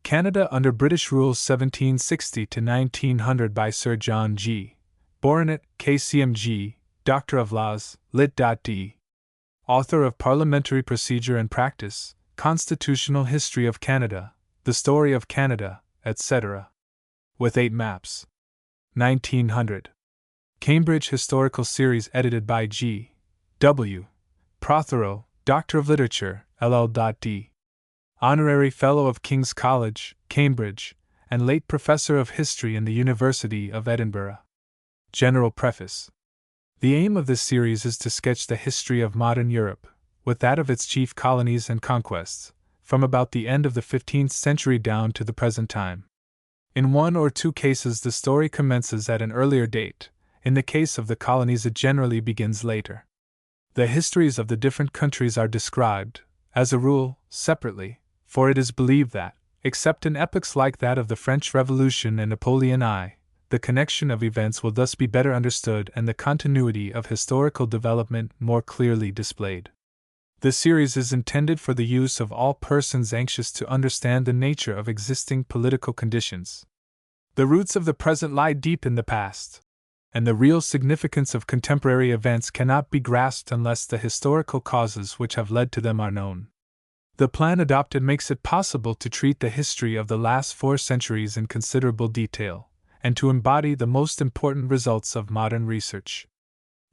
Canada under British Rule 1760–1900 by Sir John G. Bourinot, KCMG, Doctor of Laws, Lit.D. Author of Parliamentary Procedure and Practice, Constitutional History of Canada, The Story of Canada, etc. With 8 maps. 1900. Cambridge Historical Series edited by G. W. Prothero, Doctor of Literature, LL.D. Honorary Fellow of King's College, Cambridge, and late Professor of History in the University of Edinburgh. General Preface. The aim of this series is to sketch the history of modern Europe, with that of its chief colonies and conquests, from about the end of the 15th century down to the present time. In one or two cases the story commences at an earlier date, in the case of the colonies it generally begins later. The histories of the different countries are described, as a rule, separately, for it is believed that, except in epochs like that of the French Revolution and Napoleon I, the connection of events will thus be better understood and the continuity of historical development more clearly displayed. The series is intended for the use of all persons anxious to understand the nature of existing political conditions. The roots of the present lie deep in the past, and the real significance of contemporary events cannot be grasped unless the historical causes which have led to them are known. The plan adopted makes it possible to treat the history of the last 4 centuries in considerable detail, and to embody the most important results of modern research.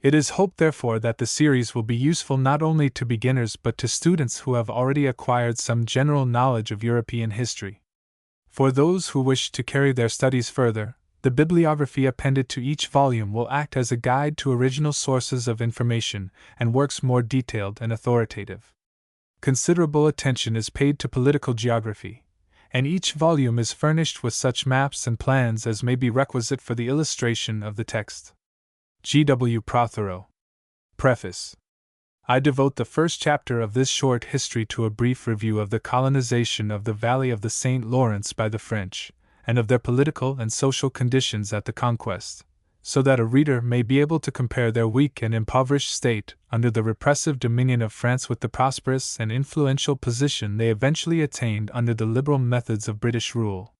It is hoped, therefore, that the series will be useful not only to beginners but to students who have already acquired some general knowledge of European history. For those who wish to carry their studies further, the bibliography appended to each volume will act as a guide to original sources of information and works more detailed and authoritative. Considerable attention is paid to political geography, and each volume is furnished with such maps and plans as may be requisite for the illustration of the text. G. W. Prothero. Preface. I devote the first chapter of this short history to a brief review of the colonization of the valley of the St. Lawrence by the French, and of their political and social conditions at the conquest, so that a reader may be able to compare their weak and impoverished state under the repressive dominion of France with the prosperous and influential position they eventually attained under the liberal methods of British rule.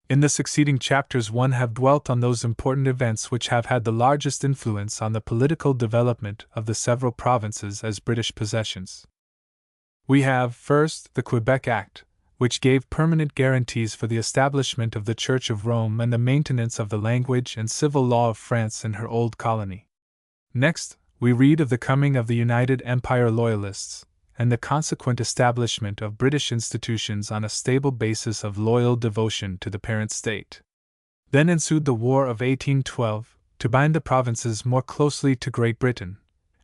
In the succeeding chapters one have dwelt on those important events which have had the largest influence on the political development of the several provinces as British possessions. We have, first, the Quebec Act, which gave permanent guarantees for the establishment of the Church of Rome and the maintenance of the language and civil law of France in her old colony. Next, we read of the coming of the United Empire Loyalists, and the consequent establishment of British institutions on a stable basis of loyal devotion to the parent state. Then ensued the War of 1812, to bind the provinces more closely to Great Britain,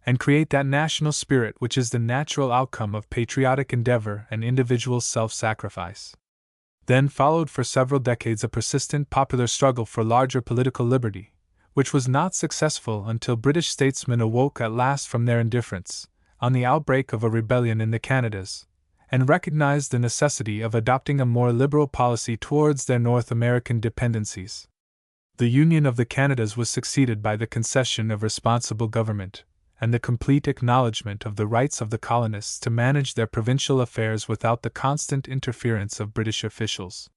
and create that national spirit which is the natural outcome of patriotic endeavor and individual self-sacrifice. Then followed for several decades a persistent popular struggle for larger political liberty, which was not successful until British statesmen awoke at last from their indifference, on the outbreak of a rebellion in the Canadas, and recognized the necessity of adopting a more liberal policy towards their North American dependencies. The Union of the Canadas was succeeded by the concession of responsible government, and the complete acknowledgement of the rights of the colonists to manage their provincial affairs without the constant interference of British officials.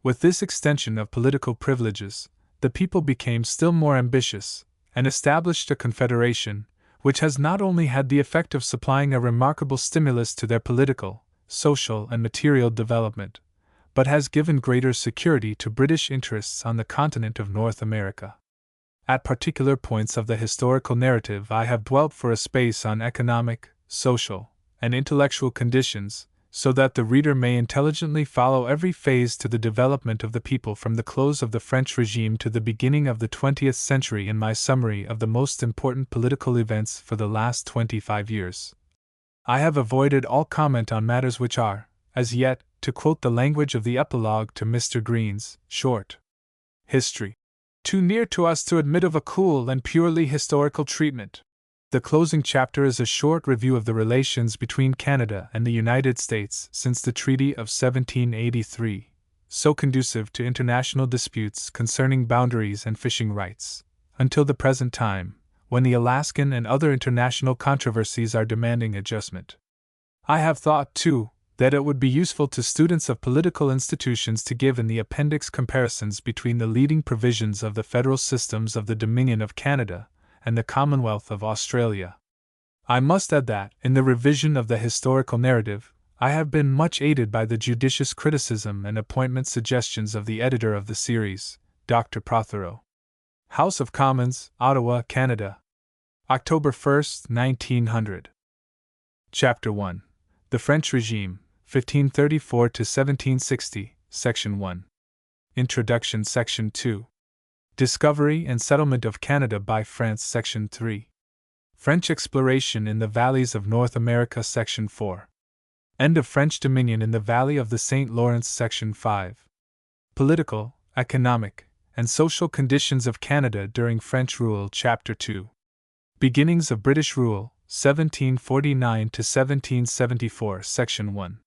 With this extension of political privileges, the people became still more ambitious, and established a confederation, which has not only had the effect of supplying a remarkable stimulus to their political, social, and material development, but has given greater security to British interests on the continent of North America. At particular points of the historical narrative I have dwelt for a space on economic, social, and intellectual conditions, so that the reader may intelligently follow every phase to the development of the people from the close of the French regime to the beginning of the 20th century in my summary of the most important political events for the last 25 years. I have avoided all comment on matters which are, as yet, to quote the language of the epilogue to Mr. Green's short history, too near to us to admit of a cool and purely historical treatment. The closing chapter is a short review of the relations between Canada and the United States since the Treaty of 1783, so conducive to international disputes concerning boundaries and fishing rights, until the present time, when the Alaskan and other international controversies are demanding adjustment. I have thought, too, that it would be useful to students of political institutions to give in the appendix comparisons between the leading provisions of the federal systems of the Dominion of Canada and the Commonwealth of Australia. I must add that, in the revision of the historical narrative, I have been much aided by the judicious criticism and appointment suggestions of the editor of the series, Dr. Prothero. House of Commons, Ottawa, Canada. October 1, 1900. Chapter 1. The French Regime, 1534 to 1760, Section 1. Introduction, Section 2. Discovery and Settlement of Canada by France, Section 3. French Exploration in the Valleys of North America, Section 4. End of French Dominion in the Valley of the St. Lawrence, Section 5. Political, Economic, and Social Conditions of Canada during French Rule, Chapter 2. Beginnings of British Rule, 1749 to 1774, Section 1.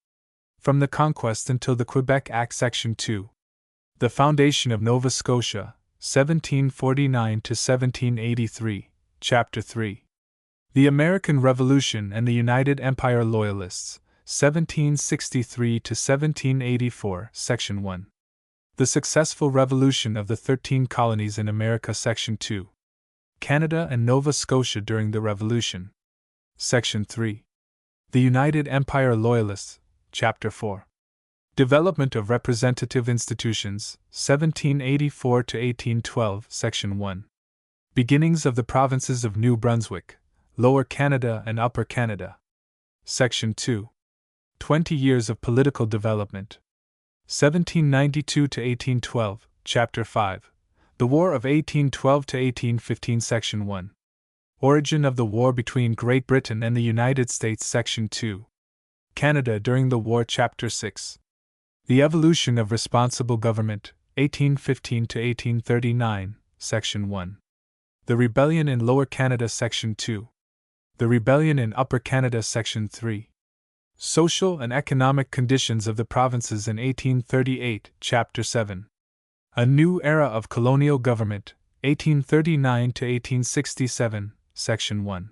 From the Conquest until the Quebec Act, Section 2. The Foundation of Nova Scotia, 1749 to 1783, Chapter 3. The American Revolution and the United Empire Loyalists, 1763 to 1784, Section 1. The Successful Revolution of the 13 Colonies in America, Section 2. Canada and Nova Scotia during the Revolution. Section 3. The United Empire Loyalists, Chapter 4. Development of Representative Institutions, 1784 to 1812, Section 1. Beginnings of the Provinces of New Brunswick, Lower Canada and Upper Canada. Section 2. 20 Years of Political Development. 1792 to 1812, Chapter 5. The War of 1812 to 1815, Section 1. Origin of the War between Great Britain and the United States, Section 2. Canada during the War, Chapter 6. The Evolution of Responsible Government, 1815 to 1839, Section 1. The Rebellion in Lower Canada, Section 2. The Rebellion in Upper Canada, Section 3. Social and Economic Conditions of the Provinces in 1838, Chapter 7. A New Era of Colonial Government, 1839 to 1867, Section 1.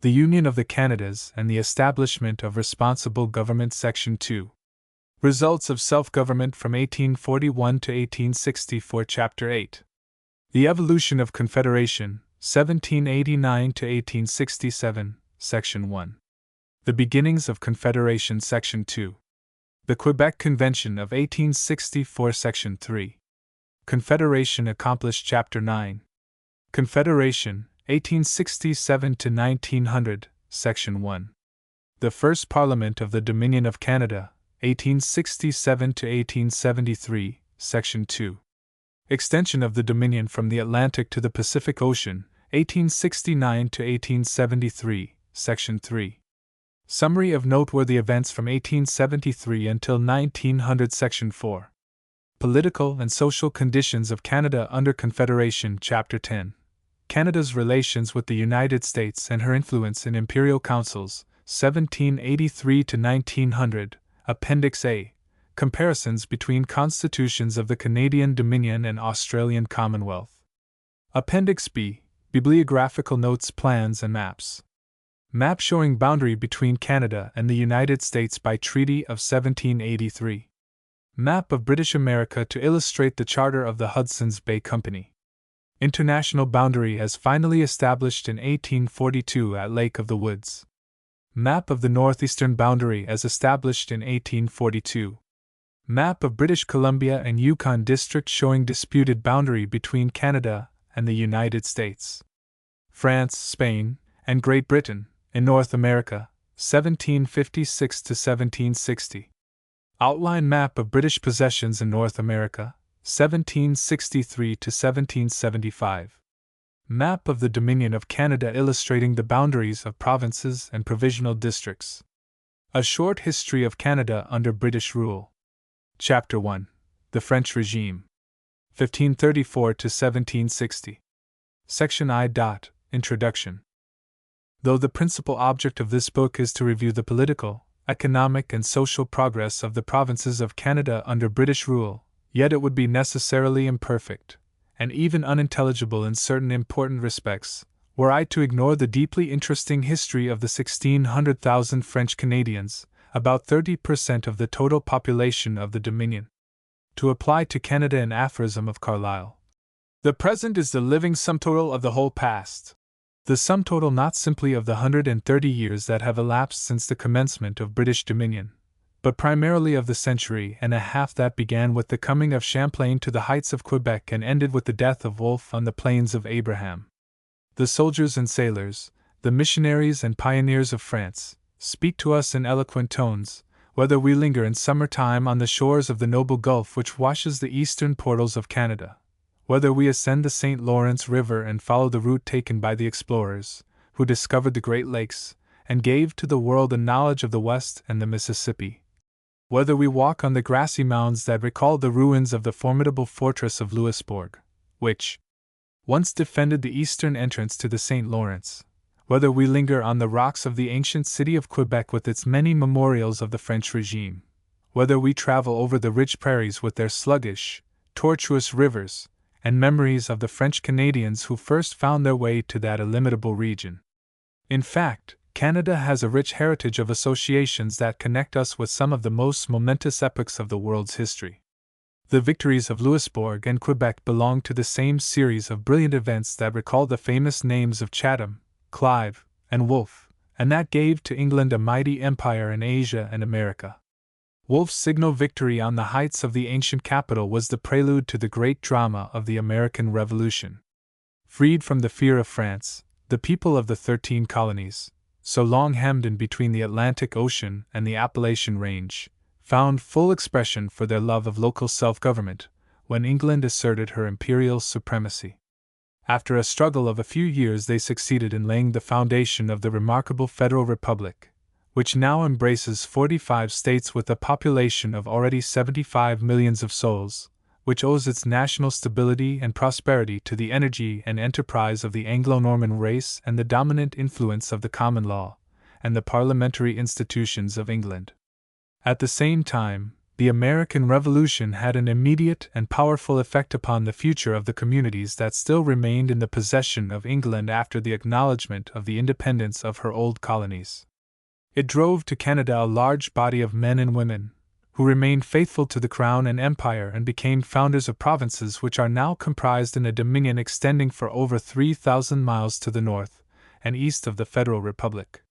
The Union of the Canadas and the Establishment of Responsible Government, Section 2. Results of Self-Government from 1841 to 1864, Chapter 8. The Evolution of Confederation, 1789 to 1867, Section 1. The Beginnings of Confederation, Section 2. The Quebec Convention of 1864, Section 3. Confederation accomplished, Chapter 9. Confederation, 1867 to 1900, Section 1. The First Parliament of the Dominion of Canada, 1867 to 1873, Section 2. Extension of the Dominion from the Atlantic to the Pacific Ocean, 1869 to 1873, Section 3. Summary of noteworthy events from 1873 until 1900, Section 4. Political and Social Conditions of Canada under Confederation, Chapter 10. Canada's Relations with the United States and her Influence in Imperial Councils, 1783 to 1900, Appendix A. Comparisons between Constitutions of the Canadian Dominion and Australian Commonwealth. Appendix B. Bibliographical Notes, Plans and Maps. Map showing boundary between Canada and the United States by Treaty of 1783. Map of British America to illustrate the Charter of the Hudson's Bay Company. International boundary as finally established in 1842 at Lake of the Woods. Map of the northeastern boundary as established in 1842. Map of British Columbia and Yukon District showing disputed boundary between Canada and the United States. France, Spain, and Great Britain, in North America, 1756 to 1760. Outline map of British possessions in North America, 1763 to 1775. Map of the Dominion of Canada illustrating the boundaries of provinces and provisional districts. A short history of Canada under British rule. Chapter 1. The French Regime. 1534 to 1760. Section I. Introduction. Though the principal object of this book is to review the political, economic, and social progress of the provinces of Canada under British rule, yet it would be necessarily imperfect, and even unintelligible in certain important respects, were I to ignore the deeply interesting history of the 1,600,000 French Canadians, about 30% of the total population of the Dominion. To apply to Canada an aphorism of Carlyle, the present is the living sum total of the whole past. The sum total not simply of the 130 years that have elapsed since the commencement of British dominion, but primarily of the century and a half that began with the coming of Champlain to the heights of Quebec and ended with the death of Wolfe on the plains of Abraham. The soldiers and sailors, the missionaries and pioneers of France, speak to us in eloquent tones, whether we linger in summertime on the shores of the noble Gulf which washes the eastern portals of Canada, whether we ascend the St. Lawrence River and follow the route taken by the explorers, who discovered the Great Lakes, and gave to the world a knowledge of the West and the Mississippi, whether we walk on the grassy mounds that recall the ruins of the formidable fortress of Louisbourg, which once defended the eastern entrance to the St. Lawrence, whether we linger on the rocks of the ancient city of Quebec with its many memorials of the French regime, whether we travel over the rich prairies with their sluggish, tortuous rivers, and memories of the French Canadians who first found their way to that illimitable region. In fact, Canada has a rich heritage of associations that connect us with some of the most momentous epochs of the world's history. The victories of Louisbourg and Quebec belong to the same series of brilliant events that recall the famous names of Chatham, Clive, and Wolfe, and that gave to England a mighty empire in Asia and America. Wolfe's signal victory on the heights of the ancient capital was the prelude to the great drama of the American Revolution. Freed from the fear of France, the people of the 13 colonies, so long hemmed in between the Atlantic Ocean and the Appalachian Range, found full expression for their love of local self-government when England asserted her imperial supremacy. After a struggle of a few years, they succeeded in laying the foundation of the remarkable Federal Republic, which now embraces 45 states with a population of already 75 millions of souls, which owes its national stability and prosperity to the energy and enterprise of the Anglo-Norman race and the dominant influence of the common law and the parliamentary institutions of England. At the same time, the American Revolution had an immediate and powerful effect upon the future of the communities that still remained in the possession of England after the acknowledgement of the independence of her old colonies. It drove to Canada a large body of men and women, who remained faithful to the Crown and Empire and became founders of provinces which are now comprised in a dominion extending for over 3,000 miles to the north and east of the Federal Republic.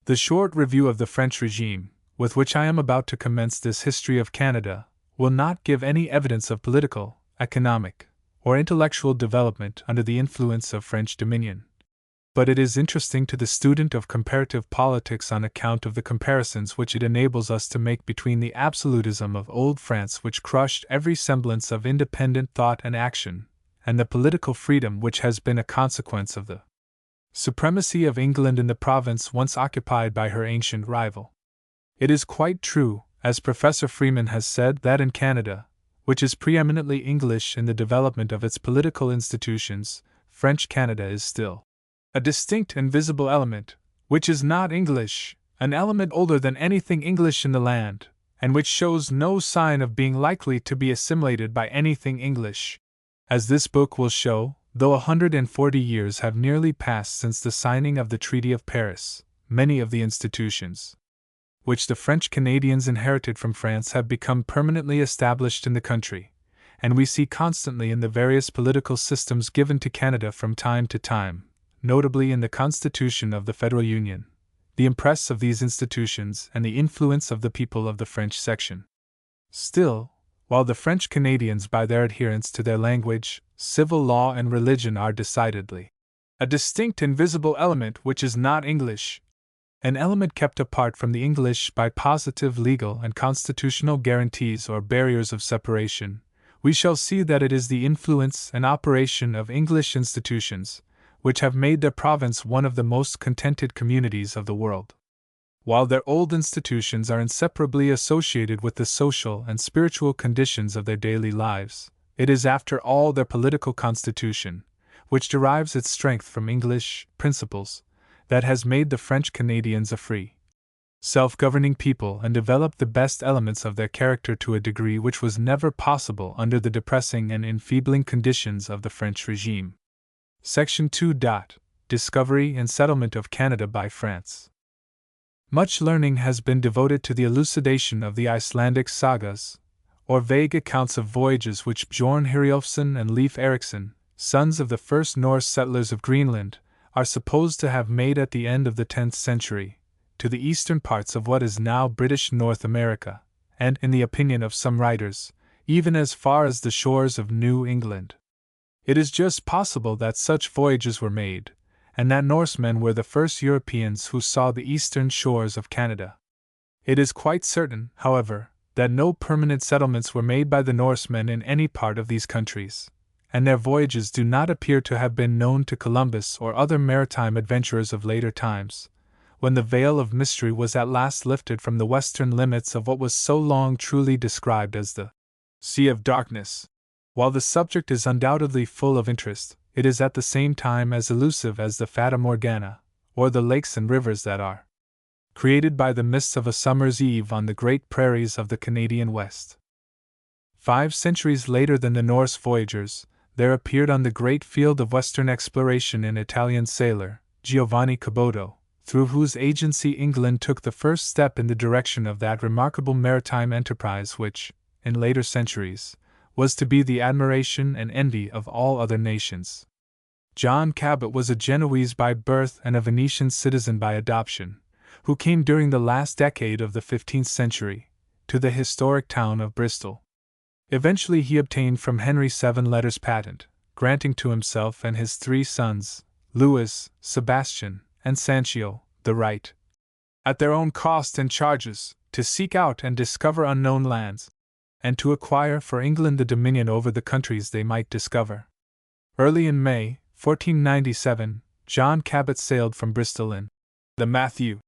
The short review of the French regime, with which I am about to commence this history of Canada, will not give any evidence of political, economic, or intellectual development under the influence of French dominion. But it is interesting to the student of comparative politics on account of the comparisons which it enables us to make between the absolutism of old France, which crushed every semblance of independent thought and action, and the political freedom which has been a consequence of the supremacy of England in the province once occupied by her ancient rival. It is quite true, as Professor Freeman has said, that in Canada, which is preeminently English in the development of its political institutions, French Canada is still a distinct and visible element, which is not English, an element older than anything English in the land, and which shows no sign of being likely to be assimilated by anything English. As this book will show, though 140 years have nearly passed since the signing of the Treaty of Paris, many of the institutions which the French Canadians inherited from France have become permanently established in the country, and we see constantly in the various political systems given to Canada from time to time, notably in the Constitution of the Federal Union, the impress of these institutions and the influence of the people of the French section. Still, while the French Canadians by their adherence to their language, civil law and religion are decidedly a distinct and visible element which is not English, an element kept apart from the English by positive legal and constitutional guarantees or barriers of separation, we shall see that it is the influence and operation of English institutions which have made their province one of the most contented communities of the world. While their old institutions are inseparably associated with the social and spiritual conditions of their daily lives, it is after all their political constitution, which derives its strength from English principles, that has made the French Canadians a free, self-governing people and developed the best elements of their character to a degree which was never possible under the depressing and enfeebling conditions of the French regime. Section 2. Discovery and settlement of Canada by France. Much learning has been devoted to the elucidation of the Icelandic sagas, or vague accounts of voyages which Bjorn Heriulfsson and Leif Erikson, sons of the first Norse settlers of Greenland, are supposed to have made at the end of the 10th century, to the eastern parts of what is now British North America, and, in the opinion of some writers, even as far as the shores of New England. It is just possible that such voyages were made, and that Norsemen were the first Europeans who saw the eastern shores of Canada. It is quite certain, however, that no permanent settlements were made by the Norsemen in any part of these countries, and their voyages do not appear to have been known to Columbus or other maritime adventurers of later times, when the veil of mystery was at last lifted from the western limits of what was so long truly described as the Sea of Darkness. While the subject is undoubtedly full of interest, it is at the same time as elusive as the Fata Morgana, or the lakes and rivers that are created by the mists of a summer's eve on the great prairies of the Canadian West. 5 centuries later than the Norse voyagers, there appeared on the great field of western exploration an Italian sailor, Giovanni Caboto, through whose agency England took the first step in the direction of that remarkable maritime enterprise which, in later centuries, was to be the admiration and envy of all other nations. John Cabot was a Genoese by birth and a Venetian citizen by adoption, who came during the last decade of the 15th century to the historic town of Bristol. Eventually he obtained from Henry 7 letters patent, granting to himself and his 3 sons, Louis, Sebastian, and Sanchio, the right, at their own cost and charges, to seek out and discover unknown lands, and to acquire for England the dominion over the countries they might discover. Early in May, 1497, John Cabot sailed from Bristol in the Matthew,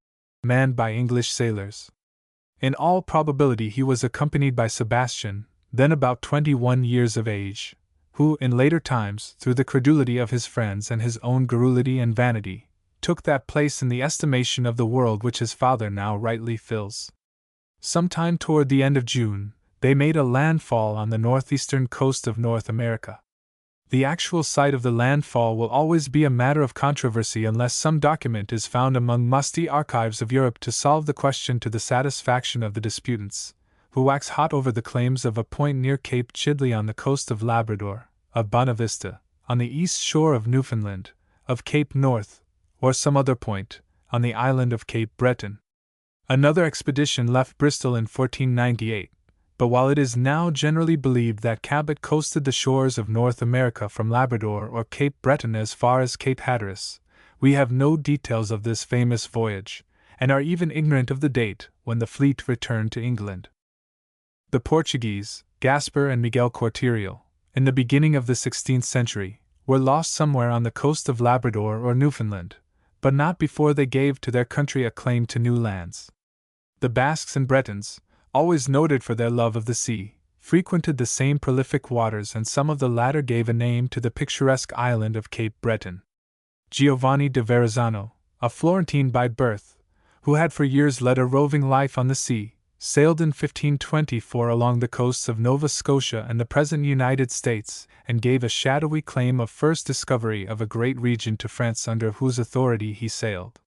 manned by English sailors. In all probability he was accompanied by Sebastian, then about 21 years of age, who, in later times, through the credulity of his friends and his own garrulity and vanity, took that place in the estimation of the world which his father now rightly fills. Sometime toward the end of June, they made a landfall on the northeastern coast of North America. The actual site of the landfall will always be a matter of controversy unless some document is found among musty archives of Europe to solve the question to the satisfaction of the disputants, who wax hot over the claims of a point near Cape Chidley on the coast of Labrador, of Bonavista, on the east shore of Newfoundland, of Cape North, or some other point, on the island of Cape Breton. Another expedition left Bristol in 1498, but while it is now generally believed that Cabot coasted the shores of North America from Labrador or Cape Breton as far as Cape Hatteras, we have no details of this famous voyage, and are even ignorant of the date when the fleet returned to England. The Portuguese, Gaspar and Miguel Cortereal, in the beginning of the 16th century, were lost somewhere on the coast of Labrador or Newfoundland, but not before they gave to their country a claim to new lands. The Basques and Bretons, always noted for their love of the sea, frequented the same prolific waters, and some of the latter gave a name to the picturesque island of Cape Breton. Giovanni de Verrazzano, a Florentine by birth, who had for years led a roving life on the sea, sailed in 1524 along the coasts of Nova Scotia and the present United States, and gave a shadowy claim of first discovery of a great region to France under whose authority he sailed.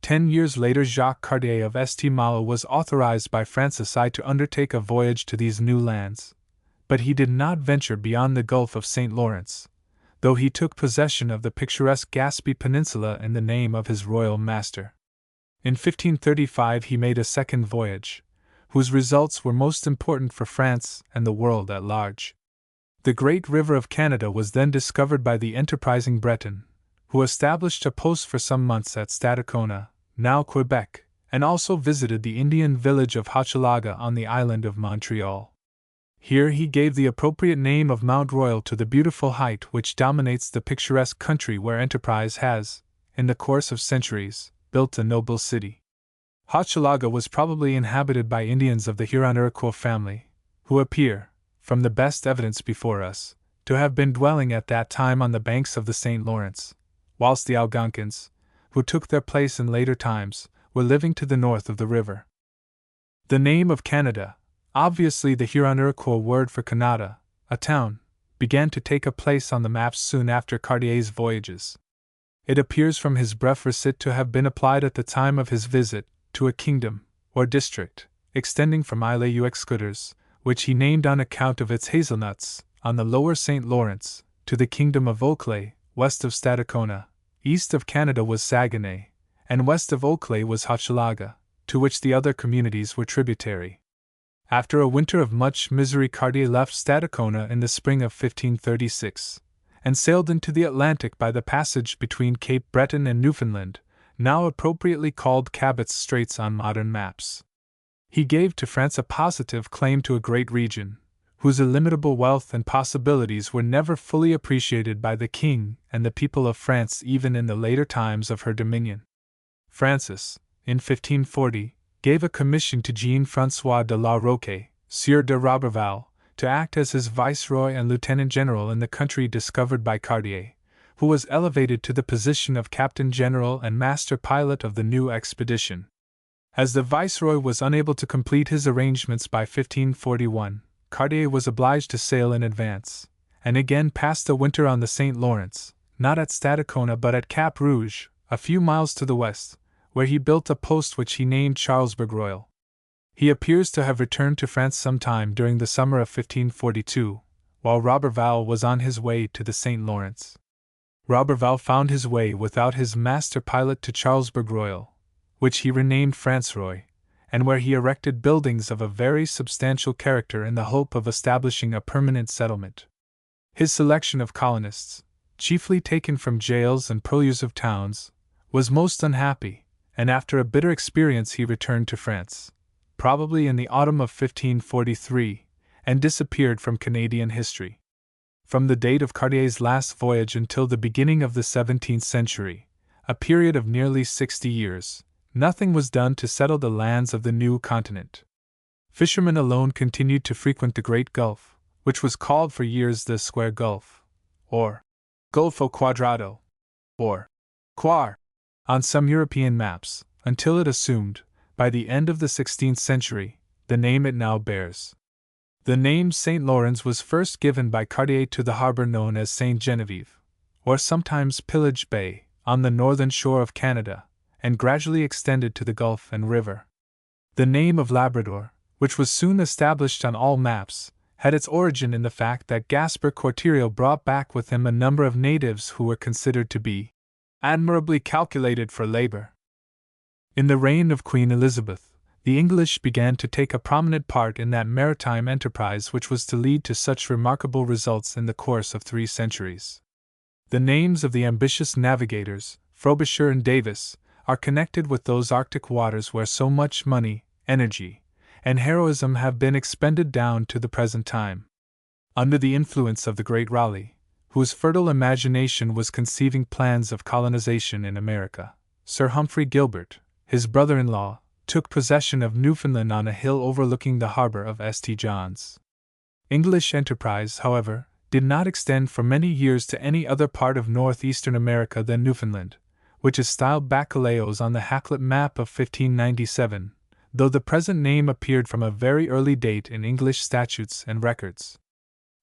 10 years later Jacques Cartier of St. Malo was authorized by Francis I to undertake a voyage to these new lands, but he did not venture beyond the Gulf of St. Lawrence, though he took possession of the picturesque Gaspé Peninsula in the name of his royal master. In 1535 he made a second voyage, whose results were most important for France and the world at large. The great river of Canada was then discovered by the enterprising Breton, who established a post for some months at Stadacona, now Quebec, and also visited the Indian village of Hochelaga on the island of Montreal. Here he gave the appropriate name of Mount Royal to the beautiful height which dominates the picturesque country where enterprise has, in the course of centuries, built a noble city. Hochelaga was probably inhabited by Indians of the Huron-Iroquois family, who appear, from the best evidence before us, to have been dwelling at that time on the banks of the St. Lawrence, whilst the Algonquins, who took their place in later times, were living to the north of the river. The name of Canada, obviously the Huron-Iroquois word for Canada, a town, began to take a place on the maps soon after Cartier's voyages. It appears from his bref recit to have been applied at the time of his visit to a kingdom, or district, extending from Isle aux Escuders, which he named on account of its hazelnuts, on the lower St. Lawrence, to the kingdom of Oakleigh, west of Stadacona. East of Canada was Saguenay, and west of Oakleigh was Hochelaga, to which the other communities were tributary. After a winter of much misery, Cartier left Stadacona in the spring of 1536, and sailed into the Atlantic by the passage between Cape Breton and Newfoundland, now appropriately called Cabot's Straits on modern maps. He gave to France a positive claim to a great region, whose illimitable wealth and possibilities were never fully appreciated by the king and the people of France even in the later times of her dominion. Francis, in 1540, gave a commission to Jean-François de la Roque, Sieur de Roberval, to act as his viceroy and lieutenant general in the country discovered by Cartier, who was elevated to the position of captain general and master pilot of the new expedition. As the viceroy was unable to complete his arrangements by 1541, Cartier was obliged to sail in advance, and again passed the winter on the St. Lawrence, not at Stadacona but at Cap Rouge, a few miles to the west, where he built a post which he named Charlesbourg Royal. He appears to have returned to France sometime during the summer of 1542, while Roberval was on his way to the St. Lawrence. Roberval found his way without his master pilot to Charlesbourg Royal, which he renamed Franceroy, and where he erected buildings of a very substantial character in the hope of establishing a permanent settlement. His selection of colonists, chiefly taken from jails and purlieus of towns, was most unhappy, and after a bitter experience he returned to France, probably in the autumn of 1543, and disappeared from Canadian history. From the date of Cartier's last voyage until the beginning of the 17th century, a period of nearly 60 years, nothing was done to settle the lands of the new continent. Fishermen alone continued to frequent the Great Gulf, which was called for years the Square Gulf, or Golfo Quadrado, or Quar, on some European maps, until it assumed, by the end of the 16th century, the name it now bears. The name St. Lawrence was first given by Cartier to the harbor known as St. Genevieve, or sometimes Pillage Bay, on the northern shore of Canada, and gradually extended to the Gulf and river. The name of Labrador, which was soon established on all maps, had its origin in the fact that Gaspar Cortereal brought back with him a number of natives who were considered to be admirably calculated for labor. In the reign of Queen Elizabeth, the English began to take a prominent part in that maritime enterprise which was to lead to such remarkable results in the course of 3 centuries. The names of the ambitious navigators, Frobisher and Davis, are connected with those Arctic waters where so much money, energy, and heroism have been expended down to the present time. Under the influence of the great Raleigh, whose fertile imagination was conceiving plans of colonization in America, Sir Humphrey Gilbert, his brother-in-law, took possession of Newfoundland on a hill overlooking the harbor of St. John's. English enterprise, however, did not extend for many years to any other part of northeastern America than Newfoundland, which is styled Bacalaos on the Hakluyt map of 1597, though the present name appeared from a very early date in English statutes and records.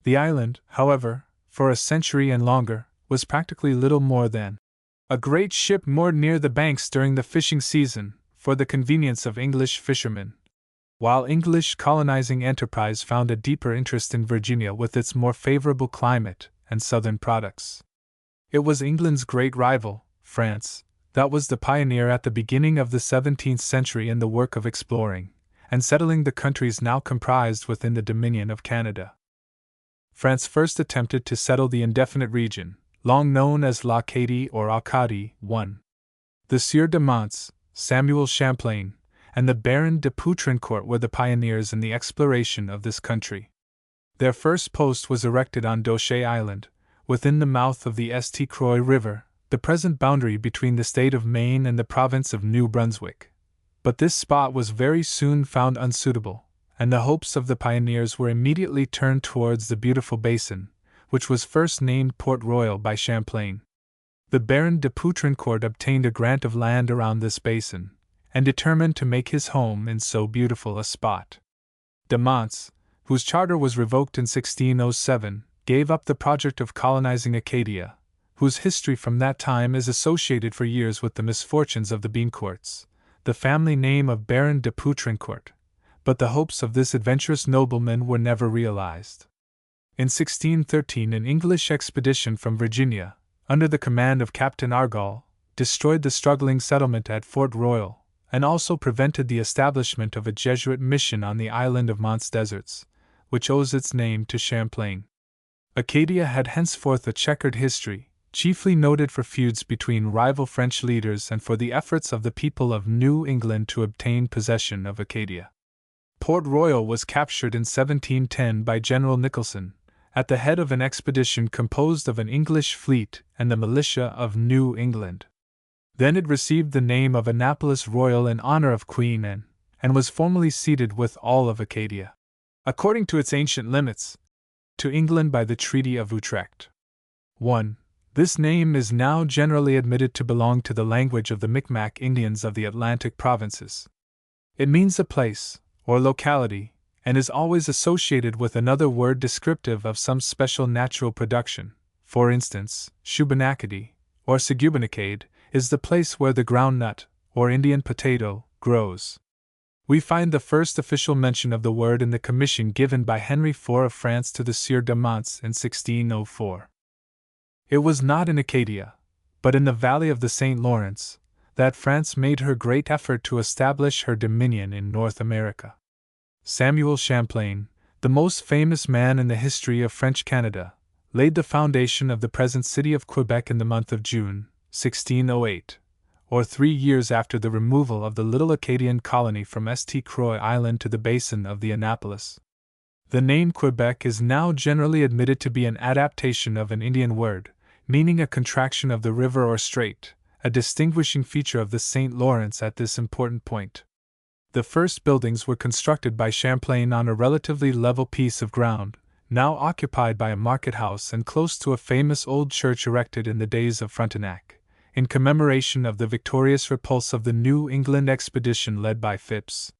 The island, however, for a century and longer, was practically little more than a great ship moored near the banks during the fishing season, for the convenience of English fishermen, while English colonizing enterprise found a deeper interest in Virginia with its more favorable climate and southern products. It was England's great rival, France, that was the pioneer at the beginning of the 17th century in the work of exploring and settling the countries now comprised within the Dominion of Canada. France first attempted to settle the indefinite region, long known as l'Acadie or Acadie. The Sieur de Monts, Samuel Champlain, and the Baron de Poutrincourt were the pioneers in the exploration of this country. Their first post was erected on Dauchet Island, within the mouth of the St. Croix River, the present boundary between the state of Maine and the province of New Brunswick. But this spot was very soon found unsuitable, and the hopes of the pioneers were immediately turned towards the beautiful basin, which was first named Port Royal by Champlain. The Baron de Poutrincourt obtained a grant of land around this basin, and determined to make his home in so beautiful a spot. De Monts, whose charter was revoked in 1607, gave up the project of colonizing Acadia, whose history from that time is associated for years with the misfortunes of the Beancourts, the family name of Baron de Poutrincourt, but the hopes of this adventurous nobleman were never realized. In 1613, an English expedition from Virginia, under the command of Captain Argall, destroyed the struggling settlement at Fort Royal, and also prevented the establishment of a Jesuit mission on the island of Mons Deserts, which owes its name to Champlain. Acadia had henceforth a checkered history, chiefly noted for feuds between rival French leaders and for the efforts of the people of New England to obtain possession of Acadia. Port Royal was captured in 1710 by General Nicholson, at the head of an expedition composed of an English fleet and the militia of New England. Then it received the name of Annapolis Royal in honor of Queen Anne, and was formally ceded with all of Acadia, according to its ancient limits, to England by the Treaty of Utrecht. 1. This name is now generally admitted to belong to the language of the Micmac Indians of the Atlantic provinces. It means a place, or locality, and is always associated with another word descriptive of some special natural production. For instance, Shubenacadie, or Segubenacade, is the place where the groundnut, or Indian potato, grows. We find the first official mention of the word in the commission given by Henry IV of France to the Sieur de Monts in 1604. It was not in Acadia, but in the valley of the St. Lawrence, that France made her great effort to establish her dominion in North America. Samuel Champlain, the most famous man in the history of French Canada, laid the foundation of the present city of Quebec in the month of June, 1608, or 3 years after the removal of the little Acadian colony from St. Croix Island to the basin of the Annapolis. The name Quebec is now generally admitted to be an adaptation of an Indian word, meaning a contraction of the river or strait, a distinguishing feature of the St. Lawrence at this important point. The first buildings were constructed by Champlain on a relatively level piece of ground, now occupied by a market house and close to a famous old church erected in the days of Frontenac, in commemoration of the victorious repulse of the New England expedition led by Phips.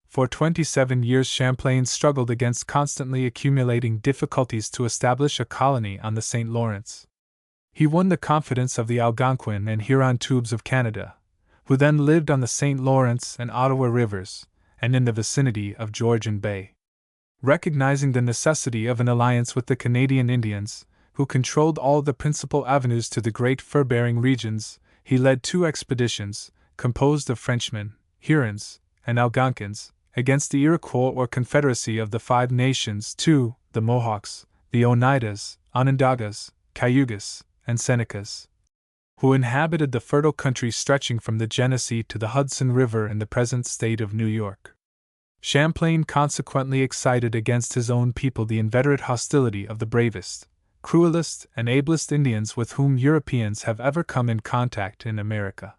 For 27 years Champlain struggled against constantly accumulating difficulties to establish a colony on the St. Lawrence. He won the confidence of the Algonquin and Huron tribes of Canada, who then lived on the St. Lawrence and Ottawa rivers, and in the vicinity of Georgian Bay. Recognizing the necessity of an alliance with the Canadian Indians, who controlled all the principal avenues to the great fur-bearing regions, he led 2 expeditions, composed of Frenchmen, Hurons, and Algonquins, against the Iroquois or Confederacy of the 5 Nations, the Mohawks, the Oneidas, Onondagas, Cayugas, and Senecas, who inhabited the fertile country stretching from the Genesee to the Hudson River in the present state of New York. Champlain consequently excited against his own people the inveterate hostility of the bravest, cruelest, and ablest Indians with whom Europeans have ever come in contact in America.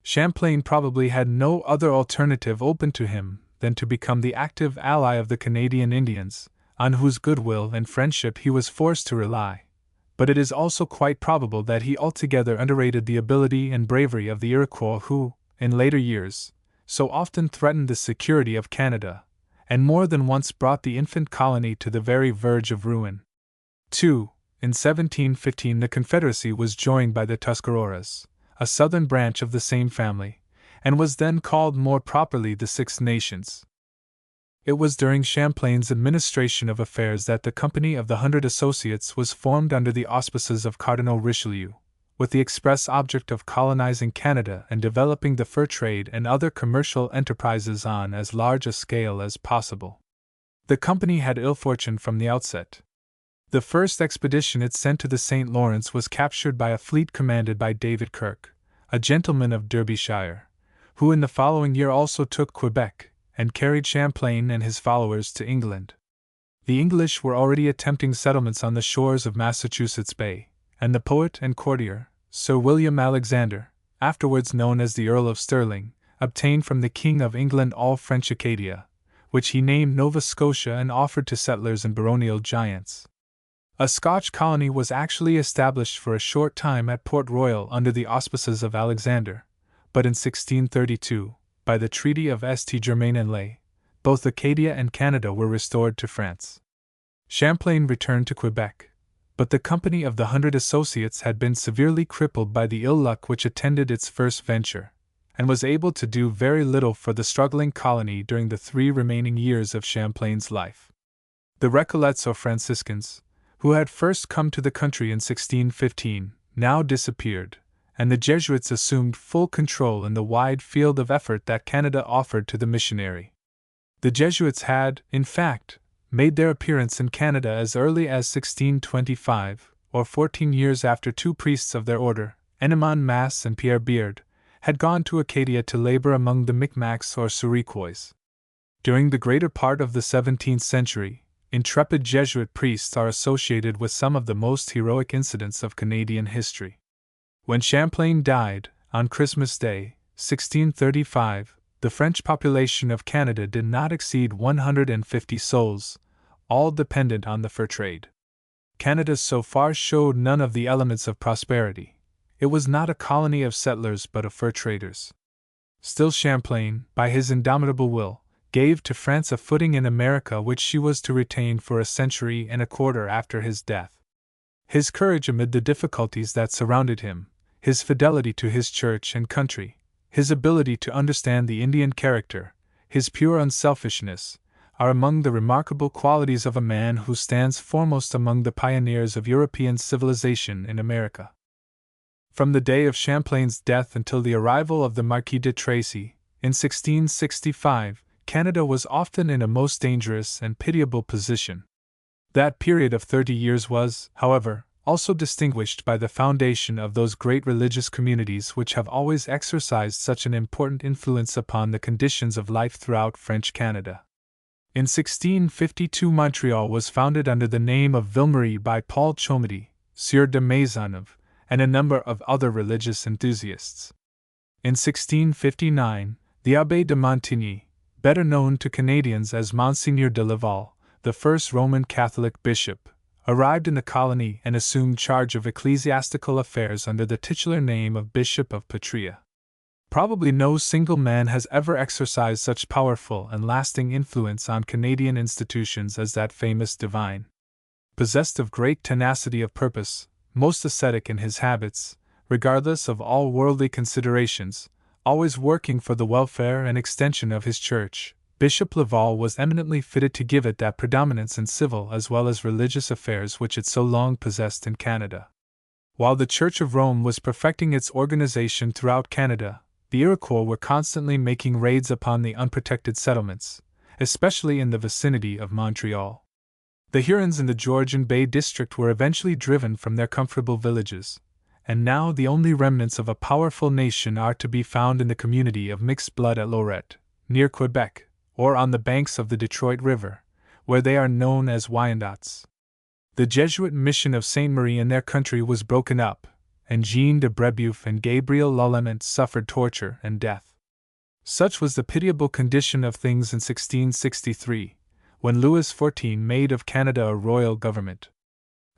Champlain probably had no other alternative open to him than to become the active ally of the Canadian Indians, on whose goodwill and friendship he was forced to rely. But it is also quite probable that he altogether underrated the ability and bravery of the Iroquois who, in later years, so often threatened the security of Canada, and more than once brought the infant colony to the very verge of ruin. 2. In 1715 the Confederacy was joined by the Tuscaroras, a southern branch of the same family, and was then called more properly the Six Nations. It was during Champlain's administration of affairs that the Company of the 100 Associates was formed under the auspices of Cardinal Richelieu, with the express object of colonizing Canada and developing the fur trade and other commercial enterprises on as large a scale as possible. The company had ill fortune from the outset. The first expedition it sent to the St. Lawrence was captured by a fleet commanded by David Kirke, a gentleman of Derbyshire, who in the following year also took Quebec and carried Champlain and his followers to England. The English were already attempting settlements on the shores of Massachusetts Bay, and the poet and courtier, Sir William Alexander, afterwards known as the Earl of Stirling, obtained from the King of England all French Acadia, which he named Nova Scotia and offered to settlers and baronial giants. A Scotch colony was actually established for a short time at Port Royal under the auspices of Alexander, but in 1632, by the Treaty of St-Germain-en-Laye, both Acadia and Canada were restored to France. Champlain returned to Quebec, but the Company of the 100 Associates had been severely crippled by the ill luck which attended its first venture, and was able to do very little for the struggling colony during the 3 remaining years of Champlain's life. The Recollets or Franciscans, who had first come to the country in 1615, now disappeared, and the Jesuits assumed full control in the wide field of effort that Canada offered to the missionary. The Jesuits had, in fact, made their appearance in Canada as early as 1625, or 14 years after 2 priests of their order, Ennemond Masse and Pierre Beard, had gone to Acadia to labor among the Micmacs or Suriquois. During the greater part of the 17th century, intrepid Jesuit priests are associated with some of the most heroic incidents of Canadian history. When Champlain died, on Christmas Day, 1635, the French population of Canada did not exceed 150 souls, all dependent on the fur trade. Canada so far showed none of the elements of prosperity. It was not a colony of settlers but of fur traders. Still Champlain, by his indomitable will, gave to France a footing in America which she was to retain for a century and a quarter after his death. His courage amid the difficulties that surrounded him, his fidelity to his church and country, his ability to understand the Indian character, his pure unselfishness, are among the remarkable qualities of a man who stands foremost among the pioneers of European civilization in America. From the day of Champlain's death until the arrival of the Marquis de Tracy, in 1665, Canada was often in a most dangerous and pitiable position. That period of 30 years was, however, also distinguished by the foundation of those great religious communities which have always exercised such an important influence upon the conditions of life throughout French Canada. In 1652 Montreal was founded under the name of Ville-Marie by Paul Chomedy, Sieur de Maisonneuve, and a number of other religious enthusiasts. In 1659, the Abbé de Montigny, better known to Canadians as Monseigneur de Laval, the first Roman Catholic bishop, arrived in the colony and assumed charge of ecclesiastical affairs under the titular name of Bishop of Patria. Probably no single man has ever exercised such powerful and lasting influence on Canadian institutions as that famous divine. Possessed of great tenacity of purpose, most ascetic in his habits, regardless of all worldly considerations, always working for the welfare and extension of his church, Bishop Laval was eminently fitted to give it that predominance in civil as well as religious affairs which it so long possessed in Canada. While the Church of Rome was perfecting its organization throughout Canada, the Iroquois were constantly making raids upon the unprotected settlements, especially in the vicinity of Montreal. The Hurons in the Georgian Bay district were eventually driven from their comfortable villages, and now the only remnants of a powerful nation are to be found in the community of mixed blood at Lorette, near Quebec, or on the banks of the Detroit River, where they are known as Wyandots. The Jesuit mission of Sainte Marie in their country was broken up, and Jean de Brebeuf and Gabriel Lalemant suffered torture and death. Such was the pitiable condition of things in 1663, when Louis XIV made of Canada a royal government.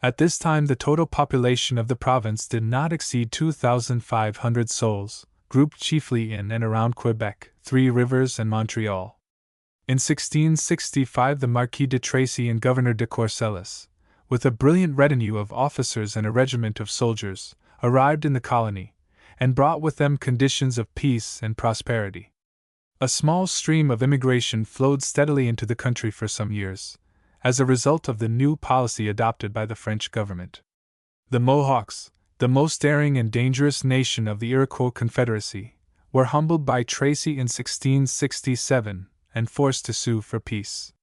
At this time the total population of the province did not exceed 2,500 souls, grouped chiefly in and around Quebec, Three Rivers and Montreal. In 1665 the Marquis de Tracy and Governor de Courcelles, with a brilliant retinue of officers and a regiment of soldiers, arrived in the colony, and brought with them conditions of peace and prosperity. A small stream of immigration flowed steadily into the country for some years, as a result of the new policy adopted by the French government. The Mohawks, the most daring and dangerous nation of the Iroquois Confederacy, were humbled by Tracy in 1667 and forced to sue for peace.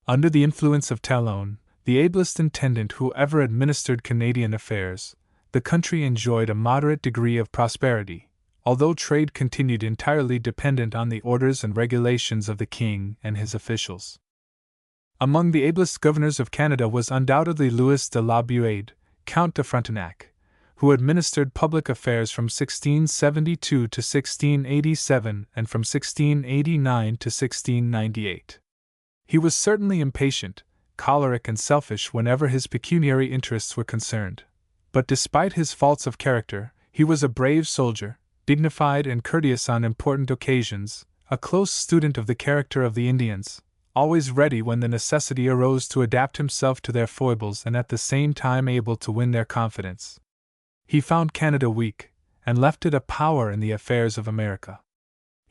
Under the influence of Talon, the ablest intendant who ever administered Canadian affairs, the country enjoyed a moderate degree of prosperity, although trade continued entirely dependent on the orders and regulations of the king and his officials. Among the ablest governors of Canada was undoubtedly Louis de la Buade, Count de Frontenac, who administered public affairs from 1672 to 1687 and from 1689 to 1698. He was certainly impatient, choleric and selfish whenever his pecuniary interests were concerned. But despite his faults of character, he was a brave soldier, dignified and courteous on important occasions, a close student of the character of the Indians, always ready when the necessity arose to adapt himself to their foibles and at the same time able to win their confidence. He found Canada weak, and left it a power in the affairs of America.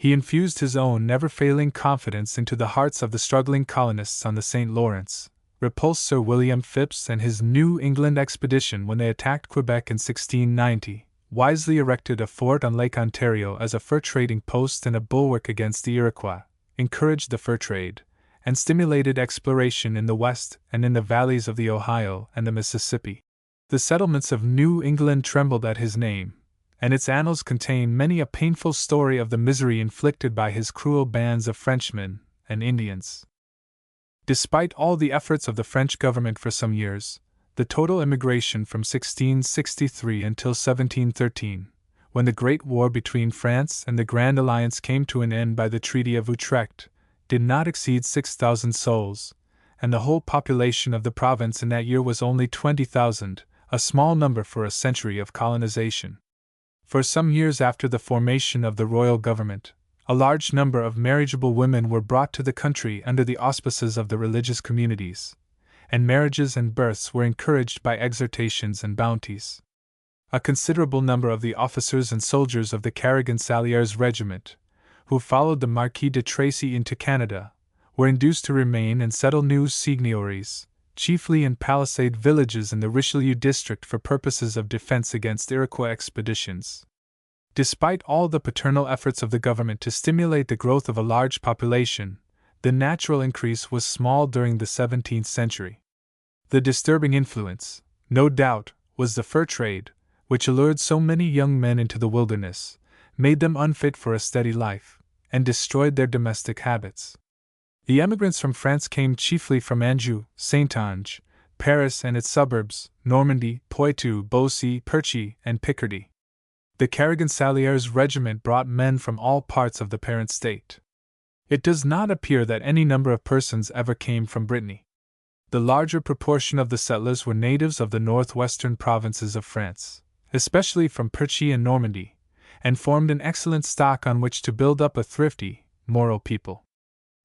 He infused his own never-failing confidence into the hearts of the struggling colonists on the St. Lawrence, repulsed Sir William Phipps and his New England expedition when they attacked Quebec in 1690, wisely erected a fort on Lake Ontario as a fur trading post and a bulwark against the Iroquois, encouraged the fur trade, and stimulated exploration in the West and in the valleys of the Ohio and the Mississippi. The settlements of New England trembled at his name, and its annals contain many a painful story of the misery inflicted by his cruel bands of Frenchmen and Indians. Despite all the efforts of the French government for some years, the total immigration from 1663 until 1713, when the Great War between France and the Grand Alliance came to an end by the Treaty of Utrecht, did not exceed 6,000 souls, and the whole population of the province in that year was only 20,000, a small number for a century of colonization. For some years after the formation of the royal government, a large number of marriageable women were brought to the country under the auspices of the religious communities, and marriages and births were encouraged by exhortations and bounties. A considerable number of the officers and soldiers of the Carignan-Salieres regiment, who followed the Marquis de Tracy into Canada, were induced to remain and settle new seigneuries, chiefly in palisade villages in the Richelieu district for purposes of defense against Iroquois expeditions. Despite all the paternal efforts of the government to stimulate the growth of a large population, the natural increase was small during the 17th century. The disturbing influence, no doubt, was the fur trade, which allured so many young men into the wilderness, made them unfit for a steady life, and destroyed their domestic habits. The emigrants from France came chiefly from Anjou, Saintonge, Paris and its suburbs, Normandy, Poitou, Beaussy, Perchy, and Picardy. The Carignan-Salieres regiment brought men from all parts of the parent state. It does not appear that any number of persons ever came from Brittany. The larger proportion of the settlers were natives of the northwestern provinces of France, especially from Perchy and Normandy, and formed an excellent stock on which to build up a thrifty, moral people.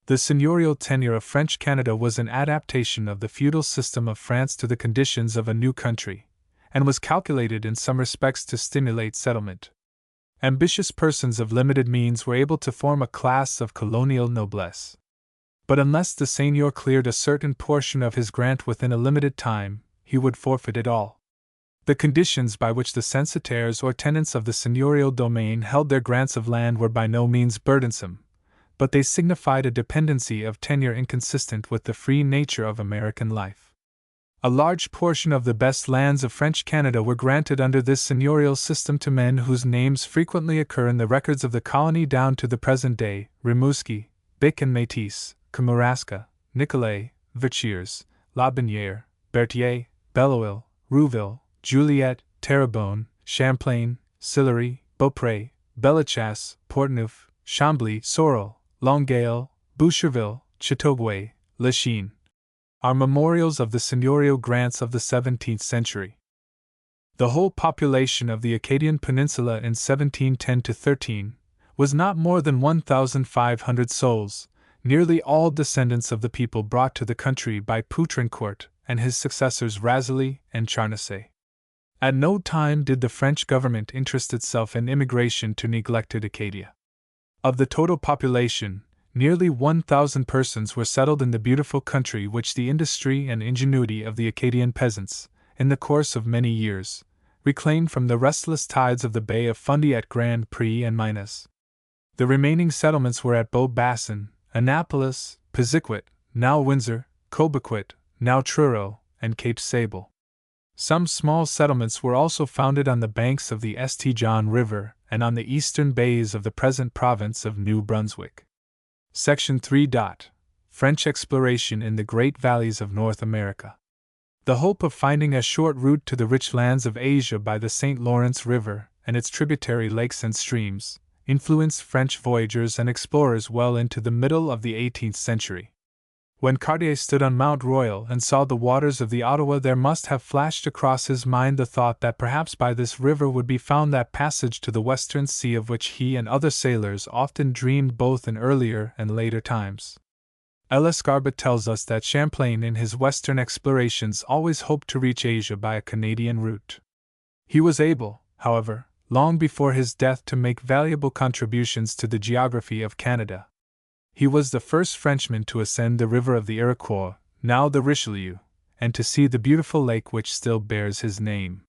The seigneurial tenure of French Canada was an adaptation of the feudal system of France to the conditions of a new country, and was calculated in some respects to stimulate settlement. Ambitious persons of limited means were able to form a class of colonial noblesse. But unless the seigneur cleared a certain portion of his grant within a limited time, he would forfeit it all. The conditions by which the censitaires or tenants of the seigneurial domain held their grants of land were by no means burdensome, but they signified a dependency of tenure inconsistent with the free nature of American life. A large portion of the best lands of French Canada were granted under this seigneurial system to men whose names frequently occur in the records of the colony down to the present day: Rimouski, Bic and Métis, Kamouraska, Nicolet, Verchiers, Labinière, Berthier, Belleville, Rouville, Juliette, Terrebonne, Champlain, Sillery, Beaupré, Bellechasse, Portneuf, Chambly, Sorel, Longueuil, Boucherville, Chateauguay, Lachine, are memorials of the seigneurial grants of the 17th century. The whole population of the Acadian Peninsula in 1710-13 was not more than 1,500 souls, nearly all descendants of the people brought to the country by Poutrincourt and his successors Razilly and Charnisay. At no time did the French government interest itself in immigration to neglected Acadia. Of the total population, nearly 1,000 persons were settled in the beautiful country which the industry and ingenuity of the Acadian peasants, in the course of many years, reclaimed from the restless tides of the Bay of Fundy at Grand Pré and Minas. The remaining settlements were at Beaubassin, Annapolis, Pisiquid, now Windsor, Cobequid, now Truro, and Cape Sable. Some small settlements were also founded on the banks of the St. John River and on the eastern bays of the present province of New Brunswick. Section 3. French exploration in the Great Valleys of North America. The hope of finding a short route to the rich lands of Asia by the St. Lawrence River and its tributary lakes and streams influenced French voyagers and explorers well into the middle of the 18th century. When Cartier stood on Mount Royal and saw the waters of the Ottawa, there must have flashed across his mind the thought that perhaps by this river would be found that passage to the Western Sea of which he and other sailors often dreamed both in earlier and later times. Ellis Garbutt tells us that Champlain in his Western explorations always hoped to reach Asia by a Canadian route. He was able, however, long before his death, to make valuable contributions to the geography of Canada. He was the first Frenchman to ascend the river of the Iroquois, now the Richelieu, and to see the beautiful lake which still bears his name.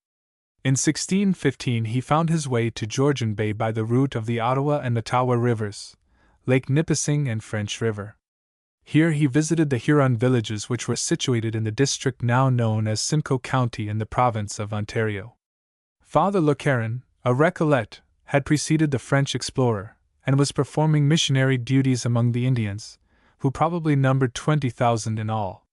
In 1615 he found his way to Georgian Bay by the route of the Ottawa and Ottawa rivers, Lake Nipissing and French River. Here he visited the Huron villages which were situated in the district now known as Simcoe County in the province of Ontario. Father Le Caron, a Recollet, had preceded the French explorer, and was performing missionary duties among the Indians, who probably numbered 20,000 in all.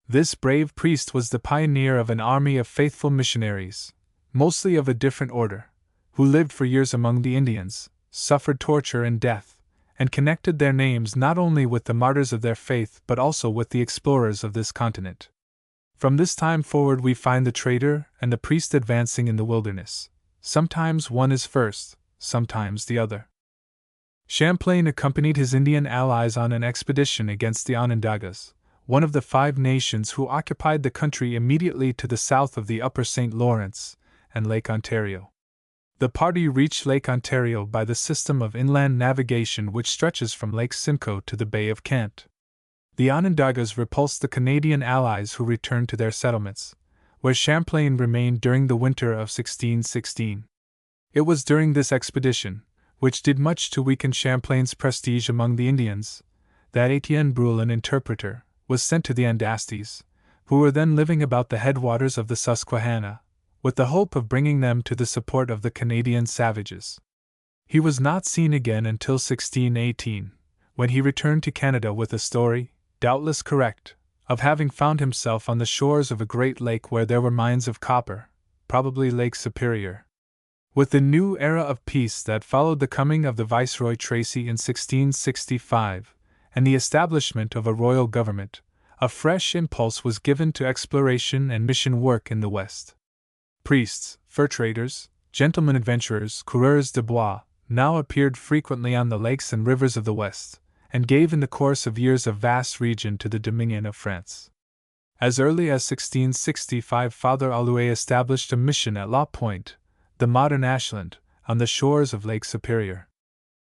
This brave priest was the pioneer of an army of faithful missionaries, mostly of a different order, who lived for years among the Indians, suffered torture and death, and connected their names not only with the martyrs of their faith but also with the explorers of this continent. From this time forward we find the trader and the priest advancing in the wilderness. Sometimes one is first, sometimes the other. Champlain accompanied his Indian allies on an expedition against the Onondagas, one of the 5 nations who occupied the country immediately to the south of the upper St. Lawrence and Lake Ontario. The party reached Lake Ontario by the system of inland navigation which stretches from Lake Simcoe to the Bay of Kent. The Onondagas repulsed the Canadian allies who returned to their settlements, where Champlain remained during the winter of 1616. It was during this expedition, which did much to weaken Champlain's prestige among the Indians, that Etienne Brule, an interpreter, was sent to the Andastes, who were then living about the headwaters of the Susquehanna, with the hope of bringing them to the support of the Canadian savages. He was not seen again until 1618, when he returned to Canada with a story, doubtless correct, of having found himself on the shores of a great lake where there were mines of copper, probably Lake Superior. With the new era of peace that followed the coming of the Viceroy Tracy in 1665, and the establishment of a royal government, a fresh impulse was given to exploration and mission work in the West. Priests, fur traders, gentlemen adventurers, coureurs de bois, now appeared frequently on the lakes and rivers of the West, and gave in the course of years a vast region to the dominion of France. As early as 1665 Father Allouez established a mission at La Pointe, the modern Ashland, on the shores of Lake Superior.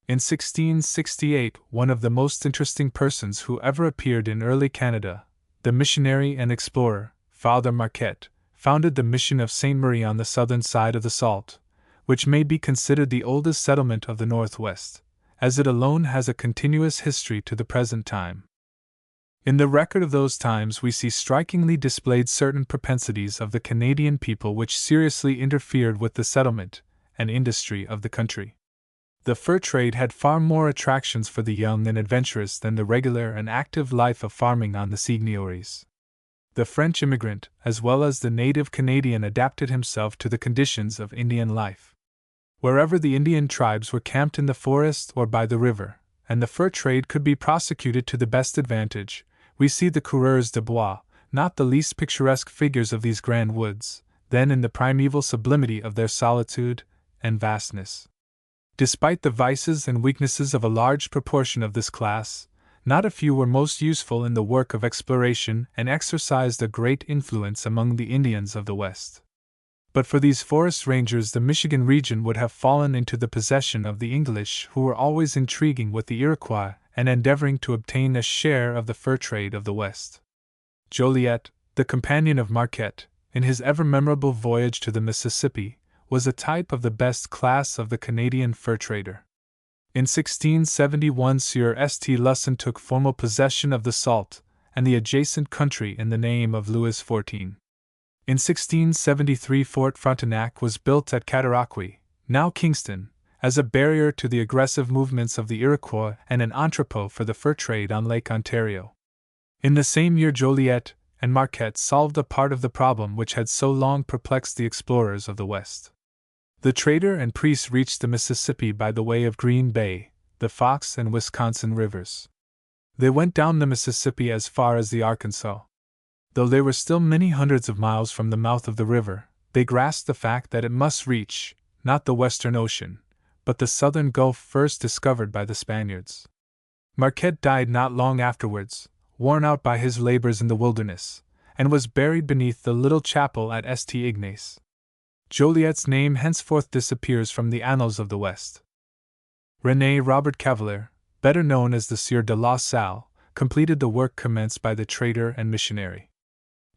In 1668 one of the most interesting persons who ever appeared in early Canada, the missionary and explorer, Father Marquette, founded the mission of Sainte Marie on the southern side of the Sault, which may be considered the oldest settlement of the Northwest, as it alone has a continuous history to the present time. In the record of those times we see strikingly displayed certain propensities of the Canadian people which seriously interfered with the settlement and industry of the country. The fur trade had far more attractions for the young and adventurous than the regular and active life of farming on the seigneuries. The French immigrant, as well as the native Canadian, adapted himself to the conditions of Indian life. Wherever the Indian tribes were camped in the forest or by the river, and the fur trade could be prosecuted to the best advantage, we see the coureurs de bois, not the least picturesque figures of these grand woods, then in the primeval sublimity of their solitude and vastness. Despite the vices and weaknesses of a large proportion of this class, not a few were most useful in the work of exploration and exercised a great influence among the Indians of the West. But for these forest rangers the Michigan region would have fallen into the possession of the English, who were always intriguing with the Iroquois and endeavoring to obtain a share of the fur trade of the West. Joliet, the companion of Marquette, in his ever-memorable voyage to the Mississippi, was a type of the best class of the Canadian fur trader. In 1671 Sieur St. Lusson took formal possession of the Sault and the adjacent country in the name of Louis XIV. In 1673 Fort Frontenac was built at Cataraqui, now Kingston, as a barrier to the aggressive movements of the Iroquois and an entrepot for the fur trade on Lake Ontario. In the same year Joliet and Marquette solved a part of the problem which had so long perplexed the explorers of the West. The trader and priest reached the Mississippi by the way of Green Bay, the Fox and Wisconsin rivers. They went down the Mississippi as far as the Arkansas. Though they were still many hundreds of miles from the mouth of the river, they grasped the fact that it must reach, not the Western Ocean, but the southern Gulf first discovered by the Spaniards. Marquette died not long afterwards, worn out by his labors in the wilderness, and was buried beneath the little chapel at St. Ignace. Joliet's name henceforth disappears from the annals of the West. René Robert Cavelier, better known as the Sieur de La Salle, completed the work commenced by the trader and missionary.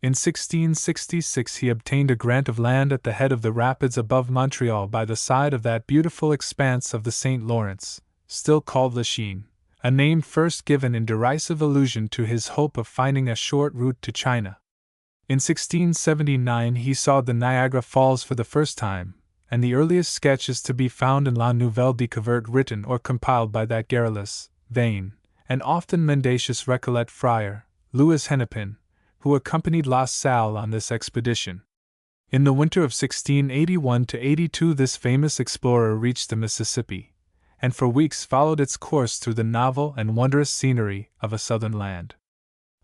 In 1666 he obtained a grant of land at the head of the rapids above Montreal by the side of that beautiful expanse of the St. Lawrence, still called Lachine, a name first given in derisive allusion to his hope of finding a short route to China. In 1679 he saw the Niagara Falls for the first time, and the earliest sketch is to be found in La Nouvelle Découverte written or compiled by that garrulous, vain, and often mendacious Recollet friar, Louis Hennepin, who accompanied La Salle on this expedition. In the winter of 1681–82 this famous explorer reached the Mississippi, and for weeks followed its course through the novel and wondrous scenery of a southern land.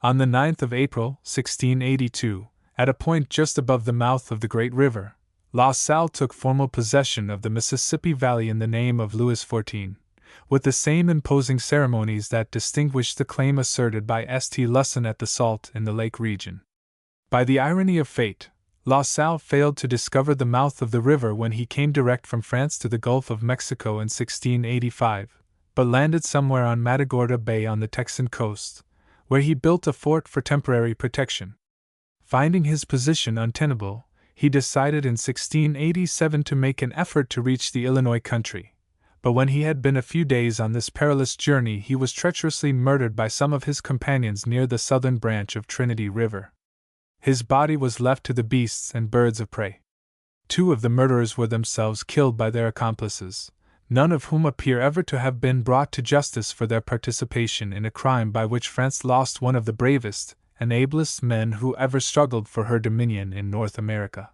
On the 9th of April, 1682, at a point just above the mouth of the great river, La Salle took formal possession of the Mississippi Valley in the name of Louis XIV, with the same imposing ceremonies that distinguished the claim asserted by St. Lusson at the Sault in the lake region. By the irony of fate, La Salle failed to discover the mouth of the river when he came direct from France to the Gulf of Mexico in 1685, but landed somewhere on Matagorda Bay on the Texan coast, where he built a fort for temporary protection. Finding his position untenable, he decided in 1687 to make an effort to reach the Illinois country, but when he had been a few days on this perilous journey he was treacherously murdered by some of his companions near the southern branch of Trinity River. His body was left to the beasts and birds of prey. 2 of the murderers were themselves killed by their accomplices, none of whom appear ever to have been brought to justice for their participation in a crime by which France lost one of the bravest and ablest men who ever struggled for her dominion in North America.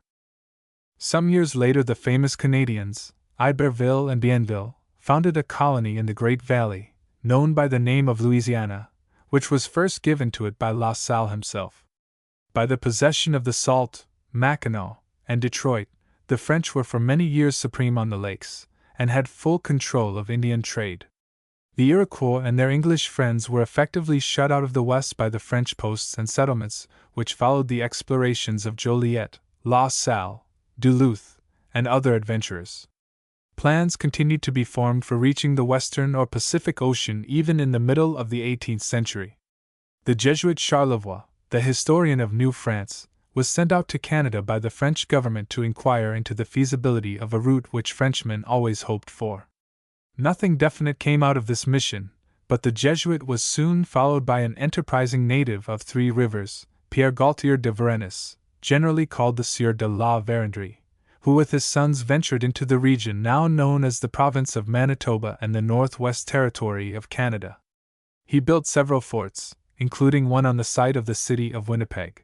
Some years later the famous Canadians, Iberville and Bienville, founded a colony in the Great Valley, known by the name of Louisiana, which was first given to it by La Salle himself. By the possession of the Sault, Mackinac, and Detroit, the French were for many years supreme on the lakes, and had full control of Indian trade. The Iroquois and their English friends were effectively shut out of the West by the French posts and settlements which followed the explorations of Joliet, La Salle, Duluth, and other adventurers. Plans continued to be formed for reaching the Western or Pacific Ocean even in the middle of the 18th century. The Jesuit Charlevoix, the historian of New France, was sent out to Canada by the French government to inquire into the feasibility of a route which Frenchmen always hoped for. Nothing definite came out of this mission, but the Jesuit was soon followed by an enterprising native of Three Rivers, Pierre Gaultier de Varennes, generally called the Sieur de la Vérendrye, who with his sons ventured into the region now known as the province of Manitoba and the Northwest Territory of Canada. He built several forts, including one on the site of the city of Winnipeg.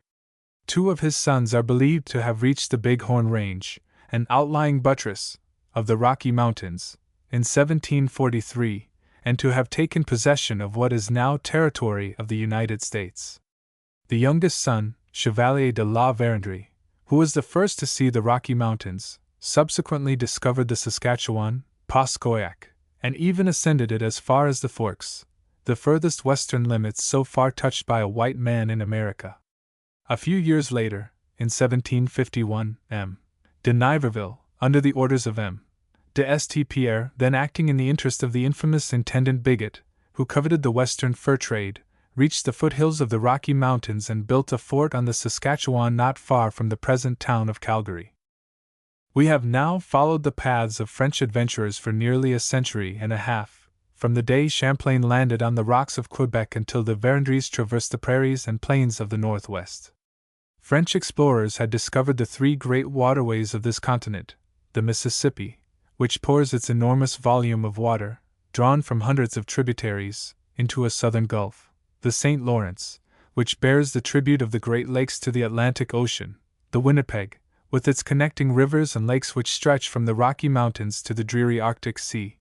2 of his sons are believed to have reached the Big Horn Range, an outlying buttress of the Rocky Mountains, in 1743, and to have taken possession of what is now territory of the United States. The youngest son, Chevalier de la Vérendrye, who was the first to see the Rocky Mountains, subsequently discovered the Saskatchewan, Pascoyac, and even ascended it as far as the Forks, the furthest western limits so far touched by a white man in America. A few years later, in 1751, M. de Niverville, under the orders of M. de St. Pierre, then acting in the interest of the infamous Intendant Bigot, who coveted the western fur trade, reached the foothills of the Rocky Mountains and built a fort on the Saskatchewan not far from the present town of Calgary. We have now followed the paths of French adventurers for nearly a century and a half, from the day Champlain landed on the rocks of Quebec until the Vérendryes traversed the prairies and plains of the Northwest. French explorers had discovered the 3 great waterways of this continent: the Mississippi, which pours its enormous volume of water, drawn from hundreds of tributaries, into a southern gulf; the St. Lawrence, which bears the tribute of the Great Lakes to the Atlantic Ocean; the Winnipeg, with its connecting rivers and lakes which stretch from the Rocky Mountains to the dreary Arctic Sea.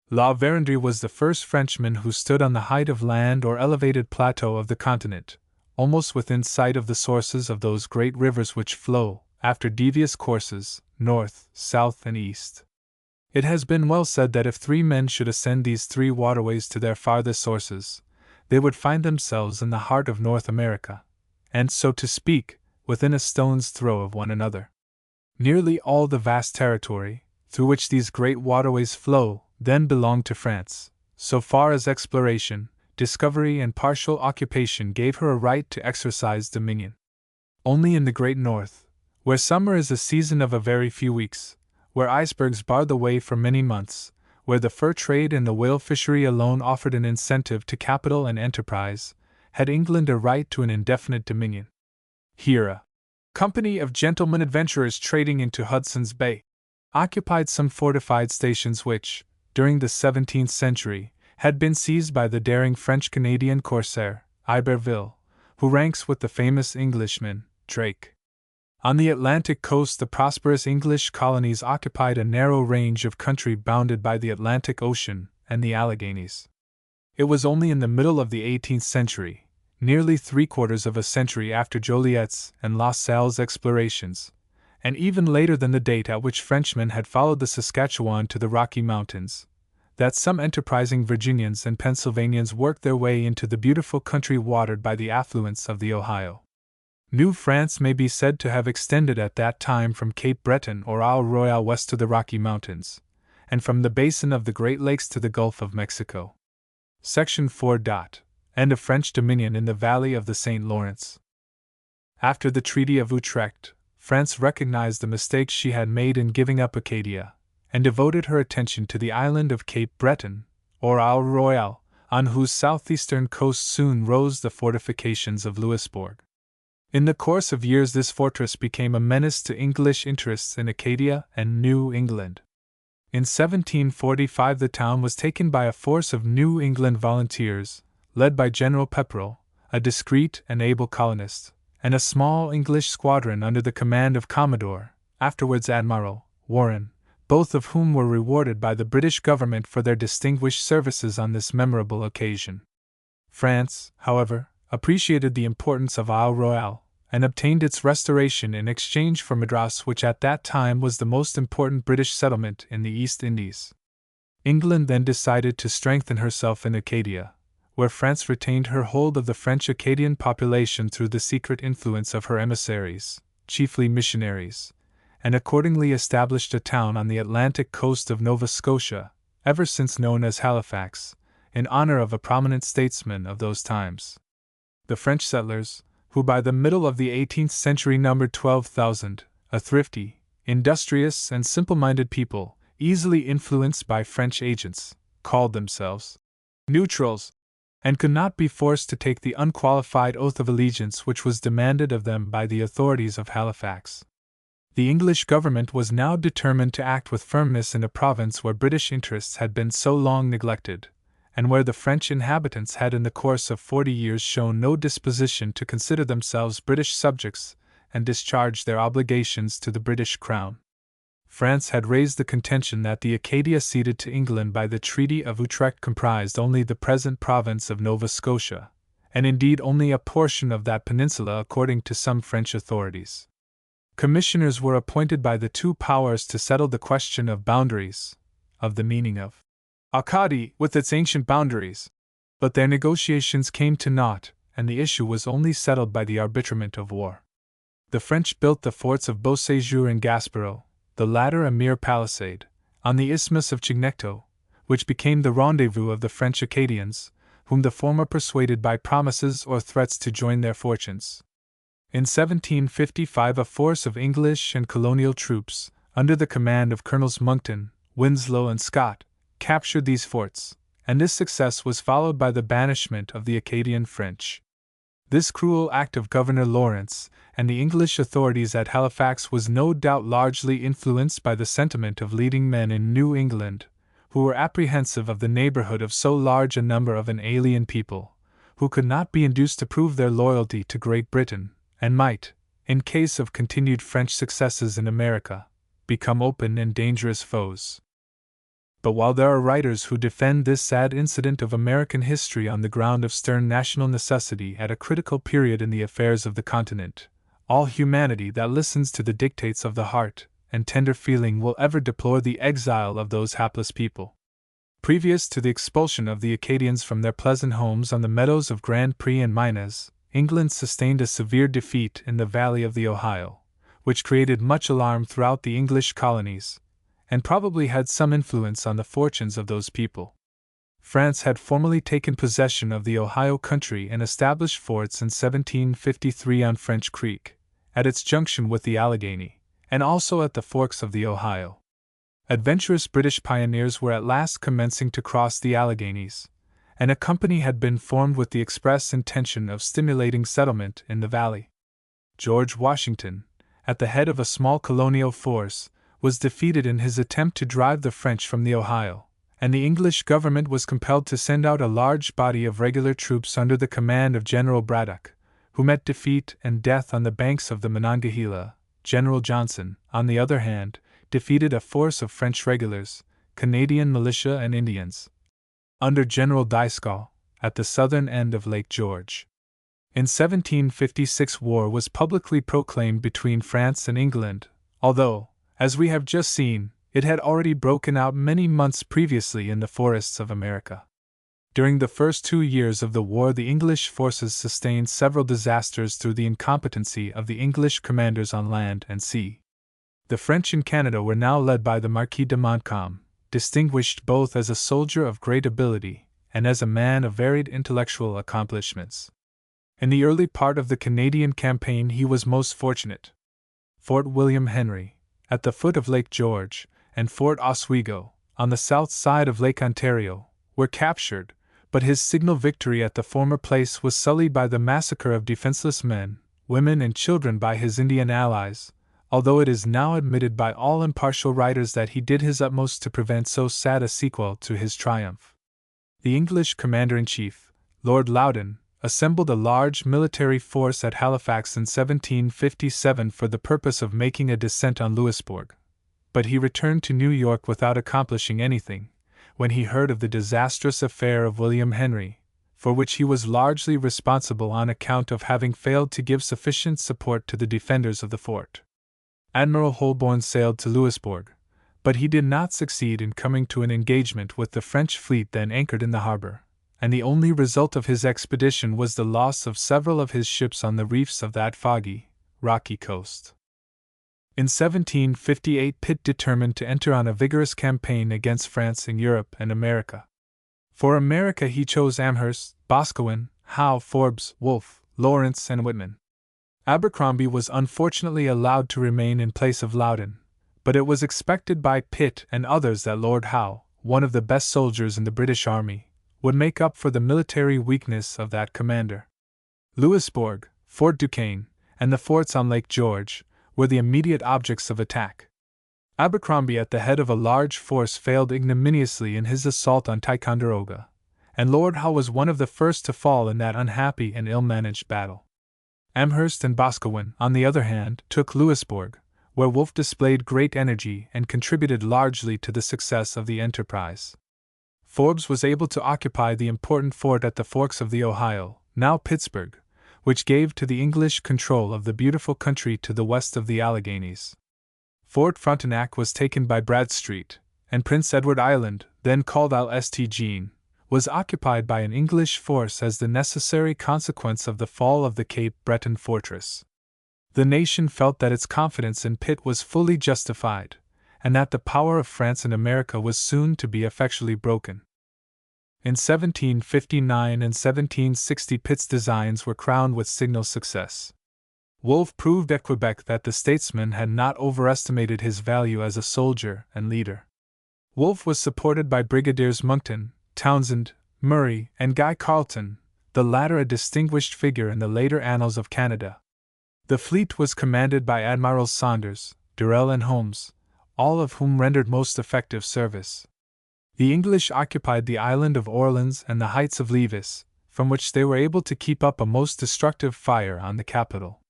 La Vérendrye was the first Frenchman who stood on the height of land or elevated plateau of the continent, almost within sight of the sources of those great rivers which flow, after devious courses, north, south, and east. It has been well said that if 3 men should ascend these 3 waterways to their farthest sources, they would find themselves in the heart of North America, and, so to speak, within a stone's throw of one another. Nearly all the vast territory, through which these great waterways flow, then belonged to France, so far as exploration, discovery, and partial occupation gave her a right to exercise dominion. Only in the Great North, where summer is a season of a very few weeks, where icebergs bar the way for many months, where the fur trade and the whale fishery alone offered an incentive to capital and enterprise, had England a right to an indefinite dominion. Here a company of gentlemen adventurers trading into Hudson's Bay occupied some fortified stations which, during the 17th century, had been seized by the daring French-Canadian corsair, Iberville, who ranks with the famous Englishman, Drake. On the Atlantic coast, the prosperous English colonies occupied a narrow range of country bounded by the Atlantic Ocean and the Alleghenies. It was only in the middle of the 18th century, nearly 3/4 of a century after Joliet's and La Salle's explorations, and even later than the date at which Frenchmen had followed the Saskatchewan to the Rocky Mountains, that some enterprising Virginians and Pennsylvanians worked their way into the beautiful country watered by the affluents of the Ohio. New France may be said to have extended at that time from Cape Breton or Isle Royale west to the Rocky Mountains, and from the basin of the Great Lakes to the Gulf of Mexico. Section 4. End of French dominion in the valley of the St. Lawrence. After the Treaty of Utrecht, France recognized the mistakes she had made in giving up Acadia, and devoted her attention to the island of Cape Breton, or Isle Royale, on whose southeastern coast soon rose the fortifications of Louisbourg. In the course of years, this fortress became a menace to English interests in Acadia and New England. In 1745, the town was taken by a force of New England volunteers, led by General Pepperell, a discreet and able colonist, and a small English squadron under the command of Commodore, afterwards Admiral, Warren, both of whom were rewarded by the British government for their distinguished services on this memorable occasion. France, however, appreciated the importance of Isle Royale, and obtained its restoration in exchange for Madras, which at that time was the most important British settlement in the East Indies. England then decided to strengthen herself in Acadia, where France retained her hold of the French Acadian population through the secret influence of her emissaries, chiefly missionaries, and accordingly established a town on the Atlantic coast of Nova Scotia, ever since known as Halifax, in honor of a prominent statesman of those times. The French settlers, who by the middle of the 18th century numbered 12,000, a thrifty, industrious, and simple-minded people, easily influenced by French agents, called themselves neutrals, and could not be forced to take the unqualified oath of allegiance which was demanded of them by the authorities of Halifax. The English government was now determined to act with firmness in a province where British interests had been so long neglected, and where the French inhabitants had in the course of 40 years shown no disposition to consider themselves British subjects and discharge their obligations to the British Crown. France had raised the contention that the Acadia ceded to England by the Treaty of Utrecht comprised only the present province of Nova Scotia, and indeed only a portion of that peninsula according to some French authorities. Commissioners were appointed by the two powers to settle the question of boundaries, of the meaning of Acadie with its ancient boundaries, but their negotiations came to naught, and the issue was only settled by the arbitrament of war. The French built the forts of Beauséjour and Gaspereau, the latter a mere palisade, on the Isthmus of Chignecto, which became the rendezvous of the French Acadians, whom the former persuaded by promises or threats to join their fortunes. In 1755, a force of English and colonial troops, under the command of Colonels Monckton, Winslow, and Scott, captured these forts, and this success was followed by the banishment of the Acadian French. This cruel act of Governor Lawrence and the English authorities at Halifax was no doubt largely influenced by the sentiment of leading men in New England, who were apprehensive of the neighborhood of so large a number of an alien people, who could not be induced to prove their loyalty to Great Britain, and might, in case of continued French successes in America, become open and dangerous foes. But while there are writers who defend this sad incident of American history on the ground of stern national necessity at a critical period in the affairs of the continent, all humanity that listens to the dictates of the heart and tender feeling will ever deplore the exile of those hapless people. Previous to the expulsion of the Acadians from their pleasant homes on the meadows of Grand Pré and Minas, England sustained a severe defeat in the valley of the Ohio, which created much alarm throughout the English colonies, and probably had some influence on the fortunes of those people. France had formally taken possession of the Ohio country and established forts in 1753 on French Creek, at its junction with the Allegheny, and also at the forks of the Ohio. Adventurous British pioneers were at last commencing to cross the Alleghenies, and a company had been formed with the express intention of stimulating settlement in the valley. George Washington, at the head of a small colonial force, was defeated in his attempt to drive the French from the Ohio, and the English government was compelled to send out a large body of regular troops under the command of General Braddock, who met defeat and death on the banks of the Monongahela. General Johnson, on the other hand, defeated a force of French regulars, Canadian militia and Indians, under General Dieskau, at the southern end of Lake George. In 1756 war was publicly proclaimed between France and England, although, as we have just seen, it had already broken out many months previously in the forests of America. During the first 2 years of the war, the English forces sustained several disasters through the incompetency of the English commanders on land and sea. The French in Canada were now led by the Marquis de Montcalm, distinguished both as a soldier of great ability and as a man of varied intellectual accomplishments. In the early part of the Canadian campaign he was most fortunate. Fort William Henry, at the foot of Lake George, and Fort Oswego, on the south side of Lake Ontario, were captured, but his signal victory at the former place was sullied by the massacre of defenseless men, women, and children by his Indian allies, although it is now admitted by all impartial writers that he did his utmost to prevent so sad a sequel to his triumph. The English commander-in-chief, Lord Loudon, assembled a large military force at Halifax in 1757 for the purpose of making a descent on Louisbourg, but he returned to New York without accomplishing anything, when he heard of the disastrous affair of William Henry, for which he was largely responsible on account of having failed to give sufficient support to the defenders of the fort. Admiral Holborn sailed to Louisbourg, but he did not succeed in coming to an engagement with the French fleet then anchored in the harbor, and the only result of his expedition was the loss of several of his ships on the reefs of that foggy, rocky coast. In 1758 Pitt determined to enter on a vigorous campaign against France in Europe and America. For America he chose Amherst, Boscawen, Howe, Forbes, Wolfe, Lawrence, and Whitman. Abercrombie was unfortunately allowed to remain in place of Loudon, but it was expected by Pitt and others that Lord Howe, one of the best soldiers in the British Army, would make up for the military weakness of that commander. Louisbourg, Fort Duquesne, and the forts on Lake George were the immediate objects of attack. Abercrombie at the head of a large force failed ignominiously in his assault on Ticonderoga, and Lord Howe was one of the first to fall in that unhappy and ill-managed battle. Amherst and Boscawen, on the other hand, took Louisbourg, where Wolfe displayed great energy and contributed largely to the success of the enterprise. Forbes was able to occupy the important fort at the forks of the Ohio, now Pittsburgh, which gave to the English control of the beautiful country to the west of the Alleghenies. Fort Frontenac was taken by Bradstreet, and Prince Edward Island, then called Isle St. Jean, was occupied by an English force as the necessary consequence of the fall of the Cape Breton fortress. The nation felt that its confidence in Pitt was fully justified, and that the power of France in America was soon to be effectually broken. In 1759 and 1760 Pitt's designs were crowned with signal success. Wolfe proved at Quebec that the statesman had not overestimated his value as a soldier and leader. Wolfe was supported by Brigadiers Monckton, Townsend, Murray, and Guy Carleton, the latter a distinguished figure in the later annals of Canada. The fleet was commanded by Admirals Saunders, Durell, and Holmes, all of whom rendered most effective service. The English occupied the island of Orleans and the heights of Levis, from which they were able to keep up a most destructive fire on the capital.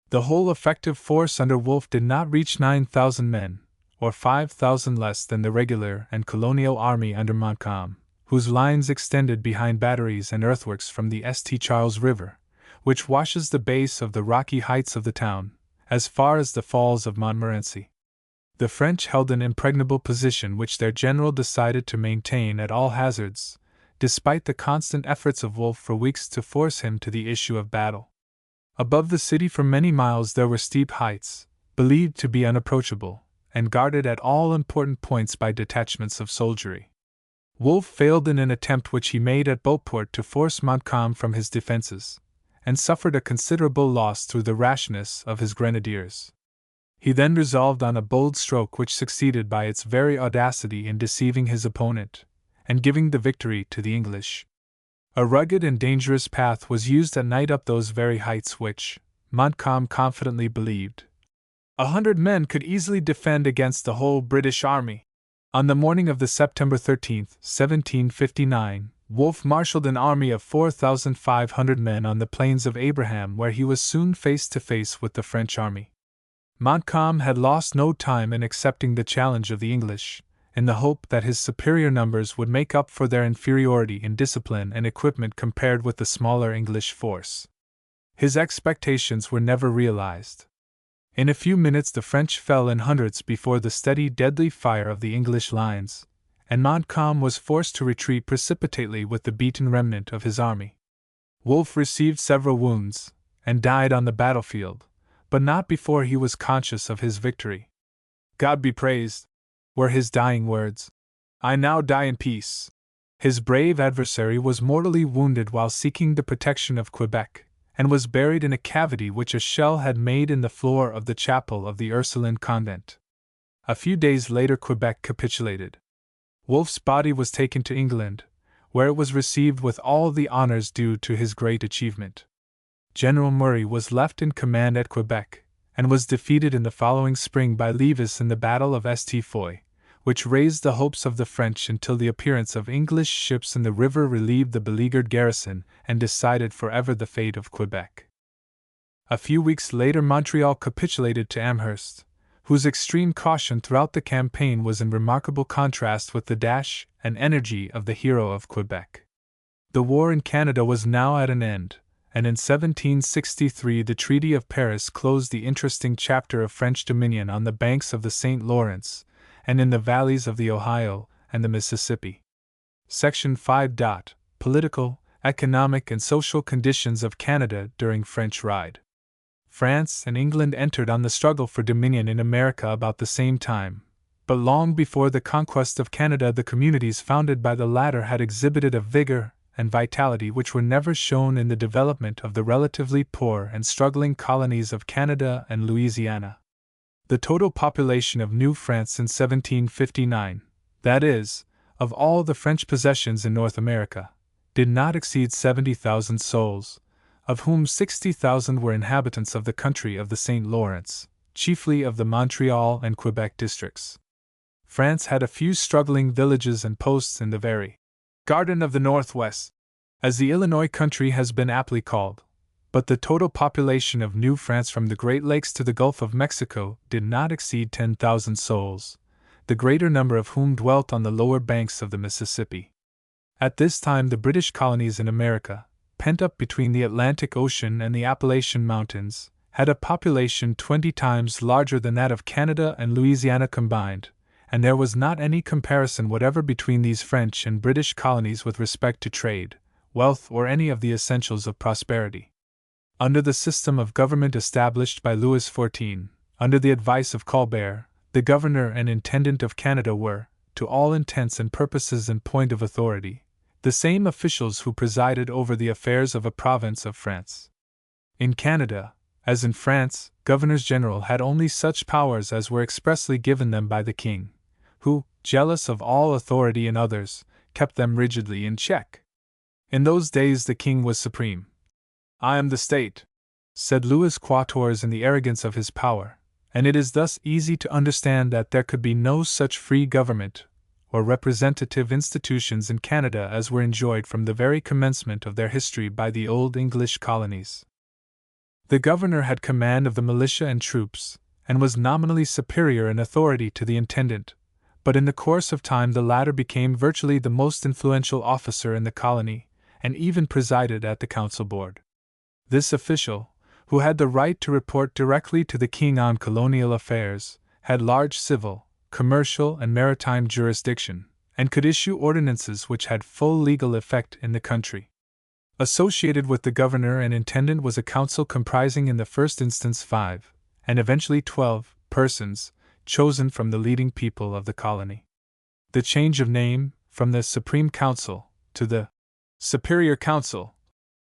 The whole effective force under Wolfe did not reach 9,000 men, or 5,000 less than the regular and colonial army under Montcalm, whose lines extended behind batteries and earthworks from the St. Charles River, which washes the base of the rocky heights of the town, as far as the falls of Montmorency. The French held an impregnable position which their general decided to maintain at all hazards, despite the constant efforts of Wolfe for weeks to force him to the issue of battle. Above the city for many miles there were steep heights, believed to be unapproachable, and guarded at all important points by detachments of soldiery. Wolfe failed in an attempt which he made at Beauport to force Montcalm from his defenses, and suffered a considerable loss through the rashness of his grenadiers. He then resolved on a bold stroke which succeeded by its very audacity in deceiving his opponent, and giving the victory to the English. A rugged and dangerous path was used at night up those very heights which, Montcalm confidently believed, 100 men could easily defend against the whole British army. On the morning of the September 13, 1759, Wolfe marshaled an army of 4,500 men on the plains of Abraham, where he was soon face to face with the French army. Montcalm had lost no time in accepting the challenge of the English, in the hope that his superior numbers would make up for their inferiority in discipline and equipment compared with the smaller English force. His expectations were never realized. In a few minutes the French fell in hundreds before the steady, deadly fire of the English lines, and Montcalm was forced to retreat precipitately with the beaten remnant of his army. Wolfe received several wounds, and died on the battlefield, but not before he was conscious of his victory. "God be praised," were his dying words. "I now die in peace." His brave adversary was mortally wounded while seeking the protection of Quebec, and was buried in a cavity which a shell had made in the floor of the chapel of the Ursuline convent. A few days later Quebec capitulated. Wolfe's body was taken to England, where it was received with all the honors due to his great achievement. General Murray was left in command at Quebec, and was defeated in the following spring by Levis in the Battle of St. Foy, which raised the hopes of the French until the appearance of English ships in the river relieved the beleaguered garrison and decided forever the fate of Quebec. A few weeks later Montreal capitulated to Amherst, whose extreme caution throughout the campaign was in remarkable contrast with the dash and energy of the hero of Quebec. The war in Canada was now at an end, and in 1763 the Treaty of Paris closed the interesting chapter of French dominion on the banks of the St. Lawrence, and in the valleys of the Ohio and the Mississippi. Section 5. Political, Economic and Social Conditions of Canada during French Ride. France and England entered on the struggle for dominion in America about the same time, but long before the conquest of Canada the communities founded by the latter had exhibited a vigor and vitality which were never shown in the development of the relatively poor and struggling colonies of Canada and Louisiana. The total population of New France in 1759, that is, of all the French possessions in North America, did not exceed 70,000 souls, of whom 60,000 were inhabitants of the country of the St. Lawrence, chiefly of the Montreal and Quebec districts. France had a few struggling villages and posts in the very Garden of the Northwest, as the Illinois country has been aptly called, but the total population of New France from the Great Lakes to the Gulf of Mexico did not exceed 10,000 souls, the greater number of whom dwelt on the lower banks of the Mississippi. At this time the British colonies in America, pent up between the Atlantic Ocean and the Appalachian Mountains, had a population 20 times larger than that of Canada and Louisiana combined, and there was not any comparison whatever between these French and British colonies with respect to trade, wealth, or any of the essentials of prosperity. Under the system of government established by Louis XIV, under the advice of Colbert, the governor and intendant of Canada were, to all intents and purposes in point of authority, the same officials who presided over the affairs of a province of France. In Canada, as in France, governors-general had only such powers as were expressly given them by the king, who, jealous of all authority in others, kept them rigidly in check. In those days the king was supreme. "I am the state," said Louis XIV in the arrogance of his power, and it is thus easy to understand that there could be no such free government or representative institutions in Canada as were enjoyed from the very commencement of their history by the old English colonies. The governor had command of the militia and troops, and was nominally superior in authority to the intendant, but in the course of time the latter became virtually the most influential officer in the colony, and even presided at the council board. This official, who had the right to report directly to the king on colonial affairs, had large civil, commercial, and maritime jurisdiction, and could issue ordinances which had full legal effect in the country. Associated with the governor and intendant was a council comprising in the first instance 5, and eventually 12, persons, chosen from the leading people of the colony. The change of name, from the Supreme Council to the Superior Council,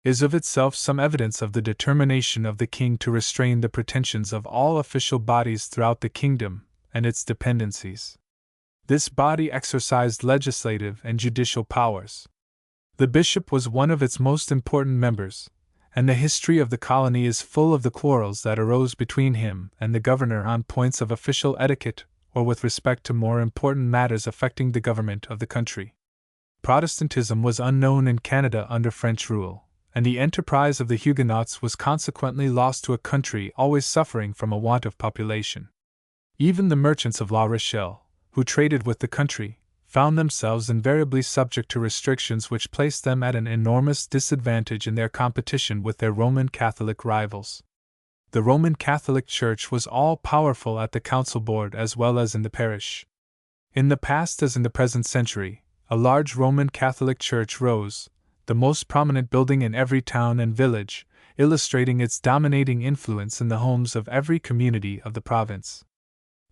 is of itself some evidence of the determination of the king to restrain the pretensions of all official bodies throughout the kingdom and its dependencies. This body exercised legislative and judicial powers. The bishop was one of its most important members, and the history of the colony is full of the quarrels that arose between him and the governor on points of official etiquette or with respect to more important matters affecting the government of the country. Protestantism was unknown in Canada under French rule, and the enterprise of the Huguenots was consequently lost to a country always suffering from a want of population. Even the merchants of La Rochelle, who traded with the country, found themselves invariably subject to restrictions which placed them at an enormous disadvantage in their competition with their Roman Catholic rivals. The Roman Catholic Church was all-powerful at the council board as well as in the parish. In the past as in the present century, a large Roman Catholic church rose, the most prominent building in every town and village, illustrating its dominating influence in the homes of every community of the province.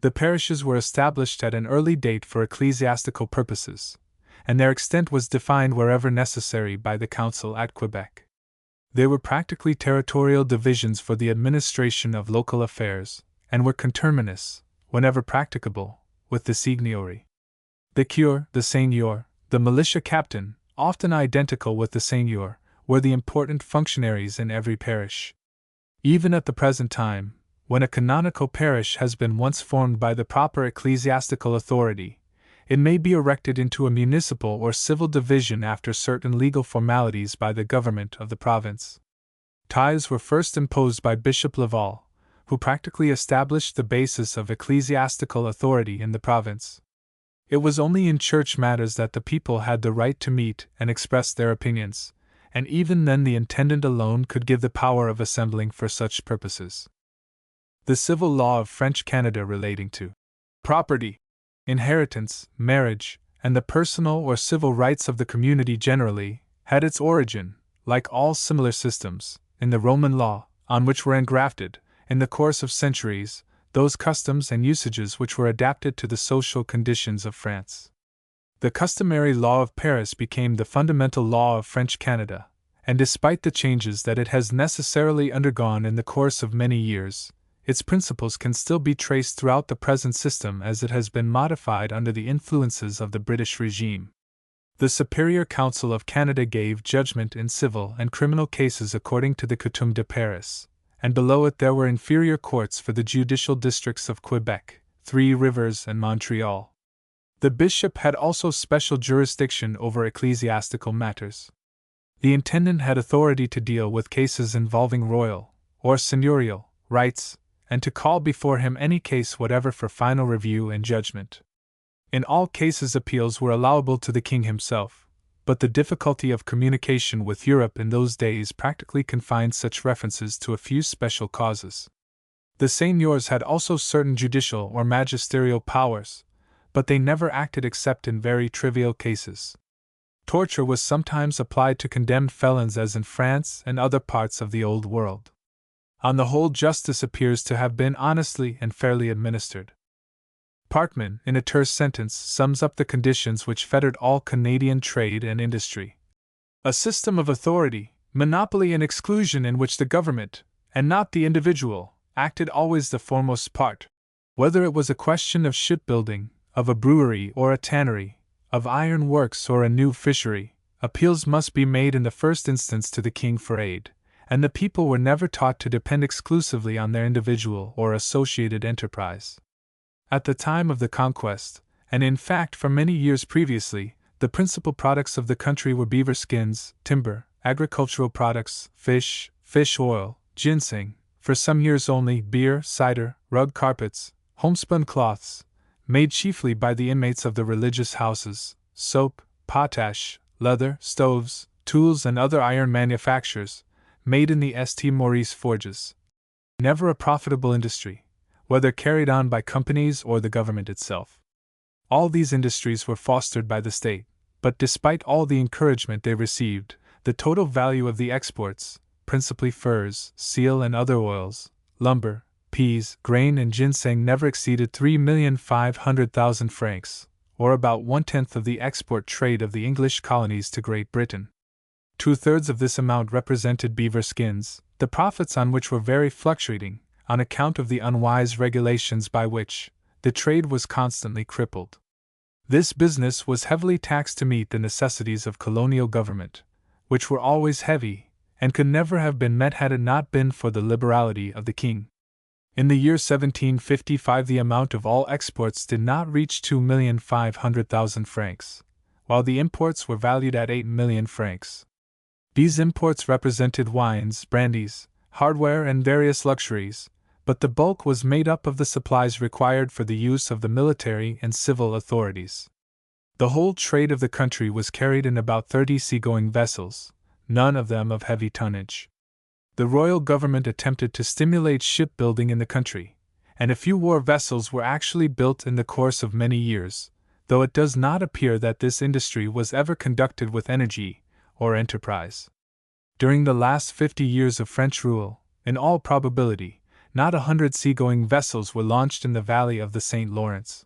The parishes were established at an early date for ecclesiastical purposes, and their extent was defined wherever necessary by the council at Quebec. They were practically territorial divisions for the administration of local affairs, and were conterminous, whenever practicable, with the seigneury. The cure, the seigneur, the militia captain, often identical with the seigneur, were the important functionaries in every parish. Even at the present time, when a canonical parish has been once formed by the proper ecclesiastical authority, it may be erected into a municipal or civil division after certain legal formalities by the government of the province. Tithes were first imposed by Bishop Laval, who practically established the basis of ecclesiastical authority in the province. It was only in church matters that the people had the right to meet and express their opinions, and even then the intendant alone could give the power of assembling for such purposes. The civil law of French Canada relating to property, inheritance, marriage, and the personal or civil rights of the community generally, had its origin, like all similar systems, in the Roman law, on which were engrafted, in the course of centuries, those customs and usages which were adapted to the social conditions of France. The customary law of Paris became the fundamental law of French Canada, and despite the changes that it has necessarily undergone in the course of many years, its principles can still be traced throughout the present system as it has been modified under the influences of the British regime. The Superior Council of Canada gave judgment in civil and criminal cases according to the Coutume de Paris, and below it there were inferior courts for the judicial districts of Quebec, Three Rivers, and Montreal. The bishop had also special jurisdiction over ecclesiastical matters. The intendant had authority to deal with cases involving royal, or seigneurial, rights, and to call before him any case whatever for final review and judgment. In all cases appeals were allowable to the king himself, but the difficulty of communication with Europe in those days practically confined such references to a few special causes. The seigneurs had also certain judicial or magisterial powers, but they never acted except in very trivial cases. Torture was sometimes applied to condemned felons as in France and other parts of the Old World. On the whole, justice appears to have been honestly and fairly administered. Parkman, in a terse sentence, sums up the conditions which fettered all Canadian trade and industry. A system of authority, monopoly, and exclusion in which the government, and not the individual, acted always the foremost part. Whether it was a question of shipbuilding, of a brewery or a tannery, of iron works or a new fishery, appeals must be made in the first instance to the king for aid, and the people were never taught to depend exclusively on their individual or associated enterprise. At the time of the conquest, and in fact for many years previously, the principal products of the country were beaver skins, timber, agricultural products, fish oil, ginseng, for some years only beer, cider, rug carpets, homespun cloths, made chiefly by the inmates of the religious houses, soap, potash, leather, stoves, tools, and other iron manufactures, made in the St. Maurice forges. Never a profitable industry, whether carried on by companies or the government itself. All these industries were fostered by the state, but despite all the encouragement they received, the total value of the exports, principally furs, seal and other oils, lumber, peas, grain, and ginseng never exceeded 3,500,000 francs, or about 1/10 of the export trade of the English colonies to Great Britain. 2/3 of this amount represented beaver skins, the profits on which were very fluctuating, on account of the unwise regulations by which the trade was constantly crippled. This business was heavily taxed to meet the necessities of colonial government, which were always heavy, and could never have been met had it not been for the liberality of the king. In the year 1755 the amount of all exports did not reach 2,500,000 francs, while the imports were valued at 8,000,000 francs. These imports represented wines, brandies, hardware, and various luxuries, but the bulk was made up of the supplies required for the use of the military and civil authorities. The whole trade of the country was carried in about 30 seagoing vessels, none of them of heavy tonnage. The royal government attempted to stimulate shipbuilding in the country, and a few war vessels were actually built in the course of many years, though it does not appear that this industry was ever conducted with energy or enterprise. During the last 50 years of French rule, in all probability, not 100 seagoing vessels were launched in the valley of the St. Lawrence.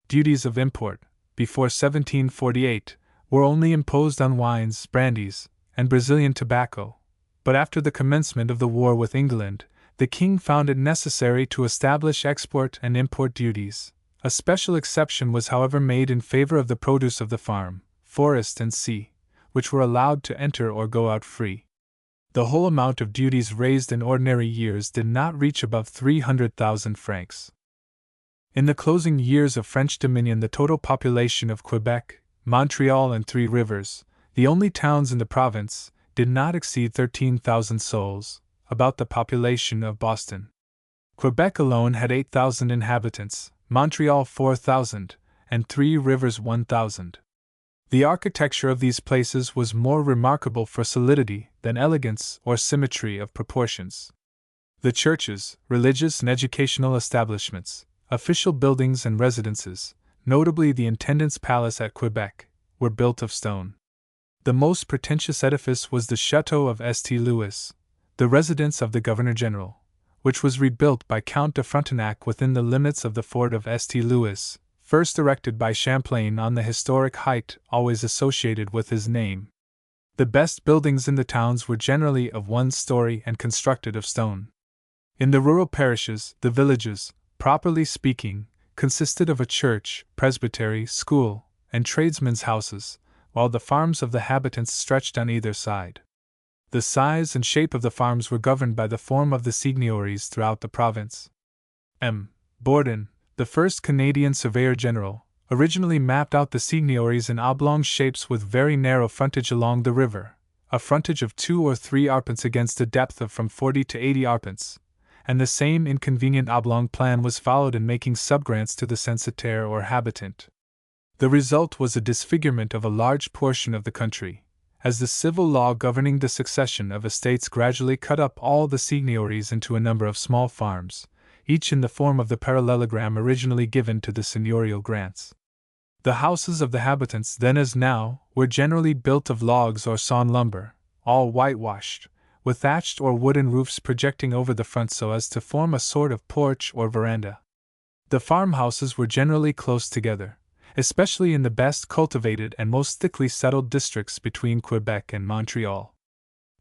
Duties of import, before 1748, were only imposed on wines, brandies, and Brazilian tobacco, but after the commencement of the war with England, the king found it necessary to establish export and import duties. A special exception was, however, made in favor of the produce of the farm, forest, and sea, which were allowed to enter or go out free. The whole amount of duties raised in ordinary years did not reach above 300,000 francs. In the closing years of French dominion, the total population of Quebec, Montreal, and Three Rivers, the only towns in the province, did not exceed 13,000 souls, about the population of Boston. Quebec alone had 8,000 inhabitants, Montreal 4,000, and Three Rivers 1,000. The architecture of these places was more remarkable for solidity than elegance or symmetry of proportions. The churches, religious and educational establishments, official buildings and residences, notably the Intendant's Palace at Quebec, were built of stone. The most pretentious edifice was the Chateau of St. Louis, the residence of the Governor-General, which was rebuilt by Count de Frontenac within the limits of the fort of St. Louis, first erected by Champlain on the historic height always associated with his name. The best buildings in the towns were generally of one story and constructed of stone. In the rural parishes, the villages, properly speaking, consisted of a church, presbytery, school, and tradesmen's houses, while the farms of the habitants stretched on either side. The size and shape of the farms were governed by the form of the seigneuries throughout the province. M. Bourdon, the first Canadian Surveyor General, originally mapped out the seigneuries in oblong shapes with very narrow frontage along the river, a frontage of 2 or 3 arpents against a depth of from 40 to 80 arpents, and the same inconvenient oblong plan was followed in making subgrants to the censitaire or habitant. The result was a disfigurement of a large portion of the country, as the civil law governing the succession of estates gradually cut up all the seigneuries into a number of small farms, each in the form of the parallelogram originally given to the seigneurial grants. The houses of the habitants, then as now, were generally built of logs or sawn lumber, all whitewashed, with thatched or wooden roofs projecting over the front so as to form a sort of porch or veranda. The farmhouses were generally close together, especially in the best cultivated and most thickly settled districts between Quebec and Montreal.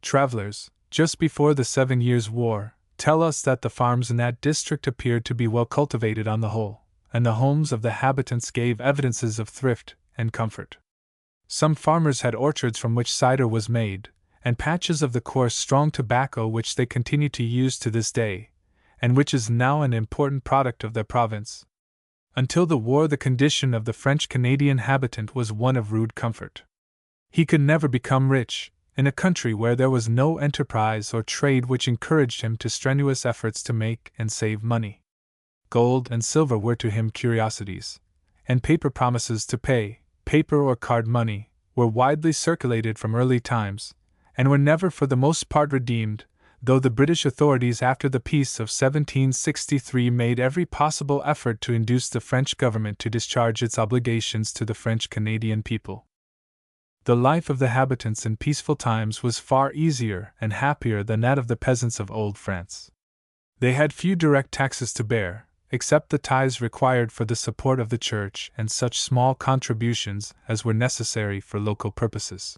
Travelers, just before the 7 Years' War, tell us that the farms in that district appeared to be well cultivated on the whole, and the homes of the habitants gave evidences of thrift and comfort. Some farmers had orchards from which cider was made, and patches of the coarse strong tobacco which they continue to use to this day, and which is now an important product of their province. Until the war, the condition of the French-Canadian habitant was one of rude comfort. He could never become rich, in a country where there was no enterprise or trade which encouraged him to strenuous efforts to make and save money. Gold and silver were to him curiosities, and paper promises to pay, paper or card money, were widely circulated from early times, and were never for the most part redeemed, though the British authorities after the peace of 1763 made every possible effort to induce the French government to discharge its obligations to the French-Canadian people. The life of the habitants in peaceful times was far easier and happier than that of the peasants of old France. They had few direct taxes to bear, except the tithes required for the support of the church and such small contributions as were necessary for local purposes.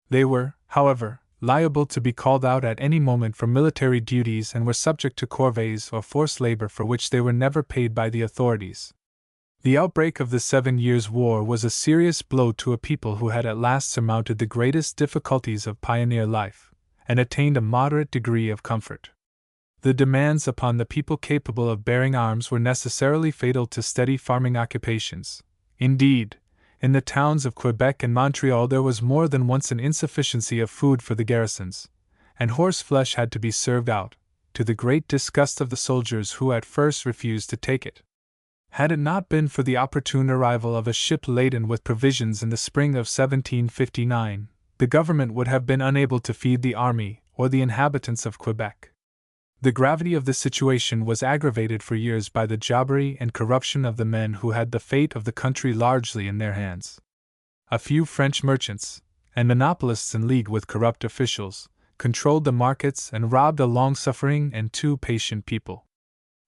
They were, however, liable to be called out at any moment for military duties and were subject to corvées or forced labor for which they were never paid by the authorities. The outbreak of the 7 Years' War was a serious blow to a people who had at last surmounted the greatest difficulties of pioneer life, and attained a moderate degree of comfort. The demands upon the people capable of bearing arms were necessarily fatal to steady farming occupations. Indeed, in the towns of Quebec and Montreal there was more than once an insufficiency of food for the garrisons, and horse flesh had to be served out, to the great disgust of the soldiers who at first refused to take it. Had it not been for the opportune arrival of a ship laden with provisions in the spring of 1759, the government would have been unable to feed the army or the inhabitants of Quebec. The gravity of the situation was aggravated for years by the jobbery and corruption of the men who had the fate of the country largely in their hands. A few French merchants, and monopolists in league with corrupt officials, controlled the markets and robbed a long-suffering and too patient people.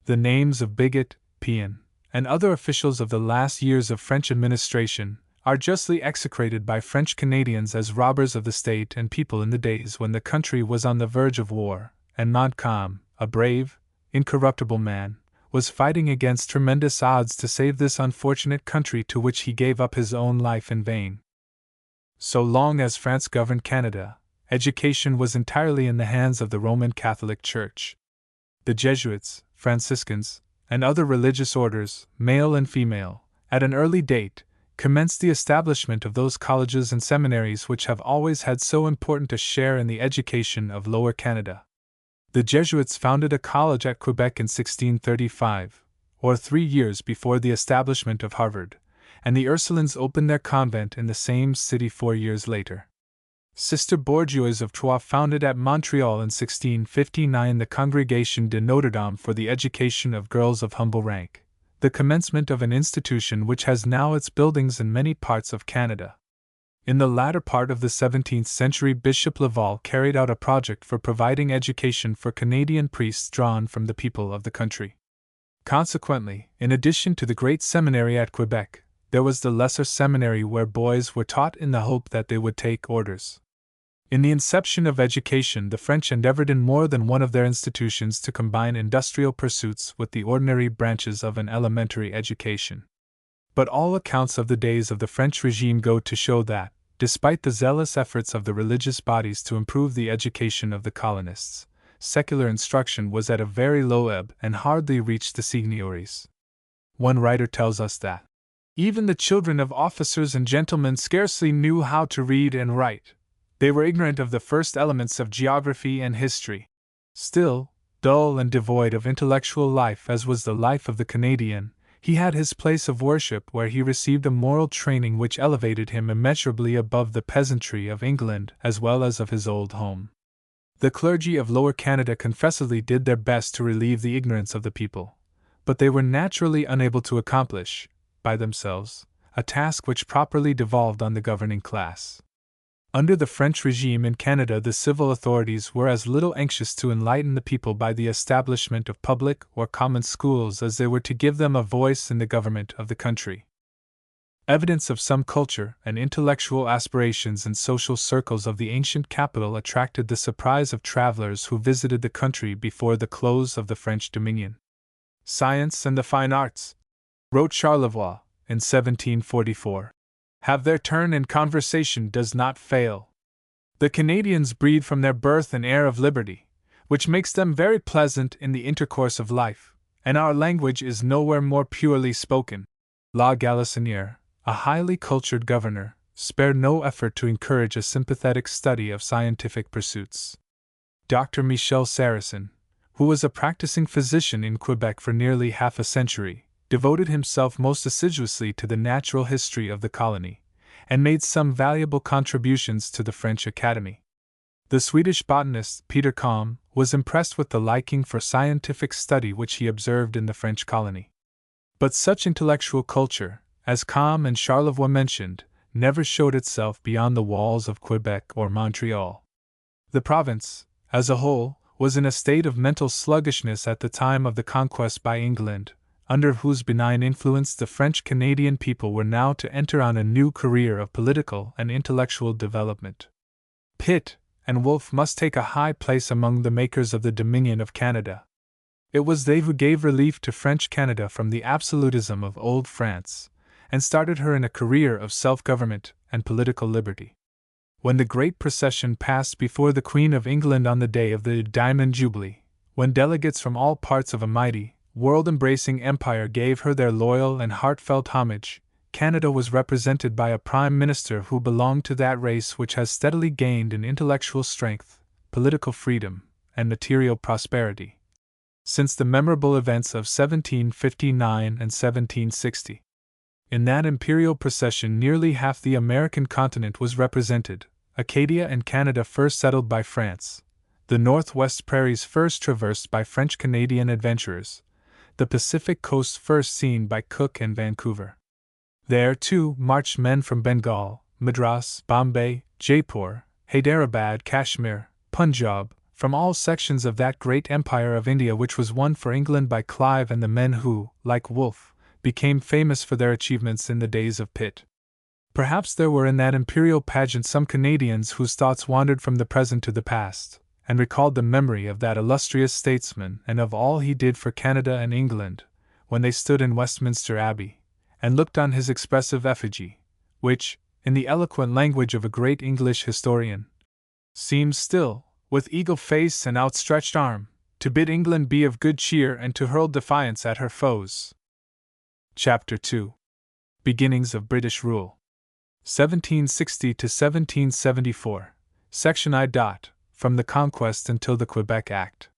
The names of Bigot, Pean, and other officials of the last years of French administration are justly execrated by French Canadians as robbers of the state and people in the days when the country was on the verge of war, and Montcalm, a brave, incorruptible man, was fighting against tremendous odds to save this unfortunate country to which he gave up his own life in vain. So long as France governed Canada, education was entirely in the hands of the Roman Catholic Church. The Jesuits, Franciscans, and other religious orders, male and female, at an early date, commenced the establishment of those colleges and seminaries which have always had so important a share in the education of Lower Canada. The Jesuits founded a college at Quebec in 1635, or 3 years before the establishment of Harvard, and the Ursulines opened their convent in the same city 4 years later. Sister Bourgeoise of Troyes founded at Montreal in 1659 the Congregation de Notre Dame for the education of girls of humble rank, the commencement of an institution which has now its buildings in many parts of Canada. In the latter part of the 17th century, Bishop Laval carried out a project for providing education for Canadian priests drawn from the people of the country. Consequently, in addition to the great seminary at Quebec, there was the lesser seminary where boys were taught in the hope that they would take orders. In the inception of education, the French endeavored in more than one of their institutions to combine industrial pursuits with the ordinary branches of an elementary education. But all accounts of the days of the French regime go to show that, despite the zealous efforts of the religious bodies to improve the education of the colonists, secular instruction was at a very low ebb and hardly reached the seigneuries. One writer tells us that even the children of officers and gentlemen scarcely knew how to read and write. They were ignorant of the first elements of geography and history. Still, dull and devoid of intellectual life as was the life of the Canadian, he had his place of worship where he received a moral training which elevated him immeasurably above the peasantry of England as well as of his old home. The clergy of Lower Canada confessedly did their best to relieve the ignorance of the people, but they were naturally unable to accomplish, by themselves, a task which properly devolved on the governing class. Under the French regime in Canada, the civil authorities were as little anxious to enlighten the people by the establishment of public or common schools as they were to give them a voice in the government of the country. Evidence of some culture and intellectual aspirations in social circles of the ancient capital attracted the surprise of travelers who visited the country before the close of the French dominion. Science and the fine arts, wrote Charlevoix in 1744, have their turn and conversation does not fail. The Canadians breathe from their birth an air of liberty, which makes them very pleasant in the intercourse of life, and our language is nowhere more purely spoken. La Galissonière, a highly cultured governor, spared no effort to encourage a sympathetic study of scientific pursuits. Dr. Michel Sarrazin, who was a practicing physician in Quebec for nearly half a century, devoted himself most assiduously to the natural history of the colony, and made some valuable contributions to the French Academy. The Swedish botanist, Peter Kalm, was impressed with the liking for scientific study which he observed in the French colony. But such intellectual culture, as Kalm and Charlevoix mentioned, never showed itself beyond the walls of Quebec or Montreal. The province, as a whole, was in a state of mental sluggishness at the time of the conquest by England, under whose benign influence the French-Canadian people were now to enter on a new career of political and intellectual development. Pitt and Wolfe must take a high place among the makers of the Dominion of Canada. It was they who gave relief to French Canada from the absolutism of old France, and started her in a career of self-government and political liberty. When the great procession passed before the Queen of England on the day of the Diamond Jubilee, when delegates from all parts of a mighty, world-embracing empire gave her their loyal and heartfelt homage, Canada was represented by a Prime Minister who belonged to that race which has steadily gained in intellectual strength, political freedom, and material prosperity since the memorable events of 1759 and 1760. In that imperial procession nearly half the American continent was represented, Acadia and Canada first settled by France, the Northwest prairies first traversed by French-Canadian adventurers, the Pacific coast first seen by Cook and Vancouver. There, too, marched men from Bengal, Madras, Bombay, Jaipur, Hyderabad, Kashmir, Punjab, from all sections of that great empire of India which was won for England by Clive and the men who, like Wolfe, became famous for their achievements in the days of Pitt. Perhaps there were in that imperial pageant some Canadians whose thoughts wandered from the present to the past, and recalled the memory of that illustrious statesman and of all he did for Canada and England, when they stood in Westminster Abbey, and looked on his expressive effigy, which, in the eloquent language of a great English historian, seems still, with eagle face and outstretched arm, to bid England be of good cheer and to hurl defiance at her foes. Chapter 2. Beginnings of British Rule. 1760 to 1774. Section I. From the Conquest until the Quebec Act.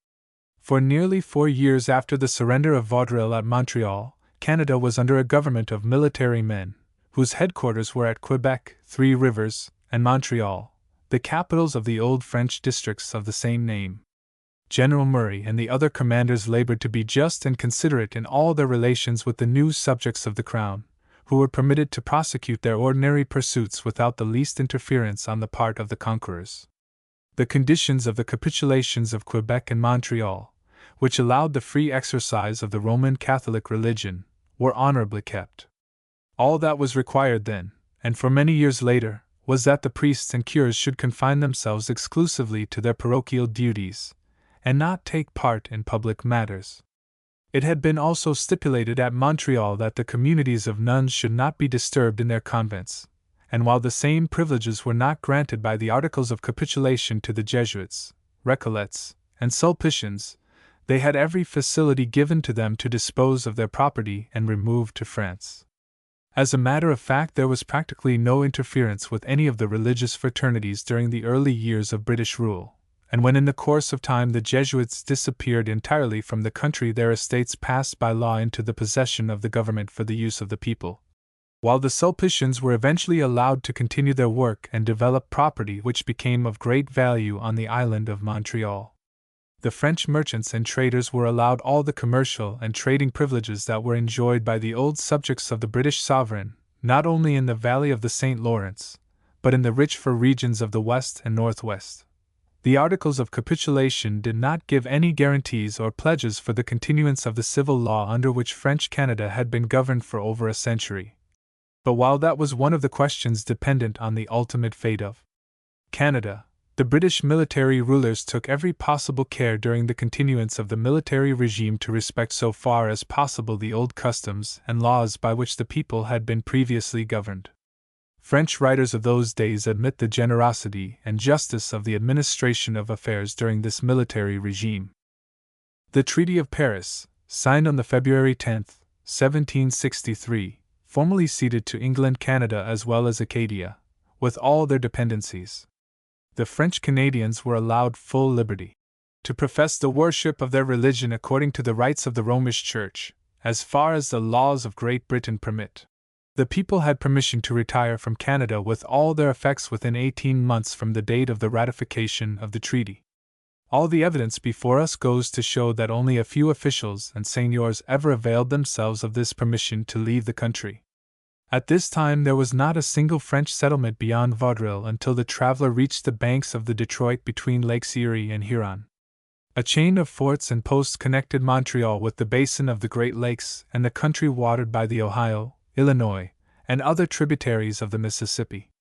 For nearly 4 years after the surrender of Vaudreuil at Montreal, Canada was under a government of military men, whose headquarters were at Quebec, Three Rivers, and Montreal, the capitals of the old French districts of the same name. General Murray and the other commanders labored to be just and considerate in all their relations with the new subjects of the Crown, who were permitted to prosecute their ordinary pursuits without the least interference on the part of the conquerors. The conditions of the capitulations of Quebec and Montreal, which allowed the free exercise of the Roman Catholic religion, were honorably kept. All that was required then, and for many years later, was that the priests and cures should confine themselves exclusively to their parochial duties, and not take part in public matters. It had been also stipulated at Montreal that the communities of nuns should not be disturbed in their convents, and while the same privileges were not granted by the Articles of Capitulation to the Jesuits, Recollets, and Sulpicians, they had every facility given to them to dispose of their property and remove to France. As a matter of fact, there was practically no interference with any of the religious fraternities during the early years of British rule, and when in the course of time the Jesuits disappeared entirely from the country, their estates passed by law into the possession of the government for the use of the people, while the Sulpicians were eventually allowed to continue their work and develop property which became of great value on the island of Montreal. The French merchants and traders were allowed all the commercial and trading privileges that were enjoyed by the old subjects of the British sovereign, not only in the valley of the St. Lawrence, but in the rich fur regions of the West and Northwest. The Articles of Capitulation did not give any guarantees or pledges for the continuance of the civil law under which French Canada had been governed for over a century. But while that was one of the questions dependent on the ultimate fate of Canada, the British military rulers took every possible care during the continuance of the military regime to respect so far as possible the old customs and laws by which the people had been previously governed. French writers of those days admit the generosity and justice of the administration of affairs during this military regime. The Treaty of Paris, signed on the February 10, 1763, formally ceded to England Canada as well as Acadia, with all their dependencies. The French Canadians were allowed full liberty to profess the worship of their religion according to the rites of the Romish Church, as far as the laws of Great Britain permit. The people had permission to retire from Canada with all their effects within 18 months from the date of the ratification of the treaty. All the evidence before us goes to show that only a few officials and seigneurs ever availed themselves of this permission to leave the country. At this time there was not a single French settlement beyond Vaudreuil until the traveler reached the banks of the Detroit between Lakes Erie and Huron. A chain of forts and posts connected Montreal with the basin of the Great Lakes and the country watered by the Ohio, Illinois, and other tributaries of the Mississippi.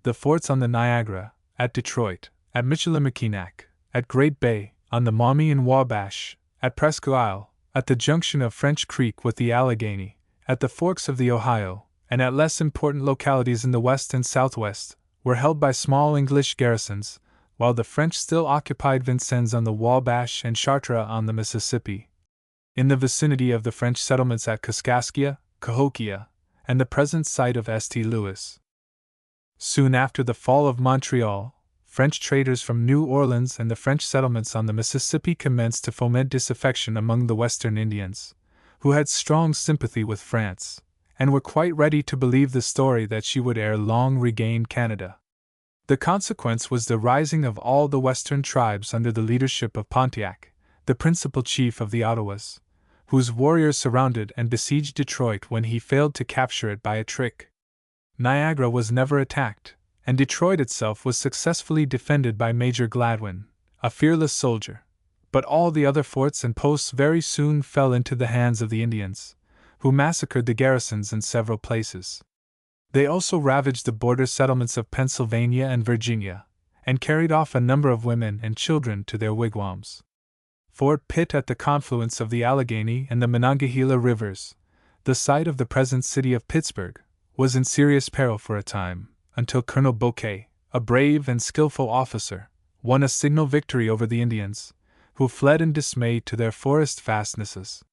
The forts on the Niagara, at Detroit, at Michilimackinac, at Great Bay, on the Maumee and Wabash, at Presque Isle, at the junction of French Creek with the Allegheny, at the forks of the Ohio, and at less important localities in the west and southwest, were held by small English garrisons, while the French still occupied Vincennes on the Wabash and Chartres on the Mississippi. In the vicinity of the French settlements at Kaskaskia, Cahokia, and the present site of St. Louis. Soon after the fall of Montreal, French traders from New Orleans and the French settlements on the Mississippi commenced to foment disaffection among the Western Indians, who had strong sympathy with France, and were quite ready to believe the story that she would ere long regain Canada. The consequence was the rising of all the Western tribes under the leadership of Pontiac, the principal chief of the Ottawas, whose warriors surrounded and besieged Detroit when he failed to capture it by a trick. Niagara was never attacked, and Detroit itself was successfully defended by Major Gladwin, a fearless soldier, but all the other forts and posts very soon fell into the hands of the Indians, who massacred the garrisons in several places. They also ravaged the border settlements of Pennsylvania and Virginia, and carried off a number of women and children to their wigwams. Fort Pitt, at the confluence of the Allegheny and the Monongahela rivers, the site of the present city of Pittsburgh, was in serious peril for a time, until Colonel Bouquet, a brave and skillful officer, won a signal victory over the Indians, who fled in dismay to their forest fastnesses.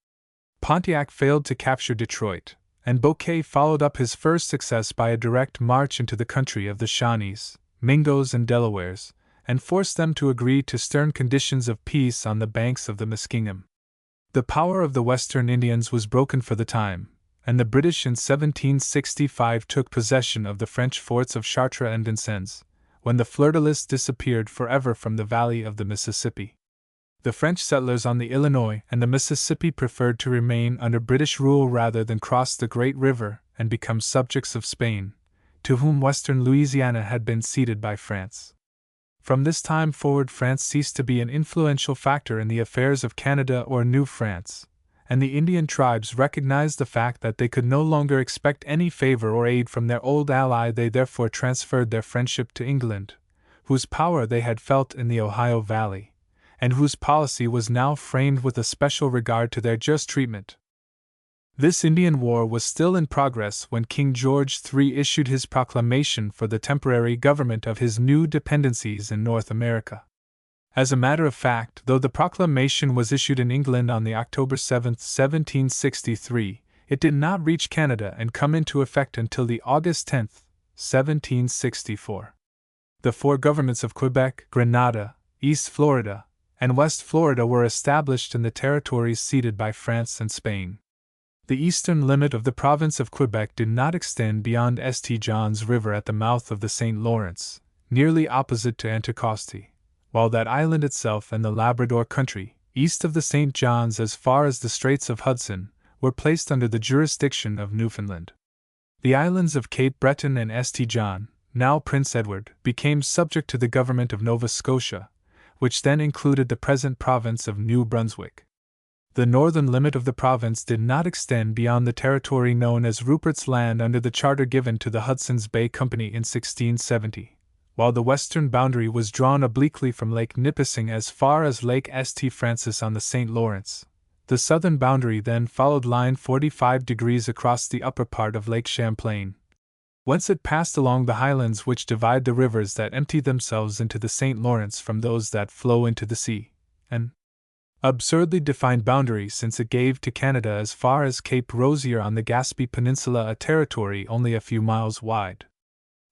Pontiac failed to capture Detroit, and Bouquet followed up his first success by a direct march into the country of the Shawnees, Mingos, and Delawares, and forced them to agree to stern conditions of peace on the banks of the Muskingum. The power of the Western Indians was broken for the time, and the British in 1765 took possession of the French forts of Chartres and Vincennes, when the fleur-de-lis disappeared forever from the valley of the Mississippi. The French settlers on the Illinois and the Mississippi preferred to remain under British rule rather than cross the great river and become subjects of Spain, to whom western Louisiana had been ceded by France. From this time forward, France ceased to be an influential factor in the affairs of Canada or New France, and the Indian tribes recognized the fact that they could no longer expect any favor or aid from their old ally. They therefore transferred their friendship to England, whose power they had felt in the Ohio Valley, and whose policy was now framed with a special regard to their just treatment. This Indian War was still in progress when King George III issued his proclamation for the temporary government of his new dependencies in North America. As a matter of fact, though the proclamation was issued in England on the October 7, 1763, it did not reach Canada and come into effect until the August 10, 1764. The four governments of Quebec, Grenada, East Florida, and West Florida were established in the territories ceded by France and Spain. The eastern limit of the province of Quebec did not extend beyond St. John's River at the mouth of the St. Lawrence, nearly opposite to Anticosti, while that island itself and the Labrador country, east of the St. John's as far as the Straits of Hudson, were placed under the jurisdiction of Newfoundland. The islands of Cape Breton and St. John, now Prince Edward, became subject to the government of Nova Scotia, which then included the present province of New Brunswick. The northern limit of the province did not extend beyond the territory known as Rupert's Land under the charter given to the Hudson's Bay Company in 1670, while the western boundary was drawn obliquely from Lake Nipissing as far as Lake St. Francis on the St. Lawrence. The southern boundary then followed line 45 degrees across the upper part of Lake Champlain, whence it passed along the highlands which divide the rivers that empty themselves into the St. Lawrence from those that flow into the sea, an absurdly defined boundary since it gave to Canada as far as Cape Rosier on the Gaspé Peninsula, a territory only a few miles wide.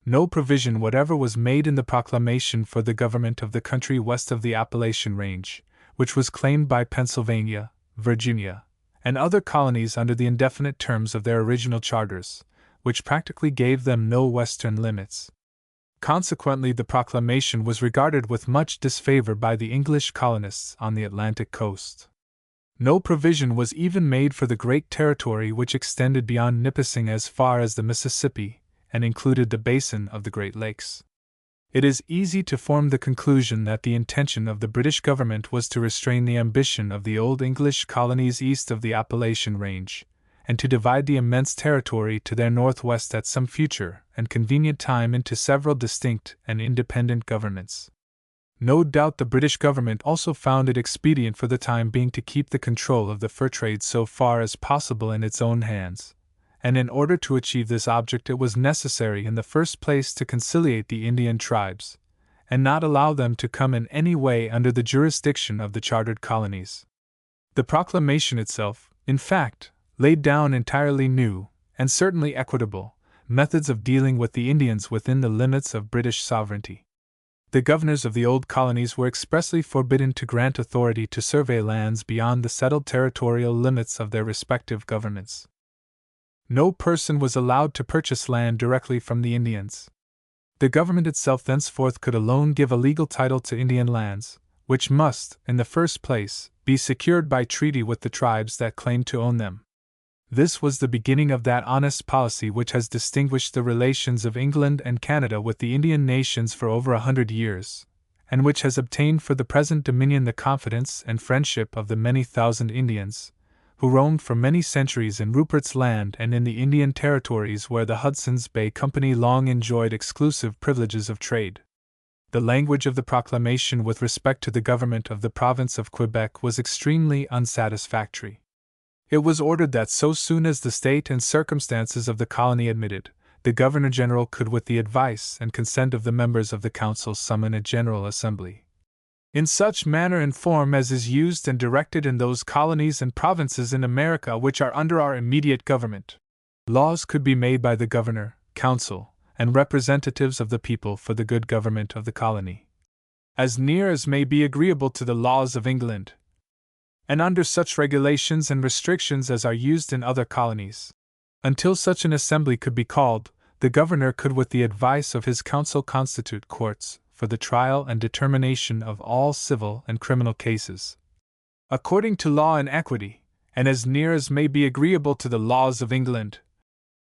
No provision whatever was made in the proclamation for the government of the country west of the Appalachian Range, which was claimed by Pennsylvania, Virginia, and other colonies under the indefinite terms of their original charters, which practically gave them no western limits. Consequently, the proclamation was regarded with much disfavor by the English colonists on the Atlantic coast. No provision was even made for the great territory which extended beyond Nipissing as far as the Mississippi, and included the basin of the Great Lakes. It is easy to form the conclusion that the intention of the British government was to restrain the ambition of the old English colonies east of the Appalachian Range, and to divide the immense territory to their northwest at some future and convenient time into several distinct and independent governments. No doubt the British government also found it expedient for the time being to keep the control of the fur trade so far as possible in its own hands, and in order to achieve this object it was necessary in the first place to conciliate the Indian tribes, and not allow them to come in any way under the jurisdiction of the chartered colonies. The proclamation itself, in fact, laid down entirely new, and certainly equitable, methods of dealing with the Indians within the limits of British sovereignty. The governors of the old colonies were expressly forbidden to grant authority to survey lands beyond the settled territorial limits of their respective governments. No person was allowed to purchase land directly from the Indians. The government itself thenceforth could alone give a legal title to Indian lands, which must, in the first place, be secured by treaty with the tribes that claimed to own them. This was the beginning of that honest policy which has distinguished the relations of England and Canada with the Indian nations for over 100 years, and which has obtained for the present dominion the confidence and friendship of the many thousand Indians, who roamed for many centuries in Rupert's Land and in the Indian territories where the Hudson's Bay Company long enjoyed exclusive privileges of trade. The language of the proclamation with respect to the government of the province of Quebec was extremely unsatisfactory. It was ordered that so soon as the state and circumstances of the colony admitted, the Governor-General could with the advice and consent of the members of the Council summon a General Assembly. In such manner and form as is used and directed in those colonies and provinces in America which are under our immediate government. Laws could be made by the Governor, Council, and representatives of the people for the good government of the colony, as near as may be agreeable to the laws of England, and under such regulations and restrictions as are used in other colonies. Until such an assembly could be called, the governor could with the advice of his council constitute courts for the trial and determination of all civil and criminal cases, according to law and equity, and as near as may be agreeable to the laws of England,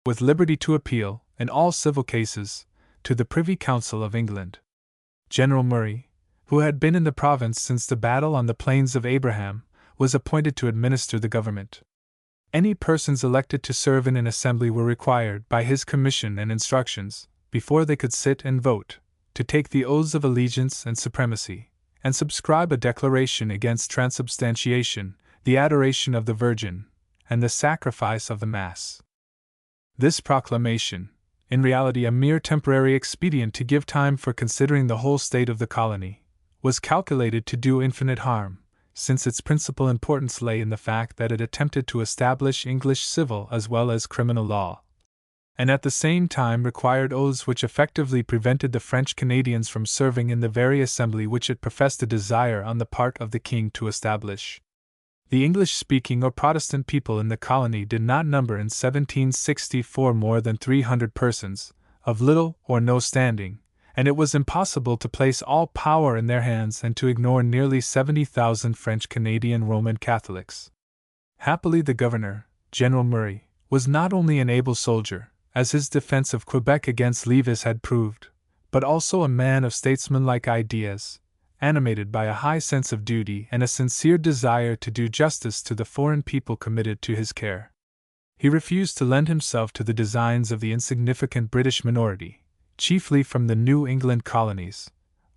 with liberty to appeal, in all civil cases, to the Privy Council of England. General Murray, who had been in the province since the battle on the Plains of Abraham, was appointed to administer the government. Any persons elected to serve in an assembly were required, by his commission and instructions, before they could sit and vote, to take the oaths of allegiance and supremacy, and subscribe a declaration against transubstantiation, the adoration of the Virgin, and the sacrifice of the Mass. This proclamation, in reality a mere temporary expedient to give time for considering the whole state of the colony, was calculated to do infinite harm, since its principal importance lay in the fact that it attempted to establish English civil as well as criminal law, and at the same time required oaths which effectively prevented the French Canadians from serving in the very assembly which it professed a desire on the part of the King to establish. The English-speaking or Protestant people in the colony did not number in 1764 more than 300 persons, of little or no standing, and it was impossible to place all power in their hands and to ignore nearly 70,000 French-Canadian Roman Catholics. Happily the Governor, General Murray, was not only an able soldier, as his defense of Quebec against Lévis had proved, but also a man of statesmanlike ideas, animated by a high sense of duty and a sincere desire to do justice to the foreign people committed to his care. He refused to lend himself to the designs of the insignificant British minority, chiefly from the New England colonies,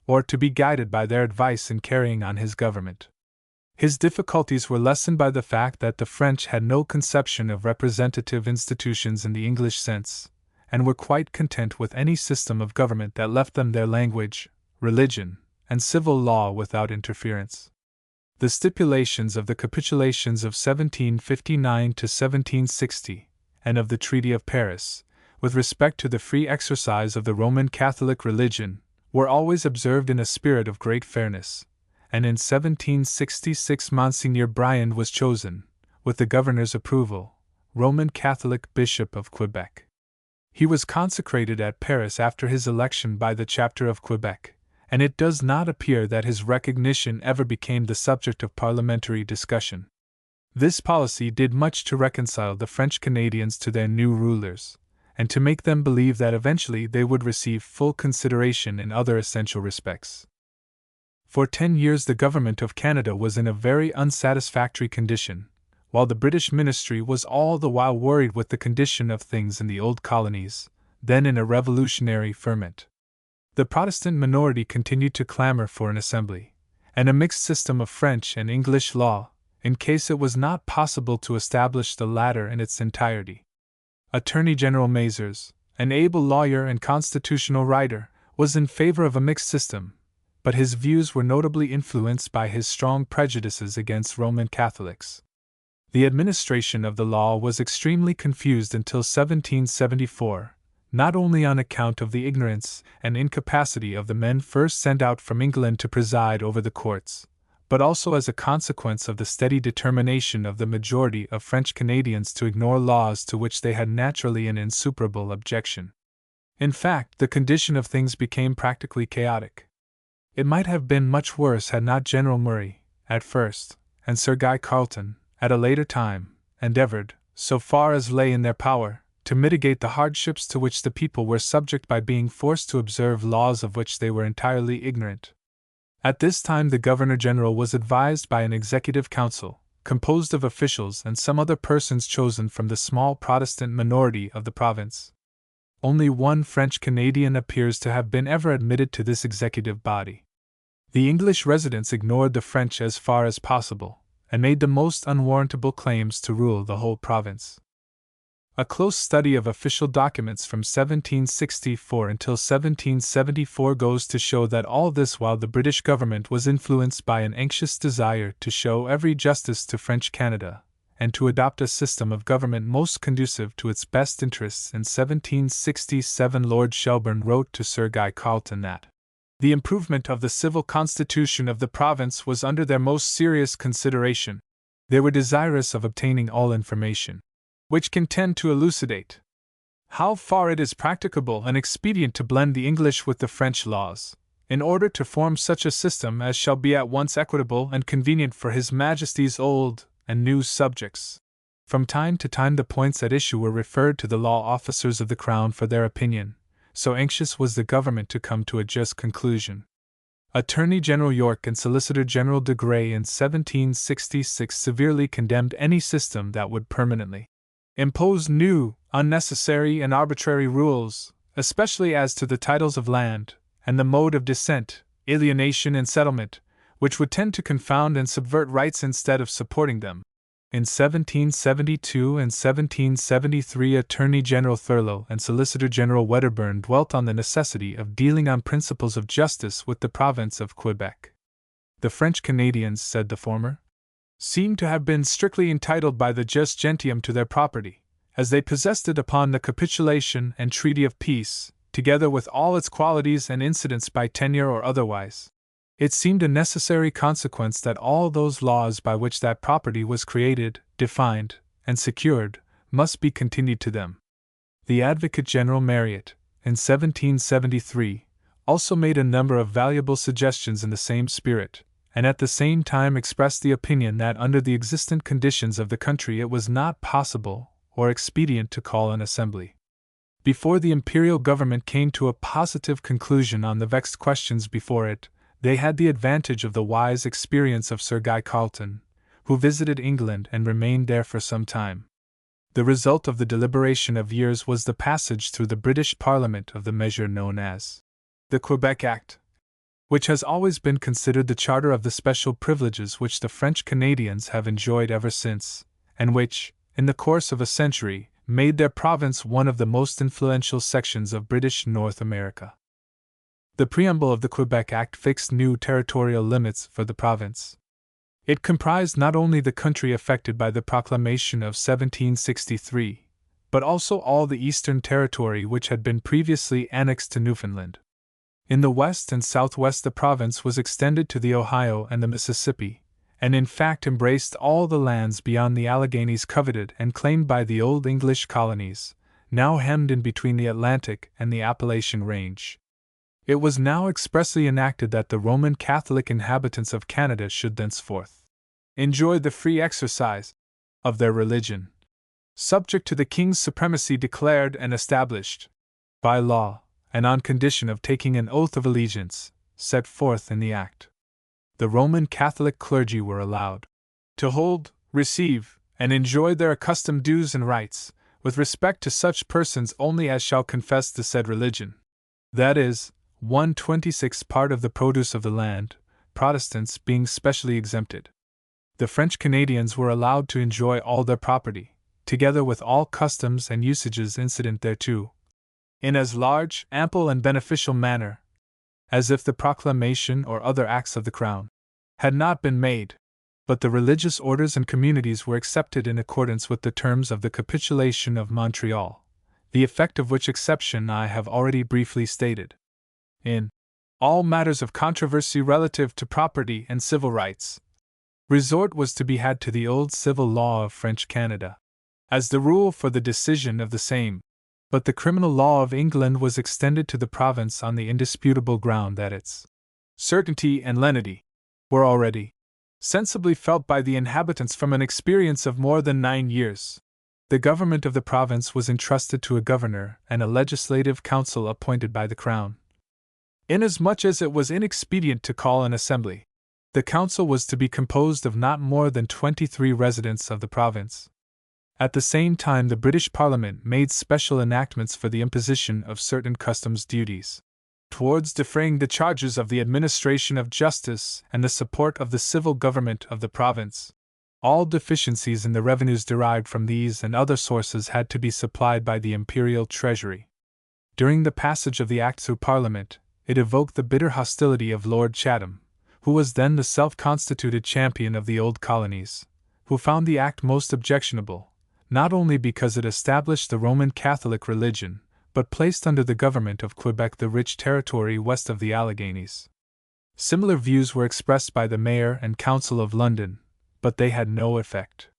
or to be guided by their advice in carrying on his government. His difficulties were lessened by the fact that the French had no conception of representative institutions in the English sense, and were quite content with any system of government that left them their language, religion, and civil law without interference. The stipulations of the capitulations of 1759 to 1760, and of the Treaty of Paris, with respect to the free exercise of the Roman Catholic religion, were always observed in a spirit of great fairness, and in 1766 Monsignor Briand was chosen, with the governor's approval, Roman Catholic Bishop of Quebec. He was consecrated at Paris after his election by the chapter of Quebec, and it does not appear that his recognition ever became the subject of parliamentary discussion. This policy did much to reconcile the French Canadians to their new rulers, and to make them believe that eventually they would receive full consideration in other essential respects. For 10 years the government of Canada was in a very unsatisfactory condition, while the British ministry was all the while worried with the condition of things in the old colonies, then in a revolutionary ferment. The Protestant minority continued to clamor for an assembly, and a mixed system of French and English law, in case it was not possible to establish the latter in its entirety. Attorney General Mazars, an able lawyer and constitutional writer, was in favor of a mixed system, but his views were notably influenced by his strong prejudices against Roman Catholics. The administration of the law was extremely confused until 1774, not only on account of the ignorance and incapacity of the men first sent out from England to preside over the courts, but also as a consequence of the steady determination of the majority of French Canadians to ignore laws to which they had naturally an insuperable objection. In fact, the condition of things became practically chaotic. It might have been much worse had not General Murray, at first, and Sir Guy Carleton, at a later time, endeavored, so far as lay in their power, to mitigate the hardships to which the people were subject by being forced to observe laws of which they were entirely ignorant. At this time the Governor-General was advised by an executive council, composed of officials and some other persons chosen from the small Protestant minority of the province. Only one French Canadian appears to have been ever admitted to this executive body. The English residents ignored the French as far as possible, and made the most unwarrantable claims to rule the whole province. A close study of official documents from 1764 until 1774 goes to show that all this while the British government was influenced by an anxious desire to show every justice to French Canada, and to adopt a system of government most conducive to its best interests. In 1767 Lord Shelburne wrote to Sir Guy Carleton that the improvement of the civil constitution of the province was under their most serious consideration. They were desirous of obtaining all information which can tend to elucidate how far it is practicable and expedient to blend the English with the French laws, in order to form such a system as shall be at once equitable and convenient for His Majesty's old and new subjects. From time to time the points at issue were referred to the law officers of the Crown for their opinion, so anxious was the government to come to a just conclusion. Attorney General York and Solicitor General de Grey in 1766 severely condemned any system that would permanently impose new, unnecessary, and arbitrary rules, especially as to the titles of land, and the mode of descent, alienation, and settlement, which would tend to confound and subvert rights instead of supporting them. In 1772 and 1773 Attorney General Thurlow and Solicitor General Wedderburn dwelt on the necessity of dealing on principles of justice with the province of Quebec. The French Canadians, said the former, seem to have been strictly entitled by the jus gentium to their property, as they possessed it upon the capitulation and treaty of peace, together with all its qualities and incidents by tenure or otherwise. It seemed a necessary consequence that all those laws by which that property was created, defined, and secured, must be continued to them. The Advocate General Marriott, in 1773, also made a number of valuable suggestions in the same spirit, and at the same time expressed the opinion that under the existent conditions of the country it was not possible or expedient to call an assembly. Before the imperial government came to a positive conclusion on the vexed questions before it, they had the advantage of the wise experience of Sir Guy Carleton, who visited England and remained there for some time. The result of the deliberation of years was the passage through the British Parliament of the measure known as the Quebec Act, which has always been considered the charter of the special privileges which the French Canadians have enjoyed ever since, and which, in the course of a century, made their province one of the most influential sections of British North America. The preamble of the Quebec Act fixed new territorial limits for the province. It comprised not only the country affected by the proclamation of 1763, but also all the Eastern Territory which had been previously annexed to Newfoundland. In the west and southwest the province was extended to the Ohio and the Mississippi, and in fact embraced all the lands beyond the Alleghanies coveted and claimed by the old English colonies, now hemmed in between the Atlantic and the Appalachian Range. It was now expressly enacted that the Roman Catholic inhabitants of Canada should thenceforth enjoy the free exercise of their religion. subject to the king's supremacy declared and established by law, and on condition of taking an oath of allegiance, set forth in the Act. The Roman Catholic clergy were allowed to hold, receive, and enjoy their accustomed dues and rights, with respect to such persons only as shall confess the said religion. That is, 1/26 part of the produce of the land, Protestants being specially exempted. The French Canadians were allowed to enjoy all their property, together with all customs and usages incident thereto, in as large, ample, and beneficial manner as if the proclamation or other acts of the Crown had not been made. But the religious orders and communities were accepted in accordance with the terms of the Capitulation of Montreal, the effect of which exception I have already briefly stated. In all matters of controversy relative to property and civil rights, resort was to be had to the old civil law of French Canada as the rule for the decision of the same, but the criminal law of England was extended to the province on the indisputable ground that its certainty and lenity were already sensibly felt by the inhabitants from an experience of more than 9 years. The government of the province was entrusted to a governor and a legislative council appointed by the Crown. Inasmuch as it was inexpedient to call an assembly, the council was to be composed of not more than 23 residents of the province. At the same time, the British Parliament made special enactments for the imposition of certain customs duties, towards defraying the charges of the administration of justice and the support of the civil government of the province. All deficiencies in the revenues derived from these and other sources had to be supplied by the imperial treasury. During the passage of the Act through Parliament, it evoked the bitter hostility of Lord Chatham, who was then the self-constituted champion of the old colonies, who found the Act most objectionable, not only because it established the Roman Catholic religion, but placed under the government of Quebec the rich territory west of the Alleghenies. Similar views were expressed by the Mayor and Council of London, but they had no effect.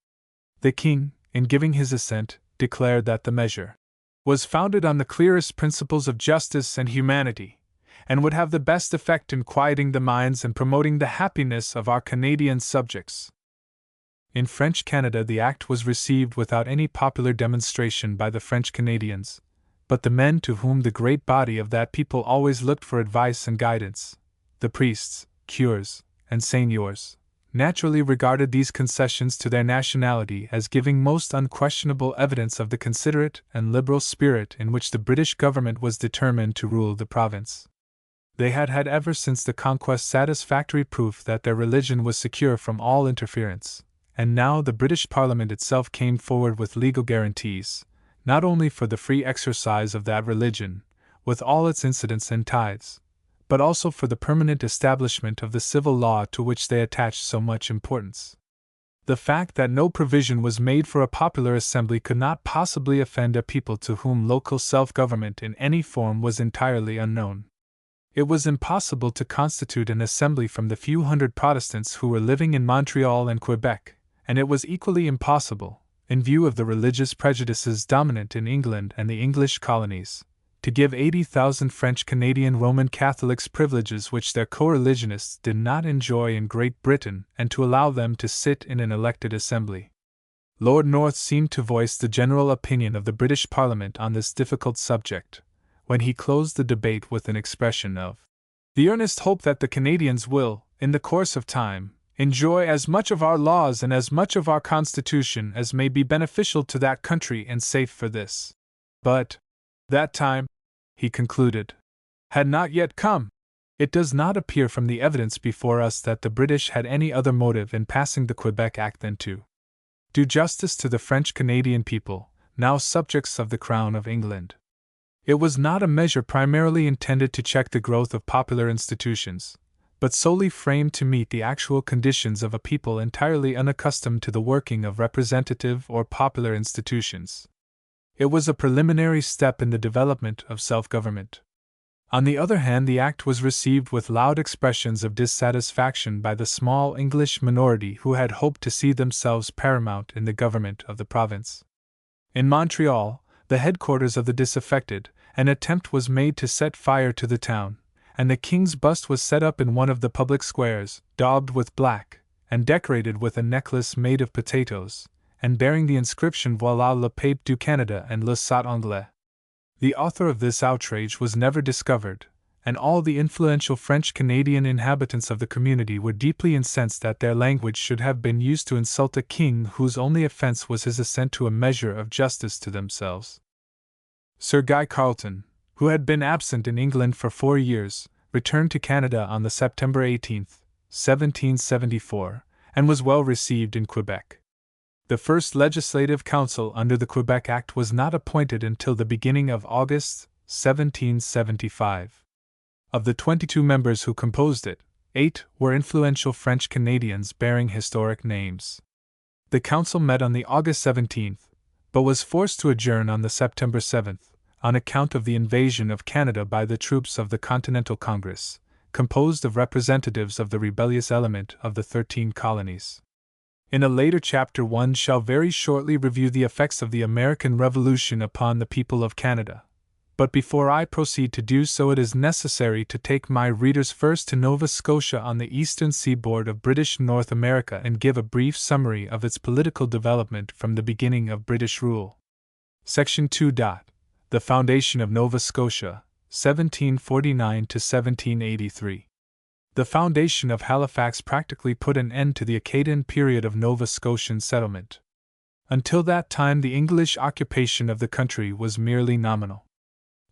The King, in giving his assent, declared that the measure was founded on the clearest principles of justice and humanity, and would have the best effect in quieting the minds and promoting the happiness of our Canadian subjects. In French Canada, the Act was received without any popular demonstration by the French Canadians, but the men to whom the great body of that people always looked for advice and guidance, the priests, cures, and seigneurs, naturally regarded these concessions to their nationality as giving most unquestionable evidence of the considerate and liberal spirit in which the British government was determined to rule the province. They had had ever since the conquest satisfactory proof that their religion was secure from all interference, and now the British Parliament itself came forward with legal guarantees, not only for the free exercise of that religion, with all its incidents and tithes, but also for the permanent establishment of the civil law to which they attached so much importance. The fact that no provision was made for a popular assembly could not possibly offend a people to whom local self-government in any form was entirely unknown. It was impossible to constitute an assembly from the few hundred Protestants who were living in Montreal and Quebec, and it was equally impossible, in view of the religious prejudices dominant in England and the English colonies, to give 80,000 French Canadian Roman Catholics privileges which their co-religionists did not enjoy in Great Britain and to allow them to sit in an elected assembly. Lord North seemed to voice the general opinion of the British Parliament on this difficult subject, when he closed the debate with an expression of the earnest hope that the Canadians will, in the course of time, enjoy as much of our laws and as much of our Constitution as may be beneficial to that country and safe for this. But that time, he concluded, had not yet come. It does not appear from the evidence before us that the British had any other motive in passing the Quebec Act than to do justice to the French Canadian people, now subjects of the Crown of England. It was not a measure primarily intended to check the growth of popular institutions, but solely framed to meet the actual conditions of a people entirely unaccustomed to the working of representative or popular institutions. It was a preliminary step in the development of self-government. On the other hand, the Act was received with loud expressions of dissatisfaction by the small English minority who had hoped to see themselves paramount in the government of the province. In Montreal, the headquarters of the disaffected, an attempt was made to set fire to the town, and the king's bust was set up in one of the public squares, daubed with black, and decorated with a necklace made of potatoes, and bearing the inscription Voilà le pape du Canada and le sot anglais. The author of this outrage was never discovered, and all the influential French-Canadian inhabitants of the community were deeply incensed that their language should have been used to insult a king whose only offense was his assent to a measure of justice to themselves. Sir Guy Carleton, who had been absent in England for 4 years, returned to Canada on the September 18, 1774, and was well received in Quebec. The first Legislative Council under the Quebec Act was not appointed until the beginning of August, 1775. Of the 22 members who composed it, 8 were influential French Canadians bearing historic names. The council met on the August 17th, but was forced to adjourn on the September 7th, on account of the invasion of Canada by the troops of the Continental Congress, composed of representatives of the rebellious element of the 13 colonies. In a later chapter one shall very shortly review the effects of the American Revolution upon the people of Canada. But before I proceed to do so, it is necessary to take my readers first to Nova Scotia on the eastern seaboard of British North America and give a brief summary of its political development from the beginning of British rule. Section 2. The Foundation of Nova Scotia, 1749 to 1783. The foundation of Halifax practically put an end to the Acadian period of Nova Scotian settlement. Until that time, the English occupation of the country was merely nominal.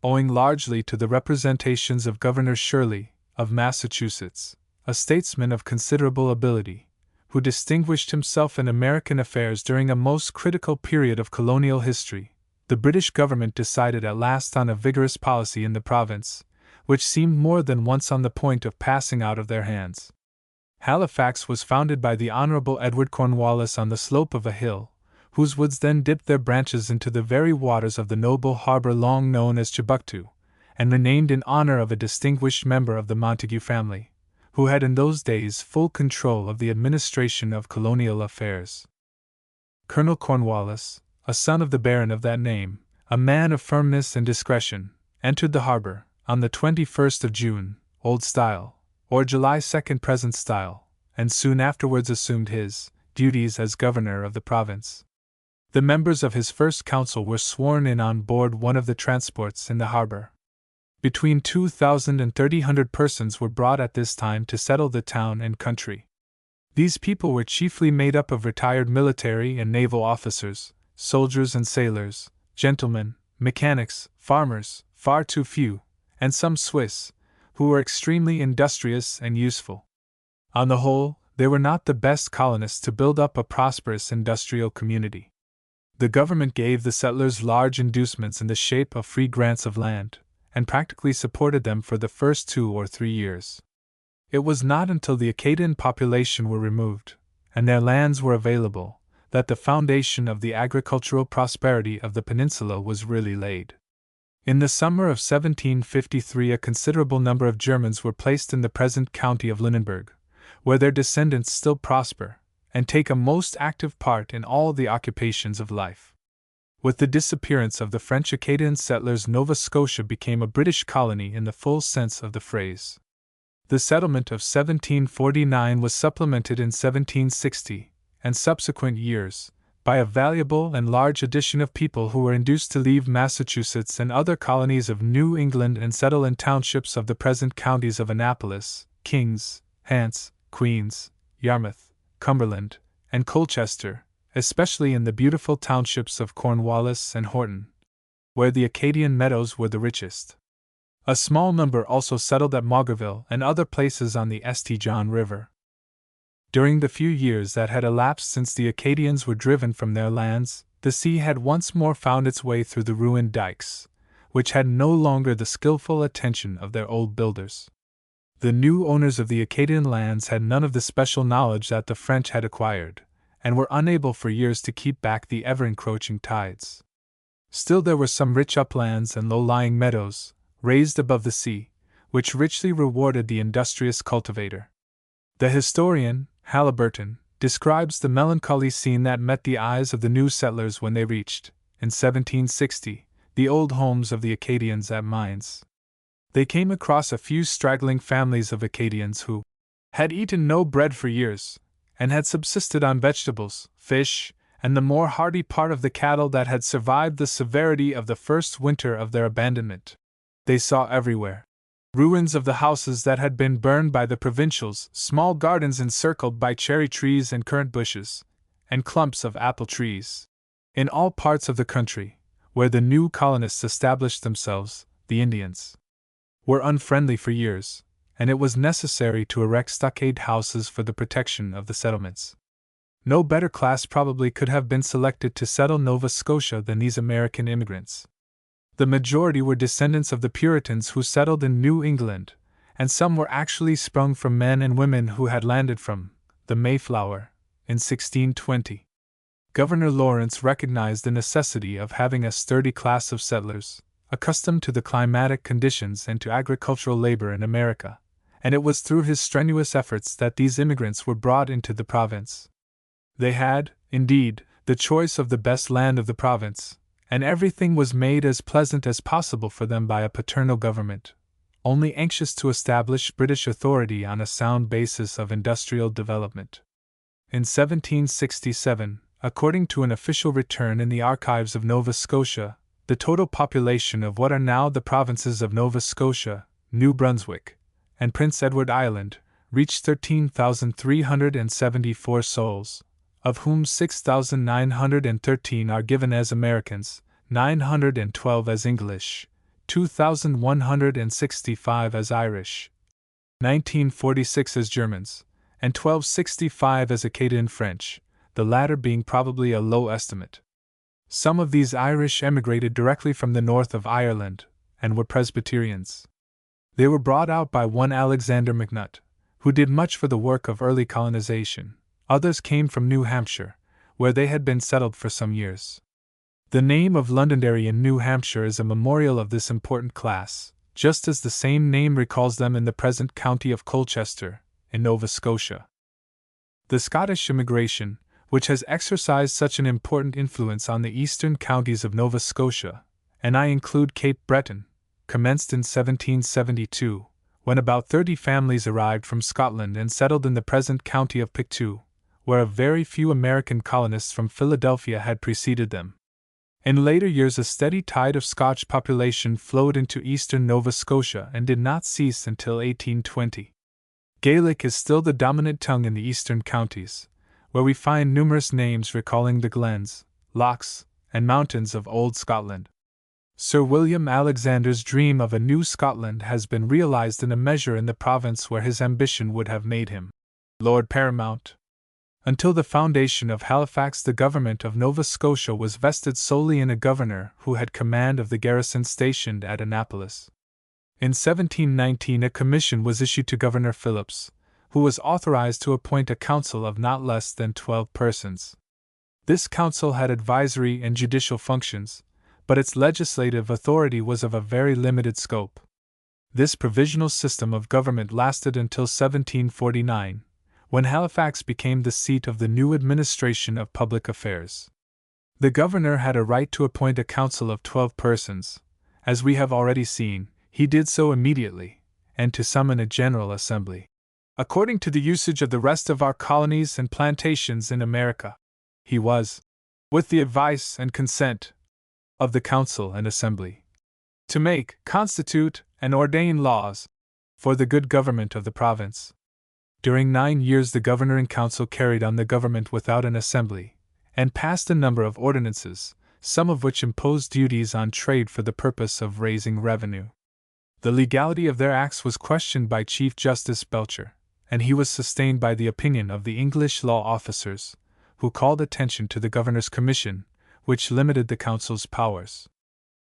Owing largely to the representations of Governor Shirley, of Massachusetts, a statesman of considerable ability, who distinguished himself in American affairs during a most critical period of colonial history, the British government decided at last on a vigorous policy in the province, which seemed more than once on the point of passing out of their hands. Halifax was founded by the Honorable Edward Cornwallis on the slope of a hill, whose woods then dipped their branches into the very waters of the noble harbor long known as Chebucto, and renamed in honor of a distinguished member of the Montague family, who had in those days full control of the administration of colonial affairs. Colonel Cornwallis, a son of the Baron of that name, a man of firmness and discretion, entered the harbor on the 21st of June, Old Style, or July 2nd Present Style, and soon afterwards assumed his duties as governor of the province. The members of his first council were sworn in on board one of the transports in the harbor. Between 2,000 and 3,000 persons were brought at this time to settle the town and country. These people were chiefly made up of retired military and naval officers, soldiers and sailors, gentlemen, mechanics, farmers, far too few, and some Swiss, who were extremely industrious and useful. On the whole, they were not the best colonists to build up a prosperous industrial community. The government gave the settlers large inducements in the shape of free grants of land, and practically supported them for the first 2 or 3 years. It was not until the Acadian population were removed, and their lands were available, that the foundation of the agricultural prosperity of the peninsula was really laid. In the summer of 1753 a considerable number of Germans were placed in the present county of Lunenburg, where their descendants still prosper, and take a most active part in all the occupations of life. With the disappearance of the French Acadian settlers, Nova Scotia became a British colony in the full sense of the phrase. The settlement of 1749 was supplemented in 1760, and subsequent years, by a valuable and large addition of people who were induced to leave Massachusetts and other colonies of New England and settle in townships of the present counties of Annapolis, Kings, Hants, Queens, Yarmouth, Cumberland, and Colchester, especially in the beautiful townships of Cornwallis and Horton, where the Acadian meadows were the richest. A small number also settled at Maugerville and other places on the St. John River. During the few years that had elapsed since the Acadians were driven from their lands, the sea had once more found its way through the ruined dikes, which had no longer the skillful attention of their old builders. The new owners of the Acadian lands had none of the special knowledge that the French had acquired, and were unable for years to keep back the ever-encroaching tides. Still there were some rich uplands and low-lying meadows, raised above the sea, which richly rewarded the industrious cultivator. The historian, Halliburton, describes the melancholy scene that met the eyes of the new settlers when they reached, in 1760, the old homes of the Acadians at Mines. They came across a few straggling families of Acadians who had eaten no bread for years, and had subsisted on vegetables, fish, and the more hardy part of the cattle that had survived the severity of the first winter of their abandonment. They saw everywhere ruins of the houses that had been burned by the provincials, small gardens encircled by cherry trees and currant bushes, and clumps of apple trees. In all parts of the country, where the new colonists established themselves, the Indians were unfriendly for years, and it was necessary to erect stockade houses for the protection of the settlements. No better class probably could have been selected to settle Nova Scotia than these American immigrants. The majority were descendants of the Puritans who settled in New England, and some were actually sprung from men and women who had landed from the Mayflower in 1620. Governor Lawrence recognized the necessity of having a sturdy class of settlers, accustomed to the climatic conditions and to agricultural labor in America, and it was through his strenuous efforts that these immigrants were brought into the province. They had, indeed, the choice of the best land of the province, and everything was made as pleasant as possible for them by a paternal government, only anxious to establish British authority on a sound basis of industrial development. In 1767, according to an official return in the archives of Nova Scotia, the total population of what are now the provinces of Nova Scotia, New Brunswick, and Prince Edward Island reached 13,374 souls, of whom 6,913 are given as Americans, 912 as English, 2,165 as Irish, 1946 as Germans, and 1,265 as Acadian French, the latter being probably a low estimate. Some of these Irish emigrated directly from the north of Ireland, and were Presbyterians. They were brought out by one Alexander McNutt, who did much for the work of early colonization. Others came from New Hampshire, where they had been settled for some years. The name of Londonderry in New Hampshire is a memorial of this important class, just as the same name recalls them in the present county of Colchester, in Nova Scotia. The Scottish immigration, which has exercised such an important influence on the eastern counties of Nova Scotia, and I include Cape Breton, commenced in 1772, when about 30 families arrived from Scotland and settled in the present county of Pictou, where a very few American colonists from Philadelphia had preceded them. In later years, a steady tide of Scotch population flowed into eastern Nova Scotia and did not cease until 1820. Gaelic is still the dominant tongue in the eastern counties, where we find numerous names recalling the glens, lochs, and mountains of Old Scotland. Sir William Alexander's dream of a new Scotland has been realized in a measure in the province where his ambition would have made him Lord Paramount. Until the foundation of Halifax, the government of Nova Scotia was vested solely in a governor who had command of the garrison stationed at Annapolis. In 1719, a commission was issued to Governor Phillips, who was authorized to appoint a council of not less than 12 persons. This council had advisory and judicial functions, but its legislative authority was of a very limited scope. This provisional system of government lasted until 1749, when Halifax became the seat of the new administration of public affairs. The governor had a right to appoint a council of 12 persons. As we have already seen, he did so immediately, and to summon a general assembly. According to the usage of the rest of our colonies and plantations in America, he was, with the advice and consent of the council and assembly, to make, constitute, and ordain laws for the good government of the province. During 9 years the governor and council carried on the government without an assembly, and passed a number of ordinances, some of which imposed duties on trade for the purpose of raising revenue. The legality of their acts was questioned by Chief Justice Belcher, and he was sustained by the opinion of the English law officers, who called attention to the governor's commission, which limited the council's powers.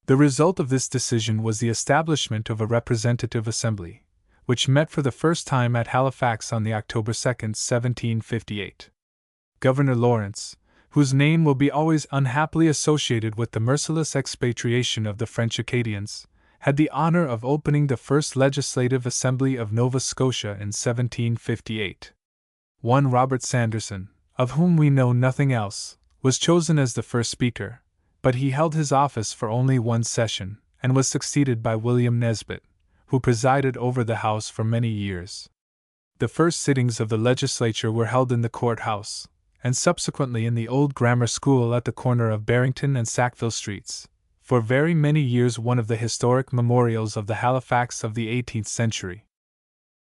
The result of this decision was the establishment of a representative assembly, which met for the first time at Halifax on the October 2, 1758. Governor Lawrence, whose name will be always unhappily associated with the merciless expatriation of the French Acadians, had the honor of opening the first legislative assembly of Nova Scotia in 1758. One Robert Sanderson, of whom we know nothing else, was chosen as the first speaker, but he held his office for only one session, and was succeeded by William Nesbitt, who presided over the House for many years. The first sittings of the legislature were held in the courthouse, and subsequently in the old grammar school at the corner of Barrington and Sackville Streets, for very many years one of the historic memorials of the Halifax of the 18th century.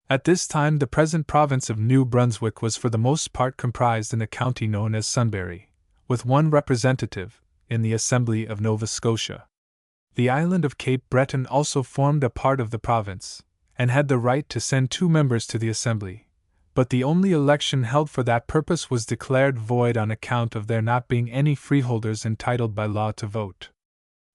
At this time the present province of New Brunswick was for the most part comprised in a county known as Sunbury, with one representative, in the Assembly of Nova Scotia. The island of Cape Breton also formed a part of the province, and had the right to send 2 members to the Assembly, but the only election held for that purpose was declared void on account of there not being any freeholders entitled by law to vote.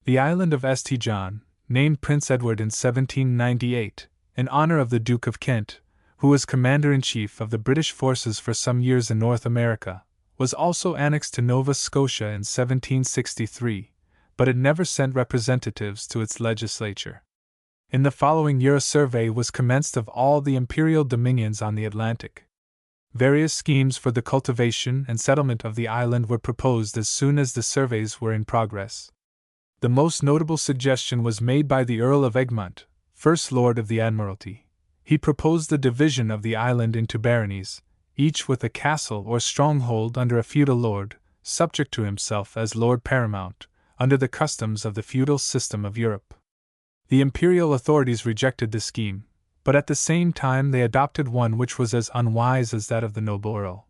The island of St. John, named Prince Edward in 1798, in honor of the Duke of Kent, who was Commander-in-Chief of the British forces for some years in North America, was also annexed to Nova Scotia in 1763, but it never sent representatives to its legislature. In the following year a survey was commenced of all the imperial dominions on the Atlantic. Various schemes for the cultivation and settlement of the island were proposed as soon as the surveys were in progress. The most notable suggestion was made by the Earl of Egmont, First Lord of the Admiralty. He proposed the division of the island into baronies, each with a castle or stronghold under a feudal lord, subject to himself as Lord Paramount, under the customs of the feudal system of Europe. The imperial authorities rejected the scheme, but at the same time they adopted one which was as unwise as that of the noble earl.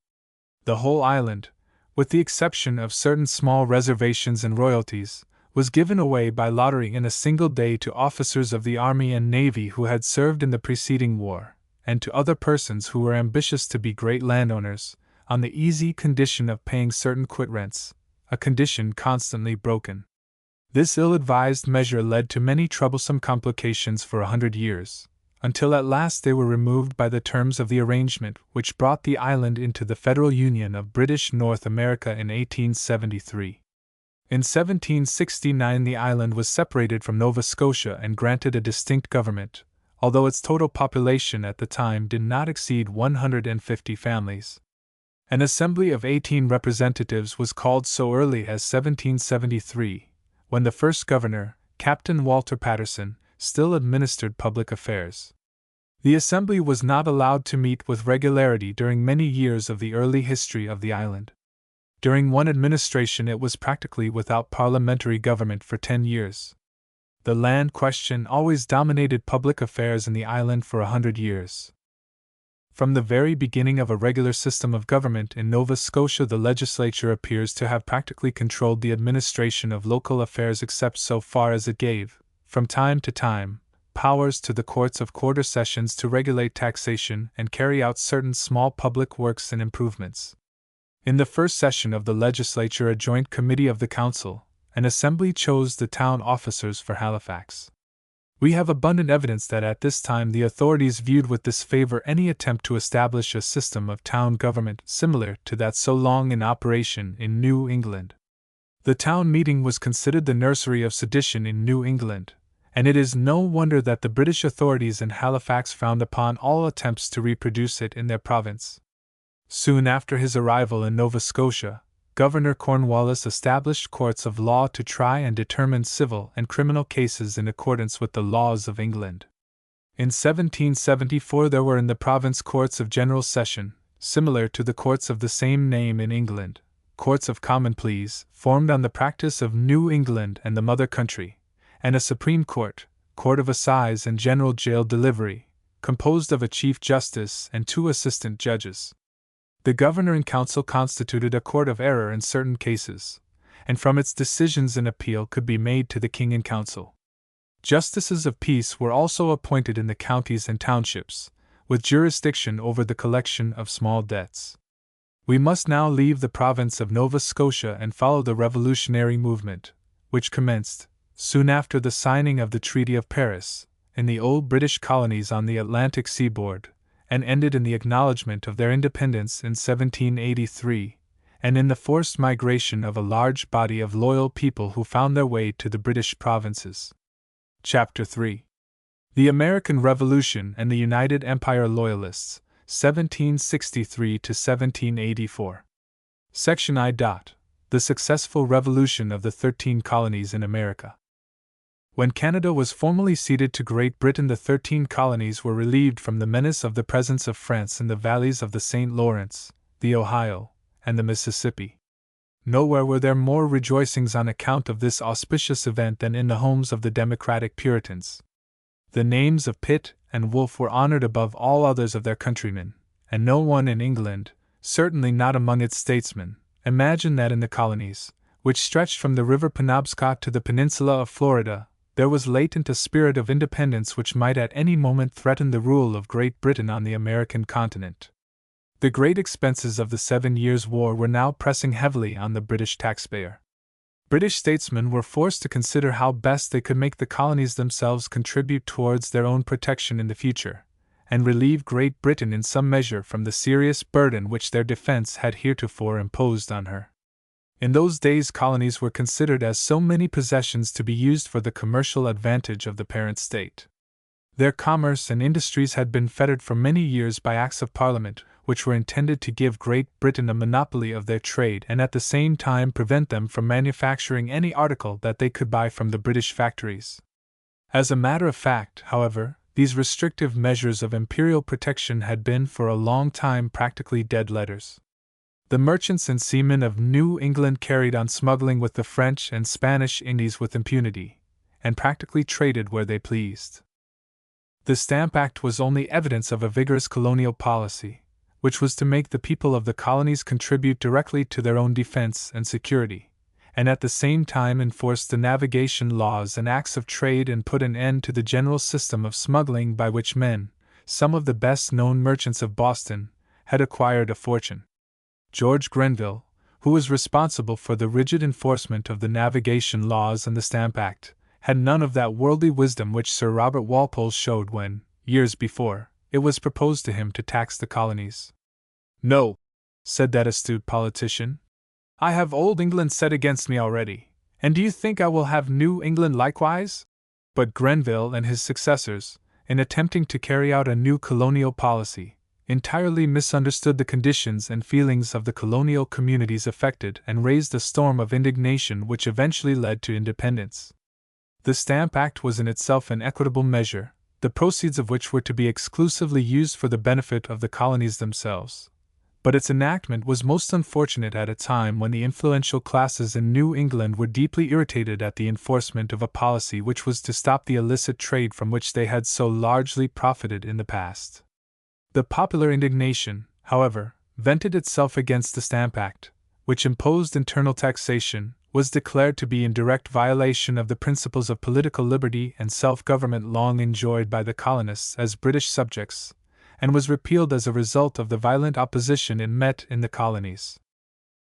The whole island, with the exception of certain small reservations and royalties, was given away by lottery in a single day to officers of the army and navy who had served in the preceding war, and to other persons who were ambitious to be great landowners, on the easy condition of paying certain quit rents, a condition constantly broken. This ill-advised measure led to many troublesome complications for 100 years, until at last they were removed by the terms of the arrangement which brought the island into the Federal Union of British North America in 1873. In 1769 the island was separated from Nova Scotia and granted a distinct government, although its total population at the time did not exceed 150 families. An assembly of 18 representatives was called so early as 1773, when the first governor, Captain Walter Patterson, still administered public affairs. The assembly was not allowed to meet with regularity during many years of the early history of the island. During one administration it was practically without parliamentary government for 10 years. The land question always dominated public affairs in the island for 100 years. From the very beginning of a regular system of government in Nova Scotia the legislature appears to have practically controlled the administration of local affairs except so far as it gave, from time to time, powers to the courts of quarter sessions to regulate taxation and carry out certain small public works and improvements. In the first session of the legislature a joint committee of the council, an assembly chose the town officers for Halifax. We have abundant evidence that at this time the authorities viewed with disfavor any attempt to establish a system of town government similar to that so long in operation in New England. The town meeting was considered the nursery of sedition in New England, and it is no wonder that the British authorities in Halifax frowned upon all attempts to reproduce it in their province. Soon after his arrival in Nova Scotia, Governor Cornwallis established courts of law to try and determine civil and criminal cases in accordance with the laws of England. In 1774 there were in the province courts of general session, similar to the courts of the same name in England, courts of common pleas, formed on the practice of New England and the mother country, and a Supreme Court, Court of Assize and General Jail Delivery, composed of a Chief Justice and 2 assistant judges. The governor and council constituted a court of error in certain cases, and from its decisions an appeal could be made to the king and council. Justices of peace were also appointed in the counties and townships, with jurisdiction over the collection of small debts. We must now leave the province of Nova Scotia and follow the revolutionary movement, which commenced, soon after the signing of the Treaty of Paris, in the old British colonies on the Atlantic seaboard, and ended in the acknowledgement of their independence in 1783, and in the forced migration of a large body of loyal people who found their way to the British provinces. Chapter 3. The American Revolution and the United Empire Loyalists, 1763 to 1784. Section I. The successful revolution of the 13 colonies in America. When Canada was formally ceded to Great Britain, the 13 colonies were relieved from the menace of the presence of France in the valleys of the St. Lawrence, the Ohio, and the Mississippi. Nowhere were there more rejoicings on account of this auspicious event than in the homes of the Democratic Puritans. The names of Pitt and Wolfe were honored above all others of their countrymen, and no one in England, certainly not among its statesmen, imagined that in the colonies, which stretched from the river Penobscot to the peninsula of Florida, there was latent a spirit of independence which might at any moment threaten the rule of Great Britain on the American continent. The great expenses of the 7 Years' War were now pressing heavily on the British taxpayer. British statesmen were forced to consider how best they could make the colonies themselves contribute towards their own protection in the future, and relieve Great Britain in some measure from the serious burden which their defense had heretofore imposed on her. In those days, colonies were considered as so many possessions to be used for the commercial advantage of the parent state. Their commerce and industries had been fettered for many years by Acts of Parliament, which were intended to give Great Britain a monopoly of their trade and at the same time prevent them from manufacturing any article that they could buy from the British factories. As a matter of fact, however, these restrictive measures of imperial protection had been for a long time practically dead letters. The merchants and seamen of New England carried on smuggling with the French and Spanish Indies with impunity, and practically traded where they pleased. The Stamp Act was only evidence of a vigorous colonial policy, which was to make the people of the colonies contribute directly to their own defense and security, and at the same time enforce the navigation laws and acts of trade and put an end to the general system of smuggling by which men, some of the best-known merchants of Boston, had acquired a fortune. George Grenville, who was responsible for the rigid enforcement of the navigation laws and the Stamp Act, had none of that worldly wisdom which Sir Robert Walpole showed when, years before, it was proposed to him to tax the colonies. "No," said that astute politician, "I have Old England set against me already, and do you think I will have New England likewise?" But Grenville and his successors, in attempting to carry out a new colonial policy, entirely misunderstood the conditions and feelings of the colonial communities affected and raised a storm of indignation which eventually led to independence. The Stamp Act was in itself an equitable measure, the proceeds of which were to be exclusively used for the benefit of the colonies themselves. But its enactment was most unfortunate at a time when the influential classes in New England were deeply irritated at the enforcement of a policy which was to stop the illicit trade from which they had so largely profited in the past. The popular indignation, however, vented itself against the Stamp Act, which imposed internal taxation, was declared to be in direct violation of the principles of political liberty and self-government long enjoyed by the colonists as British subjects, and was repealed as a result of the violent opposition it met in the colonies.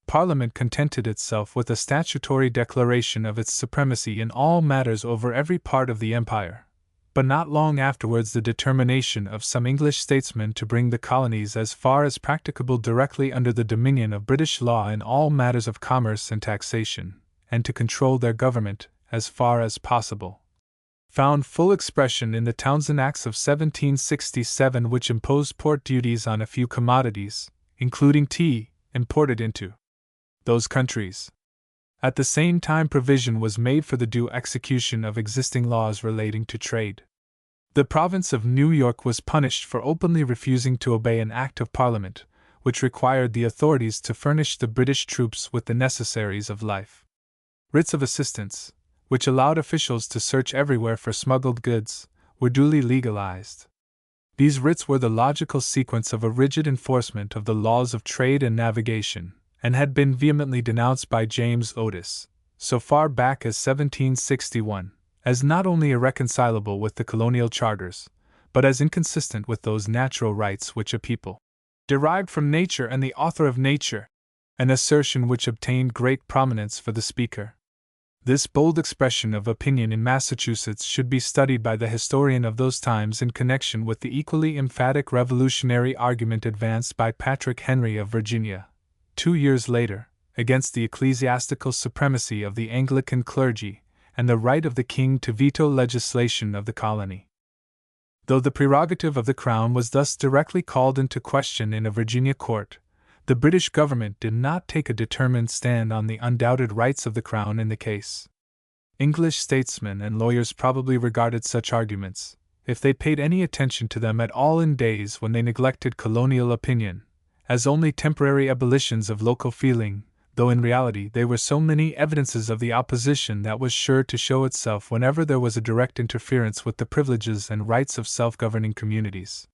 Parliament contented itself with a statutory declaration of its supremacy in all matters over every part of the empire, but not long afterwards the determination of some English statesmen to bring the colonies as far as practicable directly under the dominion of British law in all matters of commerce and taxation, and to control their government, as far as possible, found full expression in the Townshend Acts of 1767, which imposed port duties on a few commodities, including tea, imported into those countries. At the same time, provision was made for the due execution of existing laws relating to trade. The province of New York was punished for openly refusing to obey an Act of Parliament, which required the authorities to furnish the British troops with the necessaries of life. Writs of assistance, which allowed officials to search everywhere for smuggled goods, were duly legalized. These writs were the logical sequence of a rigid enforcement of the laws of trade and navigation, and had been vehemently denounced by James Otis, so far back as 1761, as not only irreconcilable with the colonial charters, but as inconsistent with those natural rights which a people derived from nature and the author of nature, an assertion which obtained great prominence for the speaker. This bold expression of opinion in Massachusetts should be studied by the historian of those times in connection with the equally emphatic revolutionary argument advanced by Patrick Henry of Virginia, 2 years later, against the ecclesiastical supremacy of the Anglican clergy and the right of the king to veto legislation of the colony. Though the prerogative of the crown was thus directly called into question in a Virginia court, the British government did not take a determined stand on the undoubted rights of the crown in the case. English statesmen and lawyers probably regarded such arguments, if they paid any attention to them at all in days when they neglected colonial opinion, as only temporary ebullitions of local feeling, though in reality they were so many evidences of the opposition that was sure to show itself whenever there was a direct interference with the privileges and rights of self-governing communities.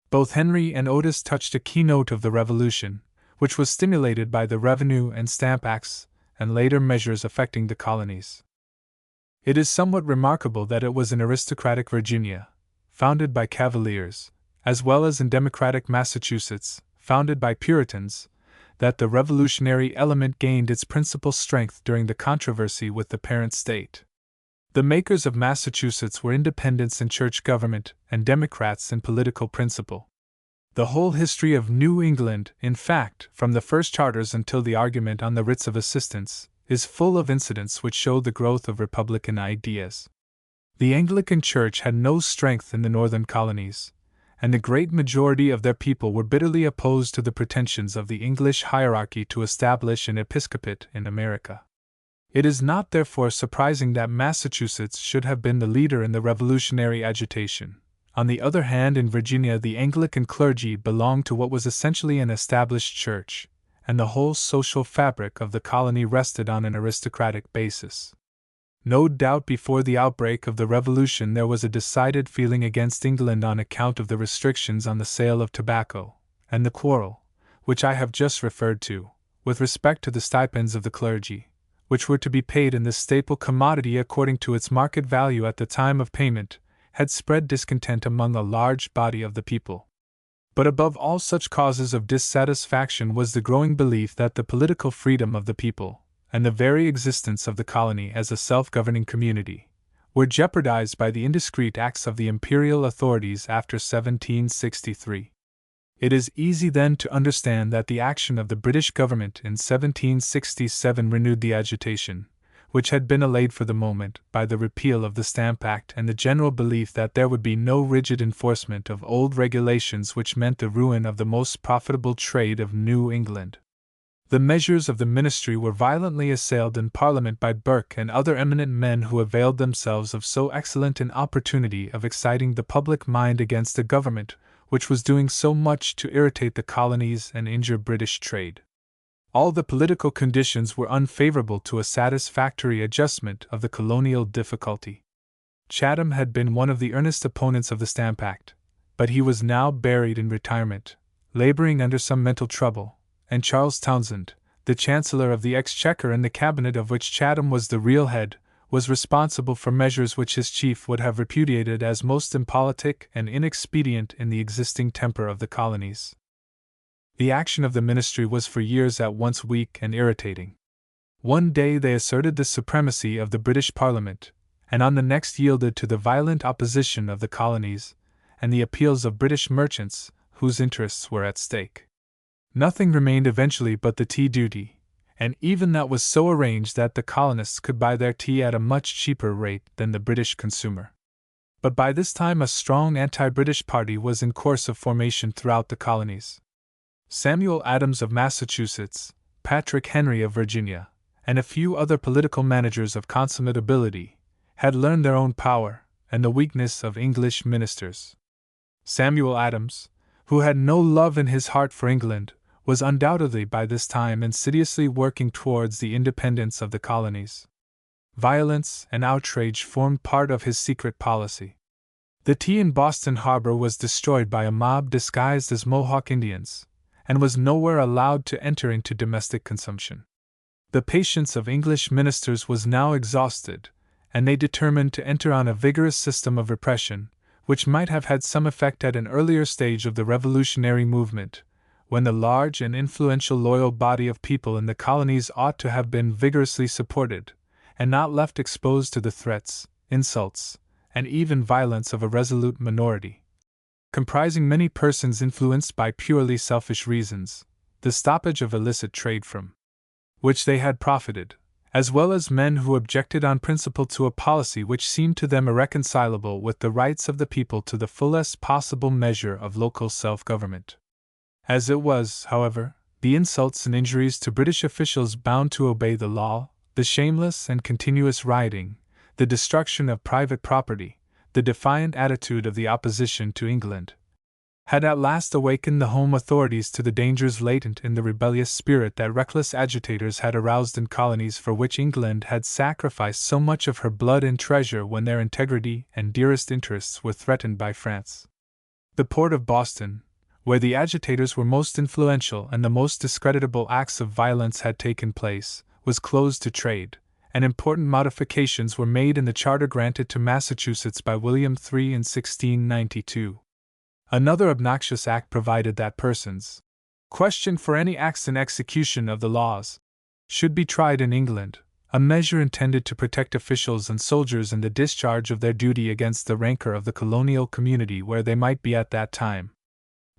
Both Henry and Otis touched a keynote of the Revolution, which was stimulated by the Revenue and Stamp Acts and later measures affecting the colonies. It is somewhat remarkable that it was in aristocratic Virginia, founded by Cavaliers, as well as in democratic Massachusetts, founded by Puritans, that the revolutionary element gained its principal strength during the controversy with the parent state. The makers of Massachusetts were independents in church government and Democrats in political principle. The whole history of New England, in fact, from the first charters until the argument on the writs of assistance, is full of incidents which show the growth of Republican ideas. The Anglican Church had no strength in the northern colonies, and the great majority of their people were bitterly opposed to the pretensions of the English hierarchy to establish an episcopate in America. It is not therefore surprising that Massachusetts should have been the leader in the revolutionary agitation. On the other hand, in Virginia the Anglican clergy belonged to what was essentially an established church, and the whole social fabric of the colony rested on an aristocratic basis. No doubt before the outbreak of the Revolution there was a decided feeling against England on account of the restrictions on the sale of tobacco, and the quarrel, which I have just referred to, with respect to the stipends of the clergy, which were to be paid in this staple commodity according to its market value at the time of payment, had spread discontent among a large body of the people. But above all such causes of dissatisfaction was the growing belief that the political freedom of the people, and the very existence of the colony as a self-governing community, were jeopardized by the indiscreet acts of the imperial authorities after 1763. It is easy then to understand that the action of the British government in 1767 renewed the agitation, which had been allayed for the moment by the repeal of the Stamp Act and the general belief that there would be no rigid enforcement of old regulations which meant the ruin of the most profitable trade of New England. The measures of the ministry were violently assailed in Parliament by Burke and other eminent men who availed themselves of so excellent an opportunity of exciting the public mind against a government which was doing so much to irritate the colonies and injure British trade. All the political conditions were unfavorable to a satisfactory adjustment of the colonial difficulty. Chatham had been one of the earnest opponents of the Stamp Act, but he was now buried in retirement, laboring under some mental trouble, and Charles Townshend, the Chancellor of the Exchequer in the cabinet of which Chatham was the real head, was responsible for measures which his chief would have repudiated as most impolitic and inexpedient in the existing temper of the colonies. The action of the ministry was for years at once weak and irritating. One day they asserted the supremacy of the British Parliament, and on the next yielded to the violent opposition of the colonies, and the appeals of British merchants, whose interests were at stake. Nothing remained eventually but the tea duty, and even that was so arranged that the colonists could buy their tea at a much cheaper rate than the British consumer. But by this time a strong anti-British party was in course of formation throughout the colonies. Samuel Adams of Massachusetts, Patrick Henry of Virginia, and a few other political managers of consummate ability, had learned their own power and the weakness of English ministers. Samuel Adams, who had no love in his heart for England, was undoubtedly by this time insidiously working towards the independence of the colonies. Violence and outrage formed part of his secret policy. The tea in Boston Harbor was destroyed by a mob disguised as Mohawk Indians, and was nowhere allowed to enter into domestic consumption. The patience of English ministers was now exhausted, and they determined to enter on a vigorous system of repression, which might have had some effect at an earlier stage of the revolutionary movement, when the large and influential loyal body of people in the colonies ought to have been vigorously supported, and not left exposed to the threats, insults, and even violence of a resolute minority, comprising many persons influenced by purely selfish reasons, the stoppage of illicit trade from which they had profited, as well as men who objected on principle to a policy which seemed to them irreconcilable with the rights of the people to the fullest possible measure of local self-government. As it was, however, the insults and injuries to British officials bound to obey the law, the shameless and continuous rioting, the destruction of private property, the defiant attitude of the opposition to England, had at last awakened the home authorities to the dangers latent in the rebellious spirit that reckless agitators had aroused in colonies for which England had sacrificed so much of her blood and treasure when their integrity and dearest interests were threatened by France. The port of Boston, where the agitators were most influential and the most discreditable acts of violence had taken place, was closed to trade, and important modifications were made in the charter granted to Massachusetts by William III in 1692. Another obnoxious act provided that persons, questioned for any acts in execution of the laws, should be tried in England, a measure intended to protect officials and soldiers in the discharge of their duty against the rancor of the colonial community where they might be at that time.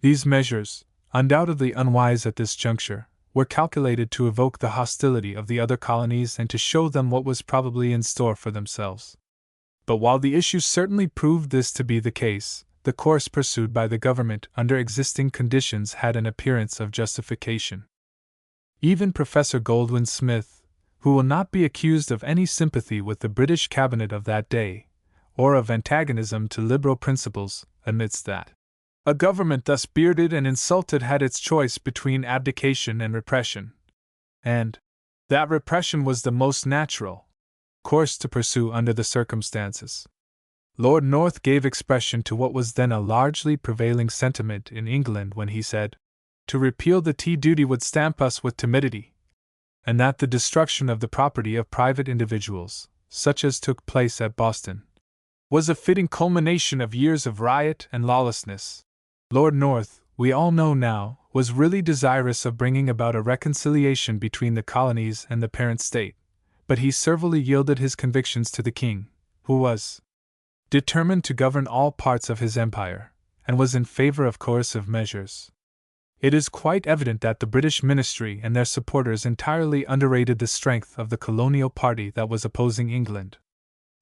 These measures, undoubtedly unwise at this juncture, were calculated to evoke the hostility of the other colonies and to show them what was probably in store for themselves. But while the issue certainly proved this to be the case, the course pursued by the government under existing conditions had an appearance of justification. Even Professor Goldwin Smith, who will not be accused of any sympathy with the British cabinet of that day, or of antagonism to liberal principles, admits that a government thus bearded and insulted had its choice between abdication and repression, and that repression was the most natural course to pursue under the circumstances. Lord North gave expression to what was then a largely prevailing sentiment in England when he said, "To repeal the tea duty would stamp us with timidity," and that the destruction of the property of private individuals, such as took place at Boston, was a fitting culmination of years of riot and lawlessness. Lord North, we all know now, was really desirous of bringing about a reconciliation between the colonies and the parent state, but he servilely yielded his convictions to the king, who was determined to govern all parts of his empire, and was in favor of coercive measures. It is quite evident that the British ministry and their supporters entirely underrated the strength of the colonial party that was opposing England.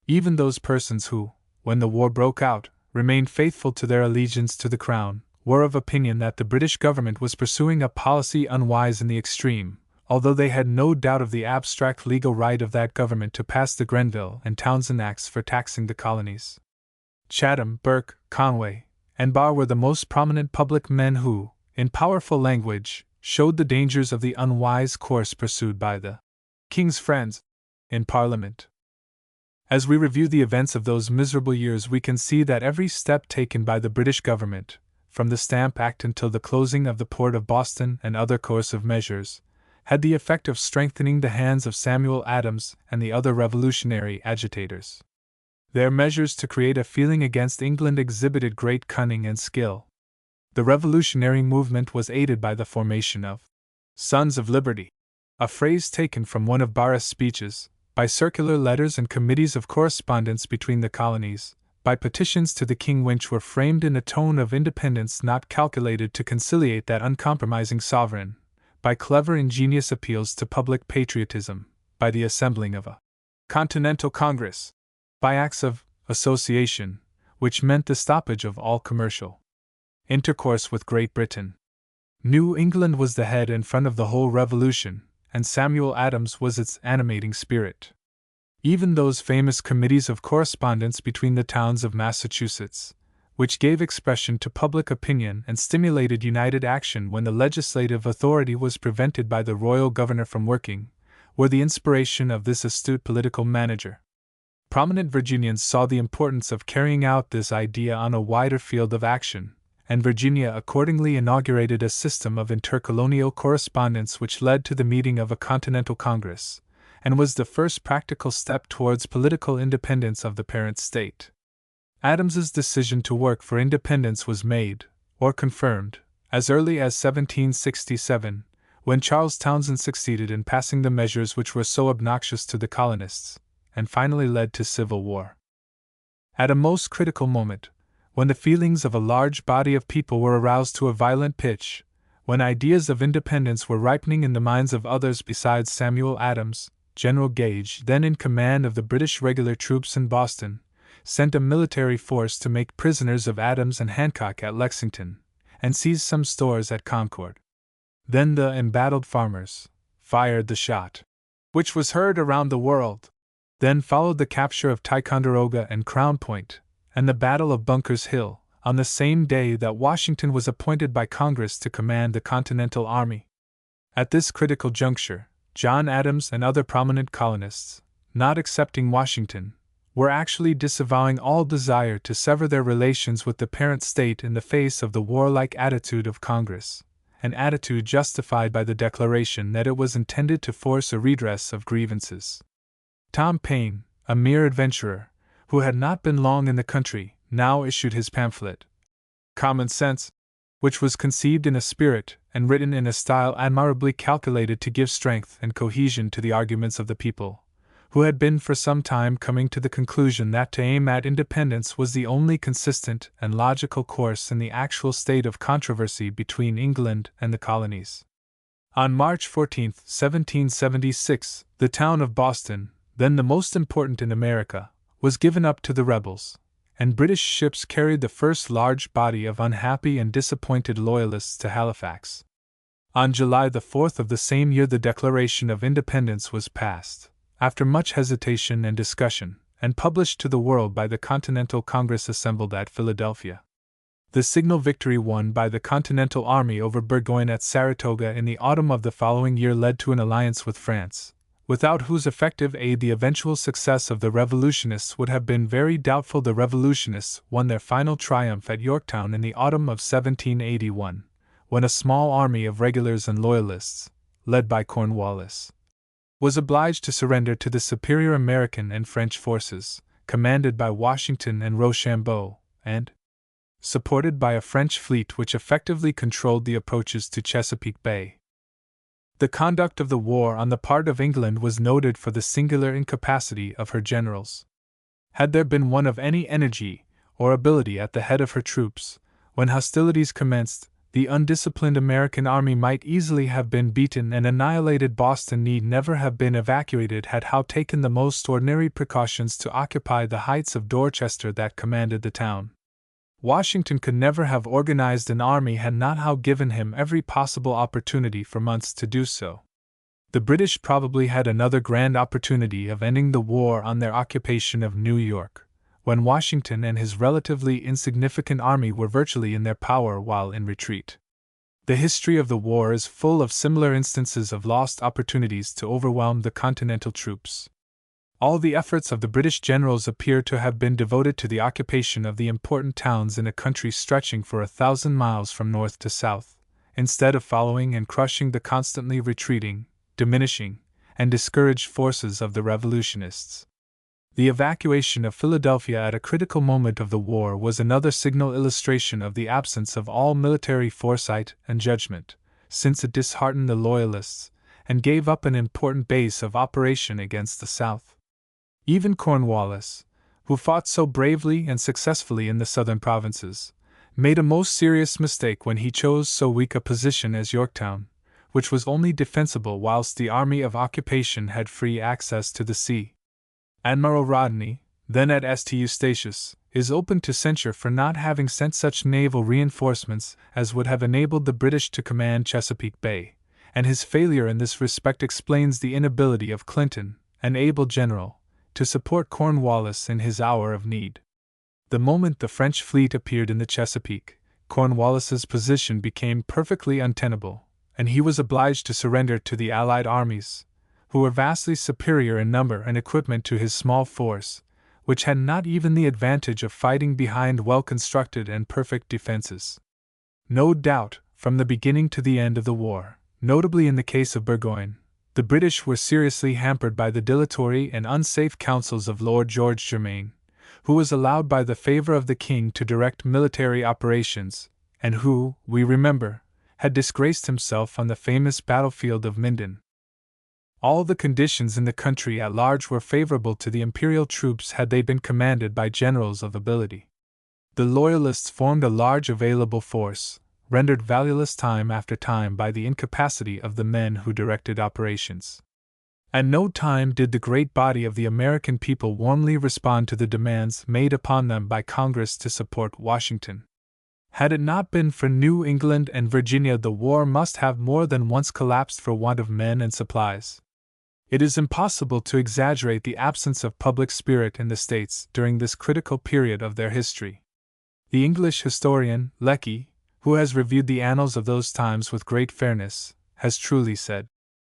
Even those persons who, when the war broke out, remained faithful to their allegiance to the crown, were of opinion that the British government was pursuing a policy unwise in the extreme, although they had no doubt of the abstract legal right of that government to pass the Grenville and Townshend Acts for taxing the colonies. Chatham, Burke, Conway, and Barr were the most prominent public men who, in powerful language, showed the dangers of the unwise course pursued by the King's friends in Parliament. As we review the events of those miserable years, we can see that every step taken by the British government, from the Stamp Act until the closing of the port of Boston and other coercive measures, had the effect of strengthening the hands of Samuel Adams and the other revolutionary agitators. Their measures to create a feeling against England exhibited great cunning and skill. The revolutionary movement was aided by the formation of Sons of Liberty, a phrase taken from one of Barras' speeches, by circular letters and committees of correspondence between the colonies, by petitions to the king which were framed in a tone of independence not calculated to conciliate that uncompromising sovereign, by clever ingenious appeals to public patriotism, by the assembling of a Continental Congress, by acts of association, which meant the stoppage of all commercial intercourse with Great Britain. New England was the head and front of the whole revolution, and Samuel Adams was its animating spirit. Even those famous committees of correspondence between the towns of Massachusetts, which gave expression to public opinion and stimulated united action when the legislative authority was prevented by the royal governor from working, were the inspiration of this astute political manager. Prominent Virginians saw the importance of carrying out this idea on a wider field of action, and Virginia accordingly inaugurated a system of intercolonial correspondence which led to the meeting of a Continental Congress, and was the first practical step towards political independence of the parent state. Adams's decision to work for independence was made, or confirmed, as early as 1767, when Charles Townshend succeeded in passing the measures which were so obnoxious to the colonists, and finally led to civil war. At a most critical moment, when the feelings of a large body of people were aroused to a violent pitch, when ideas of independence were ripening in the minds of others besides Samuel Adams, General Gage, then in command of the British regular troops in Boston, sent a military force to make prisoners of Adams and Hancock at Lexington, and seize some stores at Concord. Then the embattled farmers fired the shot, which was heard around the world. Then followed the capture of Ticonderoga and Crown Point, and the Battle of Bunker's Hill, on the same day that Washington was appointed by Congress to command the Continental Army. At this critical juncture, John Adams and other prominent colonists, not accepting Washington, were actually disavowing all desire to sever their relations with the parent state in the face of the warlike attitude of Congress, an attitude justified by the declaration that it was intended to force a redress of grievances. Tom Paine, a mere adventurer, who had not been long in the country, now issued his pamphlet, Common Sense, which was conceived in a spirit and written in a style admirably calculated to give strength and cohesion to the arguments of the people, who had been for some time coming to the conclusion that to aim at independence was the only consistent and logical course in the actual state of controversy between England and the colonies. On March 14, 1776, the town of Boston, then the most important in America, was given up to the rebels, and British ships carried the first large body of unhappy and disappointed Loyalists to Halifax. On July the 4th of the same year the Declaration of Independence was passed, after much hesitation and discussion, and published to the world by the Continental Congress assembled at Philadelphia. The signal victory won by the Continental Army over Burgoyne at Saratoga in the autumn of the following year led to an alliance with France, without whose effective aid the eventual success of the revolutionists would have been very doubtful. The revolutionists won their final triumph at Yorktown in the autumn of 1781, when a small army of regulars and loyalists, led by Cornwallis, was obliged to surrender to the superior American and French forces, commanded by Washington and Rochambeau, and supported by a French fleet which effectively controlled the approaches to Chesapeake Bay. The conduct of the war on the part of England was noted for the singular incapacity of her generals. Had there been one of any energy or ability at the head of her troops, when hostilities commenced, the undisciplined American army might easily have been beaten and annihilated. Boston need never have been evacuated had Howe taken the most ordinary precautions to occupy the heights of Dorchester that commanded the town. Washington could never have organized an army had not Howe given him every possible opportunity for months to do so. The British probably had another grand opportunity of ending the war on their occupation of New York, when Washington and his relatively insignificant army were virtually in their power while in retreat. The history of the war is full of similar instances of lost opportunities to overwhelm the Continental troops. All the efforts of the British generals appear to have been devoted to the occupation of the important towns in a country stretching for 1,000 miles from north to south, instead of following and crushing the constantly retreating, diminishing, and discouraged forces of the revolutionists. The evacuation of Philadelphia at a critical moment of the war was another signal illustration of the absence of all military foresight and judgment, since it disheartened the Loyalists and gave up an important base of operation against the South. Even Cornwallis, who fought so bravely and successfully in the southern provinces, made a most serious mistake when he chose so weak a position as Yorktown, which was only defensible whilst the army of occupation had free access to the sea. Admiral Rodney, then at St. Eustatius, is open to censure for not having sent such naval reinforcements as would have enabled the British to command Chesapeake Bay, and his failure in this respect explains the inability of Clinton, an able general, to support Cornwallis in his hour of need. The moment the French fleet appeared in the Chesapeake, Cornwallis's position became perfectly untenable, and he was obliged to surrender to the Allied armies, who were vastly superior in number and equipment to his small force, which had not even the advantage of fighting behind well-constructed and perfect defenses. No doubt, from the beginning to the end of the war, notably in the case of Burgoyne, the British were seriously hampered by the dilatory and unsafe counsels of Lord George Germain, who was allowed by the favor of the king to direct military operations, and who, we remember, had disgraced himself on the famous battlefield of Minden. All the conditions in the country at large were favorable to the imperial troops had they been commanded by generals of ability. The Loyalists formed a large available force, rendered valueless time after time by the incapacity of the men who directed operations. At no time did the great body of the American people warmly respond to the demands made upon them by Congress to support Washington. Had it not been for New England and Virginia, the war must have more than once collapsed for want of men and supplies. It is impossible to exaggerate the absence of public spirit in the States during this critical period of their history. The English historian, Lecky, who has reviewed the annals of those times with great fairness, has truly said,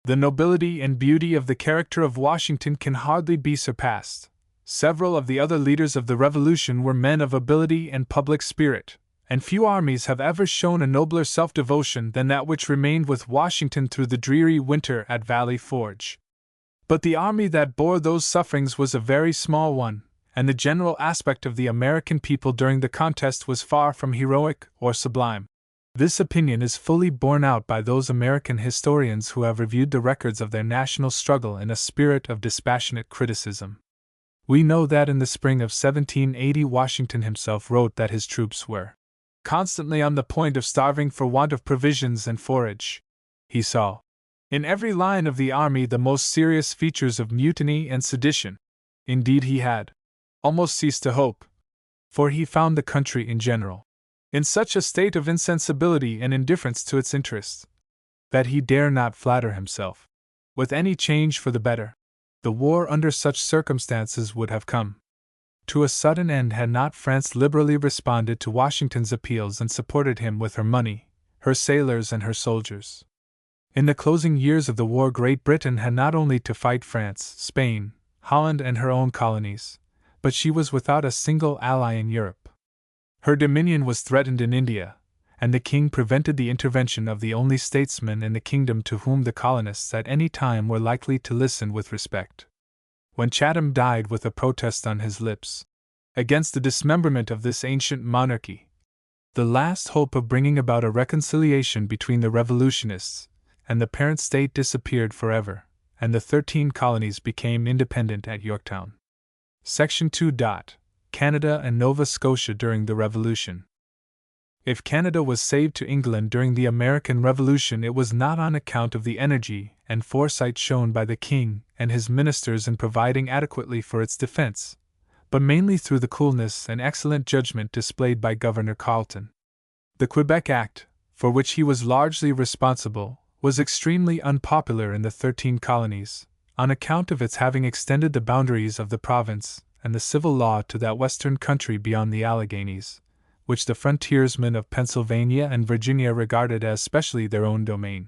"The nobility and beauty of the character of Washington can hardly be surpassed. Several of the other leaders of the Revolution were men of ability and public spirit, and few armies have ever shown a nobler self-devotion than that which remained with Washington through the dreary winter at Valley Forge. But the army that bore those sufferings was a very small one, and the general aspect of the American people during the contest was far from heroic or sublime." This opinion is fully borne out by those American historians who have reviewed the records of their national struggle in a spirit of dispassionate criticism. We know that in the spring of 1780 Washington himself wrote that his troops were constantly on the point of starving for want of provisions and forage. He saw in every line of the army the most serious features of mutiny and sedition. Indeed, he had almost ceased to hope, for he found the country in general in such a state of insensibility and indifference to its interests, that he dare not flatter himself with any change for the better. The war under such circumstances would have come to a sudden end had not France liberally responded to Washington's appeals and supported him with her money, her sailors, and her soldiers. In the closing years of the war, Great Britain had not only to fight France, Spain, Holland, and her own colonies, but she was without a single ally in Europe. Her dominion was threatened in India, and the king prevented the intervention of the only statesman in the kingdom to whom the colonists at any time were likely to listen with respect. When Chatham died with a protest on his lips against the dismemberment of this ancient monarchy, the last hope of bringing about a reconciliation between the revolutionists and the parent state disappeared forever, and the 13 colonies became independent at Yorktown. Section 2. Canada and Nova Scotia during the Revolution. If Canada was saved to England during the American Revolution, it was not on account of the energy and foresight shown by the King and his ministers in providing adequately for its defense, but mainly through the coolness and excellent judgment displayed by Governor Carleton. The Quebec Act, for which he was largely responsible, was extremely unpopular in the 13 colonies, on account of its having extended the boundaries of the province and the civil law to that western country beyond the Alleghenies, which the frontiersmen of Pennsylvania and Virginia regarded as specially their own domain.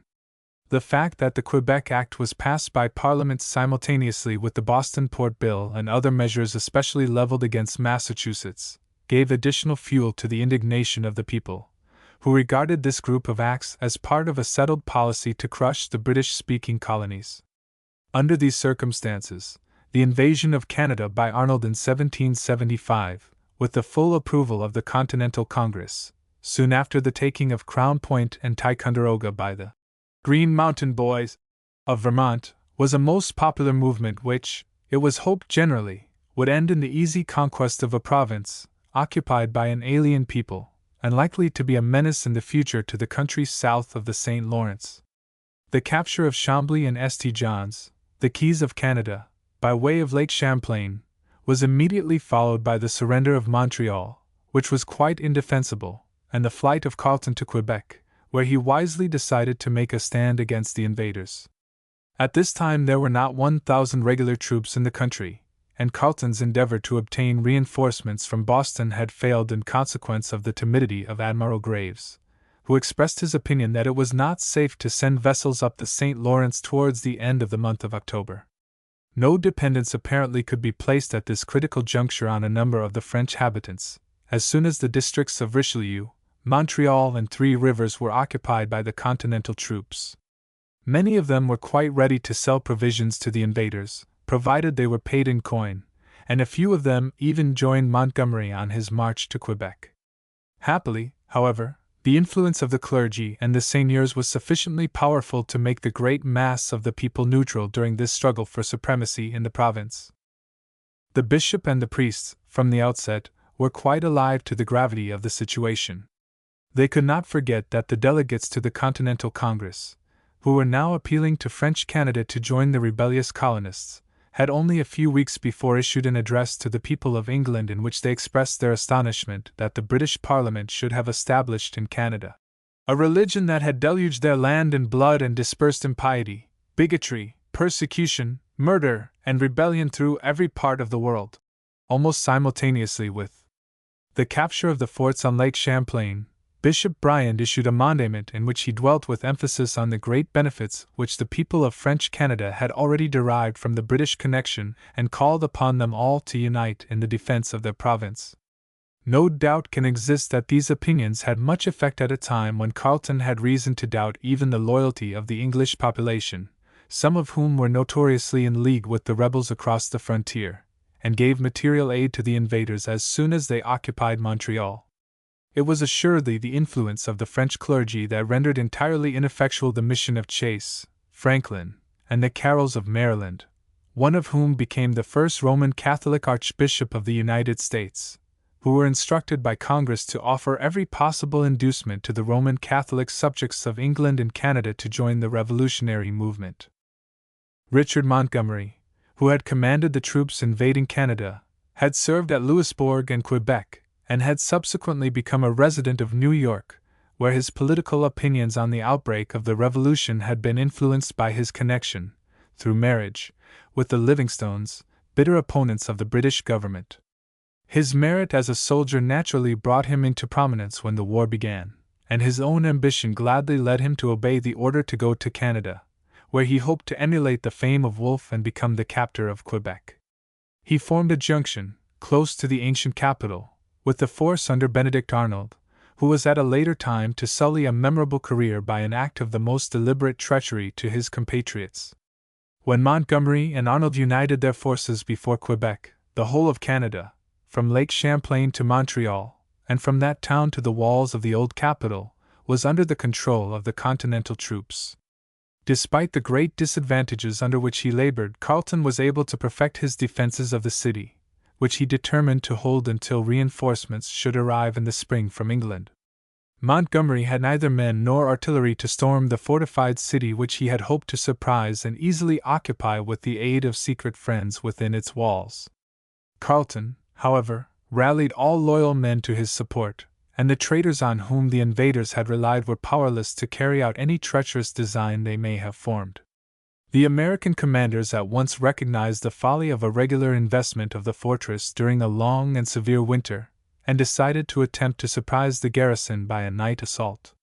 The fact that the Quebec Act was passed by Parliament simultaneously with the Boston Port Bill and other measures especially leveled against Massachusetts gave additional fuel to the indignation of the people, who regarded this group of acts as part of a settled policy to crush the British-speaking colonies. Under these circumstances, the invasion of Canada by Arnold in 1775, with the full approval of the Continental Congress, soon after the taking of Crown Point and Ticonderoga by the Green Mountain Boys of Vermont, was a most popular movement which, it was hoped generally, would end in the easy conquest of a province occupied by an alien people, and likely to be a menace in the future to the countries south of the St. Lawrence. The capture of Chambly and St. John's, the Keys of Canada, by way of Lake Champlain, was immediately followed by the surrender of Montreal, which was quite indefensible, and the flight of Carleton to Quebec, where he wisely decided to make a stand against the invaders. At this time there were not 1,000 regular troops in the country, and Carleton's endeavor to obtain reinforcements from Boston had failed in consequence of the timidity of Admiral Graves, who expressed his opinion that it was not safe to send vessels up the St. Lawrence towards the end of the month of October. No dependence apparently could be placed at this critical juncture on a number of the French habitants, as soon as the districts of Richelieu, Montreal, and Three Rivers were occupied by the Continental troops. Many of them were quite ready to sell provisions to the invaders, provided they were paid in coin, and a few of them even joined Montgomery on his march to Quebec. Happily, however, the influence of the clergy and the seigneurs was sufficiently powerful to make the great mass of the people neutral during this struggle for supremacy in the province. The bishop and the priests, from the outset, were quite alive to the gravity of the situation. They could not forget that the delegates to the Continental Congress, who were now appealing to French Canada to join the rebellious colonists, had only a few weeks before issued an address to the people of England in which they expressed their astonishment that the British Parliament should have established in Canada a religion that had deluged their land in blood and dispersed impiety, bigotry, persecution, murder, and rebellion through every part of the world, almost simultaneously with the capture of the forts on Lake Champlain, Bishop Briand issued a mandament in which he dwelt with emphasis on the great benefits which the people of French Canada had already derived from the British connection and called upon them all to unite in the defense of their province. No doubt can exist that these opinions had much effect at a time when Carleton had reason to doubt even the loyalty of the English population, some of whom were notoriously in league with the rebels across the frontier, and gave material aid to the invaders as soon as they occupied Montreal. It was assuredly the influence of the French clergy that rendered entirely ineffectual the mission of Chase, Franklin, and the Carrolls of Maryland, one of whom became the first Roman Catholic Archbishop of the United States, who were instructed by Congress to offer every possible inducement to the Roman Catholic subjects of England and Canada to join the revolutionary movement. Richard Montgomery, who had commanded the troops invading Canada, had served at Louisbourg and Quebec, and had subsequently become a resident of New York, where his political opinions on the outbreak of the Revolution had been influenced by his connection, through marriage, with the Livingstones, bitter opponents of the British government. His merit as a soldier naturally brought him into prominence when the war began, and his own ambition gladly led him to obey the order to go to Canada, where he hoped to emulate the fame of Wolfe and become the captor of Quebec. He formed a junction, close to the ancient capital, with the force under Benedict Arnold, who was at a later time to sully a memorable career by an act of the most deliberate treachery to his compatriots. When Montgomery and Arnold united their forces before Quebec, the whole of Canada, from Lake Champlain to Montreal, and from that town to the walls of the old capital, was under the control of the Continental troops. Despite the great disadvantages under which he labored, Carleton was able to perfect his defenses of the city, which he determined to hold until reinforcements should arrive in the spring from England. Montgomery had neither men nor artillery to storm the fortified city which he had hoped to surprise and easily occupy with the aid of secret friends within its walls. Carleton, however, rallied all loyal men to his support, and the traitors on whom the invaders had relied were powerless to carry out any treacherous design they may have formed. The American commanders at once recognized the folly of a regular investment of the fortress during a long and severe winter, and decided to attempt to surprise the garrison by a night assault.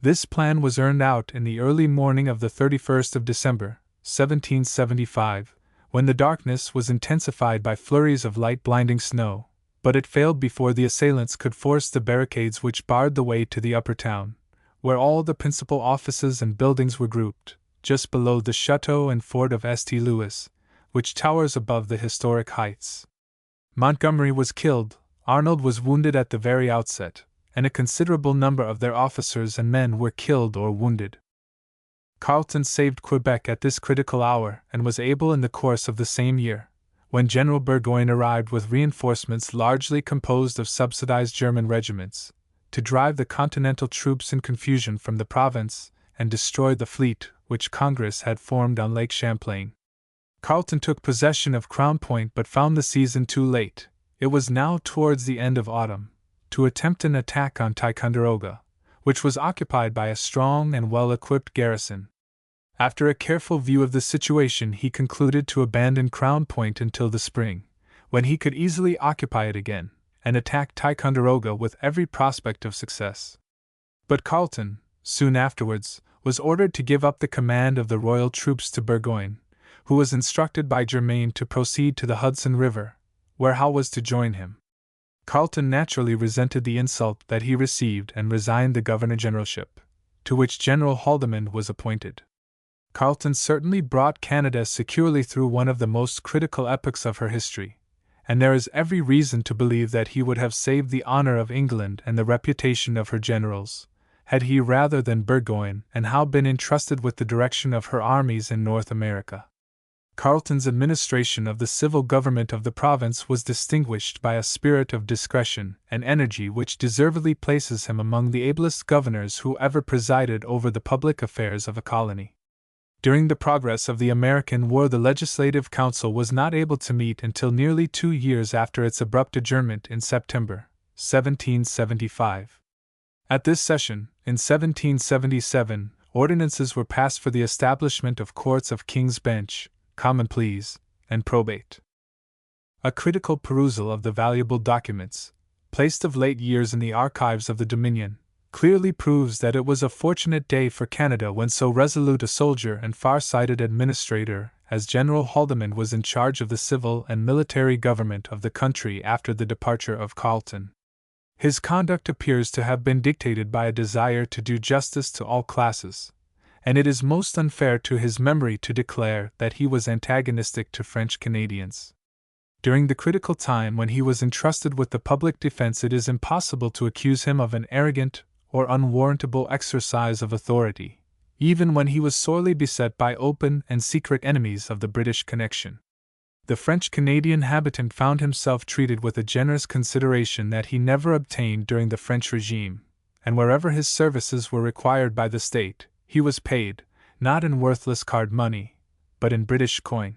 This plan was carried out in the early morning of the 31st of December, 1775, when the darkness was intensified by flurries of light blinding snow, but it failed before the assailants could force the barricades which barred the way to the upper town, where all the principal offices and buildings were grouped, just below the chateau and fort of St. Louis, which towers above the historic heights. Montgomery was killed, Arnold was wounded at the very outset, and a considerable number of their officers and men were killed or wounded. Carleton saved Quebec at this critical hour and was able in the course of the same year, when General Burgoyne arrived with reinforcements largely composed of subsidized German regiments, to drive the Continental troops in confusion from the province and destroy the fleet which Congress had formed on Lake Champlain. Carleton took possession of Crown Point but found the season too late. It was now towards the end of autumn, to attempt an attack on Ticonderoga, which was occupied by a strong and well-equipped garrison. After a careful view of the situation, he concluded to abandon Crown Point until the spring, when he could easily occupy it again, and attack Ticonderoga with every prospect of success. But Carleton, soon afterwards, was ordered to give up the command of the royal troops to Burgoyne, who was instructed by Germain to proceed to the Hudson River, where Howe was to join him. Carleton naturally resented the insult that he received and resigned the governor-generalship, to which General Haldimand was appointed. Carleton certainly brought Canada securely through one of the most critical epochs of her history, and there is every reason to believe that he would have saved the honor of England and the reputation of her generals, had he rather than Burgoyne and Howe been entrusted with the direction of her armies in North America. Carleton's administration of the civil government of the province was distinguished by a spirit of discretion and energy which deservedly places him among the ablest governors who ever presided over the public affairs of a colony. During the progress of the American War, the Legislative Council was not able to meet until nearly 2 years after its abrupt adjournment in September, 1775. At this session, in 1777, ordinances were passed for the establishment of courts of King's Bench, Common Pleas, and Probate. A critical perusal of the valuable documents, placed of late years in the archives of the Dominion, clearly proves that it was a fortunate day for Canada when so resolute a soldier and far-sighted administrator as General Haldimand was in charge of the civil and military government of the country after the departure of Carleton. His conduct appears to have been dictated by a desire to do justice to all classes, and it is most unfair to his memory to declare that he was antagonistic to French Canadians. During the critical time when he was entrusted with the public defense, it is impossible to accuse him of an arrogant or unwarrantable exercise of authority, even when he was sorely beset by open and secret enemies of the British connection. The French-Canadian habitant found himself treated with a generous consideration that he never obtained during the French regime, and wherever his services were required by the state, he was paid, not in worthless card money, but in British coin.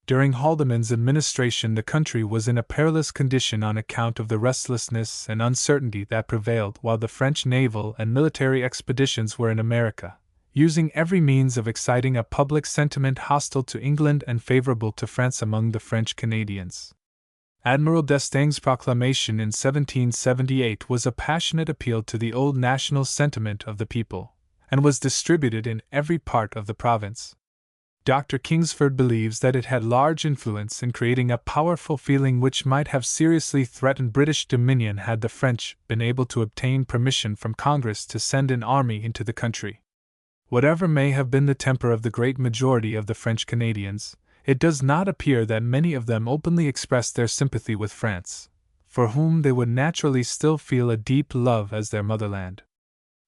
During Haldimand's administration, the country was in a perilous condition on account of the restlessness and uncertainty that prevailed while the French naval and military expeditions were in America, using every means of exciting a public sentiment hostile to England and favorable to France among the French Canadians. Admiral d'Estaing's proclamation in 1778 was a passionate appeal to the old national sentiment of the people, and was distributed in every part of the province. Dr. Kingsford believes that it had large influence in creating a powerful feeling which might have seriously threatened British dominion had the French been able to obtain permission from Congress to send an army into the country. Whatever may have been the temper of the great majority of the French Canadians, it does not appear that many of them openly expressed their sympathy with France, for whom they would naturally still feel a deep love as their motherland.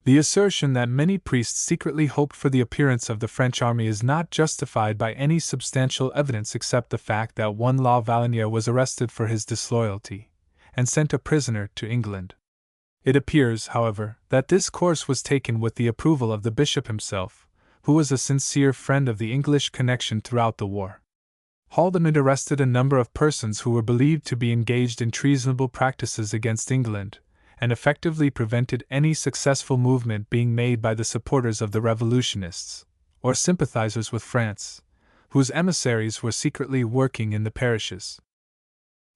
The assertion that many priests secretly hoped for the appearance of the French army is not justified by any substantial evidence except the fact that one La Valiniere was arrested for his disloyalty, and sent a prisoner to England. It appears, however, that this course was taken with the approval of the bishop himself, who was a sincere friend of the English connection throughout the war. Haldimand arrested a number of persons who were believed to be engaged in treasonable practices against England, and effectively prevented any successful movement being made by the supporters of the revolutionists, or sympathizers with France, whose emissaries were secretly working in the parishes.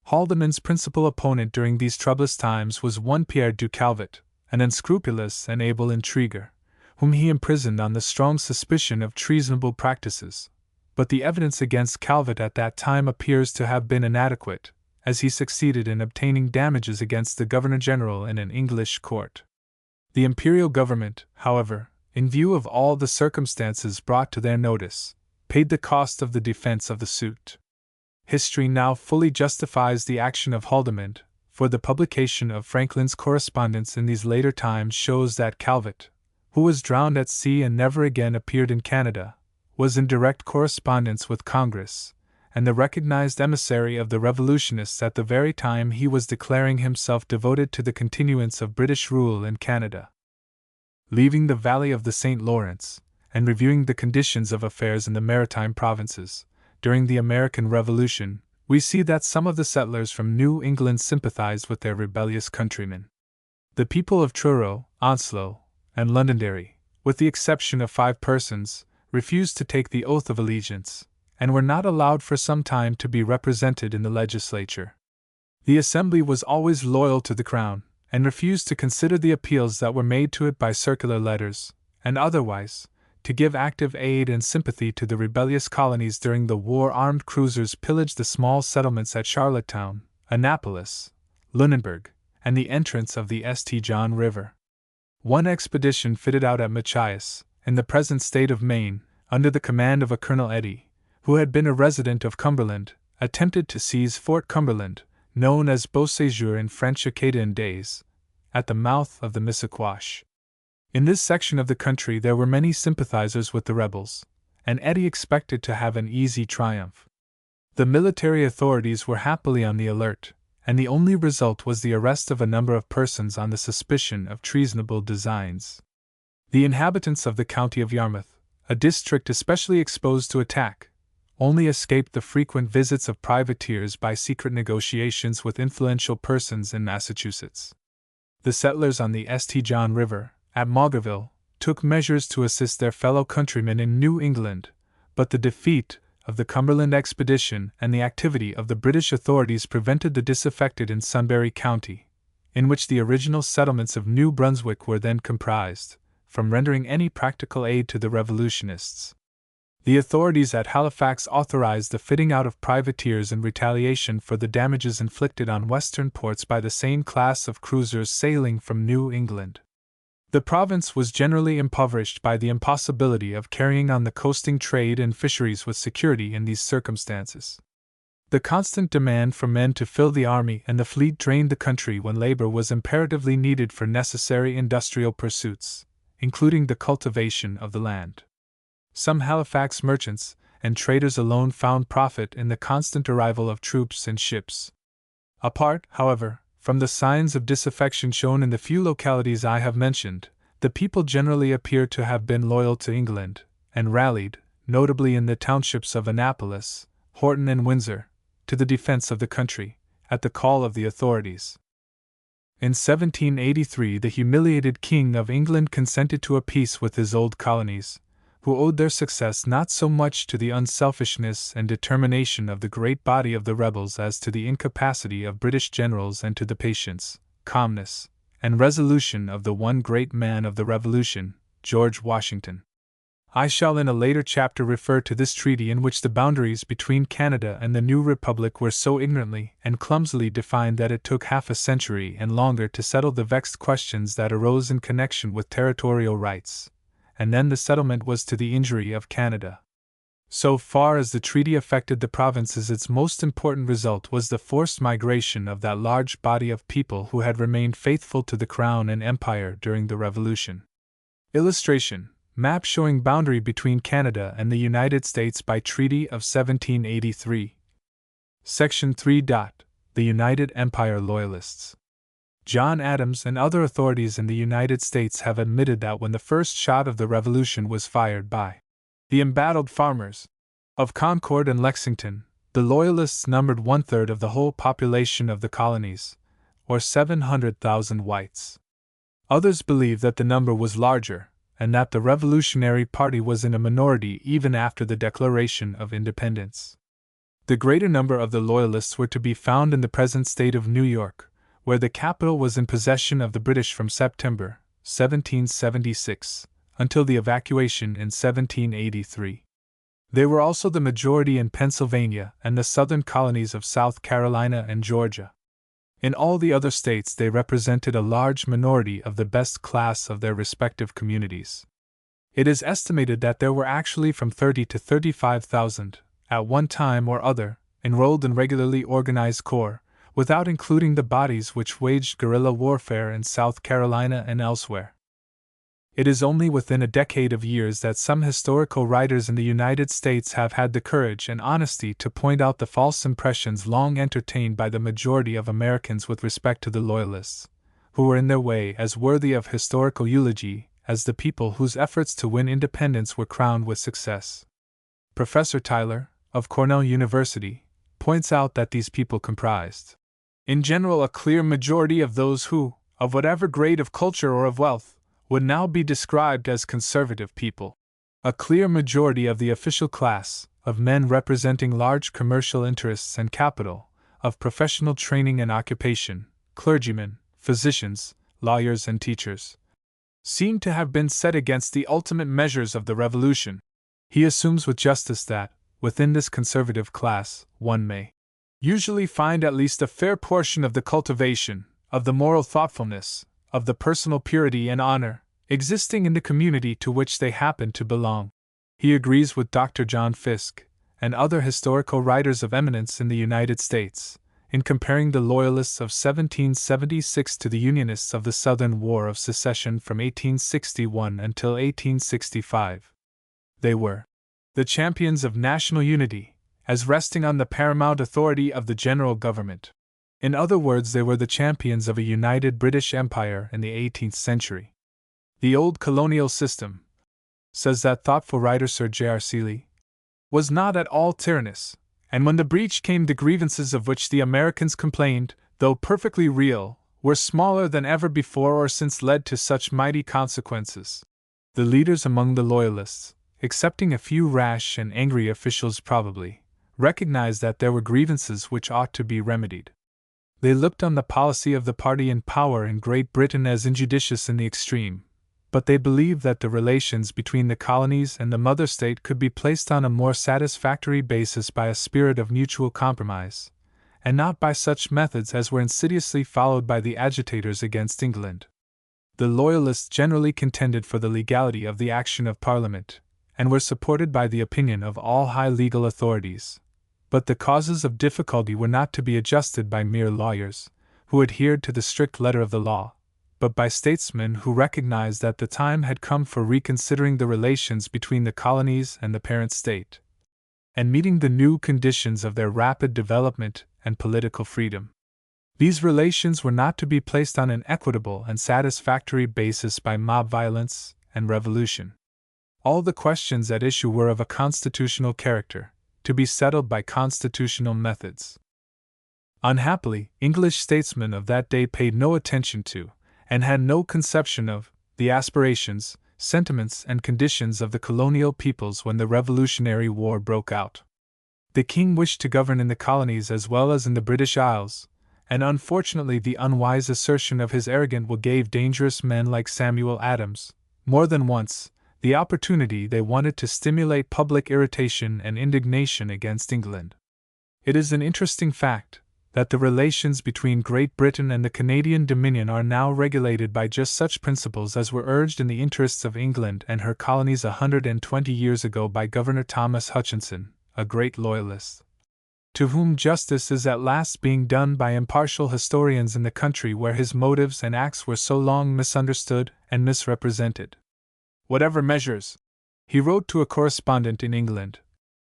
Haldimand's principal opponent during these troublous times was one Pierre du Calvet, an unscrupulous and able intriguer, whom he imprisoned on the strong suspicion of treasonable practices, but the evidence against Calvet at that time appears to have been inadequate, as he succeeded in obtaining damages against the Governor-General in an English court. The imperial government, however, in view of all the circumstances brought to their notice, paid the cost of the defense of the suit. History now fully justifies the action of Haldimand, for the publication of Franklin's correspondence in these later times shows that Calvet, who was drowned at sea and never again appeared in Canada, was in direct correspondence with Congress, and the recognized emissary of the revolutionists at the very time he was declaring himself devoted to the continuance of British rule in Canada. Leaving the valley of the St. Lawrence, and reviewing the conditions of affairs in the maritime provinces, during the American Revolution, we see that some of the settlers from New England sympathized with their rebellious countrymen. The people of Truro, Onslow, and Londonderry, with the exception of 5 persons, refused to take the oath of allegiance, and were not allowed for some time to be represented in the legislature. The Assembly was always loyal to the Crown, and refused to consider the appeals that were made to it by circular letters, and otherwise, to give active aid and sympathy to the rebellious colonies during the war. Armed cruisers pillaged the small settlements at Charlottetown, Annapolis, Lunenburg, and the entrance of the St. John River. One expedition fitted out at Machias, in the present state of Maine, under the command of a Colonel Eddy, who had been a resident of Cumberland, attempted to seize Fort Cumberland, known as Beauséjour in French Acadian days, at the mouth of the Missaquash. In this section of the country there were many sympathizers with the rebels, and Eddy expected to have an easy triumph. The military authorities were happily on the alert, and the only result was the arrest of a number of persons on the suspicion of treasonable designs. The inhabitants of the county of Yarmouth, a district especially exposed to attack, only escaped the frequent visits of privateers by secret negotiations with influential persons in Massachusetts. The settlers on the St. John River, at Maugerville, took measures to assist their fellow countrymen in New England, but the defeat of the Cumberland expedition and the activity of the British authorities prevented the disaffected in Sunbury County, in which the original settlements of New Brunswick were then comprised, from rendering any practical aid to the revolutionists. The authorities at Halifax authorized the fitting out of privateers in retaliation for the damages inflicted on western ports by the same class of cruisers sailing from New England. The province was generally impoverished by the impossibility of carrying on the coasting trade and fisheries with security in these circumstances. The constant demand for men to fill the army and the fleet drained the country when labor was imperatively needed for necessary industrial pursuits, including the cultivation of the land. Some Halifax merchants and traders alone found profit in the constant arrival of troops and ships. Apart, however, from the signs of disaffection shown in the few localities I have mentioned, the people generally appear to have been loyal to England, and rallied, notably in the townships of Annapolis, Horton, and Windsor, to the defense of the country, at the call of the authorities. In 1783, the humiliated King of England consented to a peace with his old colonies, who owed their success not so much to the unselfishness and determination of the great body of the rebels as to the incapacity of British generals and to the patience, calmness, and resolution of the one great man of the Revolution, George Washington. I shall in a later chapter refer to this treaty in which the boundaries between Canada and the new Republic were so ignorantly and clumsily defined that it took half a century and longer to settle the vexed questions that arose in connection with territorial rights, and then the settlement was to the injury of Canada. So far as the treaty affected the provinces, its most important result was the forced migration of that large body of people who had remained faithful to the Crown and Empire during the Revolution. Illustration: map showing boundary between Canada and the United States by Treaty of 1783. Section 3. The United Empire Loyalists. John Adams and other authorities in the United States have admitted that when the first shot of the Revolution was fired by the embattled farmers of Concord and Lexington, the Loyalists numbered 1/3 of the whole population of the colonies, or 700,000 whites. Others believe that the number was larger, and that the Revolutionary Party was in a minority even after the Declaration of Independence. The greater number of the Loyalists were to be found in the present state of New York, where the capital was in possession of the British from September 1776 until the evacuation in 1783. They were also the majority in Pennsylvania and the southern colonies of South Carolina and Georgia. In all the other states they represented a large minority of the best class of their respective communities. It is estimated that there were actually from 30 to 35,000, at one time or other, enrolled in regularly organized corps, without including the bodies which waged guerrilla warfare in South Carolina and elsewhere. It is only within a decade of years that some historical writers in the United States have had the courage and honesty to point out the false impressions long entertained by the majority of Americans with respect to the Loyalists, who were in their way as worthy of historical eulogy as the people whose efforts to win independence were crowned with success. Professor Tyler, of Cornell University, points out that these people comprised, in general, a clear majority of those who, of whatever grade of culture or of wealth, would now be described as conservative people. A clear majority of the official class, of men representing large commercial interests and capital, of professional training and occupation, clergymen, physicians, lawyers, and teachers, seem to have been set against the ultimate measures of the Revolution. He assumes with justice that, within this conservative class, one may usually find at least a fair portion of the cultivation, of the moral thoughtfulness, of the personal purity and honor, existing in the community to which they happen to belong. He agrees with Dr. John Fiske, and other historical writers of eminence in the United States, in comparing the Loyalists of 1776 to the Unionists of the Southern War of Secession from 1861 until 1865. They were the champions of national unity, as resting on the paramount authority of the general government. In other words, they were the champions of a united British Empire in the 18th century. The old colonial system, says that thoughtful writer Sir J.R. Seeley, was not at all tyrannous, and when the breach came, the grievances of which the Americans complained, though perfectly real, were smaller than ever before or since led to such mighty consequences. The leaders among the Loyalists, excepting a few rash and angry officials probably, recognized that there were grievances which ought to be remedied. They looked on the policy of the party in power in Great Britain as injudicious in the extreme, but they believed that the relations between the colonies and the mother state could be placed on a more satisfactory basis by a spirit of mutual compromise, and not by such methods as were insidiously followed by the agitators against England. The Loyalists generally contended for the legality of the action of Parliament, and were supported by the opinion of all high legal authorities. But the causes of difficulty were not to be adjusted by mere lawyers, who adhered to the strict letter of the law, but by statesmen who recognized that the time had come for reconsidering the relations between the colonies and the parent state, and meeting the new conditions of their rapid development and political freedom. These relations were not to be placed on an equitable and satisfactory basis by mob violence and revolution. All the questions at issue were of a constitutional character, to be settled by constitutional methods. Unhappily, English statesmen of that day paid no attention to, and had no conception of, the aspirations, sentiments, and conditions of the colonial peoples when the Revolutionary War broke out. The king wished to govern in the colonies as well as in the British Isles, and unfortunately the unwise assertion of his arrogant will gave dangerous men like Samuel Adams, more than once, the opportunity they wanted to stimulate public irritation and indignation against England. It is an interesting fact that the relations between Great Britain and the Canadian Dominion are now regulated by just such principles as were urged in the interests of England and her colonies 120 years ago by Governor Thomas Hutchinson, a great Loyalist, to whom justice is at last being done by impartial historians in the country where his motives and acts were so long misunderstood and misrepresented. Whatever measures, he wrote to a correspondent in England,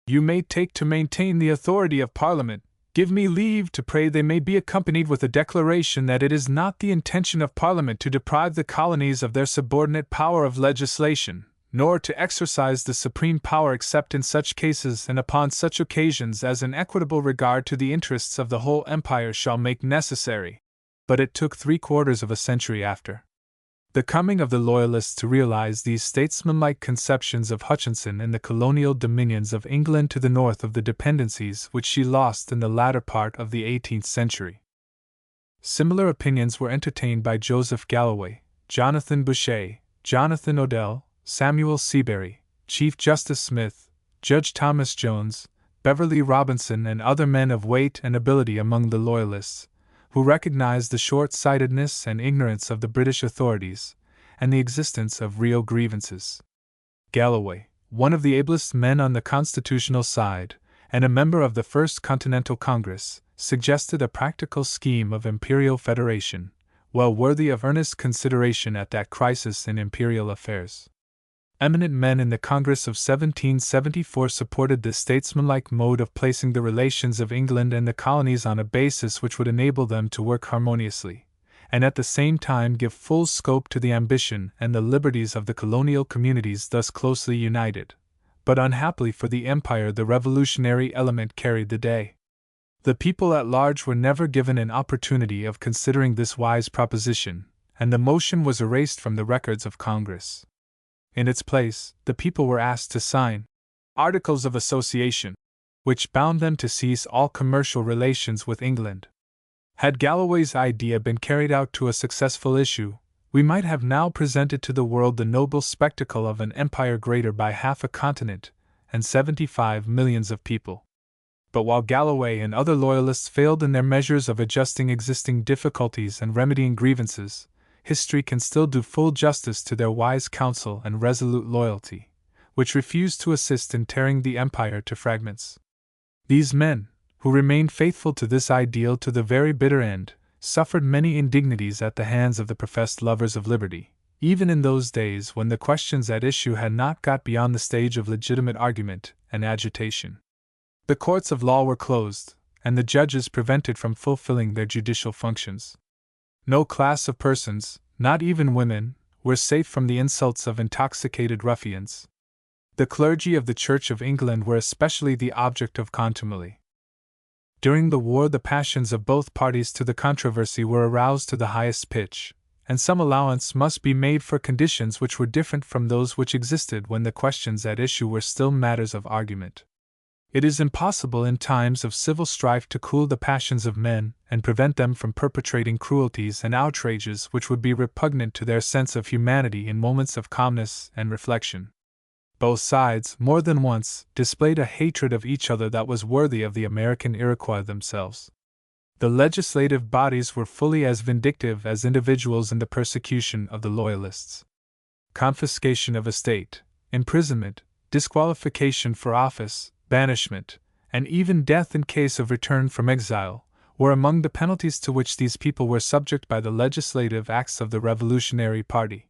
you may take to maintain the authority of Parliament, give me leave to pray they may be accompanied with a declaration that it is not the intention of Parliament to deprive the colonies of their subordinate power of legislation, nor to exercise the supreme power except in such cases and upon such occasions as an equitable regard to the interests of the whole empire shall make necessary. But it took 3/4 of a century after the coming of the Loyalists to realize these statesmanlike conceptions of Hutchinson in the colonial dominions of England to the north of the dependencies which she lost in the latter part of the 18th century. Similar opinions were entertained by Joseph Galloway, Jonathan Boucher, Jonathan Odell, Samuel Seabury, Chief Justice Smith, Judge Thomas Jones, Beverley Robinson, and other men of weight and ability among the Loyalists, who recognized the short-sightedness and ignorance of the British authorities, and the existence of real grievances. Galloway, one of the ablest men on the constitutional side, and a member of the First Continental Congress, suggested a practical scheme of imperial federation, well worthy of earnest consideration at that crisis in imperial affairs. Eminent men in the Congress of 1774 supported this statesmanlike mode of placing the relations of England and the colonies on a basis which would enable them to work harmoniously, and at the same time give full scope to the ambition and the liberties of the colonial communities thus closely united. But unhappily for the empire, the revolutionary element carried the day. The people at large were never given an opportunity of considering this wise proposition, and the motion was erased from the records of Congress. In its place, the people were asked to sign Articles of Association, which bound them to cease all commercial relations with England. Had Galloway's idea been carried out to a successful issue, we might have now presented to the world the noble spectacle of an empire greater by half a continent and 75 millions of people. But while Galloway and other Loyalists failed in their measures of adjusting existing difficulties and remedying grievances, history can still do full justice to their wise counsel and resolute loyalty, which refused to assist in tearing the empire to fragments. These men, who remained faithful to this ideal to the very bitter end, suffered many indignities at the hands of the professed lovers of liberty, even in those days when the questions at issue had not got beyond the stage of legitimate argument and agitation. The courts of law were closed, and the judges prevented from fulfilling their judicial functions. No class of persons, not even women, were safe from the insults of intoxicated ruffians. The clergy of the Church of England were especially the object of contumely. During the war, the passions of both parties to the controversy were aroused to the highest pitch, and some allowance must be made for conditions which were different from those which existed when the questions at issue were still matters of argument. It is impossible in times of civil strife to cool the passions of men and prevent them from perpetrating cruelties and outrages which would be repugnant to their sense of humanity in moments of calmness and reflection. Both sides, more than once, displayed a hatred of each other that was worthy of the American Iroquois themselves. The legislative bodies were fully as vindictive as individuals in the persecution of the Loyalists. Confiscation of estate, imprisonment, disqualification for office, banishment, and even death in case of return from exile, were among the penalties to which these people were subject by the legislative acts of the Revolutionary Party.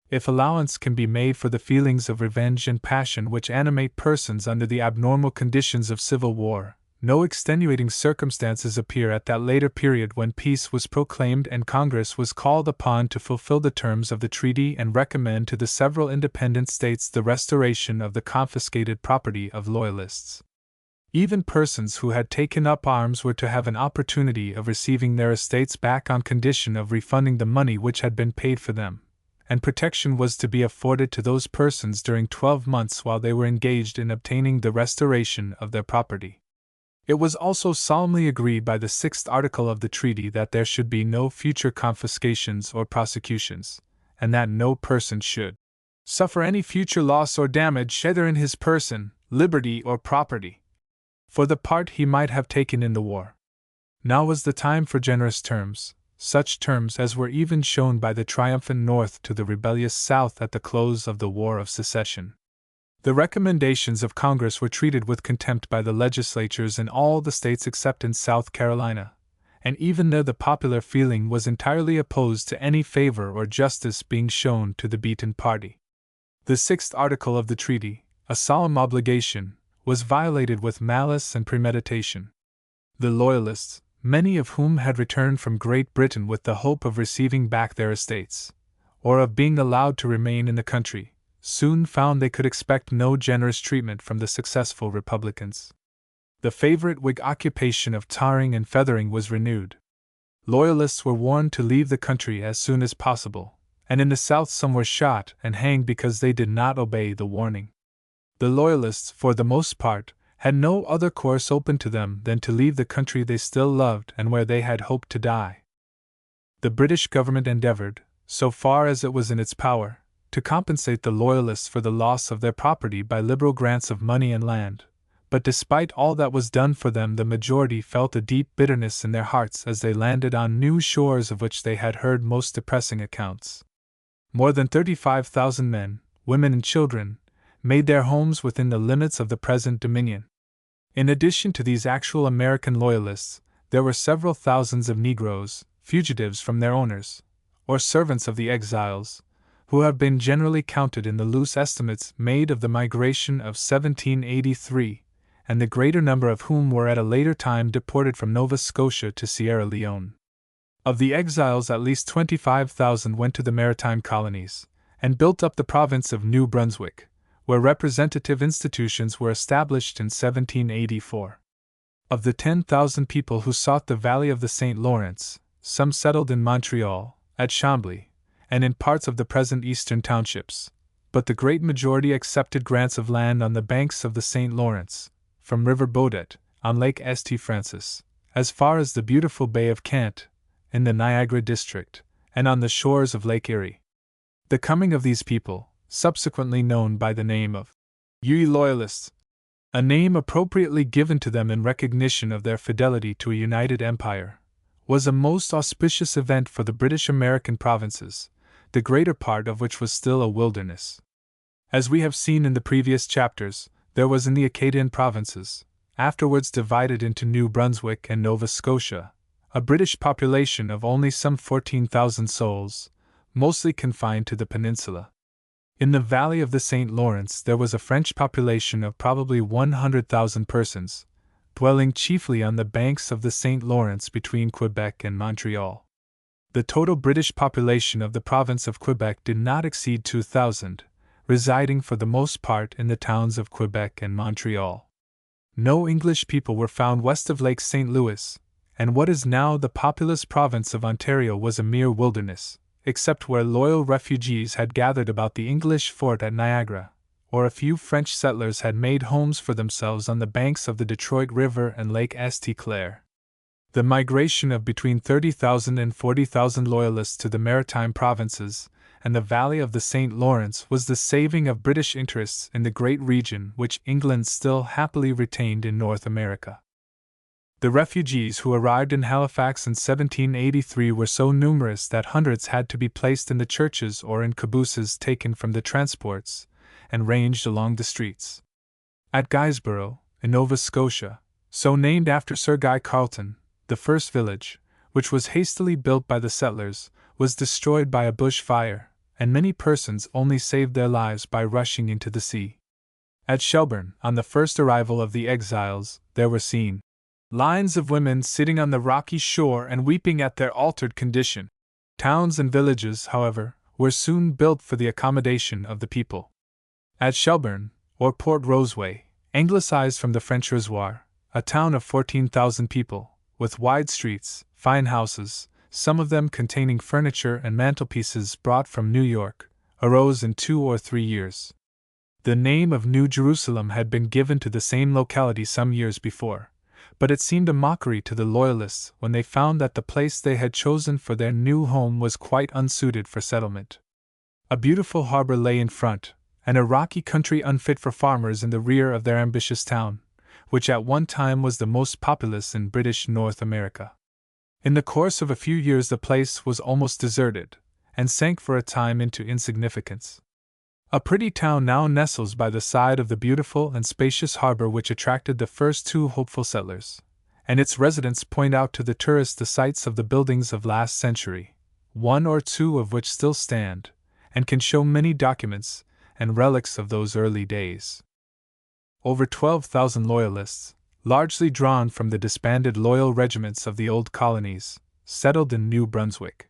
If allowance can be made for the feelings of revenge and passion which animate persons under the abnormal conditions of civil war, no extenuating circumstances appear at that later period when peace was proclaimed and Congress was called upon to fulfill the terms of the treaty and recommend to the several independent states the restoration of the confiscated property of Loyalists. Even persons who had taken up arms were to have an opportunity of receiving their estates back on condition of refunding the money which had been paid for them, and protection was to be afforded to those persons during 12 months while they were engaged in obtaining the restoration of their property. It was also solemnly agreed by the 6th article of the treaty that there should be no future confiscations or prosecutions, and that no person should suffer any future loss or damage either in his person, liberty, or property, for the part he might have taken in the war. Now was the time for generous terms, such terms as were even shown by the triumphant North to the rebellious South at the close of the War of Secession. The recommendations of Congress were treated with contempt by the legislatures in all the states except in South Carolina, and even there the popular feeling was entirely opposed to any favor or justice being shown to the beaten party. The 6th article of the treaty, a solemn obligation, was violated with malice and premeditation. The Loyalists, many of whom had returned from Great Britain with the hope of receiving back their estates, or of being allowed to remain in the country, soon found they could expect no generous treatment from the successful Republicans. The favorite Whig occupation of tarring and feathering was renewed. Loyalists were warned to leave the country as soon as possible, and in the South some were shot and hanged because they did not obey the warning. The Loyalists, for the most part, had no other course open to them than to leave the country they still loved and where they had hoped to die. The British government endeavored, so far as it was in its power, to compensate the Loyalists for the loss of their property by liberal grants of money and land, but despite all that was done for them the majority felt a deep bitterness in their hearts as they landed on new shores of which they had heard most depressing accounts. More than 35,000 men, women and children, made their homes within the limits of the present Dominion. In addition to these actual American Loyalists, there were several thousands of Negroes, fugitives from their owners, or servants of the exiles, who have been generally counted in the loose estimates made of the migration of 1783, and the greater number of whom were at a later time deported from Nova Scotia to Sierra Leone. Of the exiles at least 25,000 went to the maritime colonies, and built up the province of New Brunswick, where representative institutions were established in 1784. Of the 10,000 people who sought the valley of the St. Lawrence, some settled in Montreal, at Chambly, and in parts of the present eastern townships, but the great majority accepted grants of land on the banks of the St. Lawrence, from River Baudet, on Lake St. Francis, as far as the beautiful Bay of Kent, in the Niagara district, and on the shores of Lake Erie. The coming of these people, subsequently known by the name of Loyalists, a name appropriately given to them in recognition of their fidelity to a united empire, was a most auspicious event for the British American provinces, the greater part of which was still a wilderness. As we have seen in the previous chapters, there was in the Acadian provinces, afterwards divided into New Brunswick and Nova Scotia, a British population of only some 14,000 souls, mostly confined to the peninsula. In the valley of the St. Lawrence there was a French population of probably 100,000 persons, dwelling chiefly on the banks of the St. Lawrence between Quebec and Montreal. The total British population of the province of Quebec did not exceed 2,000, residing for the most part in the towns of Quebec and Montreal. No English people were found west of Lake St. Louis, and what is now the populous province of Ontario was a mere wilderness, except where loyal refugees had gathered about the English fort at Niagara, or a few French settlers had made homes for themselves on the banks of the Detroit River and Lake St. Clair. The migration of between 30,000 and 40,000 Loyalists to the maritime provinces and the valley of the St. Lawrence was the saving of British interests in the great region which England still happily retained in North America. The refugees who arrived in Halifax in 1783 were so numerous that hundreds had to be placed in the churches or in cabooses taken from the transports and ranged along the streets. At Guysborough, in Nova Scotia, so named after Sir Guy Carleton, the first village, which was hastily built by the settlers, was destroyed by a bush fire, and many persons only saved their lives by rushing into the sea. At Shelburne, on the first arrival of the exiles, there were seen lines of women sitting on the rocky shore and weeping at their altered condition. Towns and villages, however, were soon built for the accommodation of the people. At Shelburne, or Port Roseway, anglicized from the French Reservoir, a town of 14,000 people, with wide streets, fine houses, some of them containing furniture and mantelpieces brought from New York, arose in 2 or 3 years. The name of New Jerusalem had been given to the same locality some years before, but it seemed a mockery to the Loyalists when they found that the place they had chosen for their new home was quite unsuited for settlement. A beautiful harbor lay in front, and a rocky country unfit for farmers in the rear of their ambitious town, which at one time was the most populous in British North America. In the course of a few years the place was almost deserted, and sank for a time into insignificance. A pretty town now nestles by the side of the beautiful and spacious harbor which attracted the first 2 hopeful settlers, and its residents point out to the tourist the sites of the buildings of last century, 1 or 2 of which still stand, and can show many documents and relics of those early days. Over 12,000 Loyalists, largely drawn from the disbanded loyal regiments of the old colonies, settled in New Brunswick.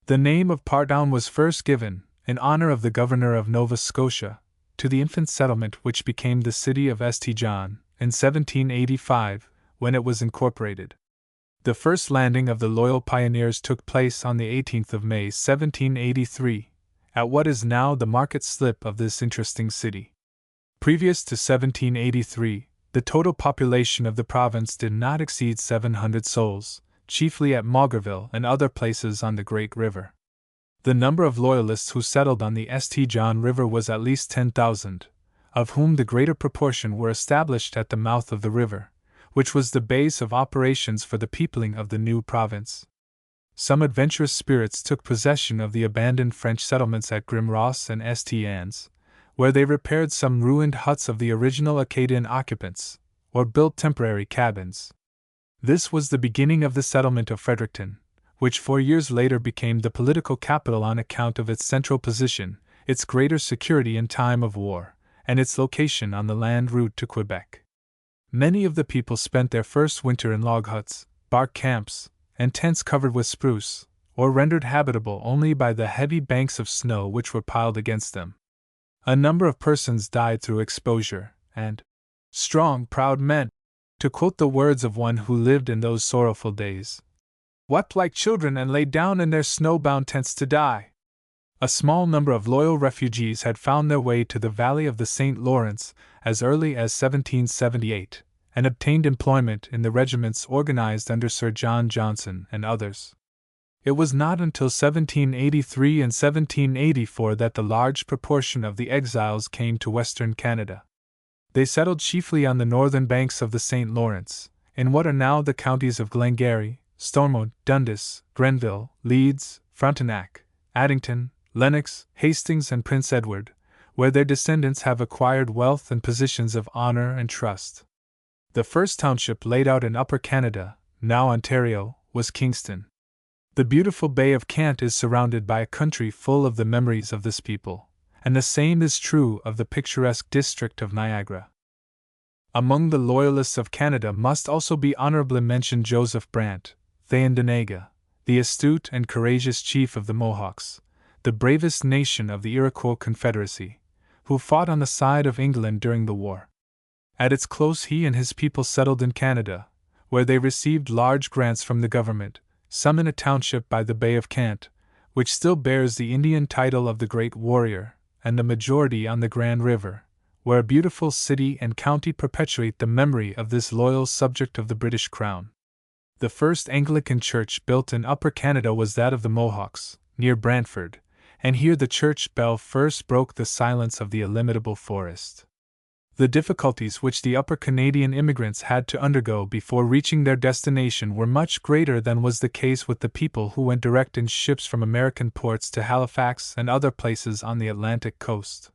The name of Portadown was first given, in honor of the governor of Nova Scotia, to the infant settlement which became the city of St. John, in 1785, when it was incorporated. The first landing of the loyal pioneers took place on the 18th of May 1783, at what is now the market slip of this interesting city. Previous to 1783, the total population of the province did not exceed 700 souls, chiefly at Maugerville and other places on the Great River. The number of Loyalists who settled on the St. John River was at least 10,000, of whom the greater proportion were established at the mouth of the river, which was the base of operations for the peopling of the new province. Some adventurous spirits took possession of the abandoned French settlements at Grimross and St. Anne's, where they repaired some ruined huts of the original Acadian occupants, or built temporary cabins. This was the beginning of the settlement of Fredericton, which 4 years later became the political capital on account of its central position, its greater security in time of war, and its location on the land route to Quebec. Many of the people spent their first winter in log huts, bark camps, and tents covered with spruce, or rendered habitable only by the heavy banks of snow which were piled against them. A number of persons died through exposure, and strong, proud men, to quote the words of one who lived in those sorrowful days, wept like children and lay down in their snow-bound tents to die. A small number of loyal refugees had found their way to the valley of the St. Lawrence as early as 1778, and obtained employment in the regiments organized under Sir John Johnson and others. It was not until 1783 and 1784 that the large proportion of the exiles came to Western Canada. They settled chiefly on the northern banks of the St. Lawrence, in what are now the counties of Glengarry, Stormont, Dundas, Grenville, Leeds, Frontenac, Addington, Lennox, Hastings, and Prince Edward, where their descendants have acquired wealth and positions of honor and trust. The first township laid out in Upper Canada, now Ontario, was Kingston. The beautiful Bay of Kent is surrounded by a country full of the memories of this people, and the same is true of the picturesque district of Niagara. Among the Loyalists of Canada must also be honorably mentioned Joseph Brant, Thayendanegea, the astute and courageous chief of the Mohawks, the bravest nation of the Iroquois Confederacy, who fought on the side of England during the war. At its close he and his people settled in Canada, where they received large grants from the government, some in a township by the Bay of Kent, which still bears the Indian title of the Great Warrior, and the majority on the Grand River, where a beautiful city and county perpetuate the memory of this loyal subject of the British Crown. The first Anglican church built in Upper Canada was that of the Mohawks, near Brantford, and here the church bell first broke the silence of the illimitable forest. The difficulties which the Upper Canadian immigrants had to undergo before reaching their destination were much greater than was the case with the people who went direct in ships from American ports to Halifax and other places on the Atlantic coast.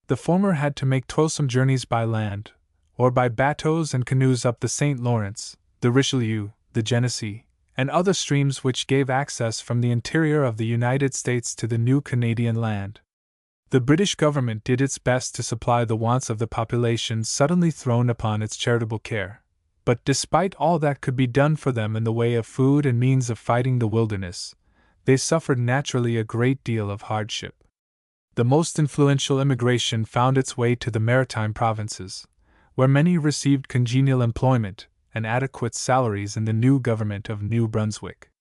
The former had to make toilsome journeys by land, or by bateaux and canoes up the St. Lawrence, the Richelieu, the Genesee, and other streams which gave access from the interior of the United States to the new Canadian land. The British government did its best to supply the wants of the population suddenly thrown upon its charitable care, but despite all that could be done for them in the way of food and means of fighting the wilderness, they suffered naturally a great deal of hardship. The most influential immigration found its way to the maritime provinces, where many received congenial employment and adequate salaries in the new government of New Brunswick.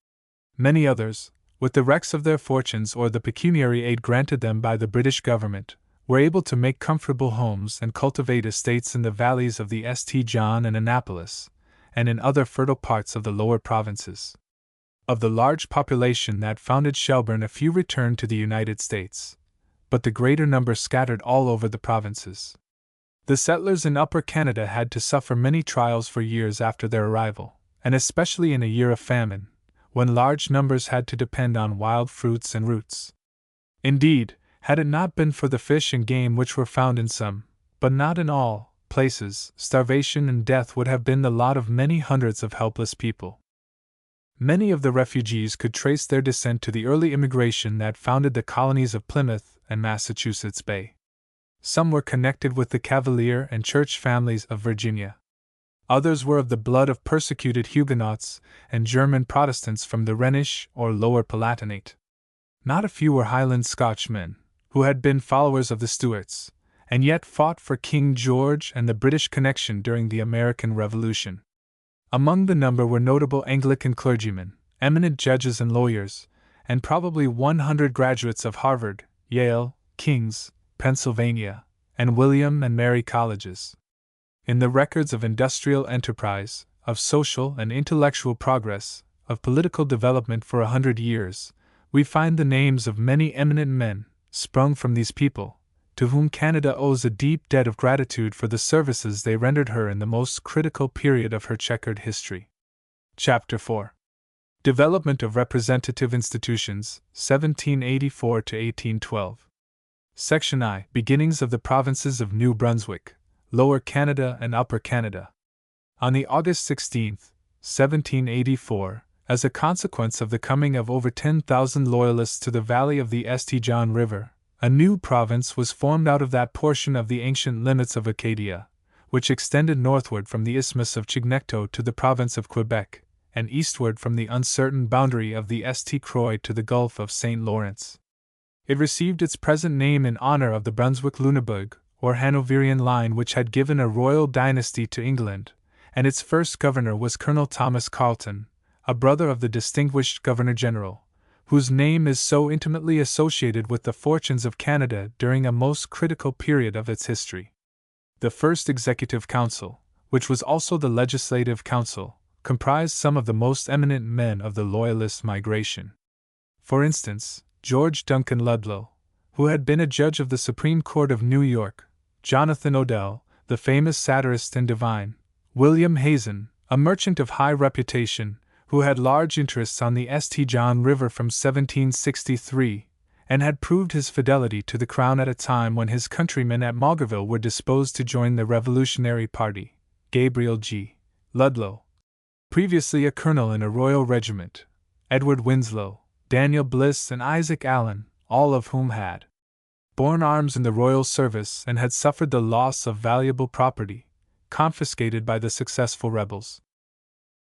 Many others, with the wrecks of their fortunes or the pecuniary aid granted them by the British government, were able to make comfortable homes and cultivate estates in the valleys of the St. John and Annapolis, and in other fertile parts of the lower provinces. Of the large population that founded Shelburne, a few returned to the United States, but the greater number scattered all over the provinces. The settlers in Upper Canada had to suffer many trials for years after their arrival, and especially in a year of famine, when large numbers had to depend on wild fruits and roots. Indeed, had it not been for the fish and game which were found in some, but not in all, places, starvation and death would have been the lot of many hundreds of helpless people. Many of the refugees could trace their descent to the early immigration that founded the colonies of Plymouth and Massachusetts Bay. Some were connected with the Cavalier and Church families of Virginia. Others were of the blood of persecuted Huguenots and German Protestants from the Rhenish or Lower Palatinate. Not a few were Highland Scotchmen, who had been followers of the Stuarts, and yet fought for King George and the British connection during the American Revolution. Among the number were notable Anglican clergymen, eminent judges and lawyers, and probably 100 graduates of Harvard, Yale, King's, Pennsylvania, and William and Mary colleges. In the records of industrial enterprise, of social and intellectual progress, of political development for 100 years, we find the names of many eminent men, sprung from these people, to whom Canada owes a deep debt of gratitude for the services they rendered her in the most critical period of her checkered history. Chapter 4. Development of Representative Institutions, 1784 to 1812. Section I. Beginnings of the provinces of New Brunswick, Lower Canada and Upper Canada. On the August 16, 1784, as a consequence of the coming of over 10,000 Loyalists to the valley of the St. John River, a new province was formed out of that portion of the ancient limits of Acadia, which extended northward from the Isthmus of Chignecto to the province of Quebec, and eastward from the uncertain boundary of the St. Croix to the Gulf of St. Lawrence. It received its present name in honor of the Brunswick-Lunenburg, or Hanoverian line which had given a royal dynasty to England, and its first governor was Colonel Thomas Carleton, a brother of the distinguished Governor-General, whose name is so intimately associated with the fortunes of Canada during a most critical period of its history. The first Executive Council, which was also the Legislative Council, comprised some of the most eminent men of the Loyalist migration. For instance, George Duncan Ludlow, who had been a judge of the Supreme Court of New York, Jonathan Odell, the famous satirist and divine, William Hazen, a merchant of high reputation, who had large interests on the St. John River from 1763, and had proved his fidelity to the Crown at a time when his countrymen at Maugerville were disposed to join the Revolutionary Party, Gabriel G. Ludlow, previously a colonel in a royal regiment, Edward Winslow, Daniel Bliss, and Isaac Allen, all of whom had borne arms in the royal service and had suffered the loss of valuable property, confiscated by the successful rebels.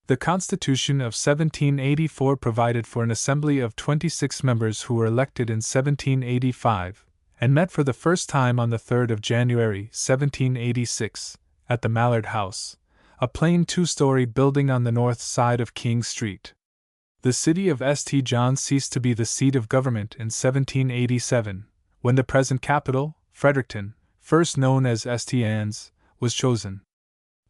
The Constitution of 1784 provided for an assembly of 26 members who were elected in 1785, and met for the first time on the 3rd of January, 1786, at the Mallard House, a plain two-story building on the north side of King Street. The city of St. John ceased to be the seat of government in 1787, when the present capital, Fredericton, first known as STNs, was chosen.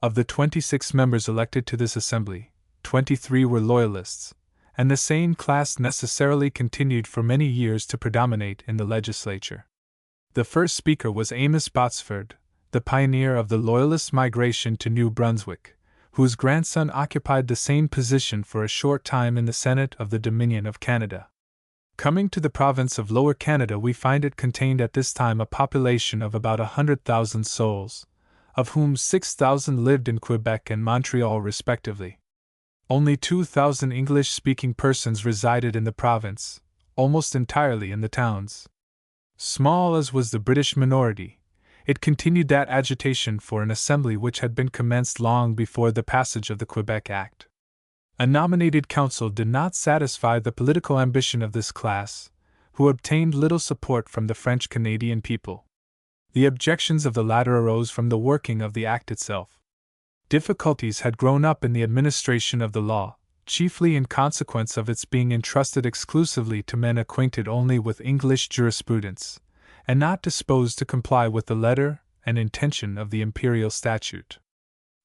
Of the 26 members elected to this assembly, 23 were Loyalists, and the same class necessarily continued for many years to predominate in the legislature. The first speaker was Amos Botsford, the pioneer of the Loyalist migration to New Brunswick, whose grandson occupied the same position for a short time in the Senate of the Dominion of Canada. Coming to the province of Lower Canada, we find it contained at this time a population of about 100,000 souls, of whom 6,000 lived in Quebec and Montreal respectively. Only 2,000 English-speaking persons resided in the province, almost entirely in the towns. Small as was the British minority, it continued that agitation for an assembly which had been commenced long before the passage of the Quebec Act. A nominated council did not satisfy the political ambition of this class, who obtained little support from the French-Canadian people. The objections of the latter arose from the working of the Act itself. Difficulties had grown up in the administration of the law, chiefly in consequence of its being entrusted exclusively to men acquainted only with English jurisprudence, and not disposed to comply with the letter and intention of the imperial statute.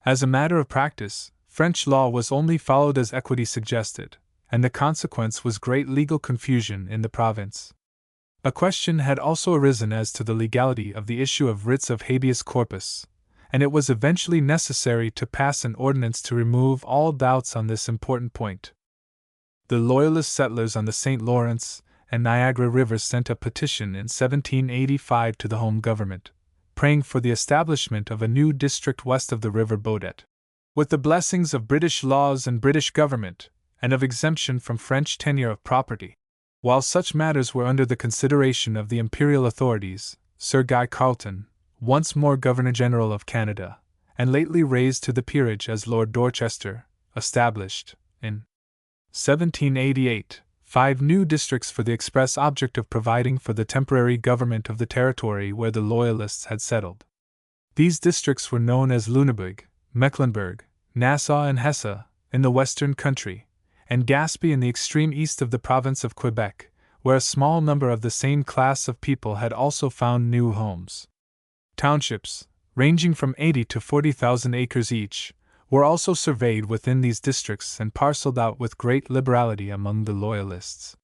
As a matter of practice, French law was only followed as equity suggested, and the consequence was great legal confusion in the province. A question had also arisen as to the legality of the issue of writs of habeas corpus, and it was eventually necessary to pass an ordinance to remove all doubts on this important point. The Loyalist settlers on the St. Lawrence and Niagara Rivers sent a petition in 1785 to the Home Government, praying for the establishment of a new district west of the River Baudet, with the blessings of British laws and British government, and of exemption from French tenure of property. While such matters were under the consideration of the imperial authorities, Sir Guy Carleton, once more Governor-General of Canada, and lately raised to the peerage as Lord Dorchester, established, in 1788, 5 new districts for the express object of providing for the temporary government of the territory where the Loyalists had settled. These districts were known as Lunenburg, Mecklenburg, Nassau and Hesse, in the western country, and Gaspé in the extreme east of the province of Quebec, where a small number of the same class of people had also found new homes. Townships, ranging from 80 to 40,000 acres each, were also surveyed within these districts and parceled out with great liberality among the Loyalists.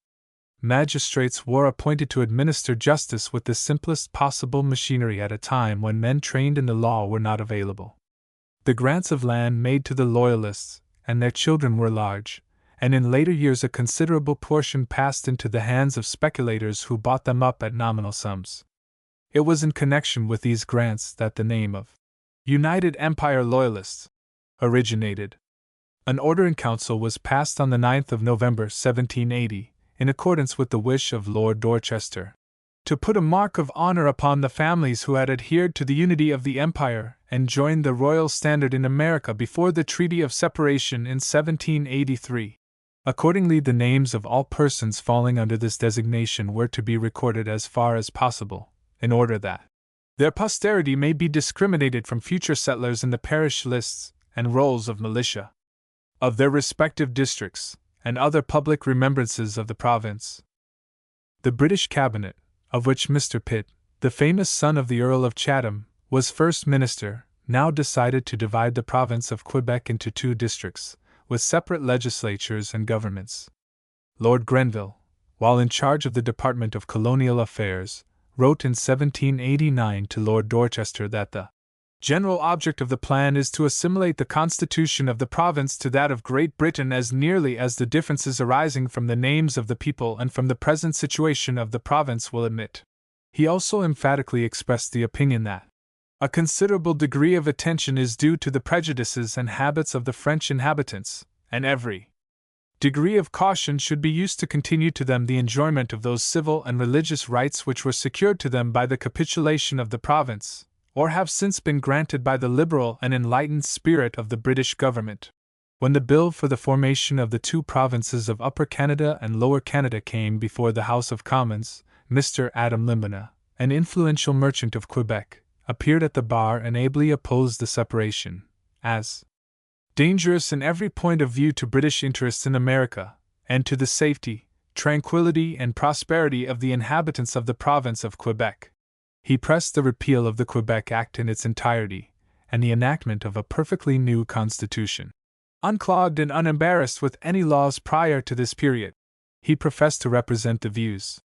Magistrates were appointed to administer justice with the simplest possible machinery at a time when men trained in the law were not available. The grants of land made to the Loyalists and their children were large, and in later years a considerable portion passed into the hands of speculators who bought them up at nominal sums. It was in connection with these grants that the name of United Empire Loyalists originated. An order in council was passed on the 9th of November 1780, in accordance with the wish of Lord Dorchester, to put a mark of honor upon the families who had adhered to the unity of the Empire and joined the royal standard in America before the Treaty of Separation in 1783. Accordingly, the names of all persons falling under this designation were to be recorded as far as possible, in order that their posterity may be discriminated from future settlers in the parish lists and rolls of militia of their respective districts, and other public remembrances of the province. The British Cabinet, of which Mr. Pitt, the famous son of the Earl of Chatham, was first minister, now decided to divide the province of Quebec into 2 districts, with separate legislatures and governments. Lord Grenville, while in charge of the Department of Colonial Affairs, wrote in 1789 to Lord Dorchester that the general object of the plan is to assimilate the constitution of the province to that of Great Britain as nearly as the differences arising from the names of the people and from the present situation of the province will admit. He also emphatically expressed the opinion that a considerable degree of attention is due to the prejudices and habits of the French inhabitants, and every degree of caution should be used to continue to them the enjoyment of those civil and religious rights which were secured to them by the capitulation of the province, or have since been granted by the liberal and enlightened spirit of the British government. When the bill for the formation of the 2 provinces of Upper Canada and Lower Canada came before the House of Commons, Mr. Adam Limbona, an influential merchant of Quebec, appeared at the bar and ably opposed the separation, as dangerous in every point of view to British interests in America, and to the safety, tranquility, and prosperity of the inhabitants of the province of Quebec. He pressed the repeal of the Quebec Act in its entirety, and the enactment of a perfectly new constitution. Unclogged and unembarrassed with any laws prior to this period, he professed to represent the views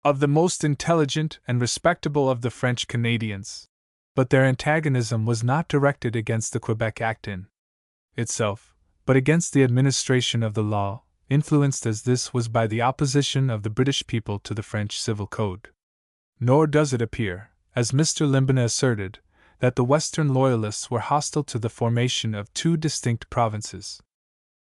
of the most intelligent and respectable of the French Canadians. But their antagonism was not directed against the Quebec Act in itself, but against the administration of the law, influenced as this was by the opposition of the British people to the French Civil Code. Nor does it appear, as Mr. Limbaugh asserted, that the Western Loyalists were hostile to the formation of two distinct provinces.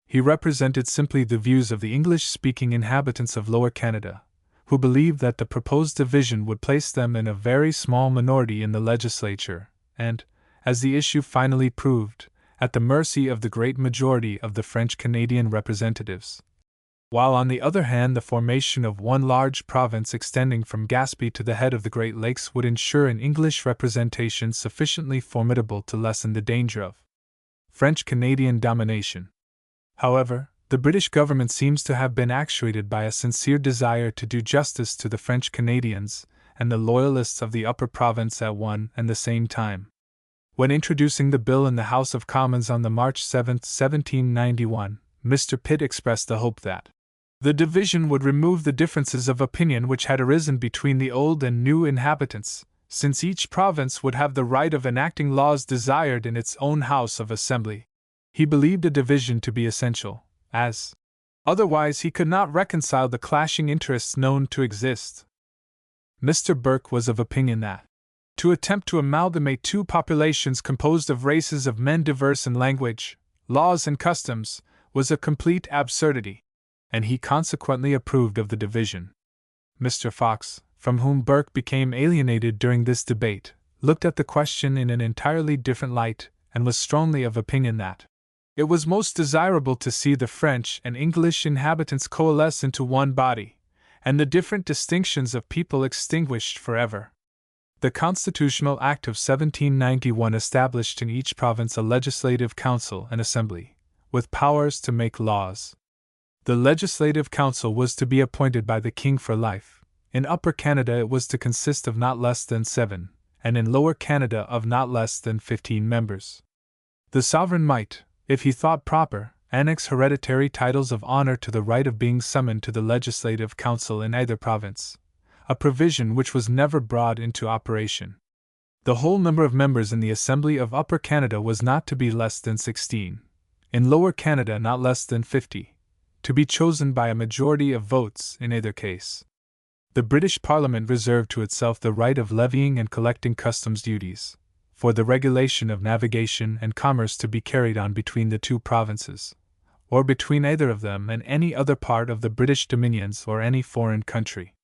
He represented simply the views of the English-speaking inhabitants of Lower Canada, who believed that the proposed division would place them in a very small minority in the legislature, and, as the issue finally proved, at the mercy of the great majority of the French Canadian representatives. While on the other hand the formation of one large province extending from Gaspé to the head of the Great Lakes would ensure an English representation sufficiently formidable to lessen the danger of French-Canadian domination. However, the British government seems to have been actuated by a sincere desire to do justice to the French Canadians and the Loyalists of the Upper Province at one and the same time. When introducing the bill in the House of Commons on the March 7, 1791, Mr. Pitt expressed the hope that the division would remove the differences of opinion which had arisen between the old and new inhabitants, since each province would have the right of enacting laws desired in its own House of Assembly. He believed a division to be essential, as otherwise he could not reconcile the clashing interests known to exist. Mr. Burke was of opinion that to attempt to amalgamate two populations composed of races of men diverse in language, laws, and customs was a complete absurdity, and he consequently approved of the division. Mr. Fox, from whom Burke became alienated during this debate, looked at the question in an entirely different light, and was strongly of opinion that it was most desirable to see the French and English inhabitants coalesce into one body, and the different distinctions of people extinguished forever. The Constitutional Act of 1791 established in each province a legislative council and assembly, with powers to make laws. The Legislative Council was to be appointed by the King for life. In Upper Canada it was to consist of not less than 7, and in Lower Canada of not less than 15 members. The sovereign might, if he thought proper, annex hereditary titles of honor to the right of being summoned to the Legislative Council in either province, a provision which was never brought into operation. The whole number of members in the Assembly of Upper Canada was not to be less than 16, in Lower Canada not less than 50, to be chosen by a majority of votes in either case. The British Parliament reserved to itself the right of levying and collecting customs duties, for the regulation of navigation and commerce to be carried on between the two provinces, or between either of them and any other part of the British dominions or any foreign country.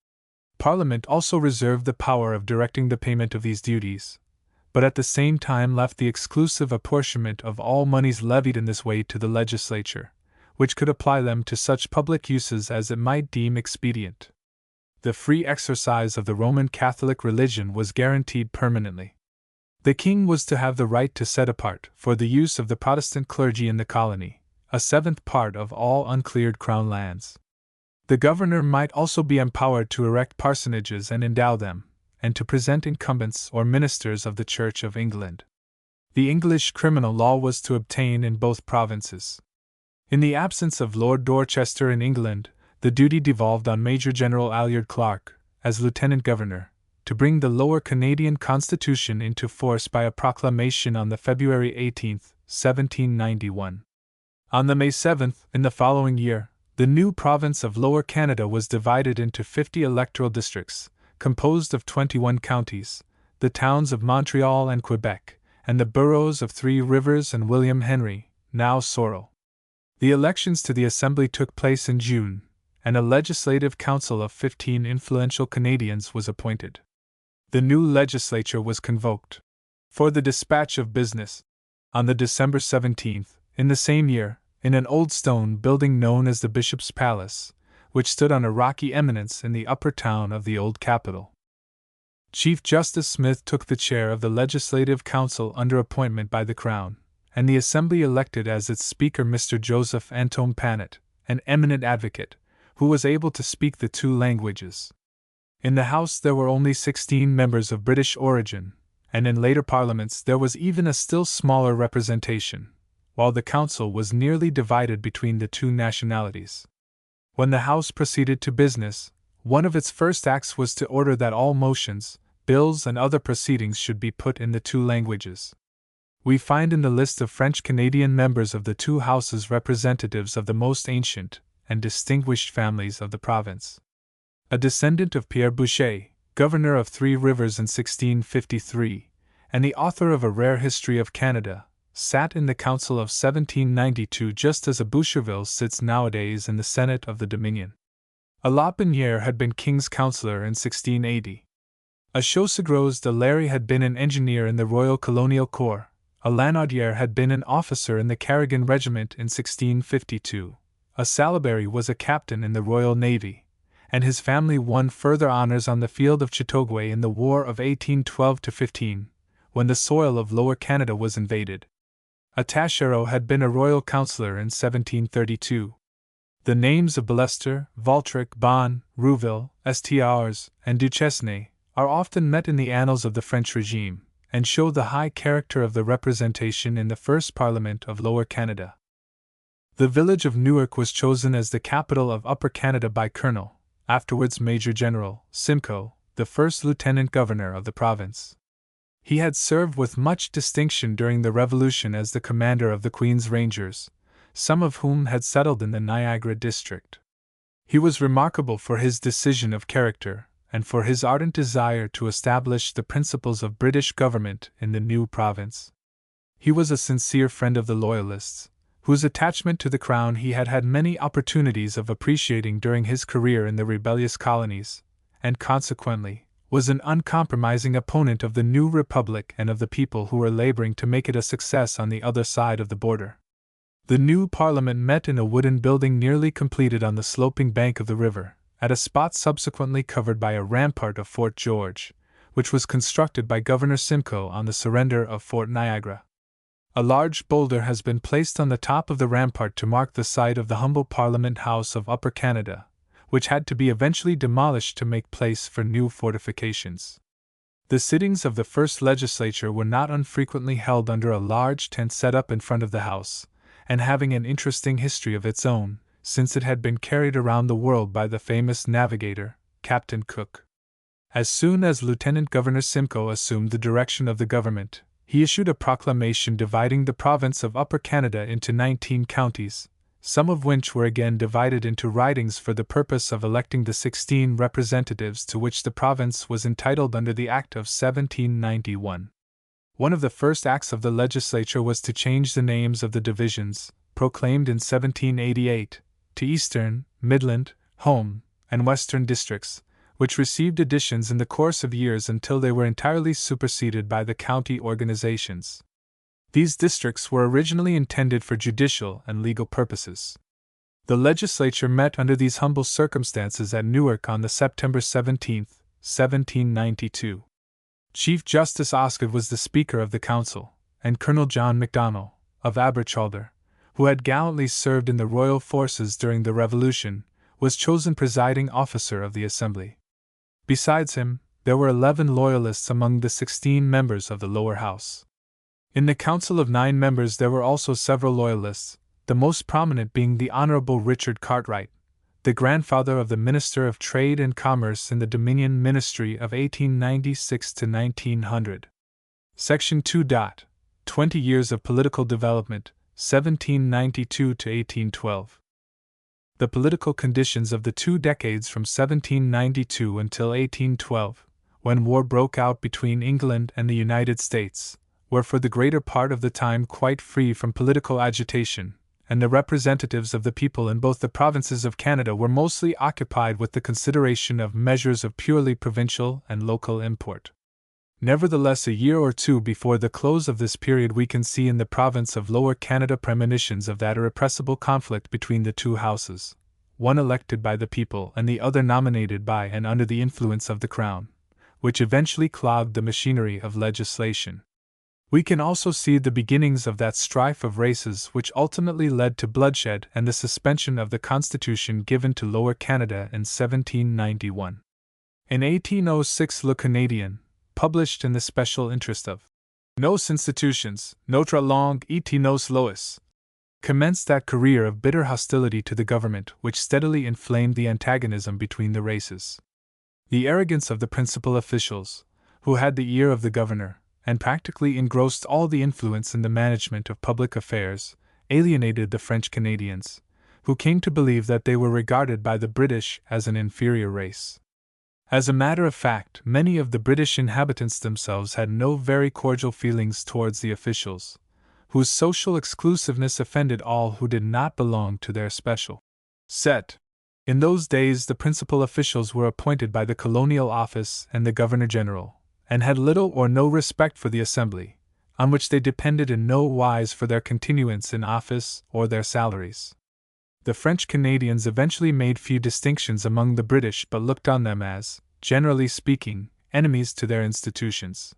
Parliament also reserved the power of directing the payment of these duties, but at the same time left the exclusive apportionment of all moneys levied in this way to the legislature, which could apply them to such public uses as it might deem expedient. The free exercise of the Roman Catholic religion was guaranteed permanently. The king was to have the right to set apart, for the use of the Protestant clergy in the colony, a 7th part of all uncleared crown lands. The governor might also be empowered to erect parsonages and endow them, and to present incumbents or ministers of the Church of England. The English criminal law was to obtain in both provinces. In the absence of Lord Dorchester in England, the duty devolved on Major General Alyard Clark, as Lieutenant Governor, to bring the Lower Canadian Constitution into force by a proclamation on the February 18, 1791. On the May 7, in the following year, the new province of Lower Canada was divided into 50 electoral districts, composed of 21 counties, the towns of Montreal and Quebec, and the boroughs of Three Rivers and William Henry, now Sorel. The elections to the Assembly took place in June, and a legislative council of 15 influential Canadians was appointed. The new legislature was convoked for the dispatch of business on the December 17, in the same year, in an old stone building known as the Bishop's Palace, which stood on a rocky eminence in the upper town of the old capital. Chief Justice Smith took the chair of the Legislative Council under appointment by the Crown, and the Assembly elected as its Speaker Mr. Joseph Antone Panet, an eminent advocate, who was able to speak the two languages. In the House there were only 16 members of British origin, and in later parliaments there was even a still smaller representation, while the Council was nearly divided between the two nationalities. When the House proceeded to business, one of its first acts was to order that all motions, bills, and other proceedings should be put in the two languages. We find in the list of French-Canadian members of the two houses representatives of the most ancient and distinguished families of the province. A descendant of Pierre Boucher, governor of Three Rivers in 1653, and the author of a rare history of Canada, sat in the Council of 1792 just as a Boucherville sits nowadays in the Senate of the Dominion. A Lapinière had been King's Counsellor in 1680. A Chaussegros de Larry had been an engineer in the Royal Colonial Corps. A Lanaudière had been an officer in the Carignan Regiment in 1652. A Salaberry was a captain in the Royal Navy, and his family won further honors on the field of Chateauguay in the War of 1812-15, when the soil of Lower Canada was invaded. A Taschereau had been a royal councillor in 1732. The names of Belester, Valtric, Bonne, Rouville, Estiars, and Duchesne are often met in the annals of the French regime, and show the high character of the representation in the first Parliament of Lower Canada. The village of Newark was chosen as the capital of Upper Canada by Colonel, afterwards Major General, Simcoe, the first Lieutenant Governor of the province. He had served with much distinction during the Revolution as the commander of the Queen's Rangers, some of whom had settled in the Niagara district. He was remarkable for his decision of character, and for his ardent desire to establish the principles of British government in the new province. He was a sincere friend of the Loyalists, whose attachment to the Crown he had had many opportunities of appreciating during his career in the rebellious colonies, and consequently was an uncompromising opponent of the new republic and of the people who were laboring to make it a success on the other side of the border. The new Parliament met in a wooden building nearly completed on the sloping bank of the river, at a spot subsequently covered by a rampart of Fort George, which was constructed by Governor Simcoe on the surrender of Fort Niagara. A large boulder has been placed on the top of the rampart to mark the site of the humble Parliament House of Upper Canada, which had to be eventually demolished to make place for new fortifications. The sittings of the first legislature were not unfrequently held under a large tent set up in front of the house, and having an interesting history of its own, since it had been carried around the world by the famous navigator, Captain Cook. As soon as Lieutenant Governor Simcoe assumed the direction of the government, he issued a proclamation dividing the province of Upper Canada into 19 counties, some of which were again divided into ridings for the purpose of electing the 16 representatives to which the province was entitled under the Act of 1791. One of the first acts of the legislature was to change the names of the divisions, proclaimed in 1788, to Eastern, Midland, Home, and Western districts, which received additions in the course of years until they were entirely superseded by the county organizations. These districts were originally intended for judicial and legal purposes. The legislature met under these humble circumstances at Newark on September 17, 1792. Chief Justice Osgood was the Speaker of the Council, and Colonel John Macdonell, of Aberchalder, who had gallantly served in the royal forces during the Revolution, was chosen presiding officer of the Assembly. Besides him, there were 11 Loyalists among the 16 members of the lower house. In the Council of 9 members there were also several Loyalists, the most prominent being the Honourable Richard Cartwright, the grandfather of the Minister of Trade and Commerce in the Dominion Ministry of 1896 to 1900. Section 2. 20 Years of Political Development, 1792 to 1812. The political conditions of the 2 decades from 1792 until 1812, when war broke out between England and the United States, were for the greater part of the time quite free from political agitation, and the representatives of the people in both the provinces of Canada were mostly occupied with the consideration of measures of purely provincial and local import. Nevertheless, a year or two before the close of this period we can see in the province of Lower Canada premonitions of that irrepressible conflict between the two houses, one elected by the people and the other nominated by and under the influence of the Crown, which eventually clogged the machinery of legislation. We can also see the beginnings of that strife of races which ultimately led to bloodshed and the suspension of the Constitution given to Lower Canada in 1791. In 1806, Le Canadien, published in the special interest of Nos institutions, notre langue et nos lois, commenced that career of bitter hostility to the government which steadily inflamed the antagonism between the races. The arrogance of the principal officials, who had the ear of the governor, and practically engrossed all the influence in the management of public affairs, alienated the French Canadians, who came to believe that they were regarded by the British as an inferior race. As a matter of fact, many of the British inhabitants themselves had no very cordial feelings towards the officials, whose social exclusiveness offended all who did not belong to their special set. In those days, the principal officials were appointed by the Colonial Office and the Governor-General, and had little or no respect for the Assembly, on which they depended in no wise for their continuance in office or their salaries. The French Canadians eventually made few distinctions among the British but looked on them as, generally speaking, enemies to their institutions.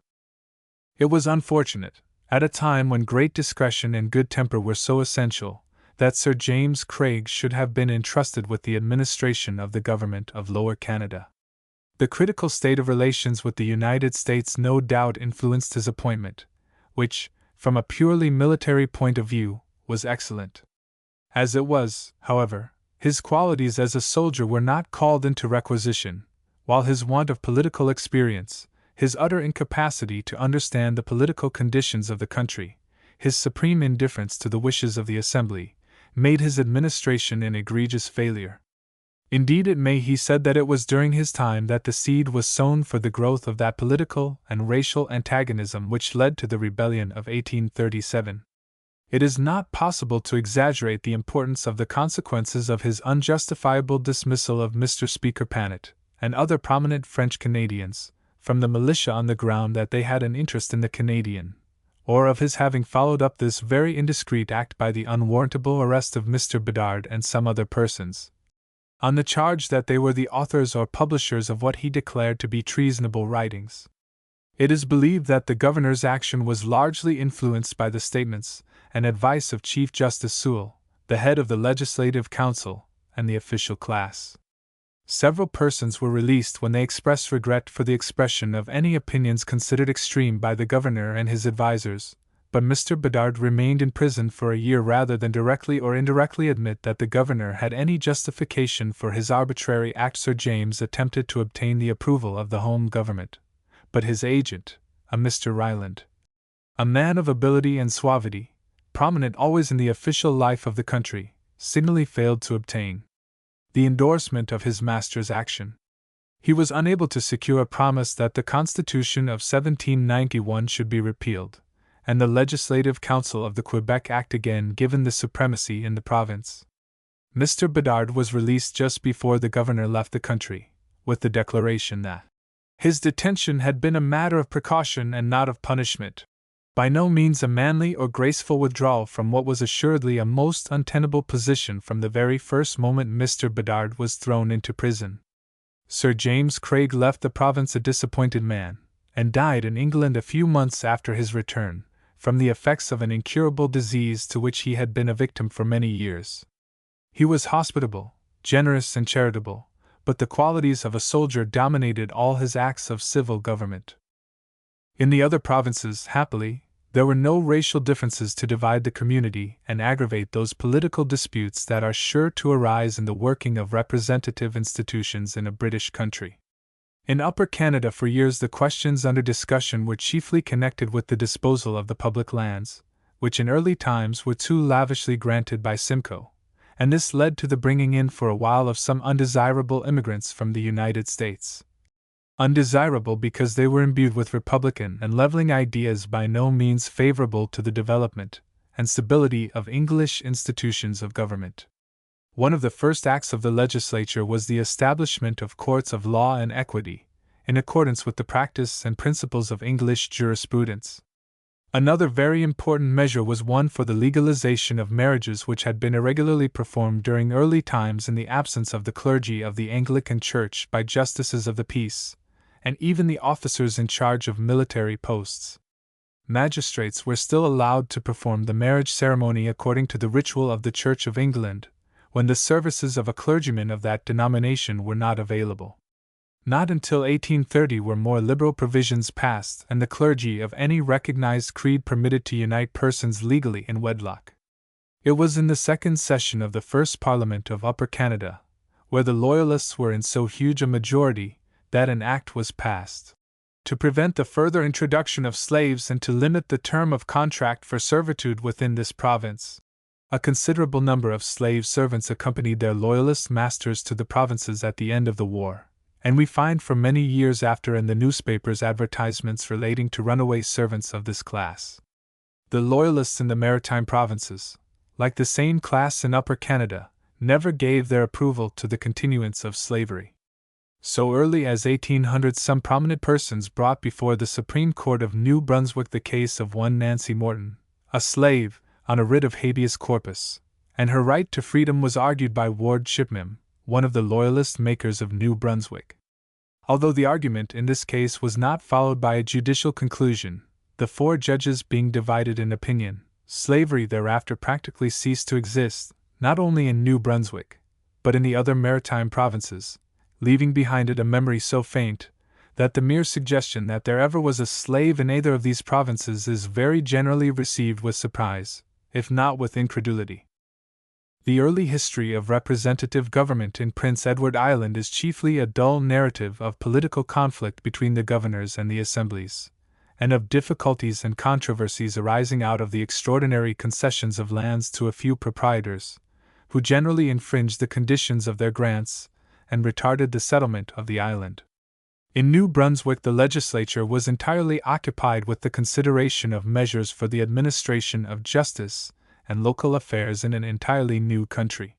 It was unfortunate, at a time when great discretion and good temper were so essential, that Sir James Craig should have been entrusted with the administration of the government of Lower Canada. The critical state of relations with the United States no doubt influenced his appointment, which, from a purely military point of view, was excellent. As it was, however, his qualities as a soldier were not called into requisition, while his want of political experience, his utter incapacity to understand the political conditions of the country, his supreme indifference to the wishes of the Assembly, made his administration an egregious failure. Indeed, it may be said that it was during his time that the seed was sown for the growth of that political and racial antagonism which led to the rebellion of 1837. It is not possible to exaggerate the importance of the consequences of his unjustifiable dismissal of Mr. Speaker Panet, and other prominent French Canadians, from the militia on the ground that they had an interest in the Canadian, or of his having followed up this very indiscreet act by the unwarrantable arrest of Mr. Bedard and some other persons, on the charge that they were the authors or publishers of what he declared to be treasonable writings. It is believed that the governor's action was largely influenced by the statements and advice of Chief Justice Sewell, the head of the Legislative Council, and the official class. Several persons were released when they expressed regret for the expression of any opinions considered extreme by the governor and his advisers, but Mr. Bedard remained in prison for a year rather than directly or indirectly admit that the governor had any justification for his arbitrary act. Sir James attempted to obtain the approval of the home government, but his agent, a Mr. Ryland, a man of ability and suavity, prominent always in the official life of the country, signally failed to obtain the endorsement of his master's action. He was unable to secure a promise that the Constitution of 1791 should be repealed, and the Legislative Council of the Quebec Act again given the supremacy in the province. Mr. Bedard was released just before the governor left the country, with the declaration that his detention had been a matter of precaution and not of punishment. By no means a manly or graceful withdrawal from what was assuredly a most untenable position from the very first moment Mr. Bedard was thrown into prison. Sir James Craig left the province a disappointed man, and died in England a few months after his return, from the effects of an incurable disease to which he had been a victim for many years. He was hospitable, generous, and charitable, but the qualities of a soldier dominated all his acts of civil government. In the other provinces, happily, there were no racial differences to divide the community and aggravate those political disputes that are sure to arise in the working of representative institutions in a British country. In Upper Canada for years the questions under discussion were chiefly connected with the disposal of the public lands, which in early times were too lavishly granted by Simcoe, and this led to the bringing in for a while of some undesirable immigrants from the United States. Undesirable because they were imbued with republican and leveling ideas by no means favorable to the development and stability of English institutions of government. One of the first acts of the legislature was the establishment of courts of law and equity, in accordance with the practice and principles of English jurisprudence. Another very important measure was one for the legalization of marriages which had been irregularly performed during early times in the absence of the clergy of the Anglican Church by justices of the peace, and even the officers in charge of military posts. Magistrates were still allowed to perform the marriage ceremony according to the ritual of the Church of England, when the services of a clergyman of that denomination were not available. Not until 1830 were more liberal provisions passed and the clergy of any recognized creed permitted to unite persons legally in wedlock. It was in the second session of the first Parliament of Upper Canada, where the Loyalists were in so huge a majority, that an act was passed to prevent the further introduction of slaves and to limit the term of contract for servitude within this province. A considerable number of slave servants accompanied their Loyalist masters to the provinces at the end of the war, and we find for many years after in the newspapers advertisements relating to runaway servants of this class. The Loyalists in the Maritime Provinces, like the same class in Upper Canada, never gave their approval to the continuance of slavery. So early as 1800, some prominent persons brought before the Supreme Court of New Brunswick the case of one Nancy Morton, a slave, on a writ of habeas corpus, and her right to freedom was argued by Ward Shipmem, one of the Loyalist makers of New Brunswick. Although the argument in this case was not followed by a judicial conclusion, the four judges being divided in opinion, slavery thereafter practically ceased to exist, not only in New Brunswick, but in the other maritime provinces, leaving behind it a memory so faint that the mere suggestion that there ever was a slave in either of these provinces is very generally received with surprise, if not with incredulity. The early history of representative government in Prince Edward Island is chiefly a dull narrative of political conflict between the governors and the assemblies, and of difficulties and controversies arising out of the extraordinary concessions of lands to a few proprietors, who generally infringed the conditions of their grants and retarded the settlement of the island. In New Brunswick, the legislature was entirely occupied with the consideration of measures for the administration of justice and local affairs in an entirely new country.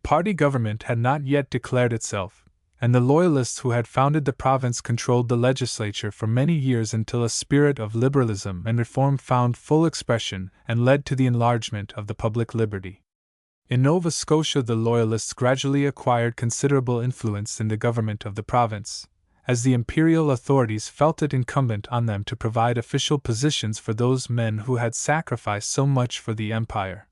Party government had not yet declared itself, and the Loyalists who had founded the province controlled the legislature for many years until a spirit of liberalism and reform found full expression and led to the enlargement of the public liberty. In Nova Scotia, the Loyalists gradually acquired considerable influence in the government of the province, as the imperial authorities felt it incumbent on them to provide official positions for those men who had sacrificed so much for the empire.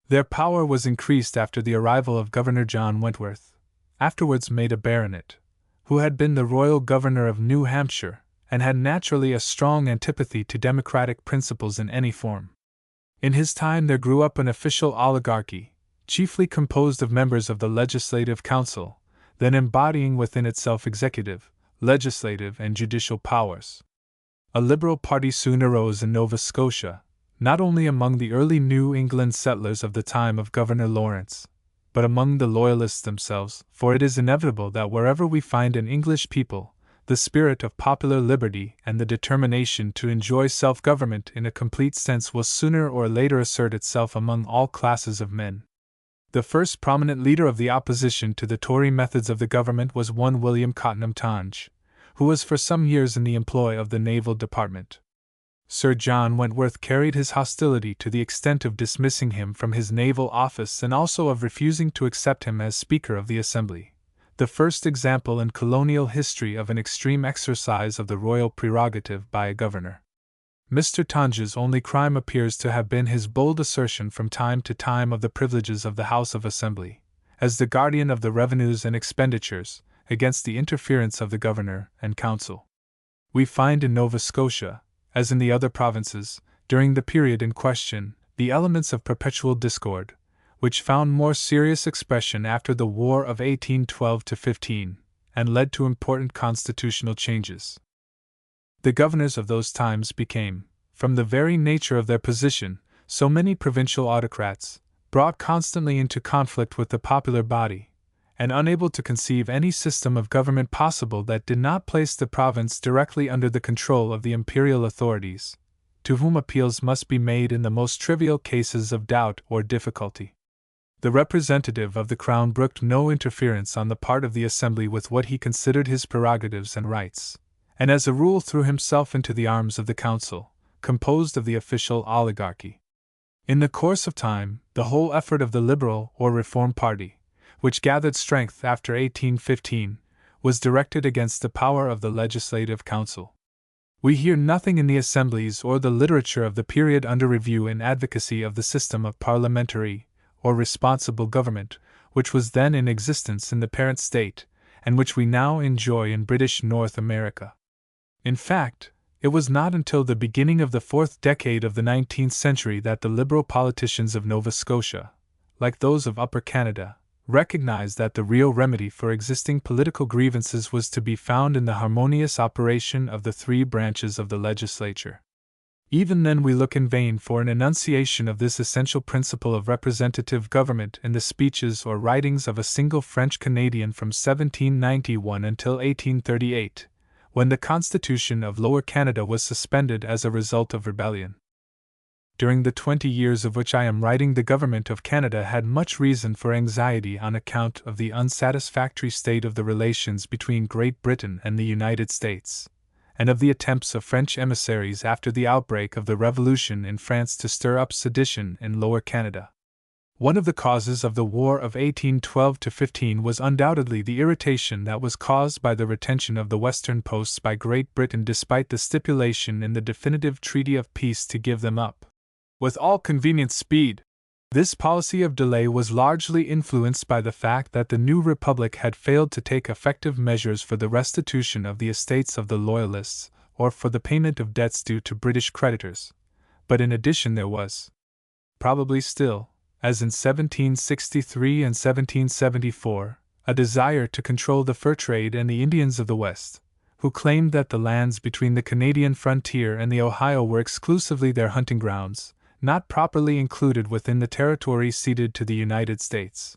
Their power was increased after the arrival of Governor John Wentworth, afterwards made a baronet, who had been the royal governor of New Hampshire, and had naturally a strong antipathy to democratic principles in any form. In his time there grew up an official oligarchy, chiefly composed of members of the Legislative Council, then embodying within itself executive, legislative, and judicial powers. A liberal party soon arose in Nova Scotia, not only among the early New England settlers of the time of Governor Lawrence, but among the Loyalists themselves, for it is inevitable that wherever we find an English people, the spirit of popular liberty and the determination to enjoy self-government in a complete sense will sooner or later assert itself among all classes of men. The first prominent leader of the opposition to the Tory methods of the government was one William Cottenham Tonge, who was for some years in the employ of the Naval Department. Sir John Wentworth carried his hostility to the extent of dismissing him from his naval office and also of refusing to accept him as Speaker of the Assembly, the first example in colonial history of an extreme exercise of the royal prerogative by a governor. Mr. Tonge's only crime appears to have been his bold assertion from time to time of the privileges of the House of Assembly, as the guardian of the revenues and expenditures, against the interference of the governor and council. We find in Nova Scotia, as in the other provinces, during the period in question, the elements of perpetual discord, which found more serious expression after the War of 1812-15, and led to important constitutional changes. The governors of those times became, from the very nature of their position, so many provincial autocrats, brought constantly into conflict with the popular body, and unable to conceive any system of government possible that did not place the province directly under the control of the imperial authorities, to whom appeals must be made in the most trivial cases of doubt or difficulty. The representative of the Crown brooked no interference on the part of the Assembly with what he considered his prerogatives and rights, and as a rule threw himself into the arms of the Council, composed of the official oligarchy. In the course of time, the whole effort of the Liberal or Reform Party, which gathered strength after 1815, was directed against the power of the Legislative Council. We hear nothing in the assemblies or the literature of the period under review in advocacy of the system of parliamentary or responsible government, which was then in existence in the parent state, and which we now enjoy in British North America. In fact, it was not until the beginning of the fourth decade of the 19th century that the Liberal politicians of Nova Scotia, like those of Upper Canada, recognized that the real remedy for existing political grievances was to be found in the harmonious operation of the three branches of the legislature. Even then, we look in vain for an enunciation of this essential principle of representative government in the speeches or writings of a single French Canadian from 1791 until 1838, when the Constitution of Lower Canada was suspended as a result of rebellion. During the 20 years of which I am writing, the Government of Canada had much reason for anxiety on account of the unsatisfactory state of the relations between Great Britain and the United States, and of the attempts of French emissaries after the outbreak of the Revolution in France to stir up sedition in Lower Canada. One of the causes of the War of 1812-15 was undoubtedly the irritation that was caused by the retention of the western posts by Great Britain despite the stipulation in the definitive treaty of peace to give them up with all convenient speed. This policy of delay was largely influenced by the fact that the new republic had failed to take effective measures for the restitution of the estates of the Loyalists, or for the payment of debts due to British creditors. But in addition there was, probably still, as in 1763 and 1774, a desire to control the fur trade and the Indians of the West, who claimed that the lands between the Canadian frontier and the Ohio were exclusively their hunting grounds, not properly included within the territory ceded to the United States.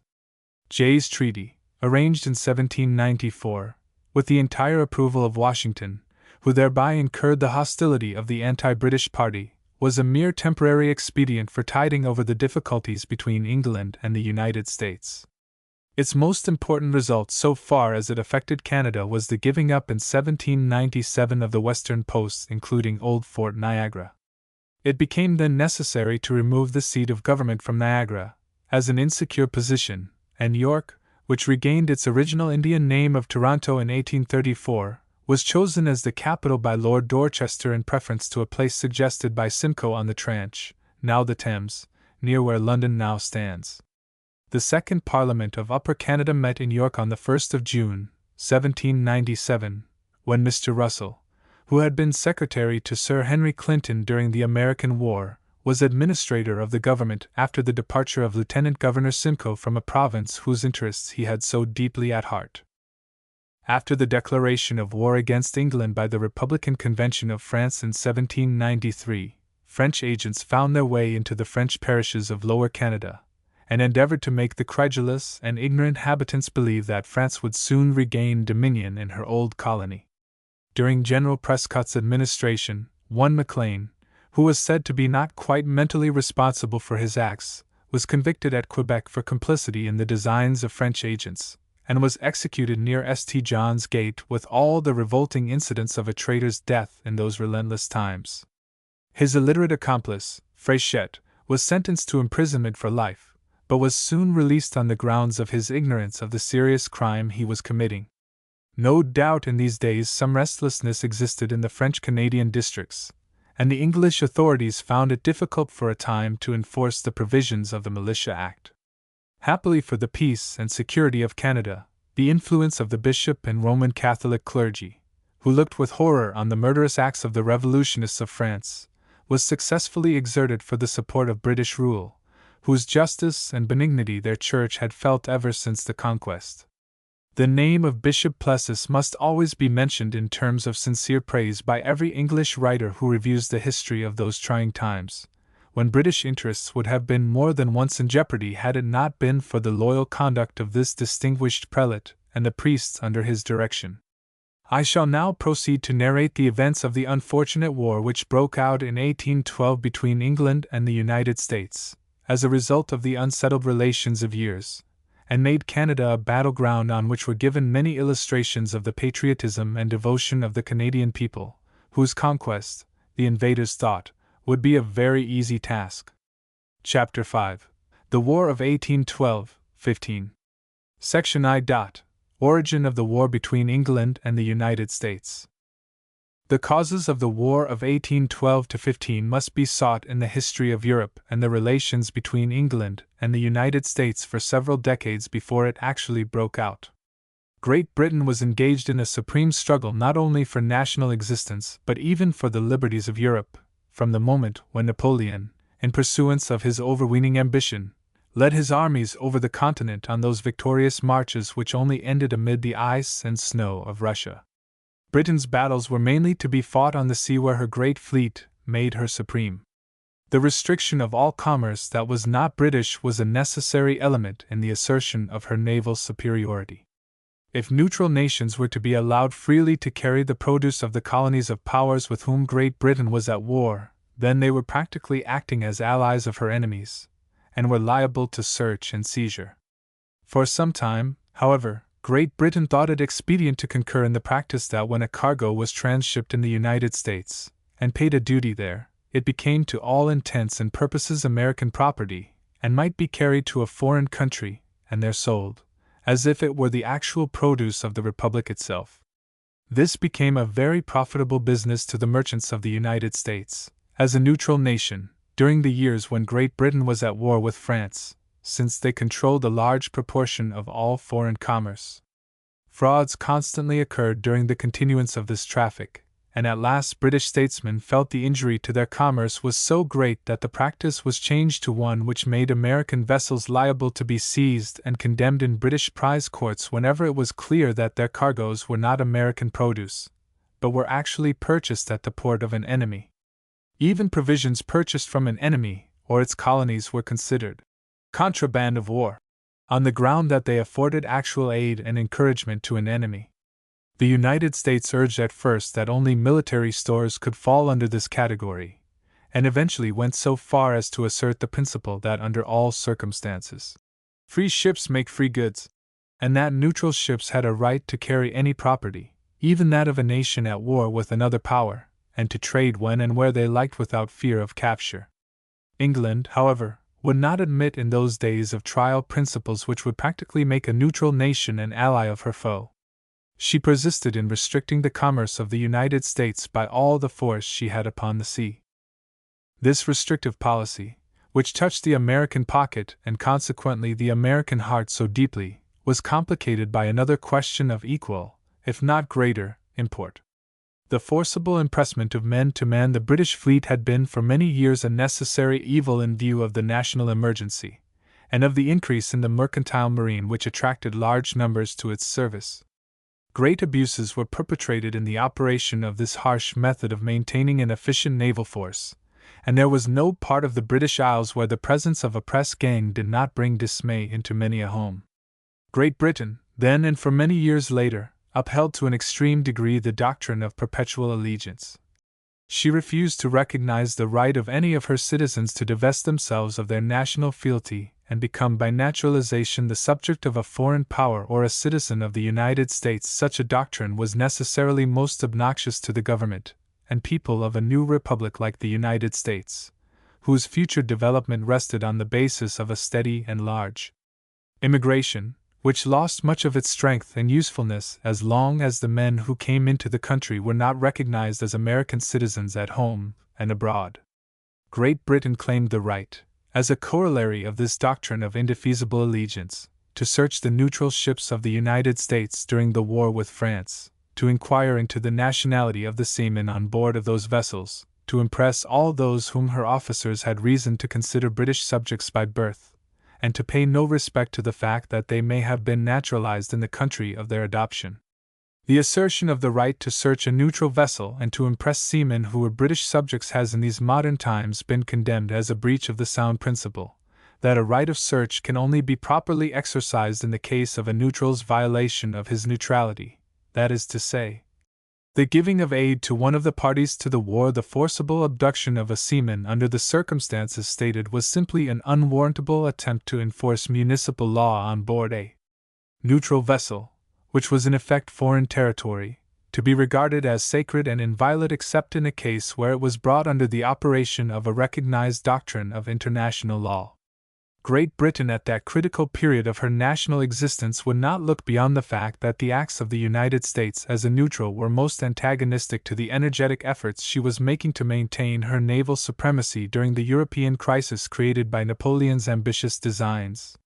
Jay's Treaty, arranged in 1794, with the entire approval of Washington, who thereby incurred the hostility of the anti-British party, was a mere temporary expedient for tiding over the difficulties between England and the United States. Its most important result so far as it affected Canada was the giving up in 1797 of the western posts, including Old Fort Niagara. It became then necessary to remove the seat of government from Niagara, as an insecure position, and York, which regained its original Indian name of Toronto in 1834, was chosen as the capital by Lord Dorchester in preference to a place suggested by Simcoe on the Tranche, now the Thames, near where London now stands. The Second Parliament of Upper Canada met in York on the 1st of June, 1797, when Mr. Russell, who had been secretary to Sir Henry Clinton during the American War, was administrator of the government after the departure of Lieutenant Governor Simcoe from a province whose interests he had so deeply at heart. After the declaration of war against England by the Republican Convention of France in 1793, French agents found their way into the French parishes of Lower Canada, and endeavored to make the credulous and ignorant inhabitants believe that France would soon regain dominion in her old colony. During General Prescott's administration, one Maclean, who was said to be not quite mentally responsible for his acts, was convicted at Quebec for complicity in the designs of French agents, and was executed near St. John's Gate with all the revolting incidents of a traitor's death in those relentless times. His illiterate accomplice, Fréchette, was sentenced to imprisonment for life, but was soon released on the grounds of his ignorance of the serious crime he was committing. No doubt in these days some restlessness existed in the French-Canadian districts, and the English authorities found it difficult for a time to enforce the provisions of the Militia Act. Happily for the peace and security of Canada, the influence of the bishop and Roman Catholic clergy, who looked with horror on the murderous acts of the revolutionists of France, was successfully exerted for the support of British rule, whose justice and benignity their church had felt ever since the conquest. The name of Bishop Plessis must always be mentioned in terms of sincere praise by every English writer who reviews the history of those trying times, when British interests would have been more than once in jeopardy had it not been for the loyal conduct of this distinguished prelate and the priests under his direction. I shall now proceed to narrate the events of the unfortunate war which broke out in 1812 between England and the United States, as a result of the unsettled relations of years, and made Canada a battleground on which were given many illustrations of the patriotism and devotion of the Canadian people, whose conquest, the invaders thought, would be a very easy task. Chapter 5. The War of 1812-15. Section I. Origin of the War between England and the United States. The causes of the War of 1812-15 must be sought in the history of Europe and the relations between England and the United States for several decades before it actually broke out. Great Britain was engaged in a supreme struggle not only for national existence but even for the liberties of Europe, from the moment when Napoleon, in pursuance of his overweening ambition, led his armies over the continent on those victorious marches which only ended amid the ice and snow of Russia. Britain's battles were mainly to be fought on the sea, where her great fleet made her supreme. The restriction of all commerce that was not British was a necessary element in the assertion of her naval superiority. If neutral nations were to be allowed freely to carry the produce of the colonies of powers with whom Great Britain was at war, then they were practically acting as allies of her enemies, and were liable to search and seizure. For some time, however, Great Britain thought it expedient to concur in the practice that when a cargo was transshipped in the United States, and paid a duty there, it became to all intents and purposes American property, and might be carried to a foreign country, and there sold, as if it were the actual produce of the Republic itself. This became a very profitable business to the merchants of the United States, as a neutral nation, during the years when Great Britain was at war with France, since they controlled a large proportion of all foreign commerce. Frauds constantly occurred during the continuance of this traffic, and at last British statesmen felt the injury to their commerce was so great that the practice was changed to one which made American vessels liable to be seized and condemned in British prize courts whenever it was clear that their cargoes were not American produce, but were actually purchased at the port of an enemy. Even provisions purchased from an enemy or its colonies were considered contraband of war, on the ground that they afforded actual aid and encouragement to an enemy. The United States urged at first that only military stores could fall under this category, and eventually went so far as to assert the principle that under all circumstances, free ships make free goods, and that neutral ships had a right to carry any property, even that of a nation at war with another power, and to trade when and where they liked without fear of capture. England, however, would not admit in those days of trial principles which would practically make a neutral nation an ally of her foe. She persisted in restricting the commerce of the United States by all the force she had upon the sea. This restrictive policy, which touched the American pocket and consequently the American heart so deeply, was complicated by another question of equal, if not greater, import. The forcible impressment of men to man the British fleet had been for many years a necessary evil in view of the national emergency, and of the increase in the mercantile marine which attracted large numbers to its service. Great abuses were perpetrated in the operation of this harsh method of maintaining an efficient naval force, and there was no part of the British Isles where the presence of a press gang did not bring dismay into many a home. Great Britain, then and for many years later, upheld to an extreme degree the doctrine of perpetual allegiance. She refused to recognize the right of any of her citizens to divest themselves of their national fealty and become by naturalization the subject of a foreign power or a citizen of the United States. Such a doctrine was necessarily most obnoxious to the government and people of a new republic like the United States, whose future development rested on the basis of a steady and large immigration, which lost much of its strength and usefulness as long as the men who came into the country were not recognized as American citizens at home and abroad. Great Britain claimed the right, as a corollary of this doctrine of indefeasible allegiance, to search the neutral ships of the United States during the war with France, to inquire into the nationality of the seamen on board of those vessels, to impress all those whom her officers had reason to consider British subjects by birth, and to pay no respect to the fact that they may have been naturalized in the country of their adoption. The assertion of the right to search a neutral vessel and to impress seamen who were British subjects has in these modern times been condemned as a breach of the sound principle that a right of search can only be properly exercised in the case of a neutral's violation of his neutrality, that is to say, the giving of aid to one of the parties to the war. The forcible abduction of a seaman under the circumstances stated was simply an unwarrantable attempt to enforce municipal law on board a neutral vessel, which was in effect foreign territory, to be regarded as sacred and inviolate except in a case where it was brought under the operation of a recognized doctrine of international law. Great Britain at that critical period of her national existence would not look beyond the fact that the acts of the United States as a neutral were most antagonistic to the energetic efforts she was making to maintain her naval supremacy during the European crisis created by Napoleon's ambitious designs.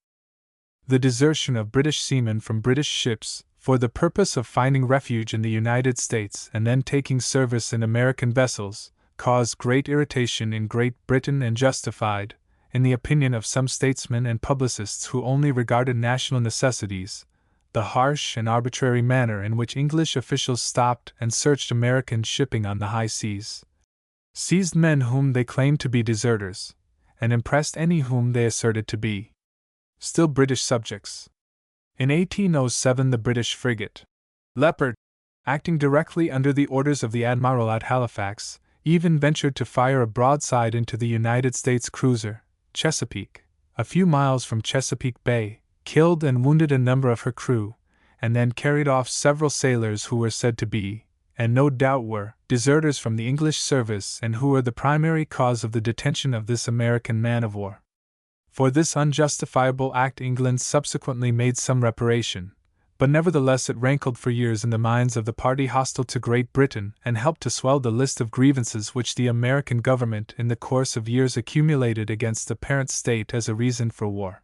The desertion of British seamen from British ships, for the purpose of finding refuge in the United States and then taking service in American vessels, caused great irritation in Great Britain and justified, in the opinion of some statesmen and publicists who only regarded national necessities, the harsh and arbitrary manner in which English officials stopped and searched American shipping on the high seas, seized men whom they claimed to be deserters, and impressed any whom they asserted to be still British subjects. In 1807 the British frigate Leopard, acting directly under the orders of the Admiral at Halifax, even ventured to fire a broadside into the United States cruiser Chesapeake, a few miles from Chesapeake Bay, killed and wounded a number of her crew, and then carried off several sailors who were said to be, and no doubt were, deserters from the English service and who were the primary cause of the detention of this American man-of-war. For this unjustifiable act England subsequently made some reparation, but nevertheless it rankled for years in the minds of the party hostile to Great Britain and helped to swell the list of grievances which the American government in the course of years accumulated against the parent state as a reason for war.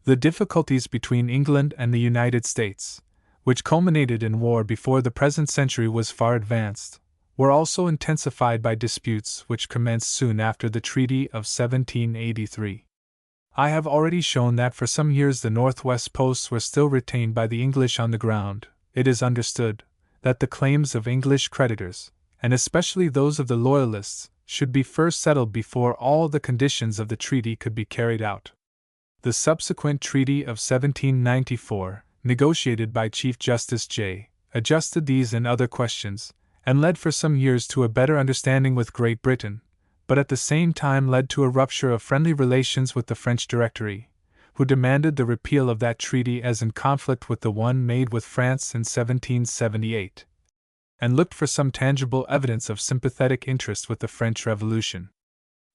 The difficulties between England and the United States, which culminated in war before the present century was far advanced, were also intensified by disputes which commenced soon after the Treaty of 1783. I have already shown that for some years the Northwest posts were still retained by the English on the ground. It is understood that the claims of English creditors, and especially those of the Loyalists, should be first settled before all the conditions of the treaty could be carried out. The subsequent Treaty of 1794, negotiated by Chief Justice Jay, adjusted these and other questions, and led for some years to a better understanding with Great Britain, but at the same time led to a rupture of friendly relations with the French Directory, who demanded the repeal of that treaty as in conflict with the one made with France in 1778, and looked for some tangible evidence of sympathetic interest with the French Revolution.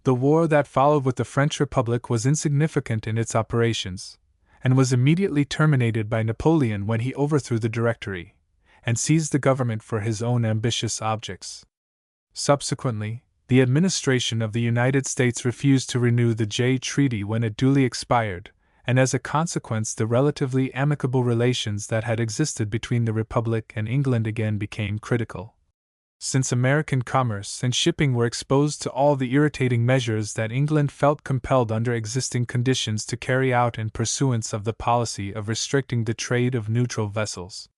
The war that followed with the French Republic was insignificant in its operations, and was immediately terminated by Napoleon when he overthrew the Directory, and seized the government for his own ambitious objects. Subsequently, the administration of the United States refused to renew the Jay Treaty when it duly expired, and as a consequence the relatively amicable relations that had existed between the Republic and England again became critical. Since American commerce and shipping were exposed to all the irritating measures that England felt compelled under existing conditions to carry out in pursuance of the policy of restricting the trade of neutral vessels,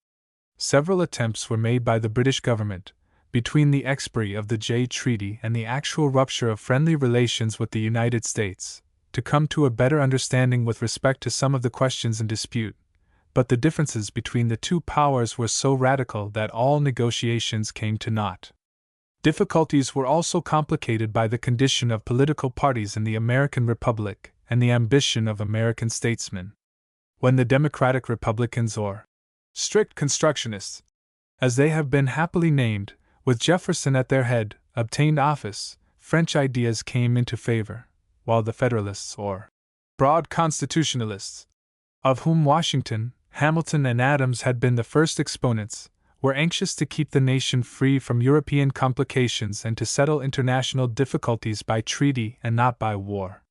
several attempts were made by the British government, between the expiry of the Jay Treaty and the actual rupture of friendly relations with the United States, to come to a better understanding with respect to some of the questions in dispute, but the differences between the two powers were so radical that all negotiations came to naught. Difficulties were also complicated by the condition of political parties in the American Republic and the ambition of American statesmen. When the Democratic Republicans, or strict constructionists, as they have been happily named, with Jefferson at their head, obtained office, French ideas came into favor, while the Federalists, or broad constitutionalists, of whom Washington, Hamilton, and Adams had been the first exponents, were anxious to keep the nation free from European complications and to settle international difficulties by treaty and not by war.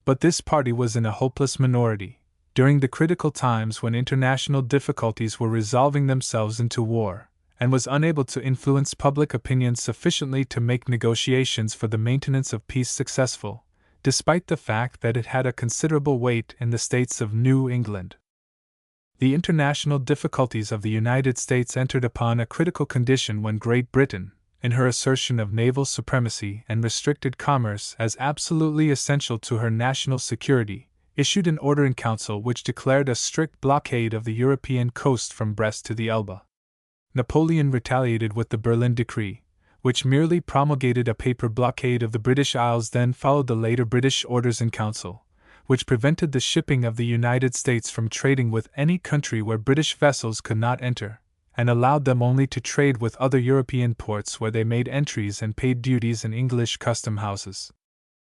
But this party was in a hopeless minority, during the critical times when international difficulties were resolving themselves into war, and was unable to influence public opinion sufficiently to make negotiations for the maintenance of peace successful, despite the fact that it had a considerable weight in the states of New England. The international difficulties of the United States entered upon a critical condition when Great Britain, in her assertion of naval supremacy and restricted commerce as absolutely essential to her national security, issued an order in council which declared a strict blockade of the European coast from Brest to the Elbe. Napoleon retaliated with the Berlin Decree, which merely promulgated a paper blockade of the British Isles. Then followed the later British Orders in Council, which prevented the shipping of the United States from trading with any country where British vessels could not enter, and allowed them only to trade with other European ports where they made entries and paid duties in English custom houses.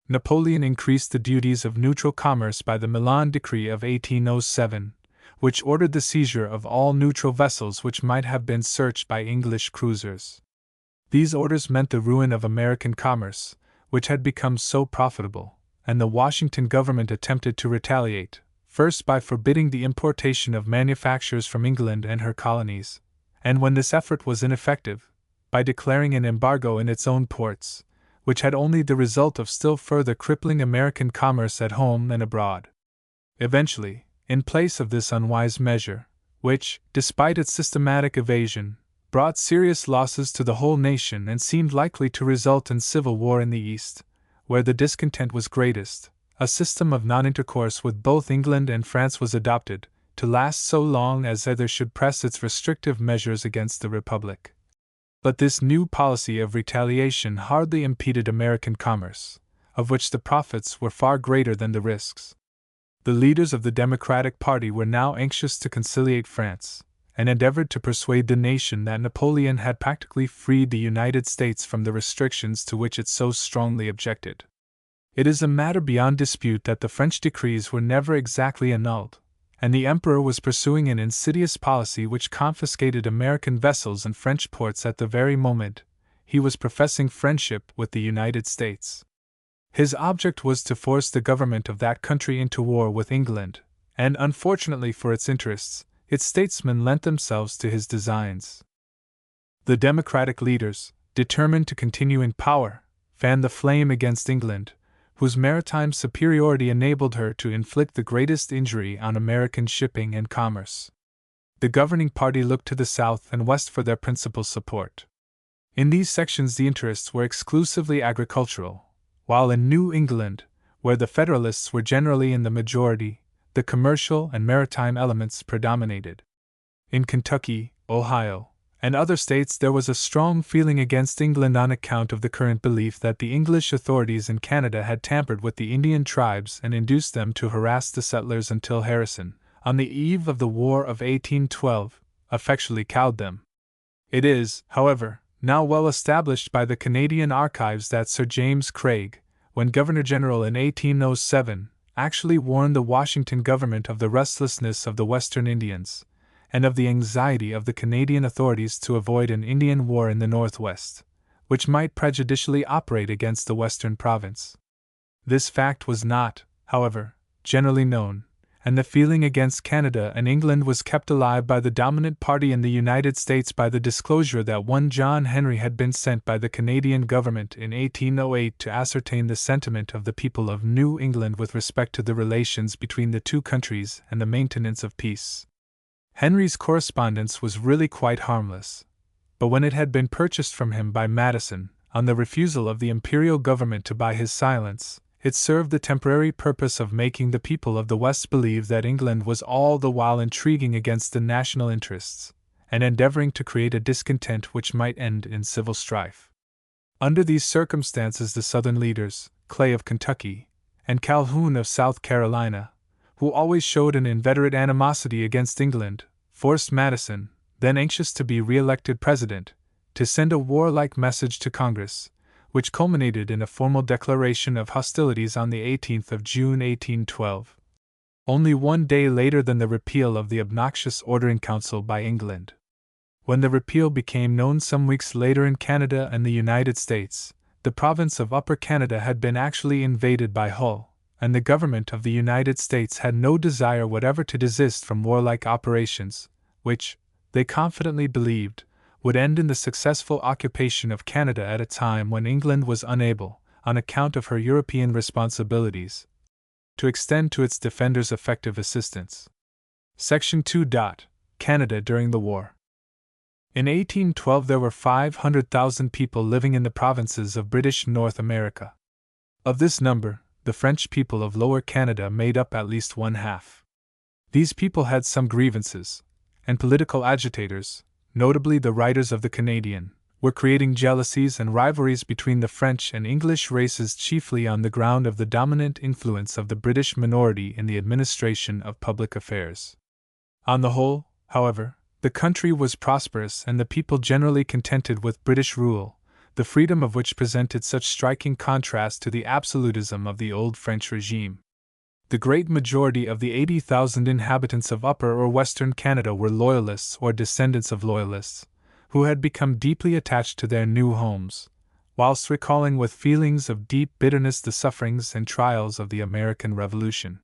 Napoleon increased the duties of neutral commerce by the Milan Decree of 1807, which ordered the seizure of all neutral vessels which might have been searched by English cruisers. These orders meant the ruin of American commerce, which had become so profitable, and the Washington government attempted to retaliate, first by forbidding the importation of manufactures from England and her colonies, and when this effort was ineffective, by declaring an embargo in its own ports, which had only the result of still further crippling American commerce at home and abroad. Eventually, in place of this unwise measure, which, despite its systematic evasion, brought serious losses to the whole nation and seemed likely to result in civil war in the East, where the discontent was greatest, a system of non-intercourse with both England and France was adopted, to last so long as either should press its restrictive measures against the Republic. But this new policy of retaliation hardly impeded American commerce, of which the profits were far greater than the risks. The leaders of the Democratic Party were now anxious to conciliate France, and endeavored to persuade the nation that Napoleon had practically freed the United States from the restrictions to which it so strongly objected. It is a matter beyond dispute that the French decrees were never exactly annulled, and the Emperor was pursuing an insidious policy which confiscated American vessels in French ports at the very moment he was professing friendship with the United States. His object was to force the government of that country into war with England, and unfortunately for its interests, its statesmen lent themselves to his designs. The Democratic leaders, determined to continue in power, fanned the flame against England, whose maritime superiority enabled her to inflict the greatest injury on American shipping and commerce. The governing party looked to the south and west for their principal support. In these sections the interests were exclusively agricultural, while in New England, where the Federalists were generally in the majority, the commercial and maritime elements predominated. In Kentucky, Ohio, and other states there was a strong feeling against England on account of the current belief that the English authorities in Canada had tampered with the Indian tribes and induced them to harass the settlers until Harrison, on the eve of the War of 1812, effectually cowed them. It is, however, now well established by the Canadian archives that Sir James Craig, when Governor-General in 1807, actually warned the Washington government of the restlessness of the Western Indians, and of the anxiety of the Canadian authorities to avoid an Indian war in the Northwest, which might prejudicially operate against the Western province. This fact was not, however, generally known, and the feeling against Canada and England was kept alive by the dominant party in the United States by the disclosure that one John Henry had been sent by the Canadian government in 1808 to ascertain the sentiment of the people of New England with respect to the relations between the two countries and the maintenance of peace. Henry's correspondence was really quite harmless, but when it had been purchased from him by Madison, on the refusal of the imperial government to buy his silence, it served the temporary purpose of making the people of the West believe that England was all the while intriguing against the national interests, and endeavoring to create a discontent which might end in civil strife. Under these circumstances the Southern leaders, Clay of Kentucky, and Calhoun of South Carolina, who always showed an inveterate animosity against England, forced Madison, then anxious to be re-elected president, to send a warlike message to Congress, which culminated in a formal declaration of hostilities on the 18th of June 1812, only one day later than the repeal of the obnoxious Order in Council by England. When the repeal became known some weeks later in Canada and the United States, the province of Upper Canada had been actually invaded by Hull, and the government of the United States had no desire whatever to desist from warlike operations, which, they confidently believed, would end in the successful occupation of Canada at a time when England was unable, on account of her European responsibilities, to extend to its defenders effective assistance. Section 2. Canada during the war. In 1812 there were 500,000 people living in the provinces of British North America. Of this number, the French people of Lower Canada made up at least one half. These people had some grievances, and political agitators, notably the writers of the Canadian, were creating jealousies and rivalries between the French and English races chiefly on the ground of the dominant influence of the British minority in the administration of public affairs. On the whole, however, the country was prosperous and the people generally contented with British rule, the freedom of which presented such striking contrast to the absolutism of the old French regime. The great majority of the 80,000 inhabitants of Upper or Western Canada were Loyalists or descendants of Loyalists, who had become deeply attached to their new homes, whilst recalling with feelings of deep bitterness the sufferings and trials of the American Revolution.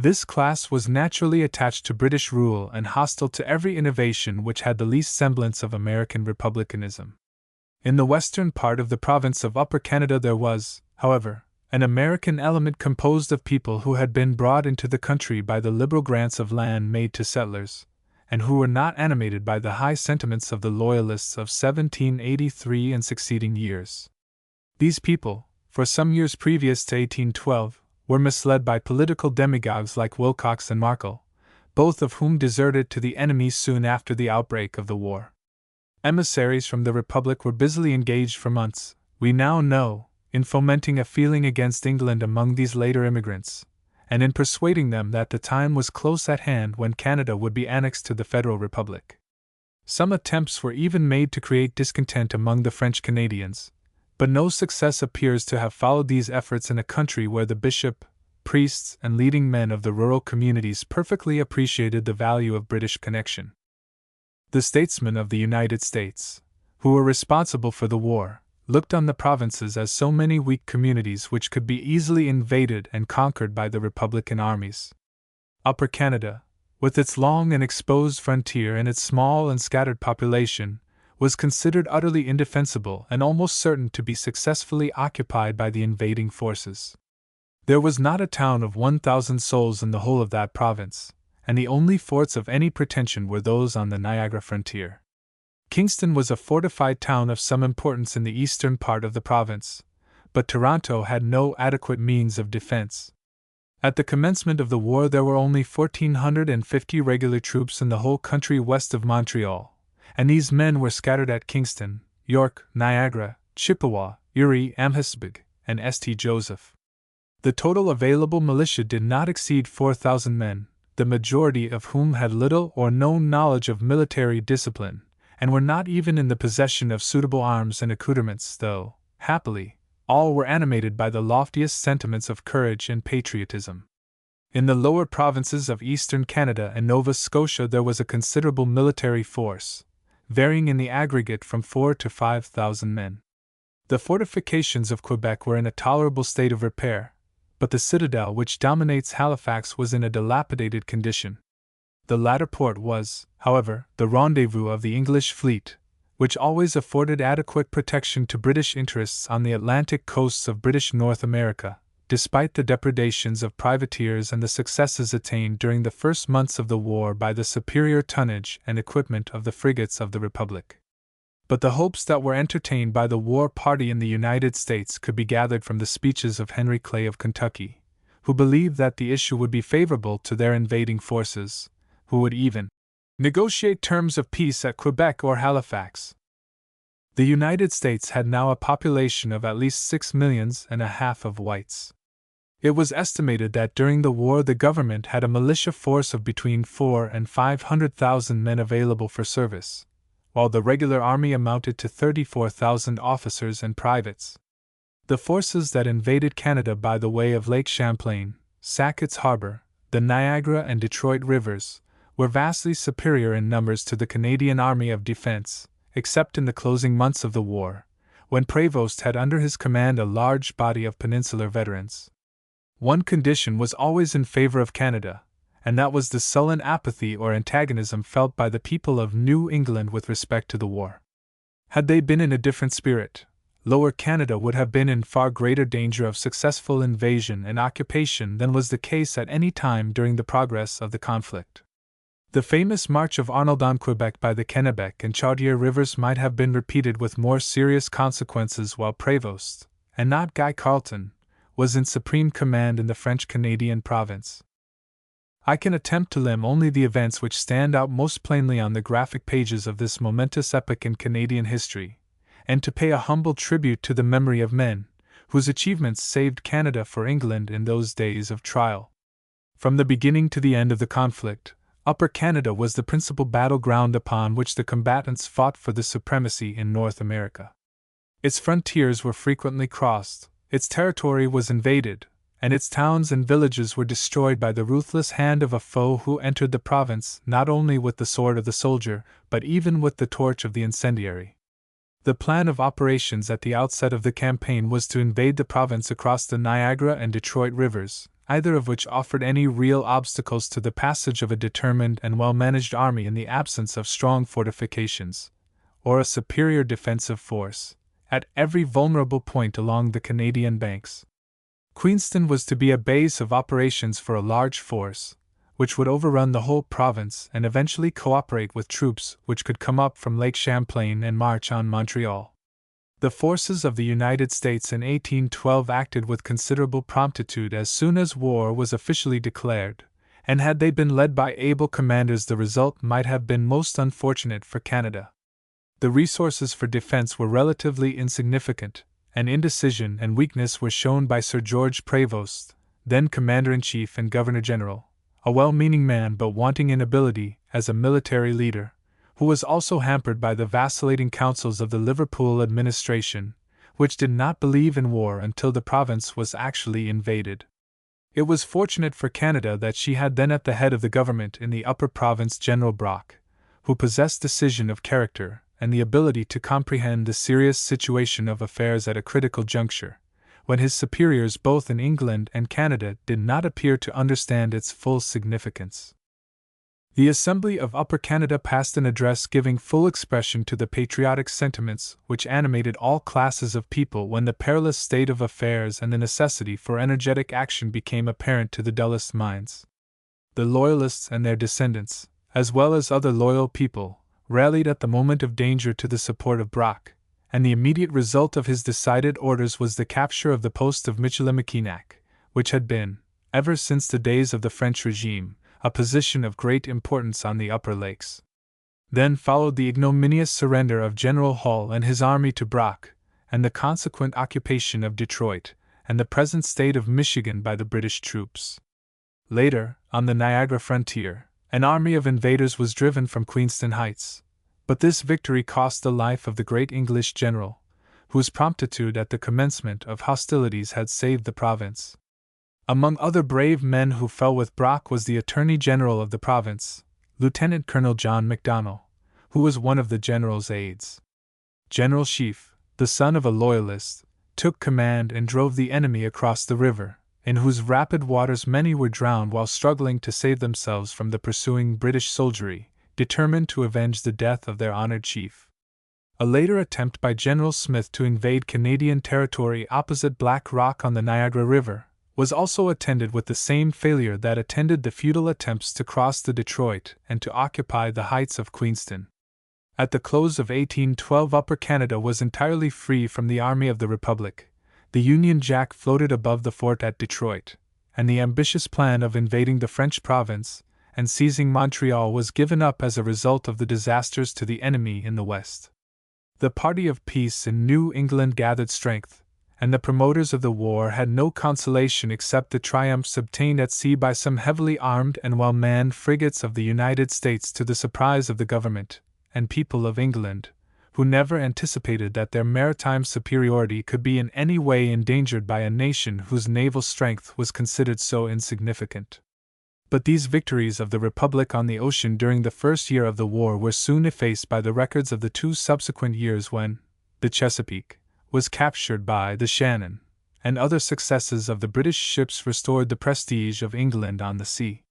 This class was naturally attached to British rule and hostile to every innovation which had the least semblance of American republicanism. In the western part of the province of Upper Canada there was, however, an American element composed of people who had been brought into the country by the liberal grants of land made to settlers, and who were not animated by the high sentiments of the Loyalists of 1783 and succeeding years. These people, for some years previous to 1812, were misled by political demagogues like Wilcox and Markle, both of whom deserted to the enemy soon after the outbreak of the war. Emissaries from the Republic were busily engaged for months, we now know, in fomenting a feeling against England among these later immigrants, and in persuading them that the time was close at hand when Canada would be annexed to the Federal Republic. Some attempts were even made to create discontent among the French Canadians, but no success appears to have followed these efforts in a country where the bishop, priests, and leading men of the rural communities perfectly appreciated the value of British connection. The statesmen of the United States, who were responsible for the war, looked on the provinces as so many weak communities which could be easily invaded and conquered by the Republican armies. Upper Canada, with its long and exposed frontier and its small and scattered population, was considered utterly indefensible and almost certain to be successfully occupied by the invading forces. There was not a town of 1,000 souls in the whole of that province, and the only forts of any pretension were those on the Niagara frontier. Kingston was a fortified town of some importance in the eastern part of the province, but Toronto had no adequate means of defense. At the commencement of the war there were only 1,450 regular troops in the whole country west of Montreal, and these men were scattered at Kingston, York, Niagara, Chippewa, Erie, Amherstburg, and St. Joseph. The total available militia did not exceed 4,000 men, the majority of whom had little or no knowledge of military discipline, and were not even in the possession of suitable arms and accoutrements, though, happily, all were animated by the loftiest sentiments of courage and patriotism. In the lower provinces of eastern Canada and Nova Scotia there was a considerable military force, varying in the aggregate from 4,000 to 5,000 men. The fortifications of Quebec were in a tolerable state of repair, but the citadel which dominates Halifax was in a dilapidated condition. The latter port was, however, the rendezvous of the English fleet, which always afforded adequate protection to British interests on the Atlantic coasts of British North America, despite the depredations of privateers and the successes attained during the first months of the war by the superior tonnage and equipment of the frigates of the Republic. But the hopes that were entertained by the war party in the United States could be gathered from the speeches of Henry Clay of Kentucky, who believed that the issue would be favorable to their invading forces, who would even negotiate terms of peace at Quebec or Halifax. The United States had now a population of at least 6.5 millions of whites. It was estimated that during the war the government had a militia force of between 400,000 and 500,000 men available for service, while the regular army amounted to 34,000 officers and privates. The forces that invaded Canada by the way of Lake Champlain, Sackett's Harbor, the Niagara and Detroit rivers, were vastly superior in numbers to the Canadian Army of Defense, except in the closing months of the war, when Prevost had under his command a large body of Peninsular veterans. One condition was always in favor of Canada, and that was the sullen apathy or antagonism felt by the people of New England with respect to the war. Had they been in a different spirit, Lower Canada would have been in far greater danger of successful invasion and occupation than was the case at any time during the progress of the conflict. The famous march of Arnold on Quebec by the Kennebec and Chaudière rivers might have been repeated with more serious consequences while Prevost, and not Guy Carleton, was in supreme command in the French-Canadian province. I can attempt to limn only the events which stand out most plainly on the graphic pages of this momentous epoch in Canadian history, and to pay a humble tribute to the memory of men whose achievements saved Canada for England in those days of trial. From the beginning to the end of the conflict, Upper Canada was the principal battleground upon which the combatants fought for the supremacy in North America. Its frontiers were frequently crossed, its territory was invaded, and its towns and villages were destroyed by the ruthless hand of a foe who entered the province not only with the sword of the soldier, but even with the torch of the incendiary. The plan of operations at the outset of the campaign was to invade the province across the Niagara and Detroit rivers, either of which offered any real obstacles to the passage of a determined and well-managed army in the absence of strong fortifications, or a superior defensive force, at every vulnerable point along the Canadian banks. Queenston was to be a base of operations for a large force, which would overrun the whole province and eventually cooperate with troops which could come up from Lake Champlain and march on Montreal. The forces of the United States in 1812 acted with considerable promptitude as soon as war was officially declared, and had they been led by able commanders, the result might have been most unfortunate for Canada. The resources for defense were relatively insignificant, and indecision and weakness were shown by Sir George Prevost, then Commander-in-Chief and Governor-General, a well-meaning man but wanting in ability as a military leader, who was also hampered by the vacillating counsels of the Liverpool administration, which did not believe in war until the province was actually invaded. It was fortunate for Canada that she had then at the head of the government in the Upper Province General Brock, who possessed decision of character and the ability to comprehend the serious situation of affairs at a critical juncture, when his superiors both in England and Canada did not appear to understand its full significance. The Assembly of Upper Canada passed an address giving full expression to the patriotic sentiments which animated all classes of people when the perilous state of affairs and the necessity for energetic action became apparent to the dullest minds. The Loyalists and their descendants, as well as other loyal people, rallied at the moment of danger to the support of Brock, and the immediate result of his decided orders was the capture of the post of Michilimackinac, which had been, ever since the days of the French regime, a position of great importance on the upper lakes. Then followed the ignominious surrender of General Hull and his army to Brock, and the consequent occupation of Detroit, and the present state of Michigan by the British troops. Later, on the Niagara frontier, an army of invaders was driven from Queenston Heights, but this victory cost the life of the great English general, whose promptitude at the commencement of hostilities had saved the province. Among other brave men who fell with Brock was the Attorney General of the province, Lieutenant Colonel John Macdonell, who was one of the general's aides. General Sheaffe, the son of a Loyalist, took command and drove the enemy across the river, in whose rapid waters many were drowned while struggling to save themselves from the pursuing British soldiery, determined to avenge the death of their honored chief. A later attempt by General Smith to invade Canadian territory opposite Black Rock on the Niagara River was also attended with the same failure that attended the futile attempts to cross the Detroit and to occupy the heights of Queenston. At the close of 1812, Upper Canada was entirely free from the Army of the Republic. The Union Jack floated above the fort at Detroit, and the ambitious plan of invading the French province and seizing Montreal was given up as a result of the disasters to the enemy in the West. The party of peace in New England gathered strength, and the promoters of the war had no consolation except the triumphs obtained at sea by some heavily armed and well-manned frigates of the United States, to the surprise of the government and people of England, who never anticipated that their maritime superiority could be in any way endangered by a nation whose naval strength was considered so insignificant. But these victories of the Republic on the ocean during the first year of the war were soon effaced by the records of the 2 subsequent years when the Chesapeake was captured by the Shannon, and other successes of the British ships restored the prestige of England on the sea.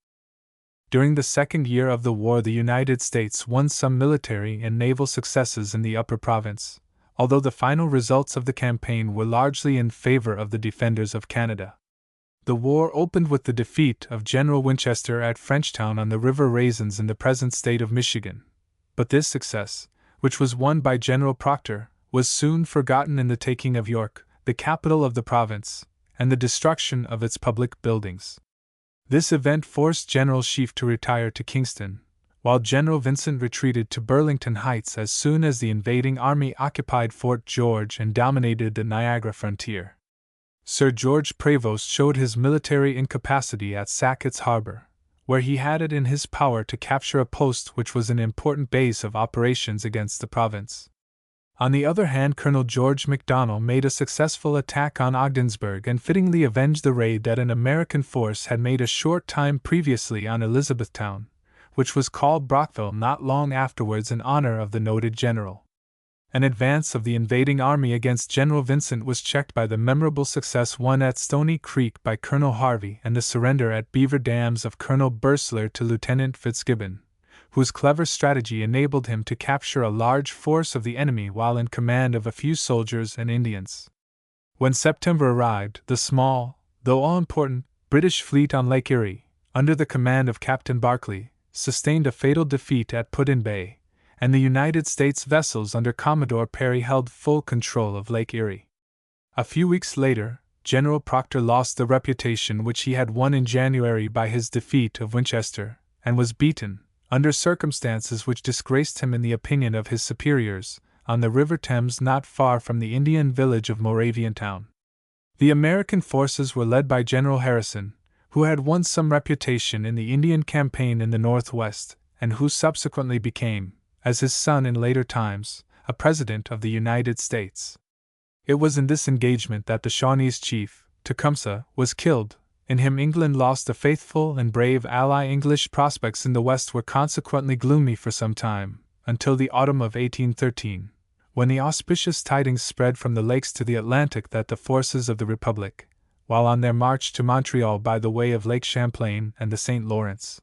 During the second year of the war, the United States won some military and naval successes in the Upper Province, although the final results of the campaign were largely in favor of the defenders of Canada. The war opened with the defeat of General Winchester at Frenchtown on the River Raisins in the present state of Michigan, but this success, which was won by General Proctor, was soon forgotten in the taking of York, the capital of the province, and the destruction of its public buildings. This event forced General Sheaffe to retire to Kingston, while General Vincent retreated to Burlington Heights as soon as the invading army occupied Fort George and dominated the Niagara frontier. Sir George Prevost showed his military incapacity at Sackett's Harbor, where he had it in his power to capture a post which was an important base of operations against the province. On the other hand, Colonel George Macdonell made a successful attack on Ogdensburg and fittingly avenged the raid that an American force had made a short time previously on Elizabethtown, which was called Brockville not long afterwards in honor of the noted general. An advance of the invading army against General Vincent was checked by the memorable success won at Stony Creek by Colonel Harvey and the surrender at Beaver Dams of Colonel Bursler to Lieutenant Fitzgibbon, whose clever strategy enabled him to capture a large force of the enemy while in command of a few soldiers and Indians. When September arrived, the small, though all-important, British fleet on Lake Erie, under the command of Captain Barclay, sustained a fatal defeat at Put-in Bay, and the United States vessels under Commodore Perry held full control of Lake Erie. A few weeks later, General Proctor lost the reputation which he had won in January by his defeat of Winchester, and was beaten, under circumstances which disgraced him in the opinion of his superiors, on the River Thames not far from the Indian village of Moraviantown. The American forces were led by General Harrison, who had won some reputation in the Indian campaign in the Northwest, and who subsequently became, as his son in later times, a President of the United States. It was in this engagement that the Shawnees chief, Tecumseh, was killed. In him England lost a faithful and brave ally. English prospects in the West were consequently gloomy for some time, until the autumn of 1813, when the auspicious tidings spread from the lakes to the Atlantic that the forces of the Republic, while on their march to Montreal by the way of Lake Champlain and the St. Lawrence,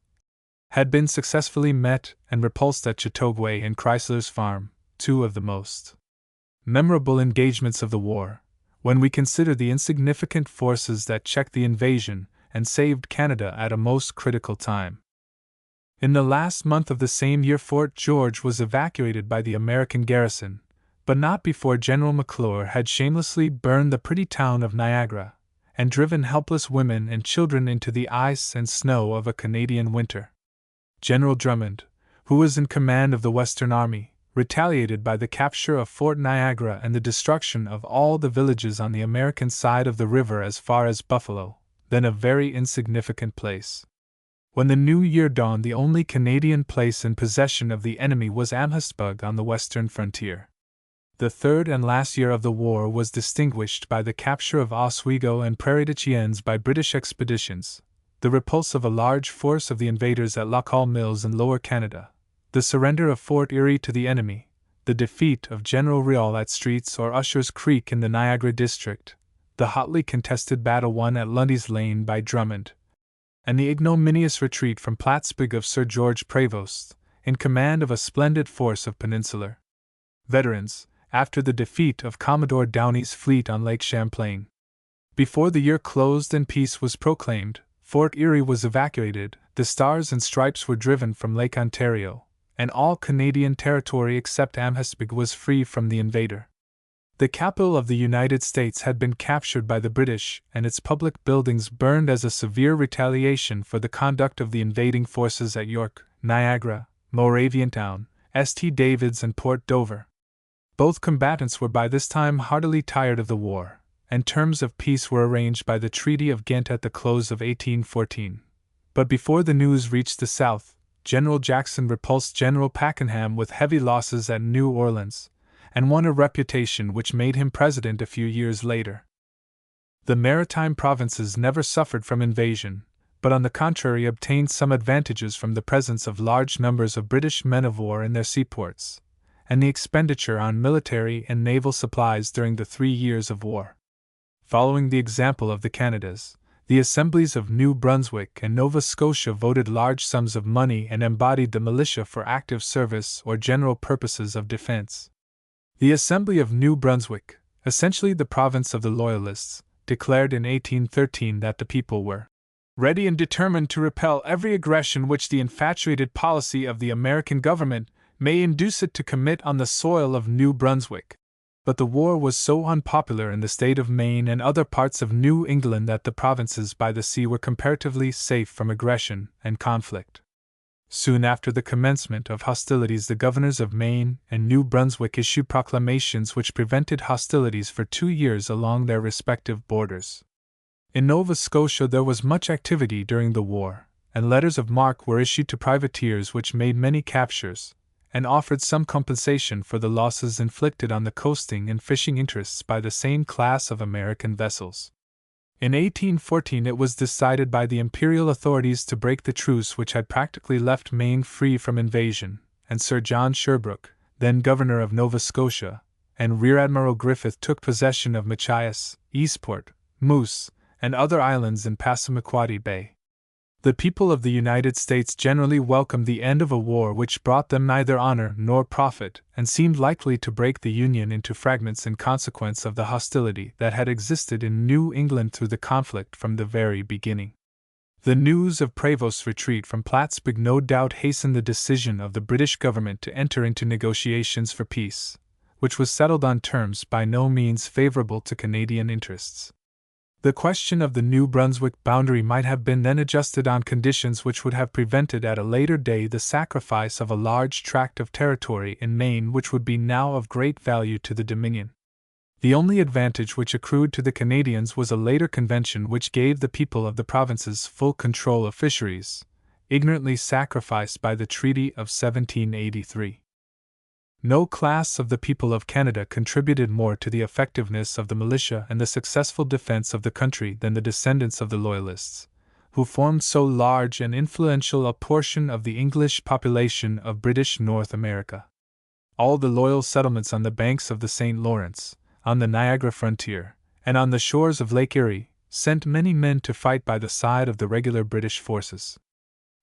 had been successfully met and repulsed at Chateauguay and Chrysler's Farm, two of the most memorable engagements of the war, when we consider the insignificant forces that checked the invasion and saved Canada at a most critical time. In the last month of the same year Fort George was evacuated by the American garrison, but not before General McClure had shamelessly burned the pretty town of Niagara, and driven helpless women and children into the ice and snow of a Canadian winter. General Drummond, who was in command of the Western Army, retaliated by the capture of Fort Niagara and the destruction of all the villages on the American side of the river as far as Buffalo, then a very insignificant place. When the new year dawned, the only Canadian place in possession of the enemy was Amherstburg on the western frontier. The third and last year of the war was distinguished by the capture of Oswego and Prairie du Chiens by British expeditions, the repulse of a large force of the invaders at Loch Hall Mills in Lower Canada, the surrender of Fort Erie to the enemy, the defeat of General Riall at Streets or Usher's Creek in the Niagara district, the hotly contested battle won at Lundy's Lane by Drummond, and the ignominious retreat from Plattsburgh of Sir George Prevost, in command of a splendid force of Peninsular veterans, after the defeat of Commodore Downey's fleet on Lake Champlain. Before the year closed and peace was proclaimed, Fort Erie was evacuated, the Stars and Stripes were driven from Lake Ontario, and all Canadian territory except Amherstburg was free from the invader. The capital of the United States had been captured by the British and its public buildings burned as a severe retaliation for the conduct of the invading forces at York, Niagara, Moraviantown, St. David's and Port Dover. Both combatants were by this time heartily tired of the war, and terms of peace were arranged by the Treaty of Ghent at the close of 1814. But before the news reached the South, General Jackson repulsed General Pakenham with heavy losses at New Orleans, and won a reputation which made him president a few years later. The maritime provinces never suffered from invasion, but on the contrary obtained some advantages from the presence of large numbers of British men of war in their seaports, and the expenditure on military and naval supplies during the 3 years of war. Following the example of the Canadas, the assemblies of New Brunswick and Nova Scotia voted large sums of money and embodied the militia for active service or general purposes of defense. The Assembly of New Brunswick, essentially the province of the Loyalists, declared in 1813 that the people were ready and determined to repel every aggression which the infatuated policy of the American government may induce it to commit on the soil of New Brunswick. But the war was so unpopular in the state of Maine and other parts of New England that the provinces by the sea were comparatively safe from aggression and conflict. Soon after the commencement of hostilities, the governors of Maine and New Brunswick issued proclamations which prevented hostilities for 2 years along their respective borders. In Nova Scotia there was much activity during the war, and letters of marque were issued to privateers which made many captures, and offered some compensation for the losses inflicted on the coasting and fishing interests by the same class of American vessels. In 1814 it was decided by the imperial authorities to break the truce which had practically left Maine free from invasion, and Sir John Sherbrooke, then governor of Nova Scotia, and Rear Admiral Griffith took possession of Machias, Eastport, Moose, and other islands in Passamaquoddy Bay. The people of the United States generally welcomed the end of a war which brought them neither honor nor profit, and seemed likely to break the Union into fragments in consequence of the hostility that had existed in New England through the conflict from the very beginning. The news of Prevost's retreat from Plattsburgh no doubt hastened the decision of the British government to enter into negotiations for peace, which was settled on terms by no means favorable to Canadian interests. The question of the New Brunswick boundary might have been then adjusted on conditions which would have prevented at a later day the sacrifice of a large tract of territory in Maine which would be now of great value to the Dominion. The only advantage which accrued to the Canadians was a later convention which gave the people of the provinces full control of fisheries, ignorantly sacrificed by the Treaty of 1783. No class of the people of Canada contributed more to the effectiveness of the militia and the successful defense of the country than the descendants of the Loyalists, who formed so large and influential a portion of the English population of British North America. All the loyal settlements on the banks of the St. Lawrence, on the Niagara frontier, and on the shores of Lake Erie, sent many men to fight by the side of the regular British forces.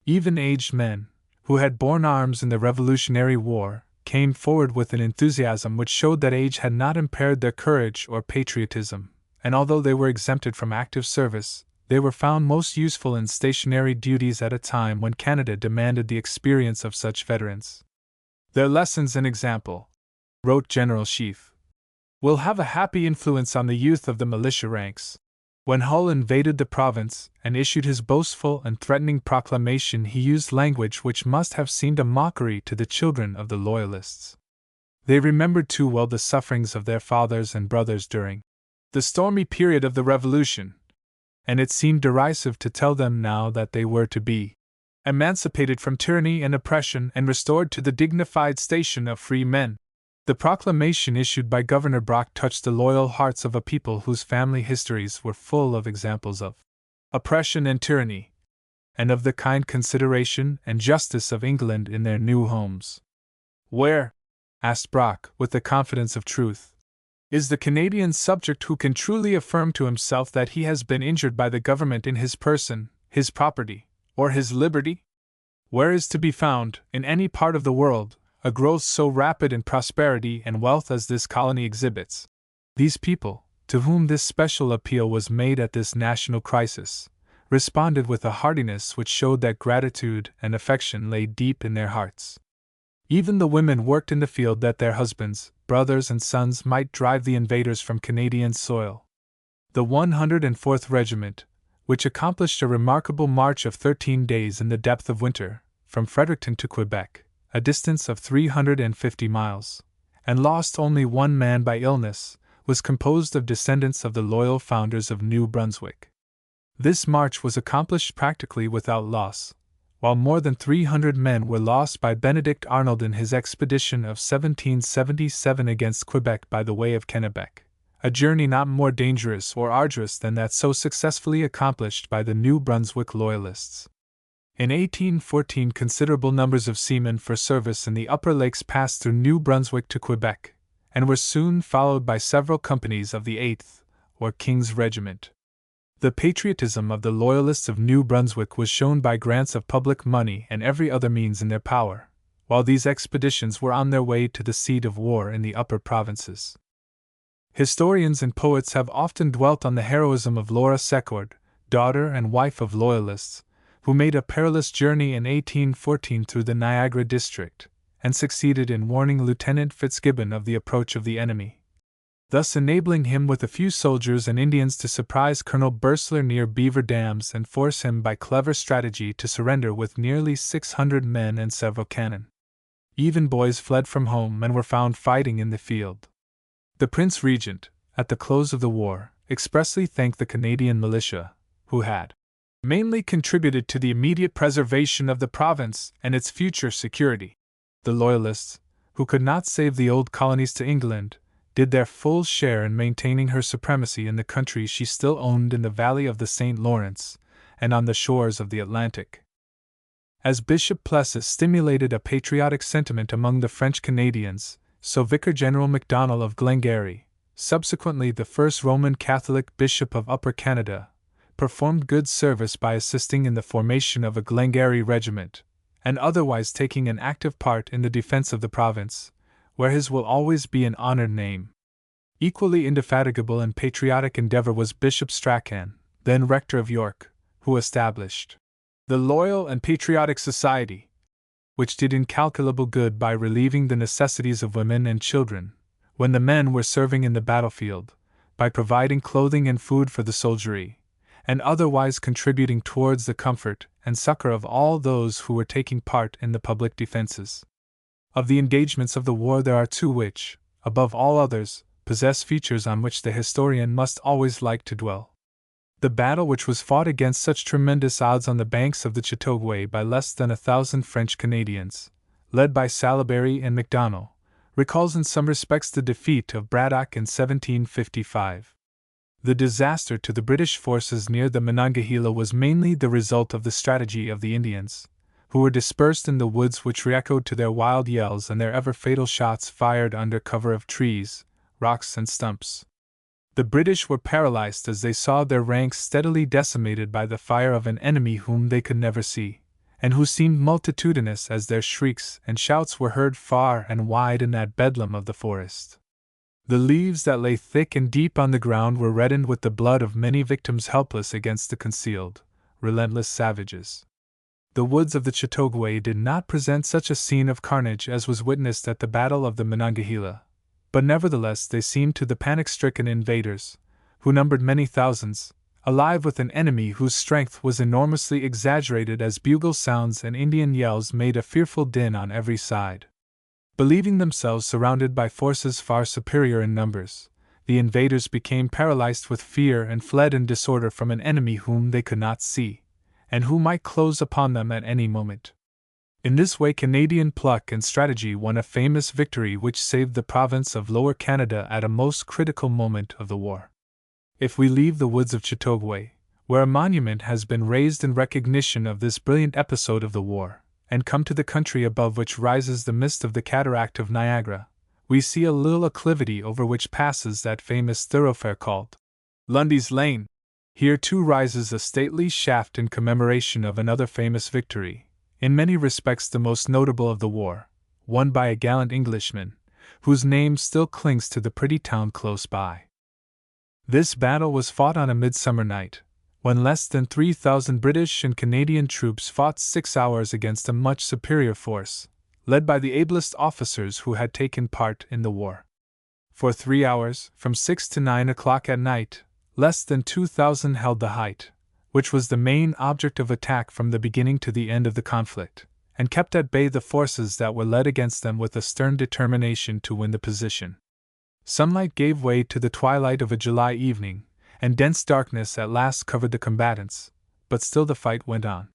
Even aged men, who had borne arms in the Revolutionary War, came forward with an enthusiasm which showed that age had not impaired their courage or patriotism, and although they were exempted from active service, they were found most useful in stationary duties at a time when Canada demanded the experience of such veterans. "Their lessons and example," wrote General Sheaffe, "will have a happy influence on the youth of the militia ranks." When Hull invaded the province and issued his boastful and threatening proclamation, he used language which must have seemed a mockery to the children of the Loyalists. They remembered too well the sufferings of their fathers and brothers during the stormy period of the Revolution, and it seemed derisive to tell them now that they were to be emancipated from tyranny and oppression and restored to the dignified station of free men. The proclamation issued by Governor Brock touched the loyal hearts of a people whose family histories were full of examples of oppression and tyranny, and of the kind consideration and justice of England in their new homes. "Where," asked Brock, with the confidence of truth, "is the Canadian subject who can truly affirm to himself that he has been injured by the government in his person, his property, or his liberty? Where is to be found, in any part of the world, a growth so rapid in prosperity and wealth as this colony exhibits?" These people, to whom this special appeal was made at this national crisis, responded with a heartiness which showed that gratitude and affection lay deep in their hearts. Even the women worked in the field that their husbands, brothers, and sons might drive the invaders from Canadian soil. The 104th Regiment, which accomplished a remarkable march of 13 days in the depth of winter, from Fredericton to Quebec, a distance of 350 miles, and lost only one man by illness, was composed of descendants of the loyal founders of New Brunswick. This march was accomplished practically without loss, while more than 300 men were lost by Benedict Arnold in his expedition of 1777 against Quebec by the way of Kennebec, a journey not more dangerous or arduous than that so successfully accomplished by the New Brunswick Loyalists. In 1814, considerable numbers of seamen for service in the Upper Lakes passed through New Brunswick to Quebec, and were soon followed by several companies of the 8th, or King's Regiment. The patriotism of the Loyalists of New Brunswick was shown by grants of public money and every other means in their power, while these expeditions were on their way to the seat of war in the upper provinces. Historians and poets have often dwelt on the heroism of Laura Secord, daughter and wife of Loyalists, who made a perilous journey in 1814 through the Niagara district, and succeeded in warning Lieutenant Fitzgibbon of the approach of the enemy, thus enabling him with a few soldiers and Indians to surprise Colonel Bursler near Beaver Dams and force him by clever strategy to surrender with nearly 600 men and several cannon. Even boys fled from home and were found fighting in the field. The Prince Regent, at the close of the war, expressly thanked the Canadian militia, who had mainly contributed to the immediate preservation of the province and its future security. The Loyalists, who could not save the old colonies to England, did their full share in maintaining her supremacy in the country she still owned in the valley of the St. Lawrence and on the shores of the Atlantic. As Bishop Plessis stimulated a patriotic sentiment among the French Canadians, so Vicar General MacDonell of Glengarry, subsequently the first Roman Catholic Bishop of Upper Canada, performed good service by assisting in the formation of a Glengarry regiment, and otherwise taking an active part in the defense of the province, where his will always be an honored name. Equally indefatigable in patriotic endeavor was Bishop Strachan, then rector of York, who established the Loyal and Patriotic Society, which did incalculable good by relieving the necessities of women and children, when the men were serving in the battlefield, by providing clothing and food for the soldiery, and otherwise contributing towards the comfort and succor of all those who were taking part in the public defenses. Of the engagements of the war there are two which, above all others, possess features on which the historian must always like to dwell. The battle which was fought against such tremendous odds on the banks of the Chateauguay by less than 1,000 French Canadians, led by Salaberry and MacDonell, recalls in some respects the defeat of Braddock in 1755. The disaster to the British forces near the Monongahela was mainly the result of the strategy of the Indians, who were dispersed in the woods, which re-echoed to their wild yells and their ever-fatal shots fired under cover of trees, rocks, and stumps. The British were paralyzed as they saw their ranks steadily decimated by the fire of an enemy whom they could never see, and who seemed multitudinous as their shrieks and shouts were heard far and wide in that bedlam of the forest. The leaves that lay thick and deep on the ground were reddened with the blood of many victims helpless against the concealed, relentless savages. The woods of the Chateauguay did not present such a scene of carnage as was witnessed at the Battle of the Monongahela, but nevertheless they seemed to the panic-stricken invaders, who numbered many thousands, alive with an enemy whose strength was enormously exaggerated as bugle sounds and Indian yells made a fearful din on every side. Believing themselves surrounded by forces far superior in numbers, the invaders became paralyzed with fear and fled in disorder from an enemy whom they could not see, and who might close upon them at any moment. In this way Canadian pluck and strategy won a famous victory which saved the province of Lower Canada at a most critical moment of the war. If we leave the woods of Chateauguay, where a monument has been raised in recognition of this brilliant episode of the war, and come to the country above which rises the mist of the cataract of Niagara, we see a little acclivity over which passes that famous thoroughfare called Lundy's Lane. Here too rises a stately shaft in commemoration of another famous victory, in many respects the most notable of the war, won by a gallant Englishman, whose name still clings to the pretty town close by. This battle was fought on a midsummer night, when less than 3,000 British and Canadian troops fought 6 hours against a much superior force, led by the ablest officers who had taken part in the war. For 3 hours, from 6 to 9 o'clock at night, less than 2,000 held the height, which was the main object of attack from the beginning to the end of the conflict, and kept at bay the forces that were led against them with a stern determination to win the position. Sunlight gave way to the twilight of a July evening, and dense darkness at last covered the combatants, but still the fight went on.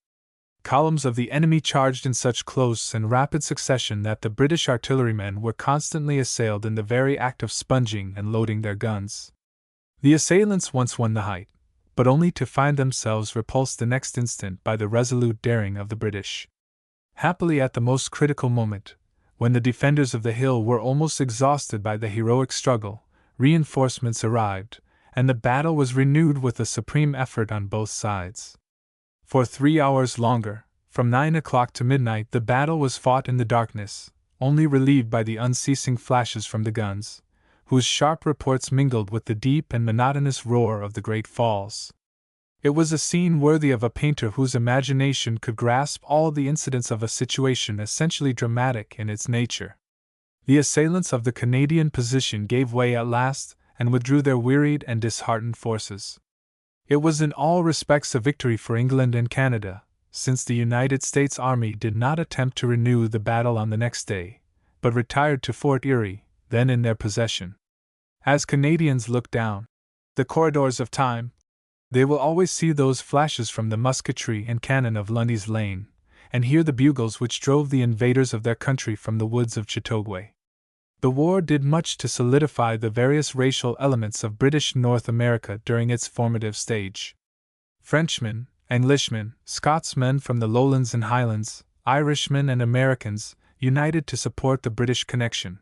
Columns of the enemy charged in such close and rapid succession that the British artillerymen were constantly assailed in the very act of sponging and loading their guns. The assailants once won the height, but only to find themselves repulsed the next instant by the resolute daring of the British. Happily at the most critical moment, when the defenders of the hill were almost exhausted by the heroic struggle, reinforcements arrived, and the battle was renewed with a supreme effort on both sides. For 3 hours longer, from 9 o'clock to midnight, the battle was fought in the darkness, only relieved by the unceasing flashes from the guns, whose sharp reports mingled with the deep and monotonous roar of the great falls. It was a scene worthy of a painter whose imagination could grasp all the incidents of a situation essentially dramatic in its nature. The assailants of the Canadian position gave way at last and withdrew their wearied and disheartened forces. It was in all respects a victory for England and Canada, since the United States Army did not attempt to renew the battle on the next day, but retired to Fort Erie, then in their possession. As Canadians look down the corridors of time, they will always see those flashes from the musketry and cannon of Lundy's Lane, and hear the bugles which drove the invaders of their country from the woods of Chateauguay. The war did much to solidify the various racial elements of British North America during its formative stage. Frenchmen, Englishmen, Scotsmen from the Lowlands and Highlands, Irishmen and Americans, united to support the British connection.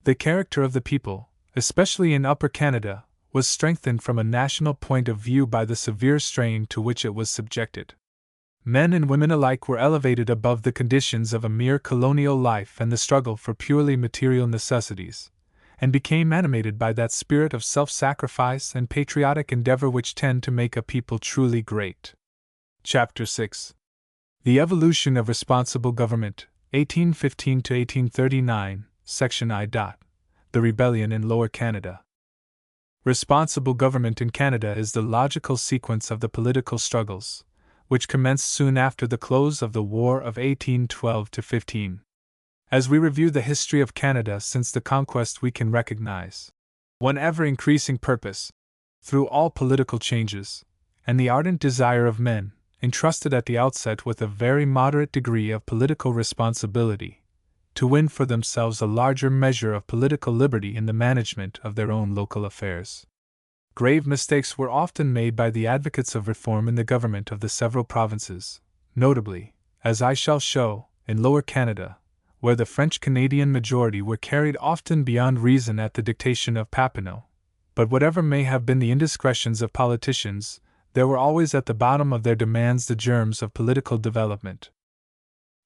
The character of the people, especially in Upper Canada, was strengthened from a national point of view by the severe strain to which it was subjected. Men and women alike were elevated above the conditions of a mere colonial life and the struggle for purely material necessities, and became animated by that spirit of self-sacrifice and patriotic endeavor which tend to make a people truly great. Chapter 6. The Evolution of Responsible Government, 1815 to 1839, Section I. The Rebellion in Lower Canada. Responsible government in Canada is the logical sequence of the political struggles, which commenced soon after the close of the War of 1812-15. As we review the history of Canada since the conquest, we can recognize one ever-increasing purpose, through all political changes, and the ardent desire of men, entrusted at the outset with a very moderate degree of political responsibility, to win for themselves a larger measure of political liberty in the management of their own local affairs. Grave mistakes were often made by the advocates of reform in the government of the several provinces, notably, as I shall show, in Lower Canada, where the French-Canadian majority were carried often beyond reason at the dictation of Papineau. But whatever may have been the indiscretions of politicians, there were always at the bottom of their demands the germs of political development.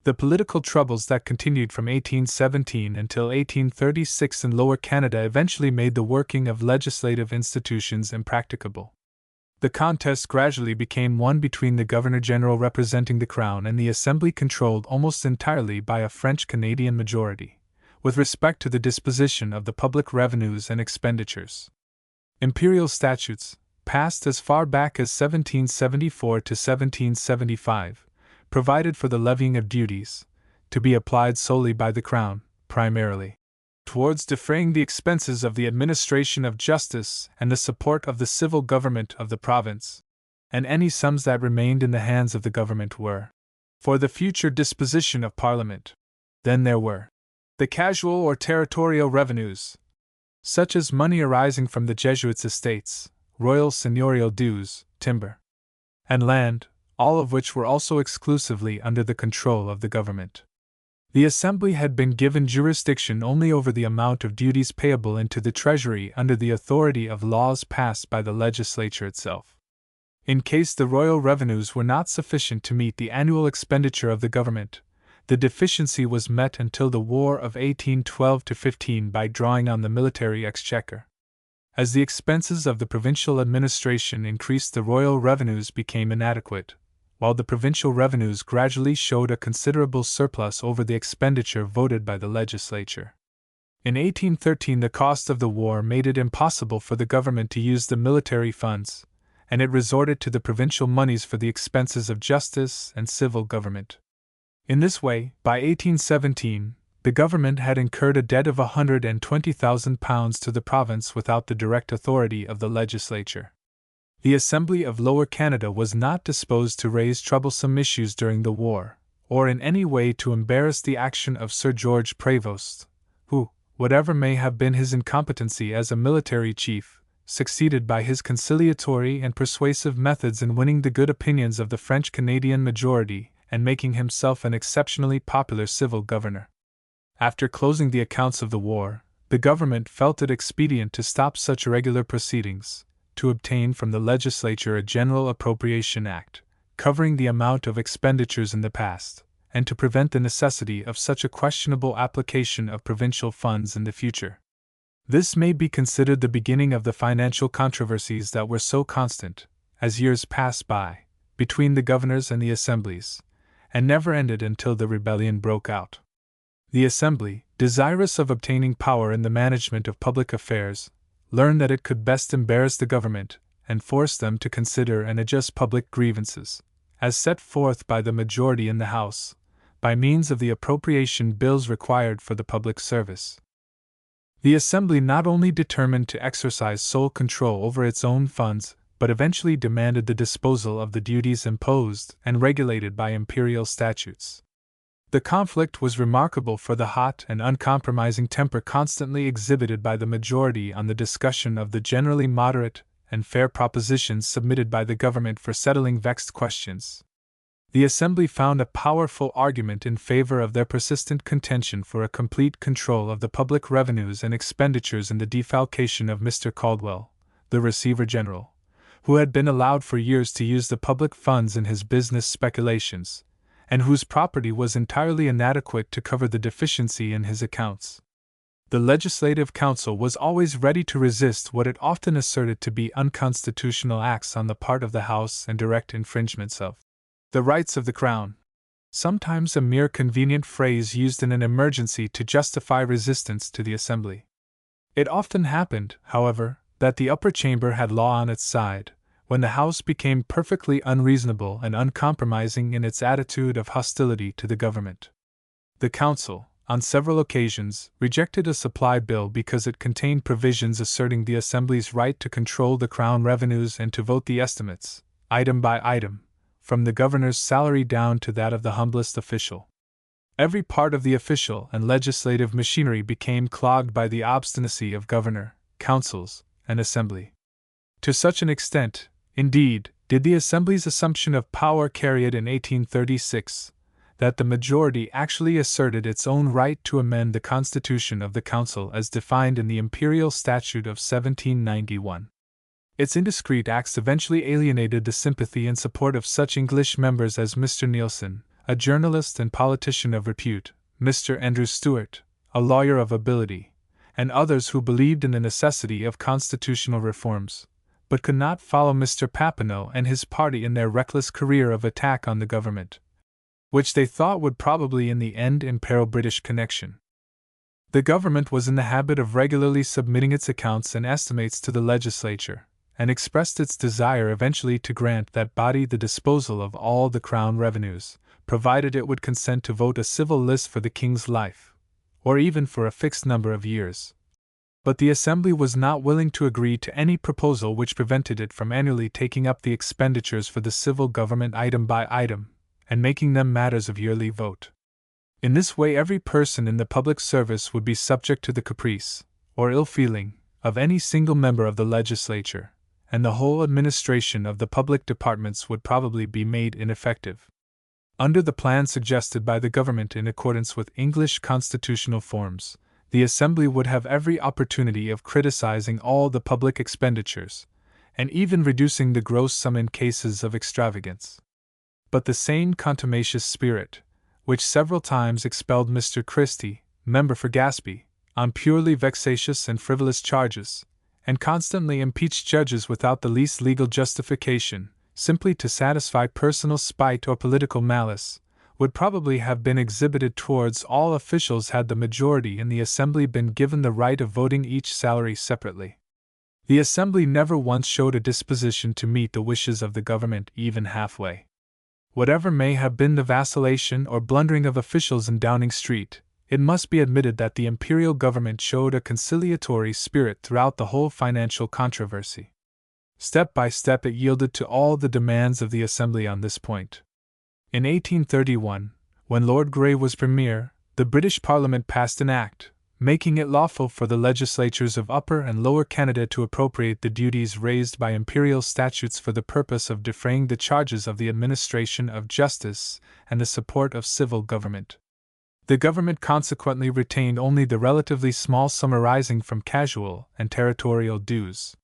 The political troubles that continued from 1817 until 1836 in Lower Canada eventually made the working of legislative institutions impracticable. The contest gradually became one between the Governor-General representing the Crown and the Assembly controlled almost entirely by a French-Canadian majority, with respect to the disposition of the public revenues and expenditures. Imperial statutes, passed as far back as 1774 to 1775, provided for the levying of duties, to be applied solely by the Crown, primarily, towards defraying the expenses of the administration of justice and the support of the civil government of the province, and any sums that remained in the hands of the government were for the future disposition of Parliament. Then there were the casual or territorial revenues, such as money arising from the Jesuits' estates, royal seigneurial dues, timber, and land, all of which were also exclusively under the control of the government. The Assembly had been given jurisdiction only over the amount of duties payable into the Treasury under the authority of laws passed by the legislature itself. In case the royal revenues were not sufficient to meet the annual expenditure of the government, the deficiency was met until the War of 1812-15 by drawing on the military exchequer. As the expenses of the provincial administration increased, the royal revenues became inadequate, while the provincial revenues gradually showed a considerable surplus over the expenditure voted by the legislature. In 1813, the cost of the war made it impossible for the government to use the military funds, and it resorted to the provincial moneys for the expenses of justice and civil government. In this way, by 1817, the government had incurred a debt of £120,000 to the province without the direct authority of the legislature. The Assembly of Lower Canada was not disposed to raise troublesome issues during the war, or in any way to embarrass the action of Sir George Prevost, who, whatever may have been his incompetency as a military chief, succeeded by his conciliatory and persuasive methods in winning the good opinions of the French-Canadian majority and making himself an exceptionally popular civil governor. After closing the accounts of the war, the government felt it expedient to stop such irregular proceedings, to obtain from the legislature a General Appropriation Act, covering the amount of expenditures in the past, and to prevent the necessity of such a questionable application of provincial funds in the future. This may be considered the beginning of the financial controversies that were so constant, as years passed by, between the governors and the assemblies, and never ended until the rebellion broke out. The Assembly, desirous of obtaining power in the management of public affairs, learned that it could best embarrass the government and force them to consider and adjust public grievances, as set forth by the majority in the House, by means of the appropriation bills required for the public service. The Assembly not only determined to exercise sole control over its own funds, but eventually demanded the disposal of the duties imposed and regulated by imperial statutes. The conflict was remarkable for the hot and uncompromising temper constantly exhibited by the majority on the discussion of the generally moderate and fair propositions submitted by the government for settling vexed questions. The Assembly found a powerful argument in favor of their persistent contention for a complete control of the public revenues and expenditures in the defalcation of Mr. Caldwell, the Receiver General, who had been allowed for years to use the public funds in his business speculations, and whose property was entirely inadequate to cover the deficiency in his accounts. The Legislative Council was always ready to resist what it often asserted to be unconstitutional acts on the part of the House and direct infringements of the rights of the Crown, sometimes a mere convenient phrase used in an emergency to justify resistance to the Assembly. It often happened, however, that the upper chamber had law on its side, when the House became perfectly unreasonable and uncompromising in its attitude of hostility to the government. The Council, on several occasions, rejected a supply bill because it contained provisions asserting the Assembly's right to control the Crown revenues and to vote the estimates, item by item, from the governor's salary down to that of the humblest official. Every part of the official and legislative machinery became clogged by the obstinacy of governor, councils, and assembly. To such an extent, indeed, did the Assembly's assumption of power carry it in 1836, that the majority actually asserted its own right to amend the constitution of the council as defined in the Imperial Statute of 1791. Its indiscreet acts eventually alienated the sympathy and support of such English members as Mr. Neilson, a journalist and politician of repute, Mr. Andrew Stuart, a lawyer of ability, and others who believed in the necessity of constitutional reforms, but could not follow Mr. Papineau and his party in their reckless career of attack on the government, which they thought would probably in the end imperil British connection. The government was in the habit of regularly submitting its accounts and estimates to the legislature, and expressed its desire eventually to grant that body the disposal of all the Crown revenues, provided it would consent to vote a civil list for the King's life, or even for a fixed number of years. But the Assembly was not willing to agree to any proposal which prevented it from annually taking up the expenditures for the civil government item by item, and making them matters of yearly vote. In this way every person in the public service would be subject to the caprice, or ill feeling, of any single member of the legislature, and the whole administration of the public departments would probably be made ineffective. Under the plan suggested by the government in accordance with English constitutional forms, the Assembly would have every opportunity of criticizing all the public expenditures, and even reducing the gross sum in cases of extravagance. But the sane contumacious spirit, which several times expelled Mr. Christie, member for Gaspee, on purely vexatious and frivolous charges, and constantly impeached judges without the least legal justification, simply to satisfy personal spite or political malice, would probably have been exhibited towards all officials had the majority in the Assembly been given the right of voting each salary separately. The Assembly never once showed a disposition to meet the wishes of the government even halfway. Whatever may have been the vacillation or blundering of officials in Downing Street, it must be admitted that the imperial government showed a conciliatory spirit throughout the whole financial controversy. Step by step it yielded to all the demands of the Assembly on this point. In 1831, when Lord Grey was Premier, the British Parliament passed an Act, making it lawful for the legislatures of Upper and Lower Canada to appropriate the duties raised by imperial statutes for the purpose of defraying the charges of the administration of justice and the support of civil government. The government consequently retained only the relatively small sum arising from casual and territorial dues.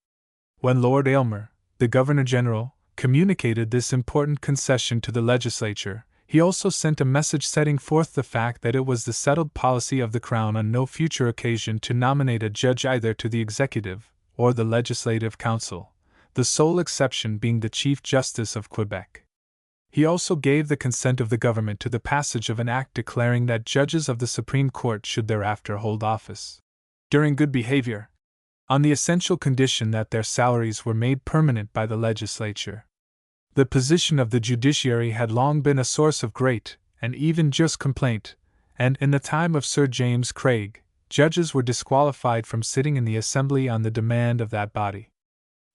When Lord Aylmer, the Governor-General, communicated this important concession to the legislature, he also sent a message setting forth the fact that it was the settled policy of the Crown on no future occasion to nominate a judge either to the Executive or the Legislative Council, the sole exception being the Chief Justice of Quebec. He also gave the consent of the government to the passage of an act declaring that judges of the Supreme Court should thereafter hold office, during good behavior, on the essential condition that their salaries were made permanent by the legislature. The position of the judiciary had long been a source of great, and even just complaint, and in the time of Sir James Craig, judges were disqualified from sitting in the Assembly on the demand of that body.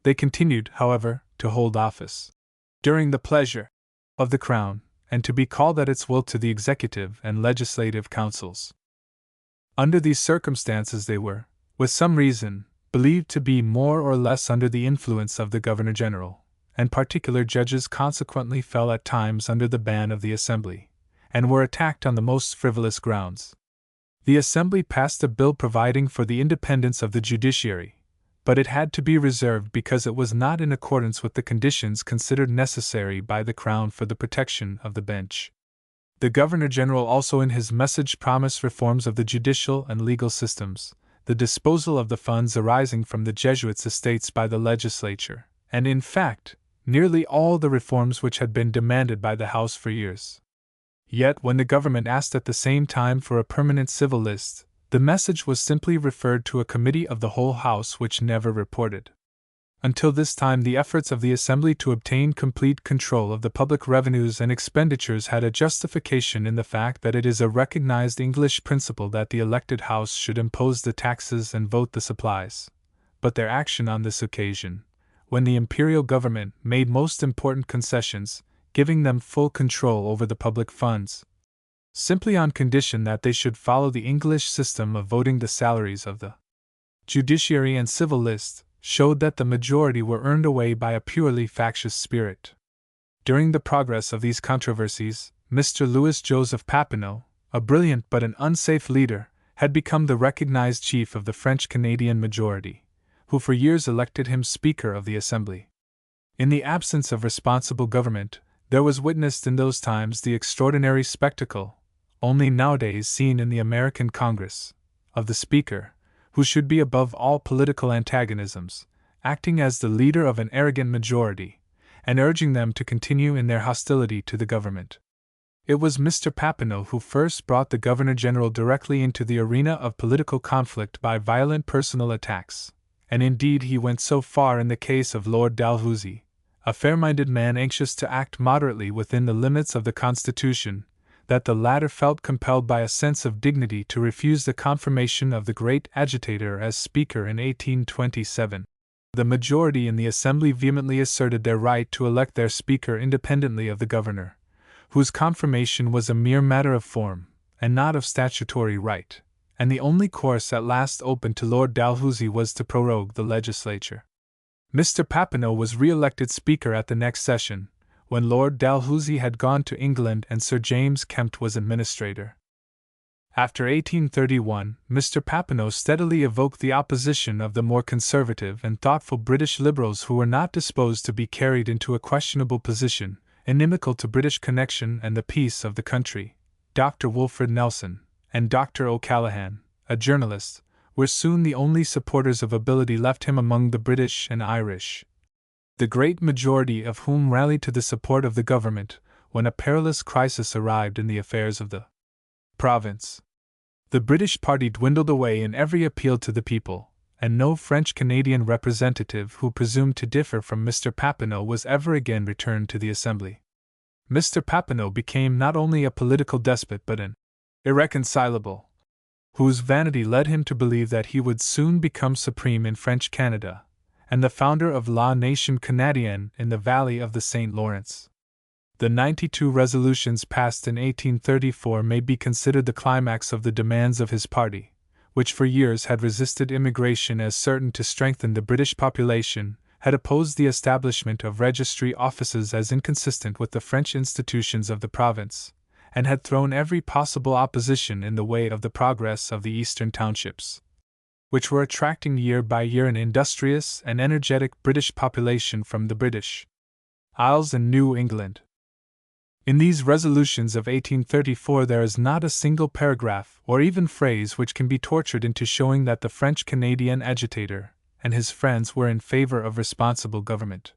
They continued, however, to hold office, during the pleasure of the Crown, and to be called at its will to the Executive and Legislative Councils. Under these circumstances they were, with some reason, believed to be more or less under the influence of the Governor-General, and particular judges consequently fell at times under the ban of the Assembly, and were attacked on the most frivolous grounds. The Assembly passed a bill providing for the independence of the judiciary, but it had to be reserved because it was not in accordance with the conditions considered necessary by the Crown for the protection of the bench. The Governor-General also in his message promised reforms of the judicial and legal systems, the disposal of the funds arising from the Jesuits' estates by the legislature, and in fact, nearly all the reforms which had been demanded by the House for years. Yet when the government asked at the same time for a permanent civil list, the message was simply referred to a committee of the whole House which never reported. Until this time the efforts of the Assembly to obtain complete control of the public revenues and expenditures had a justification in the fact that it is a recognized English principle that the elected House should impose the taxes and vote the supplies. But their action on this occasion, when the imperial government made most important concessions, giving them full control over the public funds, simply on condition that they should follow the English system of voting the salaries of the judiciary and civil list, showed that the majority were earned away by a purely factious spirit. During the progress of these controversies, Mr. Louis Joseph Papineau, a brilliant but an unsafe leader, had become the recognized chief of the French-Canadian majority, who for years elected him Speaker of the Assembly. In the absence of responsible government, there was witnessed in those times the extraordinary spectacle, only nowadays seen in the American Congress, of the Speaker, who should be above all political antagonisms, acting as the leader of an arrogant majority, and urging them to continue in their hostility to the government. It was Mr. Papineau who first brought the Governor-General directly into the arena of political conflict by violent personal attacks, and indeed he went so far in the case of Lord Dalhousie, a fair-minded man anxious to act moderately within the limits of the Constitution, that the latter felt compelled by a sense of dignity to refuse the confirmation of the great agitator as Speaker in 1827. The majority in the Assembly vehemently asserted their right to elect their Speaker independently of the Governor, whose confirmation was a mere matter of form, and not of statutory right, and the only course at last open to Lord Dalhousie was to prorogue the legislature. Mr. Papineau was re-elected Speaker at the next session, when Lord Dalhousie had gone to England and Sir James Kempt was administrator. After 1831, Mr. Papineau steadily evoked the opposition of the more conservative and thoughtful British Liberals who were not disposed to be carried into a questionable position, inimical to British connection and the peace of the country. Dr. Wilfred Nelson and Dr. O'Callaghan, a journalist, were soon the only supporters of ability left him among the British and Irish, the great majority of whom rallied to the support of the government when a perilous crisis arrived in the affairs of the province. The British party dwindled away in every appeal to the people, and no French-Canadian representative who presumed to differ from Mr. Papineau was ever again returned to the Assembly. Mr. Papineau became not only a political despot but an irreconcilable, whose vanity led him to believe that he would soon become supreme in French Canada, and the founder of La Nation Canadienne in the valley of the St. Lawrence. The 92 resolutions passed in 1834 may be considered the climax of the demands of his party, which for years had resisted immigration as certain to strengthen the British population, had opposed the establishment of registry offices as inconsistent with the French institutions of the province, and had thrown every possible opposition in the way of the progress of the eastern townships, which were attracting year by year an industrious and energetic British population from the British Isles and New England. In these resolutions of 1834 there is not a single paragraph or even phrase which can be tortured into showing that the French-Canadian agitator and his friends were in favor of responsible government.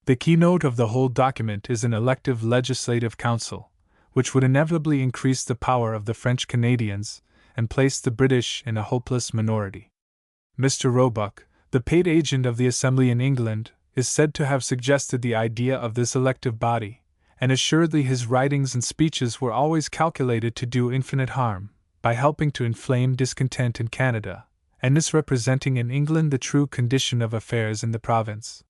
The keynote of the whole document is an elective legislative council, which would inevitably increase the power of the French Canadians and place the British in a hopeless minority. Mr. Roebuck, the paid agent of the Assembly in England, is said to have suggested the idea of this elective body, and assuredly his writings and speeches were always calculated to do infinite harm, by helping to inflame discontent in Canada, and misrepresenting in England the true condition of affairs in the province.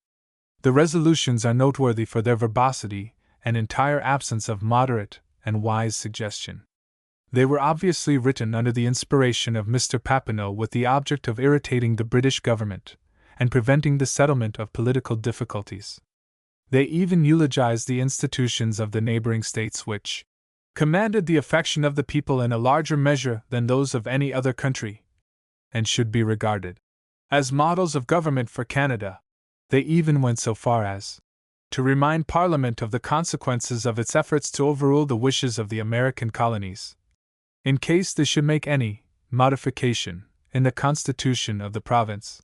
The resolutions are noteworthy for their verbosity and entire absence of moderate and wise suggestion. They were obviously written under the inspiration of Mr. Papineau with the object of irritating the British government and preventing the settlement of political difficulties. They even eulogized the institutions of the neighboring states which commanded the affection of the people in a larger measure than those of any other country, and should be regarded as models of government for Canada. They even went so far as to remind Parliament of the consequences of its efforts to overrule the wishes of the American colonies, in case they should make any modification in the constitution of the province,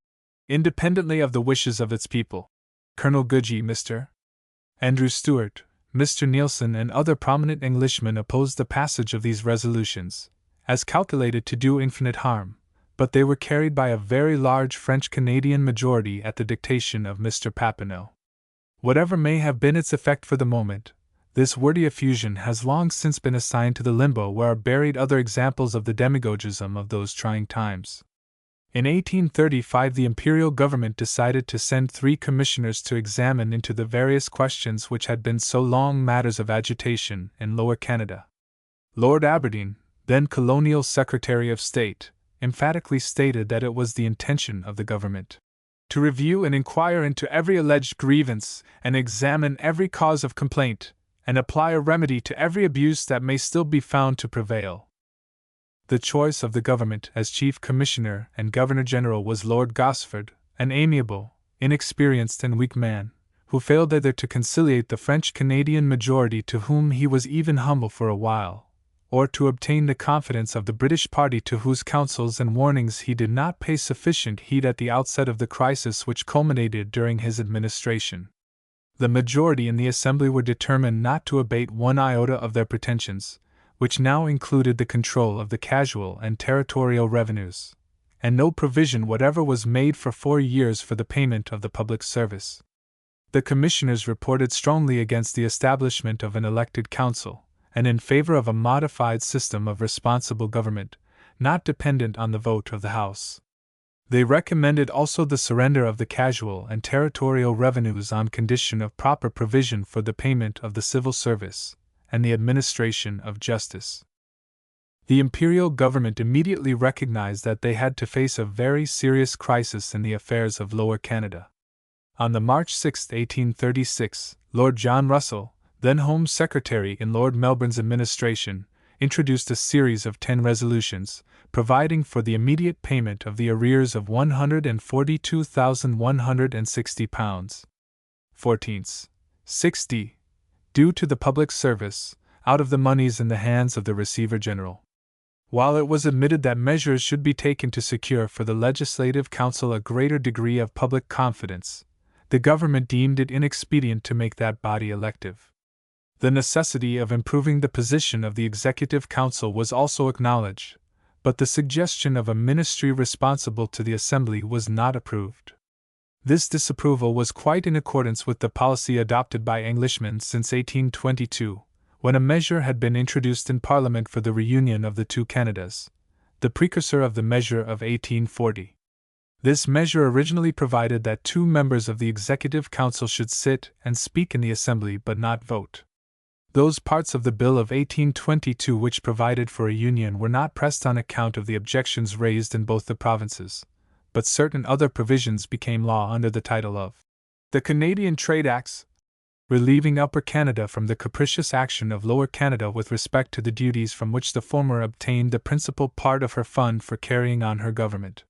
independently of the wishes of its people. Colonel Goodge, Mr. Andrew Stuart, Mr. Neilson, and other prominent Englishmen opposed the passage of these resolutions, as calculated to do infinite harm, but they were carried by a very large French-Canadian majority at the dictation of Mr. Papineau. Whatever may have been its effect for the moment, this wordy effusion has long since been assigned to the limbo where are buried other examples of the demagogism of those trying times. In 1835 the Imperial Government decided to send 3 commissioners to examine into the various questions which had been so long matters of agitation in Lower Canada. Lord Aberdeen, then Colonial Secretary of State, emphatically stated that it was the intention of the government to review and inquire into every alleged grievance and examine every cause of complaint, and apply a remedy to every abuse that may still be found to prevail. The choice of the government as Chief Commissioner and Governor-General was Lord Gosford, an amiable, inexperienced and weak man, who failed either to conciliate the French-Canadian majority to whom he was even humble for a while, or to obtain the confidence of the British party to whose counsels and warnings he did not pay sufficient heed at the outset of the crisis which culminated during his administration. The majority in the Assembly were determined not to abate one iota of their pretensions, which now included the control of the casual and territorial revenues, and no provision whatever was made for 4 years for the payment of the public service. The commissioners reported strongly against the establishment of an elected council, and in favor of a modified system of responsible government, not dependent on the vote of the House. They recommended also the surrender of the casual and territorial revenues on condition of proper provision for the payment of the civil service and the administration of justice. The Imperial Government immediately recognized that they had to face a very serious crisis in the affairs of Lower Canada. On the March 6, 1836, Lord John Russell, then Home Secretary in Lord Melbourne's administration, introduced a series of 10 resolutions, providing for the immediate payment of the arrears of £142,160, 14s, 60, due to the public service, out of the moneys in the hands of the Receiver General. While it was admitted that measures should be taken to secure for the Legislative Council a greater degree of public confidence, the government deemed it inexpedient to make that body elective. The necessity of improving the position of the Executive Council was also acknowledged, but the suggestion of a ministry responsible to the Assembly was not approved. This disapproval was quite in accordance with the policy adopted by Englishmen since 1822, when a measure had been introduced in Parliament for the reunion of the 2 Canadas, the precursor of the measure of 1840. This measure originally provided that 2 members of the Executive Council should sit and speak in the Assembly but not vote. Those parts of the Bill of 1822 which provided for a union were not pressed on account of the objections raised in both the provinces, but certain other provisions became law under the title of the Canadian Trade Acts, relieving Upper Canada from the capricious action of Lower Canada with respect to the duties from which the former obtained the principal part of her fund for carrying on her government.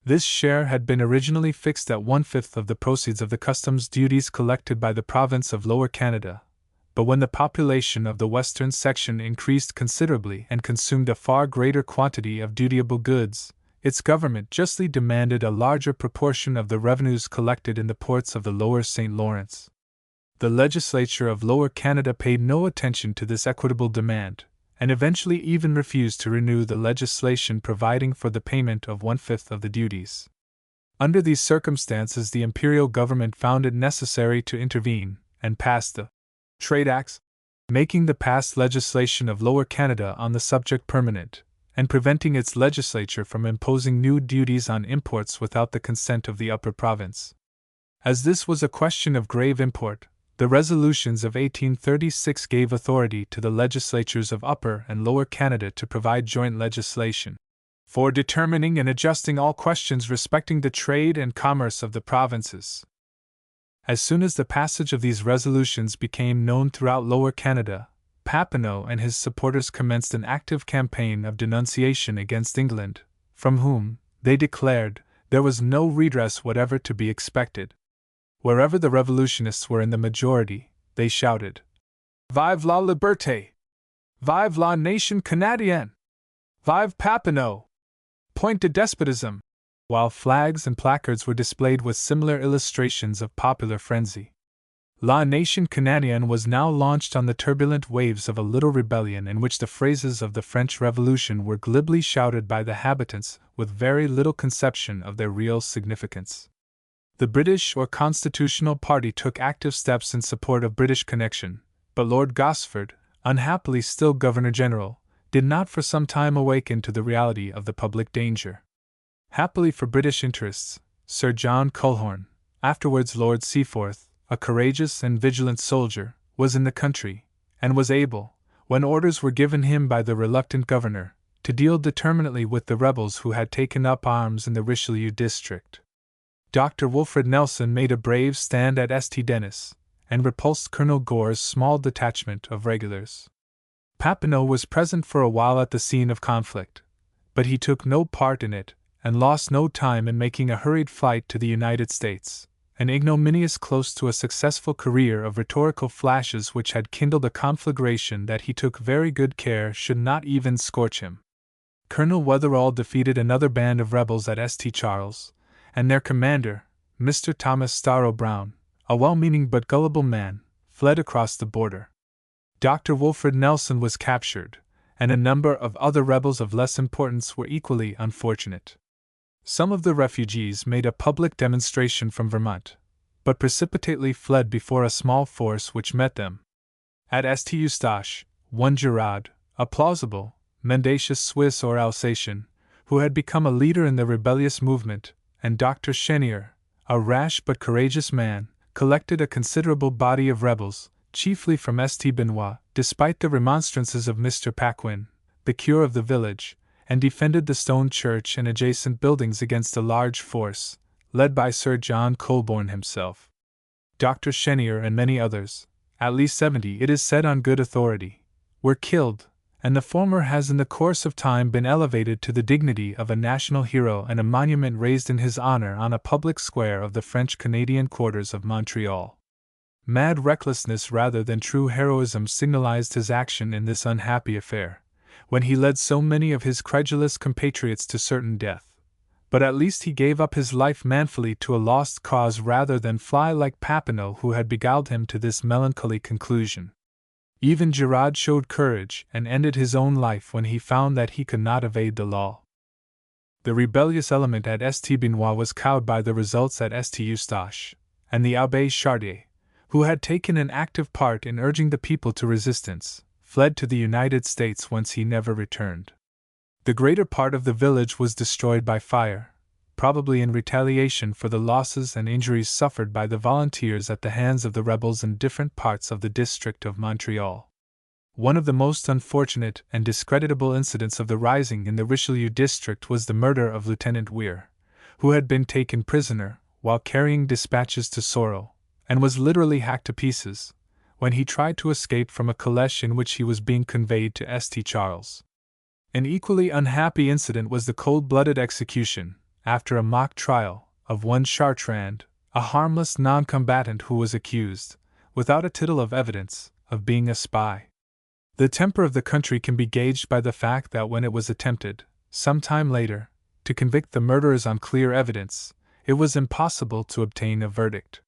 This share had been originally fixed at 1/5 of the proceeds of the customs duties collected by the province of Lower Canada, but when the population of the western section increased considerably and consumed a far greater quantity of dutiable goods, its government justly demanded a larger proportion of the revenues collected in the ports of the Lower St. Lawrence. The legislature of Lower Canada paid no attention to this equitable demand, and eventually even refused to renew the legislation providing for the payment of 1/5 of the duties. Under these circumstances, the Imperial Government found it necessary to intervene, and passed the Trade Acts, making the past legislation of Lower Canada on the subject permanent, and preventing its legislature from imposing new duties on imports without the consent of the Upper Province. As this was a question of grave import, The resolutions of 1836 gave authority to the legislatures of Upper and Lower Canada to provide joint legislation for determining and adjusting all questions respecting the trade and commerce of the provinces. As soon as the passage of these resolutions became known throughout Lower Canada, Papineau and his supporters commenced an active campaign of denunciation against England, from whom, they declared, there was no redress whatever to be expected. Wherever the revolutionists were in the majority, they shouted, "Vive la liberté! Vive la nation canadienne! Vive Papineau! Point de despotism!" while flags and placards were displayed with similar illustrations of popular frenzy. La nation canadienne was now launched on the turbulent waves of a little rebellion in which the phrases of the French Revolution were glibly shouted by the habitants with very little conception of their real significance. The British or Constitutional Party took active steps in support of British connection, but Lord Gosford, unhappily still Governor-General, did not for some time awaken to the reality of the public danger. Happily for British interests, Sir John Culhorn, afterwards Lord Seaforth, a courageous and vigilant soldier, was in the country, and was able, when orders were given him by the reluctant governor, to deal determinately with the rebels who had taken up arms in the Richelieu district. Dr. Wilfred Nelson made a brave stand at St. Denis, and repulsed Colonel Gore's small detachment of regulars. Papineau was present for a while at the scene of conflict, but he took no part in it, and lost no time in making a hurried flight to the United States, an ignominious close to a successful career of rhetorical flashes which had kindled a conflagration that he took very good care should not even scorch him. Colonel Wetherall defeated another band of rebels at St. Charles, and their commander, Mr. Thomas Starrow Brown, a well-meaning but gullible man, fled across the border. Dr. Wilfred Nelson was captured, and a number of other rebels of less importance were equally unfortunate. Some of the refugees made a public demonstration from Vermont, but precipitately fled before a small force which met them. At St. Eustache, one Girard, a plausible, mendacious Swiss or Alsatian, who had become a leader in the rebellious movement, and Dr. Chenier, a rash but courageous man, collected a considerable body of rebels, chiefly from St. Benoit, despite the remonstrances of Mr. Paquin, the curé of the village, and defended the stone church and adjacent buildings against a large force, led by Sir John Colborne himself. Dr. Chenier and many others, at least 70 it is said on good authority, were killed, and the former has in the course of time been elevated to the dignity of a national hero and a monument raised in his honor on a public square of the French-Canadian quarters of Montreal. Mad recklessness rather than true heroism signalized his action in this unhappy affair, when he led so many of his credulous compatriots to certain death, but at least he gave up his life manfully to a lost cause rather than fly like Papineau who had beguiled him to this melancholy conclusion. Even Girard showed courage and ended his own life when he found that he could not evade the law. The rebellious element at St. Benoit was cowed by the results at St. Eustache, and the Abbé Chartier, who had taken an active part in urging the people to resistance, fled to the United States whence he never returned. The greater part of the village was destroyed by fire, probably in retaliation for the losses and injuries suffered by the volunteers at the hands of the rebels in different parts of the district of Montreal. One of the most unfortunate and discreditable incidents of the rising in the Richelieu district was the murder of Lieutenant Weir, who had been taken prisoner while carrying dispatches to Sorel, and was literally hacked to pieces, when he tried to escape from a caleche in which he was being conveyed to St. Charles. An equally unhappy incident was the cold-blooded execution, after a mock trial, of one Chartrand, a harmless non-combatant who was accused, without a tittle of evidence, of being a spy. The temper of the country can be gauged by the fact that when it was attempted, some time later, to convict the murderers on clear evidence, it was impossible to obtain a verdict.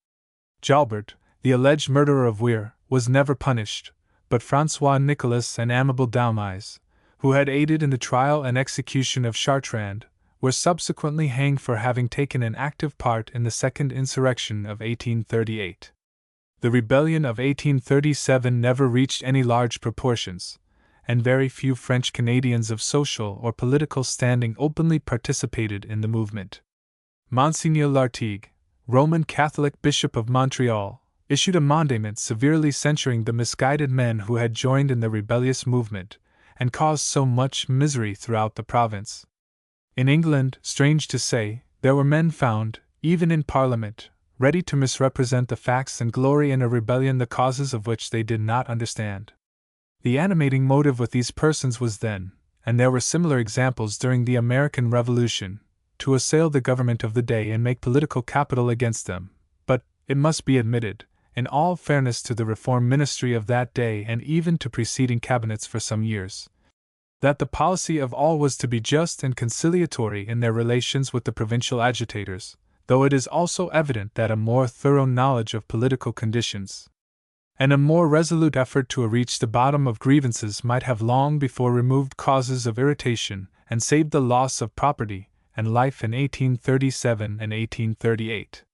Jalbert, the alleged murderer of Weir, was never punished, but François Nicolas and Amable Daumaise, who had aided in the trial and execution of Chartrand, were subsequently hanged for having taken an active part in the second insurrection of 1838. The rebellion of 1837 never reached any large proportions, and very few French Canadians of social or political standing openly participated in the movement. Monseigneur Lartigue, Roman Catholic Bishop of Montreal, issued a mandament severely censuring the misguided men who had joined in the rebellious movement and caused so much misery throughout the province. In England, strange to say, there were men found, even in Parliament, ready to misrepresent the facts and glory in a rebellion the causes of which they did not understand. The animating motive with these persons was then, and there were similar examples during the American Revolution, to assail the government of the day and make political capital against them. But, it must be admitted, in all fairness to the Reform Ministry of that day and even to preceding cabinets for some years, that the policy of all was to be just and conciliatory in their relations with the provincial agitators, though it is also evident that a more thorough knowledge of political conditions and a more resolute effort to reach the bottom of grievances might have long before removed causes of irritation and saved the loss of property and life in 1837 and 1838.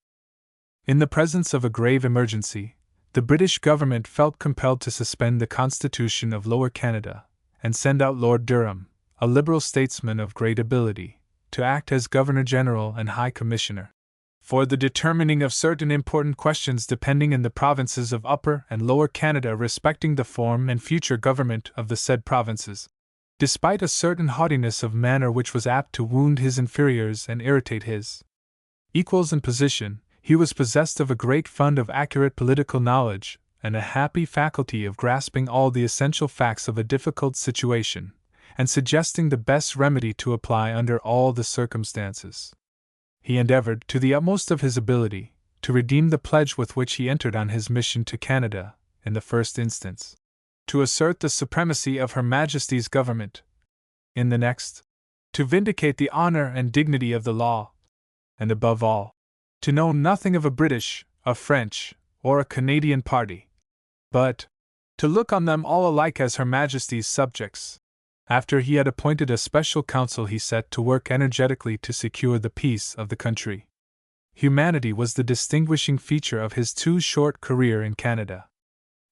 In the presence of a grave emergency, the British government felt compelled to suspend the Constitution of Lower Canada and send out Lord Durham, a Liberal statesman of great ability, to act as Governor-General and High Commissioner for the determining of certain important questions depending in the provinces of Upper and Lower Canada respecting the form and future government of the said provinces. Despite a certain haughtiness of manner which was apt to wound his inferiors and irritate his equals in position, he was possessed of a great fund of accurate political knowledge and a happy faculty of grasping all the essential facts of a difficult situation, and suggesting the best remedy to apply under all the circumstances. He endeavored, to the utmost of his ability, to redeem the pledge with which he entered on his mission to Canada, in the first instance, to assert the supremacy of Her Majesty's government, in the next, to vindicate the honor and dignity of the law, and above all, to know nothing of a British, a French, or a Canadian party, but to look on them all alike as Her Majesty's subjects. After he had appointed a special council, he set to work energetically to secure the peace of the country. Humanity was the distinguishing feature of his too short career in Canada.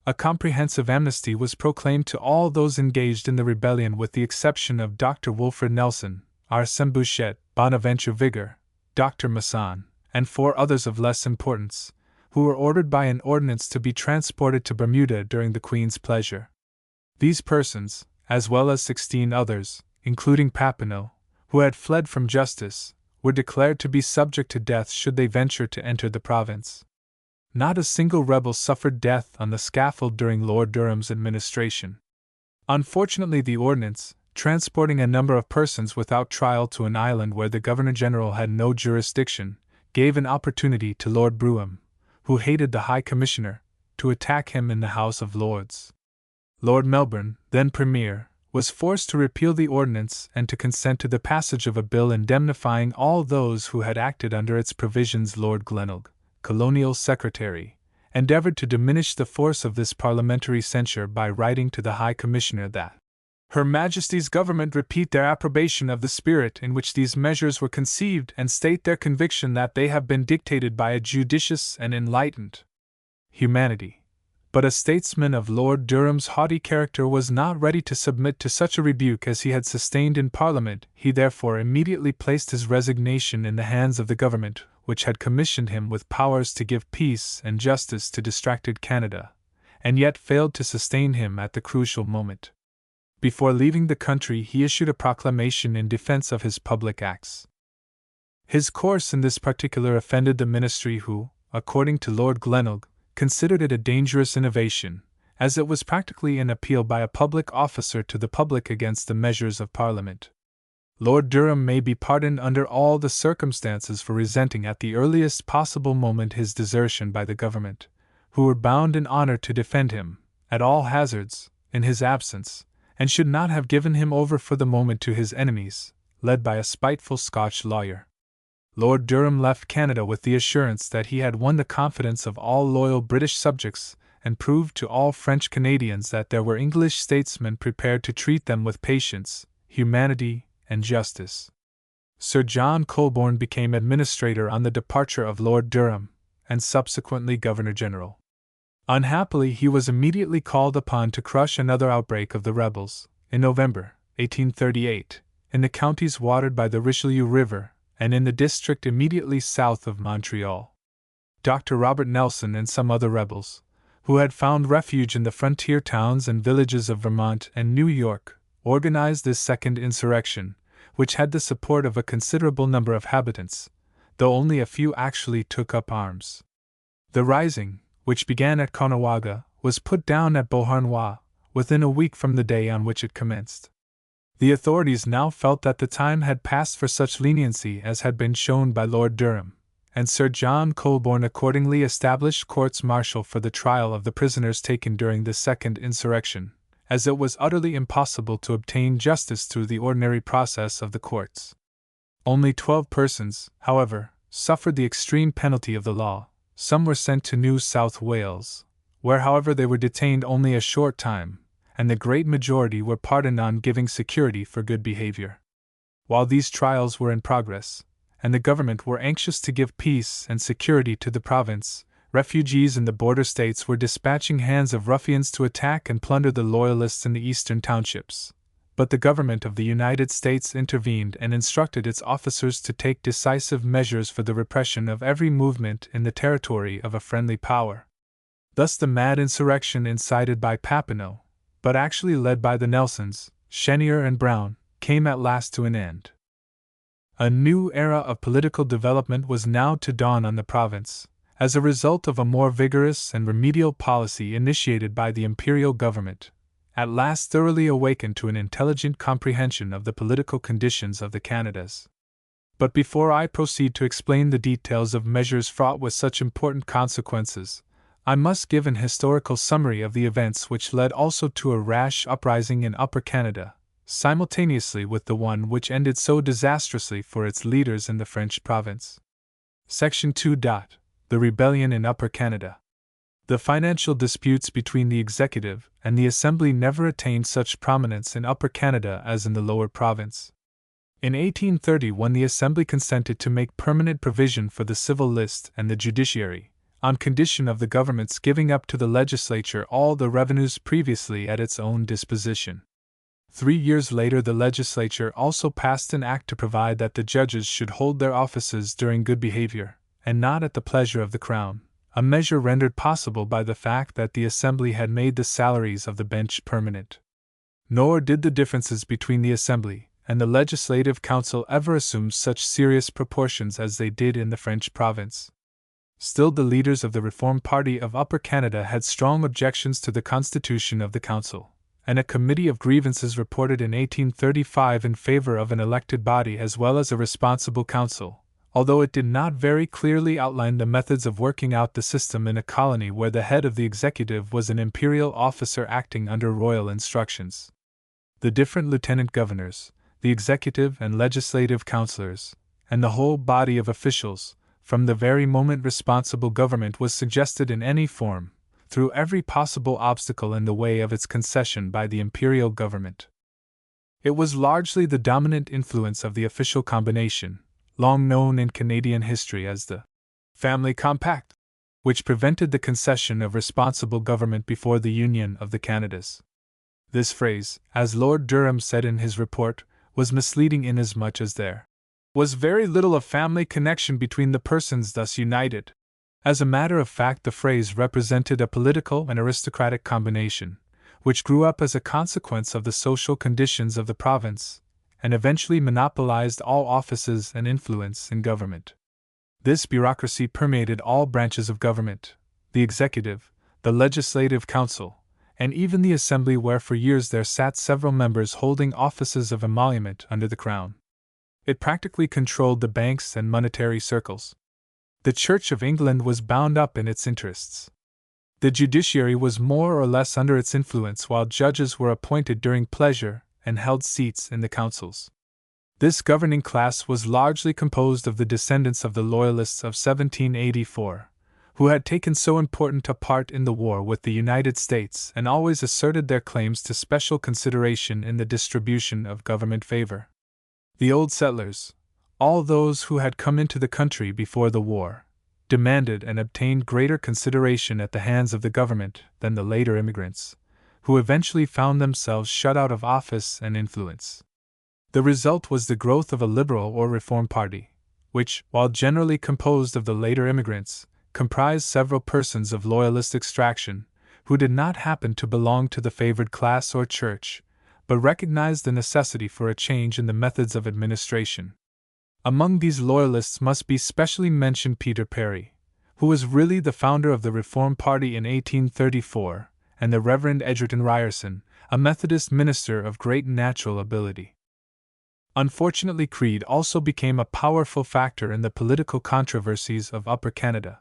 A comprehensive amnesty was proclaimed to all those engaged in the rebellion with the exception of Dr. Wilfred Nelson, Arsène Bouchet, Bonaventure Vigor, Dr. Masson, and 4 others of less importance, who were ordered by an ordinance to be transported to Bermuda during the Queen's pleasure. These persons, as well as 16 others, including Papineau, who had fled from justice, were declared to be subject to death should they venture to enter the province. Not a single rebel suffered death on the scaffold during Lord Durham's administration. Unfortunately, the ordinance, transporting a number of persons without trial to an island where the Governor-General had no jurisdiction, gave an opportunity to Lord Brougham, who hated the High Commissioner, to attack him in the House of Lords. Lord Melbourne, then Premier, was forced to repeal the ordinance and to consent to the passage of a bill indemnifying all those who had acted under its provisions. Lord Glenelg, Colonial Secretary, endeavored to diminish the force of this parliamentary censure by writing to the High Commissioner that Her Majesty's government repeat their approbation of the spirit in which these measures were conceived and state their conviction that they have been dictated by a judicious and enlightened humanity. But a statesman of Lord Durham's haughty character was not ready to submit to such a rebuke as he had sustained in Parliament. He therefore immediately placed his resignation in the hands of the government, which had commissioned him with powers to give peace and justice to distracted Canada, and yet failed to sustain him at the crucial moment. Before leaving the country, he issued a proclamation in defense of his public acts. His course in this particular offended the ministry, who, according to Lord Glenelg, considered it a dangerous innovation, as it was practically an appeal by a public officer to the public against the measures of Parliament. Lord Durham may be pardoned under all the circumstances for resenting at the earliest possible moment his desertion by the government, who were bound in honor to defend him, at all hazards, in his absence, and should not have given him over for the moment to his enemies, led by a spiteful Scotch lawyer. Lord Durham left Canada with the assurance that he had won the confidence of all loyal British subjects and proved to all French Canadians that there were English statesmen prepared to treat them with patience, humanity, and justice. Sir John Colborne became administrator on the departure of Lord Durham, and subsequently Governor-General. Unhappily, he was immediately called upon to crush another outbreak of the rebels, in November 1838, in the counties watered by the Richelieu River, and in the district immediately south of Montreal. Dr. Robert Nelson, and some other rebels, who had found refuge in the frontier towns and villages of Vermont and New York, organized this second insurrection, which had the support of a considerable number of habitants, though only a few actually took up arms. The rising, which began at Caughnawaga, was put down at Beauharnois within a week from the day on which it commenced. The authorities now felt that the time had passed for such leniency as had been shown by Lord Durham, and Sir John Colborne accordingly established courts-martial for the trial of the prisoners taken during the second insurrection, as it was utterly impossible to obtain justice through the ordinary process of the courts. Only 12 persons, however, suffered the extreme penalty of the law. Some were sent to New South Wales, where however they were detained only a short time, and the great majority were pardoned on giving security for good behavior. While these trials were in progress, and the government were anxious to give peace and security to the province, refugees in the border states were dispatching hands of ruffians to attack and plunder the Loyalists in the eastern townships. But the government of the United States intervened and instructed its officers to take decisive measures for the repression of every movement in the territory of a friendly power. Thus the mad insurrection incited by Papineau, but actually led by the Nelsons, Chenier and Brown, came at last to an end. A new era of political development was now to dawn on the province, as a result of a more vigorous and remedial policy initiated by the imperial government, at last thoroughly awakened to an intelligent comprehension of the political conditions of the Canadas. But before I proceed to explain the details of measures fraught with such important consequences, I must give an historical summary of the events which led also to a rash uprising in Upper Canada, simultaneously with the one which ended so disastrously for its leaders in the French province. Section 2. The Rebellion in Upper Canada. The financial disputes between the Executive and the Assembly never attained such prominence in Upper Canada as in the Lower Province. In 1830, when the Assembly consented to make permanent provision for the civil list and the judiciary, on condition of the government's giving up to the legislature all the revenues previously at its own disposition. 3 years later, the legislature also passed an act to provide that the judges should hold their offices during good behavior, and not at the pleasure of the Crown, a measure rendered possible by the fact that the Assembly had made the salaries of the bench permanent. Nor did the differences between the Assembly and the Legislative Council ever assume such serious proportions as they did in the French province. Still, the leaders of the Reform Party of Upper Canada had strong objections to the constitution of the Council, and a committee of grievances reported in 1835 in favor of an elected body as well as a responsible council, although it did not very clearly outline the methods of working out the system in a colony where the head of the executive was an imperial officer acting under royal instructions. The different lieutenant governors, the executive and legislative councillors, and the whole body of officials, from the very moment responsible government was suggested in any form, threw every possible obstacle in the way of its concession by the imperial government. It was largely the dominant influence of the official combination, long known in Canadian history as the Family Compact, which prevented the concession of responsible government before the Union of the Canadas. This phrase, as Lord Durham said in his report, was misleading inasmuch as there was very little of family connection between the persons thus united. As a matter of fact, the phrase represented a political and aristocratic combination, which grew up as a consequence of the social conditions of the province, and eventually monopolized all offices and influence in government. This bureaucracy permeated all branches of government, the executive, the legislative council, and even the assembly, where for years there sat several members holding offices of emolument under the crown. It practically controlled the banks and monetary circles. The Church of England was bound up in its interests. The judiciary was more or less under its influence, while judges were appointed during pleasure and held seats in the councils. This governing class was largely composed of the descendants of the Loyalists of 1784, who had taken so important a part in the war with the United States and always asserted their claims to special consideration in the distribution of government favor. The old settlers, all those who had come into the country before the war, demanded and obtained greater consideration at the hands of the government than the later immigrants, who eventually found themselves shut out of office and influence. The result was the growth of a liberal or reform party, which, while generally composed of the later immigrants, comprised several persons of loyalist extraction, who did not happen to belong to the favored class or church, but recognized the necessity for a change in the methods of administration. Among these loyalists must be specially mentioned Peter Perry, who was really the founder of the Reform Party in 1834, and the Reverend Edgerton Ryerson, a Methodist minister of great natural ability. Unfortunately, creed also became a powerful factor in the political controversies of Upper Canada.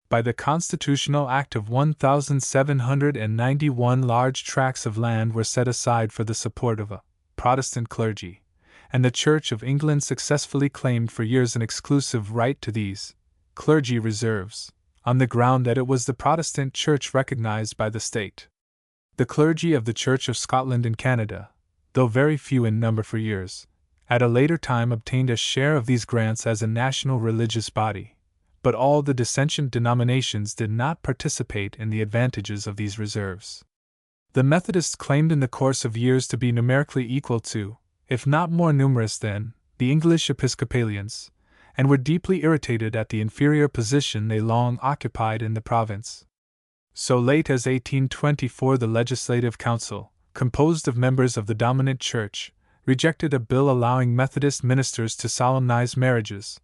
By the Constitutional Act of 1791, large tracts of land were set aside for the support of a Protestant clergy, and the Church of England successfully claimed for years an exclusive right to these clergy reserves, on the ground that it was the Protestant Church recognized by the state. The clergy of the Church of Scotland in Canada, though very few in number for years, at a later time obtained a share of these grants as a national religious body, but all the dissentient denominations did not participate in the advantages of these reserves. The Methodists claimed in the course of years to be numerically equal to, if not more numerous than, the English Episcopalians, and were deeply irritated at the inferior position they long occupied in the province. So late as 1824, the Legislative Council, composed of members of the dominant church, rejected a bill allowing Methodist ministers to solemnize marriages,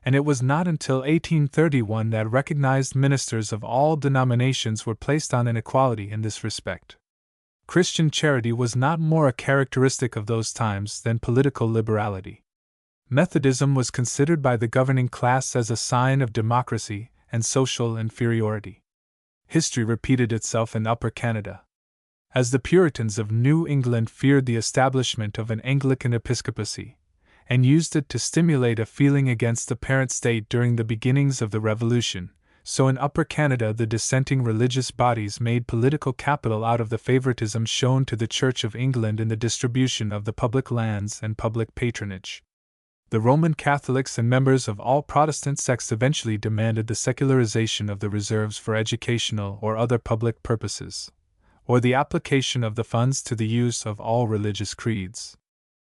and it was not until 1831 that recognized ministers of all denominations were placed on an equality in this respect. Christian charity was not more a characteristic of those times than political liberality. Methodism was considered by the governing class as a sign of democracy and social inferiority. History repeated itself in Upper Canada. As the Puritans of New England feared the establishment of an Anglican episcopacy, and used it to stimulate a feeling against the parent state during the beginnings of the Revolution, so in Upper Canada the dissenting religious bodies made political capital out of the favoritism shown to the Church of England in the distribution of the public lands and public patronage. The Roman Catholics and members of all Protestant sects eventually demanded the secularization of the reserves for educational or other public purposes, or the application of the funds to the use of all religious creeds.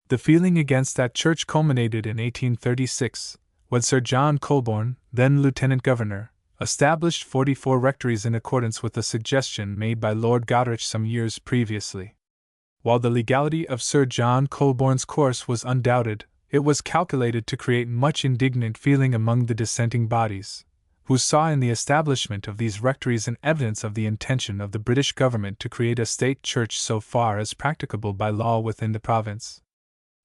The feeling against that church culminated in 1836, when Sir John Colborne, then Lieutenant Governor, established 44 rectories in accordance with a suggestion made by Lord Goderich some years previously. While the legality of Sir John Colborne's course was undoubted, it was calculated to create much indignant feeling among the dissenting bodies, who saw in the establishment of these rectories an evidence of the intention of the British government to create a state church so far as practicable by law within the province.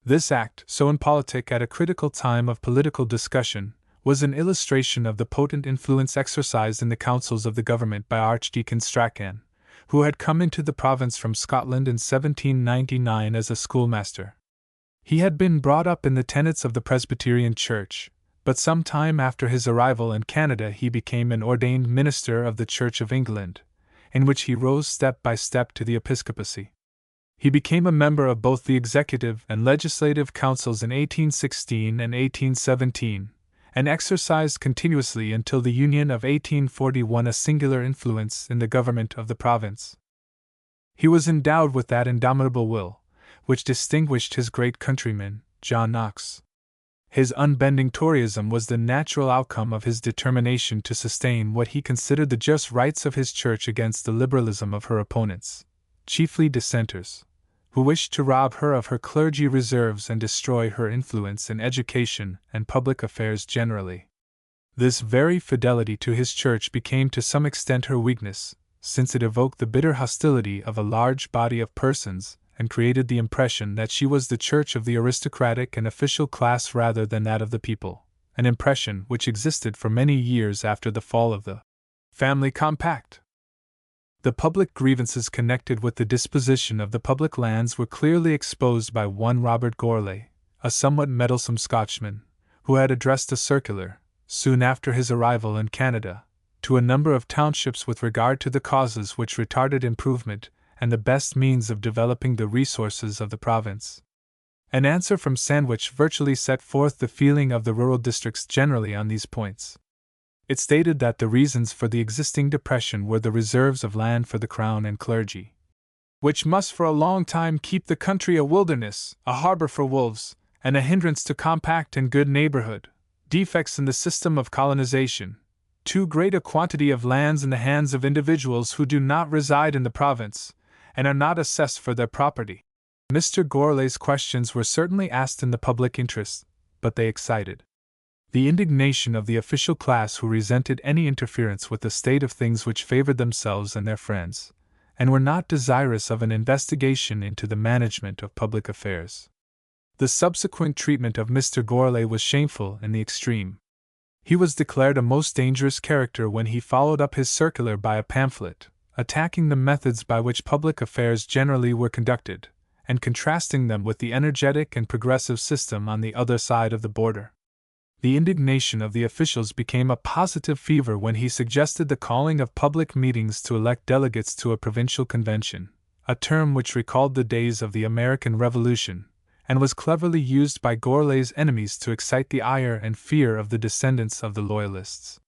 This act, so impolitic at a critical time of political discussion, was an illustration of the potent influence exercised in the councils of the government by Archdeacon Strachan, who had come into the province from Scotland in 1799 as a schoolmaster. He had been brought up in the tenets of the Presbyterian Church, but some time after his arrival in Canada he became an ordained minister of the Church of England, in which he rose step by step to the episcopacy. He became a member of both the Executive and Legislative Councils in 1816 and 1817, and exercised continuously until the Union of 1841 a singular influence in the government of the province. He was endowed with that indomitable will, which distinguished his great countryman, John Knox. His unbending Toryism was the natural outcome of his determination to sustain what he considered the just rights of his church against the liberalism of her opponents, chiefly dissenters, who wished to rob her of her clergy reserves and destroy her influence in education and public affairs generally. This very fidelity to his church became to some extent her weakness, since it evoked the bitter hostility of a large body of persons, and created the impression that she was the church of the aristocratic and official class rather than that of the people, an impression which existed for many years after the fall of the Family Compact. The public grievances connected with the disposition of the public lands were clearly exposed by one Robert Gourlay, a somewhat meddlesome Scotchman, who had addressed a circular, soon after his arrival in Canada, to a number of townships with regard to the causes which retarded improvement and the best means of developing the resources of the province. An answer from Sandwich virtually set forth the feeling of the rural districts generally on these points. It stated that the reasons for the existing depression were the reserves of land for the crown and clergy, which must for a long time keep the country a wilderness, a harbor for wolves, and a hindrance to compact and good neighborhood, defects in the system of colonization, too great a quantity of lands in the hands of individuals who do not reside in the province, and are not assessed for their property. Mr. Gourlay's questions were certainly asked in the public interest, but they excited the indignation of the official class who resented any interference with the state of things which favored themselves and their friends, and were not desirous of an investigation into the management of public affairs. The subsequent treatment of Mr. Gourlay was shameful in the extreme. He was declared a most dangerous character when he followed up his circular by a pamphlet, attacking the methods by which public affairs generally were conducted, and contrasting them with the energetic and progressive system on the other side of the border. The indignation of the officials became a positive fever when he suggested the calling of public meetings to elect delegates to a provincial convention, a term which recalled the days of the American Revolution, and was cleverly used by Gourlay's enemies to excite the ire and fear of the descendants of the Loyalists.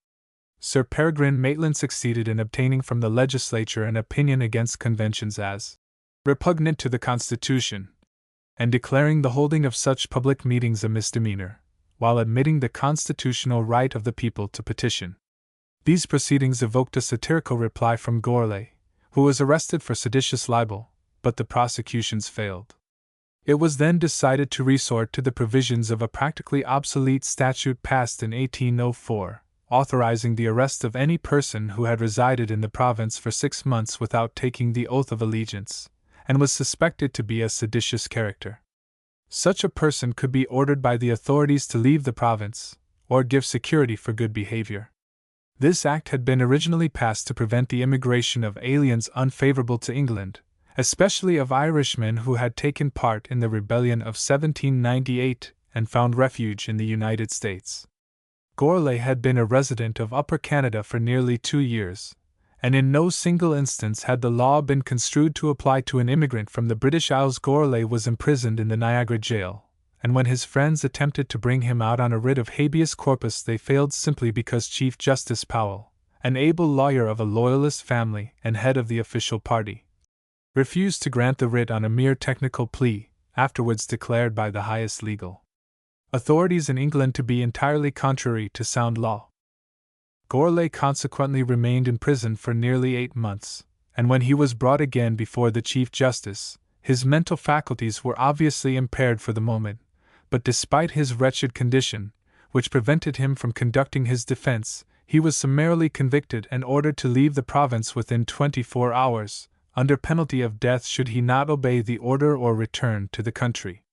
Sir Peregrine Maitland succeeded in obtaining from the legislature an opinion against conventions as repugnant to the Constitution, and declaring the holding of such public meetings a misdemeanor, while admitting the constitutional right of the people to petition. These proceedings evoked a satirical reply from Gourlay, who was arrested for seditious libel, but the prosecutions failed. It was then decided to resort to the provisions of a practically obsolete statute passed in 1804, authorizing the arrest of any person who had resided in the province for 6 months without taking the oath of allegiance, and was suspected to be a seditious character. Such a person could be ordered by the authorities to leave the province, or give security for good behavior. This act had been originally passed to prevent the immigration of aliens unfavorable to England, especially of Irishmen who had taken part in the rebellion of 1798 and found refuge in the United States. Gourlay had been a resident of Upper Canada for nearly 2 years, and in no single instance had the law been construed to apply to an immigrant from the British Isles. Gourlay was imprisoned in the Niagara jail, and when his friends attempted to bring him out on a writ of habeas corpus they failed simply because Chief Justice Powell, an able lawyer of a Loyalist family and head of the official party, refused to grant the writ on a mere technical plea, afterwards declared by the highest legal authorities in England to be entirely contrary to sound law. Gourlay consequently remained in prison for nearly 8 months, and when he was brought again before the Chief Justice, his mental faculties were obviously impaired for the moment, but despite his wretched condition, which prevented him from conducting his defense, he was summarily convicted and ordered to leave the province within 24 hours, under penalty of death should he not obey the order or return to the country.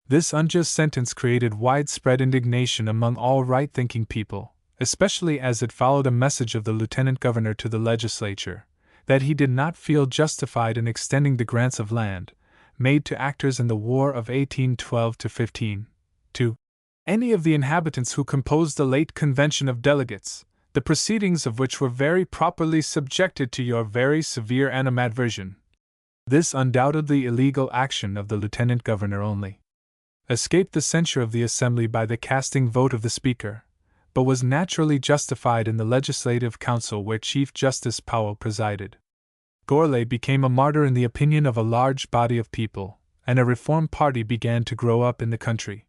This unjust sentence created widespread indignation among all right-thinking people, especially as it followed a message of the Lieutenant Governor to the legislature, that he did not feel justified in extending the grants of land, made to actors in the War of 1812-15, to any of the inhabitants who composed the late Convention of Delegates, the proceedings of which were very properly subjected to your very severe animadversion. This undoubtedly illegal action of the Lieutenant Governor only escaped the censure of the Assembly by the casting vote of the Speaker, but was naturally justified in the Legislative Council where Chief Justice Powell presided. Gourlay became a martyr in the opinion of a large body of people, and a reform party began to grow up in the country.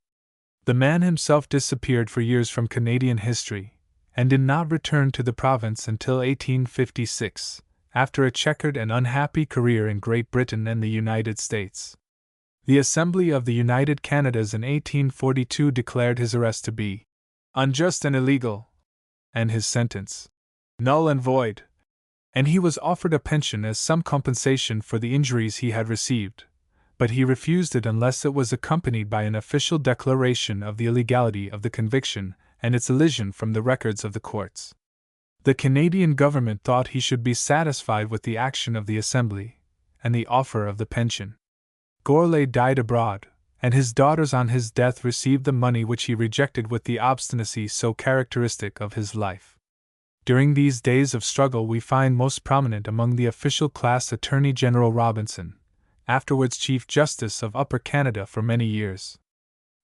The man himself disappeared for years from Canadian history, and did not return to the province until 1856, after a checkered and unhappy career in Great Britain and the United States. The Assembly of the United Canadas in 1842 declared his arrest to be unjust and illegal, and his sentence null and void, and he was offered a pension as some compensation for the injuries he had received, but he refused it unless it was accompanied by an official declaration of the illegality of the conviction and its elision from the records of the courts. The Canadian government thought he should be satisfied with the action of the Assembly and the offer of the pension. Gourlay died abroad, and his daughters on his death received the money which he rejected with the obstinacy so characteristic of his life. During these days of struggle we find most prominent among the official class Attorney General Robinson, afterwards Chief Justice of Upper Canada for many years.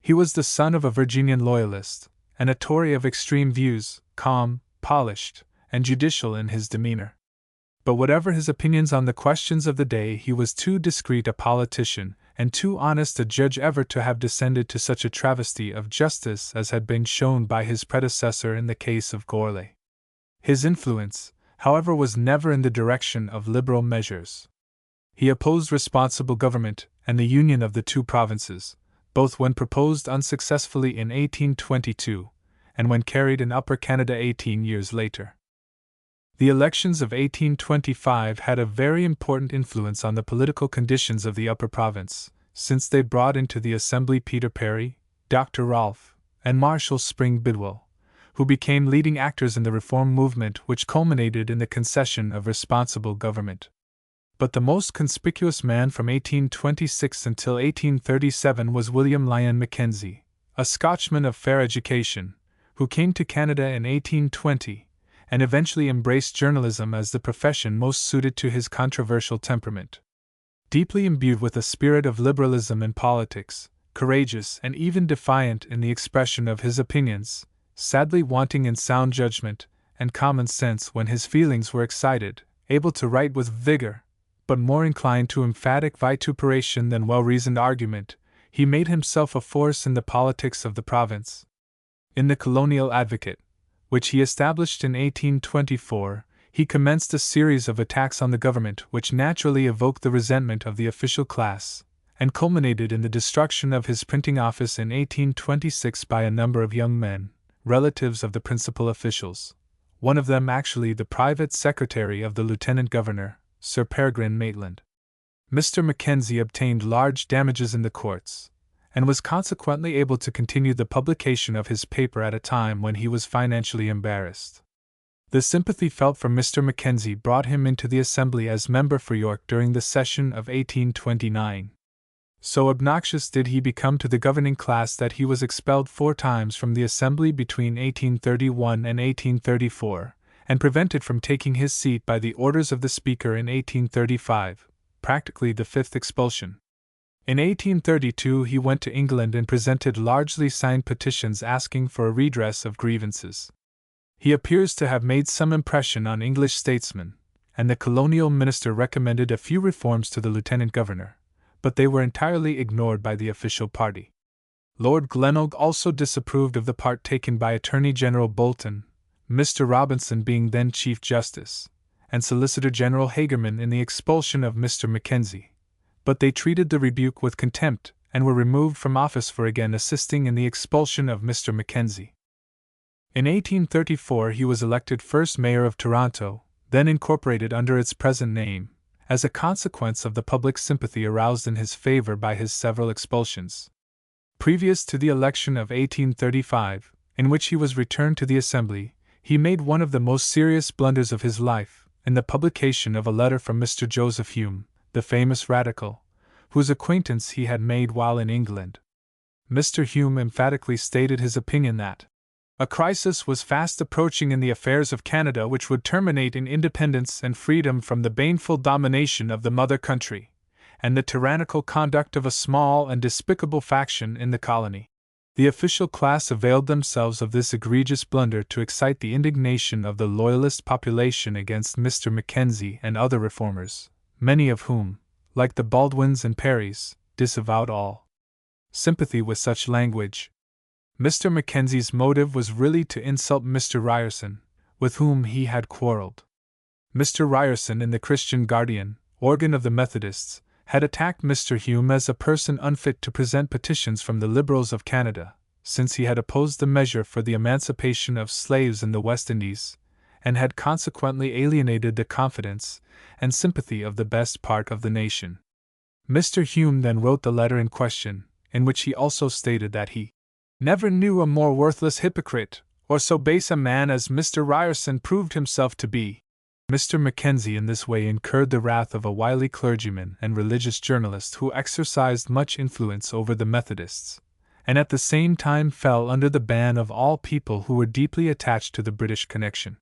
He was the son of a Virginian Loyalist, and a Tory of extreme views, calm, polished, and judicial in his demeanor. But whatever his opinions on the questions of the day, he was too discreet a politician and too honest a judge ever to have descended to such a travesty of justice as had been shown by his predecessor in the case of Gourlay. His influence, however, was never in the direction of liberal measures. He opposed responsible government and the union of the two provinces, both when proposed unsuccessfully in 1822 and when carried in Upper Canada 18 years later. The elections of 1825 had a very important influence on the political conditions of the Upper Province, since they brought into the Assembly Peter Perry, Dr. Rolfe, and Marshal Spring Bidwell, who became leading actors in the reform movement which culminated in the concession of responsible government. But the most conspicuous man from 1826 until 1837 was William Lyon Mackenzie, a Scotchman of fair education, who came to Canada in 1820 and eventually embraced journalism as the profession most suited to his controversial temperament. Deeply imbued with a spirit of liberalism in politics, courageous and even defiant in the expression of his opinions, sadly wanting in sound judgment and common sense when his feelings were excited, able to write with vigor, but more inclined to emphatic vituperation than well-reasoned argument, he made himself a force in the politics of the province. In the Colonial Advocate, which he established in 1824, he commenced a series of attacks on the government which naturally evoked the resentment of the official class, and culminated in the destruction of his printing office in 1826 by a number of young men, relatives of the principal officials, one of them actually the private secretary of the Lieutenant Governor, Sir Peregrine Maitland. Mr. Mackenzie obtained large damages in the courts, and was consequently able to continue the publication of his paper at a time when he was financially embarrassed. The sympathy felt for Mr. Mackenzie brought him into the Assembly as member for York during the session of 1829. So obnoxious did he become to the governing class that he was expelled 4 times from the Assembly between 1831 and 1834, and prevented from taking his seat by the orders of the Speaker in 1835, practically the 5th expulsion. In 1832 he went to England and presented largely signed petitions asking for a redress of grievances. He appears to have made some impression on English statesmen, and the colonial minister recommended a few reforms to the Lieutenant Governor, but they were entirely ignored by the official party. Lord Glenelg also disapproved of the part taken by Attorney General Bolton, Mr. Robinson being then Chief Justice, and Solicitor General Hagerman in the expulsion of Mr. Mackenzie, but they treated the rebuke with contempt and were removed from office for again assisting in the expulsion of Mr. Mackenzie. In 1834 he was elected first mayor of Toronto, then incorporated under its present name, as a consequence of the public sympathy aroused in his favor by his several expulsions. Previous to the election of 1835, in which he was returned to the Assembly, he made one of the most serious blunders of his life, in the publication of a letter from Mr. Joseph Hume, the famous radical, whose acquaintance he had made while in England. Mr. Hume emphatically stated his opinion that a crisis was fast approaching in the affairs of Canada which would terminate in independence and freedom from the baneful domination of the mother country, and the tyrannical conduct of a small and despicable faction in the colony. The official class availed themselves of this egregious blunder to excite the indignation of the Loyalist population against Mr. Mackenzie and other reformers, many of whom, like the Baldwins and Perrys, disavowed all sympathy with such language. Mr. Mackenzie's motive was really to insult Mr. Ryerson, with whom he had quarreled. Mr. Ryerson, in the Christian Guardian, organ of the Methodists, had attacked Mr. Hume as a person unfit to present petitions from the Liberals of Canada, since he had opposed the measure for the emancipation of slaves in the West Indies, and had consequently alienated the confidence and sympathy of the best part of the nation. Mr. Hume then wrote the letter in question, in which he also stated that he never knew a more worthless hypocrite, or so base a man as Mr. Ryerson proved himself to be. Mr. Mackenzie in this way incurred the wrath of a wily clergyman and religious journalist who exercised much influence over the Methodists, and at the same time fell under the ban of all people who were deeply attached to the British connection.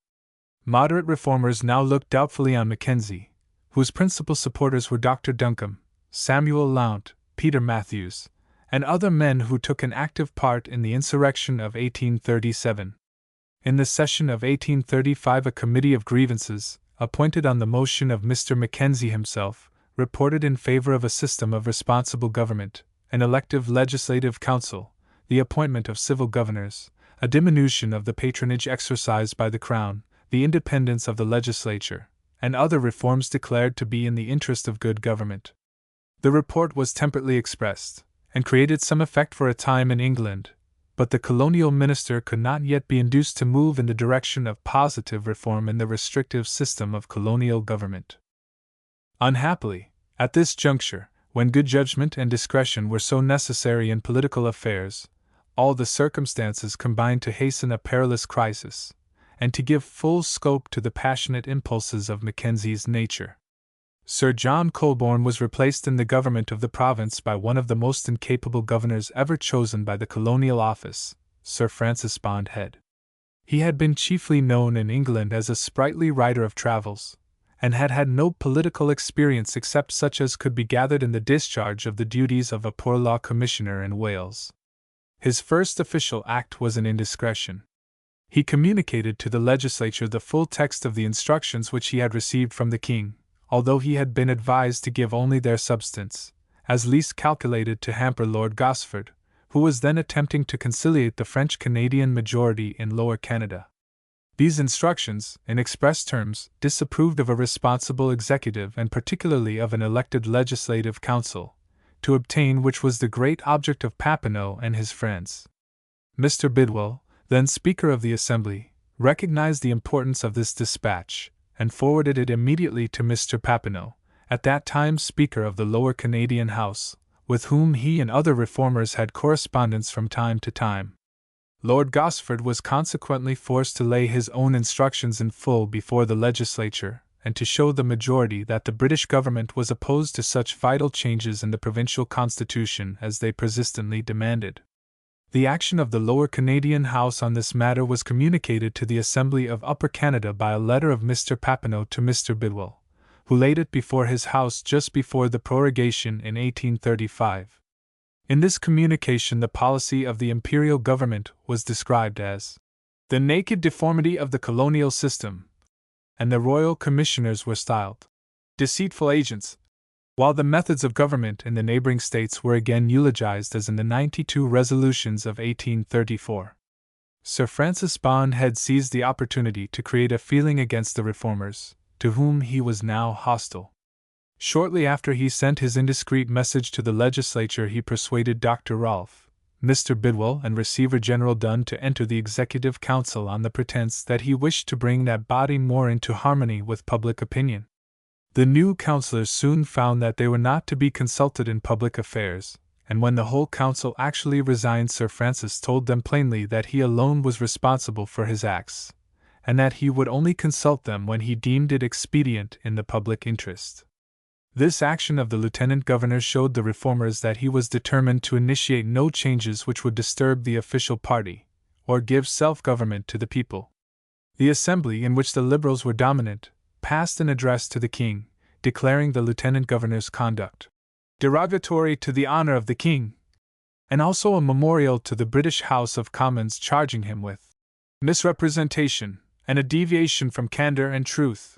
Moderate reformers now looked doubtfully on Mackenzie, whose principal supporters were Dr. Duncombe, Samuel Lount, Peter Matthews, and other men who took an active part in the insurrection of 1837. In the session of 1835 a committee of grievances, appointed on the motion of Mr. Mackenzie himself, reported in favor of a system of responsible government, an elective legislative council, the appointment of civil governors, a diminution of the patronage exercised by the Crown, the independence of the legislature, and other reforms declared to be in the interest of good government. The report was temperately expressed, and created some effect for a time in England, but the colonial minister could not yet be induced to move in the direction of positive reform in the restrictive system of colonial government. Unhappily, at this juncture, when good judgment and discretion were so necessary in political affairs, all the circumstances combined to hasten a perilous crisis, and to give full scope to the passionate impulses of Mackenzie's nature. Sir John Colborne was replaced in the government of the province by one of the most incapable governors ever chosen by the colonial office, Sir Francis Bond Head. He had been chiefly known in England as a sprightly writer of travels, and had had no political experience except such as could be gathered in the discharge of the duties of a poor law commissioner in Wales. His first official act was an indiscretion. He communicated to the legislature the full text of the instructions which he had received from the king, although he had been advised to give only their substance, as least calculated to hamper Lord Gosford, who was then attempting to conciliate the French-Canadian majority in Lower Canada. These instructions, in express terms, disapproved of a responsible executive and particularly of an elected legislative council, to obtain which was the great object of Papineau and his friends. Mr. Bidwell, then Speaker of the Assembly, recognized the importance of this dispatch, and forwarded it immediately to Mr. Papineau, at that time Speaker of the Lower Canadian House, with whom he and other reformers had correspondence from time to time. Lord Gosford was consequently forced to lay his own instructions in full before the legislature, and to show the majority that the British government was opposed to such vital changes in the provincial constitution as they persistently demanded. The action of the Lower Canadian House on this matter was communicated to the Assembly of Upper Canada by a letter of Mr. Papineau to Mr. Bidwell, who laid it before his House just before the prorogation in 1835. In this communication the policy of the imperial government was described as the naked deformity of the colonial system, and the royal commissioners were styled deceitful agents, while the methods of government in the neighboring states were again eulogized as in the 92 resolutions of 1834. Sir Francis Bond had seized the opportunity to create a feeling against the reformers, to whom he was now hostile. Shortly after he sent his indiscreet message to the legislature he persuaded Dr. Rolfe, Mr. Bidwell and Receiver General Dunn to enter the Executive Council on the pretense that he wished to bring that body more into harmony with public opinion. The new councillors soon found that they were not to be consulted in public affairs, and when the whole council actually resigned, Sir Francis told them plainly that he alone was responsible for his acts, and that he would only consult them when he deemed it expedient in the public interest. This action of the Lieutenant Governor showed the reformers that he was determined to initiate no changes which would disturb the official party, or give self-government to the people. The Assembly, in which the Liberals were dominant, passed an address to the King, declaring the Lieutenant Governor's conduct derogatory to the honor of the King, and also a memorial to the British House of Commons charging him with misrepresentation and a deviation from candor and truth.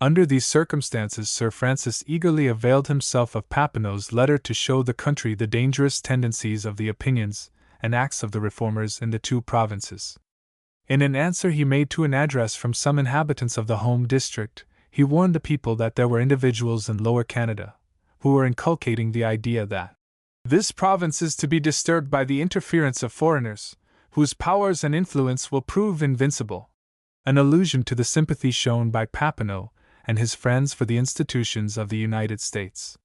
Under these circumstances Sir Francis eagerly availed himself of Papineau's letter to show the country the dangerous tendencies of the opinions and acts of the reformers in the two provinces. In an answer he made to an address from some inhabitants of the home district, he warned the people that there were individuals in Lower Canada who were inculcating the idea that this province is to be disturbed by the interference of foreigners, whose powers and influence will prove invincible, an allusion to the sympathy shown by Papineau and his friends for the institutions of the United States.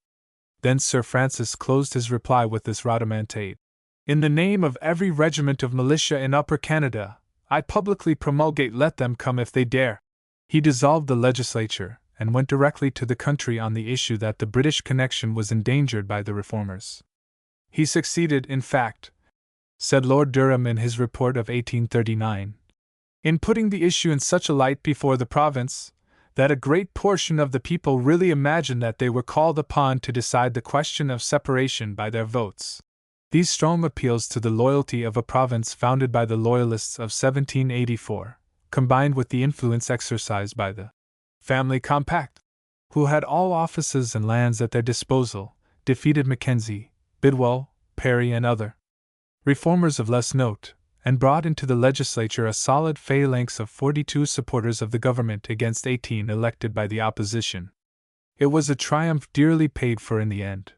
Then Sir Francis closed his reply with this rhodomontade: "In the name of every regiment of militia in Upper Canada, I publicly promulgate, let them come if they dare." He dissolved the legislature, and went directly to the country on the issue that the British connection was endangered by the reformers. He succeeded, in fact, said Lord Durham in his report of 1839, in putting the issue in such a light before the province, that a great portion of the people really imagined that they were called upon to decide the question of separation by their votes. These strong appeals to the loyalty of a province founded by the Loyalists of 1784, combined with the influence exercised by the Family Compact, who had all offices and lands at their disposal, defeated Mackenzie, Bidwell, Perry, and other reformers of less note, and brought into the legislature a solid phalanx of 42 supporters of the government against 18 elected by the opposition. It was a triumph dearly paid for in the end.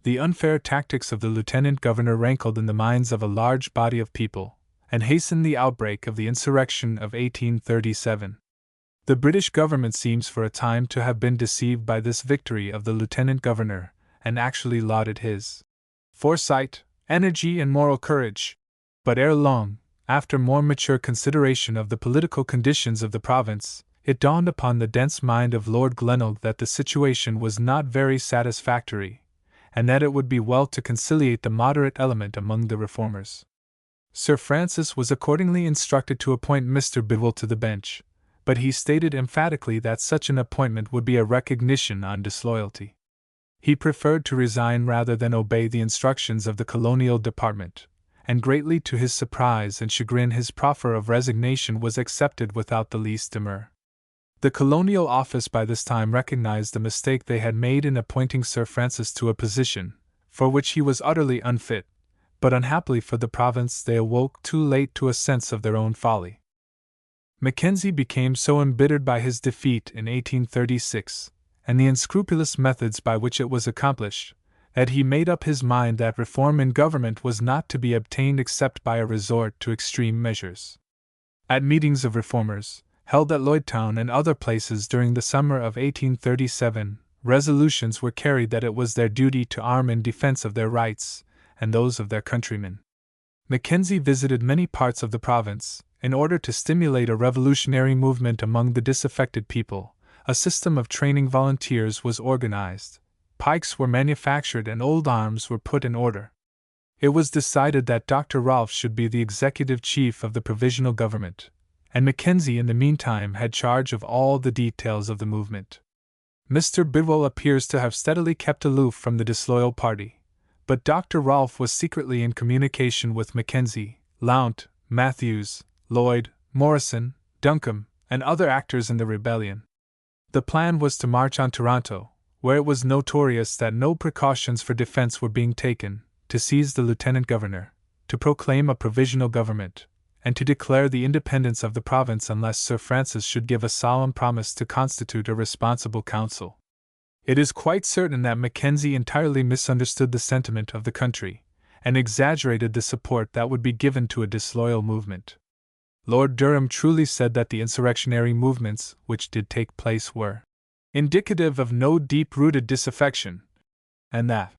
The unfair tactics of the lieutenant governor rankled in the minds of a large body of people, and hastened the outbreak of the insurrection of 1837. The British government seems for a time to have been deceived by this victory of the lieutenant governor, and actually lauded his foresight, energy, and moral courage. But ere long, after more mature consideration of the political conditions of the province, it dawned upon the dense mind of Lord Glenelg that the situation was not very satisfactory, and that it would be well to conciliate the moderate element among the reformers. Sir Francis was accordingly instructed to appoint Mr. Bidwell to the bench, but he stated emphatically that such an appointment would be a recognition on disloyalty. He preferred to resign rather than obey the instructions of the Colonial Department, and greatly to his surprise and chagrin his proffer of resignation was accepted without the least demur. The Colonial Office by this time recognized the mistake they had made in appointing Sir Francis to a position for which he was utterly unfit, but unhappily for the province they awoke too late to a sense of their own folly. Mackenzie became so embittered by his defeat in 1836, and the unscrupulous methods by which it was accomplished, that he made up his mind that reform in government was not to be obtained except by a resort to extreme measures. At meetings of reformers, held at Lloydtown and other places during the summer of 1837, resolutions were carried that it was their duty to arm in defense of their rights and those of their countrymen. Mackenzie visited many parts of the province, in order to stimulate a revolutionary movement among the disaffected people. A system of training volunteers was organized, pikes were manufactured, and old arms were put in order. It was decided that Dr. Rolfe should be the executive chief of the provisional government, and Mackenzie in the meantime had charge of all the details of the movement. Mr. Bidwell appears to have steadily kept aloof from the disloyal party, but Dr. Rolfe was secretly in communication with Mackenzie, Lount, Matthews, Lloyd, Morrison, Duncombe, and other actors in the rebellion. The plan was to march on Toronto, where it was notorious that no precautions for defense were being taken, to seize the lieutenant governor, to proclaim a provisional government, and to declare the independence of the province unless Sir Francis should give a solemn promise to constitute a responsible council. It is quite certain that Mackenzie entirely misunderstood the sentiment of the country, and exaggerated the support that would be given to a disloyal movement. Lord Durham truly said that the insurrectionary movements which did take place were indicative of no deep-rooted disaffection, and that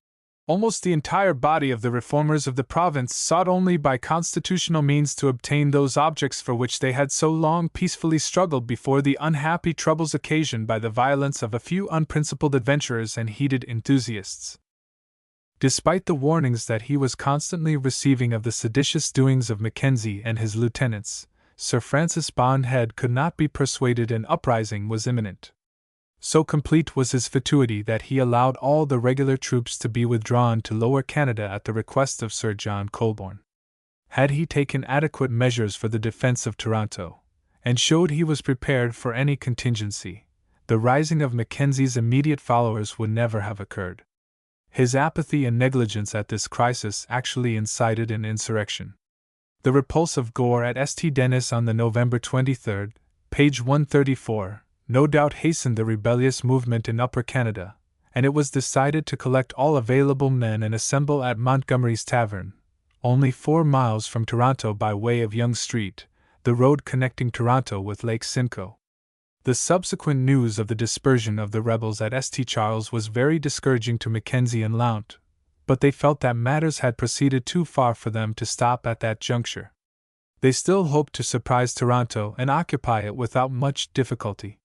almost the entire body of the reformers of the province sought only by constitutional means to obtain those objects for which they had so long peacefully struggled before the unhappy troubles occasioned by the violence of a few unprincipled adventurers and heated enthusiasts. Despite the warnings that he was constantly receiving of the seditious doings of Mackenzie and his lieutenants, Sir Francis Bondhead could not be persuaded an uprising was imminent. So complete was his fatuity that he allowed all the regular troops to be withdrawn to Lower Canada at the request of Sir John Colborne. Had he taken adequate measures for the defense of Toronto, and showed he was prepared for any contingency, the rising of Mackenzie's immediate followers would never have occurred. His apathy and negligence at this crisis actually incited an insurrection. The repulse of Gore at St. Denis on the November 23, page 134, no doubt hastened the rebellious movement in Upper Canada, and it was decided to collect all available men and assemble at Montgomery's Tavern, only 4 miles from Toronto by way of Yonge Street, the road connecting Toronto with Lake Simcoe. The subsequent news of the dispersion of the rebels at St. Charles was very discouraging to Mackenzie and Lount, but they felt that matters had proceeded too far for them to stop at that juncture. They still hoped to surprise Toronto and occupy it without much difficulty.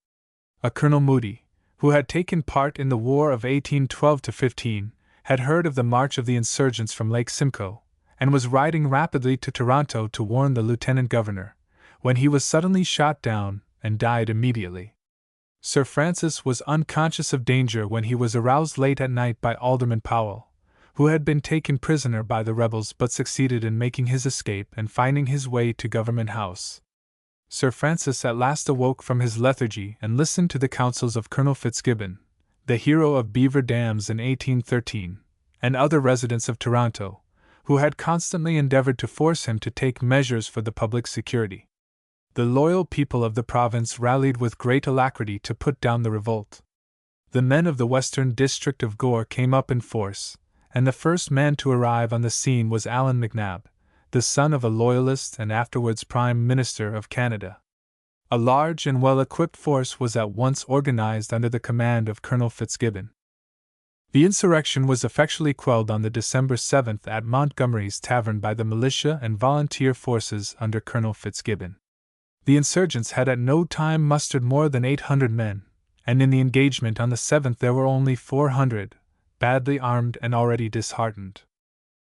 A Colonel Moody, who had taken part in the War of 1812-15, had heard of the march of the insurgents from Lake Simcoe, and was riding rapidly to Toronto to warn the lieutenant governor, when he was suddenly shot down and died immediately. Sir Francis was unconscious of danger when he was aroused late at night by Alderman Powell, who had been taken prisoner by the rebels but succeeded in making his escape and finding his way to Government House. Sir Francis at last awoke from his lethargy and listened to the counsels of Colonel Fitzgibbon, the hero of Beaver Dams in 1813, and other residents of Toronto, who had constantly endeavored to force him to take measures for the public security. The loyal people of the province rallied with great alacrity to put down the revolt. The men of the western district of Gore came up in force, and the first man to arrive on the scene was Allan MacNab, the son of a Loyalist and afterwards Prime Minister of Canada. A large and well-equipped force was at once organized under the command of Colonel Fitzgibbon. The insurrection was effectually quelled on the December 7th at Montgomery's Tavern by the militia and volunteer forces under Colonel Fitzgibbon. The insurgents had at no time mustered more than 800 men, and in the engagement on the 7th there were only 400, badly armed and already disheartened.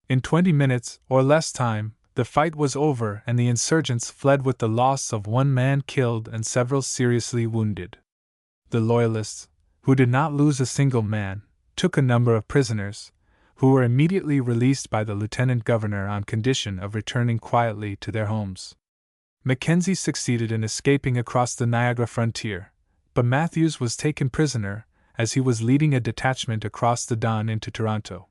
In 20 minutes, or less time, the fight was over and the insurgents fled with the loss of 1 man killed and several seriously wounded. The Loyalists, who did not lose a single man, took a number of prisoners, who were immediately released by the Lieutenant Governor on condition of returning quietly to their homes. Mackenzie succeeded in escaping across the Niagara frontier, but Matthews was taken prisoner as he was leading a detachment across the Don into Toronto.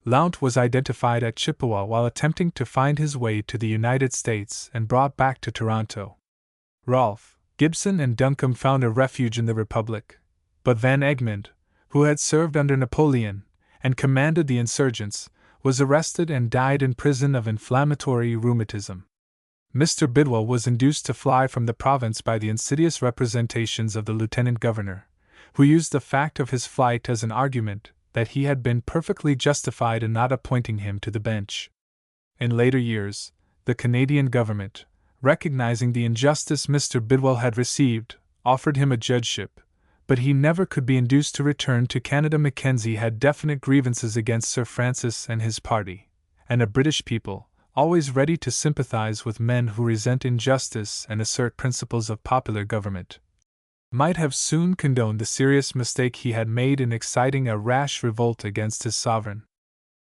Lount was identified at Chippewa while attempting to find his way to the United States and brought back to Toronto. Rolfe, Gibson, and Duncombe found a refuge in the Republic, but Van Egmond, who had served under Napoleon and commanded the insurgents, was arrested and died in prison of inflammatory rheumatism. Mr. Bidwell was induced to fly from the province by the insidious representations of the Lieutenant Governor, who used the fact of his flight as an argument that he had been perfectly justified in not appointing him to the bench. In later years, the Canadian government, recognizing the injustice Mr. Bidwell had received, offered him a judgeship, but he never could be induced to return to Canada. Mackenzie had definite grievances against Sir Francis and his party, and a British people, always ready to sympathize with men who resent injustice and assert principles of popular government, might have soon condoned the serious mistake he had made in exciting a rash revolt against his sovereign.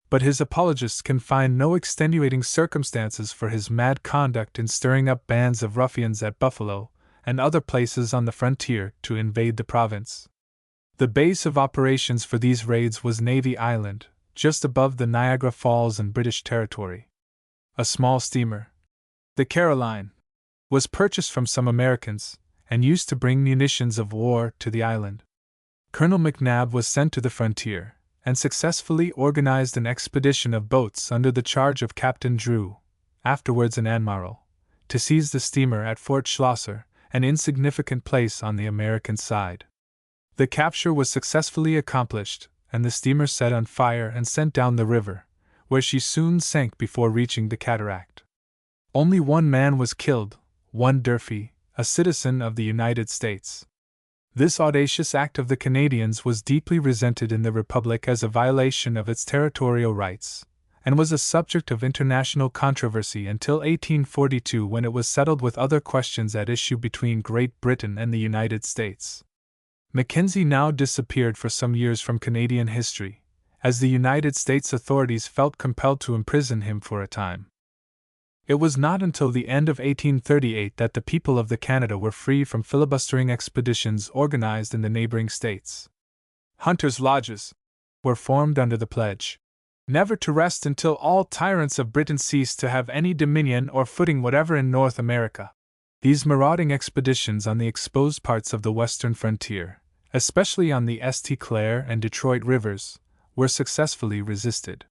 But his apologists can find no extenuating circumstances for his mad conduct in stirring up bands of ruffians at Buffalo and other places on the frontier to invade the province. The base of operations for these raids was Navy Island, just above the Niagara Falls in British territory. A small steamer, the Caroline, was purchased from some Americans and used to bring munitions of war to the island. Colonel MacNab was sent to the frontier and successfully organized an expedition of boats under the charge of Captain Drew, afterwards an admiral, to seize the steamer at Fort Schlosser, an insignificant place on the American side. The capture was successfully accomplished, and the steamer set on fire and sent down the river, where she soon sank before reaching the cataract. Only 1 man was killed, one Durfee, a citizen of the United States. This audacious act of the Canadians was deeply resented in the Republic as a violation of its territorial rights, and was a subject of international controversy until 1842, when it was settled with other questions at issue between Great Britain and the United States. Mackenzie now disappeared for some years from Canadian history, as the United States authorities felt compelled to imprison him for a time. It was not until the end of 1838 that the people of the Canada were free from filibustering expeditions organized in the neighboring states. Hunters' lodges were formed under the pledge never to rest until all tyrants of Britain ceased to have any dominion or footing whatever in North America. These marauding expeditions on the exposed parts of the western frontier, especially on the St. Clair and Detroit rivers, were successfully resisted.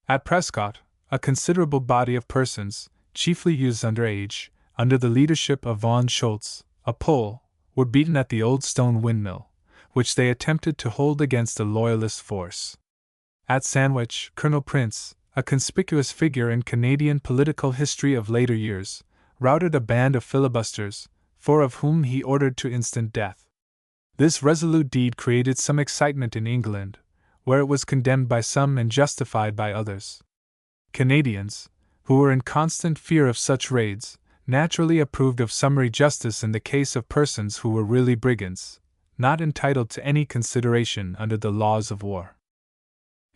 At Prescott, a considerable body of persons, chiefly youths under age, under the leadership of von Schultz, a Pole, were beaten at the old stone windmill, which they attempted to hold against a Loyalist force. At Sandwich, Colonel Prince, a conspicuous figure in Canadian political history of later years, routed a band of filibusters, 4 of whom he ordered to instant death. This resolute deed created some excitement in England, where it was condemned by some and justified by others. Canadians, who were in constant fear of such raids, naturally approved of summary justice in the case of persons who were really brigands, not entitled to any consideration under the laws of war.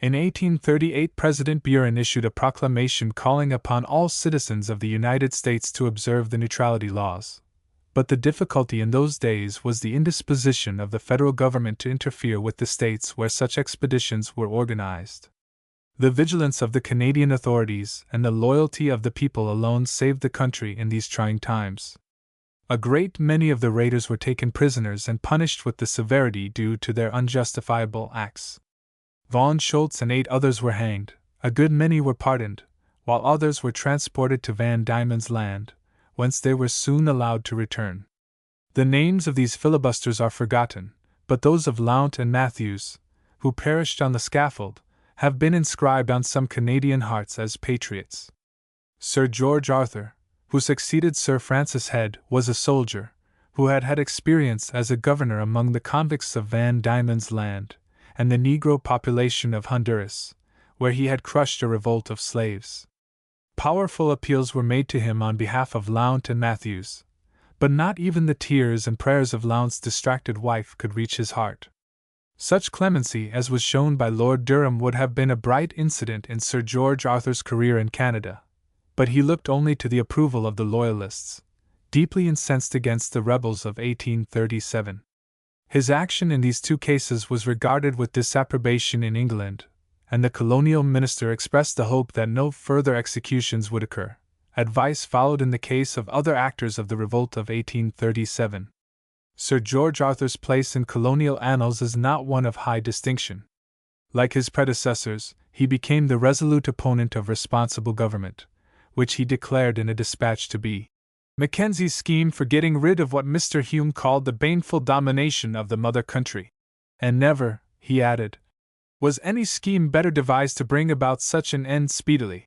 In 1838, President Buren issued a proclamation calling upon all citizens of the United States to observe the neutrality laws. But the difficulty in those days was the indisposition of the federal government to interfere with the states where such expeditions were organized. The vigilance of the Canadian authorities and the loyalty of the people alone saved the country in these trying times. A great many of the raiders were taken prisoners and punished with the severity due to their unjustifiable acts. Von Schultz and 8 others were hanged, a good many were pardoned, while others were transported to Van Diemen's Land, whence they were soon allowed to return. The names of these filibusters are forgotten, but those of Lount and Matthews, who perished on the scaffold, have been inscribed on some Canadian hearts as patriots. Sir George Arthur, who succeeded Sir Francis Head, was a soldier, who had had experience as a governor among the convicts of Van Diemen's Land, and the Negro population of Honduras, where he had crushed a revolt of slaves. Powerful appeals were made to him on behalf of Lount and Matthews, but not even the tears and prayers of Lount's distracted wife could reach his heart. Such clemency as was shown by Lord Durham would have been a bright incident in Sir George Arthur's career in Canada, but he looked only to the approval of the Loyalists, deeply incensed against the rebels of 1837. His action in these 2 cases was regarded with disapprobation in England, and the colonial minister expressed the hope that no further executions would occur. Advice followed in the case of other actors of the revolt of 1837. Sir George Arthur's place in colonial annals is not one of high distinction. Like his predecessors, he became the resolute opponent of responsible government, which he declared in a dispatch to be Mackenzie's scheme for getting rid of what Mr. Hume called the baneful domination of the mother country. And never, he added, was any scheme better devised to bring about such an end speedily.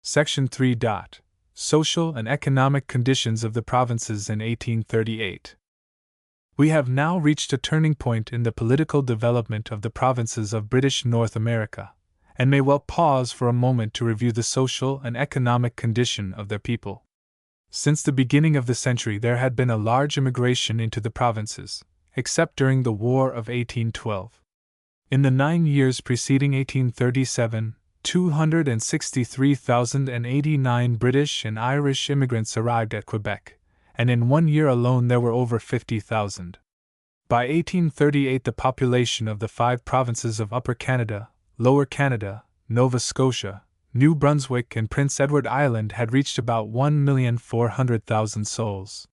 Section 3. Social and economic conditions of the provinces in 1838. We have now reached a turning point in the political development of the provinces of British North America, and may well pause for a moment to review the social and economic condition of their people. Since the beginning of the century there had been a large immigration into the provinces, except during the War of 1812. In the 9 years preceding 1837, 263,089 British and Irish immigrants arrived at Quebec, and in 1 year alone there were over 50,000. By 1838 the population of the 5 provinces of Upper Canada, Lower Canada, Nova Scotia, New Brunswick and Prince Edward Island had reached about 1,400,000 souls.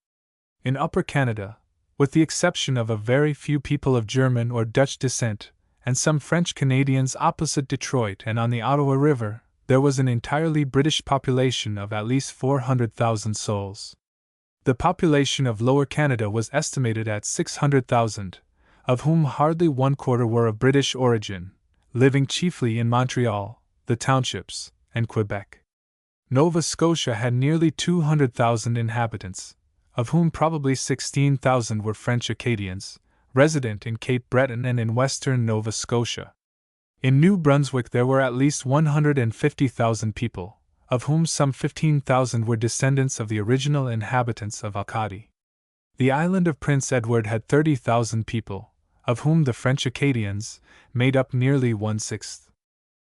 In Upper Canada, with the exception of a very few people of German or Dutch descent, and some French Canadians opposite Detroit and on the Ottawa River, there was an entirely British population of at least 400,000 souls. The population of Lower Canada was estimated at 600,000, of whom hardly 1/4 were of British origin, living chiefly in Montreal, the townships, and Quebec. Nova Scotia had nearly 200,000 inhabitants, of whom probably 16,000 were French Acadians, resident in Cape Breton and in western Nova Scotia. In New Brunswick there were at least 150,000 people, of whom some 15,000 were descendants of the original inhabitants of Acadie. The island of Prince Edward had 30,000 people, of whom the French Acadians made up nearly 1/6.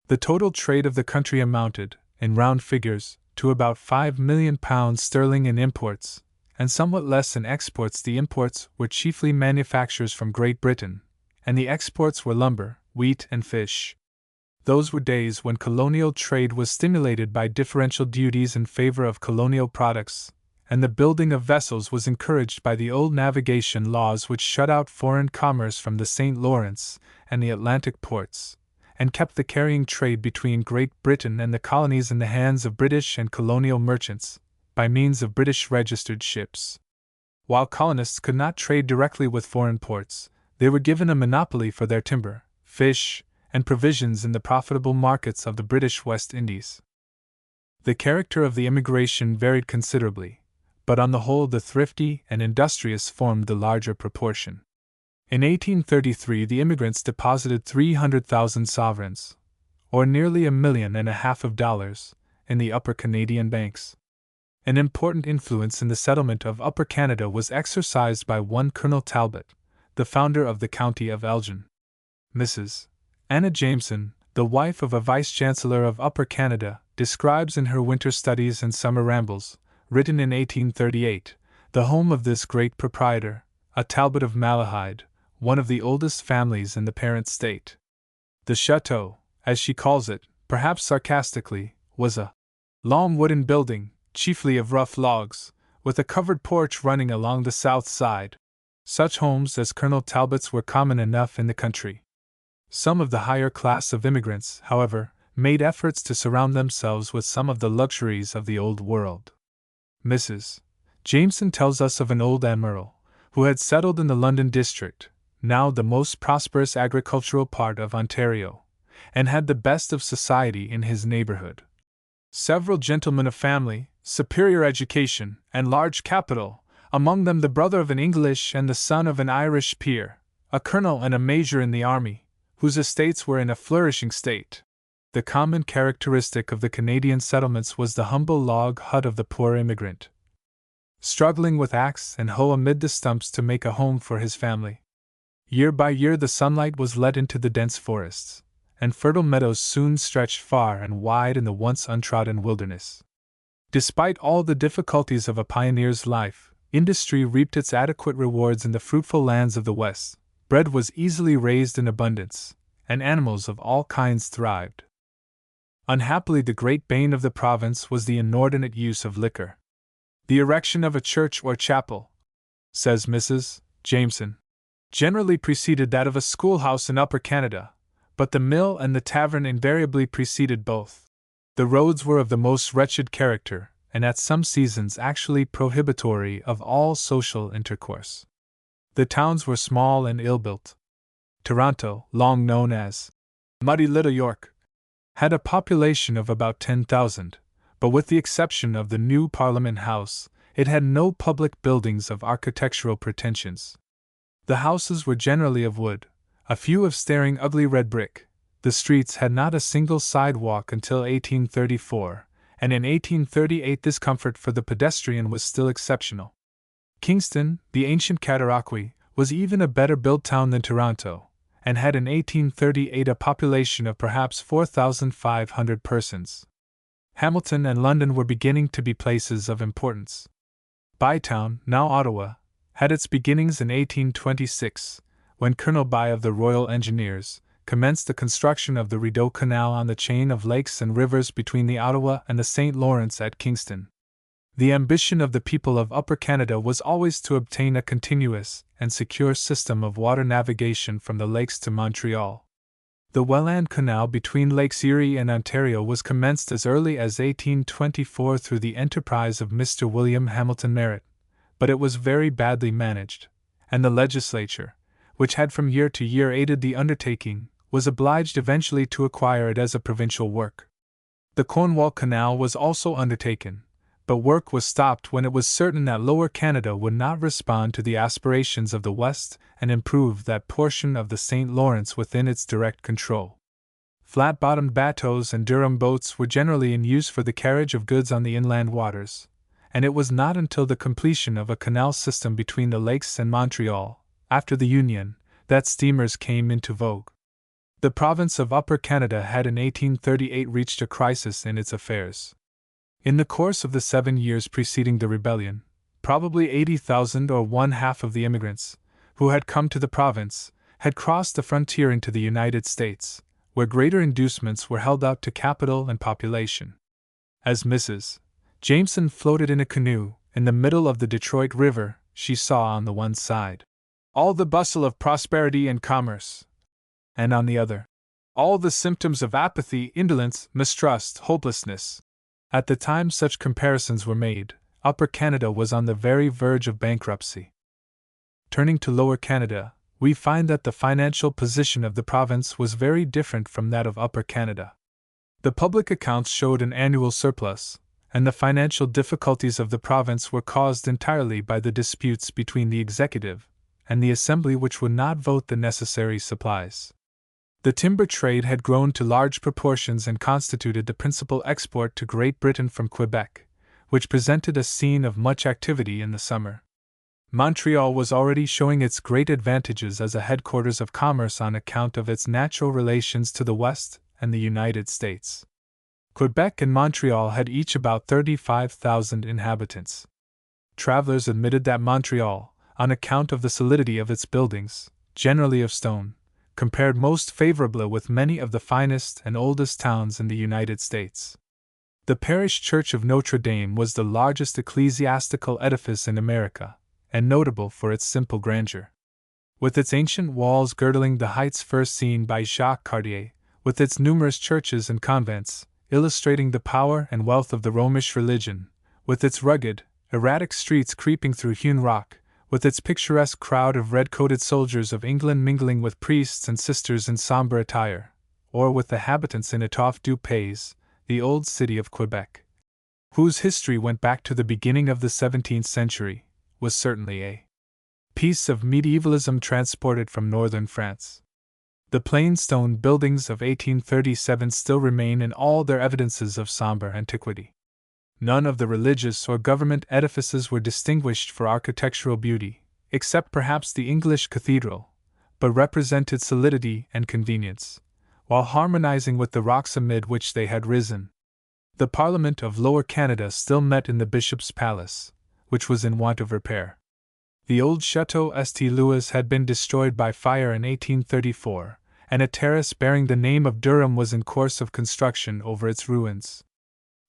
The total trade of the country amounted, in round figures, to about £5,000,000 in imports, and somewhat less in exports. The imports were chiefly manufactures from Great Britain, and the exports were lumber, wheat, and fish. Those were days when colonial trade was stimulated by differential duties in favor of colonial products, and the building of vessels was encouraged by the old navigation laws which shut out foreign commerce from the St. Lawrence and the Atlantic ports, and kept the carrying trade between Great Britain and the colonies in the hands of British and colonial merchants, by means of British registered ships. While colonists could not trade directly with foreign ports, they were given a monopoly for their timber, fish, and provisions in the profitable markets of the British West Indies. The character of the immigration varied considerably, but on the whole the thrifty and industrious formed the larger proportion. In 1833 the immigrants deposited 300,000 sovereigns, or nearly $1,500,000, in the Upper Canadian banks. An important influence in the settlement of Upper Canada was exercised by one Colonel Talbot, the founder of the county of Elgin. Mrs. Anna Jameson, the wife of a vice-chancellor of Upper Canada, describes in her Winter Studies and Summer Rambles, written in 1838, the home of this great proprietor, a Talbot of Malahide, one of the oldest families in the parent state. The chateau, as she calls it, perhaps sarcastically, was a long wooden building, chiefly of rough logs, with a covered porch running along the south side. Such homes as Colonel Talbot's were common enough in the country. Some of the higher class of immigrants, however, made efforts to surround themselves with some of the luxuries of the old world. Mrs. Jameson tells us of an old admiral, who had settled in the London district, now the most prosperous agricultural part of Ontario, and had the best of society in his neighborhood. Several gentlemen of family, superior education, and large capital, among them the brother of an English and the son of an Irish peer, a colonel and a major in the army, whose estates were in a flourishing state. The common characteristic of the Canadian settlements was the humble log hut of the poor immigrant, struggling with axe and hoe amid the stumps to make a home for his family. Year by year the sunlight was let into the dense forests, and fertile meadows soon stretched far and wide in the once untrodden wilderness. Despite all the difficulties of a pioneer's life, industry reaped its adequate rewards in the fruitful lands of the West. Bread was easily raised in abundance, and animals of all kinds thrived. Unhappily, the great bane of the province was the inordinate use of liquor. The erection of a church or chapel, says Mrs. Jameson, generally preceded that of a schoolhouse in Upper Canada, but the mill and the tavern invariably preceded both. The roads were of the most wretched character, and at some seasons actually prohibitory of all social intercourse. The towns were small and ill-built. Toronto, long known as Muddy Little York, had a population of about 10,000, but with the exception of the new Parliament House, it had no public buildings of architectural pretensions. The houses were generally of wood, a few of staring ugly red brick. The streets had not a single sidewalk until 1834, and in 1838 this comfort for the pedestrian was still exceptional. Kingston, the ancient Cataraqui, was even a better built town than Toronto, and had in 1838 a population of perhaps 4,500 persons. Hamilton and London were beginning to be places of importance. Bytown, now Ottawa, had its beginnings in 1826, when Colonel By of the Royal Engineers commenced the construction of the Rideau Canal on the chain of lakes and rivers between the Ottawa and the St. Lawrence at Kingston. The ambition of the people of Upper Canada was always to obtain a continuous and secure system of water navigation from the lakes to Montreal. The Welland Canal between Lakes Erie and Ontario was commenced as early as 1824 through the enterprise of Mr. William Hamilton Merritt, but it was very badly managed, and the legislature, which had from year to year aided the undertaking, was obliged eventually to acquire it as a provincial work. The Cornwall Canal was also undertaken, but work was stopped when it was certain that Lower Canada would not respond to the aspirations of the West and improve that portion of the St. Lawrence within its direct control. Flat-bottomed bateaux and Durham boats were generally in use for the carriage of goods on the inland waters, and it was not until the completion of a canal system between the lakes and Montreal, after the Union, that steamers came into vogue. The province of Upper Canada had in 1838 reached a crisis in its affairs. In the course of the 7 years preceding the rebellion, probably 80,000 or one-half of the immigrants, who had come to the province, had crossed the frontier into the United States, where greater inducements were held out to capital and population. As Mrs. Jameson floated in a canoe, in the middle of the Detroit River, she saw on the one side all the bustle of prosperity and commerce, and on the other, all the symptoms of apathy, indolence, mistrust, hopelessness. At the time such comparisons were made, Upper Canada was on the very verge of bankruptcy. Turning to Lower Canada, we find that the financial position of the province was very different from that of Upper Canada. The public accounts showed an annual surplus, and the financial difficulties of the province were caused entirely by the disputes between the executive and the assembly which would not vote the necessary supplies. The timber trade had grown to large proportions and constituted the principal export to Great Britain from Quebec, which presented a scene of much activity in the summer. Montreal was already showing its great advantages as a headquarters of commerce on account of its natural relations to the West and the United States. Quebec and Montreal had each about 35,000 inhabitants. Travelers admitted that Montreal, on account of the solidity of its buildings, generally of stone, compared most favorably with many of the finest and oldest towns in the United States. The parish church of Notre Dame was the largest ecclesiastical edifice in America, and notable for its simple grandeur. With its ancient walls girdling the heights first seen by Jacques Cartier, with its numerous churches and convents, illustrating the power and wealth of the Romish religion, with its rugged, erratic streets creeping through hewn rock, with its picturesque crowd of red-coated soldiers of England mingling with priests and sisters in sombre attire, or with the habitants in étoffe-du-pays, the old city of Quebec, whose history went back to the beginning of the 17th century, was certainly a piece of medievalism transported from northern France. The plain stone buildings of 1837 still remain in all their evidences of sombre antiquity. None of the religious or government edifices were distinguished for architectural beauty, except perhaps the English cathedral, but represented solidity and convenience, while harmonizing with the rocks amid which they had risen. The Parliament of Lower Canada still met in the Bishop's Palace, which was in want of repair. The old Château St. Louis had been destroyed by fire in 1834, and a terrace bearing the name of Durham was in course of construction over its ruins.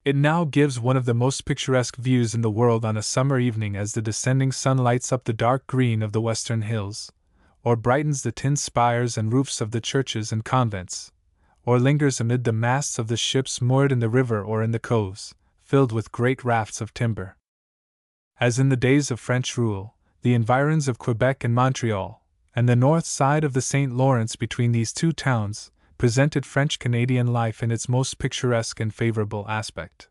It now gives one of the most picturesque views in the world on a summer evening as the descending sun lights up the dark green of the western hills, or brightens the tin spires and roofs of the churches and convents, or lingers amid the masts of the ships moored in the river or in the coves, filled with great rafts of timber. As in the days of French rule, the environs of Quebec and Montreal, and the north side of the St. Lawrence between these two towns, presented French-Canadian life in its most picturesque and favorable aspect.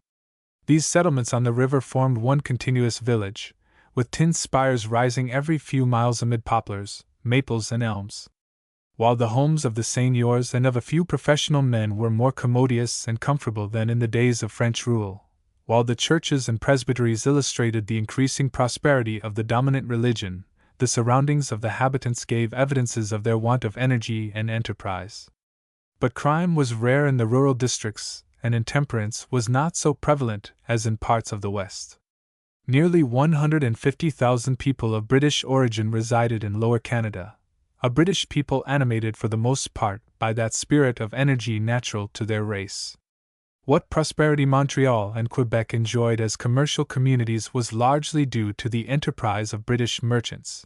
These settlements on the river formed one continuous village, with tin spires rising every few miles amid poplars, maples and elms. While the homes of the seigneurs and of a few professional men were more commodious and comfortable than in the days of French rule, while the churches and presbyteries illustrated the increasing prosperity of the dominant religion, the surroundings of the habitants gave evidences of their want of energy and enterprise. But crime was rare in the rural districts, and intemperance was not so prevalent as in parts of the West. Nearly 150,000 people of British origin resided in Lower Canada, a British people animated for the most part by that spirit of energy natural to their race. What prosperity Montreal and Quebec enjoyed as commercial communities was largely due to the enterprise of British merchants.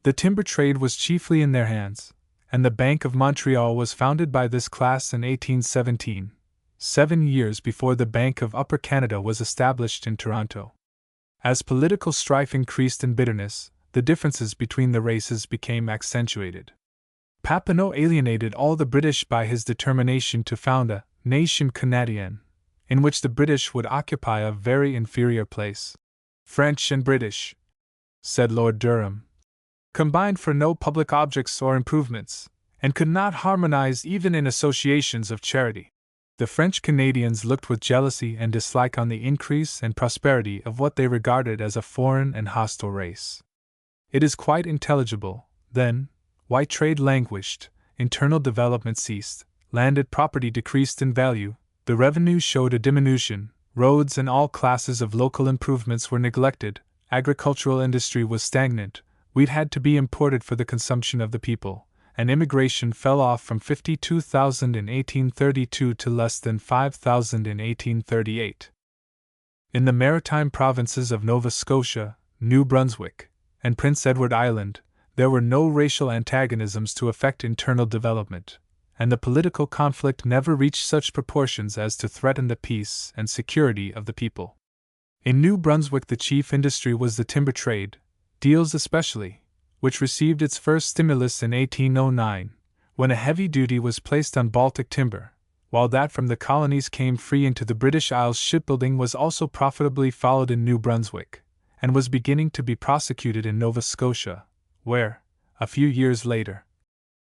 The timber trade was chiefly in their hands, and the Bank of Montreal was founded by this class in 1817, 7 years before the Bank of Upper Canada was established in Toronto. As political strife increased in bitterness, the differences between the races became accentuated. Papineau alienated all the British by his determination to found a nation canadienne, in which the British would occupy a very inferior place. French and British, said Lord Durham, combined for no public objects or improvements, and could not harmonize even in associations of charity. The French Canadians looked with jealousy and dislike on the increase and prosperity of what they regarded as a foreign and hostile race. It is quite intelligible, then, why trade languished, internal development ceased, landed property decreased in value, the revenue showed a diminution, roads and all classes of local improvements were neglected, agricultural industry was stagnant, wheat had to be imported for the consumption of the people, and immigration fell off from 52,000 in 1832 to less than 5,000 in 1838. In the maritime provinces of Nova Scotia, New Brunswick, and Prince Edward Island, there were no racial antagonisms to affect internal development, and the political conflict never reached such proportions as to threaten the peace and security of the people. In New Brunswick the chief industry was the timber trade, deals especially, which received its first stimulus in 1809, when a heavy duty was placed on Baltic timber, while that from the colonies came free into the British Isles. Shipbuilding was also profitably followed in New Brunswick, and was beginning to be prosecuted in Nova Scotia, where, a few years later,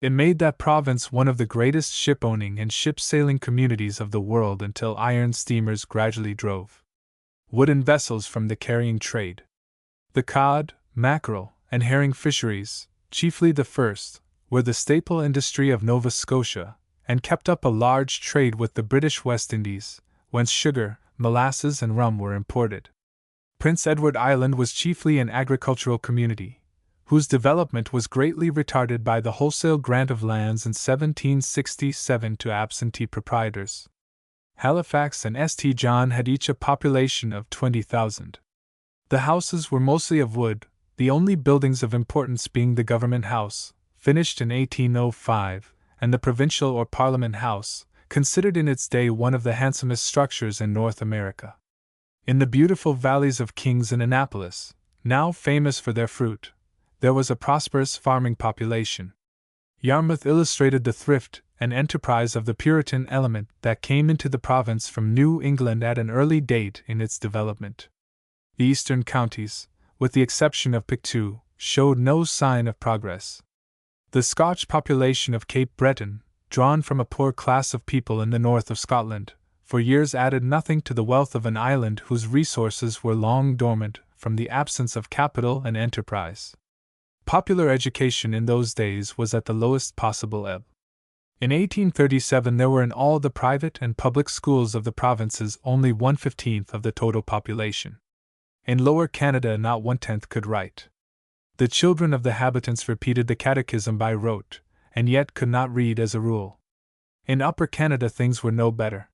it made that province one of the greatest ship-owning and ship-sailing communities of the world until iron steamers gradually drove wooden vessels from the carrying trade. The cod, mackerel, and herring fisheries, chiefly the first, were the staple industry of Nova Scotia, and kept up a large trade with the British West Indies, whence sugar, molasses, and rum were imported. Prince Edward Island was chiefly an agricultural community, whose development was greatly retarded by the wholesale grant of lands in 1767 to absentee proprietors. Halifax and St. John had each a population of 20,000. The houses were mostly of wood, the only buildings of importance being the Government House, finished in 1805, and the Provincial or Parliament House, considered in its day one of the handsomest structures in North America. In the beautiful valleys of Kings and Annapolis, now famous for their fruit, there was a prosperous farming population. Yarmouth illustrated the thrift and enterprise of the Puritan element that came into the province from New England at an early date in its development. The eastern counties, with the exception of Pictou, showed no sign of progress. The Scotch population of Cape Breton, drawn from a poor class of people in the north of Scotland, for years added nothing to the wealth of an island whose resources were long dormant from the absence of capital and enterprise. Popular education in those days was at the lowest possible ebb. In 1837 there were in all the private and public schools of the provinces only 1/15 of the total population. In Lower Canada not 1/10 could write. The children of the habitants repeated the catechism by rote, and yet could not read as a rule. In Upper Canada things were no better.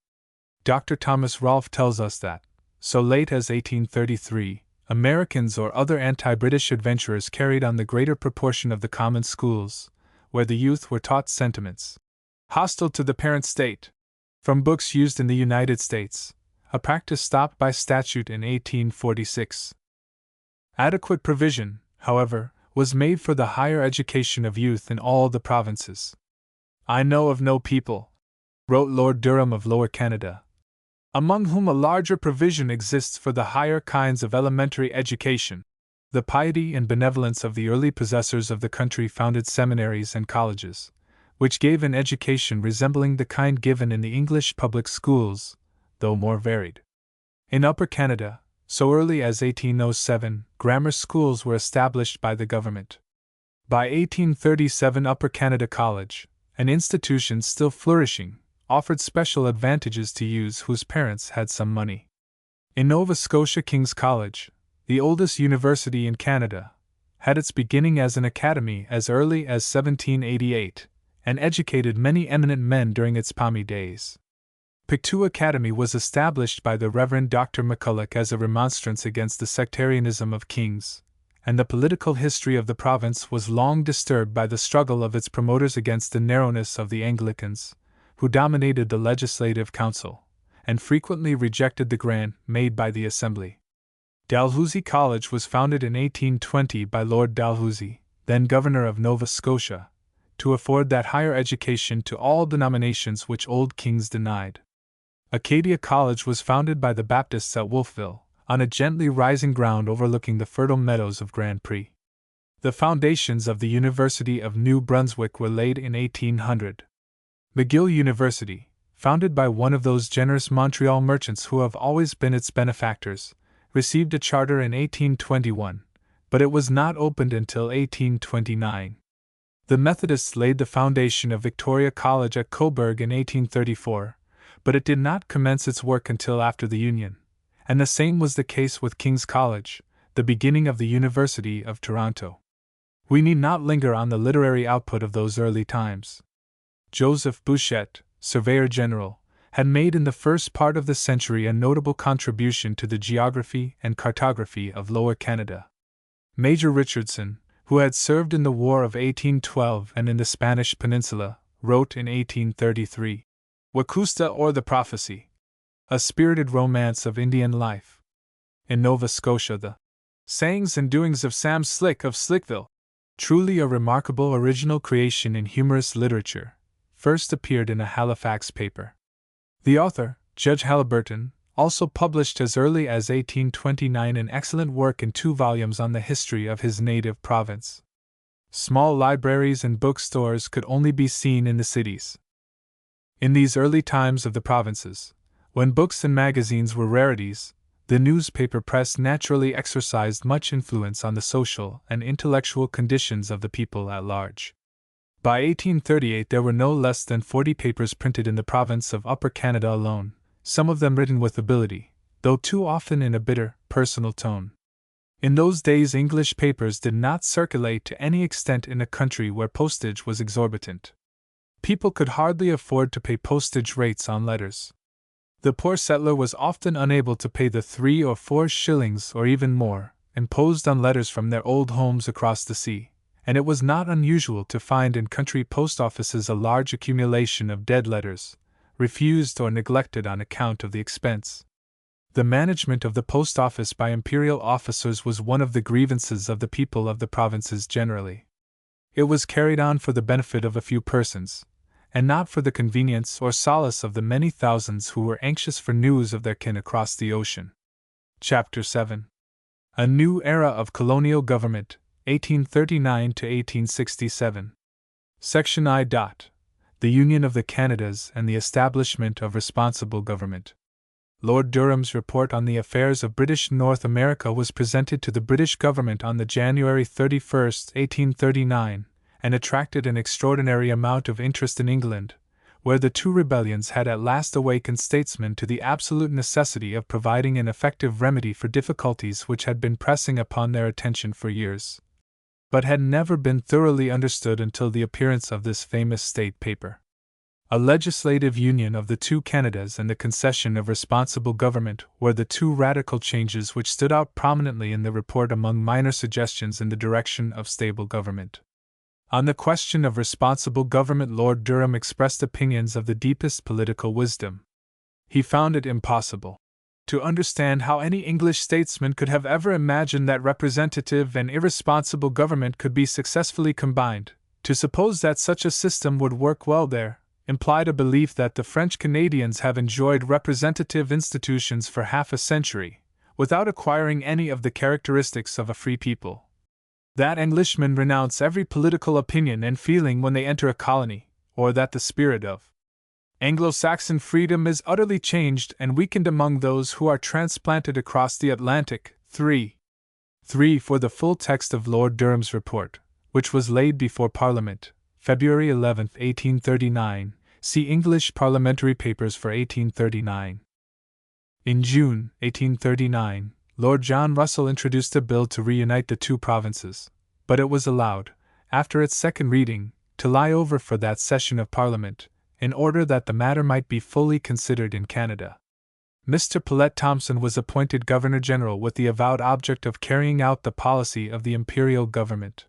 Dr. Thomas Rolfe tells us that, so late as 1833, Americans or other anti-British adventurers carried on the greater proportion of the common schools, where the youth were taught sentiments hostile to the parent state, from books used in the United States, a practice stopped by statute in 1846. Adequate provision, however, was made for the higher education of youth in all the provinces. "I know of no people," wrote Lord Durham of Lower Canada, "among whom a larger provision exists for the higher kinds of elementary education." The piety and benevolence of the early possessors of the country founded seminaries and colleges, which gave an education resembling the kind given in the English public schools, though more varied. In Upper Canada, so early as 1807, grammar schools were established by the government. By 1837, Upper Canada College, an institution still flourishing, offered special advantages to youths whose parents had some money. In Nova Scotia, King's College, the oldest university in Canada, had its beginning as an academy as early as 1788, and educated many eminent men during its palmy days. Pictou Academy was established by the Reverend Dr. McCulloch as a remonstrance against the sectarianism of Kings, and the political history of the province was long disturbed by the struggle of its promoters against the narrowness of the Anglicans, who dominated the Legislative Council, and frequently rejected the grant made by the Assembly. Dalhousie College was founded in 1820 by Lord Dalhousie, then Governor of Nova Scotia, to afford that higher education to all denominations which Old Kings denied. Acadia College was founded by the Baptists at Wolfville, on a gently rising ground overlooking the fertile meadows of Grand Pré. The foundations of the University of New Brunswick were laid in 1800. McGill University, founded by one of those generous Montreal merchants who have always been its benefactors, received a charter in 1821, but it was not opened until 1829. The Methodists laid the foundation of Victoria College at Cobourg in 1834, but it did not commence its work until after the Union, and the same was the case with King's College, the beginning of the University of Toronto. We need not linger on the literary output of those early times. Joseph Bouchet, Surveyor General, had made in the first part of the century a notable contribution to the geography and cartography of Lower Canada. Major Richardson, who had served in the War of 1812 and in the Spanish Peninsula, wrote in 1833, Wacusta or the Prophecy, a spirited romance of Indian life. In Nova Scotia, the Sayings and Doings of Sam Slick of Slickville, truly a remarkable original creation in humorous literature, first appeared in a Halifax paper. The author, Judge Halliburton, also published as early as 1829 an excellent work in 2 volumes on the history of his native province. Small libraries and bookstores could only be seen in the cities. In these early times of the provinces, when books and magazines were rarities, the newspaper press naturally exercised much influence on the social and intellectual conditions of the people at large. By 1838 there were no less than 40 papers printed in the province of Upper Canada alone, some of them written with ability, though too often in a bitter, personal tone. In those days, English papers did not circulate to any extent in a country where postage was exorbitant. People could hardly afford to pay postage rates on letters. The poor settler was often unable to pay the 3 or 4 shillings or even more imposed on letters from their old homes across the sea, and it was not unusual to find in country post offices a large accumulation of dead letters, refused or neglected on account of the expense. The management of the post office by imperial officers was one of the grievances of the people of the provinces generally. It was carried on for the benefit of a few persons, and not for the convenience or solace of the many thousands who were anxious for news of their kin across the ocean. Chapter 7. A New Era of Colonial Government, 1839 to 1867. Section I. The Union of the Canadas and the Establishment of Responsible Government. Lord Durham's report on the affairs of British North America was presented to the British government on the January 31, 1839, and attracted an extraordinary amount of interest in England, where the 2 rebellions had at last awakened statesmen to the absolute necessity of providing an effective remedy for difficulties which had been pressing upon their attention for years, but had never been thoroughly understood until the appearance of this famous state paper. A legislative union of the 2 Canadas and the concession of responsible government were the 2 radical changes which stood out prominently in the report among minor suggestions in the direction of stable government. On the question of responsible government, Lord Durham expressed opinions of the deepest political wisdom. He found it impossible to understand how any English statesman could have ever imagined that representative and irresponsible government could be successfully combined. To suppose that such a system would work well there implied a belief that the French Canadians have enjoyed representative institutions for half a century, without acquiring any of the characteristics of a free people. That Englishmen renounce every political opinion and feeling when they enter a colony, or that the spirit of Anglo-Saxon freedom is utterly changed and weakened among those who are transplanted across the Atlantic. 3. For the full text of Lord Durham's report, which was laid before Parliament, February 11, 1839, see English Parliamentary Papers for 1839. In June, 1839, Lord John Russell introduced a bill to reunite the 2 provinces, but it was allowed, after its second reading, to lie over for that session of Parliament, in order that the matter might be fully considered in Canada. Mr. Paulette Thomson was appointed Governor-General with the avowed object of carrying out the policy of the Imperial Government.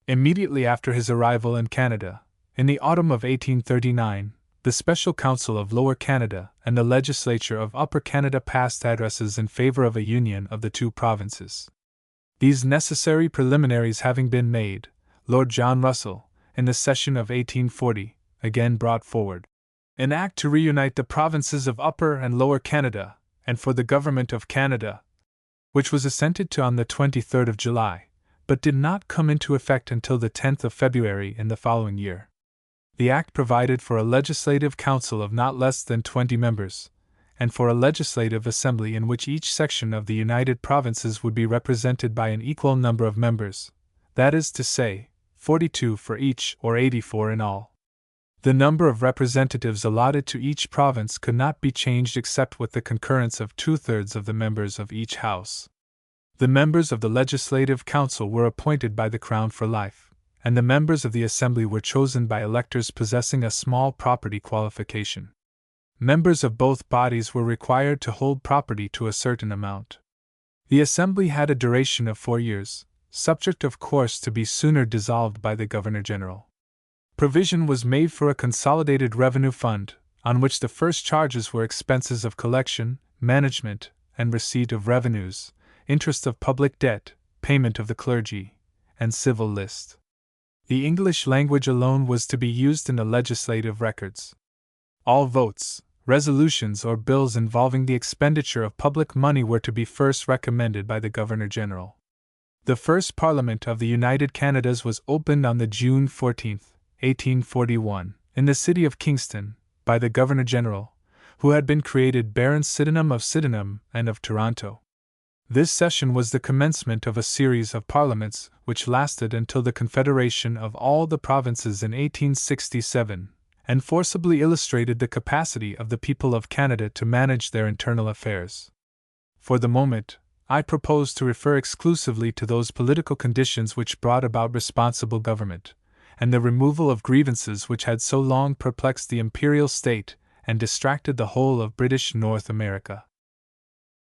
Immediately after his arrival in Canada, in the autumn of 1839, the Special Council of Lower Canada and the Legislature of Upper Canada passed addresses in favor of a union of the 2 provinces. These necessary preliminaries having been made, Lord John Russell, in the session of 1840, again brought forward an act to reunite the provinces of Upper and Lower Canada, and for the Government of Canada, which was assented to on the 23rd of July, but did not come into effect until the 10th of February in the following year. The Act provided for a Legislative Council of not less than 20 members, and for a Legislative Assembly in which each section of the United Provinces would be represented by an equal number of members, that is to say, 42 for each or 84 in all. The number of representatives allotted to each province could not be changed except with the concurrence of 2/3 of the members of each House. The members of the Legislative Council were appointed by the Crown for life, and the members of the Assembly were chosen by electors possessing a small property qualification. Members of both bodies were required to hold property to a certain amount. The Assembly had a duration of 4 years, subject of course to be sooner dissolved by the Governor-General. Provision was made for a consolidated revenue fund, on which the first charges were expenses of collection, management, and receipt of revenues, interest of public debt, payment of the clergy, and civil list. The English language alone was to be used in the legislative records. All votes, resolutions, or bills involving the expenditure of public money were to be first recommended by the Governor-General. The first Parliament of the United Canadas was opened on the June 14, 1841, in the city of Kingston, by the Governor-General, who had been created Baron Sydenham of Sydenham and of Toronto. This session was the commencement of a series of parliaments which lasted until the Confederation of all the provinces in 1867, and forcibly illustrated the capacity of the people of Canada to manage their internal affairs. For the moment, I propose to refer exclusively to those political conditions which brought about responsible government, and the removal of grievances which had so long perplexed the imperial state and distracted the whole of British North America.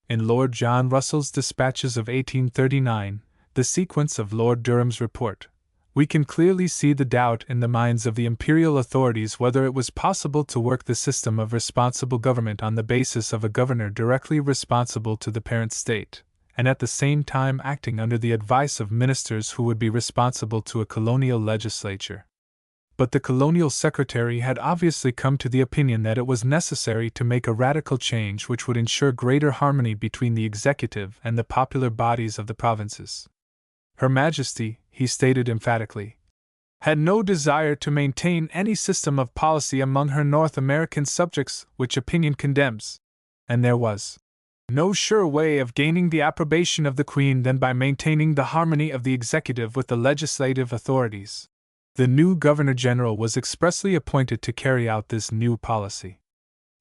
In Lord John Russell's dispatches of 1839, the sequence of Lord Durham's report, we can clearly see the doubt in the minds of the imperial authorities whether it was possible to work the system of responsible government on the basis of a governor directly responsible to the parent state, and at the same time acting under the advice of ministers who would be responsible to a colonial legislature. But the colonial secretary had obviously come to the opinion that it was necessary to make a radical change which would ensure greater harmony between the executive and the popular bodies of the provinces. Her Majesty, he stated emphatically, had no desire to maintain any system of policy among her North American subjects which opinion condemns, and there was no sure way of gaining the approbation of the Queen than by maintaining the harmony of the executive with the legislative authorities. The new Governor-General was expressly appointed to carry out this new policy.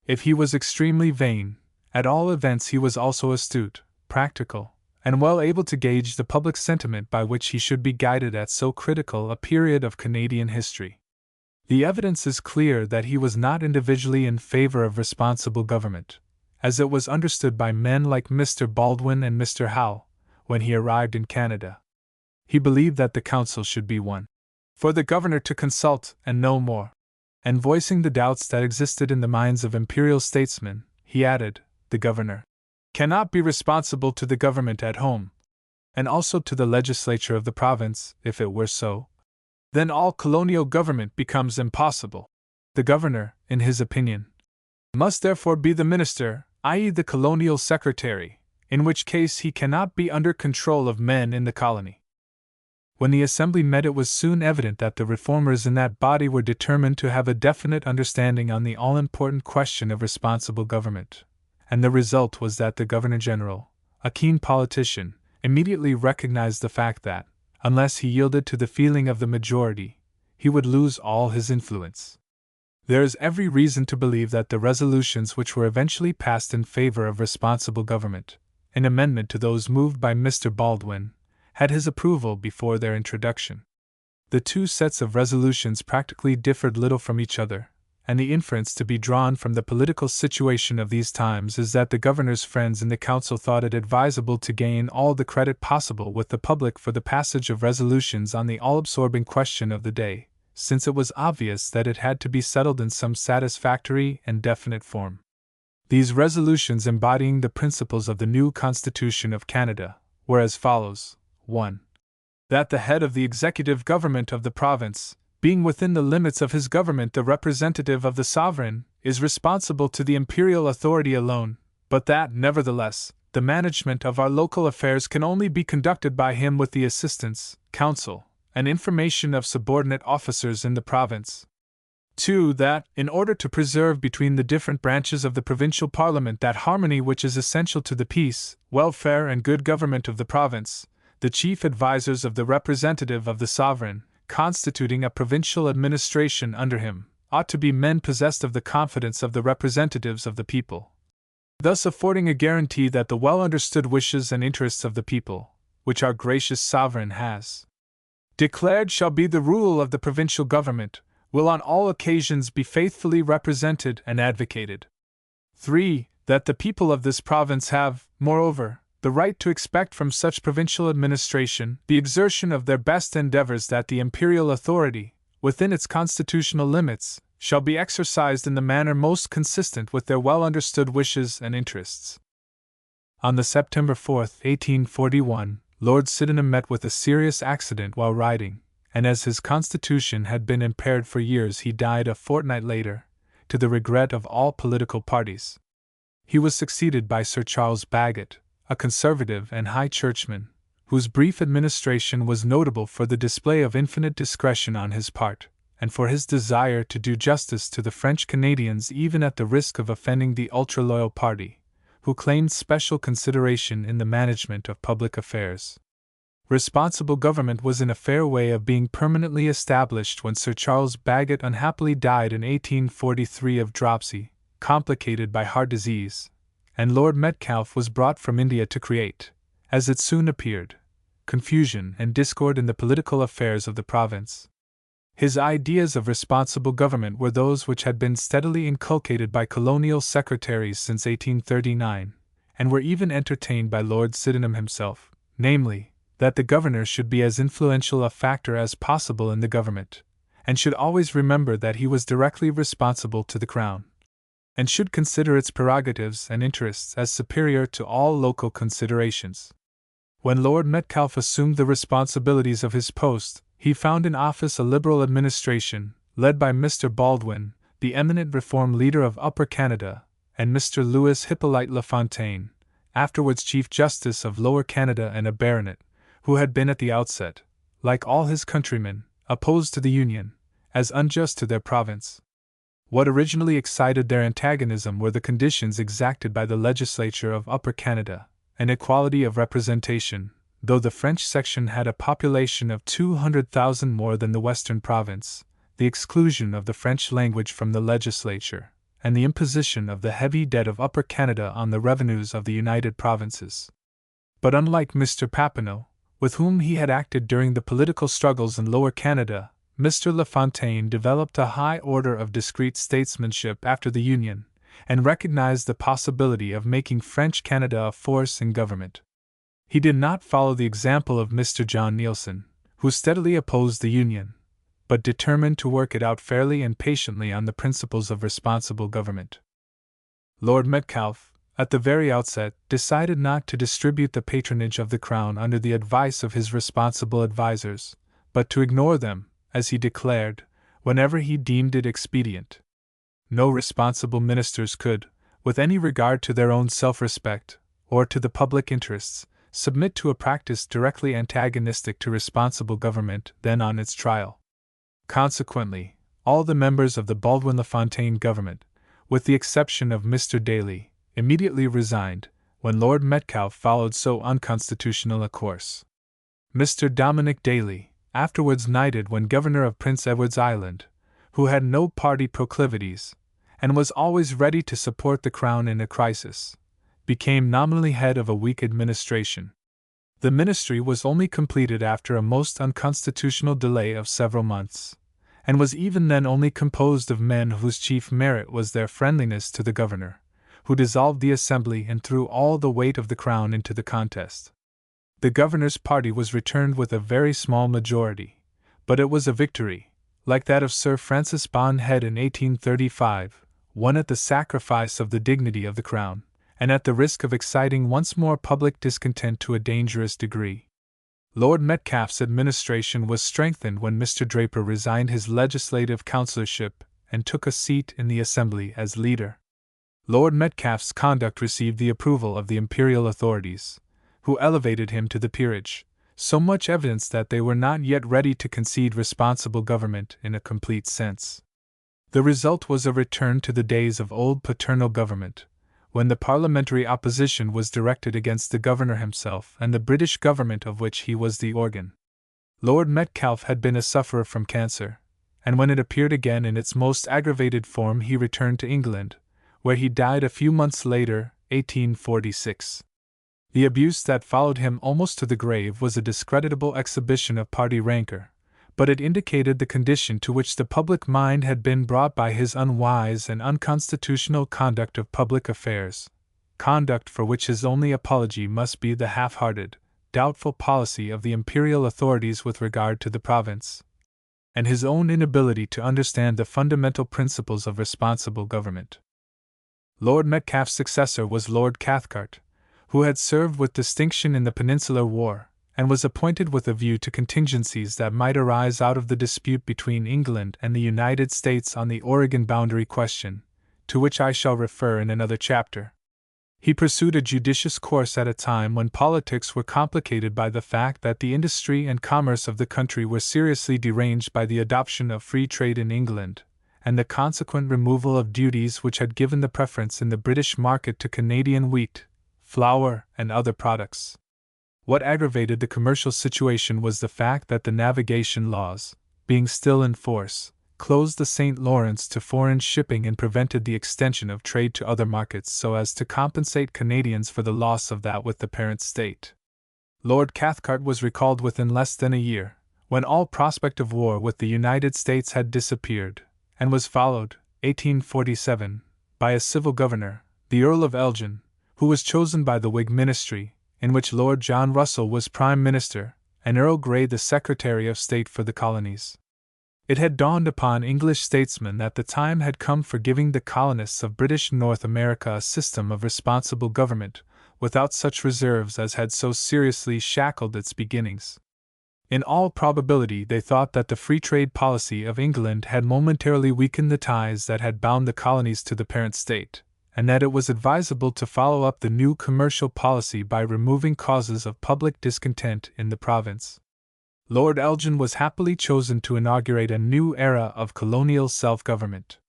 If he was extremely vain, at all events he was also astute, practical, and well able to gauge the public sentiment by which he should be guided at so critical a period of Canadian history. The evidence is clear that he was not individually in favor of responsible government, as it was understood by men like Mr. Baldwin and Mr. Howe, when he arrived in Canada. He believed that the council should be one for the governor to consult and no more. And voicing the doubts that existed in the minds of imperial statesmen, he added, the governor cannot be responsible to the government at home, and also to the legislature of the province. If it were so, then all colonial government becomes impossible. The governor, in his opinion, must therefore be the minister, i.e., the colonial secretary, in which case he cannot be under control of men in the colony. When the assembly met, it was soon evident that the reformers in that body were determined to have a definite understanding on the all-important question of responsible government, and the result was that the Governor-General, a keen politician, immediately recognized the fact that, unless he yielded to the feeling of the majority, he would lose all his influence. There is every reason to believe that the resolutions which were eventually passed in favor of responsible government, in amendment to those moved by Mr. Baldwin, had his approval before their introduction. The two sets of resolutions practically differed little from each other, and the inference to be drawn from the political situation of these times is that the governor's friends in the council thought it advisable to gain all the credit possible with the public for the passage of resolutions on the all-absorbing question of the day, since it was obvious that it had to be settled in some satisfactory and definite form. These resolutions, embodying the principles of the new Constitution of Canada, were as follows. 1. That the head of the executive government of the province, being within the limits of his government the representative of the sovereign, is responsible to the imperial authority alone, but that, nevertheless, the management of our local affairs can only be conducted by him with the assistance, counsel, and information of subordinate officers in the province. 2. That, in order to preserve between the different branches of the provincial parliament that harmony which is essential to the peace, welfare, and good government of the province, the chief advisers of the representative of the sovereign, constituting a provincial administration under him, ought to be men possessed of the confidence of the representatives of the people, thus affording a guarantee that the well-understood wishes and interests of the people, which our gracious sovereign has declared shall be the rule of the provincial government, will on all occasions be faithfully represented and advocated. 3. That the people of this province have, moreover, the right to expect from such provincial administration the exertion of their best endeavors that the imperial authority, within its constitutional limits, shall be exercised in the manner most consistent with their well-understood wishes and interests. On the September 4, 1841, Lord Sydenham met with a serious accident while riding, and as his constitution had been impaired for years, he died a fortnight later, to the regret of all political parties. He was succeeded by Sir Charles Bagot, a conservative and high churchman, whose brief administration was notable for the display of infinite discretion on his part, and for his desire to do justice to the French Canadians even at the risk of offending the ultra-loyal party, who claimed special consideration in the management of public affairs. Responsible government was in a fair way of being permanently established when Sir Charles Bagot unhappily died in 1843 of dropsy, complicated by heart disease, and Lord Metcalfe was brought from India to create, as it soon appeared, confusion and discord in the political affairs of the province. His ideas of responsible government were those which had been steadily inculcated by colonial secretaries since 1839, and were even entertained by Lord Sydenham himself, namely, that the governor should be as influential a factor as possible in the government, and should always remember that he was directly responsible to the Crown, and should consider its prerogatives and interests as superior to all local considerations. When Lord Metcalfe assumed the responsibilities of his post, he found in office a Liberal administration, led by Mr. Baldwin, the eminent Reform leader of Upper Canada, and Mr. Louis Hippolyte LaFontaine, afterwards Chief Justice of Lower Canada and a baronet, who had been at the outset, like all his countrymen, opposed to the Union, as unjust to their province. What originally excited their antagonism were the conditions exacted by the legislature of Upper Canada, an equality of representation, though the French section had a population of 200,000 more than the Western province, the exclusion of the French language from the legislature, and the imposition of the heavy debt of Upper Canada on the revenues of the United Provinces. But unlike Mr. Papineau, with whom he had acted during the political struggles in Lower Canada, Mr. LaFontaine developed a high order of discreet statesmanship after the Union, and recognized the possibility of making French Canada a force in government. He did not follow the example of Mr. John Neilson, who steadily opposed the Union, but determined to work it out fairly and patiently on the principles of responsible government. Lord Metcalfe, at the very outset, decided not to distribute the patronage of the Crown under the advice of his responsible advisers, but to ignore them, as he declared, whenever he deemed it expedient. No responsible ministers could, with any regard to their own self-respect, or to the public interests, submit to a practice directly antagonistic to responsible government then on its trial. Consequently, all the members of the Baldwin-LaFontaine government, with the exception of Mr. Daly, immediately resigned, when Lord Metcalfe followed so unconstitutional a course. Mr. Dominic Daly, afterwards knighted when governor of Prince Edward's Island, who had no party proclivities, and was always ready to support the Crown in a crisis, became nominally head of a weak administration. The ministry was only completed after a most unconstitutional delay of several months, and was even then only composed of men whose chief merit was their friendliness to the governor, who dissolved the assembly and threw all the weight of the Crown into the contest. The governor's party was returned with a very small majority, but it was a victory, like that of Sir Francis Bond Head in 1835, won at the sacrifice of the dignity of the Crown, and at the risk of exciting once more public discontent to a dangerous degree. Lord Metcalfe's administration was strengthened when Mr. Draper resigned his legislative councillorship and took a seat in the Assembly as leader. Lord Metcalfe's conduct received the approval of the imperial authorities, who elevated him to the peerage, so much evidence that they were not yet ready to concede responsible government in a complete sense. The result was a return to the days of old paternal government, when the parliamentary opposition was directed against the governor himself and the British government of which he was the organ. Lord Metcalfe had been a sufferer from cancer, and when it appeared again in its most aggravated form he returned to England, where he died a few months later, 1846. The abuse that followed him almost to the grave was a discreditable exhibition of party rancor, but it indicated the condition to which the public mind had been brought by his unwise and unconstitutional conduct of public affairs, conduct for which his only apology must be the half-hearted, doubtful policy of the imperial authorities with regard to the province, and his own inability to understand the fundamental principles of responsible government. Lord Metcalfe's successor was Lord Cathcart, who had served with distinction in the Peninsular War, and was appointed with a view to contingencies that might arise out of the dispute between England and the United States on the Oregon boundary question, to which I shall refer in another chapter. He pursued a judicious course at a time when politics were complicated by the fact that the industry and commerce of the country were seriously deranged by the adoption of free trade in England, and the consequent removal of duties which had given the preference in the British market to Canadian wheat, flour, and other products. What aggravated the commercial situation was the fact that the navigation laws, being still in force, closed the St. Lawrence to foreign shipping and prevented the extension of trade to other markets so as to compensate Canadians for the loss of that with the parent state. Lord Cathcart was recalled within less than a year, when all prospect of war with the United States had disappeared, and was followed, 1847, by a civil governor, the Earl of Elgin, who was chosen by the Whig ministry, in which Lord John Russell was Prime Minister, and Earl Grey the Secretary of State for the colonies. It had dawned upon English statesmen that the time had come for giving the colonists of British North America a system of responsible government, without such reserves as had so seriously shackled its beginnings. In all probability, they thought that the free trade policy of England had momentarily weakened the ties that had bound the colonies to the parent state, and that it was advisable to follow up the new commercial policy by removing causes of public discontent in the province. Lord Elgin was happily chosen to inaugurate a new era of colonial self-government.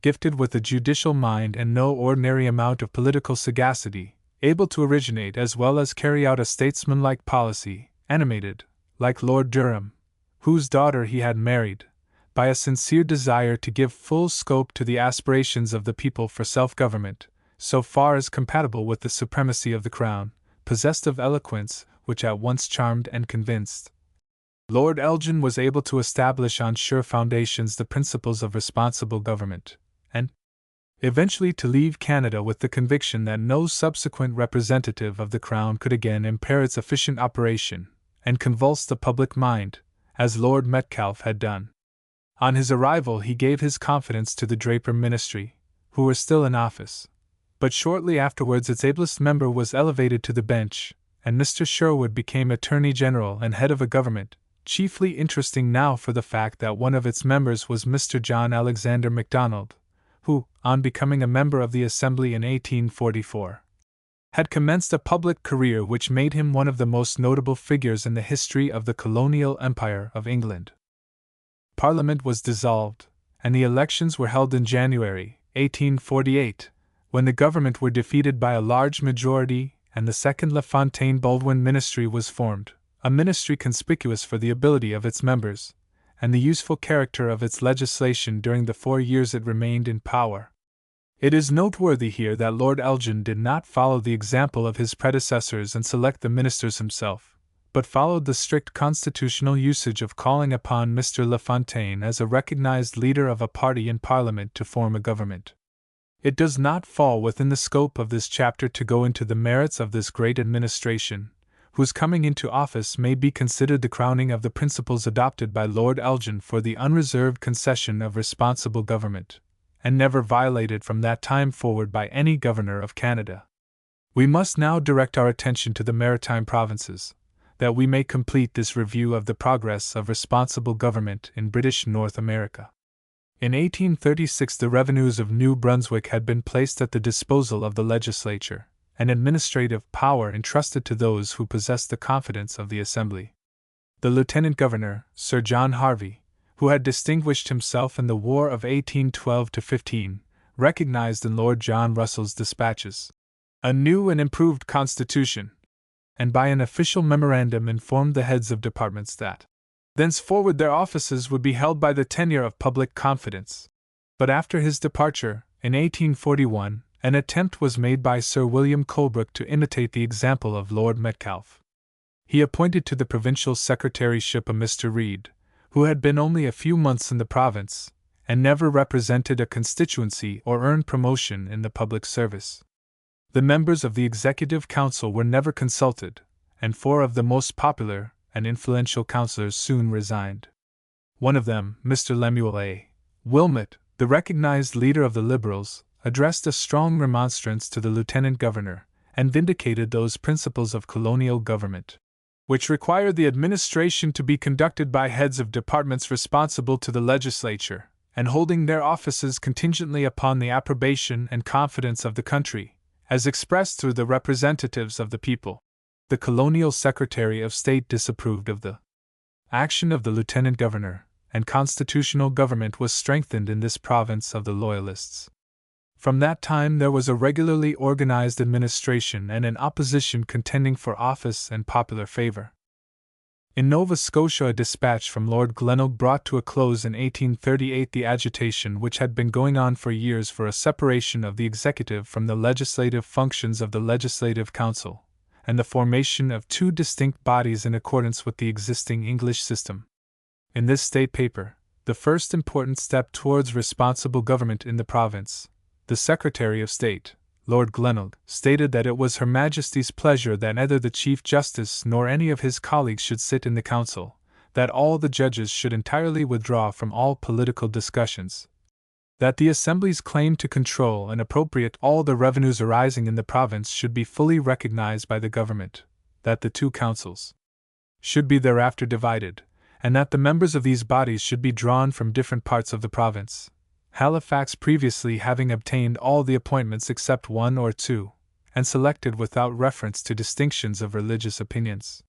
Gifted with a judicial mind and no ordinary amount of political sagacity, able to originate as well as carry out a statesmanlike policy, animated, like Lord Durham, whose daughter he had married, by a sincere desire to give full scope to the aspirations of the people for self-government, so far as compatible with the supremacy of the Crown, possessed of eloquence which at once charmed and convinced. Lord Elgin was able to establish on sure foundations the principles of responsible government, and eventually to leave Canada with the conviction that no subsequent representative of the Crown could again impair its efficient operation and convulse the public mind, as Lord Metcalfe had done. On his arrival he gave his confidence to the Draper Ministry, who were still in office, but shortly afterwards its ablest member was elevated to the bench, and Mr. Sherwood became Attorney General and head of a government, chiefly interesting now for the fact that one of its members was Mr. John Alexander Macdonald, who, on becoming a member of the Assembly in 1844, had commenced a public career which made him one of the most notable figures in the history of the colonial empire of England. Parliament was dissolved, and the elections were held in January, 1848, when the government were defeated by a large majority and the second LaFontaine-Baldwin ministry was formed, a ministry conspicuous for the ability of its members, and the useful character of its legislation during the 4 years it remained in power. It is noteworthy here that Lord Elgin did not follow the example of his predecessors and select the ministers himself, but followed the strict constitutional usage of calling upon Mr. LaFontaine as a recognized leader of a party in Parliament to form a government. It does not fall within the scope of this chapter to go into the merits of this great administration, whose coming into office may be considered the crowning of the principles adopted by Lord Elgin for the unreserved concession of responsible government, and never violated from that time forward by any governor of Canada. We must now direct our attention to the Maritime Provinces, that we may complete this review of the progress of responsible government in British North America. In 1836 the revenues of New Brunswick had been placed at the disposal of the legislature, an administrative power entrusted to those who possessed the confidence of the Assembly. The Lieutenant Governor, Sir John Harvey, who had distinguished himself in the War of 1812-15, recognized in Lord John Russell's dispatches a new and improved constitution, and by an official memorandum informed the heads of departments that thenceforward their offices would be held by the tenure of public confidence. But after his departure, in 1841, an attempt was made by Sir William Colebrook to imitate the example of Lord Metcalfe. He appointed to the provincial secretaryship a Mr. Reed, who had been only a few months in the province, and never represented a constituency or earned promotion in the public service. The members of the Executive Council were never consulted, and 4 of the most popular and influential councillors soon resigned. One of them, Mr. Lemuel A. Wilmot, the recognized leader of the Liberals, addressed a strong remonstrance to the Lieutenant Governor, and vindicated those principles of colonial government which required the administration to be conducted by heads of departments responsible to the legislature, and holding their offices contingently upon the approbation and confidence of the country, as expressed through the representatives of the people. The Colonial Secretary of State disapproved of the action of the Lieutenant Governor, and constitutional government was strengthened in this province of the Loyalists. From that time there was a regularly organized administration and an opposition contending for office and popular favor. In Nova Scotia a dispatch from Lord Glenelg brought to a close in 1838 the agitation which had been going on for years for a separation of the executive from the legislative functions of the Legislative Council, and the formation of two distinct bodies in accordance with the existing English system. In this state paper, the first important step towards responsible government in the province, the Secretary of State, Lord Glenelg, stated that it was Her Majesty's pleasure that neither the Chief Justice nor any of his colleagues should sit in the Council, that all the judges should entirely withdraw from all political discussions, that the Assembly's claim to control and appropriate all the revenues arising in the province should be fully recognized by the government, that the two councils should be thereafter divided, and that the members of these bodies should be drawn from different parts of the province, Halifax previously having obtained all the appointments except one or two, and selected without reference to distinctions of religious opinions.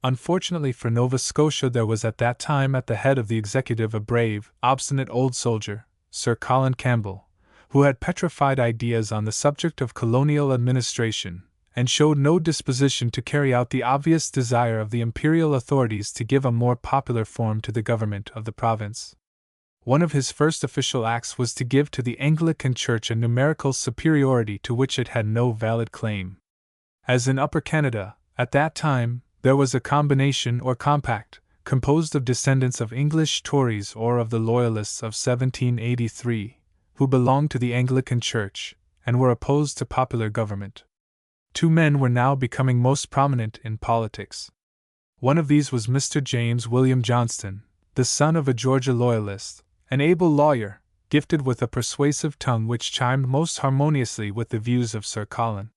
Unfortunately for Nova Scotia, there was at that time at the head of the executive a brave, obstinate old soldier, Sir Colin Campbell, who had petrified ideas on the subject of colonial administration, and showed no disposition to carry out the obvious desire of the imperial authorities to give a more popular form to the government of the province. One of his first official acts was to give to the Anglican Church a numerical superiority to which it had no valid claim. As in Upper Canada, at that time, there was a combination or compact, composed of descendants of English Tories or of the Loyalists of 1783, who belonged to the Anglican Church, and were opposed to popular government. Two men were now becoming most prominent in politics. One of these was Mr. James William Johnston, the son of a Georgia Loyalist, an able lawyer, gifted with a persuasive tongue which chimed most harmoniously with the views of Sir Colin.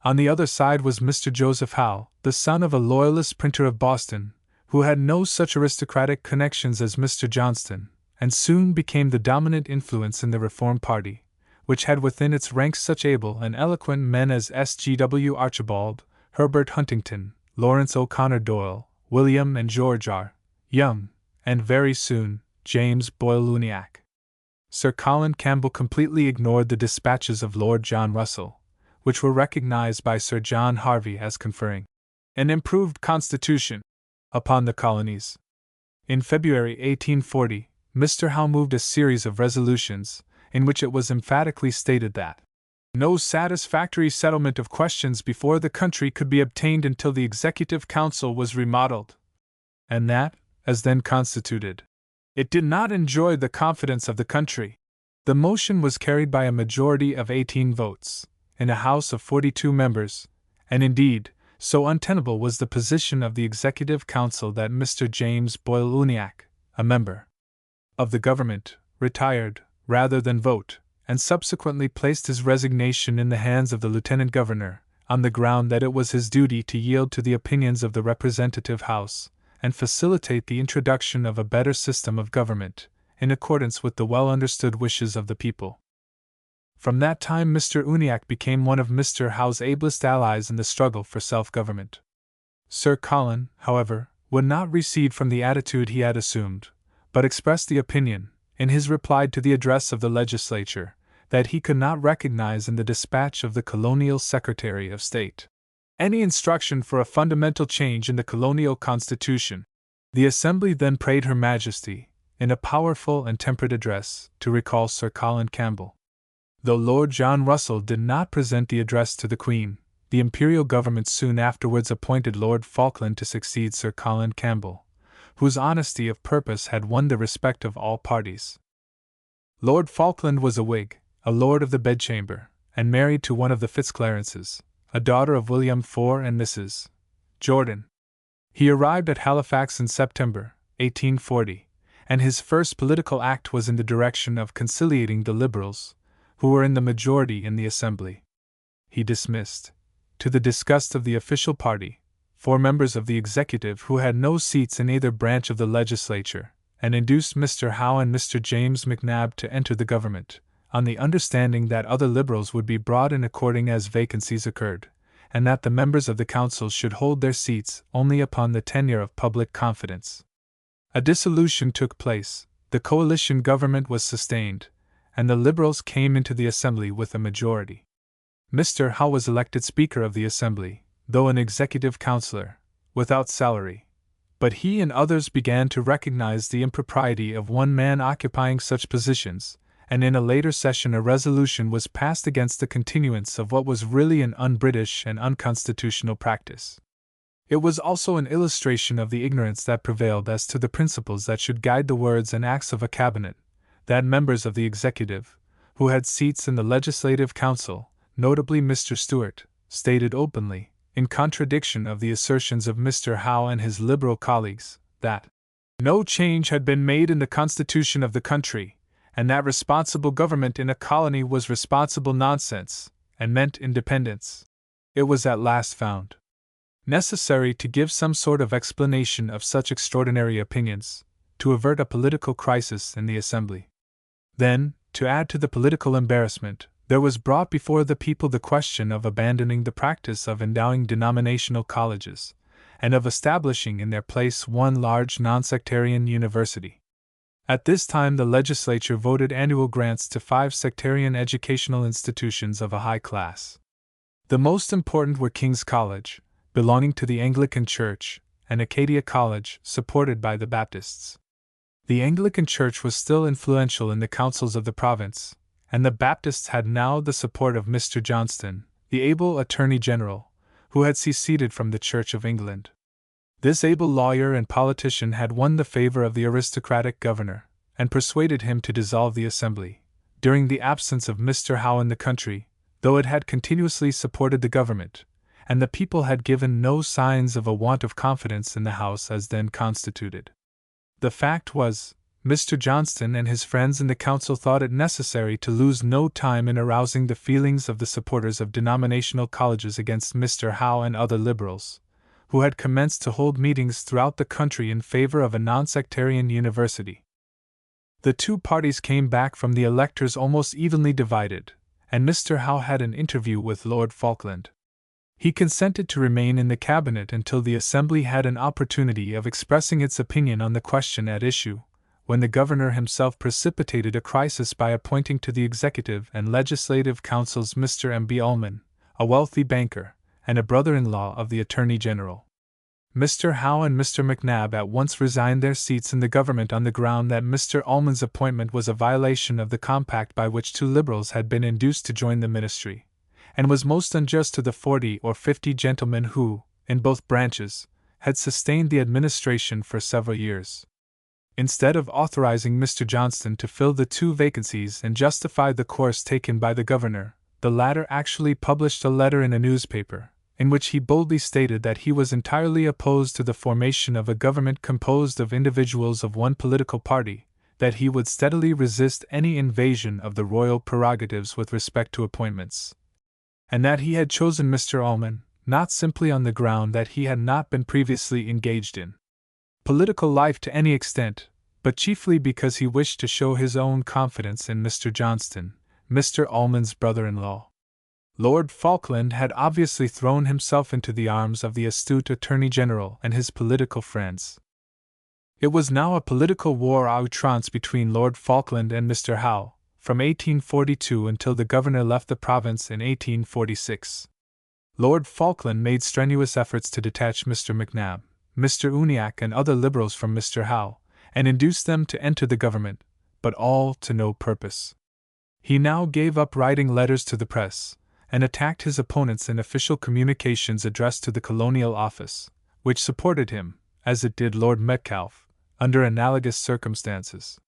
On the other side was Mr. Joseph Howe, the son of a Loyalist printer of Boston, who had no such aristocratic connections as Mr. Johnston, and soon became the dominant influence in the Reform party, which had within its ranks such able and eloquent men as S. G. W. Archibald, Herbert Huntington, Lawrence O'Connor Doyle, William and George R. Young, and very soon, James Boyle Uniacke. Sir Colin Campbell completely ignored the dispatches of Lord John Russell, which were recognized by Sir John Harvey as conferring an improved constitution upon the colonies. In February 1840, Mr. Howe moved a series of resolutions, in which it was emphatically stated that no satisfactory settlement of questions before the country could be obtained until the Executive Council was remodeled, and that, as then constituted, it did not enjoy the confidence of the country. The motion was carried by a majority of 18 votes, in a House of 42 members, and indeed, so untenable was the position of the Executive Council that Mr. James Boyle Uniacke, a member of the government, retired, rather than vote, and subsequently placed his resignation in the hands of the Lieutenant Governor, on the ground that it was his duty to yield to the opinions of the Representative House, and facilitate the introduction of a better system of government, in accordance with the well-understood wishes of the people. From that time Mr. Uniacke became one of Mr. Howe's ablest allies in the struggle for self-government. Sir Colin, however, would not recede from the attitude he had assumed, but expressed the opinion, in his reply to the address of the legislature, that he could not recognize in the dispatch of the Colonial Secretary of State any instruction for a fundamental change in the colonial constitution. The Assembly then prayed Her Majesty, in a powerful and temperate address, to recall Sir Colin Campbell. Though Lord John Russell did not present the address to the Queen, the Imperial Government soon afterwards appointed Lord Falkland to succeed Sir Colin Campbell, whose honesty of purpose had won the respect of all parties. Lord Falkland was a Whig, a Lord of the Bedchamber, and married to one of the Fitzclarences, a daughter of William IV and Mrs. Jordan. He arrived at Halifax in September 1840, and his first political act was in the direction of conciliating the Liberals, who were in the majority in the Assembly. He dismissed, to the disgust of the official party, 4 members of the executive who had no seats in either branch of the legislature, and induced Mr. Howe and Mr. James McNabb to enter the government, on the understanding that other Liberals would be brought in according as vacancies occurred, and that the members of the Council should hold their seats only upon the tenure of public confidence. A dissolution took place, the coalition government was sustained, and the Liberals came into the Assembly with a majority. Mr. Howe was elected Speaker of the Assembly, though an executive councillor, without salary, but he and others began to recognize the impropriety of one man occupying such positions, and in a later session a resolution was passed against the continuance of what was really an un-British and unconstitutional practice. It was also an illustration of the ignorance that prevailed as to the principles that should guide the words and acts of a cabinet, that members of the executive, who had seats in the Legislative Council, notably Mr. Stuart, stated openly, in contradiction of the assertions of Mr. Howe and his Liberal colleagues, that no change had been made in the constitution of the country, and that responsible government in a colony was responsible nonsense, and meant independence. It was at last found necessary to give some sort of explanation of such extraordinary opinions, to avert a political crisis in the Assembly. Then, to add to the political embarrassment, there was brought before the people the question of abandoning the practice of endowing denominational colleges, and of establishing in their place one large non-sectarian university. At this time the legislature voted annual grants to 5 sectarian educational institutions of a high class. The most important were King's College, belonging to the Anglican Church, and Acadia College, supported by the Baptists. The Anglican Church was still influential in the councils of the province, and the Baptists had now the support of Mr. Johnston, the able Attorney General, who had seceded from the Church of England. This able lawyer and politician had won the favor of the aristocratic governor, and persuaded him to dissolve the Assembly, during the absence of Mr. Howe in the country, though it had continuously supported the government, and the people had given no signs of a want of confidence in the House as then constituted. The fact was, Mr. Johnston and his friends in the council thought it necessary to lose no time in arousing the feelings of the supporters of denominational colleges against Mr. Howe and other liberals, who had commenced to hold meetings throughout the country in favor of a non-sectarian university. The two parties came back from the electors almost evenly divided, and Mr. Howe had an interview with Lord Falkland. He consented to remain in the cabinet until the Assembly had an opportunity of expressing its opinion on the question at issue, when the governor himself precipitated a crisis by appointing to the executive and legislative councils Mr. M. B. Ullman, a wealthy banker, and a brother-in-law of the Attorney General. Mr. Howe and Mr. McNabb at once resigned their seats in the government on the ground that Mr. Ullman's appointment was a violation of the compact by which 2 Liberals had been induced to join the ministry, and was most unjust to the 40 or 50 gentlemen who, in both branches, had sustained the administration for several years. Instead of authorizing Mr. Johnston to fill the 2 vacancies and justify the course taken by the governor, the latter actually published a letter in a newspaper, in which he boldly stated that he was entirely opposed to the formation of a government composed of individuals of one political party, that he would steadily resist any invasion of the royal prerogatives with respect to appointments, and that he had chosen Mr. Ullman, not simply on the ground that he had not been previously engaged in political life to any extent, but chiefly because he wished to show his own confidence in Mr. Johnston, Mr. Ullman's brother-in-law. Lord Falkland had obviously thrown himself into the arms of the astute Attorney General and his political friends. It was now a political war à outrance between Lord Falkland and Mr. Howe, from 1842 until the governor left the province in 1846. Lord Falkland made strenuous efforts to detach Mr. McNabb, Mr. Uniacke and other Liberals from Mr. Howe, and induce them to enter the government, but all to no purpose. He now gave up writing letters to the press, and attacked his opponents in official communications addressed to the Colonial Office, which supported him, as it did Lord Metcalfe, under analogous circumstances.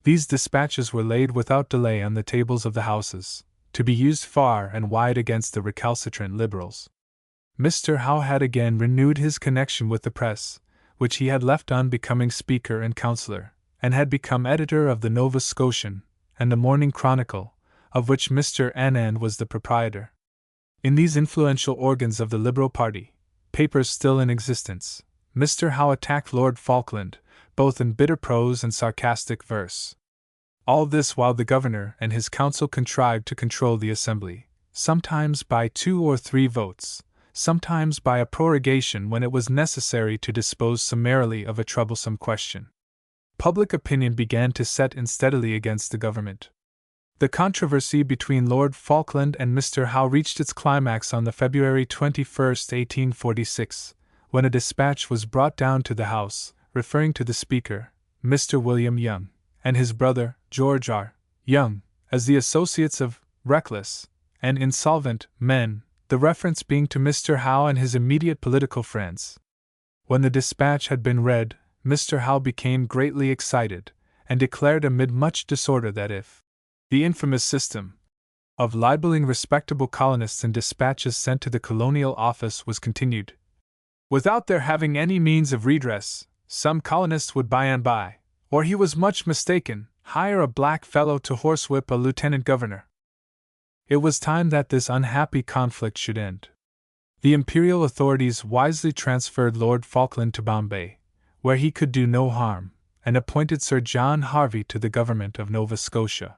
These dispatches were laid without delay on the tables of the Houses, to be used far and wide against the recalcitrant Liberals. Mr. Howe had again renewed his connection with the press, which he had left on becoming Speaker and Councillor, and had become editor of the Nova Scotian and the Morning Chronicle, of which Mr. Anand was the proprietor. In these influential organs of the Liberal party, papers still in existence, Mr. Howe attacked Lord Falkland, both in bitter prose and sarcastic verse. All this while the governor and his council contrived to control the Assembly, sometimes by 2 or 3 votes, sometimes by a prorogation when it was necessary to dispose summarily of a troublesome question. Public opinion began to set in steadily against the government. The controversy between Lord Falkland and Mr. Howe reached its climax on the February 21, 1846, when a dispatch was brought down to the House, referring to the Speaker, Mr. William Young, and his brother, George R. young, as the associates of reckless and insolvent men, the reference being to Mr. Howe and his immediate political friends. When the dispatch had been read, Mr. Howe became greatly excited, and declared amid much disorder that if the infamous system of libeling respectable colonists in dispatches sent to the Colonial Office was continued, without their having any means of redress, some colonists would by and by, or he was much mistaken, hire a black fellow to horsewhip a lieutenant governor. It was time that this unhappy conflict should end. The imperial authorities wisely transferred Lord Falkland to Bombay, where he could do no harm, and appointed Sir John Harvey to the government of Nova Scotia.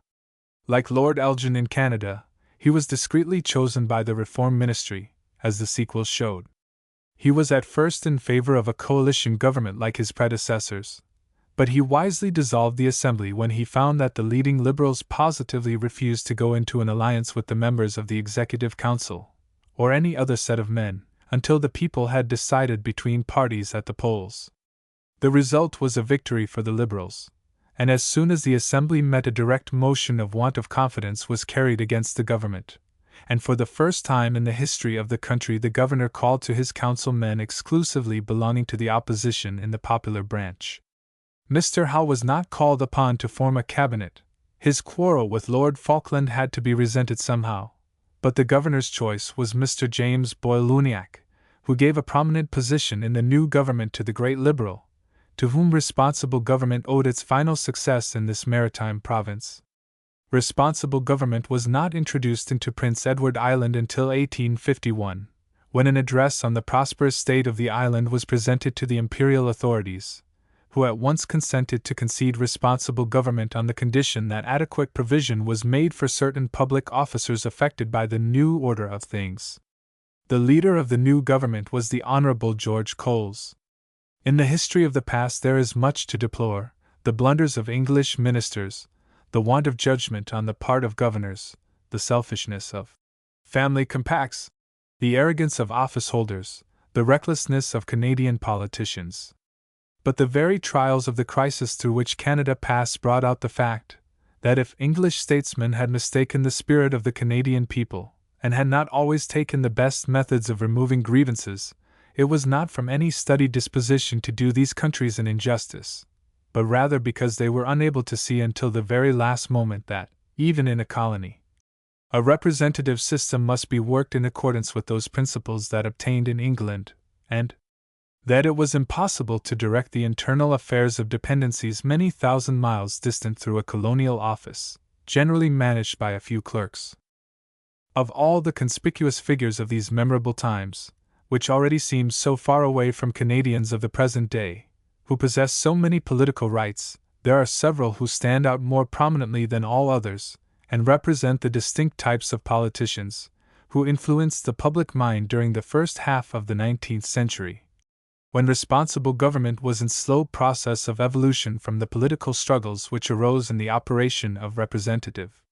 Like Lord Elgin in Canada, he was discreetly chosen by the Reform Ministry, as the sequel showed. He was at first in favor of a coalition government like his predecessors, but he wisely dissolved the Assembly when he found that the leading Liberals positively refused to go into an alliance with the members of the Executive Council, or any other set of men, until the people had decided between parties at the polls. The result was a victory for the Liberals, and as soon as the Assembly met, a direct motion of want of confidence was carried against the government, and for the first time in the history of the country the governor called to his council men exclusively belonging to the opposition in the popular branch. Mr. Howe was not called upon to form a cabinet. His quarrel with Lord Falkland had to be resented somehow, but the governor's choice was Mr. James Boyle Uniacke, who gave a prominent position in the new government to the great Liberal, to whom responsible government owed its final success in this maritime province. Responsible government was not introduced into Prince Edward Island until 1851, when an address on the prosperous state of the island was presented to the imperial authorities, who at once consented to concede responsible government on the condition that adequate provision was made for certain public officers affected by the new order of things. The leader of the new government was the Honourable George Coles. In the history of the past there is much to deplore: the blunders of English ministers, the want of judgment on the part of governors, the selfishness of family compacts, the arrogance of office holders, the recklessness of Canadian politicians. But the very trials of the crisis through which Canada passed brought out the fact that if English statesmen had mistaken the spirit of the Canadian people, and had not always taken the best methods of removing grievances, it was not from any studied disposition to do these countries an injustice, but rather because they were unable to see until the very last moment that, even in a colony, a representative system must be worked in accordance with those principles that obtained in England, and that it was impossible to direct the internal affairs of dependencies many thousand miles distant through a colonial office, generally managed by a few clerks. Of all the conspicuous figures of these memorable times, which already seem so far away from Canadians of the present day, who possess so many political rights, there are several who stand out more prominently than all others, and represent the distinct types of politicians who influenced the public mind during the first half of the 19th century, when responsible government was in slow process of evolution from the political struggles which arose in the operation of representative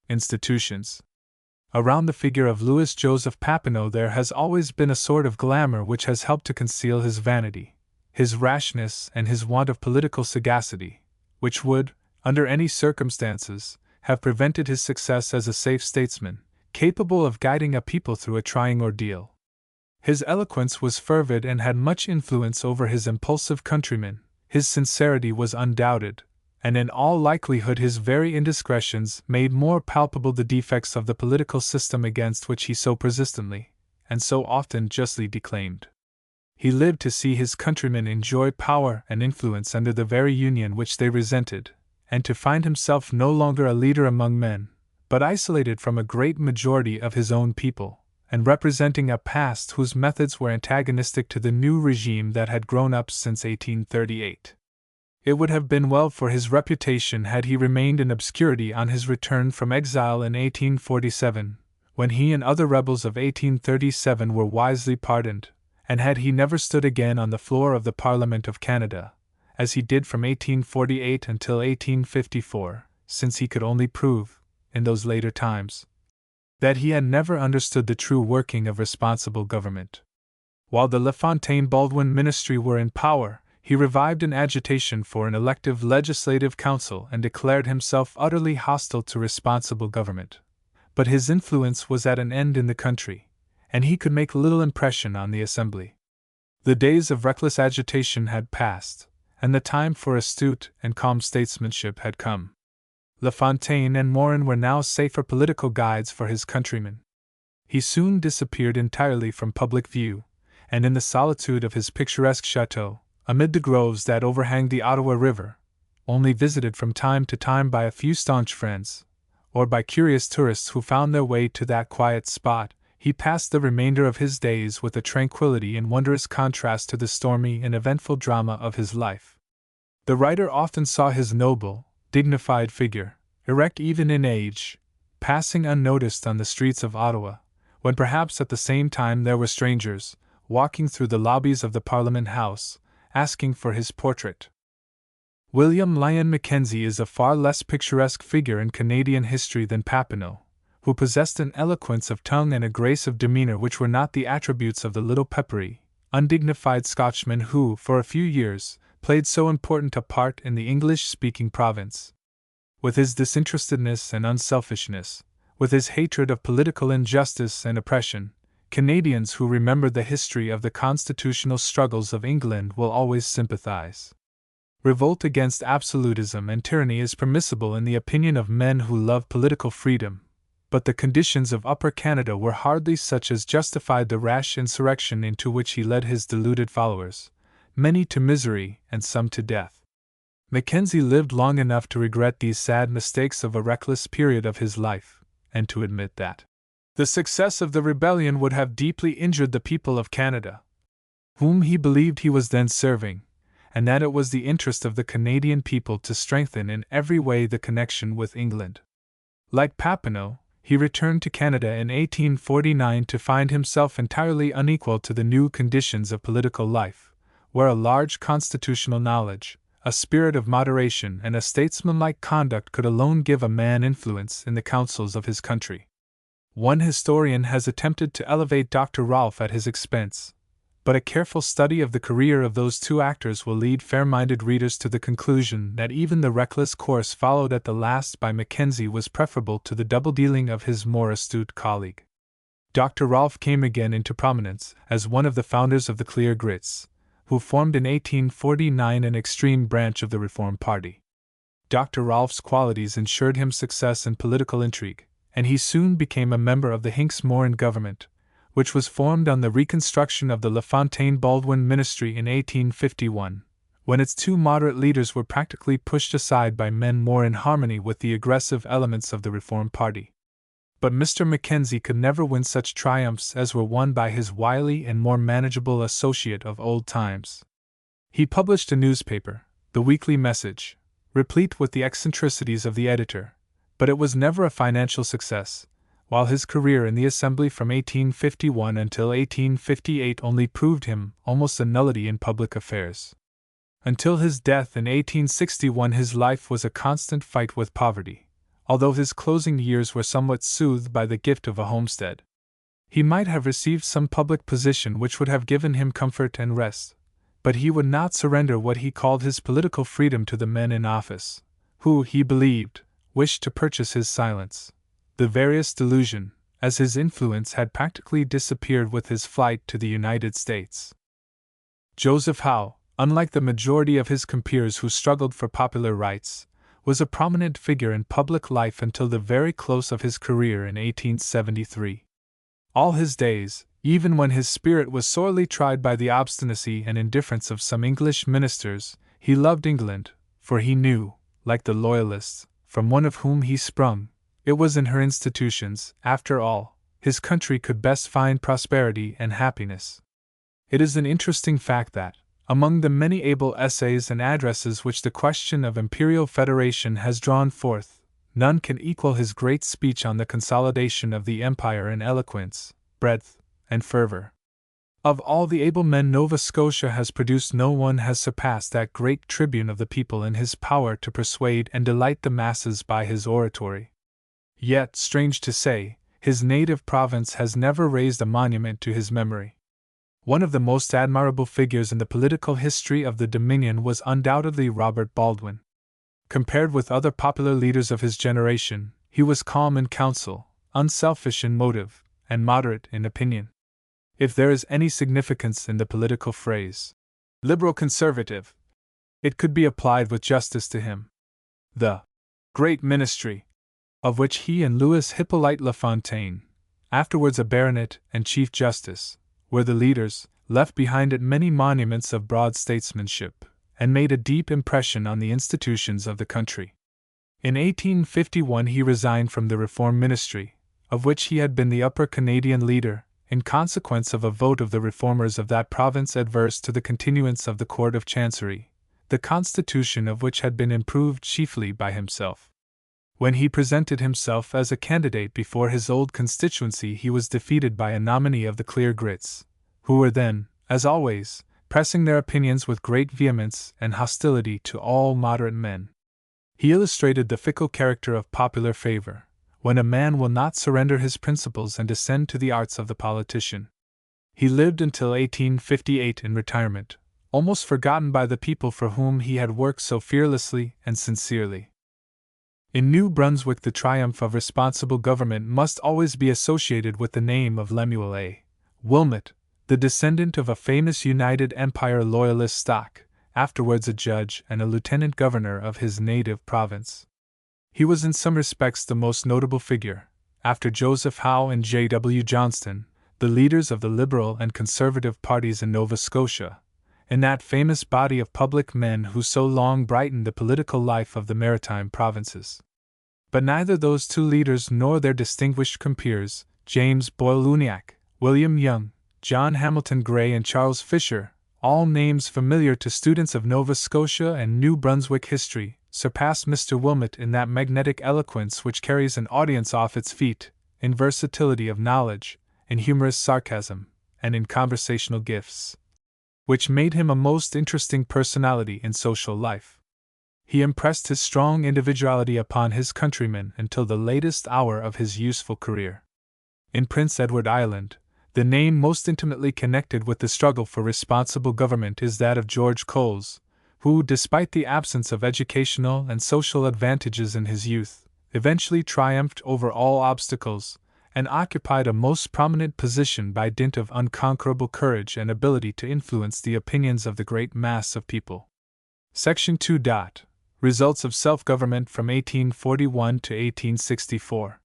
institutions. Around the figure of Louis Joseph Papineau there has always been a sort of glamour which has helped to conceal his vanity, his rashness, and his want of political sagacity, which would, under any circumstances, have prevented his success as a safe statesman, capable of guiding a people through a trying ordeal. His eloquence was fervid and had much influence over his impulsive countrymen, his sincerity was undoubted, and in all likelihood his very indiscretions made more palpable the defects of the political system against which he so persistently, and so often justly declaimed. He lived to see his countrymen enjoy power and influence under the very union which they resented, and to find himself no longer a leader among men, but isolated from a great majority of his own people, and representing a past whose methods were antagonistic to the new regime that had grown up since 1838. It would have been well for his reputation had he remained in obscurity on his return from exile in 1847, when he and other rebels of 1837 were wisely pardoned, and had he never stood again on the floor of the Parliament of Canada, as he did from 1848 until 1854, since he could only prove, in those later times, that he had never understood the true working of responsible government. While the LaFontaine-Baldwin ministry were in power, he revived an agitation for an elective legislative council and declared himself utterly hostile to responsible government. But his influence was at an end in the country, and he could make little impression on the assembly. The days of reckless agitation had passed, and the time for astute and calm statesmanship had come. La Fontaine and Morin were now safer political guides for his countrymen. He soon disappeared entirely from public view, and in the solitude of his picturesque chateau, amid the groves that overhang the Ottawa River, only visited from time to time by a few staunch friends, or by curious tourists who found their way to that quiet spot, he passed the remainder of his days with a tranquility in wondrous contrast to the stormy and eventful drama of his life. The writer often saw his noble, dignified figure, erect even in age, passing unnoticed on the streets of Ottawa, when perhaps at the same time there were strangers, walking through the lobbies of the Parliament House, asking for his portrait. William Lyon Mackenzie is a far less picturesque figure in Canadian history than Papineau, who possessed an eloquence of tongue and a grace of demeanor which were not the attributes of the little peppery, undignified Scotchman who, for a few years, played so important a part in the English-speaking province. With his disinterestedness and unselfishness, with his hatred of political injustice and oppression, Canadians who remember the history of the constitutional struggles of England will always sympathize. Revolt against absolutism and tyranny is permissible in the opinion of men who love political freedom, but the conditions of Upper Canada were hardly such as justified the rash insurrection into which he led his deluded followers, many to misery and some to death. Mackenzie lived long enough to regret these sad mistakes of a reckless period of his life, and to admit that the success of the rebellion would have deeply injured the people of Canada, whom he believed he was then serving, and that it was the interest of the Canadian people to strengthen in every way the connection with England. Like Papineau, he returned to Canada in 1849 to find himself entirely unequal to the new conditions of political life, where a large constitutional knowledge, a spirit of moderation, and a statesmanlike conduct could alone give a man influence in the councils of his country. One historian has attempted to elevate Dr. Rolfe at his expense, but a careful study of the career of those two actors will lead fair-minded readers to the conclusion that even the reckless course followed at the last by Mackenzie was preferable to the double-dealing of his more astute colleague. Dr. Rolfe came again into prominence as one of the founders of the Clear Grits, who formed in 1849 an extreme branch of the Reform Party. Dr. Rolfe's qualities ensured him success in political intrigue, and he soon became a member of the Hincks-Morin government, which was formed on the reconstruction of the LaFontaine-Baldwin ministry in 1851, when its two moderate leaders were practically pushed aside by men more in harmony with the aggressive elements of the Reform Party. But Mr. Mackenzie could never win such triumphs as were won by his wily and more manageable associate of old times. He published a newspaper, The Weekly Message, replete with the eccentricities of the editor, but it was never a financial success, while his career in the Assembly from 1851 until 1858 only proved him almost a nullity in public affairs. Until his death in 1861 his life was a constant fight with poverty, although his closing years were somewhat soothed by the gift of a homestead. He might have received some public position which would have given him comfort and rest, but he would not surrender what he called his political freedom to the men in office, who, he believed, wished to purchase his silence. The various delusion, as his influence had practically disappeared with his flight to the United States. Joseph Howe, unlike the majority of his compeers who struggled for popular rights, was a prominent figure in public life until the very close of his career in 1873. All his days, even when his spirit was sorely tried by the obstinacy and indifference of some English ministers, he loved England, for he knew, like the Loyalists, from one of whom he sprung, it was in her institutions, after all, his country could best find prosperity and happiness. It is an interesting fact that, among the many able essays and addresses which the question of imperial federation has drawn forth, none can equal his great speech on the consolidation of the empire in eloquence, breadth, and fervor. Of all the able men Nova Scotia has produced, no one has surpassed that great tribune of the people in his power to persuade and delight the masses by his oratory. Yet, strange to say, his native province has never raised a monument to his memory. One of the most admirable figures in the political history of the Dominion was undoubtedly Robert Baldwin. Compared with other popular leaders of his generation, he was calm in counsel, unselfish in motive, and moderate in opinion. If there is any significance in the political phrase, liberal conservative, it could be applied with justice to him. The Great Ministry, of which he and Louis Hippolyte Lafontaine, afterwards a baronet and chief justice, were the leaders, left behind it many monuments of broad statesmanship, and made a deep impression on the institutions of the country. In 1851 he resigned from the Reform Ministry, of which he had been the Upper Canadian leader, in consequence of a vote of the reformers of that province adverse to the continuance of the Court of Chancery, the constitution of which had been improved chiefly by himself. When he presented himself as a candidate before his old constituency, he was defeated by a nominee of the Clear Grits, who were then, as always, pressing their opinions with great vehemence and hostility to all moderate men. He illustrated the fickle character of popular favor, when a man will not surrender his principles and descend to the arts of the politician. He lived until 1858 in retirement, almost forgotten by the people for whom he had worked so fearlessly and sincerely. In New Brunswick, the triumph of responsible government must always be associated with the name of Lemuel A. Wilmot, the descendant of a famous United Empire Loyalist stock, afterwards a judge and a lieutenant governor of his native province. He was in some respects the most notable figure, after Joseph Howe and J.W. Johnston, the leaders of the Liberal and Conservative parties in Nova Scotia, in that famous body of public men who so long brightened the political life of the maritime provinces. But neither those two leaders nor their distinguished compeers, James Boyle Uniacke, William Young, John Hamilton Gray, and Charles Fisher, all names familiar to students of Nova Scotia and New Brunswick history, surpassed Mr. Wilmot in that magnetic eloquence which carries an audience off its feet, in versatility of knowledge, in humorous sarcasm, and in conversational gifts, which made him a most interesting personality in social life. He impressed his strong individuality upon his countrymen until the latest hour of his useful career. In Prince Edward Island, the name most intimately connected with the struggle for responsible government is that of George Coles, who, despite the absence of educational and social advantages in his youth, eventually triumphed over all obstacles, and occupied a most prominent position by dint of unconquerable courage and ability to influence the opinions of the great mass of people. Section 2. Results of self-government from 1841 to 1864.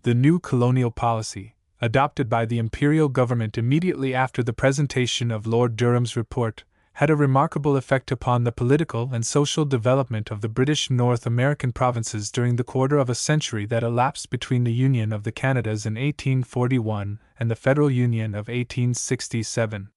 The new colonial policy, adopted by the imperial government immediately after the presentation of Lord Durham's report, had a remarkable effect upon the political and social development of the British North American provinces during the quarter of a century that elapsed between the Union of the Canadas in 1841 and the Federal Union of 1867.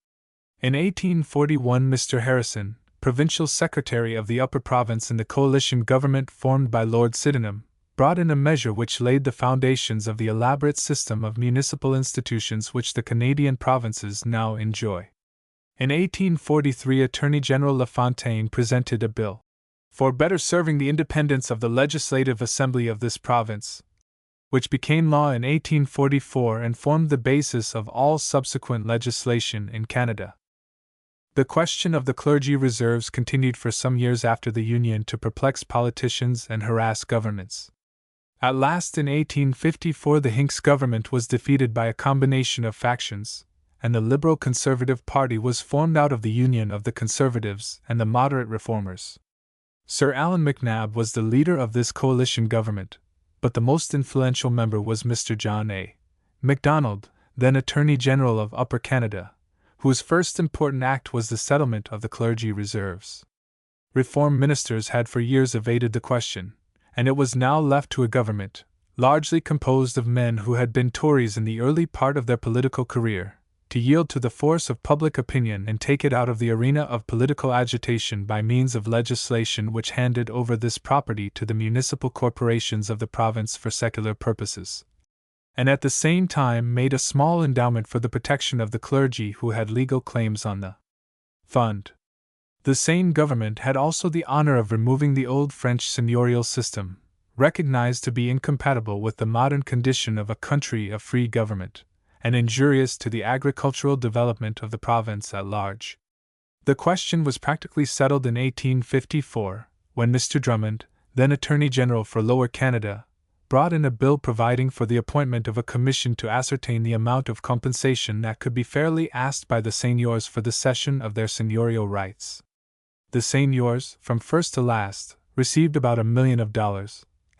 In 1841, Mr. Harrison, provincial secretary of the Upper Province in the coalition government formed by Lord Sydenham, brought in a measure which laid the foundations of the elaborate system of municipal institutions which the Canadian provinces now enjoy. In 1843, Attorney General Lafontaine presented a bill for better serving the independence of the Legislative Assembly of this province, which became law in 1844 and formed the basis of all subsequent legislation in Canada. The question of the clergy reserves continued for some years after the Union to perplex politicians and harass governments. At last, in 1854, the Hincks government was defeated by a combination of factions, and the Liberal Conservative Party was formed out of the union of the Conservatives and the moderate Reformers. Sir Allan MacNab was the leader of this coalition government, but the most influential member was Mr. John A. Macdonald, then Attorney General of Upper Canada, whose first important act was the settlement of the clergy reserves. Reform ministers had for years evaded the question, and it was now left to a government, largely composed of men who had been Tories in the early part of their political career, to yield to the force of public opinion and take it out of the arena of political agitation by means of legislation which handed over this property to the municipal corporations of the province for secular purposes, and at the same time made a small endowment for the protection of the clergy who had legal claims on the fund. The same government had also the honor of removing the old French seigneurial system, recognized to be incompatible with the modern condition of a country of free government, and injurious to the agricultural development of the province at large. The question was practically settled in 1854, when Mr. Drummond, then Attorney General for Lower Canada, brought in a bill providing for the appointment of a commission to ascertain the amount of compensation that could be fairly asked by the seigneurs for the cession of their seigneurial rights. The seigneurs, from first to last, received about $1 million,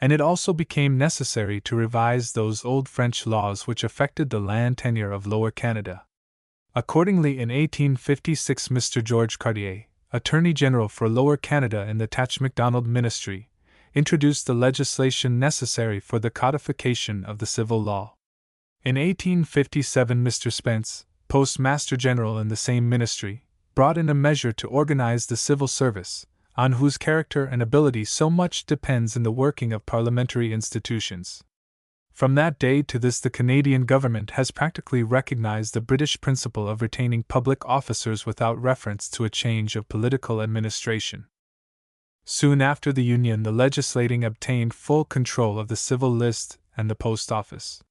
and it also became necessary to revise those old French laws which affected the land tenure of Lower Canada. Accordingly, in 1856, Mr. George Cartier, Attorney General for Lower Canada in the Tach-Macdonald Ministry, introduced the legislation necessary for the codification of the civil law. In 1857, Mr. Spence, Postmaster General in the same ministry, brought in a measure to organize the civil service, on whose character and ability so much depends in the working of parliamentary institutions. From that day to this, the Canadian government has practically recognized the British principle of retaining public officers without reference to a change of political administration. Soon after the Union, the legislating obtained full control of the civil list and the post office.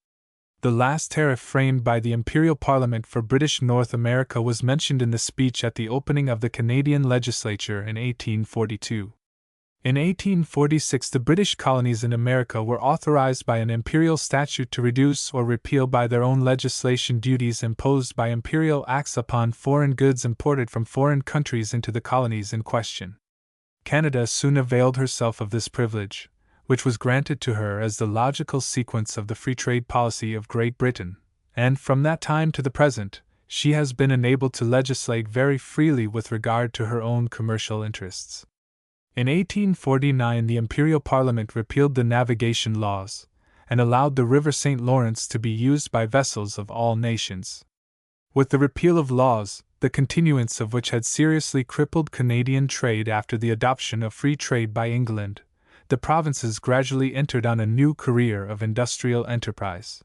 The last tariff framed by the Imperial Parliament for British North America was mentioned in the speech at the opening of the Canadian legislature in 1842. In 1846, the British colonies in America were authorized by an imperial statute to reduce or repeal by their own legislation duties imposed by imperial acts upon foreign goods imported from foreign countries into the colonies in question. Canada soon availed herself of this privilege, which was granted to her as the logical sequence of the free trade policy of Great Britain, and from that time to the present, she has been enabled to legislate very freely with regard to her own commercial interests. In 1849, the Imperial Parliament repealed the navigation laws, and allowed the River St. Lawrence to be used by vessels of all nations. With the repeal of laws, the continuance of which had seriously crippled Canadian trade after the adoption of free trade by England, the provinces gradually entered on a new career of industrial enterprise.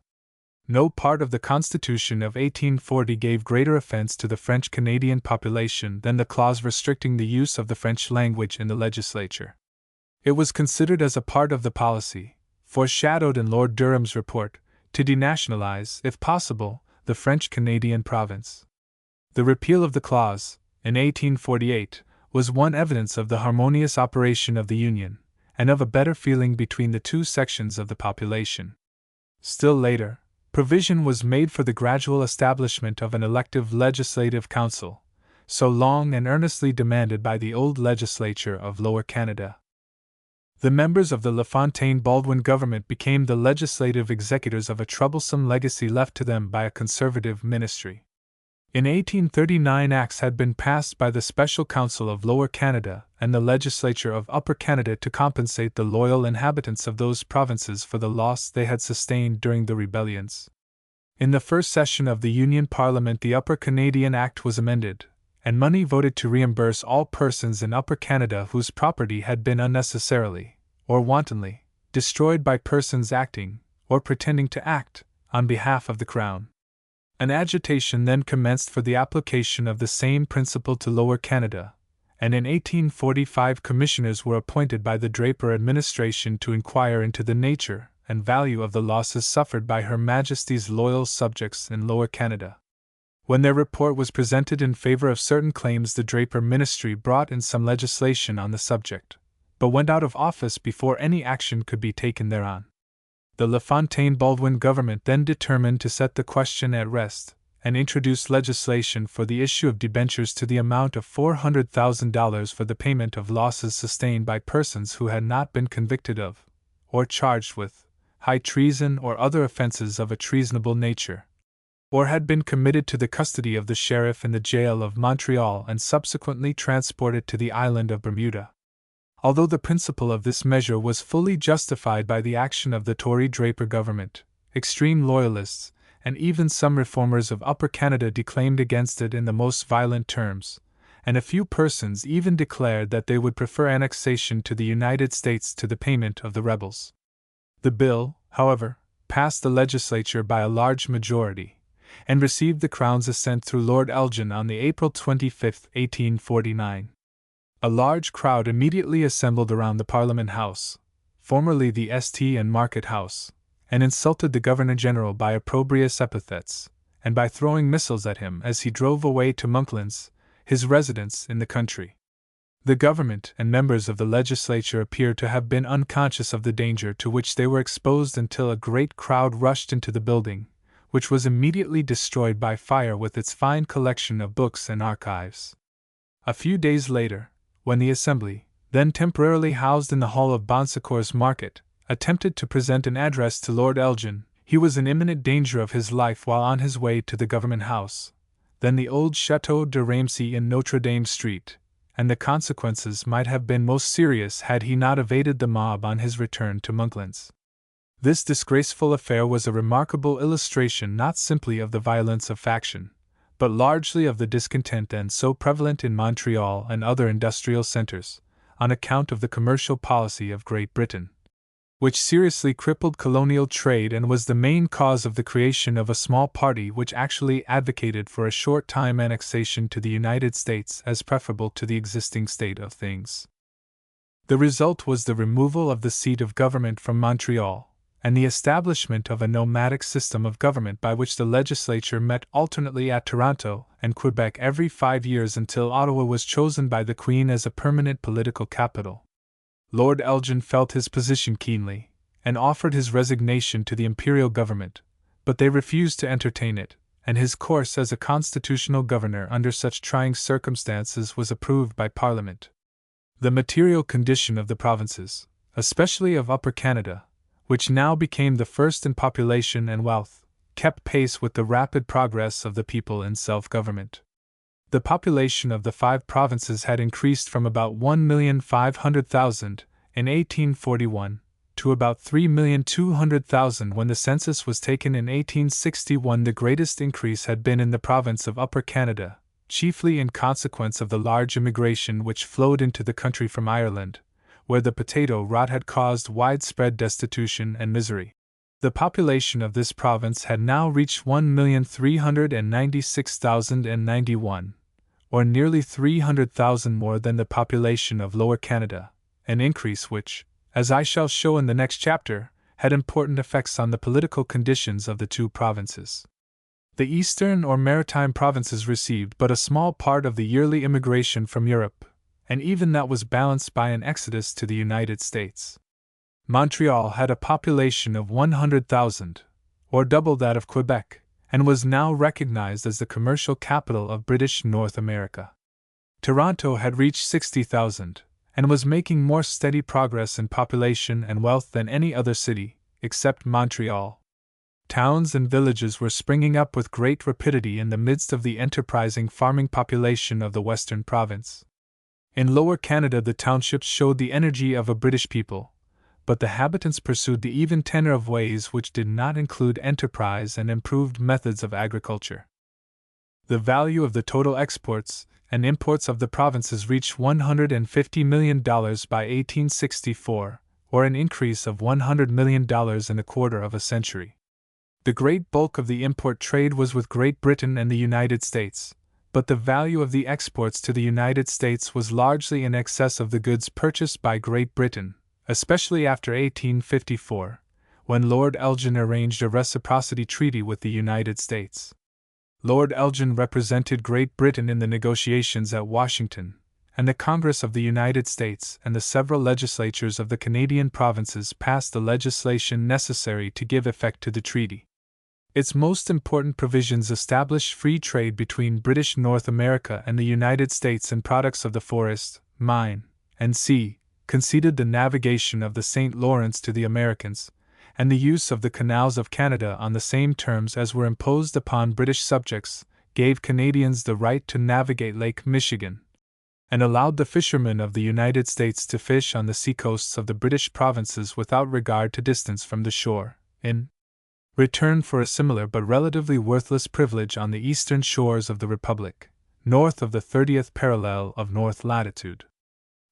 No part of the Constitution of 1840 gave greater offense to the French-Canadian population than the clause restricting the use of the French language in the legislature. It was considered as a part of the policy, foreshadowed in Lord Durham's report, to denationalize, if possible, the French-Canadian province. The repeal of the clause, in 1848, was one evidence of the harmonious operation of the Union, and of a better feeling between the two sections of the population. Still later, provision was made for the gradual establishment of an elective legislative council, so long and earnestly demanded by the old legislature of Lower Canada. The members of the LaFontaine-Baldwin government became the legislative executors of a troublesome legacy left to them by a conservative ministry. In 1839, acts had been passed by the Special Council of Lower Canada and the Legislature of Upper Canada to compensate the loyal inhabitants of those provinces for the loss they had sustained during the rebellions. In the first session of the Union Parliament, the Upper Canadian Act was amended, and money voted to reimburse all persons in Upper Canada whose property had been unnecessarily, or wantonly, destroyed by persons acting, or pretending to act, on behalf of the Crown. An agitation then commenced for the application of the same principle to Lower Canada, and in 1845 commissioners were appointed by the Draper administration to inquire into the nature and value of the losses suffered by Her Majesty's loyal subjects in Lower Canada. When their report was presented in favor of certain claims, the Draper ministry brought in some legislation on the subject, but went out of office before any action could be taken thereon. The LaFontaine-Baldwin government then determined to set the question at rest, and introduced legislation for the issue of debentures to the amount of $400,000 for the payment of losses sustained by persons who had not been convicted of, or charged with, high treason or other offenses of a treasonable nature, or had been committed to the custody of the sheriff in the jail of Montreal and subsequently transported to the island of Bermuda. Although the principle of this measure was fully justified by the action of the Tory Draper government, extreme loyalists, and even some reformers of Upper Canada declaimed against it in the most violent terms, and a few persons even declared that they would prefer annexation to the United States to the payment of the rebels. The bill, however, passed the legislature by a large majority, and received the Crown's assent through Lord Elgin on the April 25, 1849. A large crowd immediately assembled around the Parliament House, formerly the St. and Market House, and insulted the Governor-General by opprobrious epithets, and by throwing missiles at him as he drove away to Monklands, his residence in the country. The government and members of the legislature appear to have been unconscious of the danger to which they were exposed until a great crowd rushed into the building, which was immediately destroyed by fire with its fine collection of books and archives. A few days later, when the Assembly, then temporarily housed in the hall of Bonsecours Market, attempted to present an address to Lord Elgin, he was in imminent danger of his life while on his way to the Government House, then the old Château de Ramsay in Notre Dame Street, and the consequences might have been most serious had he not evaded the mob on his return to Monklands. This disgraceful affair was a remarkable illustration not simply of the violence of faction, but largely of the discontent then so prevalent in Montreal and other industrial centers, on account of the commercial policy of Great Britain, which seriously crippled colonial trade and was the main cause of the creation of a small party which actually advocated for a short-time annexation to the United States as preferable to the existing state of things. The result was the removal of the seat of government from Montreal, and the establishment of a nomadic system of government by which the legislature met alternately at Toronto and Quebec every 5 years until Ottawa was chosen by the Queen as a permanent political capital. Lord Elgin felt his position keenly, and offered his resignation to the imperial government, but they refused to entertain it, and his course as a constitutional governor under such trying circumstances was approved by Parliament. The material condition of the provinces, especially of Upper Canada, which now became the first in population and wealth, kept pace with the rapid progress of the people in self-government. The population of the 5 provinces had increased from about 1,500,000 in 1841 to about 3,200,000 when the census was taken in 1861. The greatest increase had been in the province of Upper Canada, chiefly in consequence of the large immigration which flowed into the country from Ireland, where the potato rot had caused widespread destitution and misery. The population of this province had now reached 1,396,091, or nearly 300,000 more than the population of Lower Canada, an increase which, as I shall show in the next chapter, had important effects on the political conditions of the 2 provinces. The eastern or maritime provinces received but a small part of the yearly immigration from Europe, and even that was balanced by an exodus to the United States. Montreal had a population of 100,000, or double that of Quebec, and was now recognized as the commercial capital of British North America. Toronto had reached 60,000, and was making more steady progress in population and wealth than any other city, except Montreal. Towns and villages were springing up with great rapidity in the midst of the enterprising farming population of the Western Province. In Lower Canada the townships showed the energy of a British people, but the habitants pursued the even tenor of ways which did not include enterprise and improved methods of agriculture. The value of the total exports and imports of the provinces reached $150 million by 1864, or an increase of $100 million in a quarter of a century. The great bulk of the import trade was with Great Britain and the United States, but the value of the exports to the United States was largely in excess of the goods purchased by Great Britain, especially after 1854, when Lord Elgin arranged a reciprocity treaty with the United States. Lord Elgin represented Great Britain in the negotiations at Washington, and the Congress of the United States and the several legislatures of the Canadian provinces passed the legislation necessary to give effect to the treaty. Its most important provisions established free trade between British North America and the United States in products of the forest, mine, and sea, conceded the navigation of the St. Lawrence to the Americans, and the use of the canals of Canada on the same terms as were imposed upon British subjects, gave Canadians the right to navigate Lake Michigan, and allowed the fishermen of the United States to fish on the seacoasts of the British provinces without regard to distance from the shore, in return for a similar but relatively worthless privilege on the eastern shores of the Republic, north of the 30th parallel of north latitude.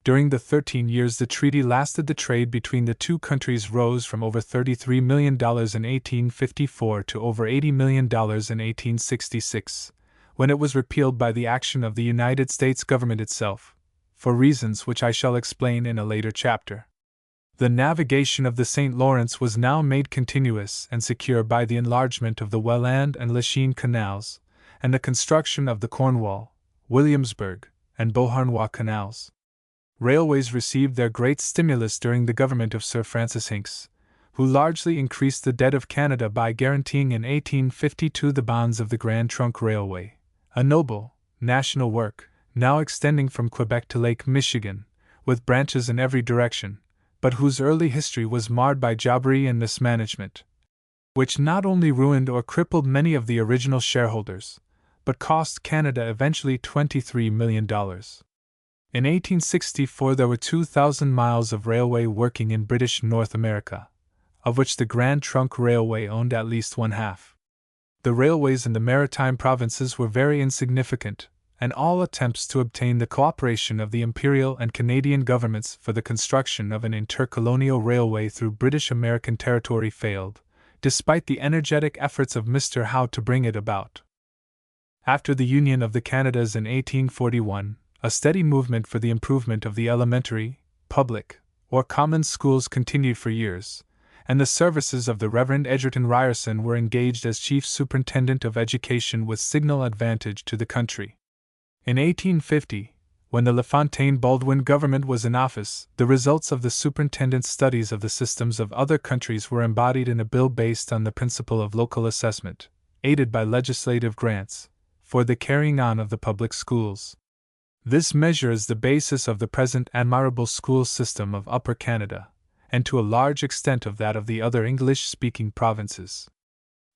During the 13 years the treaty lasted, the trade between the 2 countries rose from over $33 million in 1854 to over $80 million in 1866, when it was repealed by the action of the United States government itself, for reasons which I shall explain in a later chapter. The navigation of the St. Lawrence was now made continuous and secure by the enlargement of the Welland and Lachine canals, and the construction of the Cornwall, Williamsburg, and Beauharnois canals. Railways received their great stimulus during the government of Sir Francis Hincks, who largely increased the debt of Canada by guaranteeing in 1852 the bonds of the Grand Trunk Railway, a noble, national work, now extending from Quebec to Lake Michigan, with branches in every direction, but whose early history was marred by jobbery and mismanagement, which not only ruined or crippled many of the original shareholders, but cost Canada eventually $23 million. In 1864 there were 2,000 miles of railway working in British North America, of which the Grand Trunk Railway owned at least one half. The railways in the maritime provinces were very insignificant, and all attempts to obtain the cooperation of the Imperial and Canadian governments for the construction of an intercolonial railway through British American territory failed, despite the energetic efforts of Mr. Howe to bring it about. After the Union of the Canadas in 1841, a steady movement for the improvement of the elementary, public, or common schools continued for years, and the services of the Reverend Edgerton Ryerson were engaged as Chief Superintendent of Education with signal advantage to the country. In 1850, when the LaFontaine-Baldwin government was in office, the results of the superintendent's studies of the systems of other countries were embodied in a bill based on the principle of local assessment, aided by legislative grants, for the carrying on of the public schools. This measure is the basis of the present admirable school system of Upper Canada, and to a large extent of that of the other English-speaking provinces.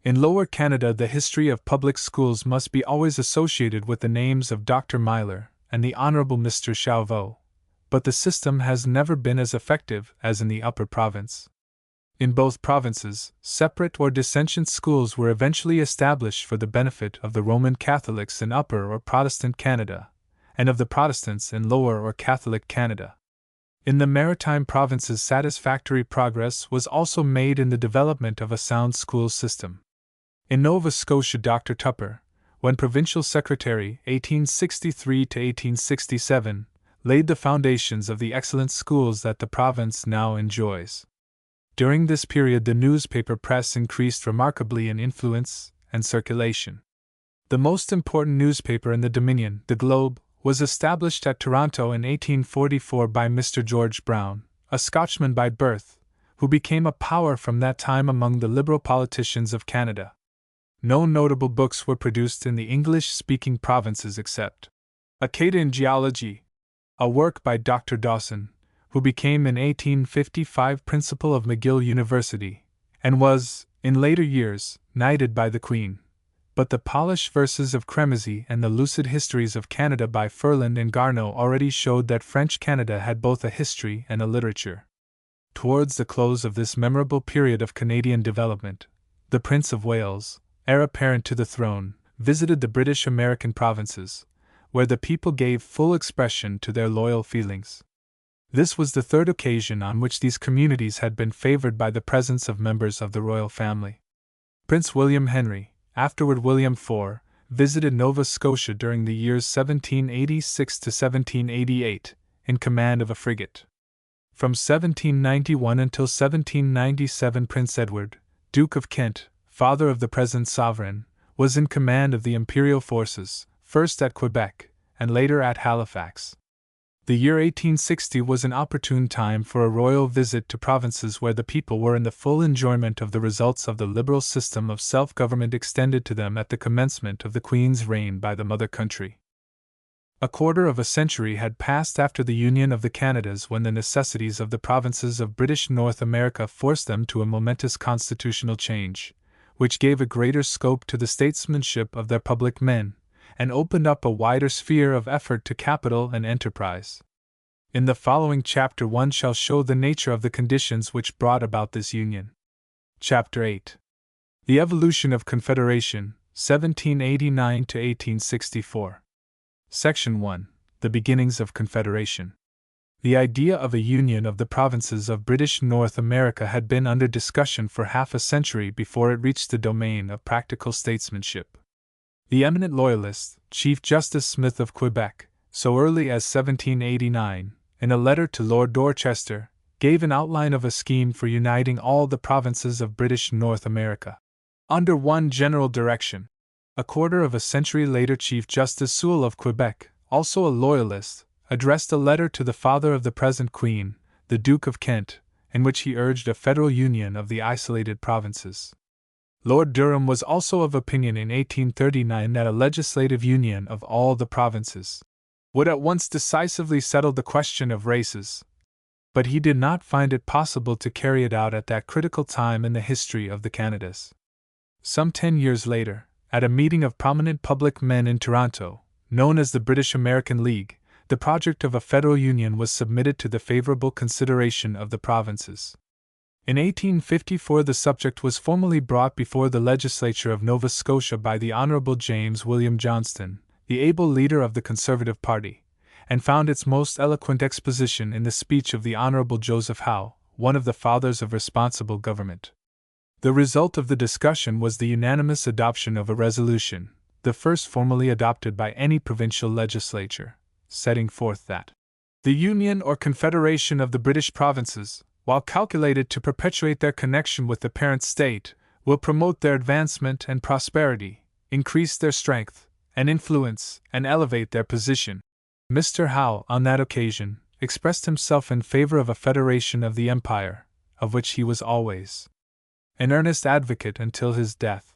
In Lower Canada, the history of public schools must be always associated with the names of Dr. Myler and the Honorable Mr. Chauveau, but the system has never been as effective as in the Upper Province. In both provinces, separate or dissentient schools were eventually established for the benefit of the Roman Catholics in Upper or Protestant Canada, and of the Protestants in Lower or Catholic Canada. In the maritime provinces, satisfactory progress was also made in the development of a sound school system. In Nova Scotia, Dr. Tupper, when provincial secretary 1863 to 1867, laid the foundations of the excellent schools that the province now enjoys. During this period, the newspaper press increased remarkably in influence and circulation. The most important newspaper in the Dominion, the Globe, was established at Toronto in 1844 by Mr. George Brown, a Scotchman by birth, who became a power from that time among the Liberal politicians of Canada. No notable books were produced in the English-speaking provinces except Acadian Geology, a work by Dr. Dawson, who became in 1855 principal of McGill University, and was, in later years, knighted by the Queen. But the polished verses of Cremazy and the lucid histories of Canada by Ferland and Garneau already showed that French Canada had both a history and a literature. Towards the close of this memorable period of Canadian development, the Prince of Wales, heir apparent to the throne, visited the British American provinces, where the people gave full expression to their loyal feelings. This was the third occasion on which these communities had been favored by the presence of members of the royal family. Prince William Henry, afterward William IV, visited Nova Scotia during the years 1786 to 1788, in command of a frigate. From 1791 until 1797, Prince Edward, Duke of Kent, father of the present sovereign, was in command of the imperial forces, first at Quebec, and later at Halifax. The year 1860 was an opportune time for a royal visit to provinces where the people were in the full enjoyment of the results of the liberal system of self-government extended to them at the commencement of the Queen's reign by the mother country. A quarter of a century had passed after the Union of the Canadas when the necessities of the provinces of British North America forced them to a momentous constitutional change, which gave a greater scope to the statesmanship of their public men, and opened up a wider sphere of effort to capital and enterprise. In the following chapter one shall show the nature of the conditions which brought about this union. Chapter 8. The Evolution of Confederation, 1789 to 1864. Section 1. The Beginnings of Confederation. The idea of a union of the provinces of British North America had been under discussion for half a century before it reached the domain of practical statesmanship. The eminent Loyalist, Chief Justice Smith of Quebec, so early as 1789, in a letter to Lord Dorchester, gave an outline of a scheme for uniting all the provinces of British North America under one general direction. A quarter of a century later, Chief Justice Sewell of Quebec, also a Loyalist, addressed a letter to the father of the present Queen, the Duke of Kent, in which he urged a federal union of the isolated provinces. Lord Durham was also of opinion in 1839 that a legislative union of all the provinces would at once decisively settle the question of races, but he did not find it possible to carry it out at that critical time in the history of the Canadas. Some 10 years later, at a meeting of prominent public men in Toronto, known as the British-American League, the project of a federal union was submitted to the favorable consideration of the provinces. In 1854 the subject was formally brought before the legislature of Nova Scotia by the Honourable James William Johnston, the able leader of the Conservative Party, and found its most eloquent exposition in the speech of the Honourable Joseph Howe, one of the fathers of responsible government. The result of the discussion was the unanimous adoption of a resolution, the first formally adopted by any provincial legislature, setting forth that the Union or Confederation of the British provinces, while calculated to perpetuate their connection with the parent state, will promote their advancement and prosperity, increase their strength and influence, and elevate their position. Mr. Howe, on that occasion, expressed himself in favor of a federation of the Empire, of which he was always an earnest advocate until his death.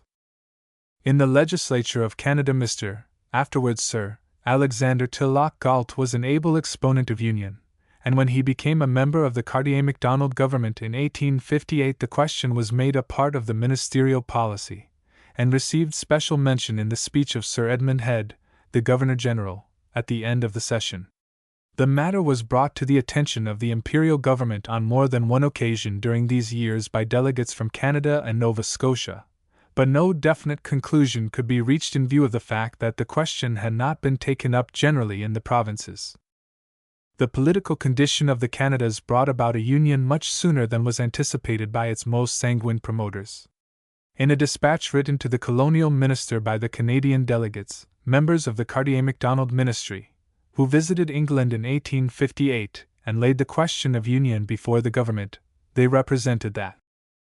In the legislature of Canada, Mr. afterwards Sir Alexander Tilloch Galt was an able exponent of union, and when he became a member of the Cartier-Macdonald government in 1858 the question was made a part of the ministerial policy, and received special mention in the speech of Sir Edmund Head, the Governor-General, at the end of the session. The matter was brought to the attention of the Imperial Government on more than one occasion during these years by delegates from Canada and Nova Scotia, but no definite conclusion could be reached in view of the fact that the question had not been taken up generally in the provinces. The political condition of the Canadas brought about a union much sooner than was anticipated by its most sanguine promoters. In a dispatch written to the colonial minister by the Canadian delegates, members of the Cartier-Macdonald ministry, who visited England in 1858 and laid the question of union before the government, they represented that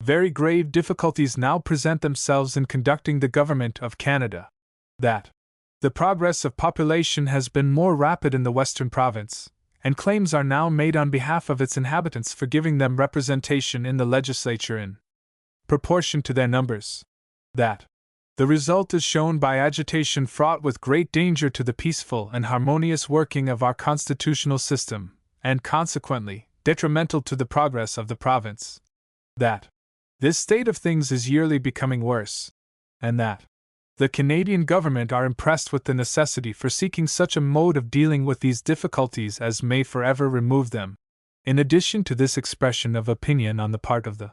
very grave difficulties now present themselves in conducting the government of Canada, that the progress of population has been more rapid in the Western province, and claims are now made on behalf of its inhabitants for giving them representation in the legislature in proportion to their numbers, that the result is shown by agitation fraught with great danger to the peaceful and harmonious working of our constitutional system, and consequently detrimental to the progress of the province, that this state of things is yearly becoming worse, and that the Canadian government are impressed with the necessity for seeking such a mode of dealing with these difficulties as may forever remove them. In addition to this expression of opinion on the part of the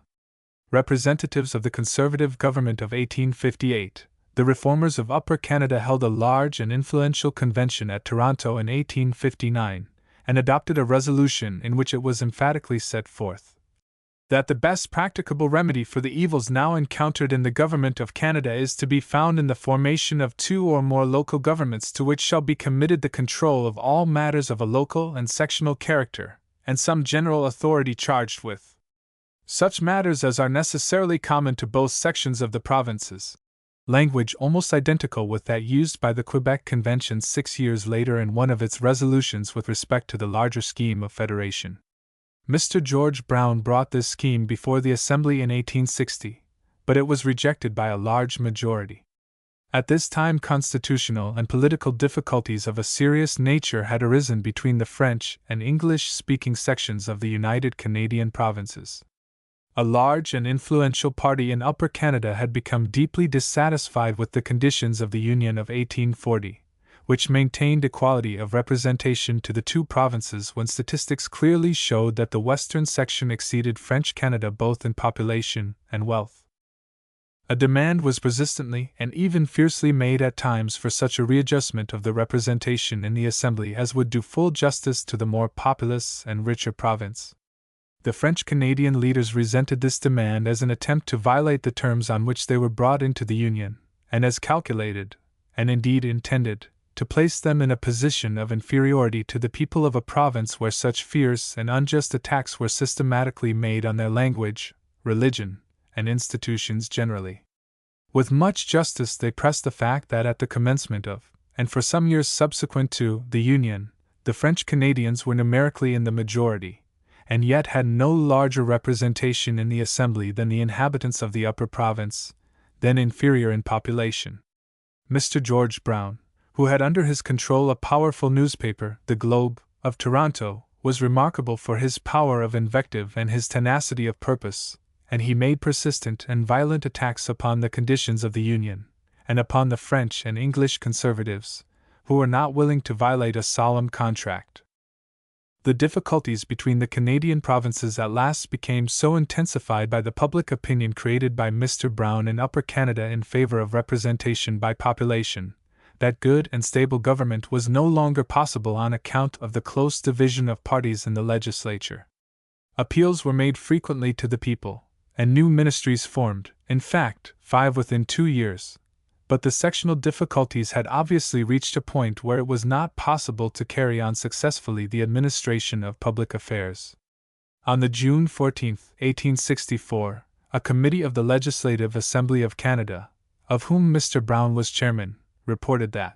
representatives of the Conservative government of 1858, the Reformers of Upper Canada held a large and influential convention at Toronto in 1859, and adopted a resolution in which it was emphatically set forth that the best practicable remedy for the evils now encountered in the government of Canada is to be found in the formation of 2 or more local governments to which shall be committed the control of all matters of a local and sectional character, and some general authority charged with such matters as are necessarily common to both sections of the provinces. Language almost identical with that used by the Quebec Convention 6 years later in one of its resolutions with respect to the larger scheme of federation. Mr. George Brown brought this scheme before the Assembly in 1860, but it was rejected by a large majority. At this time constitutional and political difficulties of a serious nature had arisen between the French and English-speaking sections of the United Canadian Provinces. A large and influential party in Upper Canada had become deeply dissatisfied with the conditions of the Union of 1840, which maintained equality of representation to the 2 provinces when statistics clearly showed that the western section exceeded French Canada both in population and wealth. A demand was persistently and even fiercely made at times for such a readjustment of the representation in the Assembly as would do full justice to the more populous and richer province. The French Canadian leaders resented this demand as an attempt to violate the terms on which they were brought into the Union, and as calculated, and indeed intended, to place them in a position of inferiority to the people of a province where such fierce and unjust attacks were systematically made on their language, religion, and institutions generally. With much justice they pressed the fact that at the commencement of, and for some years subsequent to, the Union, the French Canadians were numerically in the majority, and yet had no larger representation in the Assembly than the inhabitants of the Upper Province, then inferior in population. Mr. George Brown, who had under his control a powerful newspaper, The Globe, of Toronto, was remarkable for his power of invective and his tenacity of purpose, and he made persistent and violent attacks upon the conditions of the Union, and upon the French and English Conservatives, who were not willing to violate a solemn contract. The difficulties between the Canadian provinces at last became so intensified by the public opinion created by Mr. Brown in Upper Canada in favor of representation by population, that good and stable government was no longer possible on account of the close division of parties in the legislature. Appeals were made frequently to the people, and new ministries formed, in fact, 5 within 2 years. But the sectional difficulties had obviously reached a point where it was not possible to carry on successfully the administration of public affairs. On the June 14, 1864, a committee of the Legislative Assembly of Canada, of whom Mr. Brown was chairman, reported that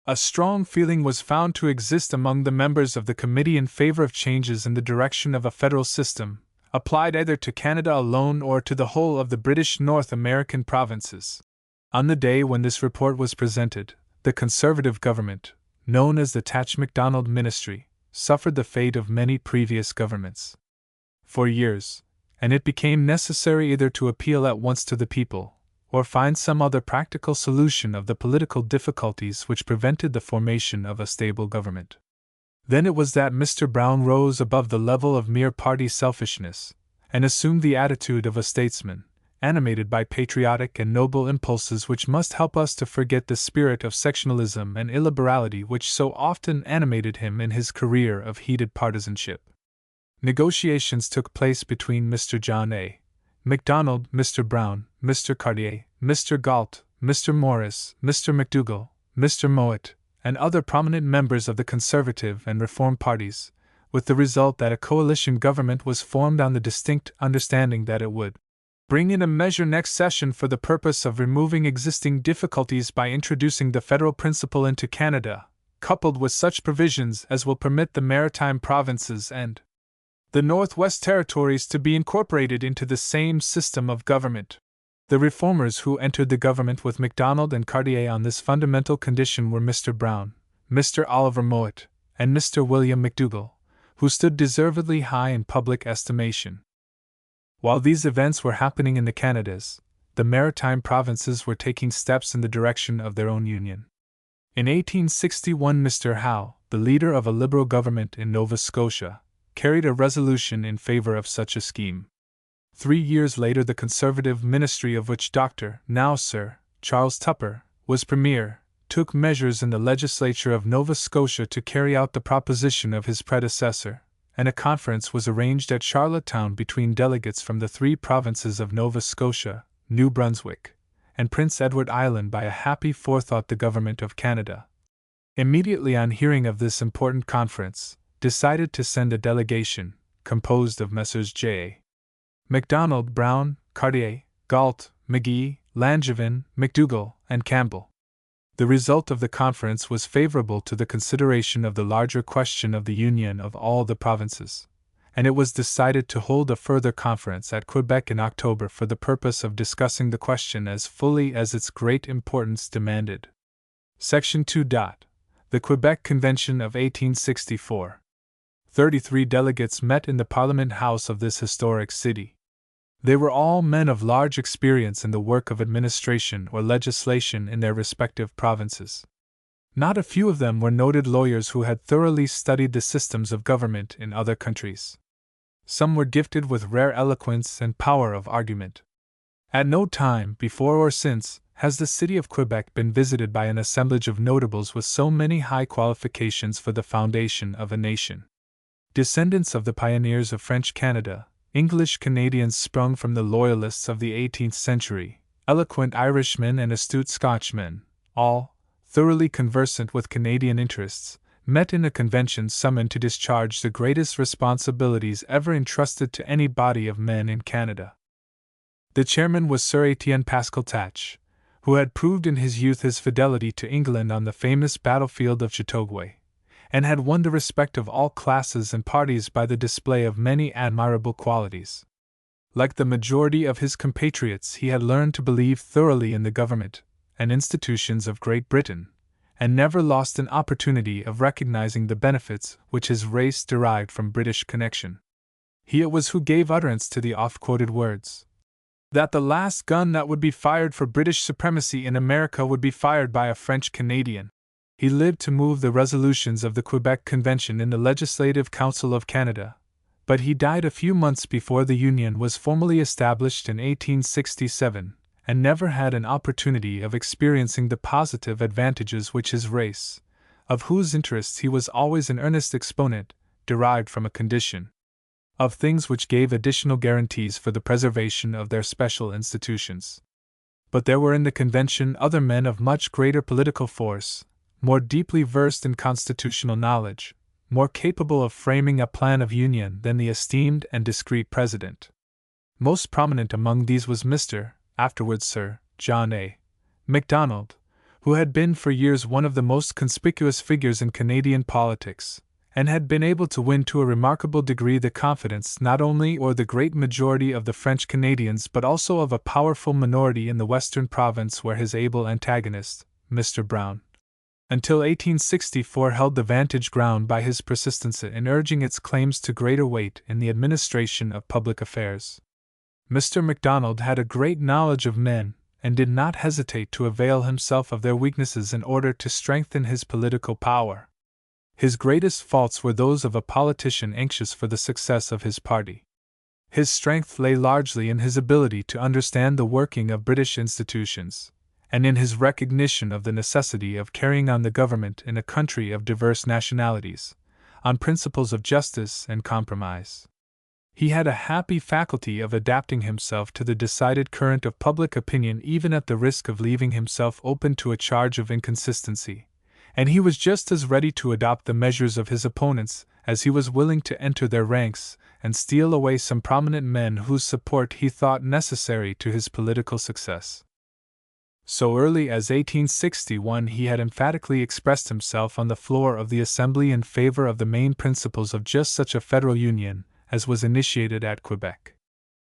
a strong feeling was found to exist among the members of the committee in favor of changes in the direction of a federal system, applied either to Canada alone or to the whole of the British North American provinces. On the day when this report was presented, the Conservative government, known as the Tache-Macdonald Ministry, suffered the fate of many previous governments. For years, and it became necessary either to appeal at once to the people, or find some other practical solution of the political difficulties which prevented the formation of a stable government. Then it was that Mr. Brown rose above the level of mere party selfishness, and assumed the attitude of a statesman, animated by patriotic and noble impulses which must help us to forget the spirit of sectionalism and illiberality which so often animated him in his career of heated partisanship. Negotiations took place between Mr. John A. Macdonald, Mr. Brown, Mr. Cartier, Mr. Galt, Mr. Morris, Mr. McDougall, Mr. Mowat, and other prominent members of the Conservative and Reform parties, with the result that a coalition government was formed on the distinct understanding that it would bring in a measure next session for the purpose of removing existing difficulties by introducing the federal principle into Canada, coupled with such provisions as will permit the Maritime Provinces and the Northwest Territories to be incorporated into the same system of government. The reformers who entered the government with Macdonald and Cartier on this fundamental condition were Mr. Brown, Mr. Oliver Mowat, and Mr. William McDougall, who stood deservedly high in public estimation. While these events were happening in the Canadas, the Maritime Provinces were taking steps in the direction of their own union. In 1861, Mr. Howe, the leader of a Liberal government in Nova Scotia, carried a resolution in favor of such a scheme. 3 years later, the Conservative Ministry, of which Dr. now Sir Charles Tupper was Premier, took measures in the legislature of Nova Scotia to carry out the proposition of his predecessor, and a conference was arranged at Charlottetown between delegates from the 3 provinces of Nova Scotia, New Brunswick, and Prince Edward Island. By a happy forethought, the Government of Canada, immediately on hearing of this important conference, decided to send a delegation, composed of Messrs. J. Macdonald, Brown, Cartier, Galt, McGee, Langevin, McDougall, and Campbell. The result of the conference was favorable to the consideration of the larger question of the union of all the provinces, and it was decided to hold a further conference at Quebec in October for the purpose of discussing the question as fully as its great importance demanded. Section 2. The Quebec Convention of 1864. 33 delegates met in the Parliament House of this historic city. They were all men of large experience in the work of administration or legislation in their respective provinces. Not a few of them were noted lawyers who had thoroughly studied the systems of government in other countries. Some were gifted with rare eloquence and power of argument. At no time, before or since, has the city of Quebec been visited by an assemblage of notables with so many high qualifications for the foundation of a nation. Descendants of the pioneers of French Canada, English Canadians sprung from the Loyalists of the 18th century, eloquent Irishmen and astute Scotchmen, all, thoroughly conversant with Canadian interests, met in a convention summoned to discharge the greatest responsibilities ever entrusted to any body of men in Canada. The chairman was Sir Etienne Pascal Tatch, who had proved in his youth his fidelity to England on the famous battlefield of Chateauguay, and had won the respect of all classes and parties by the display of many admirable qualities. Like the majority of his compatriots, he had learned to believe thoroughly in the government and institutions of Great Britain, and never lost an opportunity of recognizing the benefits which his race derived from British connection. He it was who gave utterance to the oft-quoted words, that the last gun that would be fired for British supremacy in America would be fired by a French Canadian. He lived to move the resolutions of the Quebec Convention in the Legislative Council of Canada, but he died a few months before the Union was formally established in 1867, and never had an opportunity of experiencing the positive advantages which his race, of whose interests he was always an earnest exponent, derived from a condition of things which gave additional guarantees for the preservation of their special institutions. But there were in the convention other men of much greater political force, more deeply versed in constitutional knowledge, more capable of framing a plan of union than the esteemed and discreet president. Most prominent among these was Mr. afterwards Sir John Macdonald, who had been for years one of the most conspicuous figures in Canadian politics, and had been able to win to a remarkable degree the confidence not only of the great majority of the French Canadians but also of a powerful minority in the Western province where his able antagonist, Mr. Brown, until 1864 held the vantage ground by his persistence in urging its claims to greater weight in the administration of public affairs. Mr. Macdonald had a great knowledge of men, and did not hesitate to avail himself of their weaknesses in order to strengthen his political power. His greatest faults were those of a politician anxious for the success of his party. His strength lay largely in his ability to understand the working of British institutions, and in his recognition of the necessity of carrying on the government in a country of diverse nationalities, on principles of justice and compromise. He had a happy faculty of adapting himself to the decided current of public opinion even at the risk of leaving himself open to a charge of inconsistency, and he was just as ready to adopt the measures of his opponents as he was willing to enter their ranks and steal away some prominent men whose support he thought necessary to his political success. So early as 1861 he had emphatically expressed himself on the floor of the Assembly in favor of the main principles of just such a federal union as was initiated at Quebec.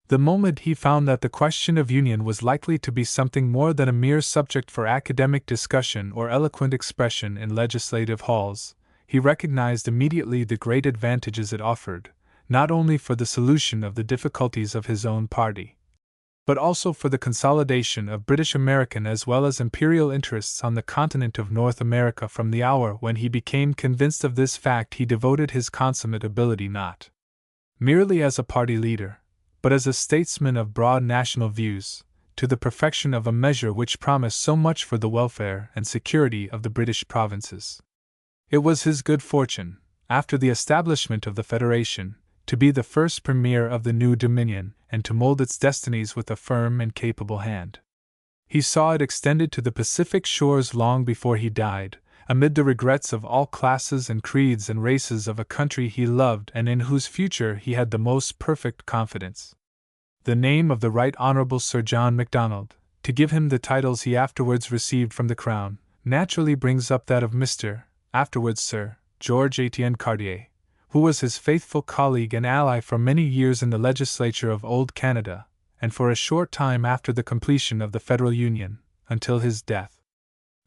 The moment he found that the question of union was likely to be something more than a mere subject for academic discussion or eloquent expression in legislative halls, he recognized immediately the great advantages it offered, not only for the solution of the difficulties of his own party, but also for the consolidation of British American as well as imperial interests on the continent of North America. From the hour when he became convinced of this fact, he devoted his consummate ability not merely as a party leader, but as a statesman of broad national views, to the perfection of a measure which promised so much for the welfare and security of the British provinces. It was his good fortune, after the establishment of the Federation, to be the first premier of the new Dominion and to mold its destinies with a firm and capable hand. He saw it extended to the Pacific shores long before he died, amid the regrets of all classes and creeds and races of a country he loved and in whose future he had the most perfect confidence. The name of the Right Honourable Sir John Macdonald, to give him the titles he afterwards received from the Crown, naturally brings up that of Mr. afterwards Sir George Etienne Cartier, who was his faithful colleague and ally for many years in the legislature of Old Canada, and for a short time after the completion of the Federal Union, until his death.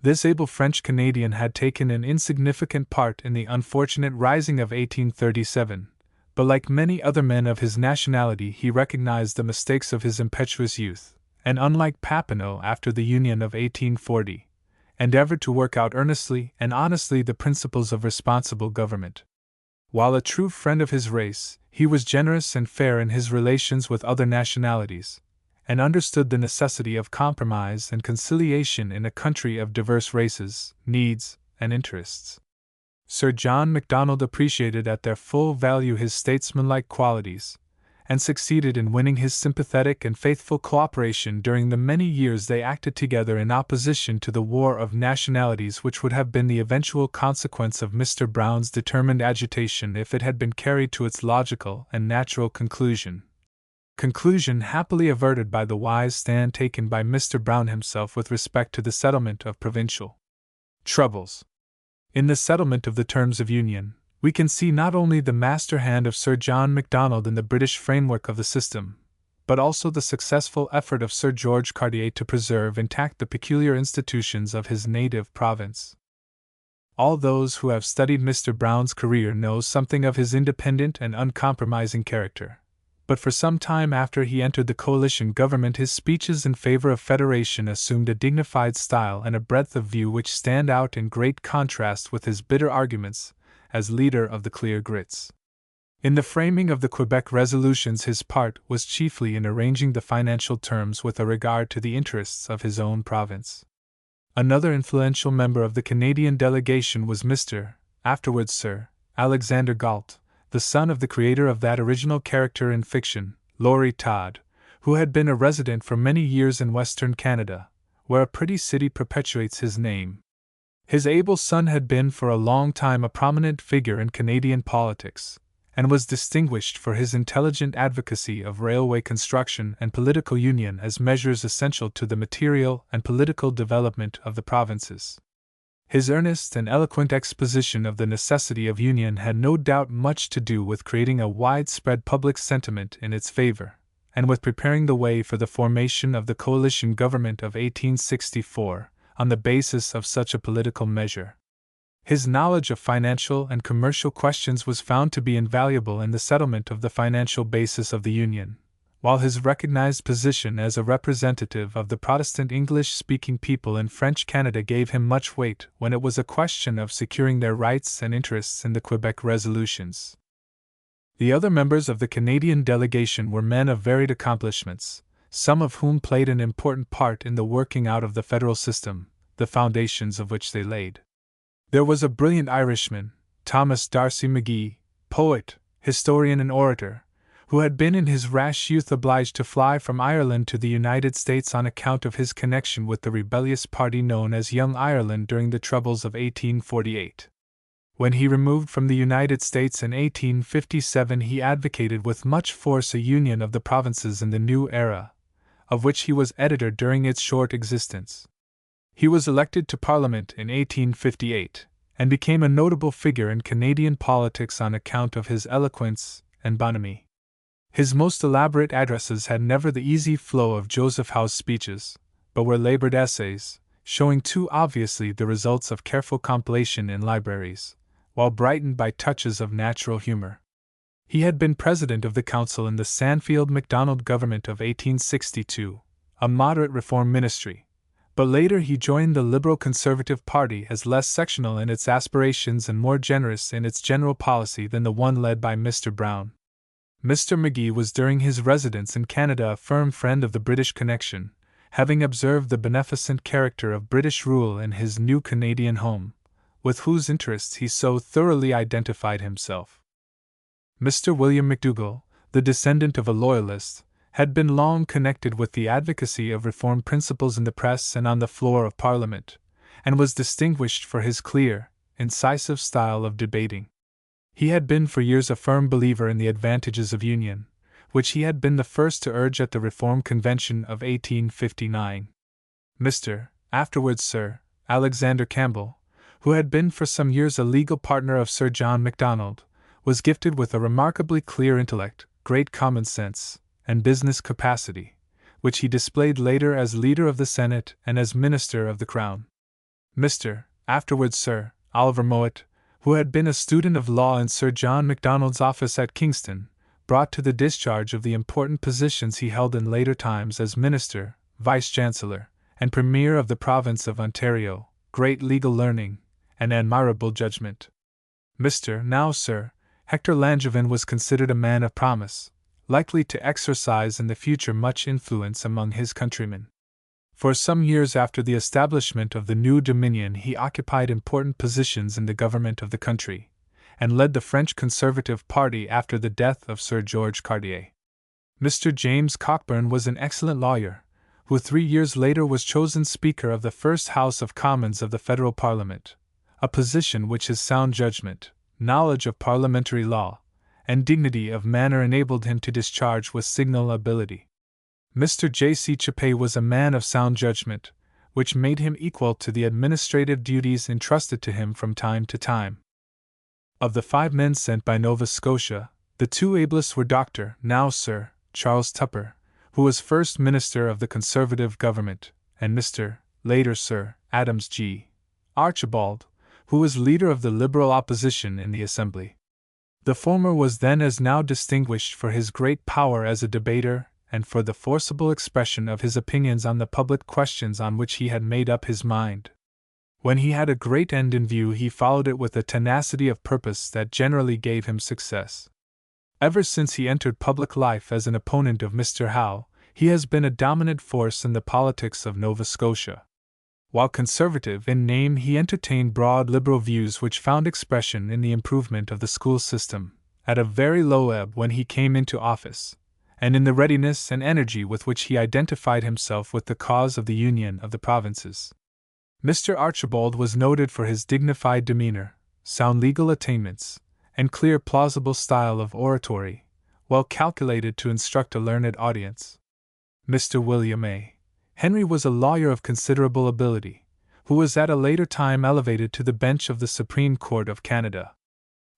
This able French Canadian had taken an insignificant part in the unfortunate Rising of 1837, but like many other men of his nationality he recognized the mistakes of his impetuous youth, and unlike Papineau after the Union of 1840, endeavored to work out earnestly and honestly the principles of responsible government. While a true friend of his race, he was generous and fair in his relations with other nationalities, and understood the necessity of compromise and conciliation in a country of diverse races, needs, and interests. Sir John Macdonald appreciated at their full value his statesmanlike qualities, and succeeded in winning his sympathetic and faithful cooperation during the many years they acted together in opposition to the War of Nationalities, which would have been the eventual consequence of Mr. Brown's determined agitation if it had been carried to its logical and natural conclusion. Conclusion happily averted by the wise stand taken by Mr. Brown himself with respect to the settlement of provincial troubles. In the settlement of the terms of union, we can see not only the master hand of Sir John Macdonald in the British framework of the system, but also the successful effort of Sir George Cartier to preserve intact the peculiar institutions of his native province. All those who have studied Mr. Brown's career know something of his independent and uncompromising character, but for some time after he entered the coalition government his speeches in favor of federation assumed a dignified style and a breadth of view which stand out in great contrast with his bitter arguments as leader of the Clear Grits. In the framing of the Quebec resolutions his part was chiefly in arranging the financial terms with a regard to the interests of his own province. Another influential member of the Canadian delegation was Mr. afterwards Sir Alexander Galt, the son of the creator of that original character in fiction, Laurie Todd, who had been a resident for many years in Western Canada, where a pretty city perpetuates his name. His able son had been for a long time a prominent figure in Canadian politics, and was distinguished for his intelligent advocacy of railway construction and political union as measures essential to the material and political development of the provinces. His earnest and eloquent exposition of the necessity of union had no doubt much to do with creating a widespread public sentiment in its favor, and with preparing the way for the formation of the coalition government of 1864, on the basis of such a political measure. His knowledge of financial and commercial questions was found to be invaluable in the settlement of the financial basis of the Union, while his recognized position as a representative of the Protestant English-speaking people in French Canada gave him much weight when it was a question of securing their rights and interests in the Quebec resolutions. The other members of the Canadian delegation were men of varied accomplishments, some of whom played an important part in the working out of the federal system, the foundations of which they laid. There was a brilliant Irishman, Thomas D'Arcy McGee, poet, historian and orator, who had been in his rash youth obliged to fly from Ireland to the United States on account of his connection with the rebellious party known as Young Ireland during the troubles of 1848. When he removed from the United States in 1857 he advocated with much force a union of the provinces in the new era, of which he was editor during its short existence. He was elected to Parliament in 1858, and became a notable figure in Canadian politics on account of his eloquence and bonhomie. His most elaborate addresses had never the easy flow of Joseph Howe's speeches, but were labored essays, showing too obviously the results of careful compilation in libraries, while brightened by touches of natural humor. He had been president of the council in the Sandfield-Macdonald government of 1862, a moderate reform ministry, but later he joined the Liberal Conservative Party as less sectional in its aspirations and more generous in its general policy than the one led by Mr. Brown. Mr. McGee was during his residence in Canada a firm friend of the British connection, having observed the beneficent character of British rule in his new Canadian home, with whose interests he so thoroughly identified himself. Mr. William McDougall, the descendant of a Loyalist, had been long connected with the advocacy of reform principles in the press and on the floor of Parliament, and was distinguished for his clear, incisive style of debating. He had been for years a firm believer in the advantages of union, which he had been the first to urge at the Reform Convention of 1859. Mr. afterwards Sir Alexander Campbell, who had been for some years a legal partner of Sir John Macdonald, was gifted with a remarkably clear intellect, great common sense, and business capacity, which he displayed later as leader of the Senate and as minister of the Crown. Mr. afterwards Sir Oliver Mowat, who had been a student of law in Sir John Macdonald's office at Kingston, brought to the discharge of the important positions he held in later times as Minister, Vice-Chancellor, and Premier of the Province of Ontario, great legal learning, and admirable judgment. Mr. now Sir Hector Langevin was considered a man of promise, likely to exercise in the future much influence among his countrymen. For some years after the establishment of the new Dominion he occupied important positions in the government of the country, and led the French Conservative Party after the death of Sir George Cartier. Mr. James Cockburn was an excellent lawyer, who 3 years later was chosen Speaker of the First House of Commons of the Federal Parliament, a position which his sound judgment, knowledge of parliamentary law, and dignity of manner enabled him to discharge with signal ability. Mr. J. C. Chappé was a man of sound judgment, which made him equal to the administrative duties entrusted to him from time to time. Of the 5 men sent by Nova Scotia, the 2 ablest were Dr. now Sir Charles Tupper, who was first Minister of the Conservative Government, and Mr. later Sir Adams G. Archibald, who was leader of the Liberal opposition in the Assembly. The former was then as now distinguished for his great power as a debater and for the forcible expression of his opinions on the public questions on which he had made up his mind. When he had a great end in view, he followed it with a tenacity of purpose that generally gave him success. Ever since he entered public life as an opponent of Mr. Howe, he has been a dominant force in the politics of Nova Scotia. While conservative in name, he entertained broad liberal views which found expression in the improvement of the school system, at a very low ebb when he came into office, and in the readiness and energy with which he identified himself with the cause of the Union of the Provinces. Mr. Archibald was noted for his dignified demeanor, sound legal attainments, and clear, plausible style of oratory, well calculated to instruct a learned audience. Mr. William A. Henry was a lawyer of considerable ability, who was at a later time elevated to the bench of the Supreme Court of Canada.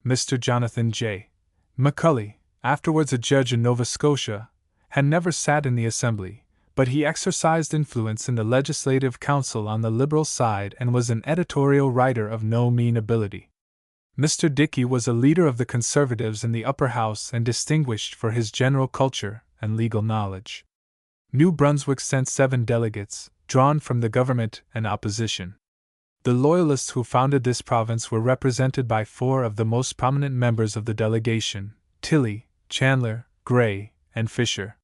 Mr. Jonathan J. McCully, afterwards a judge in Nova Scotia, had never sat in the Assembly, but he exercised influence in the Legislative Council on the Liberal side and was an editorial writer of no mean ability. Mr. Dickey was a leader of the Conservatives in the Upper House and distinguished for his general culture and legal knowledge. New Brunswick sent 7 delegates, drawn from the government and opposition. The Loyalists who founded this province were represented by 4 of the most prominent members of the delegation: Tilley, Chandler, Gray, and Fisher.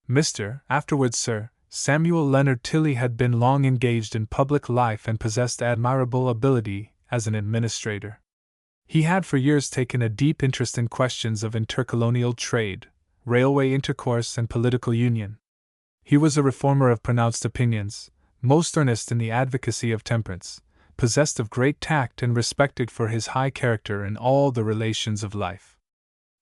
Mr. afterwards Sir Samuel Leonard Tilley had been long engaged in public life and possessed admirable ability as an administrator. He had for years taken a deep interest in questions of intercolonial trade, railway intercourse, and political union. He was a reformer of pronounced opinions, most earnest in the advocacy of temperance, possessed of great tact and respected for his high character in all the relations of life.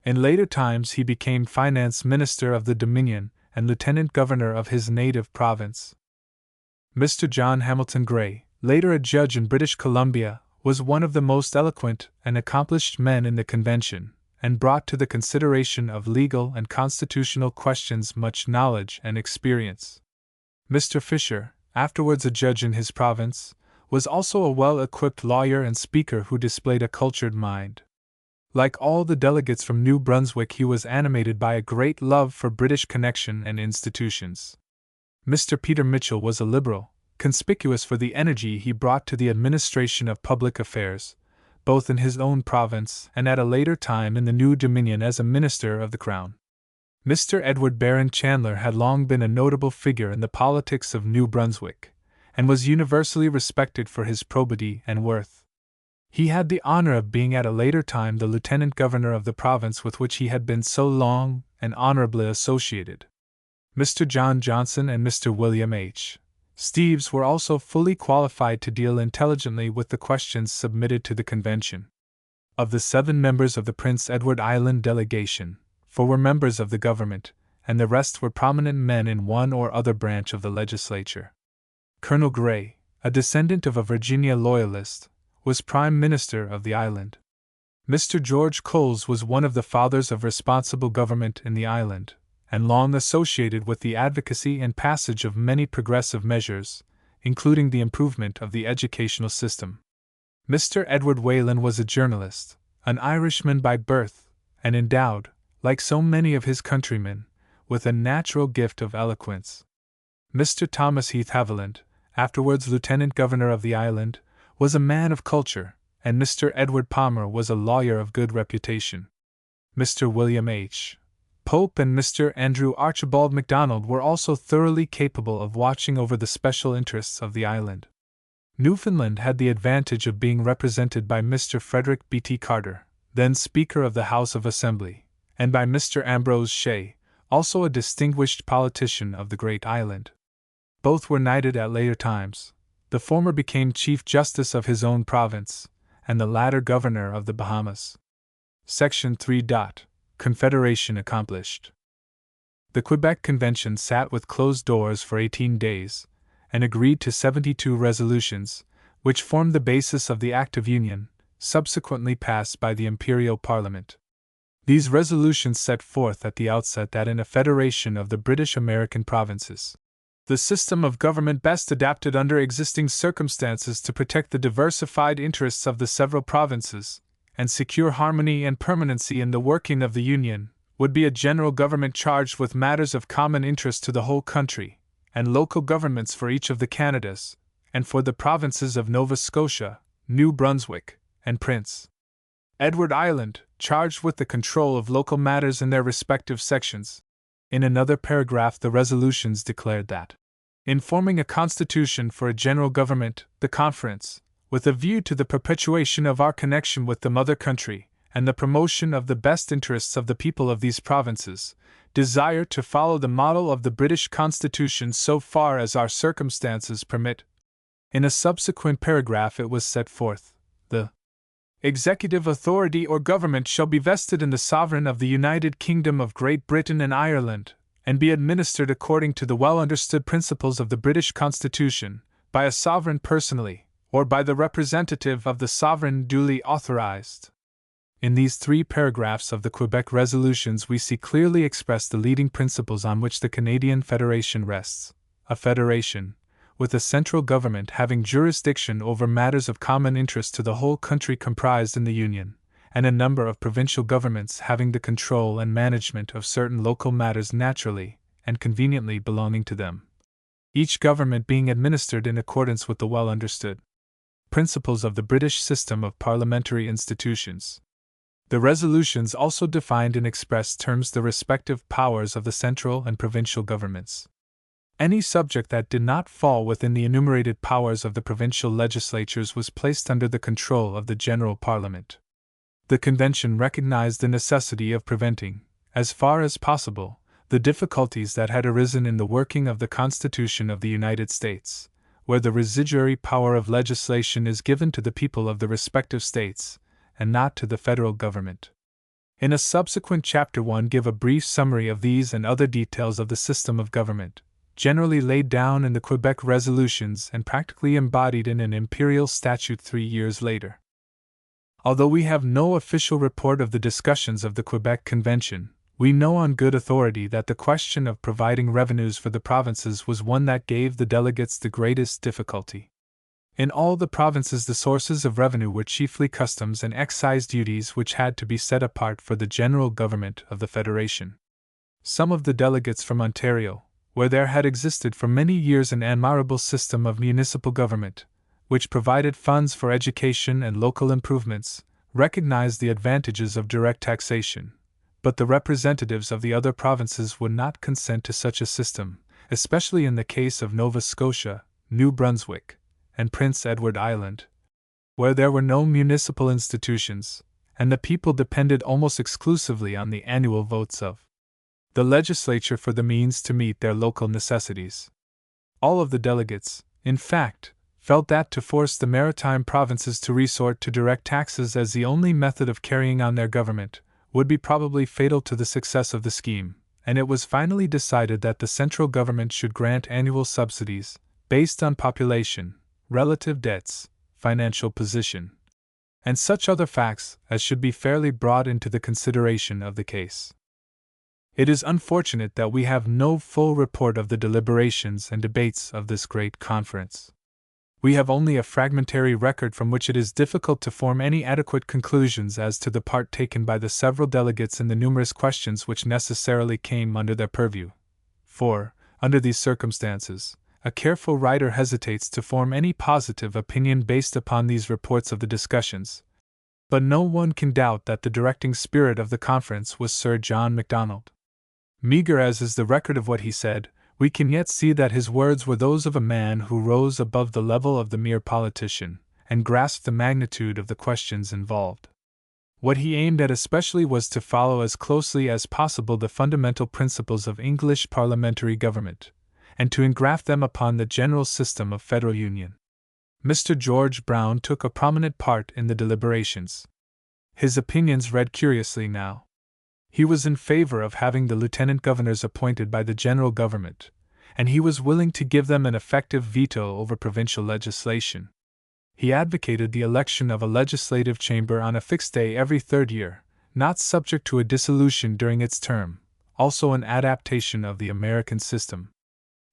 In later times he became finance minister of the Dominion and lieutenant governor of his native province. Mr. John Hamilton Gray, later a judge in British Columbia, was one of the most eloquent and accomplished men in the convention, and brought to the consideration of legal and constitutional questions much knowledge and experience. Mr. Fisher, afterwards a judge in his province, was also a well-equipped lawyer and speaker who displayed a cultured mind. Like all the delegates from New Brunswick, he was animated by a great love for British connection and institutions. Mr. Peter Mitchell was a Liberal, conspicuous for the energy he brought to the administration of public affairs, both in his own province and at a later time in the New Dominion as a minister of the Crown. Mr. Edward Barron Chandler had long been a notable figure in the politics of New Brunswick, and was universally respected for his probity and worth. He had the honor of being at a later time the lieutenant governor of the province with which he had been so long and honorably associated. Mr. John Johnson and Mr. William H. Steeves were also fully qualified to deal intelligently with the questions submitted to the convention. Of the 7 members of the Prince Edward Island delegation, 4 were members of the government, and the rest were prominent men in one or other branch of the legislature. Colonel Gray, a descendant of a Virginia Loyalist, was Prime Minister of the island. Mr. George Coles was one of the fathers of responsible government in the island, and long associated with the advocacy and passage of many progressive measures, including the improvement of the educational system. Mr. Edward Whalen was a journalist, an Irishman by birth, and endowed, like so many of his countrymen, with a natural gift of eloquence. Mr. Thomas Heath Haviland, afterwards Lieutenant Governor of the island, was a man of culture, and Mr. Edward Palmer was a lawyer of good reputation. Mr. William H. Pope and Mr. Andrew Archibald MacDonald were also thoroughly capable of watching over the special interests of the island. Newfoundland had the advantage of being represented by Mr. Frederick B. T. Carter, then Speaker of the House of Assembly, and by Mr. Ambrose Shea, also a distinguished politician of the great island. Both were knighted at later times. The former became Chief Justice of his own province, and the latter Governor of the Bahamas. Section 3. Confederation accomplished. The Quebec Convention sat with closed doors for 18 days, and agreed to 72 resolutions, which formed the basis of the Act of Union, subsequently passed by the Imperial Parliament. These resolutions set forth at the outset that in a federation of the British American provinces, the system of government best adapted under existing circumstances to protect the diversified interests of the several provinces, and secure harmony and permanency in the working of the Union, would be a general government charged with matters of common interest to the whole country, and local governments for each of the Canadas, and for the provinces of Nova Scotia, New Brunswick, and Prince Edward Island, charged with the control of local matters in their respective sections. In another paragraph, the resolutions declared that, in forming a constitution for a general government, the conference, with a view to the perpetuation of our connection with the mother country, and the promotion of the best interests of the people of these provinces, desire to follow the model of the British Constitution so far as our circumstances permit. In a subsequent paragraph it was set forth, the executive authority or government shall be vested in the sovereign of the United Kingdom of Great Britain and Ireland, and be administered according to the well-understood principles of the British Constitution, by a sovereign personally, or by the representative of the sovereign duly authorized. In these 3 paragraphs of the Quebec resolutions we see clearly expressed the leading principles on which the Canadian Federation rests: a federation, with a central government having jurisdiction over matters of common interest to the whole country comprised in the Union, and a number of provincial governments having the control and management of certain local matters naturally and conveniently belonging to them, each government being administered in accordance with the well-understood principles of the British system of parliamentary institutions. The resolutions also defined in express terms the respective powers of the central and provincial governments. Any subject that did not fall within the enumerated powers of the provincial legislatures was placed under the control of the General Parliament. The Convention recognized the necessity of preventing, as far as possible, the difficulties that had arisen in the working of the Constitution of the United States, where the residuary power of legislation is given to the people of the respective states, and not to the federal government. In a subsequent chapter 1 give a brief summary of these and other details of the system of government, generally laid down in the Quebec resolutions and practically embodied in an imperial statute 3 years later. Although we have no official report of the discussions of the Quebec Convention, we know on good authority that the question of providing revenues for the provinces was one that gave the delegates the greatest difficulty. In all the provinces the sources of revenue were chiefly customs and excise duties which had to be set apart for the general government of the Federation. Some of the delegates from Ontario, where there had existed for many years an admirable system of municipal government, which provided funds for education and local improvements, recognized the advantages of direct taxation, but the representatives of the other provinces would not consent to such a system, especially in the case of Nova Scotia, New Brunswick, and Prince Edward Island, where there were no municipal institutions, and the people depended almost exclusively on the annual votes of the legislature for the means to meet their local necessities. All of the delegates, in fact, felt that to force the maritime provinces to resort to direct taxes as the only method of carrying on their government would be probably fatal to the success of the scheme, and it was finally decided that the central government should grant annual subsidies, based on population, relative debts, financial position, and such other facts as should be fairly brought into the consideration of the case. It is unfortunate that we have no full report of the deliberations and debates of this great conference. We have only a fragmentary record from which it is difficult to form any adequate conclusions as to the part taken by the several delegates in the numerous questions which necessarily came under their purview. For, under these circumstances, a careful writer hesitates to form any positive opinion based upon these reports of the discussions. But no one can doubt that the directing spirit of the conference was Sir John Macdonald. Meagre as is the record of what he said, we can yet see that his words were those of a man who rose above the level of the mere politician, and grasped the magnitude of the questions involved. What he aimed at especially was to follow as closely as possible the fundamental principles of English parliamentary government, and to engraft them upon the general system of federal union. Mr. George Brown took a prominent part in the deliberations. His opinions read curiously now. He was in favor of having the lieutenant governors appointed by the general government, and he was willing to give them an effective veto over provincial legislation. He advocated the election of a legislative chamber on a fixed day every third year, not subject to a dissolution during its term, also an adaptation of the American system.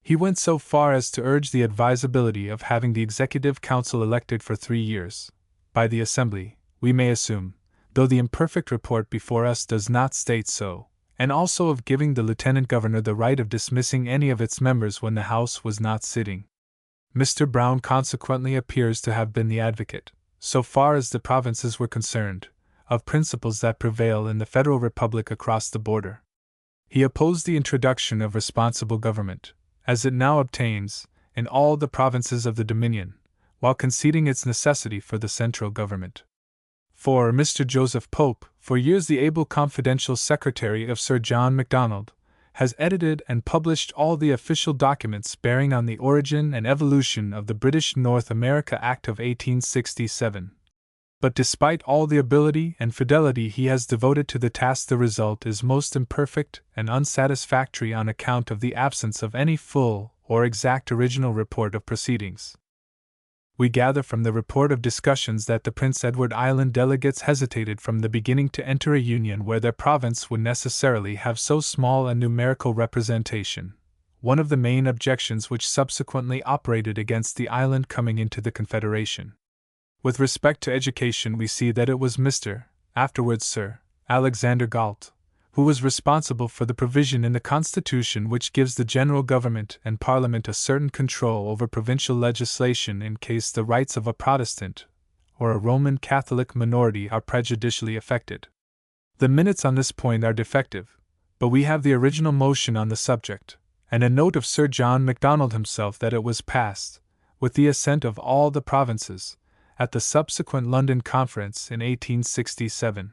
He went so far as to urge the advisability of having the Executive Council elected for 3 years, by the Assembly, we may assume, though the imperfect report before us does not state so, and also of giving the Lieutenant Governor the right of dismissing any of its members when the House was not sitting. Mr. Brown consequently appears to have been the advocate, so far as the provinces were concerned, of principles that prevail in the Federal Republic across the border. He opposed the introduction of responsible government, as it now obtains, in all the provinces of the Dominion, while conceding its necessity for the central government. For Mr. Joseph Pope, for years the able confidential secretary of Sir John Macdonald, has edited and published all the official documents bearing on the origin and evolution of the British North America Act of 1867. But despite all the ability and fidelity he has devoted to the task, the result is most imperfect and unsatisfactory on account of the absence of any full or exact original report of proceedings. We gather from the report of discussions that the Prince Edward Island delegates hesitated from the beginning to enter a union where their province would necessarily have so small a numerical representation, one of the main objections which subsequently operated against the island coming into the Confederation. With respect to education, we see that it was Mr. afterwards Sir Alexander Galt, who was responsible for the provision in the Constitution which gives the general government and Parliament a certain control over provincial legislation in case the rights of a Protestant or a Roman Catholic minority are prejudicially affected. The minutes on this point are defective, but we have the original motion on the subject, and a note of Sir John Macdonald himself that it was passed, with the assent of all the provinces, at the subsequent London Conference in 1867.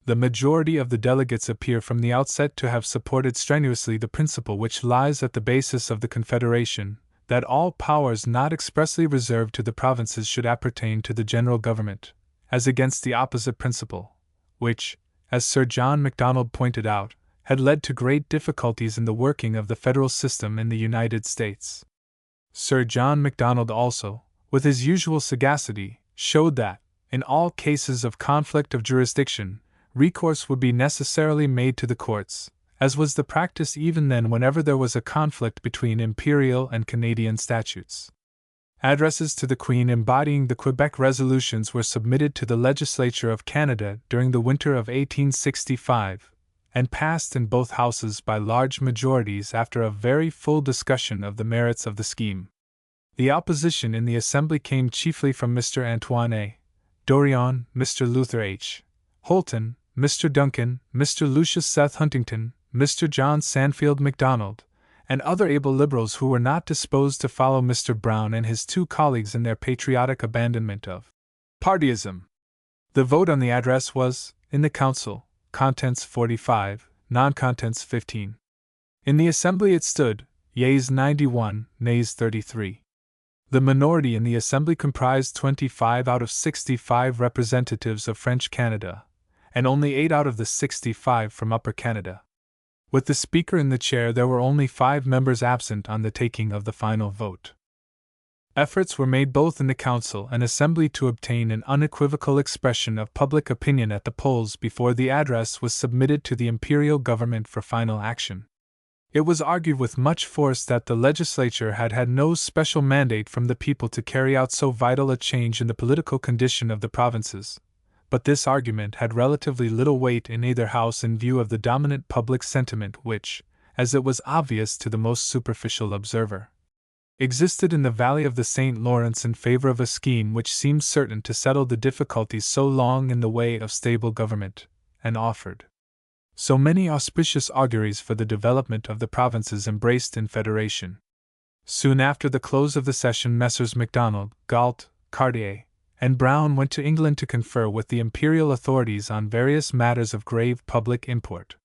The majority of the delegates appear from the outset to have supported strenuously the principle which lies at the basis of the Confederation, that all powers not expressly reserved to the provinces should appertain to the general government, as against the opposite principle, which, as Sir John Macdonald pointed out, had led to great difficulties in the working of the federal system in the United States. Sir John Macdonald also, with his usual sagacity, showed that, in all cases of conflict of jurisdiction, recourse would be necessarily made to the courts, as was the practice even then whenever there was a conflict between imperial and Canadian statutes. Addresses to the Queen embodying the Quebec resolutions were submitted to the legislature of Canada during the winter of 1865, and passed in both houses by large majorities after a very full discussion of the merits of the scheme. The opposition in the Assembly came chiefly from Mr. Antoine A. Dorion, Mr. Luther H. Holton, Mr. Duncan, Mr. Lucius Seth Huntington, Mr. John Sandfield MacDonald, and other able Liberals who were not disposed to follow Mr. Brown and his 2 colleagues in their patriotic abandonment of partyism. The vote on the address was, in the Council, contents 45, non-contents 15. In the Assembly it stood, yeas 91, nays 33. The minority in the Assembly comprised 25 out of 65 representatives of French Canada, and only 8 out of the 65 from Upper Canada. With the Speaker in the chair, there were only 5 members absent on the taking of the final vote. Efforts were made both in the Council and Assembly to obtain an unequivocal expression of public opinion at the polls before the address was submitted to the Imperial Government for final action. It was argued with much force that the legislature had had no special mandate from the people to carry out so vital a change in the political condition of the provinces, but this argument had relatively little weight in either house in view of the dominant public sentiment which, as it was obvious to the most superficial observer, existed in the valley of the St. Lawrence in favor of a scheme which seemed certain to settle the difficulties so long in the way of stable government, and offered so many auspicious auguries for the development of the provinces embraced in federation. Soon after the close of the session, Messrs. Macdonald, Galt, Cartier, and Brown went to England to confer with the imperial authorities on various matters of grave public import.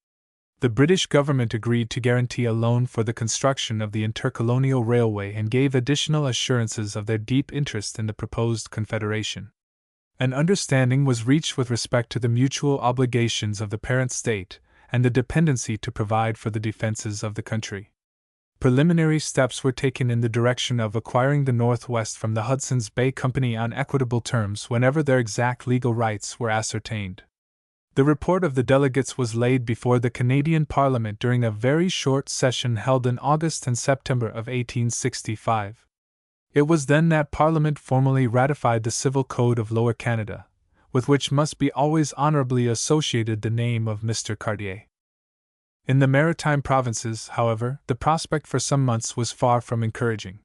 The British government agreed to guarantee a loan for the construction of the intercolonial railway and gave additional assurances of their deep interest in the proposed confederation. An understanding was reached with respect to the mutual obligations of the parent state and the dependency to provide for the defenses of the country. Preliminary steps were taken in the direction of acquiring the Northwest from the Hudson's Bay Company on equitable terms whenever their exact legal rights were ascertained. The report of the delegates was laid before the Canadian Parliament during a very short session held in August and September of 1865. It was then that Parliament formally ratified the Civil Code of Lower Canada, with which must be always honorably associated the name of Mr. Cartier. In the Maritime Provinces, however, the prospect for some months was far from encouraging.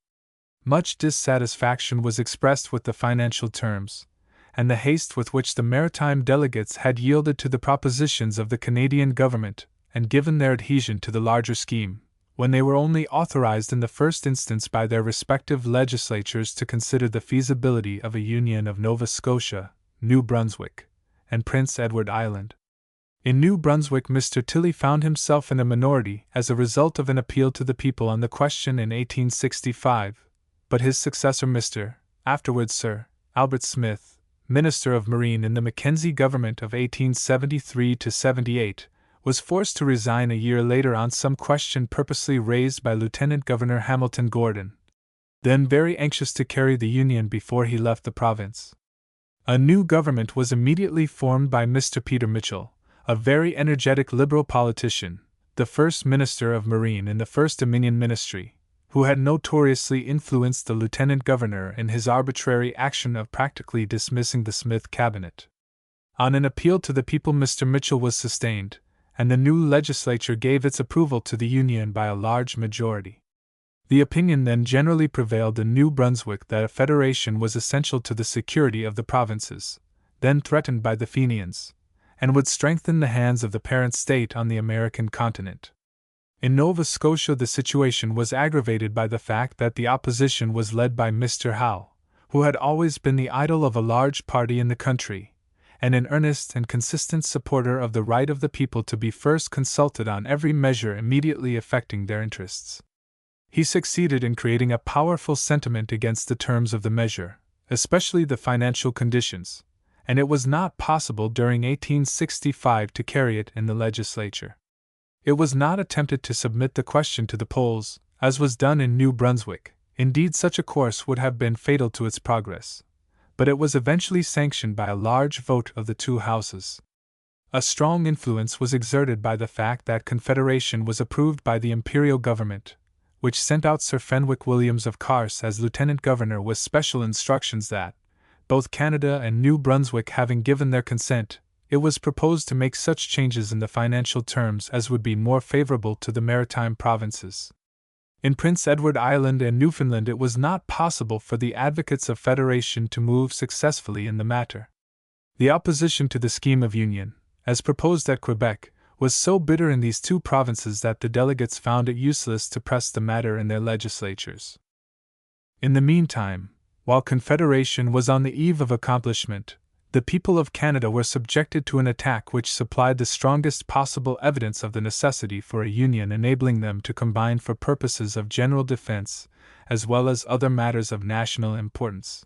Much dissatisfaction was expressed with the financial terms, and the haste with which the maritime delegates had yielded to the propositions of the Canadian government and given their adhesion to the larger scheme, when they were only authorized in the first instance by their respective legislatures to consider the feasibility of a union of Nova Scotia, New Brunswick, and Prince Edward Island. In New Brunswick, Mr. Tilley found himself in a minority as a result of an appeal to the people on the question in 1865, but his successor, Mr. afterwards Sir Albert Smith, Minister of Marine in the Mackenzie government of 1873–78, was forced to resign a year later on some question purposely raised by Lieutenant Governor Hamilton Gordon, then very anxious to carry the Union before he left the province. A new government was immediately formed by Mr. Peter Mitchell, a very energetic Liberal politician, the first Minister of Marine in the First Dominion Ministry, who had notoriously influenced the Lieutenant Governor in his arbitrary action of practically dismissing the Smith cabinet. On an appeal to the people, Mr. Mitchell was sustained, and the new legislature gave its approval to the Union by a large majority. The opinion then generally prevailed in New Brunswick that a federation was essential to the security of the provinces, then threatened by the Fenians, and would strengthen the hands of the parent state on the American continent. In Nova Scotia, the situation was aggravated by the fact that the opposition was led by Mr. Howe, who had always been the idol of a large party in the country, and an earnest and consistent supporter of the right of the people to be first consulted on every measure immediately affecting their interests. He succeeded in creating a powerful sentiment against the terms of the measure, especially the financial conditions, and it was not possible during 1865 to carry it in the legislature. It was not attempted to submit the question to the polls, as was done in New Brunswick. Indeed, such a course would have been fatal to its progress, but it was eventually sanctioned by a large vote of the two houses. A strong influence was exerted by the fact that Confederation was approved by the Imperial Government, which sent out Sir Fenwick Williams of Carse as Lieutenant Governor with special instructions that, both Canada and New Brunswick having given their consent, it was proposed to make such changes in the financial terms as would be more favorable to the maritime provinces. In Prince Edward Island and Newfoundland it was not possible for the advocates of federation to move successfully in the matter. The opposition to the scheme of union, as proposed at Quebec, was so bitter in these two provinces that the delegates found it useless to press the matter in their legislatures. In the meantime, while Confederation was on the eve of accomplishment, the people of Canada were subjected to an attack which supplied the strongest possible evidence of the necessity for a union enabling them to combine for purposes of general defense, as well as other matters of national importance.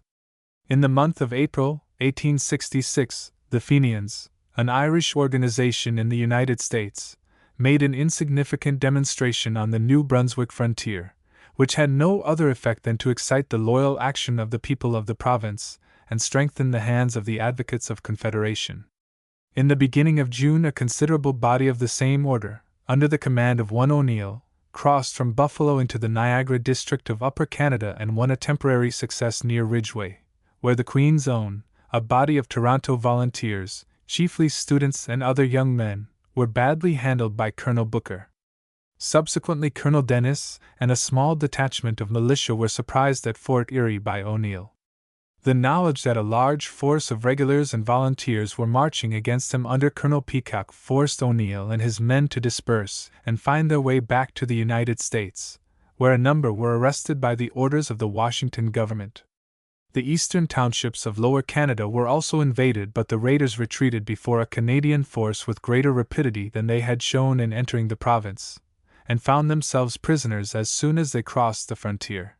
In the month of April, 1866, the Fenians, an Irish organization in the United States, made an insignificant demonstration on the New Brunswick frontier, which had no other effect than to excite the loyal action of the people of the province and strengthen the hands of the advocates of Confederation. In the beginning of June, a considerable body of the same order, under the command of one O'Neill, crossed from Buffalo into the Niagara district of Upper Canada and won a temporary success near Ridgeway, where the Queen's Own, a body of Toronto volunteers, chiefly students and other young men, were badly handled by Colonel Booker. Subsequently, Colonel Dennis and a small detachment of militia were surprised at Fort Erie by O'Neill. The knowledge that a large force of regulars and volunteers were marching against him under Colonel Peacock forced O'Neill and his men to disperse and find their way back to the United States, where a number were arrested by the orders of the Washington government. The eastern townships of Lower Canada were also invaded, but the raiders retreated before a Canadian force with greater rapidity than they had shown in entering the province, and found themselves prisoners as soon as they crossed the frontier.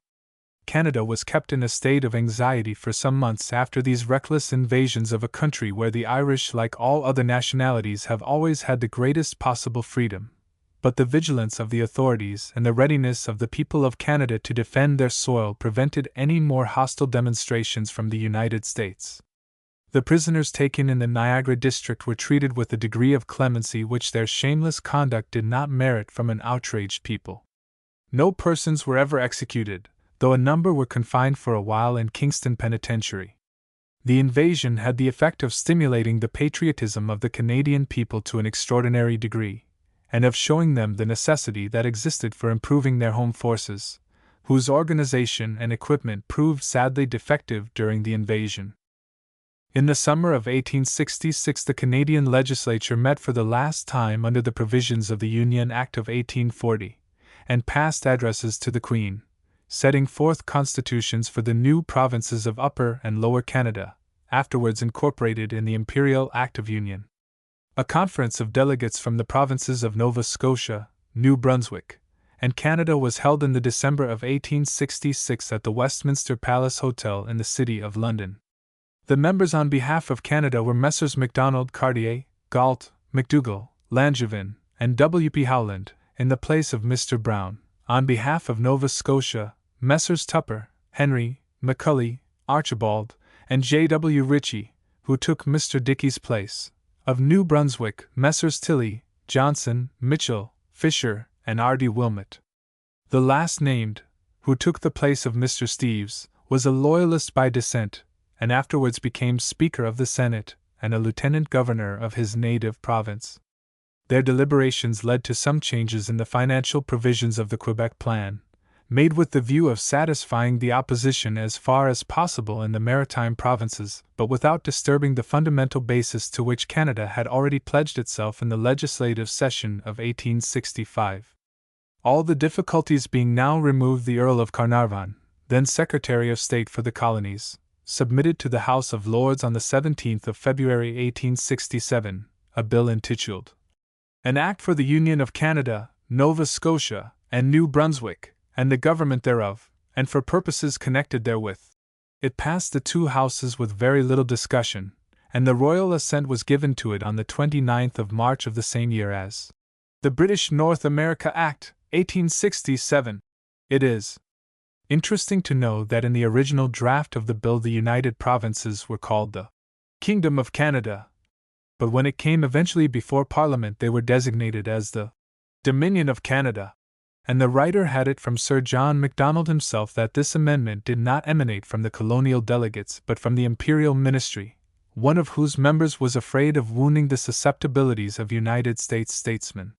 Canada was kept in a state of anxiety for some months after these reckless invasions of a country where the Irish, like all other nationalities, have always had the greatest possible freedom. But the vigilance of the authorities and the readiness of the people of Canada to defend their soil prevented any more hostile demonstrations from the United States. The prisoners taken in the Niagara district were treated with a degree of clemency which their shameless conduct did not merit from an outraged people. No persons were ever executed, though a number were confined for a while in Kingston Penitentiary. The invasion had the effect of stimulating the patriotism of the Canadian people to an extraordinary degree, and of showing them the necessity that existed for improving their home forces, whose organization and equipment proved sadly defective during the invasion. In the summer of 1866, the Canadian legislature met for the last time under the provisions of the Union Act of 1840, and passed addresses to the Queen, setting forth constitutions for the new provinces of Upper and Lower Canada, afterwards incorporated in the Imperial Act of Union. A conference of delegates from the provinces of Nova Scotia, New Brunswick, and Canada was held in the December of 1866 at the Westminster Palace Hotel in the City of London. The members on behalf of Canada were Messrs. Macdonald, Cartier, Galt, McDougall, Langevin, and W. P. Howland, in the place of Mr. Brown. On behalf of Nova Scotia, Messrs. Tupper, Henry, McCully, Archibald, and J. W. Ritchie, who took Mr. Dickey's place. Of New Brunswick, Messrs. Tilley, Johnson, Mitchell, Fisher, and R. D. Wilmot. The last named, who took the place of Mr. Steeves, was a Loyalist by descent, and afterwards became Speaker of the Senate and a Lieutenant Governor of his native province. Their deliberations led to some changes in the financial provisions of the Quebec Plan, made with the view of satisfying the opposition as far as possible in the maritime provinces, but without disturbing the fundamental basis to which Canada had already pledged itself in the legislative session of 1865. All the difficulties being now removed, the Earl of Carnarvon, then Secretary of State for the Colonies, submitted to the House of Lords on the 17th of February 1867, a bill intituled An Act for the Union of Canada, Nova Scotia, and New Brunswick, and the government thereof, and for purposes connected therewith. It passed the two houses with very little discussion, and the royal assent was given to it on the 29th of March of the same year as the British North America Act, 1867. It is interesting to know that in the original draft of the bill the United Provinces were called the Kingdom of Canada, but when it came eventually before Parliament they were designated as the Dominion of Canada. And the writer had it from Sir John Macdonald himself that this amendment did not emanate from the colonial delegates but from the Imperial Ministry, one of whose members was afraid of wounding the susceptibilities of United States statesmen.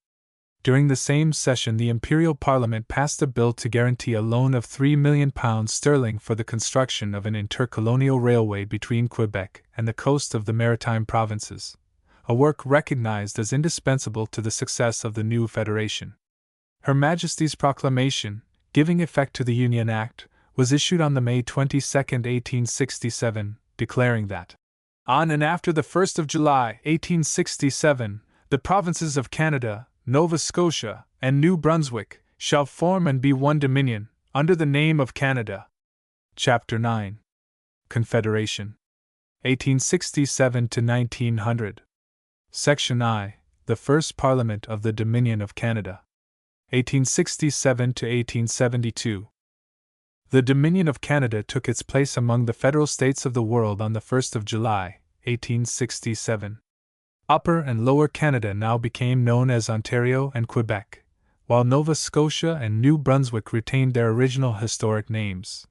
During the same session the Imperial Parliament passed a bill to guarantee a loan of £3 million for the construction of an intercolonial railway between Quebec and the coast of the maritime provinces, a work recognized as indispensable to the success of the new federation. Her Majesty's proclamation, giving effect to the Union Act, was issued on the May 22, 1867, declaring that, on and after the 1st of July, 1867, the provinces of Canada, Nova Scotia, and New Brunswick shall form and be one dominion, under the name of Canada. Chapter 9. Confederation. 1867 to 1900. Section I. The First Parliament of the Dominion of Canada. 1867 to 1872. The Dominion of Canada took its place among the federal states of the world on the 1st of July, 1867. Upper and Lower Canada now became known as Ontario and Quebec, while Nova Scotia and New Brunswick retained their original historic names.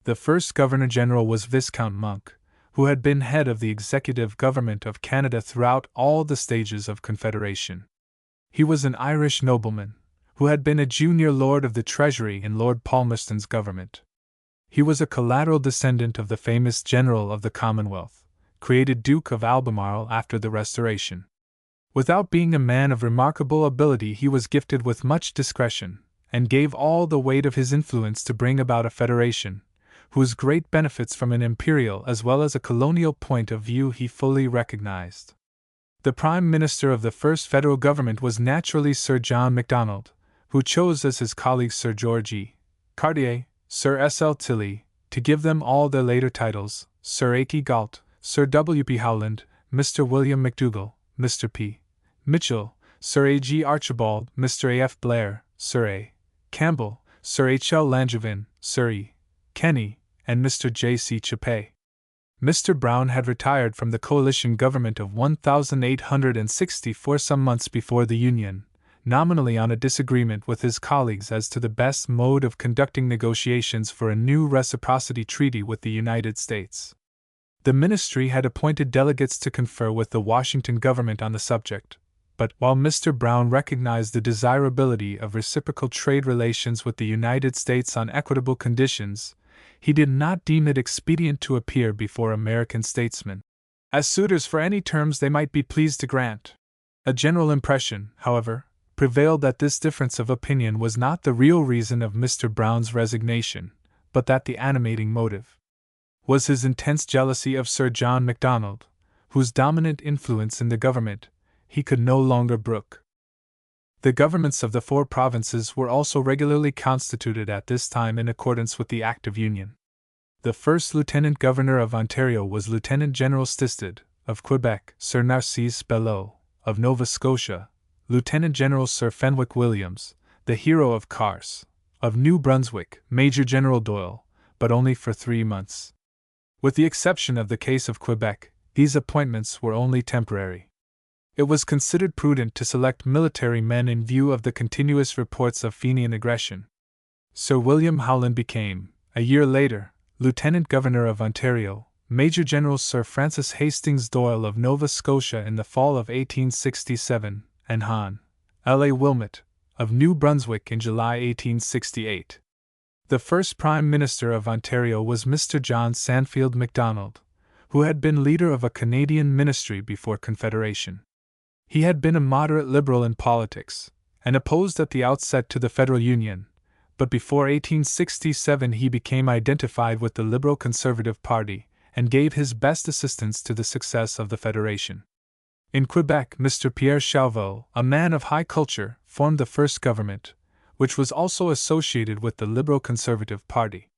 The first Governor-General was Viscount Monk, who had been head of the executive government of Canada throughout all the stages of Confederation. He was an Irish nobleman, who had been a junior Lord of the Treasury in Lord Palmerston's government. He was a collateral descendant of the famous General of the Commonwealth, created Duke of Albemarle after the Restoration. Without being a man of remarkable ability, he was gifted with much discretion, and gave all the weight of his influence to bring about a federation, whose great benefits from an imperial as well as a colonial point of view he fully recognized. The Prime Minister of the first federal government was naturally Sir John Macdonald, who chose as his colleagues Sir George E. Cartier, Sir S. L. Tilley, to give them all their later titles, Sir A. T. Galt, Sir W. P. Howland, Mr. William McDougall, Mr. P. Mitchell, Sir A. G. Archibald, Mr. A. F. Blair, Sir A. Campbell, Sir H. L. Langevin, Sir E. Kenny, and Mr. J. C. Chappé. Mr. Brown had retired from the coalition government of 1864 some months before the Union, nominally on a disagreement with his colleagues as to the best mode of conducting negotiations for a new reciprocity treaty with the United States. The ministry had appointed delegates to confer with the Washington government on the subject, but while Mr. Brown recognized the desirability of reciprocal trade relations with the United States on equitable conditions, he did not deem it expedient to appear before American statesmen as suitors for any terms they might be pleased to grant. A general impression, however, prevailed that this difference of opinion was not the real reason of Mr. Brown's resignation, but that the animating motive was his intense jealousy of Sir John Macdonald, whose dominant influence in the government he could no longer brook. The governments of the 4 provinces were also regularly constituted at this time in accordance with the Act of Union. The first Lieutenant Governor of Ontario was Lieutenant General Stisted, of Quebec, Sir Narcisse Belleau, of Nova Scotia, Lieutenant General Sir Fenwick Williams, the hero of Kars, of New Brunswick, Major General Doyle, but only for 3 months. With the exception of the case of Quebec, these appointments were only temporary. It was considered prudent to select military men in view of the continuous reports of Fenian aggression. Sir William Howland became, a year later, Lieutenant Governor of Ontario, Major General Sir Francis Hastings Doyle of Nova Scotia in the fall of 1867, and Hon. L. A. Wilmot, of New Brunswick in July 1868. The first Prime Minister of Ontario was Mr. John Sandfield Macdonald, who had been leader of a Canadian ministry before Confederation. He had been a moderate Liberal in politics, and opposed at the outset to the Federal Union, but before 1867 he became identified with the Liberal Conservative Party, and gave his best assistance to the success of the Federation. In Quebec, Mr. Pierre Chauveau, a man of high culture, formed the first government, which was also associated with the Liberal Conservative Party.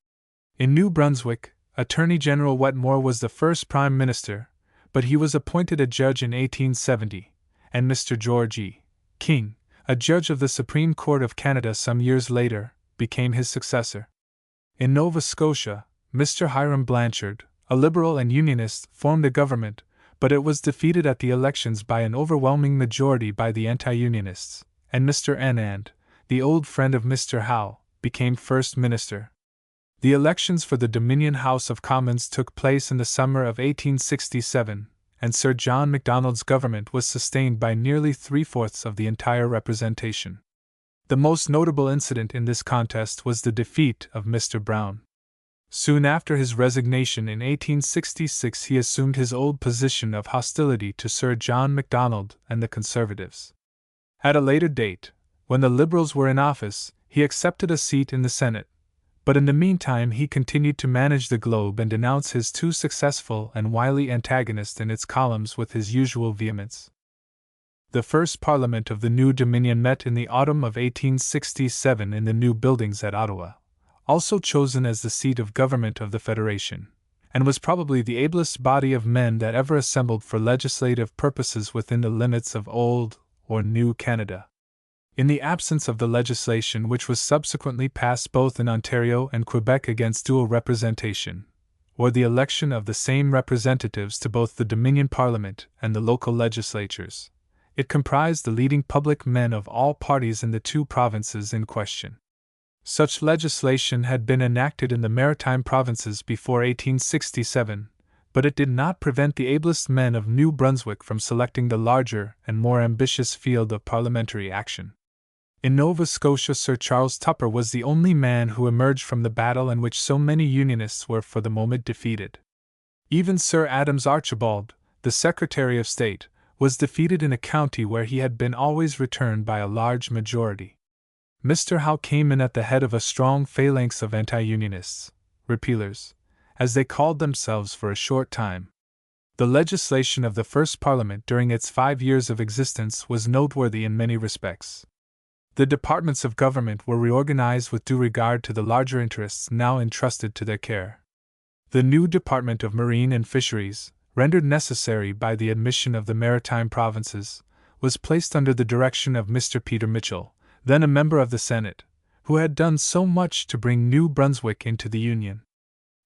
In New Brunswick, Attorney General Wetmore was the first Prime Minister, but he was appointed a judge in 1870, and Mr. George E. King, a judge of the Supreme Court of Canada some years later, became his successor. In Nova Scotia, Mr. Hiram Blanchard, a Liberal and Unionist, formed a government, but it was defeated at the elections by an overwhelming majority by the anti-Unionists, and Mr. Anand, the old friend of Mr. Howe, became First Minister. The elections for the Dominion House of Commons took place in the summer of 1867, and Sir John Macdonald's government was sustained by nearly 3/4 of the entire representation. The most notable incident in this contest was the defeat of Mr. Brown. Soon after his resignation in 1866 he assumed his old position of hostility to Sir John Macdonald and the Conservatives. At a later date, when the Liberals were in office, he accepted a seat in the Senate, but in the meantime he continued to manage the Globe and denounce his too successful and wily antagonist in its columns with his usual vehemence. The first Parliament of the new Dominion met in the autumn of 1867 in the new buildings at Ottawa, also chosen as the seat of government of the Federation, and was probably the ablest body of men that ever assembled for legislative purposes within the limits of Old or New Canada. In the absence of the legislation which was subsequently passed both in Ontario and Quebec against dual representation, or the election of the same representatives to both the Dominion Parliament and the local legislatures, it comprised the leading public men of all parties in the 2 provinces in question. Such legislation had been enacted in the Maritime Provinces before 1867, but it did not prevent the ablest men of New Brunswick from selecting the larger and more ambitious field of parliamentary action. In Nova Scotia, Sir Charles Tupper was the only man who emerged from the battle in which so many Unionists were for the moment defeated. Even Sir Adams Archibald, the Secretary of State, was defeated in a county where he had been always returned by a large majority. Mr. Howe came in at the head of a strong phalanx of anti-Unionists, repealers, as they called themselves for a short time. The legislation of the first Parliament during its 5 years of existence was noteworthy in many respects. The departments of government were reorganized with due regard to the larger interests now entrusted to their care. The new Department of Marine and Fisheries, rendered necessary by the admission of the maritime provinces, was placed under the direction of Mr. Peter Mitchell, then a member of the Senate, who had done so much to bring New Brunswick into the Union.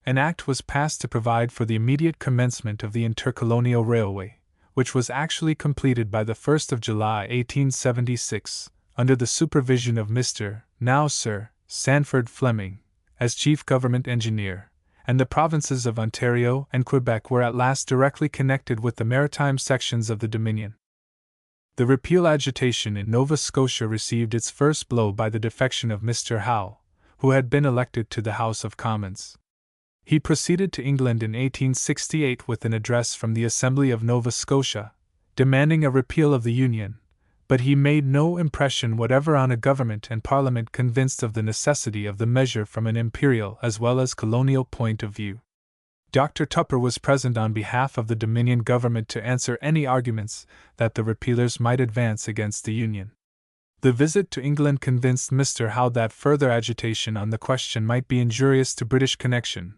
An act was passed to provide for the immediate commencement of the Intercolonial Railway, which was actually completed by the 1st of July 1876, under the supervision of Mr. now Sir Sanford Fleming, as chief government engineer, and the provinces of Ontario and Quebec were at last directly connected with the maritime sections of the Dominion. The repeal agitation in Nova Scotia received its first blow by the defection of Mr. Howe, who had been elected to the House of Commons. He proceeded to England in 1868 with an address from the Assembly of Nova Scotia, demanding a repeal of the Union, but he made no impression whatever on a government and Parliament convinced of the necessity of the measure from an imperial as well as colonial point of view. Dr. Tupper was present on behalf of the Dominion government to answer any arguments that the repealers might advance against the Union. The visit to England convinced Mr. Howe that further agitation on the question might be injurious to British connection,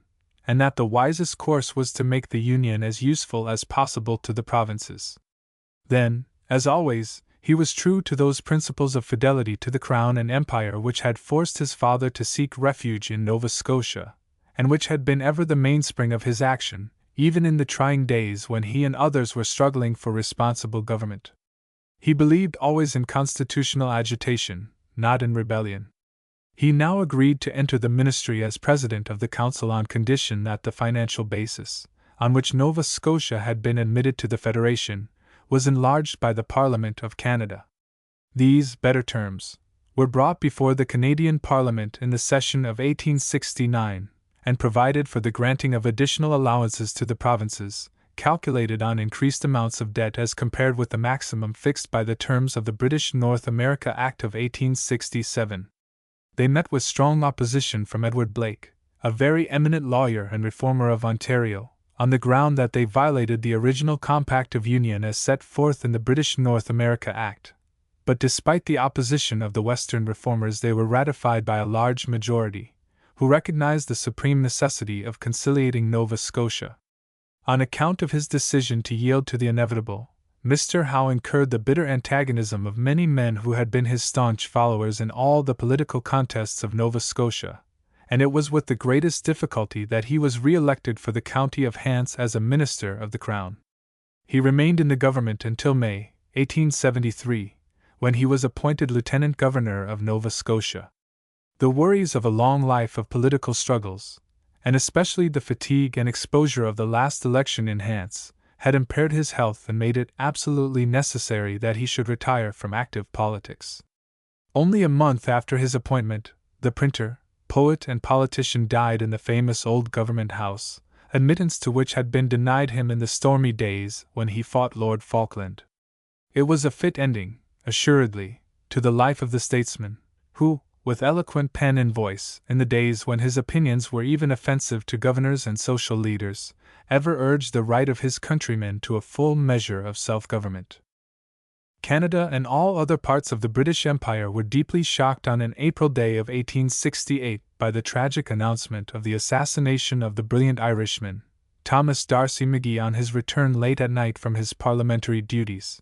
and that the wisest course was to make the Union as useful as possible to the provinces. Then, as always, he was true to those principles of fidelity to the Crown and Empire which had forced his father to seek refuge in Nova Scotia, and which had been ever the mainspring of his action, even in the trying days when he and others were struggling for responsible government. He believed always in constitutional agitation, not in rebellion. He now agreed to enter the ministry as president of the council on condition that the financial basis, on which Nova Scotia had been admitted to the Federation, was enlarged by the Parliament of Canada. These better terms were brought before the Canadian Parliament in the session of 1869, and provided for the granting of additional allowances to the provinces, calculated on increased amounts of debt as compared with the maximum fixed by the terms of the British North America Act of 1867. They met with strong opposition from Edward Blake, a very eminent lawyer and reformer of Ontario, on the ground that they violated the original Compact of Union as set forth in the British North America Act. But despite the opposition of the Western reformers, they were ratified by a large majority, who recognized the supreme necessity of conciliating Nova Scotia. On account of his decision to yield to the inevitable, Mr. Howe incurred the bitter antagonism of many men who had been his staunch followers in all the political contests of Nova Scotia, and it was with the greatest difficulty that he was re-elected for the county of Hants as a minister of the Crown. He remained in the government until May 1873, when he was appointed lieutenant governor of Nova Scotia. The worries of a long life of political struggles, and especially the fatigue and exposure of the last election in Hants, had impaired his health and made it absolutely necessary that he should retire from active politics. Only a month after his appointment, the printer, poet, and politician died in the famous old Government House, admittance to which had been denied him in the stormy days when he fought Lord Falkland. It was a fit ending, assuredly, to the life of the statesman, who, with eloquent pen and voice, in the days when his opinions were even offensive to governors and social leaders, ever urged the right of his countrymen to a full measure of self-government. Canada and all other parts of the British Empire were deeply shocked on an April day of 1868 by the tragic announcement of the assassination of the brilliant Irishman, Thomas D'Arcy McGee, on his return late at night from his parliamentary duties.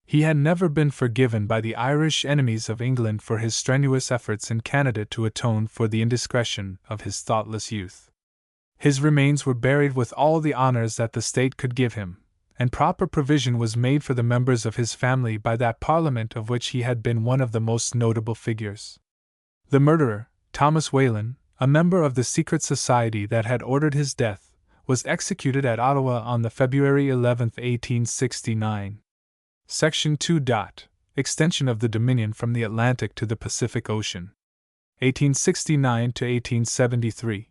He had never been forgiven by the Irish enemies of England for his strenuous efforts in Canada to atone for the indiscretion of his thoughtless youth. His remains were buried with all the honors that the state could give him, and proper provision was made for the members of his family by that Parliament of which he had been one of the most notable figures. The murderer, Thomas Whelan, a member of the secret society that had ordered his death, was executed at Ottawa on the February 11, 1869. Section 2. Extension of the Dominion from the Atlantic to the Pacific Ocean. 1869 to 1873.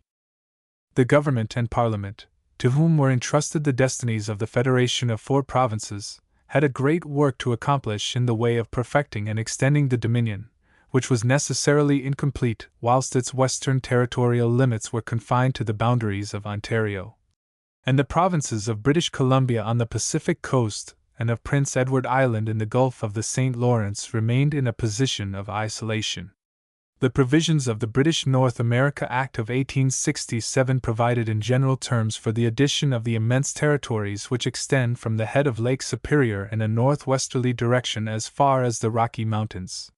The government and Parliament, to whom were entrusted the destinies of the Federation of 4 provinces, had a great work to accomplish in the way of perfecting and extending the Dominion, which was necessarily incomplete whilst its western territorial limits were confined to the boundaries of Ontario and the provinces of British Columbia on the Pacific coast and of Prince Edward Island in the Gulf of the St. Lawrence remained in a position of isolation. The provisions of the British North America Act of 1867 provided in general terms for the addition of the immense territories which extend from the head of Lake Superior in a northwesterly direction as far as the Rocky Mountains.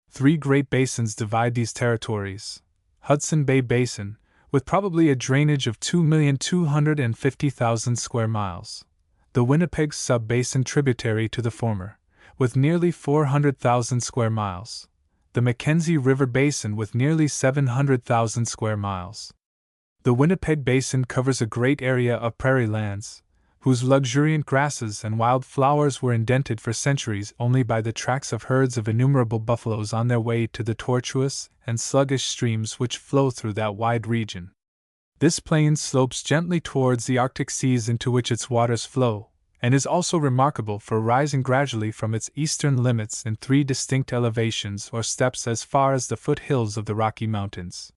3 great basins divide these territories: Hudson Bay Basin, with probably a drainage of 2,250,000 square miles; the Winnipeg Sub-Basin tributary to the former, with nearly 400,000 square miles; the Mackenzie River Basin with nearly 700,000 square miles. The Winnipeg Basin covers a great area of prairie lands, whose luxuriant grasses and wild flowers were indented for centuries only by the tracks of herds of innumerable buffaloes on their way to the tortuous and sluggish streams which flow through that wide region. This plain slopes gently towards the Arctic seas into which its waters flow, and is also remarkable for rising gradually from its eastern limits in 3 distinct elevations or steps as far as the foothills of the Rocky Mountains.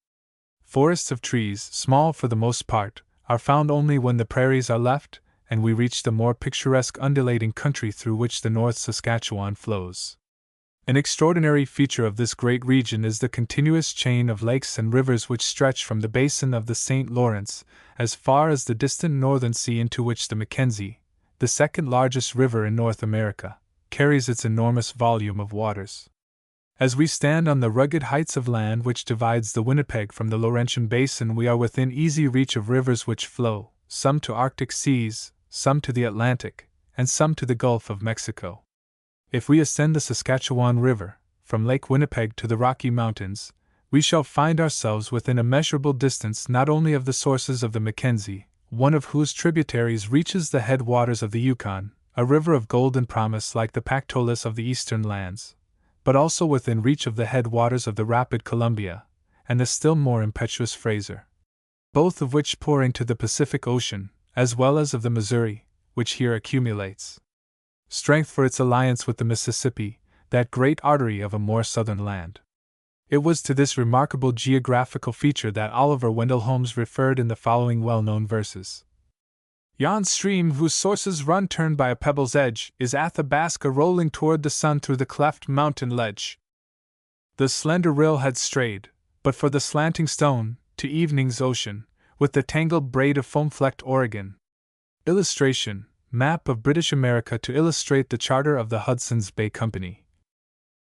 Forests of trees, small for the most part, are found only when the prairies are left, and we reach the more picturesque undulating country through which the North Saskatchewan flows. An extraordinary feature of this great region is the continuous chain of lakes and rivers which stretch from the basin of the St. Lawrence as far as the distant northern sea, into which the Mackenzie, the second largest river in North America, carries its enormous volume of waters. As we stand on the rugged heights of land which divides the Winnipeg from the Laurentian Basin, we are within easy reach of rivers which flow, some to Arctic seas, some to the Atlantic, and some to the Gulf of Mexico. If we ascend the Saskatchewan River, from Lake Winnipeg to the Rocky Mountains, we shall find ourselves within a measurable distance not only of the sources of the Mackenzie, one of whose tributaries reaches the headwaters of the Yukon, a river of golden promise like the Pactolus of the eastern lands, but also within reach of the headwaters of the rapid Columbia, and the still more impetuous Fraser, both of which pour into the Pacific Ocean, as well as of the Missouri, which here accumulates strength for its alliance with the Mississippi, that great artery of a more southern land. It was to this remarkable geographical feature that Oliver Wendell Holmes referred in the following well-known verses. Yon stream, whose sources run turned by a pebble's edge, is Athabasca rolling toward the sun through the cleft mountain ledge. The slender rill had strayed, but for the slanting stone, to evening's ocean, with the tangled braid of foam-flecked Oregon. Illustration: Map of British America to illustrate the charter of the Hudson's Bay Company.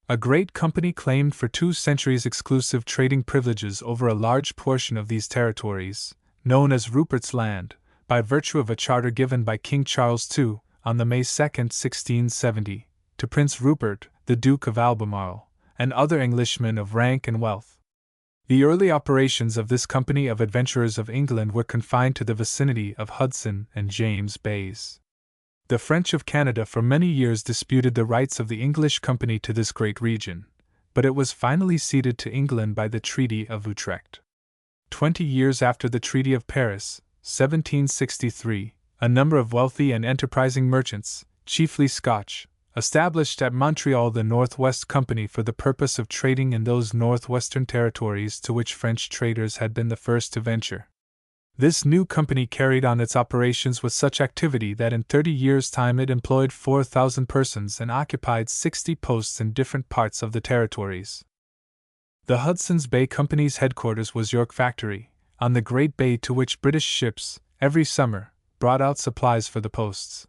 A great company claimed for 2 centuries exclusive trading privileges over a large portion of these territories, known as Rupert's Land, by virtue of a charter given by King Charles II, on the May 2, 1670, to Prince Rupert, the Duke of Albemarle, and other Englishmen of rank and wealth. The early operations of this company of adventurers of England were confined to the vicinity of Hudson and James Bays. The French of Canada for many years disputed the rights of the English company to this great region, but it was finally ceded to England by the Treaty of Utrecht. 20 years after the Treaty of Paris, 1763, a number of wealthy and enterprising merchants, chiefly Scotch, established at Montreal the Northwest Company for the purpose of trading in those northwestern territories to which French traders had been the first to venture. This new company carried on its operations with such activity that in 30 years' time it employed 4,000 persons and occupied 60 posts in different parts of the territories. The Hudson's Bay Company's headquarters was York Factory, on the great bay to which British ships, every summer, brought out supplies for the posts.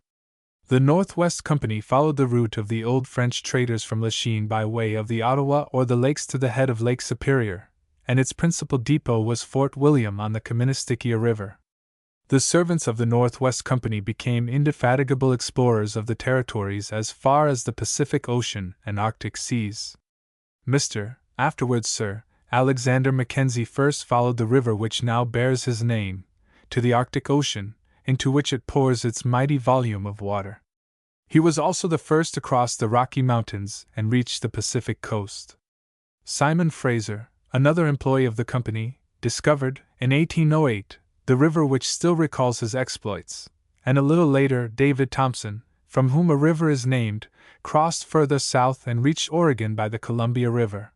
The Northwest Company followed the route of the old French traders from Lachine by way of the Ottawa or the lakes to the head of Lake Superior, and its principal depot was Fort William on the Kaministiquia River. The servants of the Northwest Company became indefatigable explorers of the territories as far as the Pacific Ocean and Arctic seas. Mr. afterwards Sir Alexander Mackenzie first followed the river which now bears his name, to the Arctic Ocean, into which it pours its mighty volume of water. He was also the first to cross the Rocky Mountains and reach the Pacific coast. Simon Fraser, another employee of the company, discovered, in 1808, the river which still recalls his exploits, and a little later David Thompson, from whom a river is named, crossed further south and reached Oregon by the Columbia River.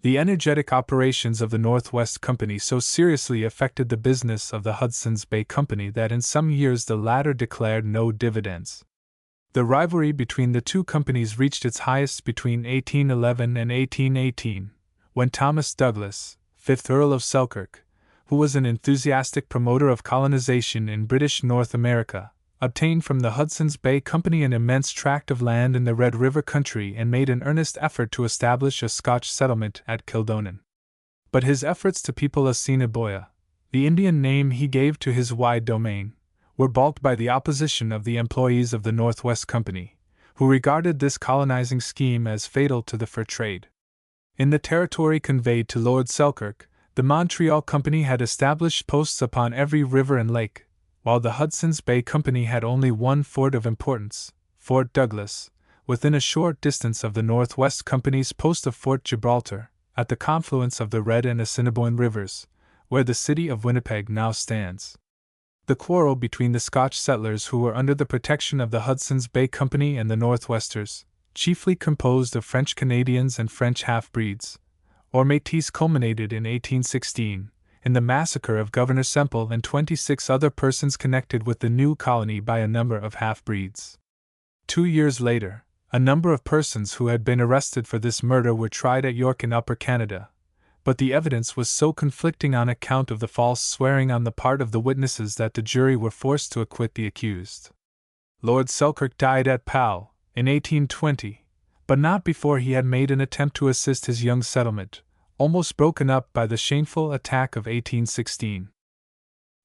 The energetic operations of the Northwest Company so seriously affected the business of the Hudson's Bay Company that in some years the latter declared no dividends. The rivalry between the two companies reached its highest between 1811 and 1818, when Thomas Douglas, 5th Earl of Selkirk, who was an enthusiastic promoter of colonization in British North America, obtained from the Hudson's Bay Company an immense tract of land in the Red River country and made an earnest effort to establish a Scotch settlement at Kildonan. But his efforts to people Assiniboia, the Indian name he gave to his wide domain, were balked by the opposition of the employees of the Northwest Company, who regarded this colonizing scheme as fatal to the fur trade. In the territory conveyed to Lord Selkirk, the Montreal Company had established posts upon every river and lake, while the Hudson's Bay Company had only one fort of importance, Fort Douglas, within a short distance of the Northwest Company's post of Fort Gibraltar, at the confluence of the Red and Assiniboine rivers, where the city of Winnipeg now stands. The quarrel between the Scotch settlers who were under the protection of the Hudson's Bay Company and the Northwesters, chiefly composed of French Canadians and French half-breeds, or Métis, culminated in 1816, in the massacre of Governor Semple and 26 other persons connected with the new colony by a number of half-breeds. 2 years later, a number of persons who had been arrested for this murder were tried at York in Upper Canada, but the evidence was so conflicting on account of the false swearing on the part of the witnesses that the jury were forced to acquit the accused. Lord Selkirk died at Powell in 1820, but not before he had made an attempt to assist his young settlement, almost broken up by the shameful attack of 1816.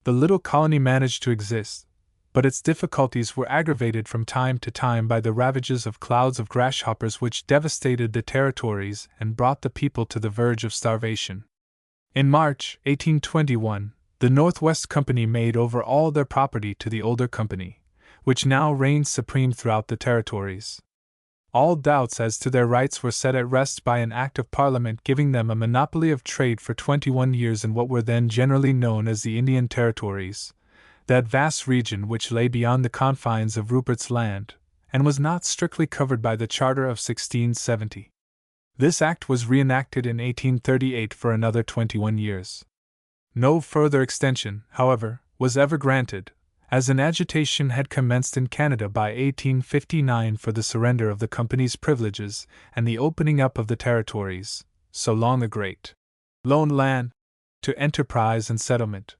The little colony managed to exist, but its difficulties were aggravated from time to time by the ravages of clouds of grasshoppers which devastated the territories and brought the people to the verge of starvation. In March 1821, the Northwest Company made over all their property to the older company, which now reigned supreme throughout the territories. All doubts as to their rights were set at rest by an Act of Parliament giving them a monopoly of trade for 21 years in what were then generally known as the Indian Territories, that vast region which lay beyond the confines of Rupert's Land, and was not strictly covered by the Charter of 1670. This act was reenacted in 1838 for another 21 years. No further extension, however, was ever granted, as an agitation had commenced in Canada by 1859 for the surrender of the company's privileges and the opening up of the territories, so long a great lone land, to enterprise and settlement.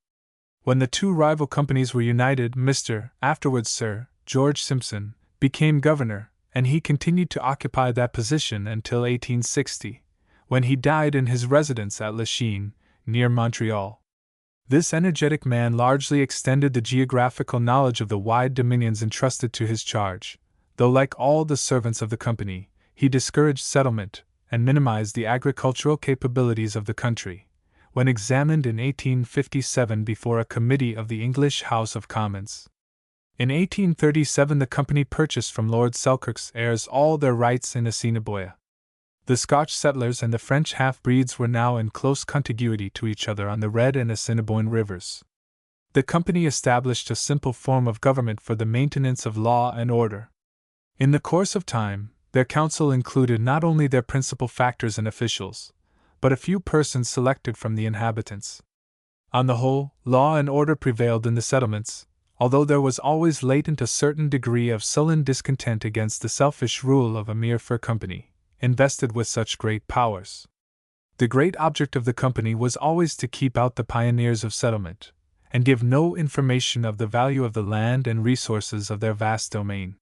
When the two rival companies were united, Mr. afterwards Sir George Simpson became governor, and he continued to occupy that position until 1860, when he died in his residence at Lachine, near Montreal. This energetic man largely extended the geographical knowledge of the wide dominions entrusted to his charge, though like all the servants of the company, he discouraged settlement and minimized the agricultural capabilities of the country. When examined in 1857 before a committee of the English House of Commons. In 1837 the company purchased from Lord Selkirk's heirs all their rights in Assiniboia. The Scotch settlers and the French half-breeds were now in close contiguity to each other on the Red and Assiniboine rivers. The company established a simple form of government for the maintenance of law and order. In the course of time, their council included not only their principal factors and officials, but a few persons selected from the inhabitants. On the whole, law and order prevailed in the settlements, although there was always latent a certain degree of sullen discontent against the selfish rule of a mere fur company, invested with such great powers. The great object of the company was always to keep out the pioneers of settlement, and give no information of the value of the land and resources of their vast domain.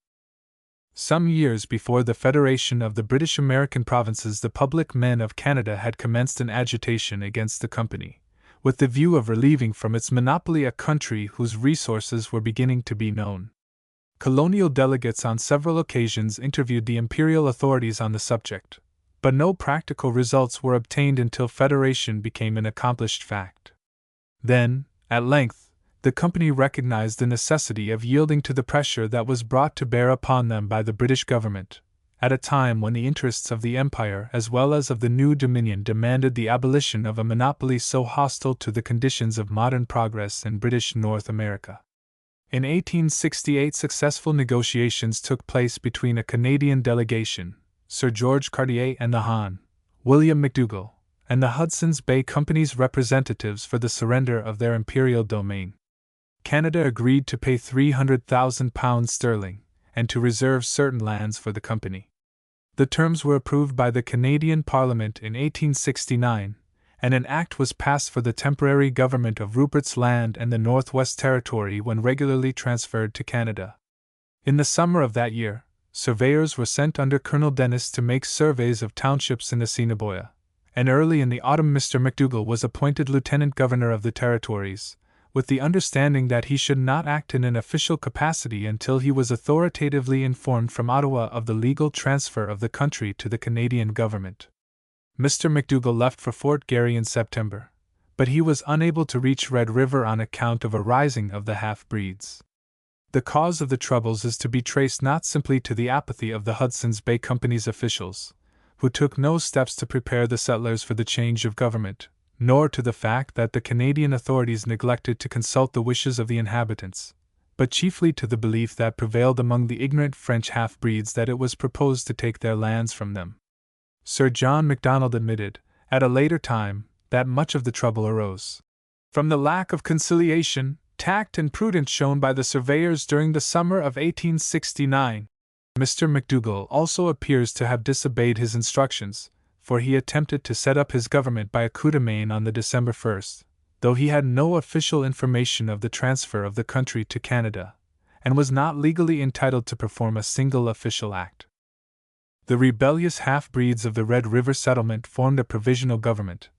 Some years before the Federation of the British American Provinces, the public men of Canada had commenced an agitation against the company, with the view of relieving from its monopoly a country whose resources were beginning to be known. Colonial delegates on several occasions interviewed the imperial authorities on the subject, but no practical results were obtained until federation became an accomplished fact. Then, at length, the company recognized the necessity of yielding to the pressure that was brought to bear upon them by the British government, at a time when the interests of the Empire as well as of the new Dominion demanded the abolition of a monopoly so hostile to the conditions of modern progress in British North America. In 1868 successful negotiations took place between a Canadian delegation, Sir George Cartier, and the Hon. William McDougall, and the Hudson's Bay Company's representatives for the surrender of their imperial domain. Canada agreed to pay £300,000 sterling and to reserve certain lands for the company. The terms were approved by the Canadian Parliament in 1869, and an act was passed for the temporary government of Rupert's Land and the Northwest Territory when regularly transferred to Canada. In the summer of that year, surveyors were sent under Colonel Dennis to make surveys of townships in Assiniboia, and early in the autumn Mr. McDougall was appointed Lieutenant Governor of the Territories, with the understanding that he should not act in an official capacity until he was authoritatively informed from Ottawa of the legal transfer of the country to the Canadian government. Mr. McDougall left for Fort Garry in September, but he was unable to reach Red River on account of a rising of the half-breeds. The cause of the troubles is to be traced not simply to the apathy of the Hudson's Bay Company's officials, who took no steps to prepare the settlers for the change of government, nor to the fact that the Canadian authorities neglected to consult the wishes of the inhabitants, but chiefly to the belief that prevailed among the ignorant French half-breeds that it was proposed to take their lands from them. Sir John Macdonald admitted, at a later time, that much of the trouble arose from the lack of conciliation, tact and prudence shown by the surveyors during the summer of 1869. Mr. McDougall also appears to have disobeyed his instructions, for he attempted to set up his government by a coup de main on the December 1st, though he had no official information of the transfer of the country to Canada, and was not legally entitled to perform a single official act. The rebellious half-breeds of the Red River settlement formed a provisional government,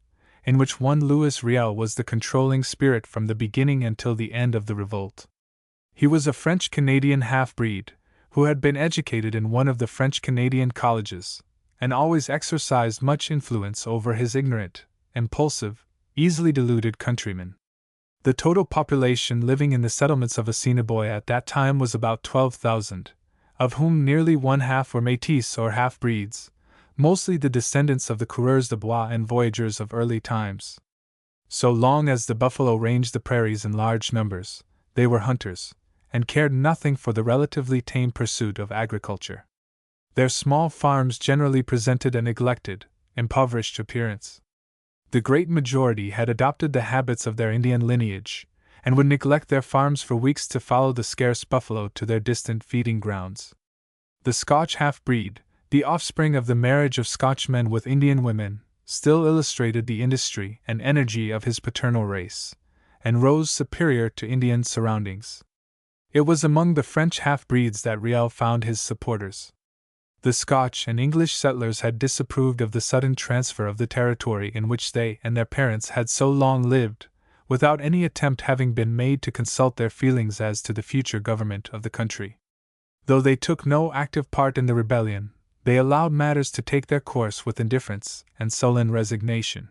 in which one Louis Riel was the controlling spirit from the beginning until the end of the revolt. He was a French-Canadian half-breed, who had been educated in one of the French-Canadian colleges, and always exercised much influence over his ignorant, impulsive, easily deluded countrymen. The total population living in the settlements of Assiniboia at that time was about 12,000, of whom nearly one-half were métis or half-breeds, mostly the descendants of the coureurs de bois and voyageurs of early times. So long as the buffalo ranged the prairies in large numbers, they were hunters, and cared nothing for the relatively tame pursuit of agriculture. Their small farms generally presented a neglected, impoverished appearance. The great majority had adopted the habits of their Indian lineage, and would neglect their farms for weeks to follow the scarce buffalo to their distant feeding grounds. The Scotch half-breed, the offspring of the marriage of Scotchmen with Indian women, still illustrated the industry and energy of his paternal race, and rose superior to Indian surroundings. It was among the French half-breeds that Riel found his supporters. The Scotch and English settlers had disapproved of the sudden transfer of the territory in which they and their parents had so long lived, without any attempt having been made to consult their feelings as to the future government of the country. Though they took no active part in the rebellion, they allowed matters to take their course with indifference and sullen resignation.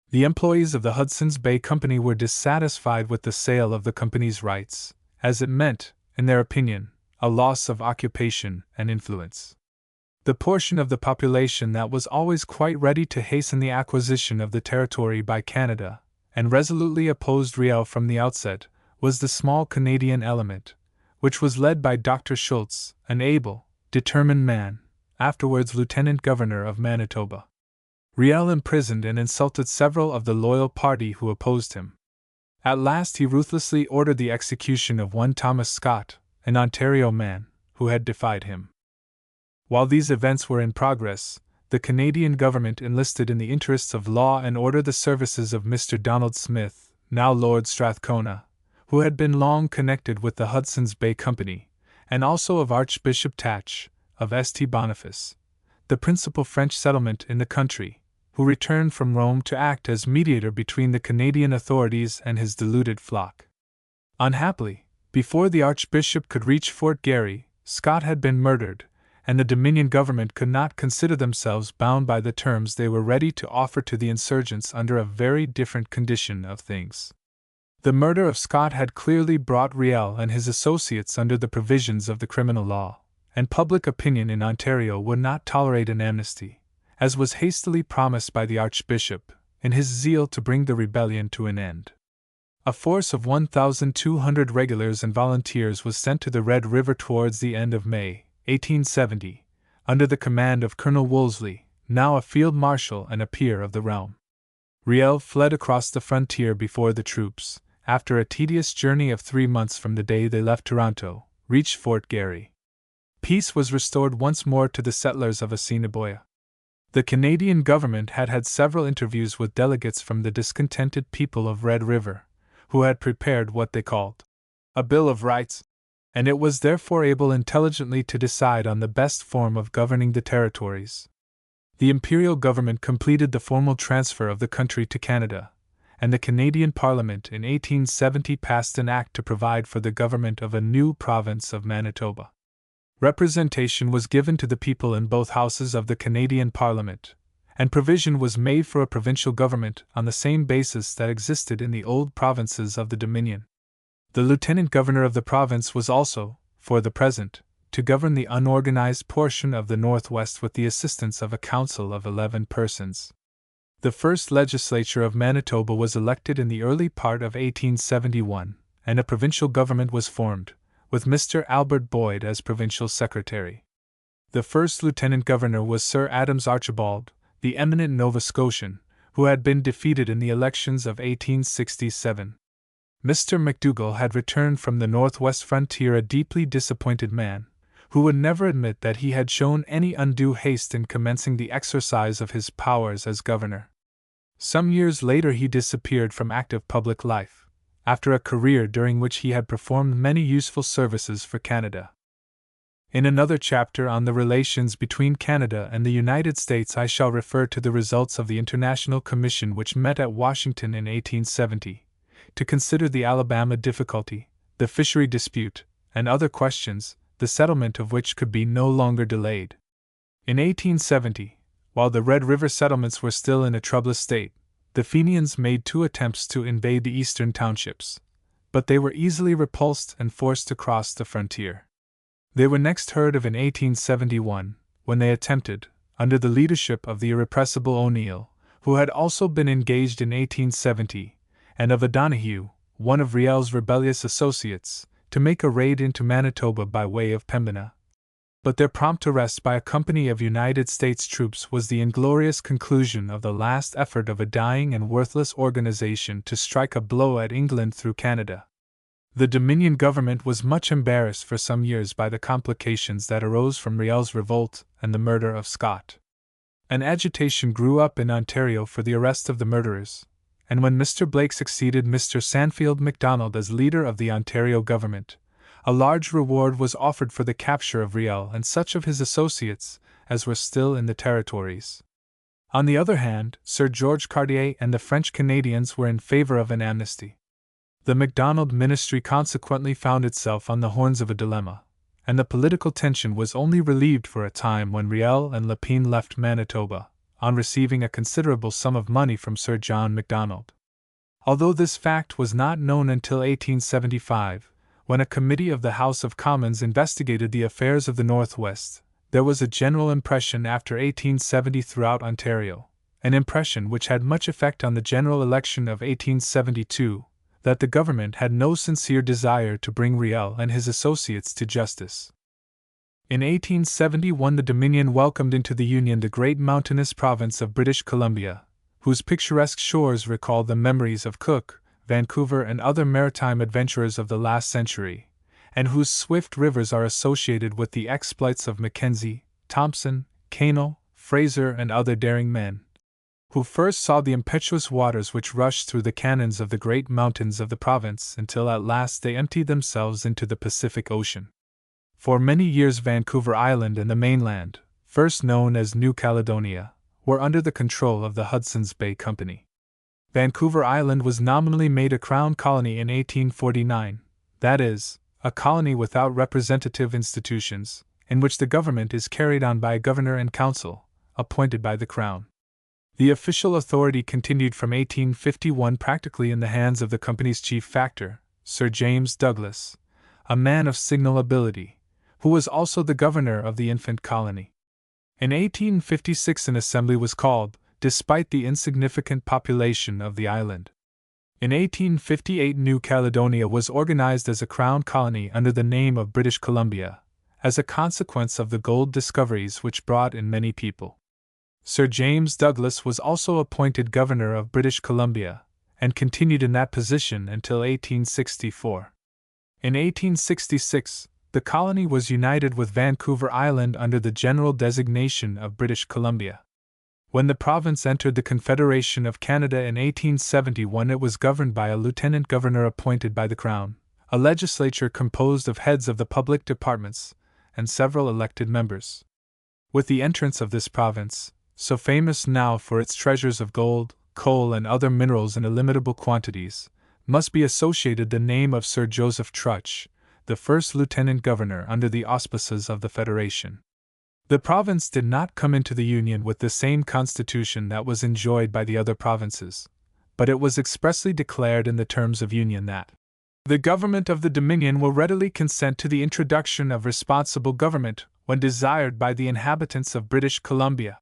The employees of the Hudson's Bay Company were dissatisfied with the sale of the company's rights, as it meant, in their opinion, a loss of occupation and influence. The portion of the population that was always quite ready to hasten the acquisition of the territory by Canada, and resolutely opposed Riel from the outset, was the small Canadian element, which was led by Dr. Schultz, an able, determined man, afterwards Lieutenant Governor of Manitoba. Riel imprisoned and insulted several of the loyal party who opposed him. At last he ruthlessly ordered the execution of one Thomas Scott, an Ontario man, who had defied him. While these events were in progress, the Canadian government enlisted in the interests of law and order the services of Mr. Donald Smith, now Lord Strathcona, who had been long connected with the Hudson's Bay Company, and also of Archbishop Tatch, of St. Boniface, the principal French settlement in the country, who returned from Rome to act as mediator between the Canadian authorities and his deluded flock. Unhappily, before the Archbishop could reach Fort Garry, Scott had been murdered, and the Dominion government could not consider themselves bound by the terms they were ready to offer to the insurgents under a very different condition of things. The murder of Scott had clearly brought Riel and his associates under the provisions of the criminal law, and public opinion in Ontario would not tolerate an amnesty, as was hastily promised by the Archbishop, in his zeal to bring the rebellion to an end. A force of 1,200 regulars and volunteers was sent to the Red River towards the end of May, 1870, under the command of Colonel Wolseley, now a field marshal and a peer of the realm. Riel fled across the frontier before the troops, after a tedious journey of 3 months from the day they left Toronto, reached Fort Garry. Peace was restored once more to the settlers of Assiniboia. The Canadian government had had several interviews with delegates from the discontented people of Red River, who had prepared what they called a Bill of Rights, and it was therefore able intelligently to decide on the best form of governing the territories. The Imperial government completed the formal transfer of the country to Canada, and the Canadian Parliament in 1870 passed an act to provide for the government of a new province of Manitoba. Representation was given to the people in both houses of the Canadian Parliament, and provision was made for a provincial government on the same basis that existed in the old provinces of the Dominion. The lieutenant governor of the province was also, for the present, to govern the unorganized portion of the Northwest with the assistance of a council of 11 persons. The first legislature of Manitoba was elected in the early part of 1871, and a provincial government was formed, with Mr. Albert Boyd as provincial secretary. The first lieutenant governor was Sir Adams Archibald, the eminent Nova Scotian, who had been defeated in the elections of 1867. Mr. McDougall had returned from the northwest frontier a deeply disappointed man, who would never admit that he had shown any undue haste in commencing the exercise of his powers as governor. Some years later he disappeared from active public life, after a career during which he had performed many useful services for Canada. In another chapter on the relations between Canada and the United States I shall refer to the results of the International Commission which met at Washington in 1870, to consider the Alabama difficulty, the fishery dispute, and other questions, the settlement of which could be no longer delayed. In 1870, while the Red River settlements were still in a troublous state, the Fenians made 2 attempts to invade the eastern townships, but they were easily repulsed and forced to cross the frontier. They were next heard of in 1871, when they attempted, under the leadership of the irrepressible O'Neill, who had also been engaged in 1870, and of O'Donoghue, one of Riel's rebellious associates, to make a raid into Manitoba by way of Pembina. But their prompt arrest by a company of United States troops was the inglorious conclusion of the last effort of a dying and worthless organization to strike a blow at England through Canada. The Dominion government was much embarrassed for some years by the complications that arose from Riel's revolt and the murder of Scott. An agitation grew up in Ontario for the arrest of the murderers, and when Mr. Blake succeeded Mr. Sandfield Macdonald as leader of the Ontario government, a large reward was offered for the capture of Riel and such of his associates as were still in the territories. On the other hand, Sir George Cartier and the French Canadians were in favor of an amnesty. The Macdonald ministry consequently found itself on the horns of a dilemma, and the political tension was only relieved for a time when Riel and Lepine left Manitoba, on receiving a considerable sum of money from Sir John Macdonald. Although this fact was not known until 1875, when a committee of the House of Commons investigated the affairs of the Northwest, there was a general impression after 1870 throughout Ontario, an impression which had much effect on the general election of 1872, that the government had no sincere desire to bring Riel and his associates to justice. In 1871 the Dominion welcomed into the Union the great mountainous province of British Columbia, whose picturesque shores recall the memories of Cook, Vancouver and other maritime adventurers of the last century, and whose swift rivers are associated with the exploits of Mackenzie, Thompson, Cano, Fraser and other daring men, who first saw the impetuous waters which rushed through the canyons of the great mountains of the province until at last they emptied themselves into the Pacific Ocean. For many years Vancouver Island and the mainland, first known as New Caledonia, were under the control of the Hudson's Bay Company. Vancouver Island was nominally made a crown colony in 1849, that is, a colony without representative institutions, in which the government is carried on by a governor and council, appointed by the Crown. The official authority continued from 1851 practically in the hands of the company's chief factor, Sir James Douglas, a man of signal ability, who was also the governor of the infant colony. In 1856 an assembly was called, despite the insignificant population of the island. In 1858 New Caledonia was organized as a crown colony under the name of British Columbia, as a consequence of the gold discoveries which brought in many people. Sir James Douglas was also appointed Governor of British Columbia, and continued in that position until 1864. In 1866, the colony was united with Vancouver Island under the general designation of British Columbia. When the province entered the Confederation of Canada in 1871, it was governed by a lieutenant governor appointed by the Crown, a legislature composed of heads of the public departments, and several elected members. With the entrance of this province, so famous now for its treasures of gold, coal, and other minerals in illimitable quantities, must be associated the name of Sir Joseph Truch, the first lieutenant governor under the auspices of the Federation. The province did not come into the Union with the same constitution that was enjoyed by the other provinces, but it was expressly declared in the terms of union that the government of the Dominion will readily consent to the introduction of responsible government when desired by the inhabitants of British Columbia.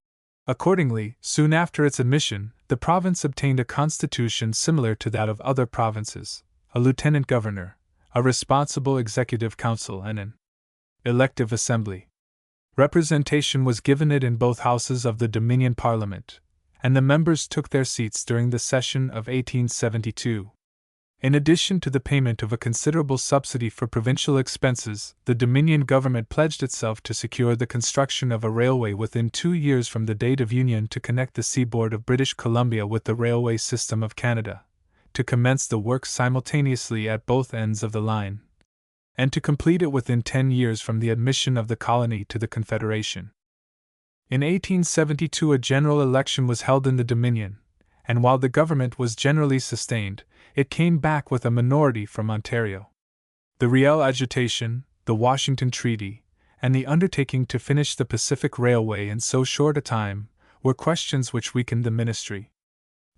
Accordingly, soon after its admission, the province obtained a constitution similar to that of other provinces, a lieutenant governor, a responsible executive council, and an elective assembly. Representation was given it in both houses of the Dominion Parliament, and the members took their seats during the session of 1872. In addition to the payment of a considerable subsidy for provincial expenses, the Dominion government pledged itself to secure the construction of a railway within 2 years from the date of union to connect the seaboard of British Columbia with the railway system of Canada, to commence the work simultaneously at both ends of the line, and to complete it within 10 years from the admission of the colony to the Confederation. In 1872 a general election was held in the Dominion, and while the government was generally sustained, it came back with a minority from Ontario. The Riel agitation, the Washington Treaty, and the undertaking to finish the Pacific Railway in so short a time were questions which weakened the ministry.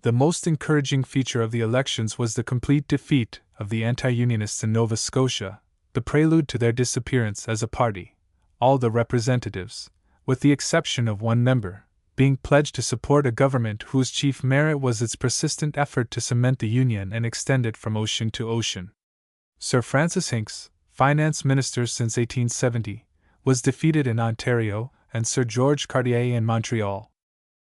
The most encouraging feature of the elections was the complete defeat of the anti-Unionists in Nova Scotia, the prelude to their disappearance as a party, all the representatives, with the exception of one member, being pledged to support a government whose chief merit was its persistent effort to cement the Union and extend it from ocean to ocean. Sir Francis Hincks, finance minister since 1870, was defeated in Ontario, and Sir George Cartier in Montreal.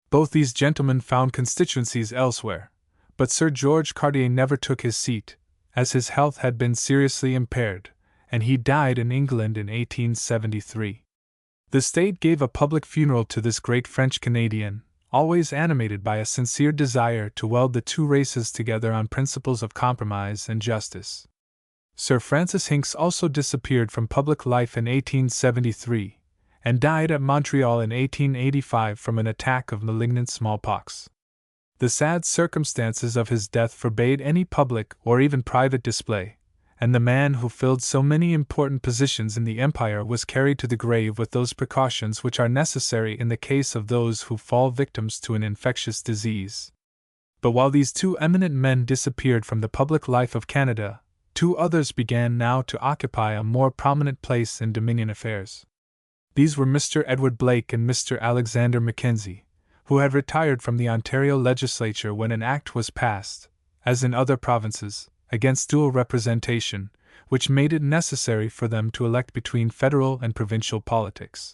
Both these gentlemen found constituencies elsewhere, but Sir George Cartier never took his seat, as his health had been seriously impaired, and he died in England in 1873. The state gave a public funeral to this great French Canadian, always animated by a sincere desire to weld the two races together on principles of compromise and justice. Sir Francis Hincks also disappeared from public life in 1873, and died at Montreal in 1885 from an attack of malignant smallpox. The sad circumstances of his death forbade any public or even private display, and the man who filled so many important positions in the Empire was carried to the grave with those precautions which are necessary in the case of those who fall victims to an infectious disease. But while these two eminent men disappeared from the public life of Canada, two others began now to occupy a more prominent place in Dominion affairs. These were Mr. Edward Blake and Mr. Alexander Mackenzie, who had retired from the Ontario legislature when an act was passed, as in other provinces, against dual representation, which made it necessary for them to elect between federal and provincial politics.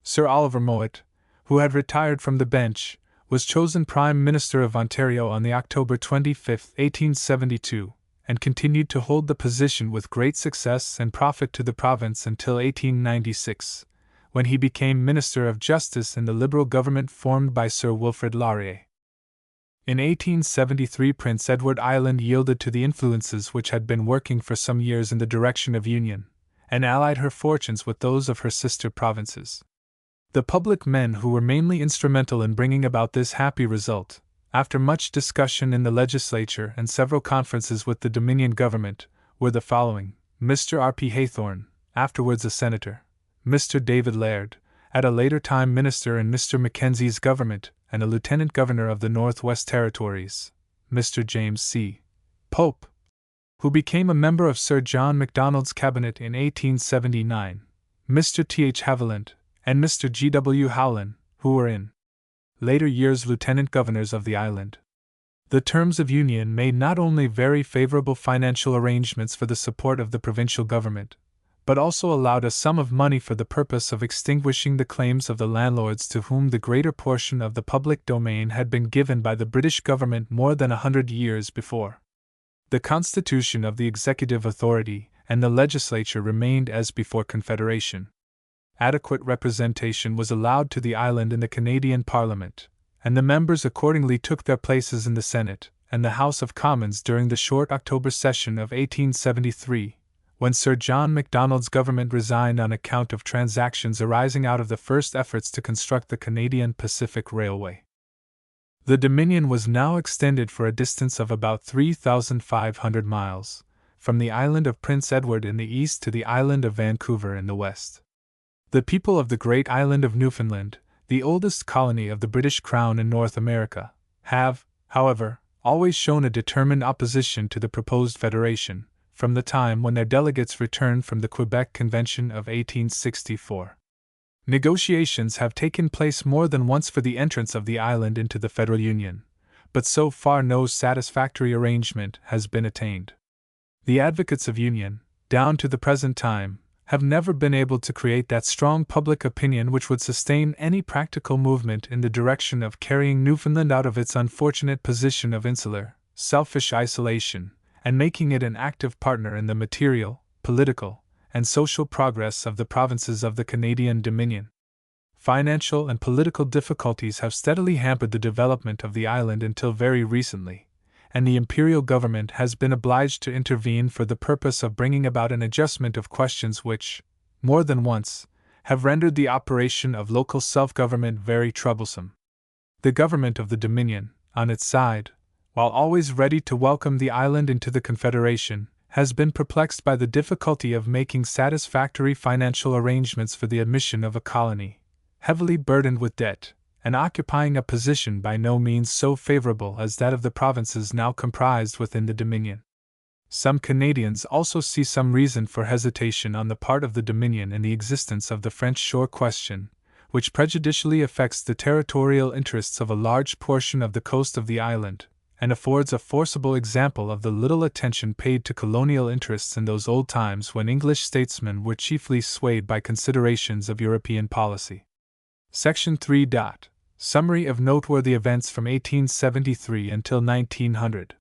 Sir Oliver Mowat, who had retired from the bench, was chosen Prime Minister of Ontario on the October 25, 1872, and continued to hold the position with great success and profit to the province until 1896, when he became Minister of Justice in the Liberal government formed by Sir Wilfrid Laurier. In 1873 Prince Edward Island yielded to the influences which had been working for some years in the direction of union, and allied her fortunes with those of her sister provinces. The public men who were mainly instrumental in bringing about this happy result, after much discussion in the legislature and several conferences with the Dominion government, were the following: Mr. R. P. Haythorne, afterwards a senator; Mr. David Laird, at a later time minister in Mr. Mackenzie's government and a lieutenant governor of the Northwest Territories; Mr. James C. Pope, who became a member of Sir John Macdonald's cabinet in 1879; Mr. T. H. Haviland, and Mr. G. W. Howland, who were in later years lieutenant governors of the island. The terms of union made not only very favorable financial arrangements for the support of the provincial government, but also allowed a sum of money for the purpose of extinguishing the claims of the landlords to whom the greater portion of the public domain had been given by the British government more than 100 years before. The constitution of the executive authority and the legislature remained as before Confederation. Adequate representation was allowed to the island in the Canadian Parliament, and the members accordingly took their places in the Senate and the House of Commons during the short October session of 1873, when Sir John Macdonald's government resigned on account of transactions arising out of the first efforts to construct the Canadian Pacific Railway. The Dominion was now extended for a distance of about 3,500 miles, from the island of Prince Edward in the east to the island of Vancouver in the west. The people of the great island of Newfoundland, the oldest colony of the British Crown in North America, have, however, always shown a determined opposition to the proposed federation, from the time when their delegates returned from the Quebec Convention of 1864. Negotiations have taken place more than once for the entrance of the island into the Federal Union, but so far no satisfactory arrangement has been attained. The advocates of union, down to the present time, have never been able to create that strong public opinion which would sustain any practical movement in the direction of carrying Newfoundland out of its unfortunate position of insular, selfish isolation, and making it an active partner in the material, political, and social progress of the provinces of the Canadian Dominion. Financial and political difficulties have steadily hampered the development of the island until very recently, and the imperial government has been obliged to intervene for the purpose of bringing about an adjustment of questions which, more than once, have rendered the operation of local self-government very troublesome. The government of the Dominion, on its side, while always ready to welcome the island into the Confederation, has been perplexed by the difficulty of making satisfactory financial arrangements for the admission of a colony, heavily burdened with debt, and occupying a position by no means so favorable as that of the provinces now comprised within the Dominion. Some Canadians also see some reason for hesitation on the part of the Dominion in the existence of the French shore question, which prejudicially affects the territorial interests of a large portion of the coast of the island, and affords a forcible example of the little attention paid to colonial interests in those old times when English statesmen were chiefly swayed by considerations of European policy. Section 3. Summary of noteworthy events from 1873 until 1900.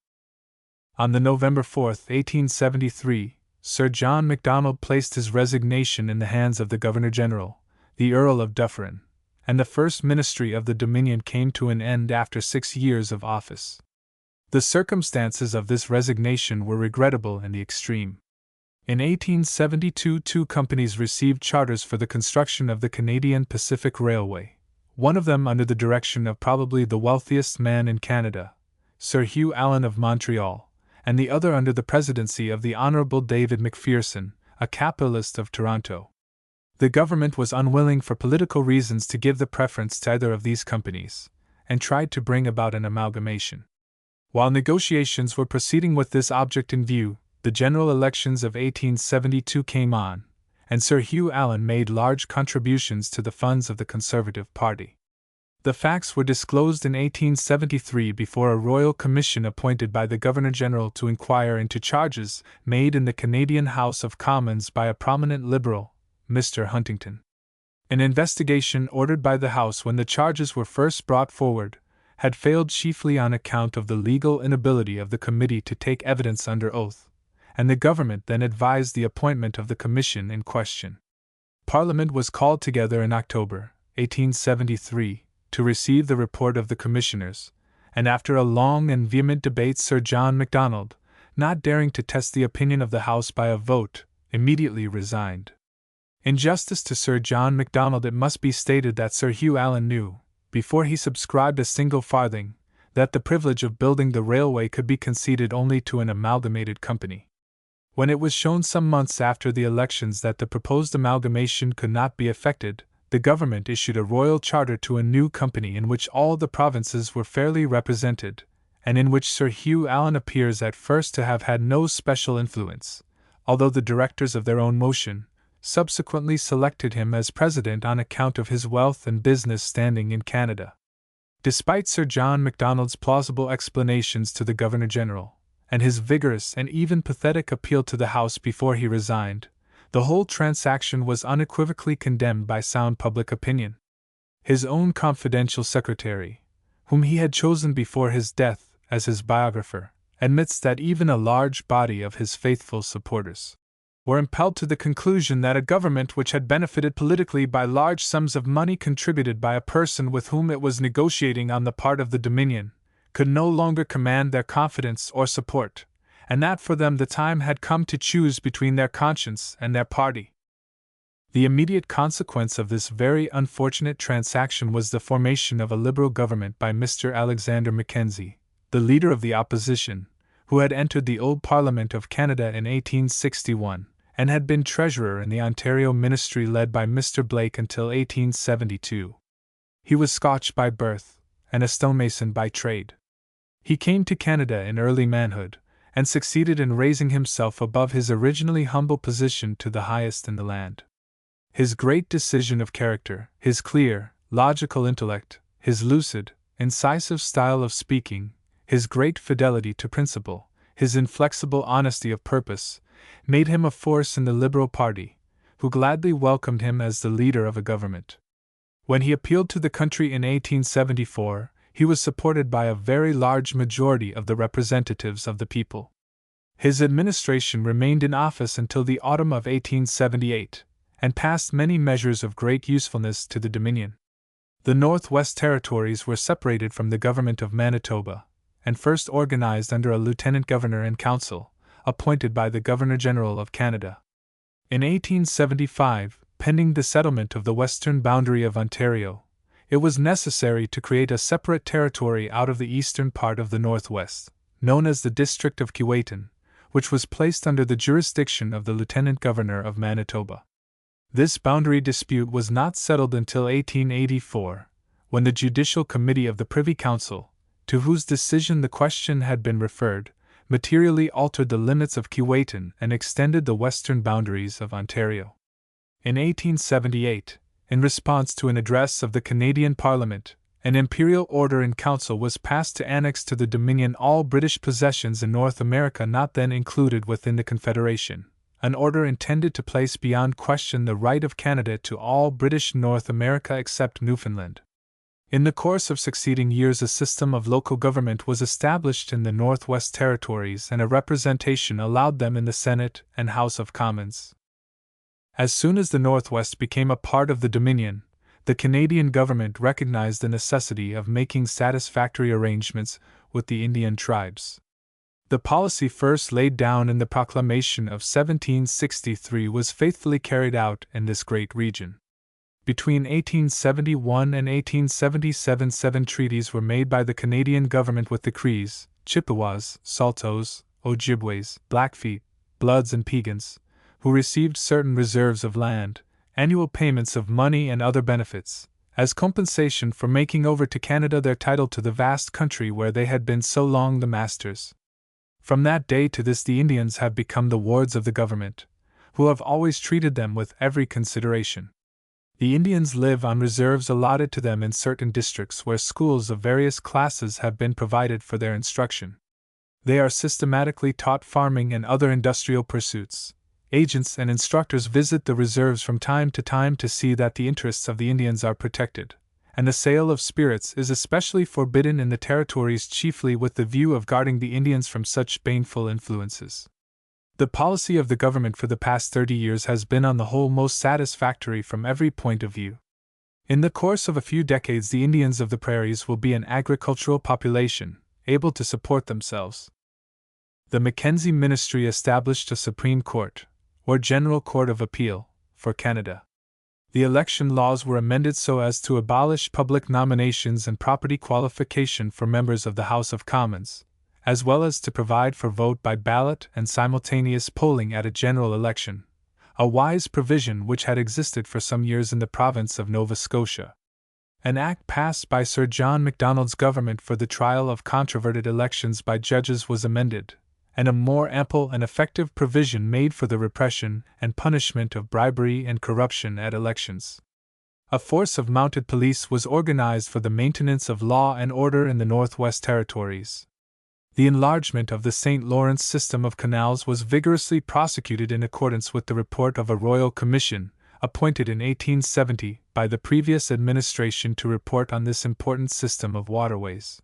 On the November 4, 1873, Sir John Macdonald placed his resignation in the hands of the Governor-General, the Earl of Dufferin, and the first ministry of the Dominion came to an end after 6 years of office. The circumstances of this resignation were regrettable in the extreme. In 1872, 2 companies received charters for the construction of the Canadian Pacific Railway, one of them under the direction of probably the wealthiest man in Canada, Sir Hugh Allen of Montreal, and the other under the presidency of the Honourable David McPherson, a capitalist of Toronto. The government was unwilling for political reasons to give the preference to either of these companies, and tried to bring about an amalgamation. While negotiations were proceeding with this object in view, the general elections of 1872 came on, and Sir Hugh Allen made large contributions to the funds of the Conservative Party. The facts were disclosed in 1873 before a royal commission appointed by the Governor-General to inquire into charges made in the Canadian House of Commons by a prominent Liberal, Mr. Huntington. An investigation ordered by the House when the charges were first brought forward had failed chiefly on account of the legal inability of the committee to take evidence under oath, and the government then advised the appointment of the commission in question. Parliament was called together in October 1873 to receive the report of the commissioners, and after a long and vehement debate Sir John Macdonald, not daring to test the opinion of the House by a vote, immediately resigned. In justice to Sir John Macdonald, it must be stated that Sir Hugh Allen knew, before he subscribed a single farthing, that the privilege of building the railway could be conceded only to an amalgamated company. When it was shown some months after the elections that the proposed amalgamation could not be effected, the government issued a royal charter to a new company in which all the provinces were fairly represented, and in which Sir Hugh Allen appears at first to have had no special influence, although the directors of their own motion subsequently selected him as president on account of his wealth and business standing in Canada. Despite Sir John Macdonald's plausible explanations to the Governor-General, and his vigorous and even pathetic appeal to the House before he resigned, The whole transaction was unequivocally condemned by sound public opinion. His own confidential secretary, whom he had chosen before his death as his biographer, admits that even a large body of his faithful supporters were impelled to the conclusion that a government which had benefited politically by large sums of money contributed by a person with whom it was negotiating on the part of the Dominion could no longer command their confidence or support, and that for them the time had come to choose between their conscience and their party. The immediate consequence of this very unfortunate transaction was the formation of a Liberal government by Mr. Alexander Mackenzie, the leader of the opposition, who had entered the old Parliament of Canada in 1861, and had been treasurer in the Ontario Ministry led by Mr. Blake until 1872. He was Scotch by birth, and a stonemason by trade. He came to Canada in early manhood, and succeeded in raising himself above his originally humble position to the highest in the land. His great decision of character, his clear, logical intellect, his lucid, incisive style of speaking, his great fidelity to principle, his inflexible honesty of purpose, made him a force in the Liberal party, who gladly welcomed him as the leader of a government. When he appealed to the country in 1874, he was supported by a very large majority of the representatives of the people. His administration remained in office until the autumn of 1878, and passed many measures of great usefulness to the Dominion. The Northwest Territories were separated from the government of Manitoba, and first organized under a lieutenant governor and council, appointed by the Governor-General of Canada. In 1875, pending the settlement of the western boundary of Ontario, it was necessary to create a separate territory out of the eastern part of the Northwest, known as the District of Keewatin, which was placed under the jurisdiction of the Lieutenant Governor of Manitoba. This boundary dispute was not settled until 1884, when the Judicial Committee of the Privy Council, to whose decision the question had been referred, materially altered the limits of Keewatin and extended the western boundaries of Ontario. In 1878, in response to an address of the Canadian Parliament, an imperial order in council was passed to annex to the Dominion all British possessions in North America not then included within the Confederation, an order intended to place beyond question the right of Canada to all British North America except Newfoundland. In the course of succeeding years, a system of local government was established in the Northwest Territories, and a representation allowed them in the Senate and House of Commons. As soon as the Northwest became a part of the Dominion, the Canadian government recognized the necessity of making satisfactory arrangements with the Indian tribes. The policy first laid down in the Proclamation of 1763 was faithfully carried out in this great region. Between 1871 and 1877, 7 treaties were made by the Canadian government with the Crees, Chippewas, Saulteaux, Ojibways, Blackfeet, Bloods, and Piegans, who received certain reserves of land, annual payments of money, and other benefits, as compensation for making over to Canada their title to the vast country where they had been so long the masters. From that day to this, the Indians have become the wards of the government, who have always treated them with every consideration. The Indians live on reserves allotted to them in certain districts where schools of various classes have been provided for their instruction. They are systematically taught farming and other industrial pursuits. Agents and instructors visit the reserves from time to see that the interests of the Indians are protected, and the sale of spirits is especially forbidden in the territories, chiefly with the view of guarding the Indians from such baneful influences. The policy of the government for the past 30 years has been on the whole most satisfactory from every point of view. In the course of a few decades, the Indians of the prairies will be an agricultural population, able to support themselves. The Mackenzie Ministry established a Supreme Court, or General Court of Appeal, for Canada. The election laws were amended so as to abolish public nominations and property qualification for members of the House of Commons, as well as to provide for vote by ballot and simultaneous polling at a general election, a wise provision which had existed for some years in the province of Nova Scotia. An act passed by Sir John Macdonald's government for the trial of controverted elections by judges was amended, and a more ample and effective provision made for the repression and punishment of bribery and corruption at elections. A force of mounted police was organized for the maintenance of law and order in the Northwest Territories. The enlargement of the St. Lawrence system of canals was vigorously prosecuted in accordance with the report of a royal commission, appointed in 1870 by the previous administration to report on this important system of waterways.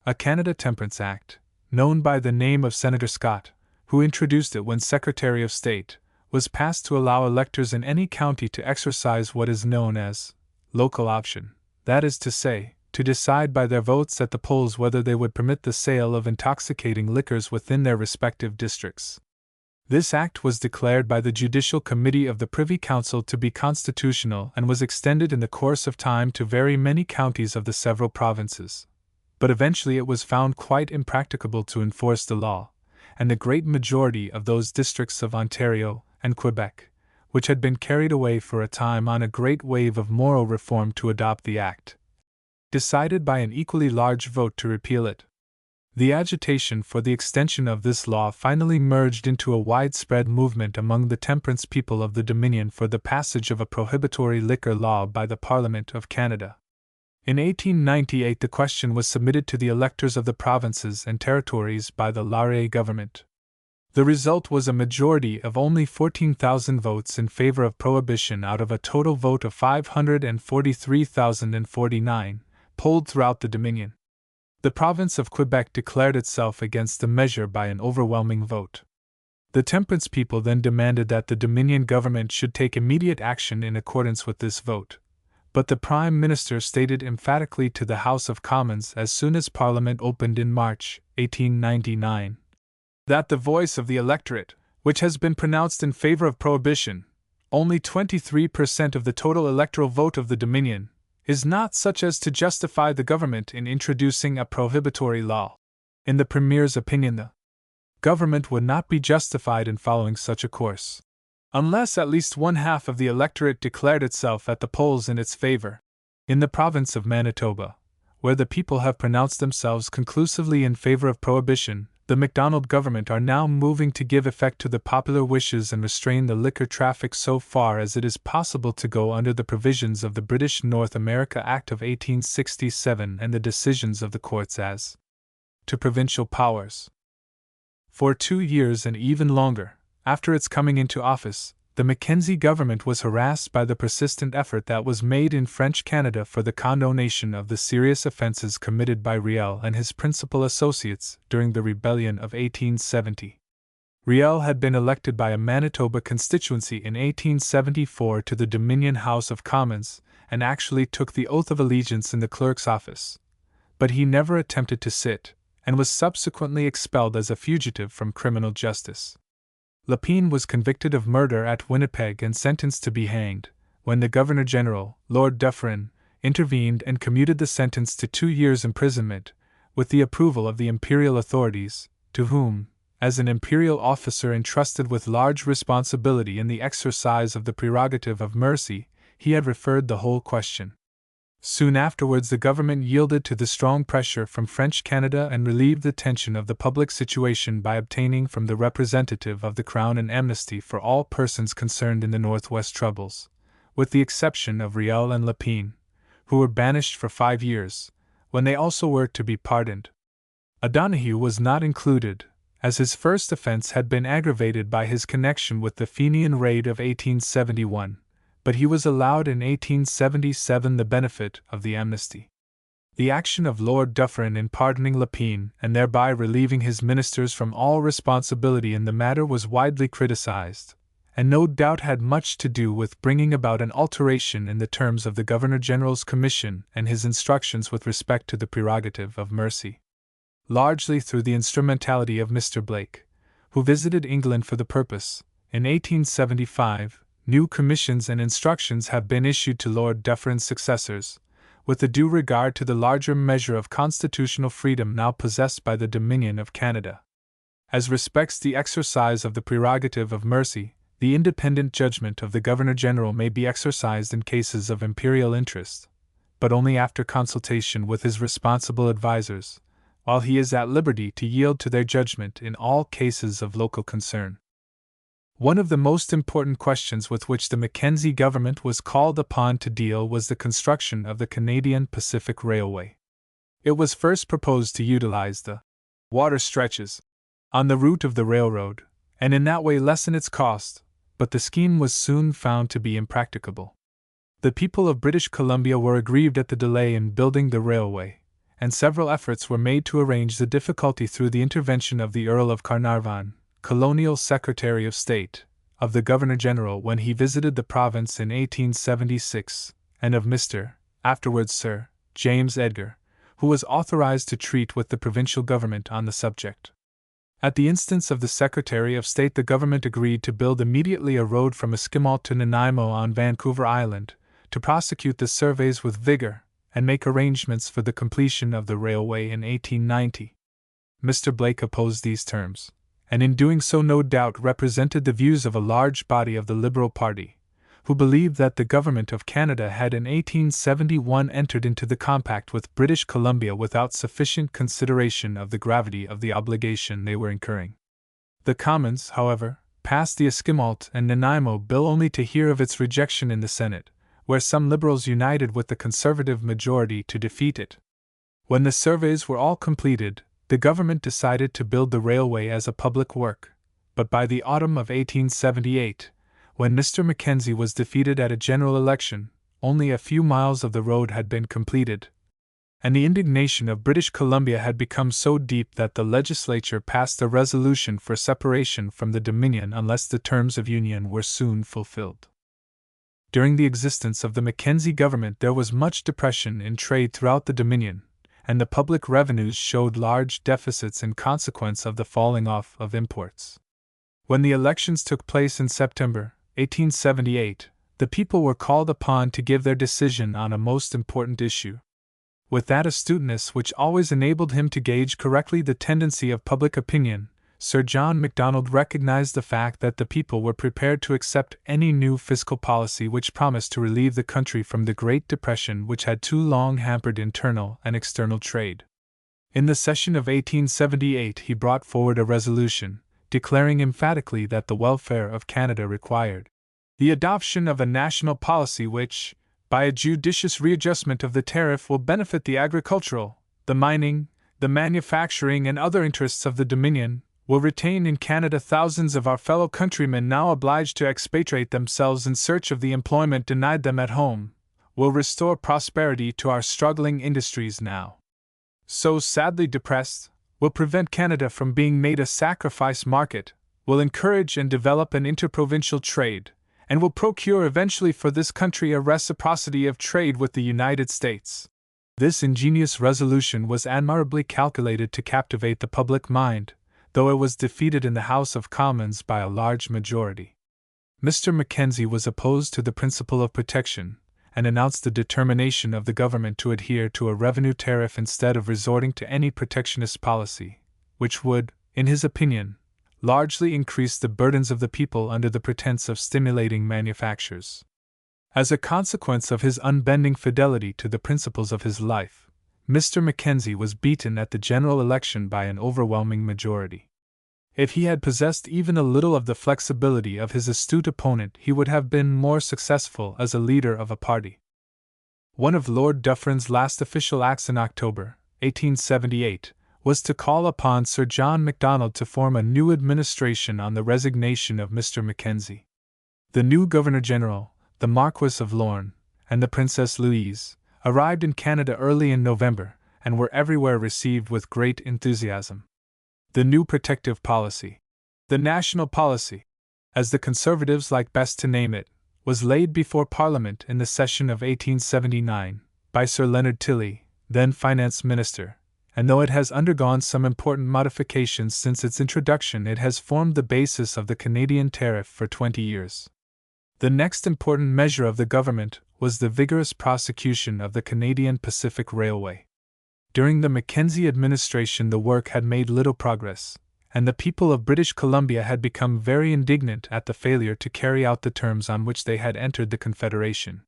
A Canada Temperance Act, known by the name of Senator Scott, who introduced it when Secretary of State, was passed to allow electors in any county to exercise what is known as local option, that is to say, to decide by their votes at the polls whether they would permit the sale of intoxicating liquors within their respective districts. This act was declared by the Judicial Committee of the Privy Council to be constitutional and was extended in the course of time to very many counties of the several provinces. But eventually it was found quite impracticable to enforce the law, and the great majority of those districts of Ontario and Quebec, which had been carried away for a time on a great wave of moral reform to adopt the act, decided by an equally large vote to repeal it. The agitation for the extension of this law finally merged into a widespread movement among the temperance people of the Dominion for the passage of a prohibitory liquor law by the Parliament of Canada. In 1898 the question was submitted to the electors of the provinces and territories by the Laurier government. The result was a majority of only 14,000 votes in favor of prohibition out of a total vote of 543,049, polled throughout the Dominion. The province of Quebec declared itself against the measure by an overwhelming vote. The temperance people then demanded that the Dominion government should take immediate action in accordance with this vote. But the Prime Minister stated emphatically to the House of Commons as soon as Parliament opened in March 1899 that the voice of the electorate, which has been pronounced in favor of prohibition, only 23% of the total electoral vote of the Dominion, is not such as to justify the government in introducing a prohibitory law. In the Premier's opinion, the government would not be justified in following such a course, unless at least one half of the electorate declared itself at the polls in its favor. In the province of Manitoba, where the people have pronounced themselves conclusively in favor of prohibition, the Macdonald government are now moving to give effect to the popular wishes and restrain the liquor traffic so far as it is possible to go under the provisions of the British North America Act of 1867 and the decisions of the courts as to provincial powers. For 2 years and even longer, after its coming into office, the Mackenzie government was harassed by the persistent effort that was made in French Canada for the condonation of the serious offenses committed by Riel and his principal associates during the Rebellion of 1870. Riel had been elected by a Manitoba constituency in 1874 to the Dominion House of Commons and actually took the oath of allegiance in the clerk's office. But he never attempted to sit, and was subsequently expelled as a fugitive from criminal justice. Lapine was convicted of murder at Winnipeg and sentenced to be hanged, when the Governor-General, Lord Dufferin, intervened and commuted the sentence to 2 years' imprisonment, with the approval of the imperial authorities, to whom, as an imperial officer entrusted with large responsibility in the exercise of the prerogative of mercy, he had referred the whole question. Soon afterwards the government yielded to the strong pressure from French Canada and relieved the tension of the public situation by obtaining from the representative of the Crown an amnesty for all persons concerned in the Northwest troubles, with the exception of Riel and Lapine, who were banished for 5 years, when they also were to be pardoned. O'Donoghue was not included, as his first offense had been aggravated by his connection with the Fenian raid of 1871. But he was allowed in 1877 the benefit of the amnesty. The action of Lord Dufferin in pardoning Lapine and thereby relieving his ministers from all responsibility in the matter was widely criticized, and no doubt had much to do with bringing about an alteration in the terms of the Governor-General's commission and his instructions with respect to the prerogative of mercy. Largely through the instrumentality of Mr. Blake, who visited England for the purpose, in 1875, new commissions and instructions have been issued to Lord Dufferin's successors, with a due regard to the larger measure of constitutional freedom now possessed by the Dominion of Canada. As respects the exercise of the prerogative of mercy, the independent judgment of the Governor-General may be exercised in cases of imperial interest, but only after consultation with his responsible advisers, while he is at liberty to yield to their judgment in all cases of local concern. One of the most important questions with which the Mackenzie government was called upon to deal was the construction of the Canadian Pacific Railway. It was first proposed to utilize the water stretches on the route of the railroad, and in that way lessen its cost, but the scheme was soon found to be impracticable. The people of British Columbia were aggrieved at the delay in building the railway, and several efforts were made to arrange the difficulty through the intervention of the Earl of Carnarvon, Colonial Secretary of State, of the Governor-General when he visited the province in 1876, and of Mr. afterwards Sir James Edgar, who was authorized to treat with the provincial government on the subject. At the instance of the Secretary of State, the government agreed to build immediately a road from Esquimalt to Nanaimo on Vancouver Island, to prosecute the surveys with vigor, and make arrangements for the completion of the railway in 1890. Mr. Blake opposed these terms, and in doing so no doubt represented the views of a large body of the Liberal party, who believed that the Government of Canada had in 1871 entered into the compact with British Columbia without sufficient consideration of the gravity of the obligation they were incurring. The Commons, however, passed the Esquimalt and Nanaimo Bill only to hear of its rejection in the Senate, where some Liberals united with the Conservative majority to defeat it. When the surveys were all completed, the government decided to build the railway as a public work, but by the autumn of 1878, when Mr. Mackenzie was defeated at a general election, only a few miles of the road had been completed, and the indignation of British Columbia had become so deep that the legislature passed a resolution for separation from the Dominion unless the terms of union were soon fulfilled. During the existence of the Mackenzie government there was much depression in trade throughout the Dominion, and the public revenues showed large deficits in consequence of the falling off of imports. When the elections took place in September 1878, the people were called upon to give their decision on a most important issue. With that astuteness which always enabled him to gauge correctly the tendency of public opinion, Sir John Macdonald recognized the fact that the people were prepared to accept any new fiscal policy which promised to relieve the country from the Great Depression which had too long hampered internal and external trade. In the session of 1878 he brought forward a resolution, declaring emphatically that the welfare of Canada required the adoption of a national policy which, by a judicious readjustment of the tariff, will benefit the agricultural, the mining, the manufacturing, and other interests of the Dominion, will retain in Canada thousands of our fellow countrymen now obliged to expatriate themselves in search of the employment denied them at home, will restore prosperity to our struggling industries now so sadly depressed, will prevent Canada from being made a sacrifice market, will encourage and develop an interprovincial trade, and will procure eventually for this country a reciprocity of trade with the United States. This ingenious resolution was admirably calculated to captivate the public mind, though it was defeated in the House of Commons by a large majority. Mr. Mackenzie was opposed to the principle of protection, and announced the determination of the government to adhere to a revenue tariff instead of resorting to any protectionist policy, which would, in his opinion, largely increase the burdens of the people under the pretense of stimulating manufactures. As a consequence of his unbending fidelity to the principles of his life, Mr. Mackenzie was beaten at the general election by an overwhelming majority. If he had possessed even a little of the flexibility of his astute opponent, he would have been more successful as a leader of a party. One of Lord Dufferin's last official acts in October 1878 was to call upon Sir John Macdonald to form a new administration on the resignation of Mr. Mackenzie. The new Governor-General, the Marquess of Lorne, and the Princess Louise, arrived in Canada early in November, and were everywhere received with great enthusiasm. The new protective policy, the national policy, as the Conservatives like best to name it, was laid before Parliament in the session of 1879 by Sir Leonard Tilley, then Finance Minister, and though it has undergone some important modifications since its introduction, it has formed the basis of the Canadian tariff for 20 years. The next important measure of the government was the vigorous prosecution of the Canadian Pacific Railway. During the Mackenzie administration the work had made little progress, and the people of British Columbia had become very indignant at the failure to carry out the terms on which they had entered the Confederation.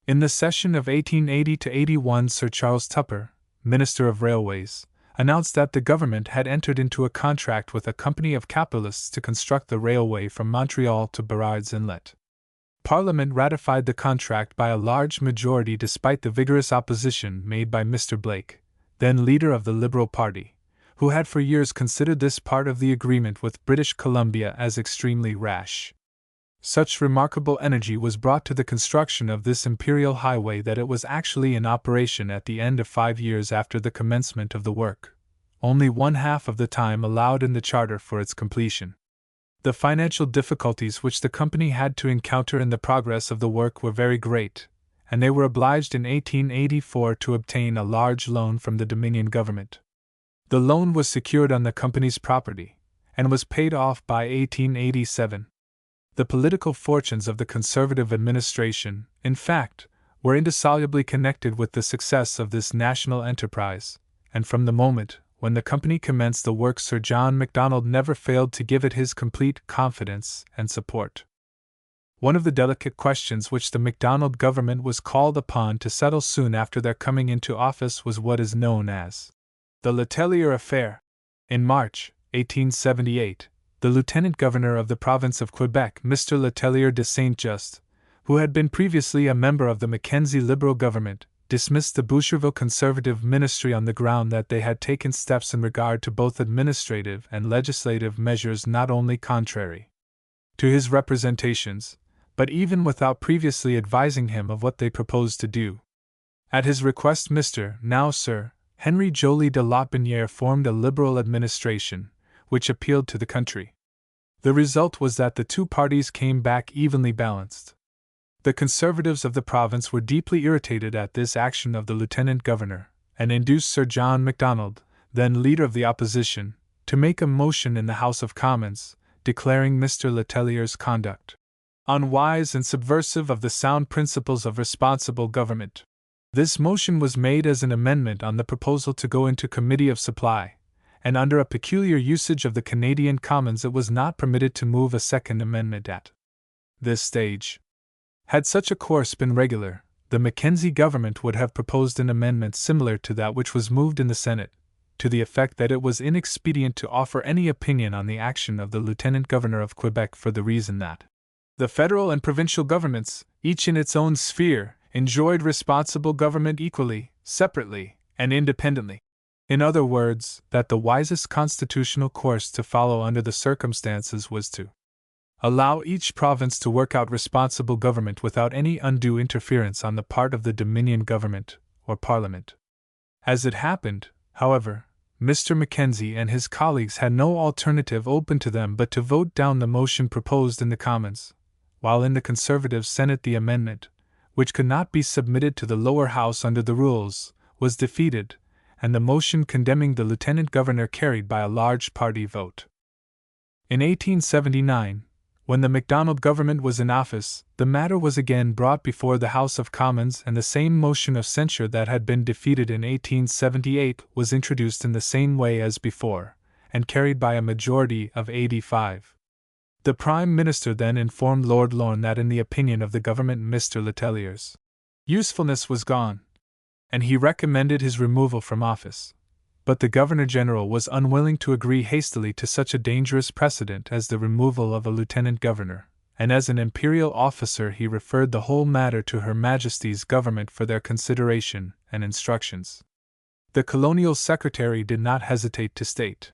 In the session of 1880-81 Sir Charles Tupper, Minister of Railways, announced that the government had entered into a contract with a company of capitalists to construct the railway from Montreal to Burrard's Inlet. Parliament ratified the contract by a large majority despite the vigorous opposition made by Mr. Blake, then leader of the Liberal Party, who had for years considered this part of the agreement with British Columbia as extremely rash. Such remarkable energy was brought to the construction of this imperial highway that it was actually in operation at the end of 5 years after the commencement of the work, only 1/2 of the time allowed in the charter for its completion. The financial difficulties which the company had to encounter in the progress of the work were very great, and they were obliged in 1884 to obtain a large loan from the Dominion government. The loan was secured on the company's property, and was paid off by 1887. The political fortunes of the Conservative administration, in fact, were indissolubly connected with the success of this national enterprise, and from the moment when the company commenced the work Sir John Macdonald never failed to give it his complete confidence and support. One of the delicate questions which the Macdonald government was called upon to settle soon after their coming into office was what is known as the Letellier affair. In March 1878, the Lieutenant Governor of the province of Quebec, Mr. Letellier de Saint-Just, who had been previously a member of the Mackenzie Liberal government, dismissed the Boucherville Conservative ministry on the ground that they had taken steps in regard to both administrative and legislative measures not only contrary to his representations, but even without previously advising him of what they proposed to do. At his request Mr. now Sir Henry Joly de Lotbinière formed a liberal administration, which appealed to the country. The result was that the two parties came back evenly balanced. The Conservatives of the province were deeply irritated at this action of the Lieutenant Governor, and induced Sir John Macdonald, then leader of the opposition, to make a motion in the House of Commons, declaring Mr. Letellier's conduct unwise and subversive of the sound principles of responsible government. This motion was made as an amendment on the proposal to go into Committee of Supply, and under a peculiar usage of the Canadian Commons it was not permitted to move a second amendment at this stage. Had such a course been regular, the Mackenzie government would have proposed an amendment similar to that which was moved in the Senate, to the effect that it was inexpedient to offer any opinion on the action of the Lieutenant Governor of Quebec for the reason that the federal and provincial governments, each in its own sphere, enjoyed responsible government equally, separately, and independently. In other words, that the wisest constitutional course to follow under the circumstances was to allow each province to work out responsible government without any undue interference on the part of the Dominion government or Parliament. As it happened, however, Mr. Mackenzie and his colleagues had no alternative open to them but to vote down the motion proposed in the Commons, while in the Conservative Senate the amendment, which could not be submitted to the lower house under the rules, was defeated, and the motion condemning the Lieutenant Governor carried by a large party vote. In 1879, when the Macdonald government was in office, the matter was again brought before the House of Commons and the same motion of censure that had been defeated in 1878 was introduced in the same way as before, and carried by a majority of 85. The Prime Minister then informed Lord Lorne that in the opinion of the government Mr. Letellier's usefulness was gone, and he recommended his removal from office. But the Governor-General was unwilling to agree hastily to such a dangerous precedent as the removal of a Lieutenant Governor, and as an imperial officer he referred the whole matter to Her Majesty's government for their consideration and instructions. The Colonial Secretary did not hesitate to state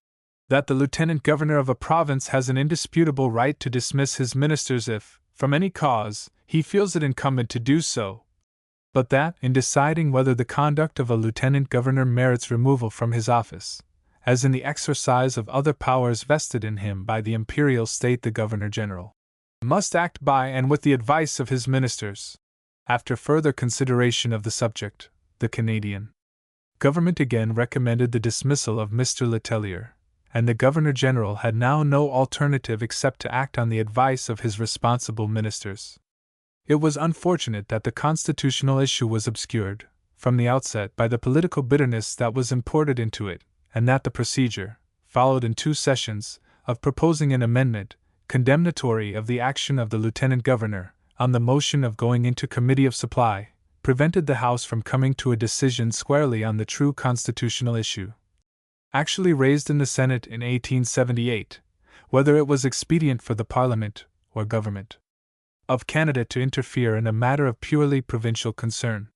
that the Lieutenant Governor of a province has an indisputable right to dismiss his ministers if, from any cause, he feels it incumbent to do so, but that, in deciding whether the conduct of a Lieutenant Governor merits removal from his office, as in the exercise of other powers vested in him by the imperial state, the Governor-General must act by and with the advice of his ministers. After further consideration of the subject, the Canadian government again recommended the dismissal of Mr. Letellier, and the Governor-General had now no alternative except to act on the advice of his responsible ministers. It was unfortunate that the constitutional issue was obscured, from the outset, by the political bitterness that was imported into it, and that the procedure, followed in 2 sessions, of proposing an amendment, condemnatory of the action of the Lieutenant Governor, on the motion of going into Committee of Supply, prevented the House from coming to a decision squarely on the true constitutional issue, actually raised in the Senate in 1878, whether it was expedient for the Parliament or Government of Canada to interfere in a matter of purely provincial concern.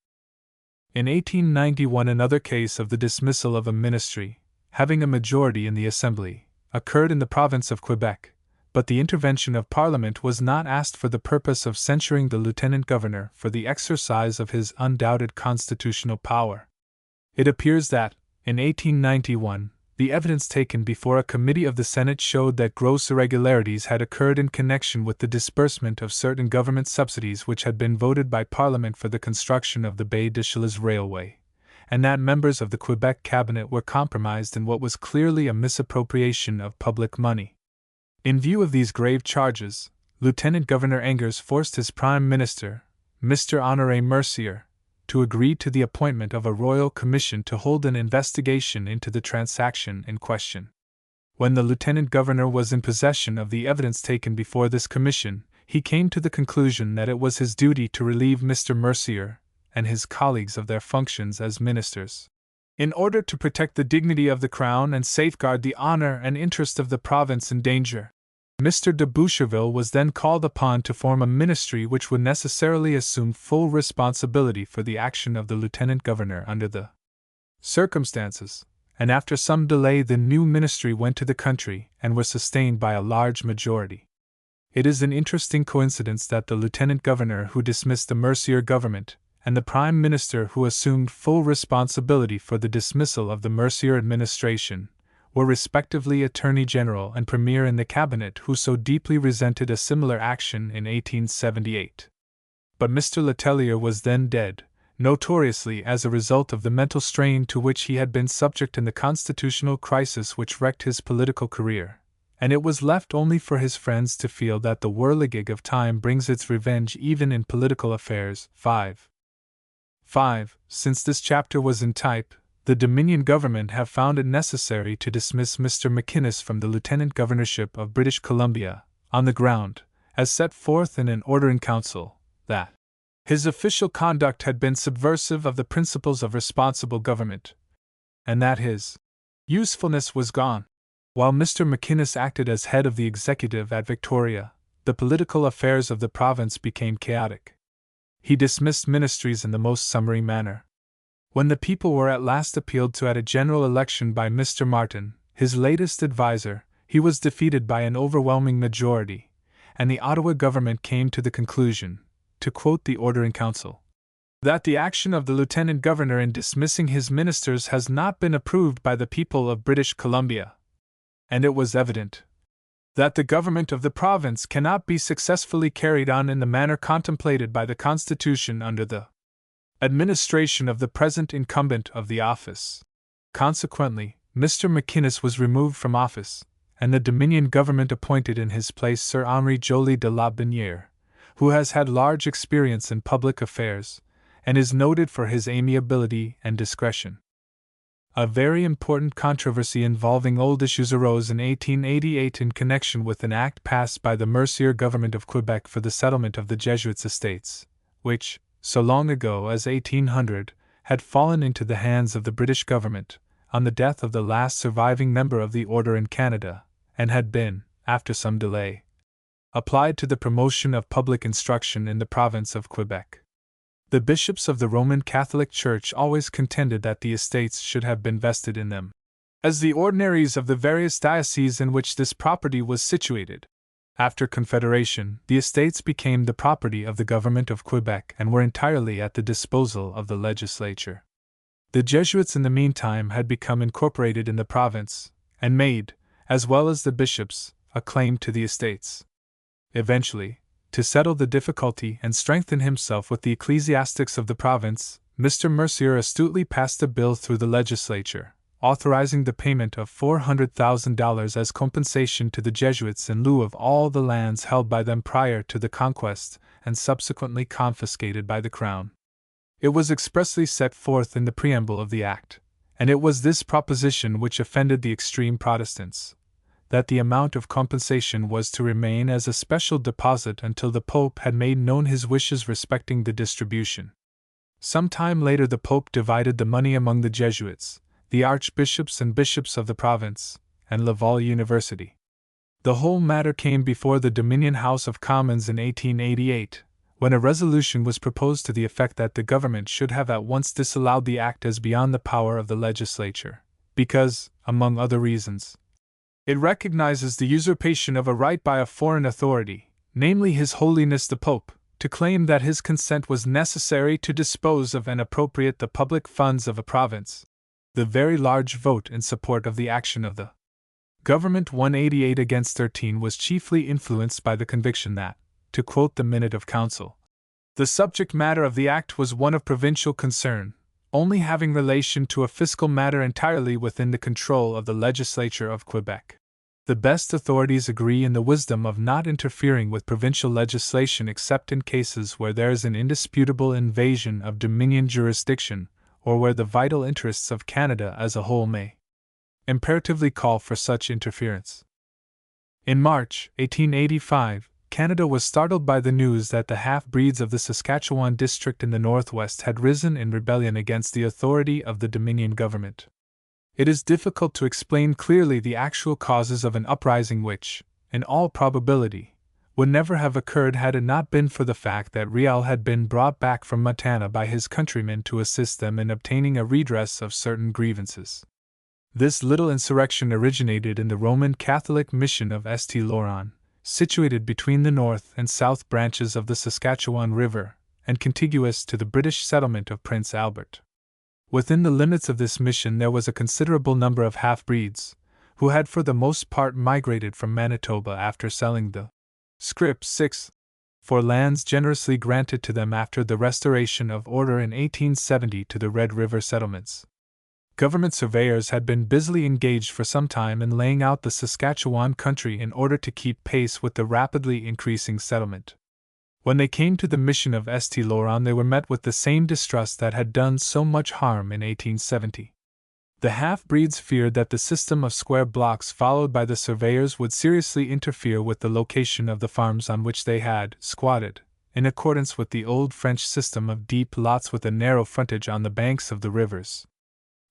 In 1891 another case of the dismissal of a ministry, having a majority in the Assembly, occurred in the province of Quebec, but the intervention of Parliament was not asked for the purpose of censuring the Lieutenant Governor for the exercise of his undoubted constitutional power. It appears that, in 1891, the evidence taken before a committee of the Senate showed that gross irregularities had occurred in connection with the disbursement of certain government subsidies which had been voted by Parliament for the construction of the Baie des Chalets Railway, and that members of the Quebec cabinet were compromised in what was clearly a misappropriation of public money. In view of these grave charges, Lieutenant Governor Engers forced his Prime Minister, Mr. Honoré Mercier, to agree to the appointment of a royal commission to hold an investigation into the transaction in question. When the Lieutenant Governor was in possession of the evidence taken before this commission, he came to the conclusion that it was his duty to relieve Mr. Mercier and his colleagues of their functions as ministers. In order to protect the dignity of the Crown and safeguard the honor and interest of the province in danger, Mr. de Boucherville was then called upon to form a ministry which would necessarily assume full responsibility for the action of the Lieutenant Governor under the circumstances, and after some delay the new ministry went to the country and was sustained by a large majority. It is an interesting coincidence that the Lieutenant Governor who dismissed the Mercier government and the Prime Minister who assumed full responsibility for the dismissal of the Mercier administration were respectively Attorney General and Premier in the Cabinet who so deeply resented a similar action in 1878. But Mr. Letellier was then dead, notoriously as a result of the mental strain to which he had been subject in the constitutional crisis which wrecked his political career, and it was left only for his friends to feel that the whirligig of time brings its revenge even in political affairs. 5. Since this chapter was in type, the Dominion government have found it necessary to dismiss Mr. McInnes from the Lieutenant Governorship of British Columbia, on the ground, as set forth in an order in council, that his official conduct had been subversive of the principles of responsible government, and that his usefulness was gone. While Mr. McInnes acted as head of the executive at Victoria, the political affairs of the province became chaotic. He dismissed ministries in the most summary manner. When the people were at last appealed to at a general election by Mr. Martin, his latest adviser, he was defeated by an overwhelming majority, and the Ottawa government came to the conclusion, to quote the order in council, that the action of the Lieutenant Governor in dismissing his ministers has not been approved by the people of British Columbia, and it was evident that the government of the province cannot be successfully carried on in the manner contemplated by the Constitution under the administration of the present incumbent of the office. Consequently, Mr. McInnes was removed from office, and the Dominion government appointed in his place Sir Henri Joly de la Binière, who has had large experience in public affairs, and is noted for his amiability and discretion. A very important controversy involving old issues arose in 1888 in connection with an act passed by the Mercier government of Quebec for the settlement of the Jesuits' estates, which, so long ago as 1800, had fallen into the hands of the British government, on the death of the last surviving member of the order in Canada, and had been, after some delay, applied to the promotion of public instruction in the province of Quebec. The bishops of the Roman Catholic Church always contended that the estates should have been vested in them, as the ordinaries of the various dioceses in which this property was situated. After Confederation, the estates became the property of the government of Quebec and were entirely at the disposal of the legislature. The Jesuits in the meantime had become incorporated in the province, and made, as well as the bishops, a claim to the estates. Eventually, to settle the difficulty and strengthen himself with the ecclesiastics of the province, Mr. Mercier astutely passed a bill through the legislature, authorizing the payment of $400,000 as compensation to the Jesuits in lieu of all the lands held by them prior to the conquest and subsequently confiscated by the Crown. It was expressly set forth in the preamble of the Act, and it was this proposition which offended the extreme Protestants, that the amount of compensation was to remain as a special deposit until the Pope had made known his wishes respecting the distribution. Some time later the Pope divided the money among the Jesuits, the archbishops and bishops of the province, and Laval University. The whole matter came before the Dominion House of Commons in 1888, when a resolution was proposed to the effect that the government should have at once disallowed the act as beyond the power of the legislature, because, among other reasons, it recognizes the usurpation of a right by a foreign authority, namely His Holiness the Pope, to claim that his consent was necessary to dispose of and appropriate the public funds of a province. The very large vote in support of the action of the government 188 against 13 was chiefly influenced by the conviction that, to quote the Minute of Council, the subject matter of the act was one of provincial concern, only having relation to a fiscal matter entirely within the control of the legislature of Quebec. The best authorities agree in the wisdom of not interfering with provincial legislation except in cases where there is an indisputable invasion of Dominion jurisdiction, or where the vital interests of Canada as a whole may imperatively call for such interference. In March 1885, Canada was startled by the news that the half-breeds of the Saskatchewan district in the northwest had risen in rebellion against the authority of the Dominion government. It is difficult to explain clearly the actual causes of an uprising which, in all probability, would never have occurred had it not been for the fact that Riel had been brought back from Montana by his countrymen to assist them in obtaining a redress of certain grievances. This little insurrection originated in the Roman Catholic mission of St. Laurent, situated between the north and south branches of the Saskatchewan River, and contiguous to the British settlement of Prince Albert. Within the limits of this mission there was a considerable number of half-breeds, who had for the most part migrated from Manitoba after selling the scrip 6 for lands generously granted to them after the restoration of order in 1870 to the Red River settlements. Government surveyors had been busily engaged for some time in laying out the Saskatchewan country in order to keep pace with the rapidly increasing settlement. When they came to the mission of St. Laurent, they were met with the same distrust that had done so much harm in 1870. The half-breeds feared that the system of square blocks followed by the surveyors would seriously interfere with the location of the farms on which they had squatted, in accordance with the old French system of deep lots with a narrow frontage on the banks of the rivers.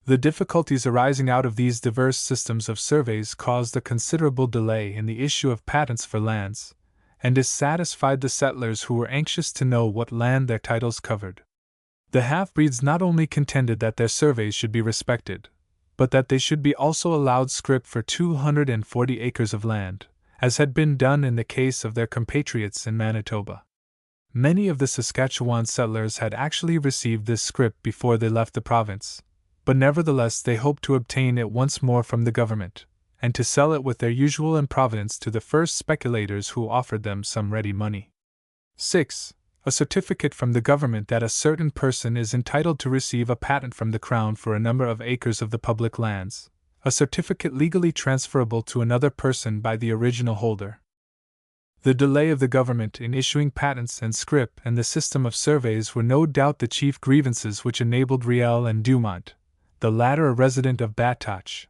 The difficulties arising out of these diverse systems of surveys caused a considerable delay in the issue of patents for lands, and dissatisfied the settlers who were anxious to know what land their titles covered. The half-breeds not only contended that their surveys should be respected, but that they should be also allowed scrip for 240 acres of land, as had been done in the case of their compatriots in Manitoba. Many of the Saskatchewan settlers had actually received this scrip before they left the province, but nevertheless they hoped to obtain it once more from the government, and to sell it with their usual improvidence to the first speculators who offered them some ready money. 6. A certificate from the government that a certain person is entitled to receive a patent from the Crown for a number of acres of the public lands, a certificate legally transferable to another person by the original holder. The delay of the government in issuing patents and scrip and the system of surveys were no doubt the chief grievances which enabled Riel and Dumont, the latter a resident of Batoche,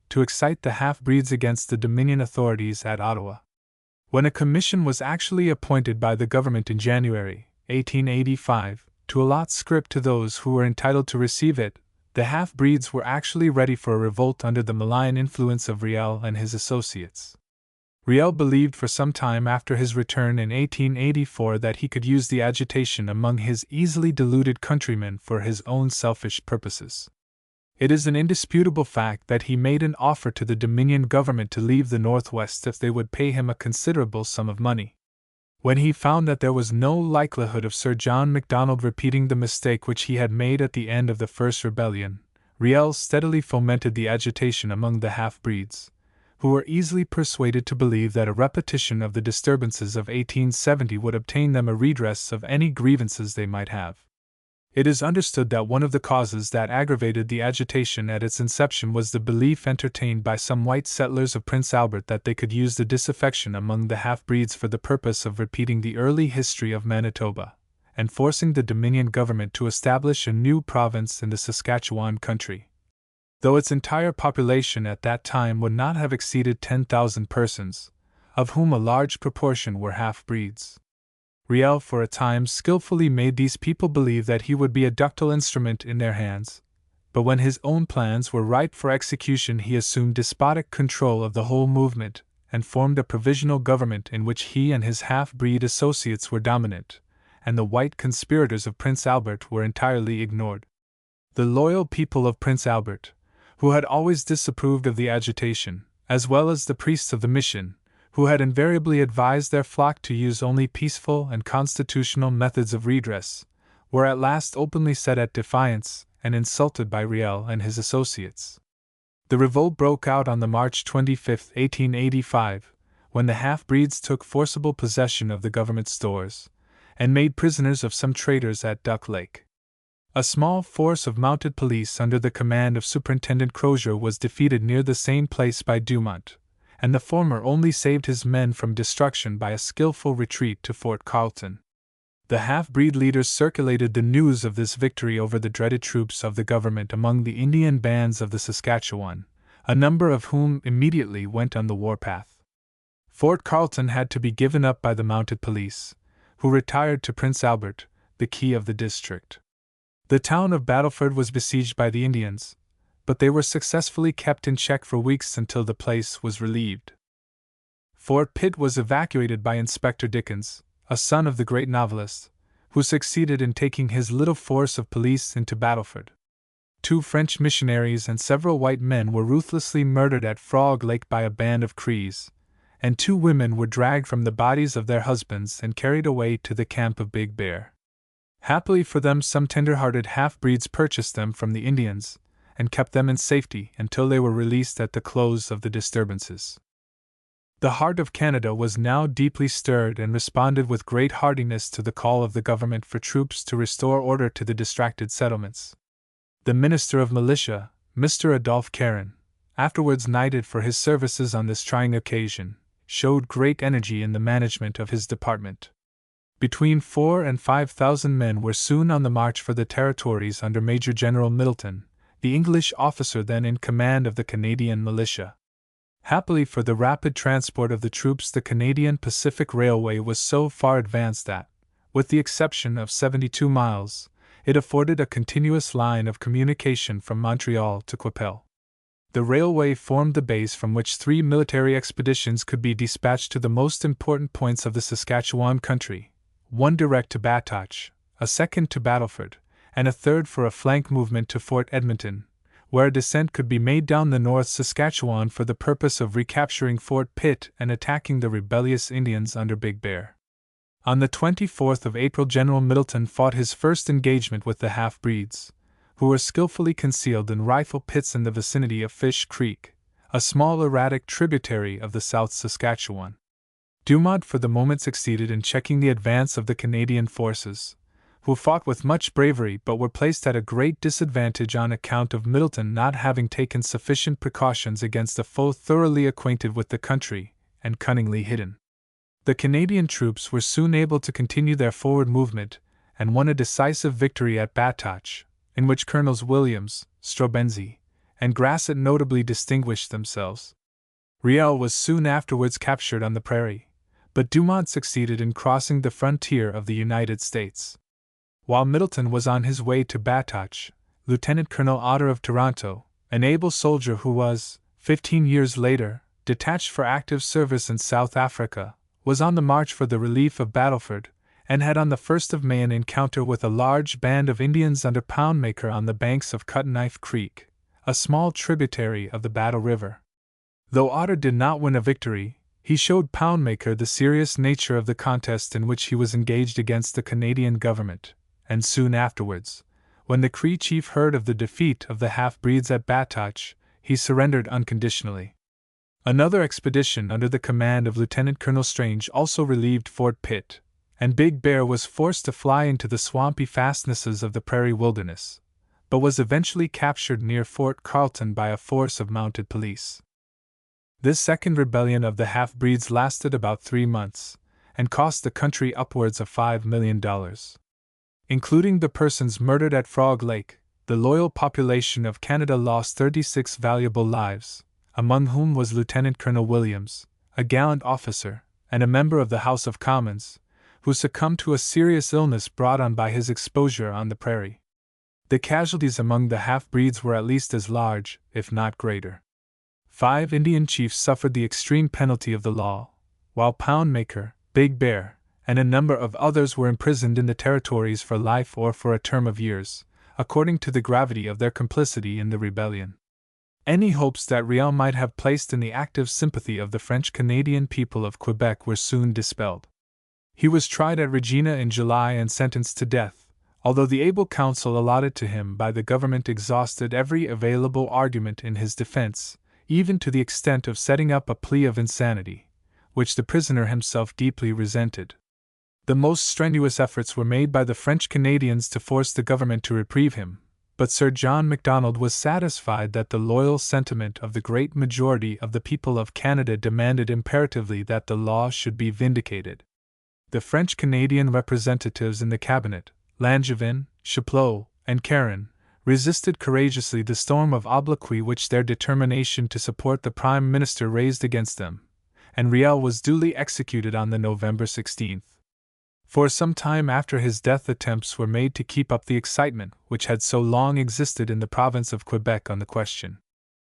to excite the half-breeds against the Dominion authorities at Ottawa. When a commission was actually appointed by the government in January 1885 to allot scrip to those who were entitled to receive it, the half-breeds were actually ready for a revolt under the malign influence of Riel and his associates. Riel believed for some time after his return in 1884 that he could use the agitation among his easily deluded countrymen for his own selfish purposes. It is an indisputable fact that he made an offer to the Dominion government to leave the Northwest if they would pay him a considerable sum of money. When he found that there was no likelihood of Sir John Macdonald repeating the mistake which he had made at the end of the first rebellion, Riel steadily fomented the agitation among the half-breeds, who were easily persuaded to believe that a repetition of the disturbances of 1870 would obtain them a redress of any grievances they might have. It is understood that one of the causes that aggravated the agitation at its inception was the belief entertained by some white settlers of Prince Albert that they could use the disaffection among the half-breeds for the purpose of repeating the early history of Manitoba, and forcing the Dominion government to establish a new province in the Saskatchewan country. Though its entire population at that time would not have exceeded 10,000 persons, of whom a large proportion were half-breeds. Riel for a time skillfully made these people believe that he would be a ductile instrument in their hands, but when his own plans were ripe for execution he assumed despotic control of the whole movement, and formed a provisional government in which he and his half-breed associates were dominant, and the white conspirators of Prince Albert were entirely ignored. The loyal people of Prince Albert, who had always disapproved of the agitation, as well as the priests of the mission, who had invariably advised their flock to use only peaceful and constitutional methods of redress, were at last openly set at defiance and insulted by Riel and his associates. The revolt broke out on the March 25, 1885, when the half-breeds took forcible possession of the government stores, and made prisoners of some traders at Duck Lake. A small force of mounted police under the command of Superintendent Crozier was defeated near the same place by Dumont, and the former only saved his men from destruction by a skillful retreat to Fort Carleton. The half-breed leaders circulated the news of this victory over the dreaded troops of the government among the Indian bands of the Saskatchewan, a number of whom immediately went on the warpath. Fort Carleton had to be given up by the mounted police, who retired to Prince Albert, the key of the district. The town of Battleford was besieged by the Indians, but they were successfully kept in check for weeks until the place was relieved. Fort Pitt was evacuated by Inspector Dickens, a son of the great novelist, who succeeded in taking his little force of police into Battleford. 2 French missionaries and several white men were ruthlessly murdered at Frog Lake by a band of Crees, and 2 women were dragged from the bodies of their husbands and carried away to the camp of Big Bear. Happily for them, some tender-hearted half-breeds purchased them from the Indians and kept them in safety until they were released at the close of the disturbances. The heart of Canada was now deeply stirred and responded with great heartiness to the call of the government for troops to restore order to the distracted settlements. The Minister of Militia, Mr. Adolphe Caron, afterwards knighted for his services on this trying occasion, showed great energy in the management of his department. Between 4,000 and 5,000 men were soon on the march for the territories under Major General Middleton, the English officer then in command of the Canadian militia. Happily for the rapid transport of the troops, the Canadian Pacific Railway was so far advanced that, with the exception of 72 miles, it afforded a continuous line of communication from Montreal to Qu'Appelle. The railway formed the base from which 3 military expeditions could be dispatched to the most important points of the Saskatchewan country, one direct to Batoche, a second to Battleford, and a third for a flank movement to Fort Edmonton, where a descent could be made down the North Saskatchewan for the purpose of recapturing Fort Pitt and attacking the rebellious Indians under Big Bear. On the 24th of April, General Middleton fought his first engagement with the half-breeds, who were skillfully concealed in rifle pits in the vicinity of Fish Creek, a small erratic tributary of the South Saskatchewan. Dumont for the moment succeeded in checking the advance of the Canadian forces, who fought with much bravery but were placed at a great disadvantage on account of Middleton not having taken sufficient precautions against a foe thoroughly acquainted with the country and cunningly hidden. The Canadian troops were soon able to continue their forward movement and won a decisive victory at Batoche, in which Colonels Williams, Strobenzi, and Grasset notably distinguished themselves. Riel was soon afterwards captured on the prairie, but Dumont succeeded in crossing the frontier of the United States. While Middleton was on his way to Batoche, Lieutenant Colonel Otter of Toronto, an able soldier who was, 15 years later, detached for active service in South Africa, was on the march for the relief of Battleford, and had on the 1st of May an encounter with a large band of Indians under Poundmaker on the banks of Cutknife Creek, a small tributary of the Battle River. Though Otter did not win a victory, he showed Poundmaker the serious nature of the contest in which he was engaged against the Canadian government, and soon afterwards, when the Cree chief heard of the defeat of the half-breeds at Batoche, he surrendered unconditionally. Another expedition under the command of Lieutenant Colonel Strange also relieved Fort Pitt, and Big Bear was forced to fly into the swampy fastnesses of the prairie wilderness, but was eventually captured near Fort Carleton by a force of mounted police. This second rebellion of the half-breeds lasted about 3 months, and cost the country upwards of $5 million. Including the persons murdered at Frog Lake, the loyal population of Canada lost 36 valuable lives, among whom was Lieutenant Colonel Williams, a gallant officer, and a member of the House of Commons, who succumbed to a serious illness brought on by his exposure on the prairie. The casualties among the half-breeds were at least as large, if not greater. 5 Indian chiefs suffered the extreme penalty of the law, while Poundmaker, Big Bear, and a number of others were imprisoned in the territories for life or for a term of years, according to the gravity of their complicity in the rebellion. Any hopes that Riel might have placed in the active sympathy of the French-Canadian people of Quebec were soon dispelled. He was tried at Regina in July and sentenced to death, although the able counsel allotted to him by the government exhausted every available argument in his defense, even to the extent of setting up a plea of insanity, which the prisoner himself deeply resented. The most strenuous efforts were made by the French Canadians to force the government to reprieve him, but Sir John Macdonald was satisfied that the loyal sentiment of the great majority of the people of Canada demanded imperatively that the law should be vindicated. The French Canadian representatives in the cabinet, Langevin, Chapleau, and Caron, resisted courageously the storm of obloquy which their determination to support the Prime Minister raised against them, and Riel was duly executed on the November 16th. For some time after his death attempts were made to keep up the excitement which had so long existed in the province of Quebec on the question.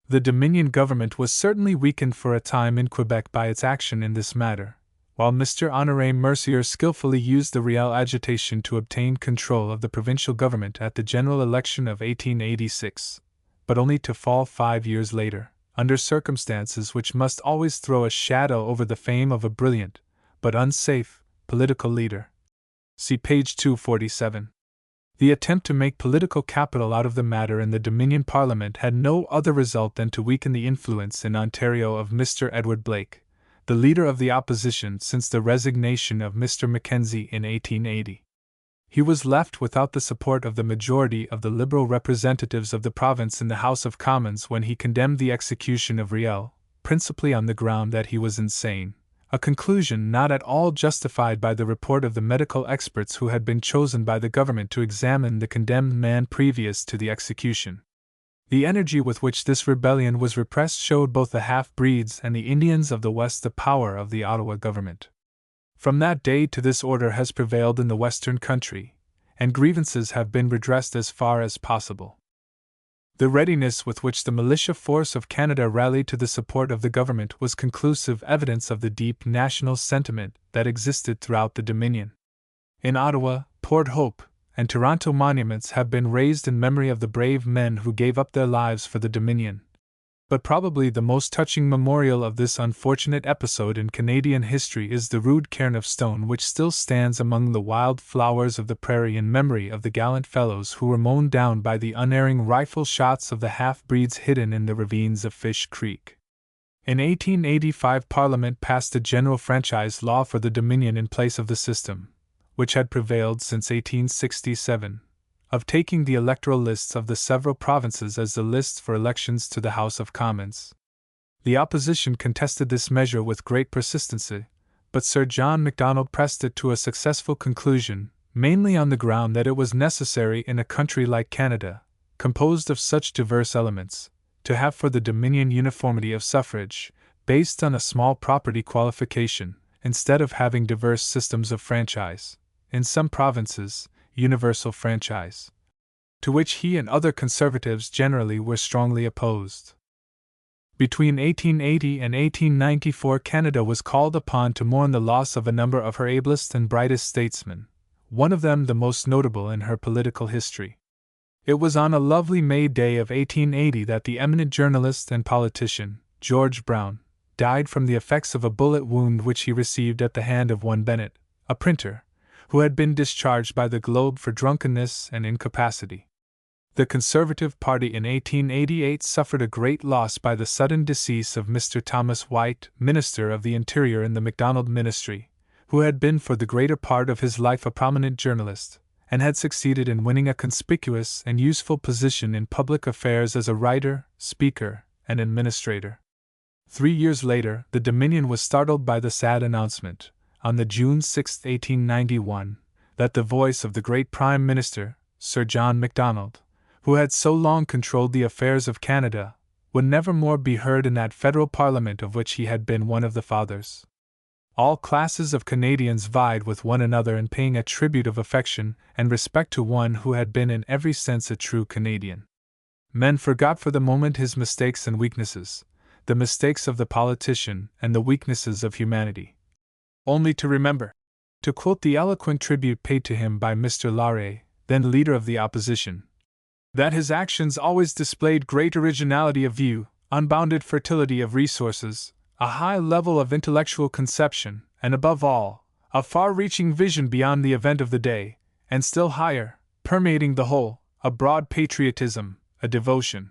The Dominion government was certainly weakened for a time in Quebec by its action in this matter, while Mr. Honoré Mercier skillfully used the Riel agitation to obtain control of the provincial government at the general election of 1886, but only to fall 5 years later, under circumstances which must always throw a shadow over the fame of a brilliant, but unsafe, political leader. See page 247. The attempt to make political capital out of the matter in the Dominion Parliament had no other result than to weaken the influence in Ontario of Mr. Edward Blake, the leader of the opposition since the resignation of Mr. Mackenzie in 1880. He was left without the support of the majority of the Liberal representatives of the province in the House of Commons when he condemned the execution of Riel, principally on the ground that he was insane, a conclusion not at all justified by the report of the medical experts who had been chosen by the government to examine the condemned man previous to the execution. The energy with which this rebellion was repressed showed both the half-breeds and the Indians of the West the power of the Ottawa government. From that day to this order has prevailed in the Western country, and grievances have been redressed as far as possible. The readiness with which the militia force of Canada rallied to the support of the government was conclusive evidence of the deep national sentiment that existed throughout the Dominion. In Ottawa, Port Hope, and Toronto monuments have been raised in memory of the brave men who gave up their lives for the Dominion. But probably the most touching memorial of this unfortunate episode in Canadian history is the rude cairn of stone which still stands among the wild flowers of the prairie in memory of the gallant fellows who were mown down by the unerring rifle shots of the half-breeds hidden in the ravines of Fish Creek. In 1885 Parliament passed a general franchise law for the Dominion in place of the system, which had prevailed since 1867, of taking the electoral lists of the several provinces as the lists for elections to the House of Commons. The opposition contested this measure with great persistency, but Sir John Macdonald pressed it to a successful conclusion, mainly on the ground that it was necessary in a country like Canada, composed of such diverse elements, to have for the Dominion uniformity of suffrage, based on a small property qualification, instead of having diverse systems of franchise, in some provinces, universal franchise, to which he and other conservatives generally were strongly opposed. Between 1880 and 1894 Canada was called upon to mourn the loss of a number of her ablest and brightest statesmen, one of them the most notable in her political history. It was on a lovely May day of 1880 that the eminent journalist and politician, George Brown, died from the effects of a bullet wound which he received at the hand of one Bennett, a printer, who had been discharged by the Globe for drunkenness and incapacity. The Conservative Party in 1888 suffered a great loss by the sudden decease of Mr. Thomas White, Minister of the Interior in the Macdonald Ministry, who had been for the greater part of his life a prominent journalist, and had succeeded in winning a conspicuous and useful position in public affairs as a writer, speaker, and administrator. 3 years later, the Dominion was startled by the sad announcement, on the June 6, 1891, that the voice of the great Prime Minister, Sir John Macdonald, who had so long controlled the affairs of Canada, would never more be heard in that federal parliament of which he had been one of the fathers. All classes of Canadians vied with one another in paying a tribute of affection and respect to one who had been in every sense a true Canadian. Men forgot for the moment his mistakes and weaknesses, the mistakes of the politician and the weaknesses of humanity, only to remember, to quote the eloquent tribute paid to him by Mr. Larrey, then leader of the opposition, That his actions always displayed great originality of view, unbounded fertility of resources, a high level of intellectual conception, and above all, a far-reaching vision beyond the event of the day, and still higher, permeating the whole, a broad patriotism, a devotion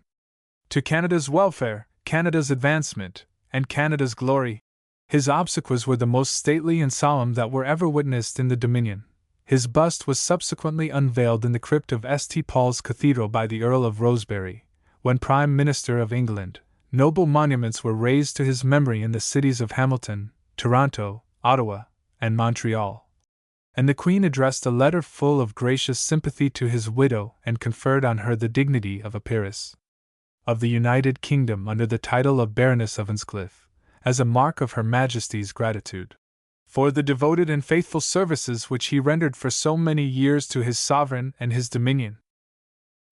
to Canada's welfare, Canada's advancement, and Canada's glory. His obsequies were the most stately and solemn that were ever witnessed in the Dominion. His bust was subsequently unveiled in the crypt of St. Paul's Cathedral by the Earl of Rosebery, when Prime Minister of England. Noble monuments were raised to his memory in the cities of Hamilton, Toronto, Ottawa, and Montreal. And the Queen addressed a letter full of gracious sympathy to his widow and conferred on her the dignity of a peeress of the United Kingdom under the title of Baroness of Earnscliffe, as a mark of Her Majesty's gratitude for the devoted and faithful services which he rendered for so many years to his sovereign and his dominion.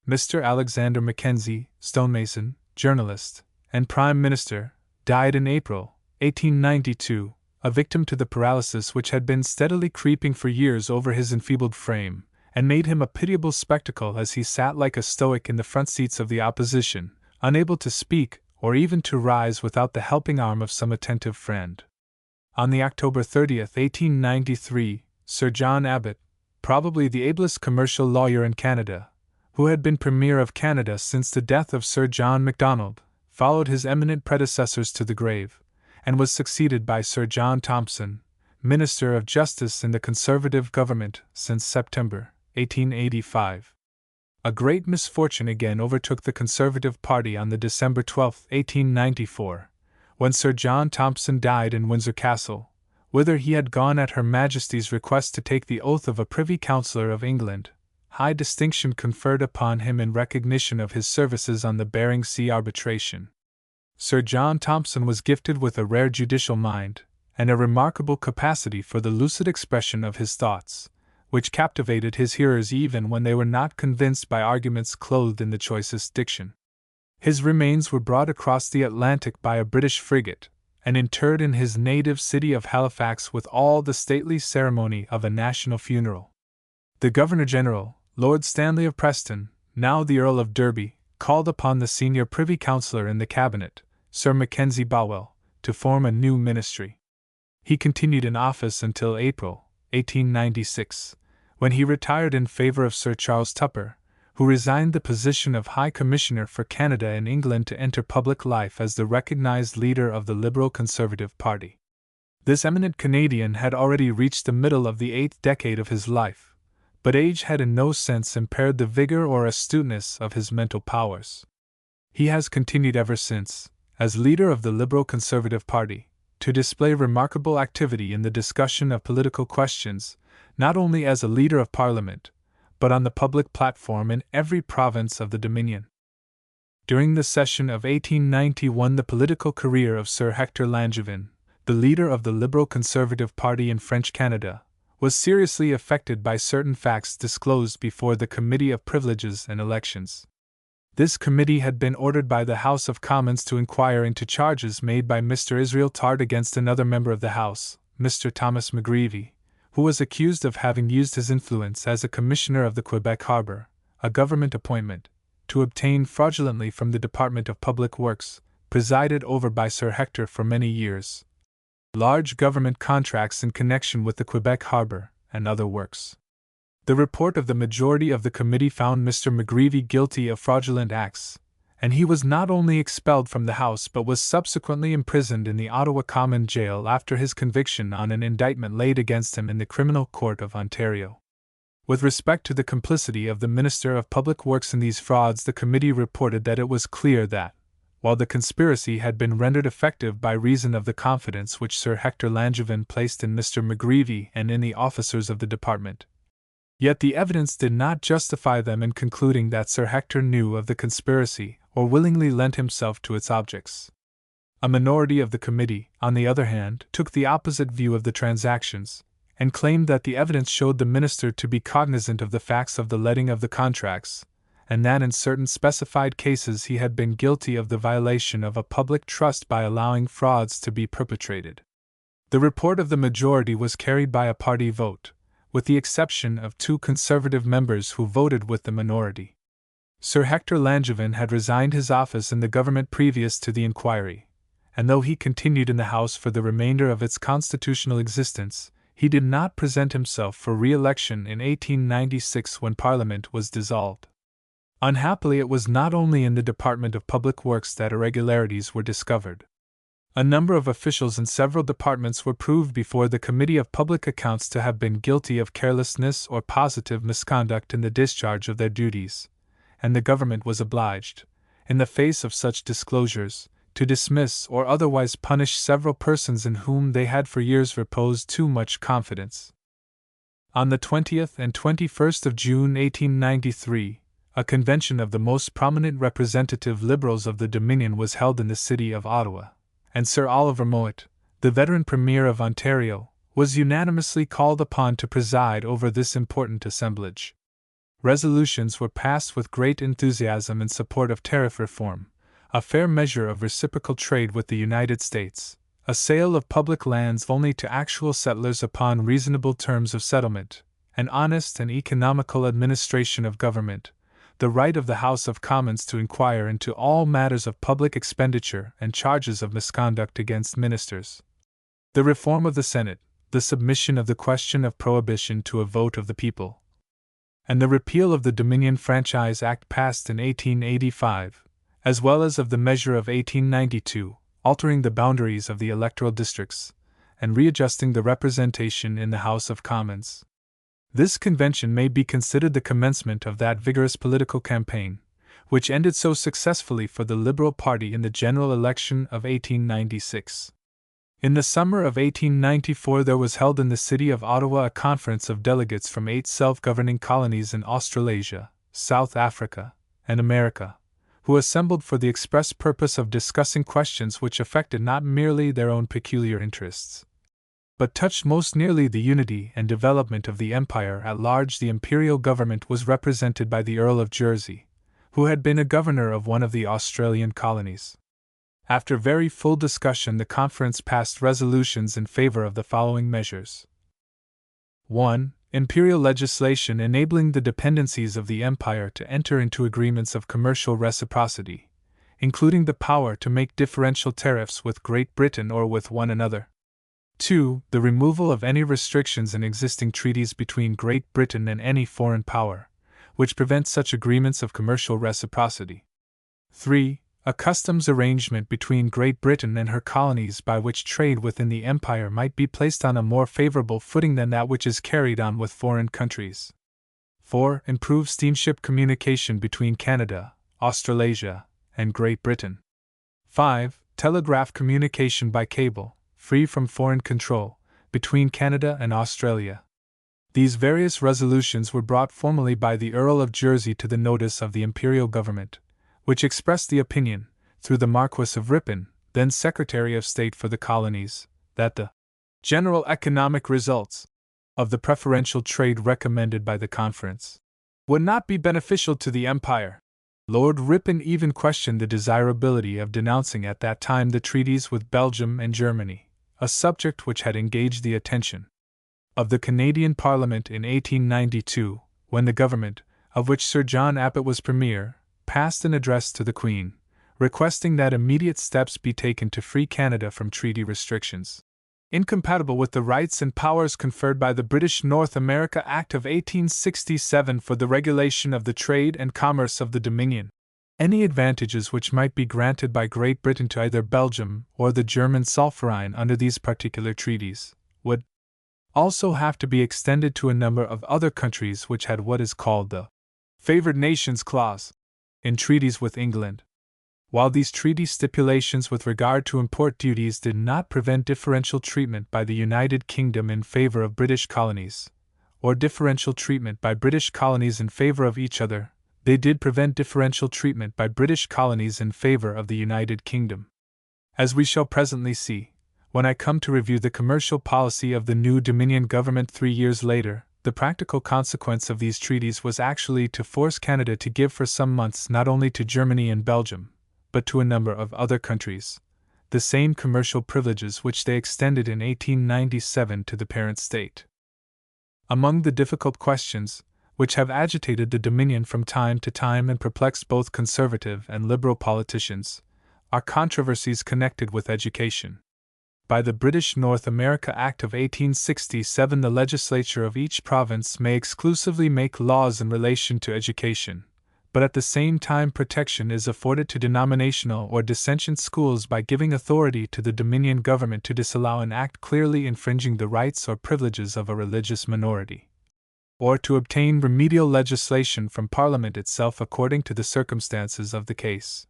Mr. Alexander Mackenzie, stonemason, journalist, and Prime Minister, died in April, 1892, a victim to the paralysis which had been steadily creeping for years over his enfeebled frame, and made him a pitiable spectacle as he sat like a stoic in the front seats of the opposition, unable to speak or even to rise without the helping arm of some attentive friend. On the October 30th, 1893, Sir John Abbott, probably the ablest commercial lawyer in Canada, who had been Premier of Canada since the death of Sir John Macdonald, followed his eminent predecessors to the grave, and was succeeded by Sir John Thompson, Minister of Justice in the Conservative government since September 1885. A great misfortune again overtook the Conservative Party on the December 12, 1894, when Sir John Thompson died in Windsor Castle, whither he had gone at Her Majesty's request to take the oath of a Privy Councillor of England, high distinction conferred upon him in recognition of his services on the Bering Sea arbitration. Sir John Thompson was gifted with a rare judicial mind, and a remarkable capacity for the lucid expression of his thoughts, which captivated his hearers even when they were not convinced by arguments clothed in the choicest diction. His remains were brought across the Atlantic by a British frigate, and interred in his native city of Halifax with all the stately ceremony of a national funeral. The Governor-General, Lord Stanley of Preston, now the Earl of Derby, called upon the senior Privy Councillor in the Cabinet, Sir Mackenzie Bowell, to form a new ministry. He continued in office until April 1896, when he retired in favour of Sir Charles Tupper, who resigned the position of High Commissioner for Canada in England to enter public life as the recognized leader of the Liberal Conservative Party. This eminent Canadian had already reached the middle of the 8th decade of his life, but age had in no sense impaired the vigor or astuteness of his mental powers. He has continued ever since, as leader of the Liberal Conservative Party, to display remarkable activity in the discussion of political questions, not only as a leader of Parliament, but on the public platform in every province of the Dominion. During the session of 1891, the political career of Sir Hector Langevin, the leader of the Liberal Conservative Party in French Canada, was seriously affected by certain facts disclosed before the Committee of Privileges and Elections. This committee had been ordered by the House of Commons to inquire into charges made by Mr. Israel Tart against another member of the House, Mr. Thomas McGreevy, who was accused of having used his influence as a commissioner of the Quebec Harbour, a government appointment, to obtain fraudulently from the Department of Public Works, presided over by Sir Hector for many years, large government contracts in connection with the Quebec Harbour and other works. The report of the majority of the committee found Mr. McGreevy guilty of fraudulent acts, and he was not only expelled from the House but was subsequently imprisoned in the Ottawa Common Jail after his conviction on an indictment laid against him in the Criminal Court of Ontario. With respect to the complicity of the Minister of Public Works in these frauds, the committee reported that it was clear that, while the conspiracy had been rendered effective by reason of the confidence which Sir Hector Langevin placed in Mr. McGreevy and in the officers of the department, yet the evidence did not justify them in concluding that Sir Hector knew of the conspiracy or willingly lent himself to its objects. A minority of the committee, on the other hand, took the opposite view of the transactions, and claimed that the evidence showed the minister to be cognizant of the facts of the letting of the contracts, and that in certain specified cases he had been guilty of the violation of a public trust by allowing frauds to be perpetrated. The report of the majority was carried by a party vote, with the exception of 2 Conservative members who voted with the minority. Sir Hector Langevin had resigned his office in the government previous to the inquiry, and though he continued in the House for the remainder of its constitutional existence, he did not present himself for re-election in 1896 when Parliament was dissolved. Unhappily, it was not only in the Department of Public Works that irregularities were discovered. A number of officials in several departments were proved before the Committee of Public Accounts to have been guilty of carelessness or positive misconduct in the discharge of their duties, and the government was obliged, in the face of such disclosures, to dismiss or otherwise punish several persons in whom they had for years reposed too much confidence. On the 20th and 21st of June 1893, a convention of the most prominent representative Liberals of the Dominion was held in the city of Ottawa, and Sir Oliver Mowat, the veteran Premier of Ontario, was unanimously called upon to preside over this important assemblage. Resolutions were passed with great enthusiasm in support of tariff reform, a fair measure of reciprocal trade with the United States, a sale of public lands only to actual settlers upon reasonable terms of settlement, an honest and economical administration of government, the right of the House of Commons to inquire into all matters of public expenditure and charges of misconduct against ministers, the reform of the Senate, the submission of the question of prohibition to a vote of the people, and the repeal of the Dominion Franchise Act passed in 1885, as well as of the measure of 1892, altering the boundaries of the electoral districts, and readjusting the representation in the House of Commons. This convention may be considered the commencement of that vigorous political campaign, which ended so successfully for the Liberal party in the general election of 1896. In the summer of 1894 there was held in the city of Ottawa a conference of delegates from 8 self-governing colonies in Australasia, South Africa, and America, who assembled for the express purpose of discussing questions which affected not merely their own peculiar interests, but touched most nearly the unity and development of the empire at large. The imperial government was represented by the Earl of Jersey, who had been a governor of one of the Australian colonies. After very full discussion, the conference passed resolutions in favor of the following measures. 1. Imperial legislation enabling the dependencies of the Empire to enter into agreements of commercial reciprocity, including the power to make differential tariffs with Great Britain or with one another. 2. The removal of any restrictions in existing treaties between Great Britain and any foreign power, which prevent such agreements of commercial reciprocity. 3. A customs arrangement between Great Britain and her colonies by which trade within the Empire might be placed on a more favorable footing than that which is carried on with foreign countries. 4. Improved steamship communication between Canada, Australasia, and Great Britain. 5. Telegraph communication by cable, free from foreign control, between Canada and Australia. These various resolutions were brought formally by the Earl of Jersey to the notice of the Imperial Government, which expressed the opinion, through the Marquis of Ripon, then Secretary of State for the Colonies, that the general economic results of the preferential trade recommended by the conference would not be beneficial to the Empire. Lord Ripon even questioned the desirability of denouncing at that time the treaties with Belgium and Germany, a subject which had engaged the attention of the Canadian Parliament in 1892, when the government, of which Sir John Abbott was Premier, passed an address to the Queen, requesting that immediate steps be taken to free Canada from treaty restrictions incompatible with the rights and powers conferred by the British North America Act of 1867 for the regulation of the trade and commerce of the Dominion. Any advantages which might be granted by Great Britain to either Belgium or the German Zollverein under these particular treaties would also have to be extended to a number of other countries which had what is called the Favored Nations Clause in treaties with England. While these treaty stipulations with regard to import duties did not prevent differential treatment by the United Kingdom in favor of British colonies, or differential treatment by British colonies in favor of each other, they did prevent differential treatment by British colonies in favor of the United Kingdom. As we shall presently see, when I come to review the commercial policy of the new Dominion government 3 years later, the practical consequence of these treaties was actually to force Canada to give for some months not only to Germany and Belgium, but to a number of other countries, the same commercial privileges which they extended in 1897 to the parent state. Among the difficult questions which have agitated the Dominion from time to time and perplexed both conservative and liberal politicians, are controversies connected with education. By the British North America Act of 1867, the legislature of each province may exclusively make laws in relation to education, but at the same time protection is afforded to denominational or dissentient schools by giving authority to the Dominion government to disallow an act clearly infringing the rights or privileges of a religious minority, or to obtain remedial legislation from Parliament itself according to the circumstances of the case.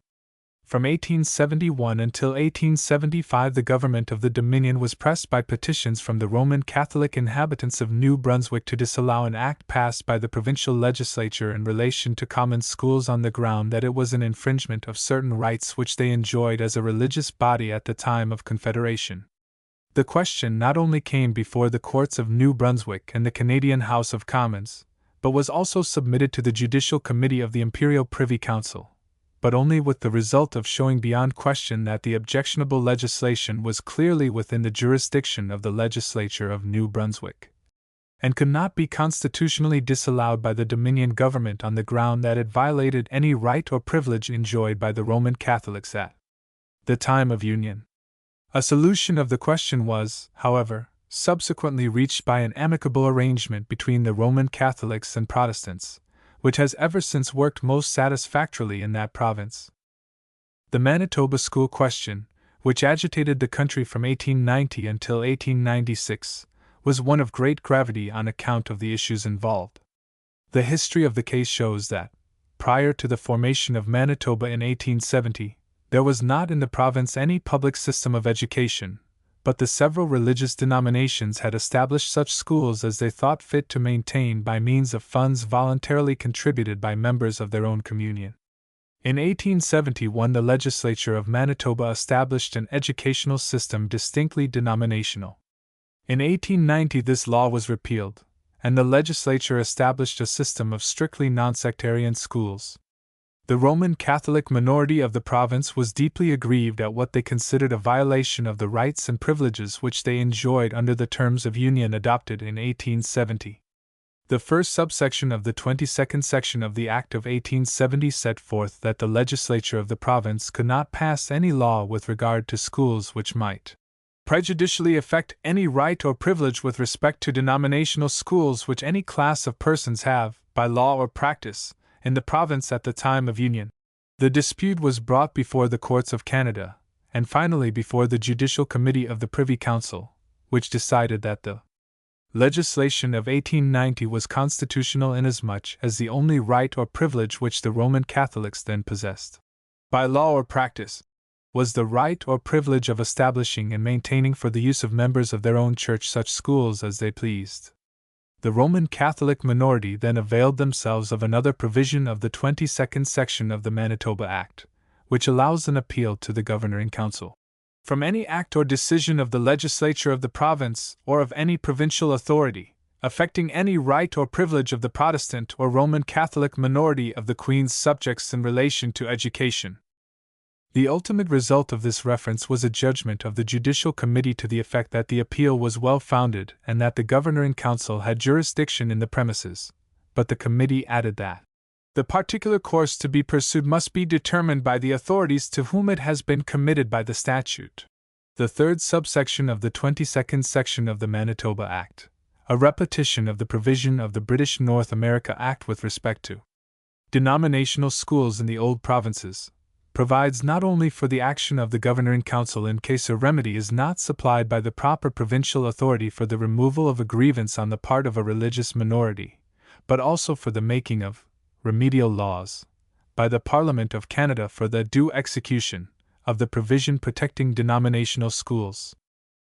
From 1871 until 1875, the government of the Dominion was pressed by petitions from the Roman Catholic inhabitants of New Brunswick to disallow an act passed by the provincial legislature in relation to common schools on the ground that it was an infringement of certain rights which they enjoyed as a religious body at the time of Confederation. The question not only came before the courts of New Brunswick and the Canadian House of Commons, but was also submitted to the Judicial Committee of the Imperial Privy Council, but only with the result of showing beyond question that the objectionable legislation was clearly within the jurisdiction of the legislature of New Brunswick, and could not be constitutionally disallowed by the Dominion government on the ground that it violated any right or privilege enjoyed by the Roman Catholics at the time of union. A solution of the question was, however, subsequently reached by an amicable arrangement between the Roman Catholics and Protestants, which has ever since worked most satisfactorily in that province. The Manitoba school question, which agitated the country from 1890 until 1896, was one of great gravity on account of the issues involved. The history of the case shows that, prior to the formation of Manitoba in 1870, there was not in the province any public system of education, but the several religious denominations had established such schools as they thought fit to maintain by means of funds voluntarily contributed by members of their own communion. In 1871, the legislature of Manitoba established an educational system distinctly denominational. In 1890, this law was repealed, and the legislature established a system of strictly non-sectarian schools. The Roman Catholic minority of the province was deeply aggrieved at what they considered a violation of the rights and privileges which they enjoyed under the terms of union adopted in 1870. The first subsection of the 22nd section of the Act of 1870 set forth that the legislature of the province could not pass any law with regard to schools which might prejudicially affect any right or privilege with respect to denominational schools which any class of persons have, by law or practice, in the province at the time of union. The dispute was brought before the courts of Canada, and finally before the Judicial Committee of the Privy Council, which decided that the legislation of 1890 was constitutional inasmuch as the only right or privilege which the Roman Catholics then possessed, by law or practice, was the right or privilege of establishing and maintaining for the use of members of their own church such schools as they pleased. The Roman Catholic minority then availed themselves of another provision of the 22nd section of the Manitoba Act, which allows an appeal to the Governor in Council from any act or decision of the legislature of the province or of any provincial authority, affecting any right or privilege of the Protestant or Roman Catholic minority of the Queen's subjects in relation to education. The ultimate result of this reference was a judgment of the Judicial Committee to the effect that the appeal was well-founded and that the Governor in Council had jurisdiction in the premises, but the committee added that the particular course to be pursued must be determined by the authorities to whom it has been committed by the statute. The third subsection of the 22nd section of the Manitoba Act, a repetition of the provision of the British North America Act with respect to denominational schools in the old provinces, provides not only for the action of the Governor in Council in case a remedy is not supplied by the proper provincial authority for the removal of a grievance on the part of a religious minority, but also for the making of remedial laws by the Parliament of Canada for the due execution of the provision protecting denominational schools.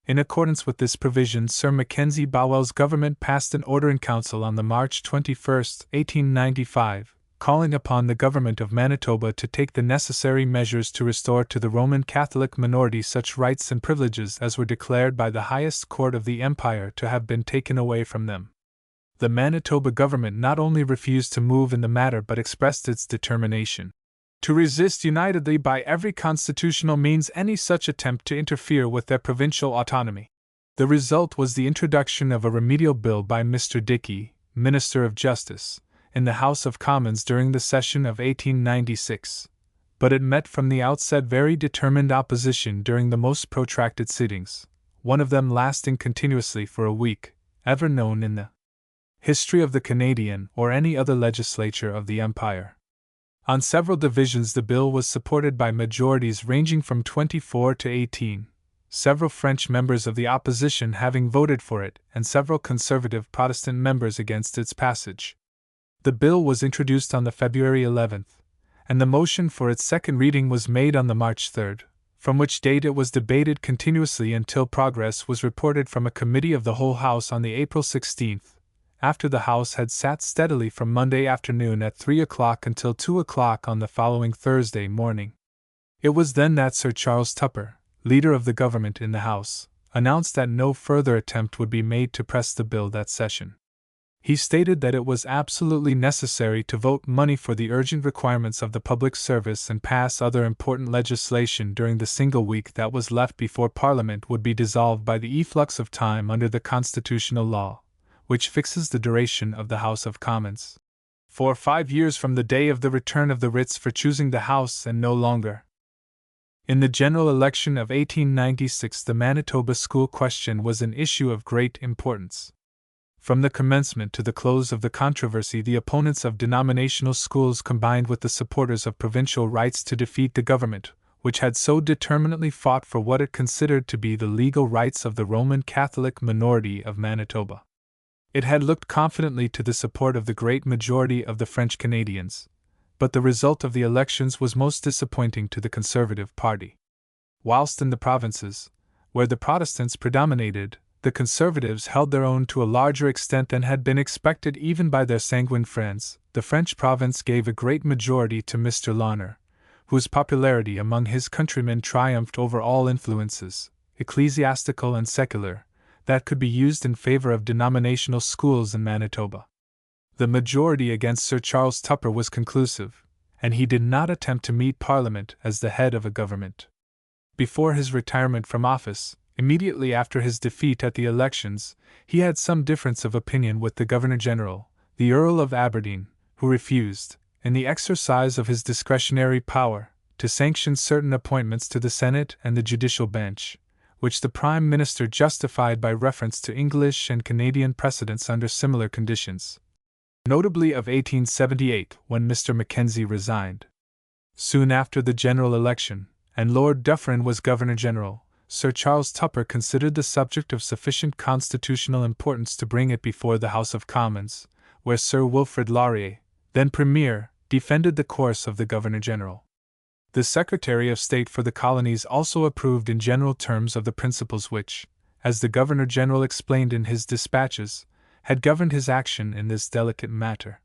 In accordance with this provision, Sir Mackenzie Bowell's government passed an order in Council on the March 21, 1895, calling upon the government of Manitoba to take the necessary measures to restore to the Roman Catholic minority such rights and privileges as were declared by the highest court of the Empire to have been taken away from them. The Manitoba government not only refused to move in the matter but expressed its determination to resist unitedly by every constitutional means any such attempt to interfere with their provincial autonomy. The result was the introduction of a remedial bill by Mr. Dickey, Minister of Justice, in the House of Commons during the session of 1896, but it met from the outset very determined opposition during the most protracted sittings, one of them lasting continuously for a week, ever known in the history of the Canadian or any other legislature of the Empire. On several divisions the bill was supported by majorities ranging from 24 to 18, several French members of the opposition having voted for it and several conservative Protestant members against its passage. The bill was introduced on the February 11th, and the motion for its second reading was made on the March 3rd, from which date it was debated continuously until progress was reported from a committee of the whole House on the April 16th, after the House had sat steadily from Monday afternoon at 3 o'clock until 2 o'clock on the following Thursday morning. It was then that Sir Charles Tupper, leader of the government in the House, announced that no further attempt would be made to press the bill that session. He stated that it was absolutely necessary to vote money for the urgent requirements of the public service and pass other important legislation during the single week that was left before Parliament would be dissolved by the efflux of time under the constitutional law, which fixes the duration of the House of Commons for 5 years from the day of the return of the writs for choosing the House and no longer. In the general election of 1896 the Manitoba school question was an issue of great importance. From the commencement to the close of the controversy the opponents of denominational schools combined with the supporters of provincial rights to defeat the government, which had so determinately fought for what it considered to be the legal rights of the Roman Catholic minority of Manitoba. It had looked confidently to the support of the great majority of the French Canadians, but the result of the elections was most disappointing to the Conservative Party. Whilst in the provinces, where the Protestants predominated, the Conservatives held their own to a larger extent than had been expected even by their sanguine friends, the French province gave a great majority to Mr. Larner, whose popularity among his countrymen triumphed over all influences, ecclesiastical and secular, that could be used in favor of denominational schools in Manitoba. The majority against Sir Charles Tupper was conclusive, and he did not attempt to meet Parliament as the head of a government. Before his retirement from office, immediately after his defeat at the elections, he had some difference of opinion with the Governor-General, the Earl of Aberdeen, who refused, in the exercise of his discretionary power, to sanction certain appointments to the Senate and the judicial bench, which the Prime Minister justified by reference to English and Canadian precedents under similar conditions, notably of 1878 when Mr. Mackenzie resigned. Soon after the general election, and Lord Dufferin was Governor-General, Sir Charles Tupper considered the subject of sufficient constitutional importance to bring it before the House of Commons, where Sir Wilfrid Laurier, then Premier, defended the course of the Governor-General. The Secretary of State for the Colonies also approved in general terms of the principles which, as the Governor-General explained in his dispatches, had governed his action in this delicate matter.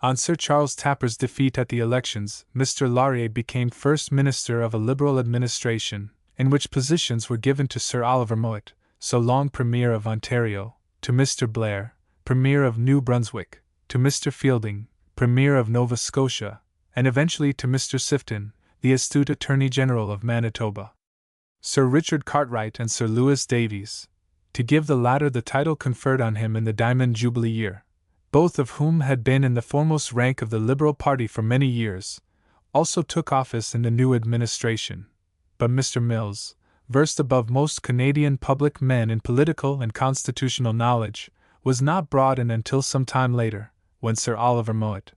On Sir Charles Tupper's defeat at the elections, Mr. Laurier became First Minister of a Liberal administration, in which positions were given to Sir Oliver Mowat, so long Premier of Ontario, to Mr. Blair, Premier of New Brunswick, to Mr. Fielding, Premier of Nova Scotia, and eventually to Mr. Sifton, the astute Attorney General of Manitoba. Sir Richard Cartwright and Sir Louis Davies, to give the latter the title conferred on him in the Diamond Jubilee year, both of whom had been in the foremost rank of the Liberal party for many years, also took office in the new administration. But Mr. Mills, versed above most Canadian public men in political and constitutional knowledge, was not brought in until some time later, when Sir Oliver Mowat,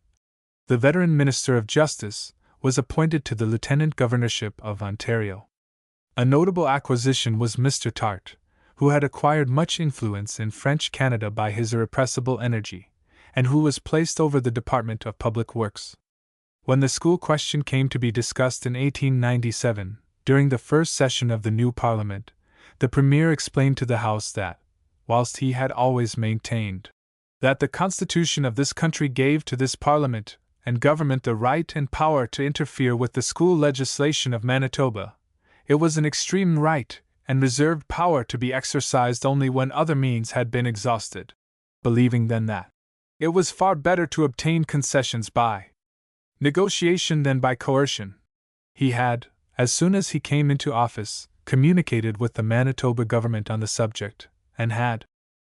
the veteran Minister of Justice, was appointed to the Lieutenant Governorship of Ontario. A notable acquisition was Mr. Tart, who had acquired much influence in French Canada by his irrepressible energy, and who was placed over the Department of Public Works. When the school question came to be discussed in 1897, during the first session of the new Parliament, the Premier explained to the House that, whilst he had always maintained that the Constitution of this country gave to this Parliament and Government the right and power to interfere with the school legislation of Manitoba, it was an extreme right and reserved power to be exercised only when other means had been exhausted, believing then that it was far better to obtain concessions by negotiation than by coercion. He had, as soon as he came into office, communicated with the Manitoba government on the subject, and had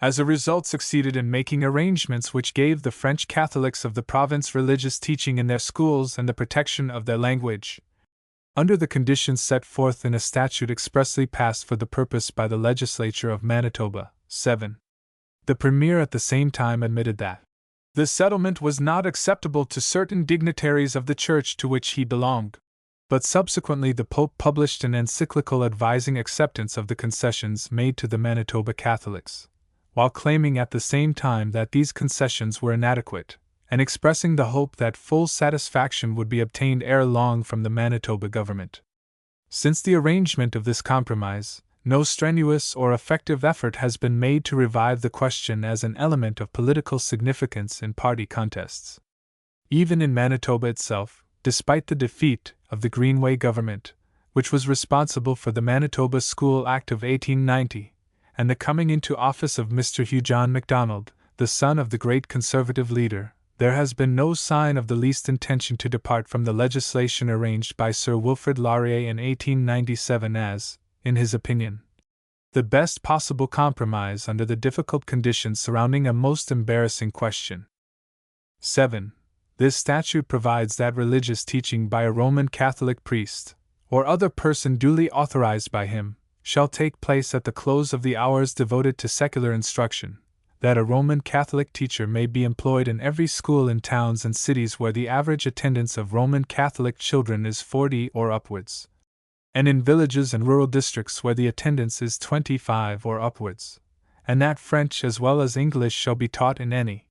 As a result, succeeded in making arrangements which gave the French Catholics of the province religious teaching in their schools and the protection of their language, under the conditions set forth in a statute expressly passed for the purpose by the legislature of Manitoba. 7. The Premier at the same time admitted that the settlement was not acceptable to certain dignitaries of the church to which he belonged, but subsequently the Pope published an encyclical advising acceptance of the concessions made to the Manitoba Catholics, while claiming at the same time that these concessions were inadequate, and expressing the hope that full satisfaction would be obtained ere long from the Manitoba government. Since the arrangement of this compromise, no strenuous or effective effort has been made to revive the question as an element of political significance in party contests. Even in Manitoba itself, despite the defeat of the Greenway government, which was responsible for the Manitoba School Act of 1890, and the coming into office of Mr. Hugh John Macdonald, the son of the great Conservative leader, there has been no sign of the least intention to depart from the legislation arranged by Sir Wilfrid Laurier in 1897 as, in his opinion, the best possible compromise under the difficult conditions surrounding a most embarrassing question. 7. This statute provides that religious teaching by a Roman Catholic priest, or other person duly authorized by him, shall take place at the close of the hours devoted to secular instruction, that a Roman Catholic teacher may be employed in every school in towns and cities where the average attendance of Roman Catholic children is 40 or upwards, and in villages and rural districts where the attendance is 25 or upwards, and that French as well as English shall be taught in any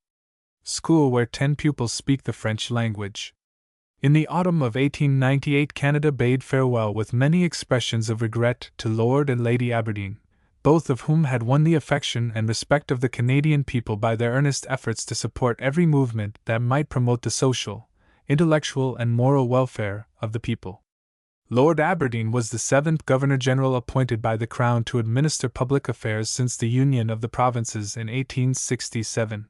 school where 10 pupils speak the French language. In the autumn of 1898, Canada bade farewell with many expressions of regret to Lord and Lady Aberdeen, both of whom had won the affection and respect of the Canadian people by their earnest efforts to support every movement that might promote the social, intellectual, and moral welfare of the people. Lord Aberdeen was the 7th Governor-General appointed by the Crown to administer public affairs since the union of the provinces in 1867.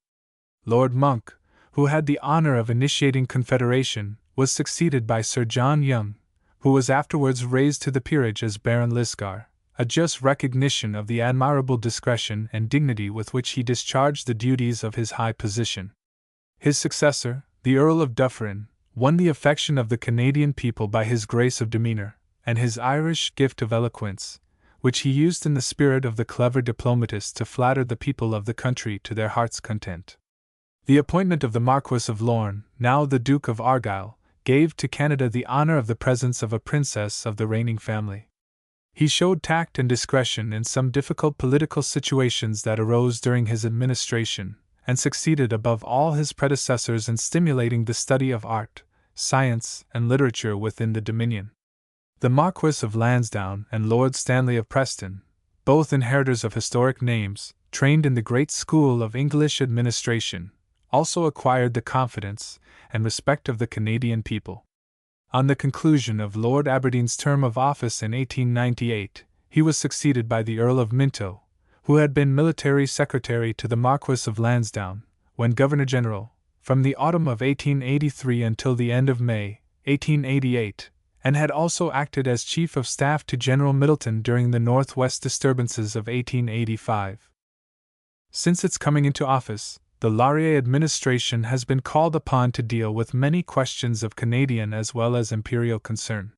Lord Monck, who had the honor of initiating Confederation, was succeeded by Sir John Young, who was afterwards raised to the peerage as Baron Lisgar, a just recognition of the admirable discretion and dignity with which he discharged the duties of his high position. His successor, the Earl of Dufferin, won the affection of the Canadian people by his grace of demeanor, and his Irish gift of eloquence, which he used in the spirit of the clever diplomatist to flatter the people of the country to their heart's content. The appointment of the Marquess of Lorne, now the Duke of Argyll, gave to Canada the honor of the presence of a princess of the reigning family. He showed tact and discretion in some difficult political situations that arose during his administration, and succeeded above all his predecessors in stimulating the study of art, science, and literature within the Dominion. The Marquess of Lansdowne and Lord Stanley of Preston, both inheritors of historic names, trained in the great school of English administration, also acquired the confidence and respect of the Canadian people. On the conclusion of Lord Aberdeen's term of office in 1898, he was succeeded by the Earl of Minto, who had been military secretary to the Marquess of Lansdowne, when Governor-General, from the autumn of 1883 until the end of May, 1888, and had also acted as Chief of Staff to General Middleton during the Northwest disturbances of 1885. Since its coming into office, the Laurier administration has been called upon to deal with many questions of Canadian as well as imperial concern.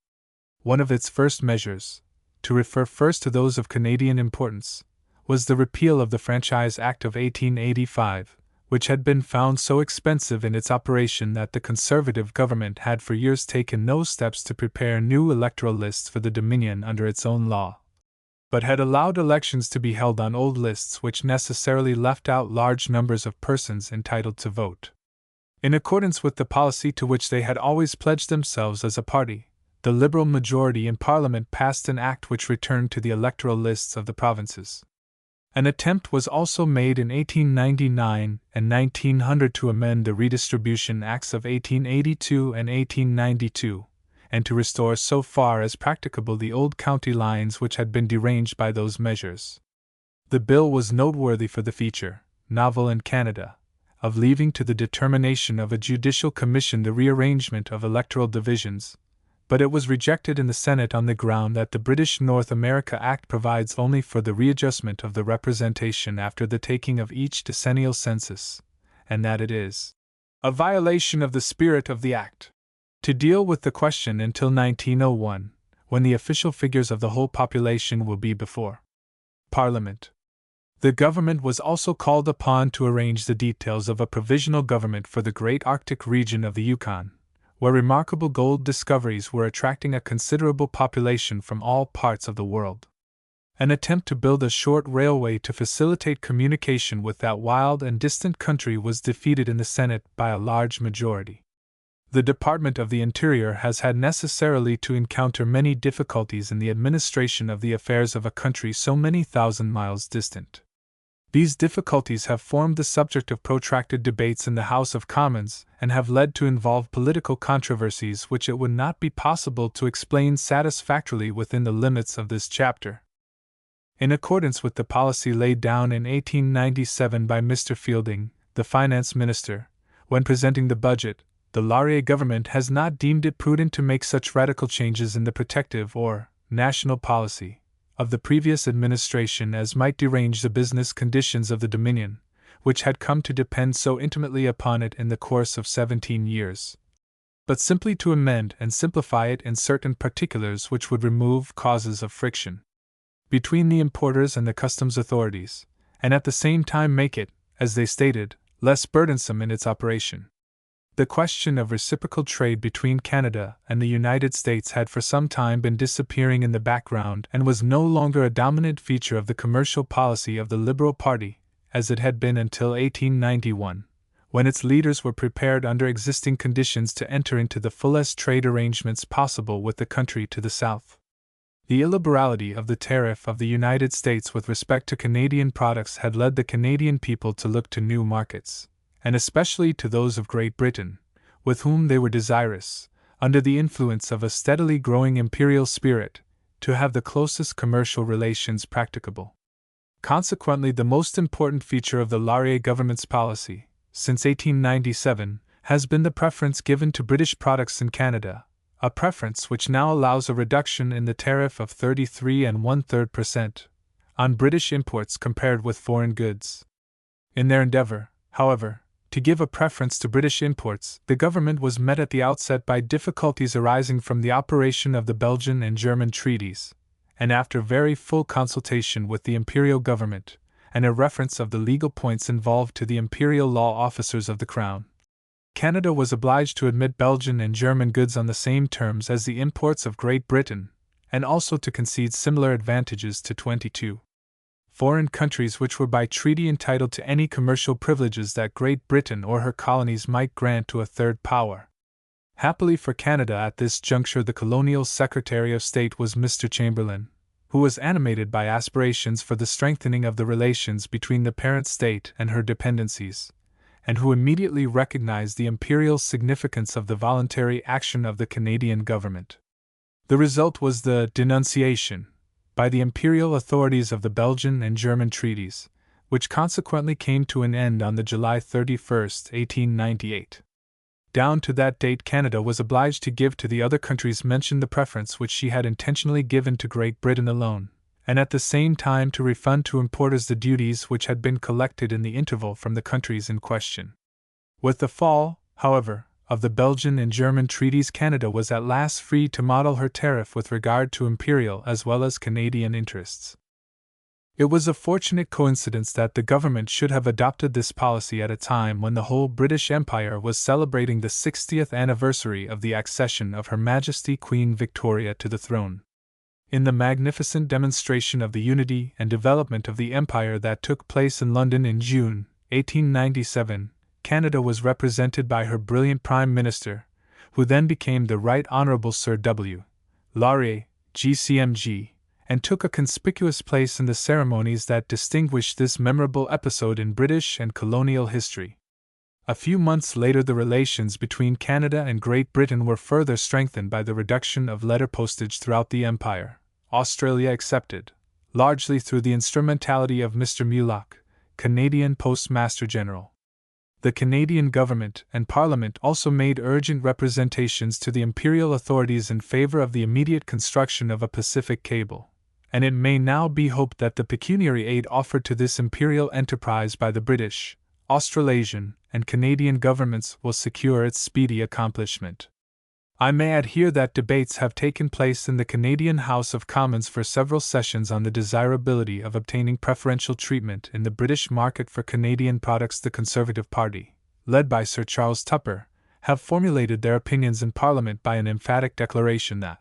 One of its first measures, to refer first to those of Canadian importance, was the repeal of the Franchise Act of 1885, which had been found so expensive in its operation that the Conservative government had for years taken no steps to prepare new electoral lists for the Dominion under its own law, but had allowed elections to be held on old lists which necessarily left out large numbers of persons entitled to vote. In accordance with the policy to which they had always pledged themselves as a party, the Liberal majority in Parliament passed an act which returned to the electoral lists of the provinces. An attempt was also made in 1899 and 1900 to amend the Redistribution Acts of 1882 and 1892, and to restore so far as practicable the old county lines which had been deranged by those measures. The bill was noteworthy for the feature, novel in Canada, of leaving to the determination of a judicial commission the rearrangement of electoral divisions, but it was rejected in the Senate on the ground that the British North America Act provides only for the readjustment of the representation after the taking of each decennial census, and that it is a violation of the spirit of the Act to deal with the question until 1901, when the official figures of the whole population will be before Parliament. The government was also called upon to arrange the details of a provisional government for the great Arctic region of the Yukon, where remarkable gold discoveries were attracting a considerable population from all parts of the world. An attempt to build a short railway to facilitate communication with that wild and distant country was defeated in the Senate by a large majority. The Department of the Interior has had necessarily to encounter many difficulties in the administration of the affairs of a country so many thousand miles distant. These difficulties have formed the subject of protracted debates in the House of Commons and have led to involved political controversies which it would not be possible to explain satisfactorily within the limits of this chapter. In accordance with the policy laid down in 1897 by Mr. Fielding, the Finance Minister, when presenting the budget, the Laurier government has not deemed it prudent to make such radical changes in the protective or national policy of the previous administration as might derange the business conditions of the Dominion, which had come to depend so intimately upon it in the course of 17 years, but simply to amend and simplify it in certain particulars which would remove causes of friction between the importers and the customs authorities, and at the same time make it, as they stated, less burdensome in its operation. The question of reciprocal trade between Canada and the United States had for some time been disappearing in the background and was no longer a dominant feature of the commercial policy of the Liberal Party, as it had been until 1891, when its leaders were prepared under existing conditions to enter into the fullest trade arrangements possible with the country to the south. The illiberality of the tariff of the United States with respect to Canadian products had led the Canadian people to look to new markets, and especially to those of Great Britain, with whom they were desirous, under the influence of a steadily growing imperial spirit, to have the closest commercial relations practicable. Consequently, the most important feature of the Laurier government's policy, since 1897, has been the preference given to British products in Canada, a preference which now allows a reduction in the tariff of 33 1/3% on British imports compared with foreign goods. In their endeavor, however, to give a preference to British imports, the government was met at the outset by difficulties arising from the operation of the Belgian and German treaties, and after very full consultation with the imperial government, and a reference of the legal points involved to the imperial law officers of the Crown, Canada was obliged to admit Belgian and German goods on the same terms as the imports of Great Britain, and also to concede similar advantages to 22 foreign countries which were by treaty entitled to any commercial privileges that Great Britain or her colonies might grant to a third power. Happily for Canada at this juncture the colonial Secretary of State was Mr. Chamberlain, who was animated by aspirations for the strengthening of the relations between the parent state and her dependencies, and who immediately recognized the imperial significance of the voluntary action of the Canadian government. The result was the denunciation, by the imperial authorities of the Belgian and German treaties, which consequently came to an end on the July 31, 1898. Down to that date Canada was obliged to give to the other countries mentioned the preference which she had intentionally given to Great Britain alone, and at the same time to refund to importers the duties which had been collected in the interval from the countries in question. With the fall, however, of the Belgian and German treaties Canada was at last free to model her tariff with regard to imperial as well as Canadian interests. It was a fortunate coincidence that the government should have adopted this policy at a time when the whole British Empire was celebrating the 60th anniversary of the accession of Her Majesty Queen Victoria to the throne. In the magnificent demonstration of the unity and development of the Empire that took place in London in June 1897, Canada was represented by her brilliant Prime Minister, who then became the Right Honourable Sir W. Laurier, GCMG, and took a conspicuous place in the ceremonies that distinguished this memorable episode in British and colonial history. A few months later the relations between Canada and Great Britain were further strengthened by the reduction of letter postage throughout the Empire, Australia excepted, largely through the instrumentality of Mr. Mulock, Canadian Postmaster General. The Canadian government and Parliament also made urgent representations to the imperial authorities in favor of the immediate construction of a Pacific cable, and it may now be hoped that the pecuniary aid offered to this imperial enterprise by the British, Australasian, and Canadian governments will secure its speedy accomplishment. I may add here that debates have taken place in the Canadian House of Commons for several sessions on the desirability of obtaining preferential treatment in the British market for Canadian products. The Conservative Party, led by Sir Charles Tupper, have formulated their opinions in Parliament by an emphatic declaration that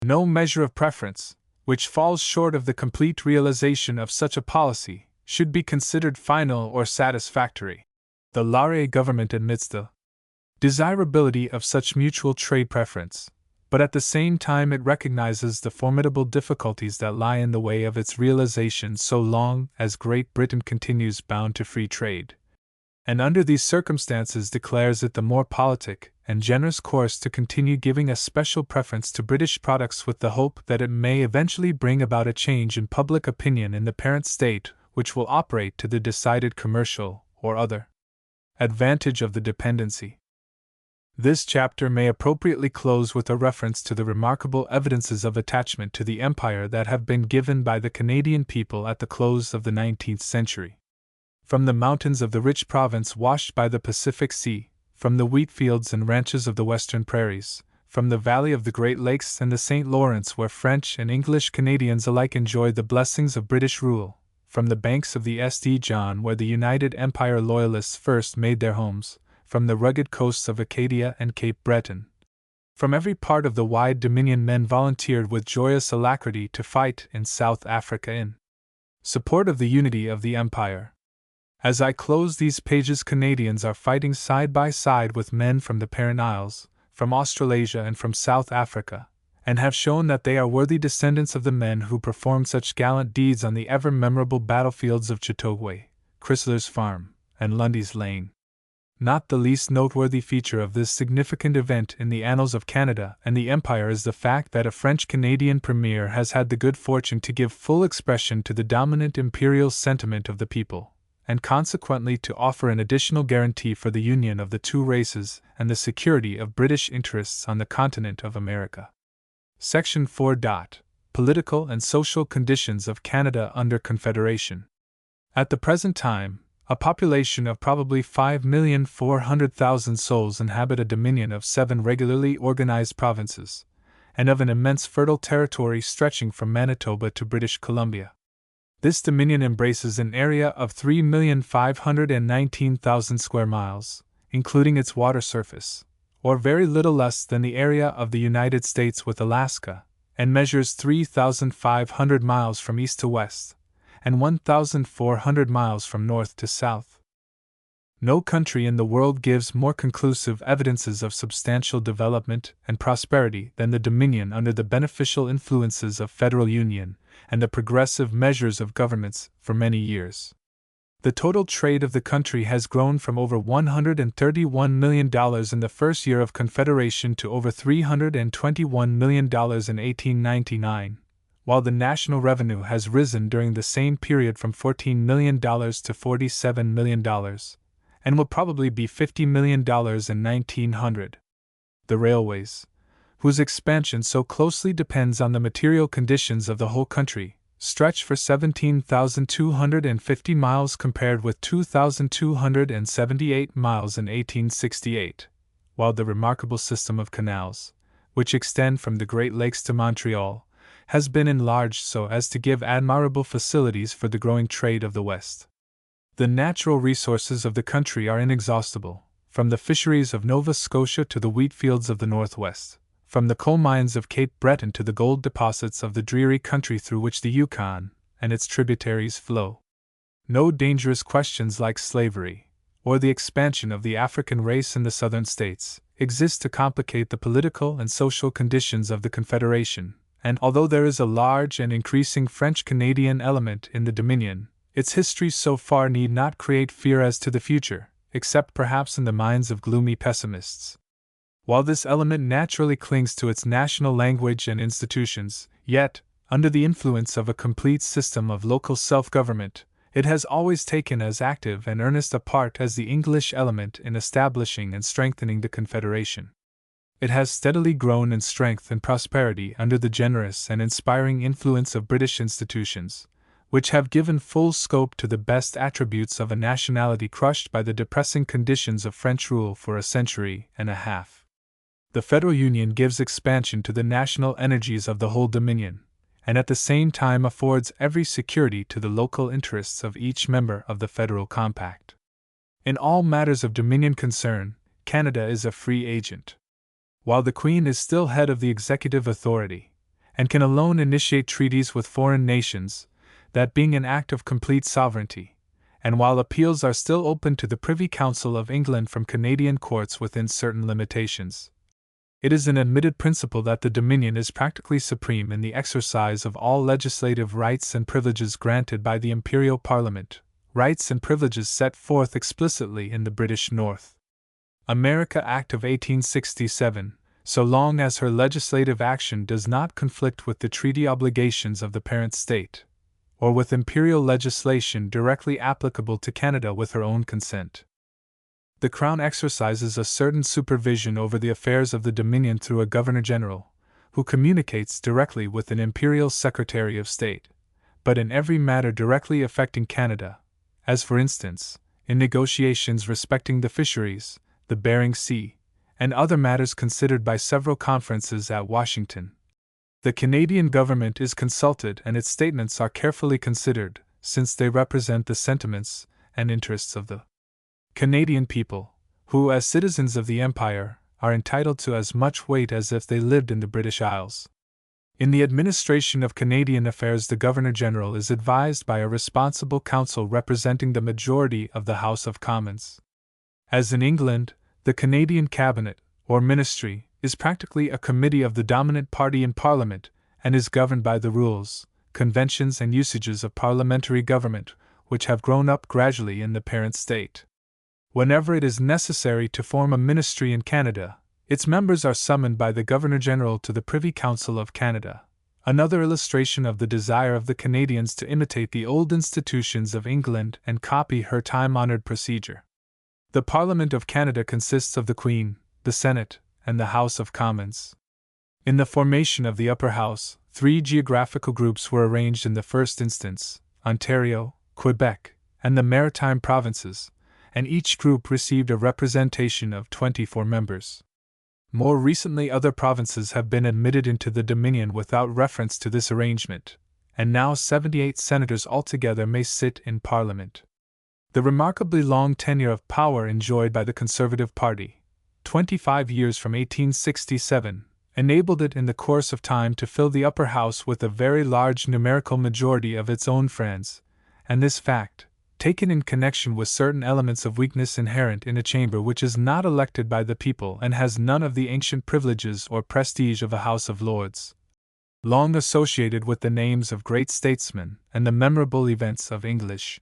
no measure of preference, which falls short of the complete realization of such a policy, should be considered final or satisfactory. The Laurier government admits the desirability of such mutual trade preference, but at the same time it recognizes the formidable difficulties that lie in the way of its realization so long as Great Britain continues bound to free trade, and under these circumstances declares it the more politic and generous course to continue giving a special preference to British products with the hope that it may eventually bring about a change in public opinion in the parent state which will operate to the decided commercial or other advantage of the dependency. This chapter may appropriately close with a reference to the remarkable evidences of attachment to the Empire that have been given by the Canadian people at the close of the 19th century. From the mountains of the rich province washed by the Pacific Sea, from the wheat fields and ranches of the western prairies, from the valley of the Great Lakes and the St. Lawrence where French and English Canadians alike enjoyed the blessings of British rule, from the banks of the St. John where the United Empire Loyalists first made their homes, from the rugged coasts of Acadia and Cape Breton. From every part of the wide Dominion men volunteered with joyous alacrity to fight in South Africa in support of the unity of the Empire. As I close these pages, Canadians are fighting side by side with men from the parent isles, from Australasia and from South Africa, and have shown that they are worthy descendants of the men who performed such gallant deeds on the ever-memorable battlefields of Chateauguay, Chrysler's Farm, and Lundy's Lane. Not the least noteworthy feature of this significant event in the annals of Canada and the Empire is the fact that a French-Canadian premier has had the good fortune to give full expression to the dominant imperial sentiment of the people, and consequently to offer an additional guarantee for the union of the two races and the security of British interests on the continent of America. Section 4. Political and social conditions of Canada under Confederation. At the present time, a population of probably 5,400,000 souls inhabit a dominion of 7 regularly organized provinces, and of an immense fertile territory stretching from Manitoba to British Columbia. This dominion embraces an area of 3,519,000 square miles, including its water surface, or very little less than the area of the United States with Alaska, and measures 3,500 miles from east to west, and 1,400 miles from north to south. No country in the world gives more conclusive evidences of substantial development and prosperity than the Dominion under the beneficial influences of federal union and the progressive measures of governments for many years. The total trade of the country has grown from over $131 million in the first year of Confederation to over $321 million in 1899. While the national revenue has risen during the same period from $14 million to $47 million, and will probably be $50 million in 1900. The railways, whose expansion so closely depends on the material conditions of the whole country, stretch for 17,250 miles compared with 2,278 miles in 1868, while the remarkable system of canals, which extend from the Great Lakes to Montreal, has been enlarged so as to give admirable facilities for the growing trade of the West. The natural resources of the country are inexhaustible, from the fisheries of Nova Scotia to the wheat fields of the Northwest, from the coal mines of Cape Breton to the gold deposits of the dreary country through which the Yukon and its tributaries flow. No dangerous questions like slavery, or the expansion of the African race in the southern states, exist to complicate the political and social conditions of the Confederation. And although there is a large and increasing French-Canadian element in the Dominion, its history so far need not create fear as to the future, except perhaps in the minds of gloomy pessimists. While this element naturally clings to its national language and institutions, yet, under the influence of a complete system of local self-government, It has always taken as active and earnest a part as the English element in establishing and strengthening the Confederation. It has steadily grown in strength and prosperity under the generous and inspiring influence of British institutions, which have given full scope to the best attributes of a nationality crushed by the depressing conditions of French rule for a century and a half. The Federal Union gives expansion to the national energies of the whole Dominion, and at the same time affords every security to the local interests of each member of the Federal Compact. In all matters of Dominion concern, Canada is a free agent. While the Queen is still head of the executive authority, and can alone initiate treaties with foreign nations, that being an act of complete sovereignty, and while appeals are still open to the Privy Council of England from Canadian courts within certain limitations, it is an admitted principle that the Dominion is practically supreme in the exercise of all legislative rights and privileges granted by the Imperial Parliament, rights and privileges set forth explicitly in the British North America Act of 1867, so long as her legislative action does not conflict with the treaty obligations of the parent state, or with imperial legislation directly applicable to Canada with her own consent. The Crown exercises a certain supervision over the affairs of the Dominion through a Governor-General, who communicates directly with an Imperial Secretary of State, but in every matter directly affecting Canada, as for instance, in negotiations respecting the fisheries, the Bering Sea, and other matters considered by several conferences at Washington. The Canadian government is consulted and its statements are carefully considered, since they represent the sentiments and interests of the Canadian people, who, as citizens of the Empire, are entitled to as much weight as if they lived in the British Isles. In the administration of Canadian affairs, the Governor-General is advised by a responsible council representing the majority of the House of Commons. As in England, the Canadian Cabinet, or Ministry, is practically a committee of the dominant party in Parliament and is governed by the rules, conventions, and usages of parliamentary government, which have grown up gradually in the parent state. Whenever it is necessary to form a ministry in Canada, its members are summoned by the Governor-General to the Privy Council of Canada, another illustration of the desire of the Canadians to imitate the old institutions of England and copy her time-honored procedure. The Parliament of Canada consists of the Queen, the Senate, and the House of Commons. In the formation of the Upper House, 3 geographical groups were arranged in the first instance: Ontario, Quebec, and the Maritime Provinces, and each group received a representation of 24 members. More recently, other provinces have been admitted into the Dominion without reference to this arrangement, and now 78 senators altogether may sit in Parliament. The remarkably long tenure of power enjoyed by the Conservative Party, 25 years from 1867, enabled it in the course of time to fill the Upper House with a very large numerical majority of its own friends, and this fact, taken in connection with certain elements of weakness inherent in a chamber which is not elected by the people and has none of the ancient privileges or prestige of a House of Lords, long associated with the names of great statesmen and the memorable events of English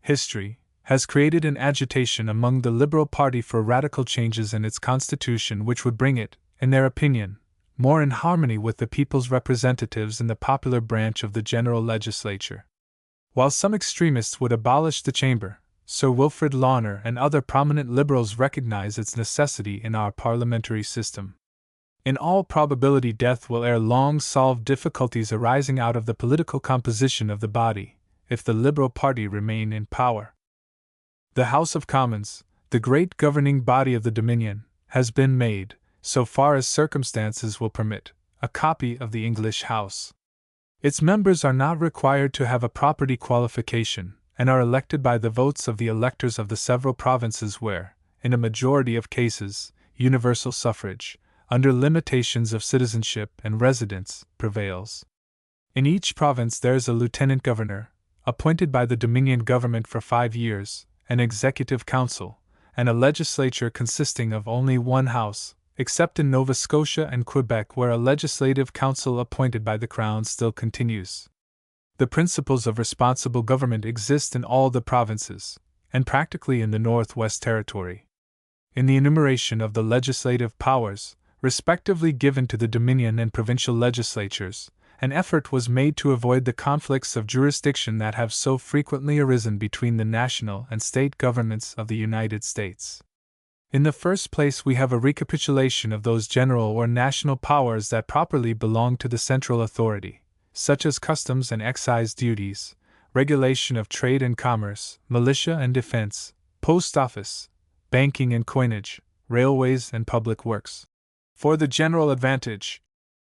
history, has created an agitation among the Liberal party for radical changes in its constitution which would bring it, in their opinion, more in harmony with the people's representatives in the popular branch of the general legislature. While some extremists would abolish the chamber, Sir Wilfrid Lawner and other prominent Liberals recognize its necessity in our parliamentary system. In all probability, death will ere long solve difficulties arising out of the political composition of the body, if the Liberal party remain in power. The House of Commons, the great governing body of the Dominion, has been made, so far as circumstances will permit, a copy of the English House. Its members are not required to have a property qualification, and are elected by the votes of the electors of the several provinces where, in a majority of cases, universal suffrage, under limitations of citizenship and residence, prevails. In each province there is a lieutenant governor, appointed by the Dominion government for 5 years, an executive council, and a legislature consisting of only one house, except in Nova Scotia and Quebec, where a legislative council appointed by the Crown still continues. The principles of responsible government exist in all the provinces, and practically in the Northwest Territory. In the enumeration of the legislative powers, respectively given to the Dominion and provincial legislatures, an effort was made to avoid the conflicts of jurisdiction that have so frequently arisen between the national and state governments of the United States. In the first place, we have a recapitulation of those general or national powers that properly belong to the central authority, such as customs and excise duties, regulation of trade and commerce, militia and defense, post office, banking and coinage, railways and public works. For the general advantage,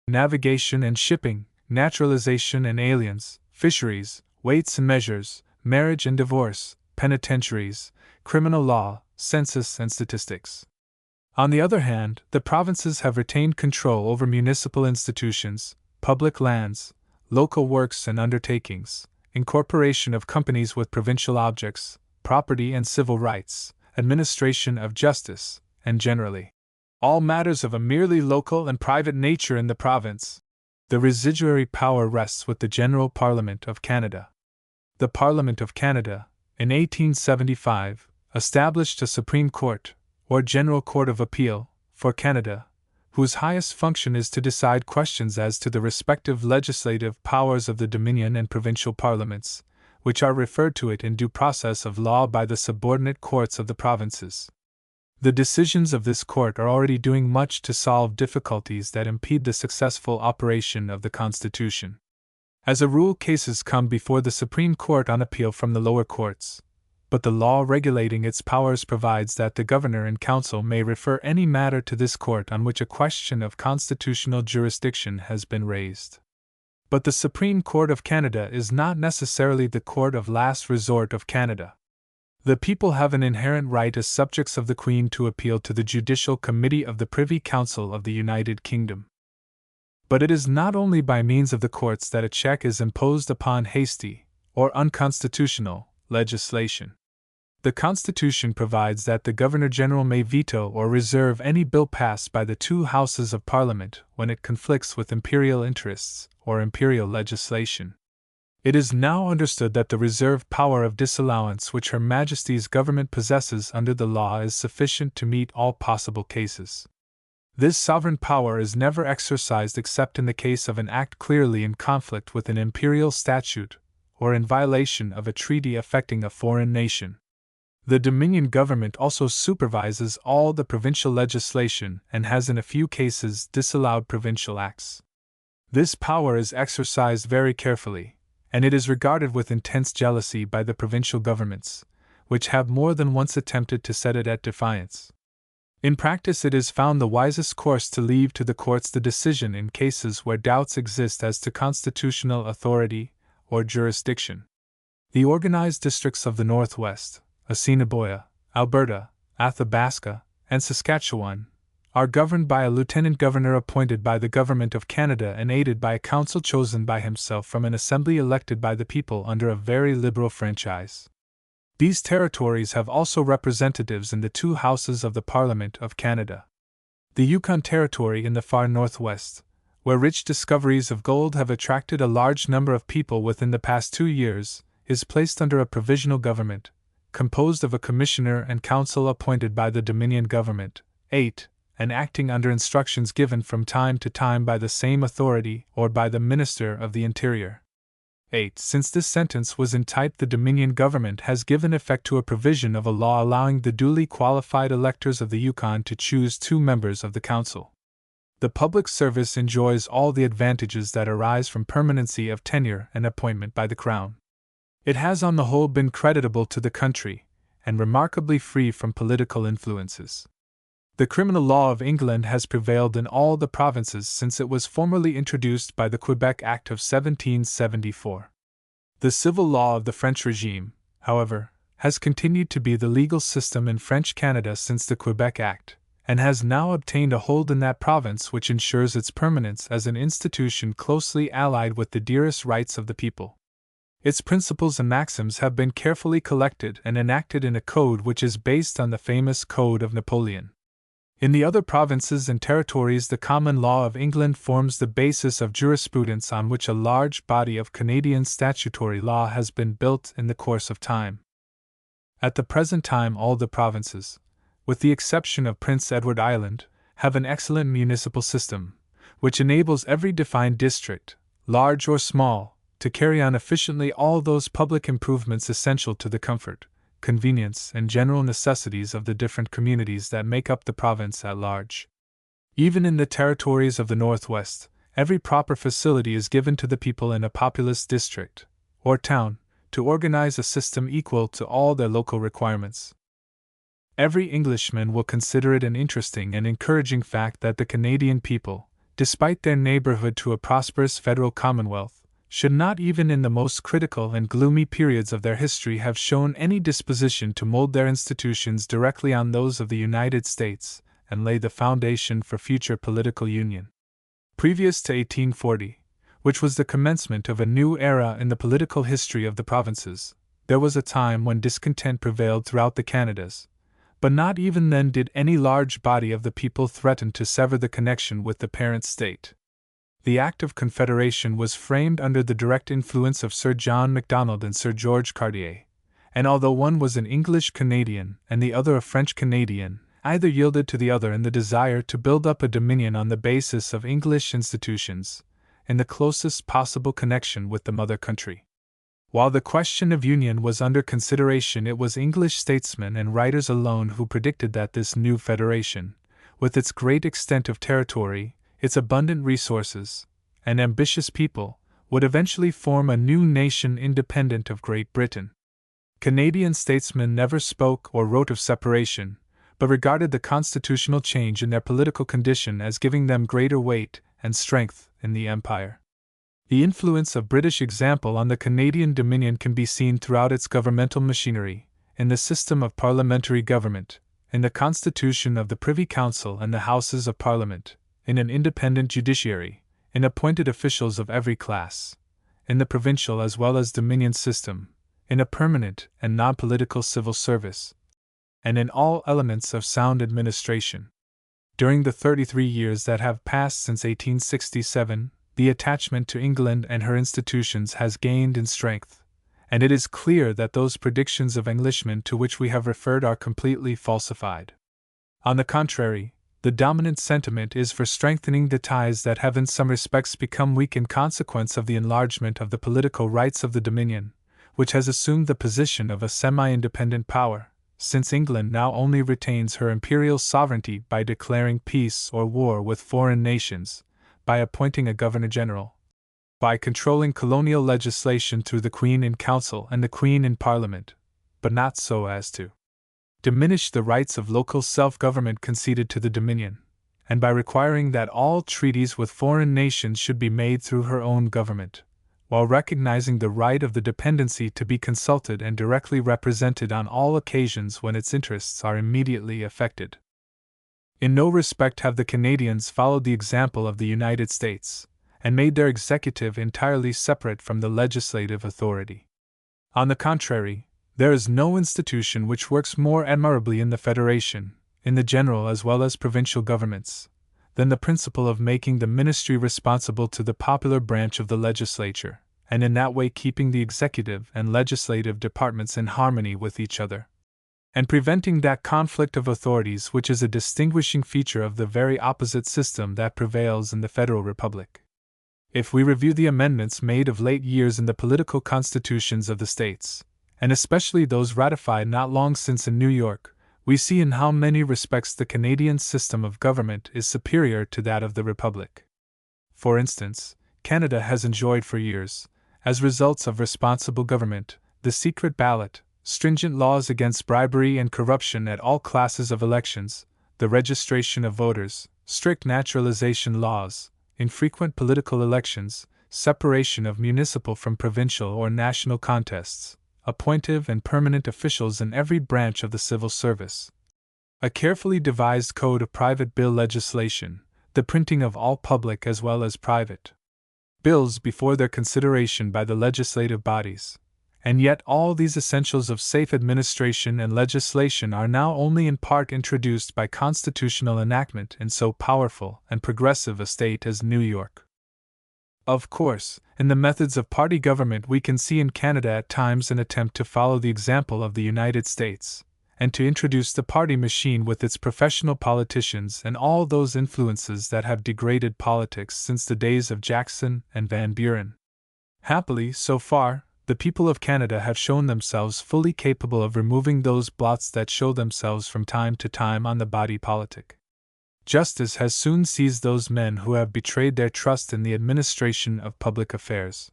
navigation and shipping, naturalization and aliens, fisheries, weights and measures, marriage and divorce, penitentiaries, criminal law, census and statistics. On the other hand, the provinces have retained control over municipal institutions, public lands, local works and undertakings, incorporation of companies with provincial objects, property and civil rights, administration of justice, and generally all matters of a merely local and private nature in the province. The residuary power rests with the General Parliament of Canada. The Parliament of Canada, in 1875, established a Supreme Court, or General Court of Appeal, for Canada, whose highest function is to decide questions as to the respective legislative powers of the Dominion and provincial parliaments, which are referred to it in due process of law by the subordinate courts of the provinces. The decisions of this court are already doing much to solve difficulties that impede the successful operation of the Constitution. As a rule, cases come before the Supreme Court on appeal from the lower courts, but the law regulating its powers provides that the Governor and Council may refer any matter to this court on which a question of constitutional jurisdiction has been raised. But the Supreme Court of Canada is not necessarily the court of last resort of Canada. The people have an inherent right as subjects of the Queen to appeal to the Judicial Committee of the Privy Council of the United Kingdom. But it is not only by means of the courts that a check is imposed upon hasty, or unconstitutional, legislation. The Constitution provides that the Governor-General may veto or reserve any bill passed by the two Houses of Parliament when it conflicts with imperial interests or imperial legislation. It is now understood that the reserved power of disallowance which Her Majesty's government possesses under the law is sufficient to meet all possible cases. This sovereign power is never exercised except in the case of an act clearly in conflict with an imperial statute, or in violation of a treaty affecting a foreign nation. The Dominion government also supervises all the provincial legislation and has in a few cases disallowed provincial acts. This power is exercised very carefully, and it is regarded with intense jealousy by the provincial governments, which have more than once attempted to set it at defiance. In practice, it is found the wisest course to leave to the courts the decision in cases where doubts exist as to constitutional authority or jurisdiction. The organized districts of the Northwest, Assiniboia, Alberta, Athabasca, and Saskatchewan, are governed by a lieutenant governor appointed by the Government of Canada and aided by a council chosen by himself from an assembly elected by the people under a very liberal franchise. These territories have also representatives in the two houses of the Parliament of Canada. The Yukon Territory in the far northwest, where rich discoveries of gold have attracted a large number of people within the past 2 years, is placed under a provisional government, composed of a commissioner and council appointed by the Dominion government, 8, and acting under instructions given from time to time by the same authority or by the Minister of the Interior. 8. Since this sentence was in type, the Dominion government has given effect to a provision of a law allowing the duly qualified electors of the Yukon to choose 2 members of the council. The public service enjoys all the advantages that arise from permanency of tenure and appointment by the Crown. It has on the whole been creditable to the country, and remarkably free from political influences. The criminal law of England has prevailed in all the provinces since it was formally introduced by the Quebec Act of 1774. The civil law of the French regime, however, has continued to be the legal system in French Canada since the Quebec Act, and has now obtained a hold in that province which ensures its permanence as an institution closely allied with the dearest rights of the people. Its principles and maxims have been carefully collected and enacted in a code which is based on the famous Code of Napoleon. In the other provinces and territories, the common law of England forms the basis of jurisprudence on which a large body of Canadian statutory law has been built in the course of time. At the present time, all the provinces, with the exception of Prince Edward Island, have an excellent municipal system, which enables every defined district, large or small, to carry on efficiently all those public improvements essential to the comfort, convenience, and general necessities of the different communities that make up the province at large. Even in the territories of the Northwest, every proper facility is given to the people in a populous district, or town, to organize a system equal to all their local requirements. Every Englishman will consider it an interesting and encouraging fact that the Canadian people, despite their neighborhood to a prosperous federal commonwealth, should not even in the most critical and gloomy periods of their history have shown any disposition to mold their institutions directly on those of the United States and lay the foundation for future political union. Previous to 1840, which was the commencement of a new era in the political history of the provinces, there was a time when discontent prevailed throughout the Canadas, but not even then did any large body of the people threaten to sever the connection with the parent state. The Act of Confederation was framed under the direct influence of Sir John Macdonald and Sir George Cartier, and although one was an English Canadian and the other a French Canadian, either yielded to the other in the desire to build up a dominion on the basis of English institutions, in the closest possible connection with the mother country. While the question of union was under consideration, it was English statesmen and writers alone who predicted that this new federation, with its great extent of territory, its abundant resources, and ambitious people, would eventually form a new nation independent of Great Britain. Canadian statesmen never spoke or wrote of separation, but regarded the constitutional change in their political condition as giving them greater weight and strength in the empire. The influence of British example on the Canadian Dominion can be seen throughout its governmental machinery, in the system of parliamentary government, in the constitution of the Privy Council and the Houses of Parliament, in an independent judiciary, in appointed officials of every class, in the provincial as well as Dominion system, in a permanent and non-political civil service, and in all elements of sound administration. During the 33 years that have passed since 1867, the attachment to England and her institutions has gained in strength, and it is clear that those predictions of Englishmen to which we have referred are completely falsified. On the contrary, the dominant sentiment is for strengthening the ties that have in some respects become weak in consequence of the enlargement of the political rights of the Dominion, which has assumed the position of a semi-independent power, since England now only retains her imperial sovereignty by declaring peace or war with foreign nations, by appointing a Governor-General, by controlling colonial legislation through the Queen in Council and the Queen in Parliament, but not so as to diminish the rights of local self-government conceded to the Dominion, and by requiring that all treaties with foreign nations should be made through her own government, while recognizing the right of the dependency to be consulted and directly represented on all occasions when its interests are immediately affected. In no respect have the Canadians followed the example of the United States, and made their executive entirely separate from the legislative authority. On the contrary, there is no institution which works more admirably in the Federation, in the general as well as provincial governments, than the principle of making the ministry responsible to the popular branch of the legislature, and in that way keeping the executive and legislative departments in harmony with each other, and preventing that conflict of authorities which is a distinguishing feature of the very opposite system that prevails in the Federal Republic. If we review the amendments made of late years in the political constitutions of the states, and especially those ratified not long since in New York, we see in how many respects the Canadian system of government is superior to that of the Republic. For instance, Canada has enjoyed for years, as results of responsible government, the secret ballot, stringent laws against bribery and corruption at all classes of elections, the registration of voters, strict naturalization laws, infrequent political elections, separation of municipal from provincial or national contests, appointive and permanent officials in every branch of the civil service, a carefully devised code of private bill legislation, the printing of all public as well as private bills before their consideration by the legislative bodies. And yet all these essentials of safe administration and legislation are now only in part introduced by constitutional enactment in so powerful and progressive a state as New York. Of course, in the methods of party government we can see in Canada at times an attempt to follow the example of the United States, and to introduce the party machine with its professional politicians and all those influences that have degraded politics since the days of Jackson and Van Buren. Happily, so far, the people of Canada have shown themselves fully capable of removing those blots that show themselves from time to time on the body politic. Justice has soon seized those men who have betrayed their trust in the administration of public affairs.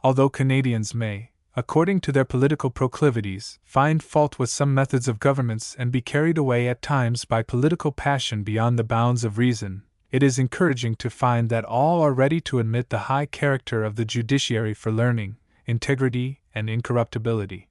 Although Canadians may, according to their political proclivities, find fault with some methods of governments and be carried away at times by political passion beyond the bounds of reason, it is encouraging to find that all are ready to admit the high character of the judiciary for learning, integrity, and incorruptibility.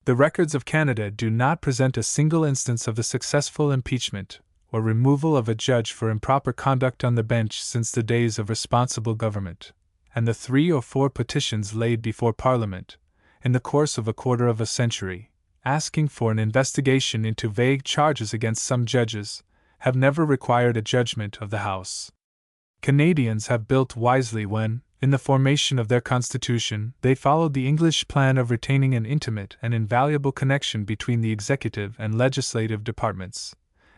The records of Canada do not present a single instance of the successful impeachment or removal of a judge for improper conduct on the bench since the days of responsible government, and the 3 or 4 petitions laid before Parliament, in the course of a quarter of a century, asking for an investigation into vague charges against some judges, have never required a judgment of the House. Canadians have built wisely when, in the formation of their constitution, they followed the English plan of retaining an intimate and invaluable connection between the executive and legislative departments,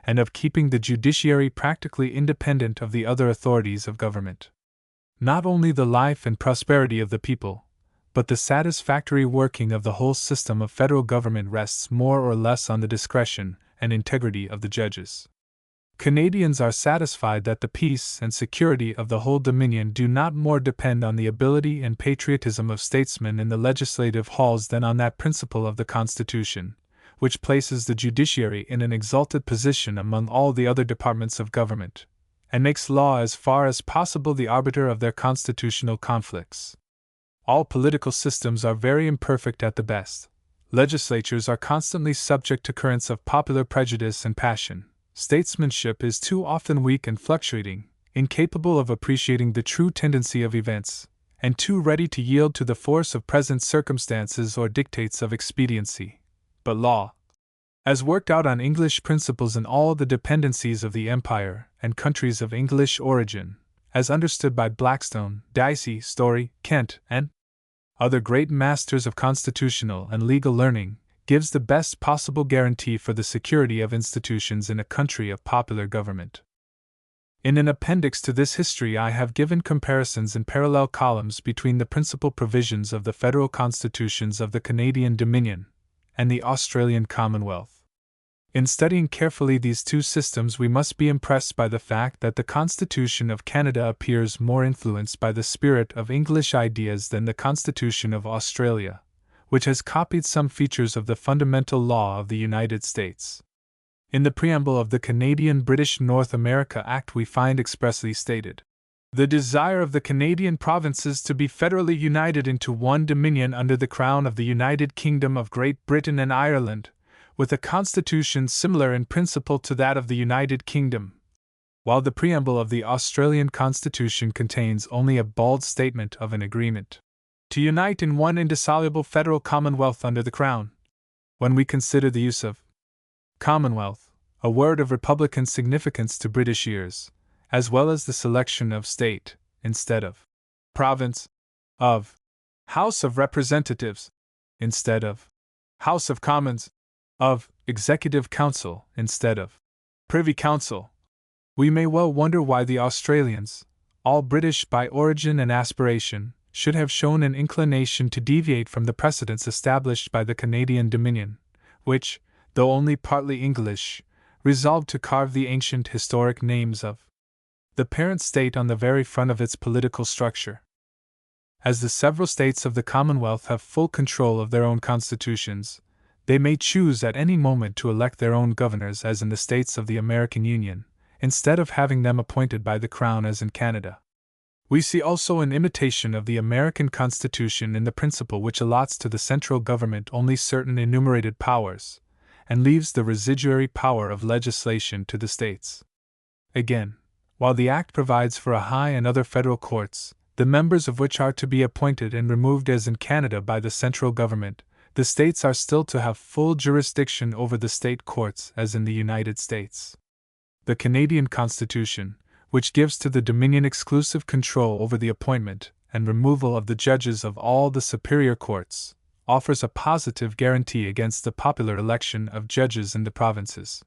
and of keeping the judiciary practically independent of the other authorities of government. Not only the life and prosperity of the people, but the satisfactory working of the whole system of federal government rests more or less on the discretion and integrity of the judges. Canadians are satisfied that the peace and security of the whole Dominion do not more depend on the ability and patriotism of statesmen in the legislative halls than on that principle of the Constitution, which places the judiciary in an exalted position among all the other departments of government, and makes law as far as possible the arbiter of their constitutional conflicts. All political systems are very imperfect at the best. Legislatures are constantly subject to currents of popular prejudice and passion. Statesmanship is too often weak and fluctuating, incapable of appreciating the true tendency of events, and too ready to yield to the force of present circumstances or dictates of expediency. But law, as worked out on English principles in all the dependencies of the Empire and countries of English origin, as understood by Blackstone, Dicey, Story, Kent, and other great masters of constitutional and legal learning, gives the best possible guarantee for the security of institutions in a country of popular government. In an appendix to this history I have given comparisons in parallel columns between the principal provisions of the federal constitutions of the Canadian Dominion and the Australian Commonwealth. In studying carefully these two systems we must be impressed by the fact that the Constitution of Canada appears more influenced by the spirit of English ideas than the Constitution of Australia, which has copied some features of the fundamental law of the United States. In the preamble of the Canadian-British North America Act we find expressly stated, "The desire of the Canadian provinces to be federally united into one Dominion under the Crown of the United Kingdom of Great Britain and Ireland, with a constitution similar in principle to that of the United Kingdom," while the preamble of the Australian Constitution contains only a bald statement of an agreement to unite in one indissoluble federal commonwealth under the Crown. When we consider the use of Commonwealth, a word of republican significance to British ears, as well as the selection of State, instead of Province, of House of Representatives, instead of House of Commons, of Executive Council, instead of Privy Council, we may well wonder why the Australians, all British by origin and aspiration, should have shown an inclination to deviate from the precedents established by the Canadian Dominion, which, though only partly English, resolved to carve the ancient historic names of the parent state on the very front of its political structure. As the several states of the Commonwealth have full control of their own constitutions, they may choose at any moment to elect their own governors as in the states of the American Union, instead of having them appointed by the Crown as in Canada. We see also an imitation of the American Constitution in the principle which allots to the central government only certain enumerated powers, and leaves the residuary power of legislation to the states. Again, while the Act provides for a high and other federal courts, the members of which are to be appointed and removed as in Canada by the central government, the states are still to have full jurisdiction over the state courts as in the United States. The Canadian Constitution, which gives to the Dominion exclusive control over the appointment and removal of the judges of all the superior courts, offers a positive guarantee against the popular election of judges in the provinces.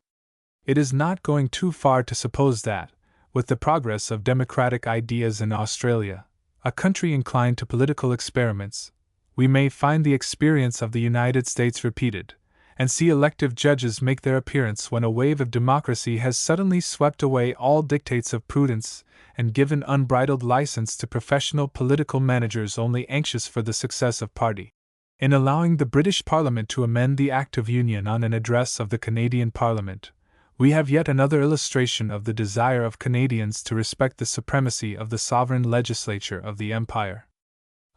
It is not going too far to suppose that, with the progress of democratic ideas in Australia, a country inclined to political experiments, we may find the experience of the United States repeated, and see elective judges make their appearance when a wave of democracy has suddenly swept away all dictates of prudence and given unbridled license to professional political managers only anxious for the success of party. In allowing the British Parliament to amend the Act of Union on an address of the Canadian Parliament, we have yet another illustration of the desire of Canadians to respect the supremacy of the sovereign legislature of the Empire.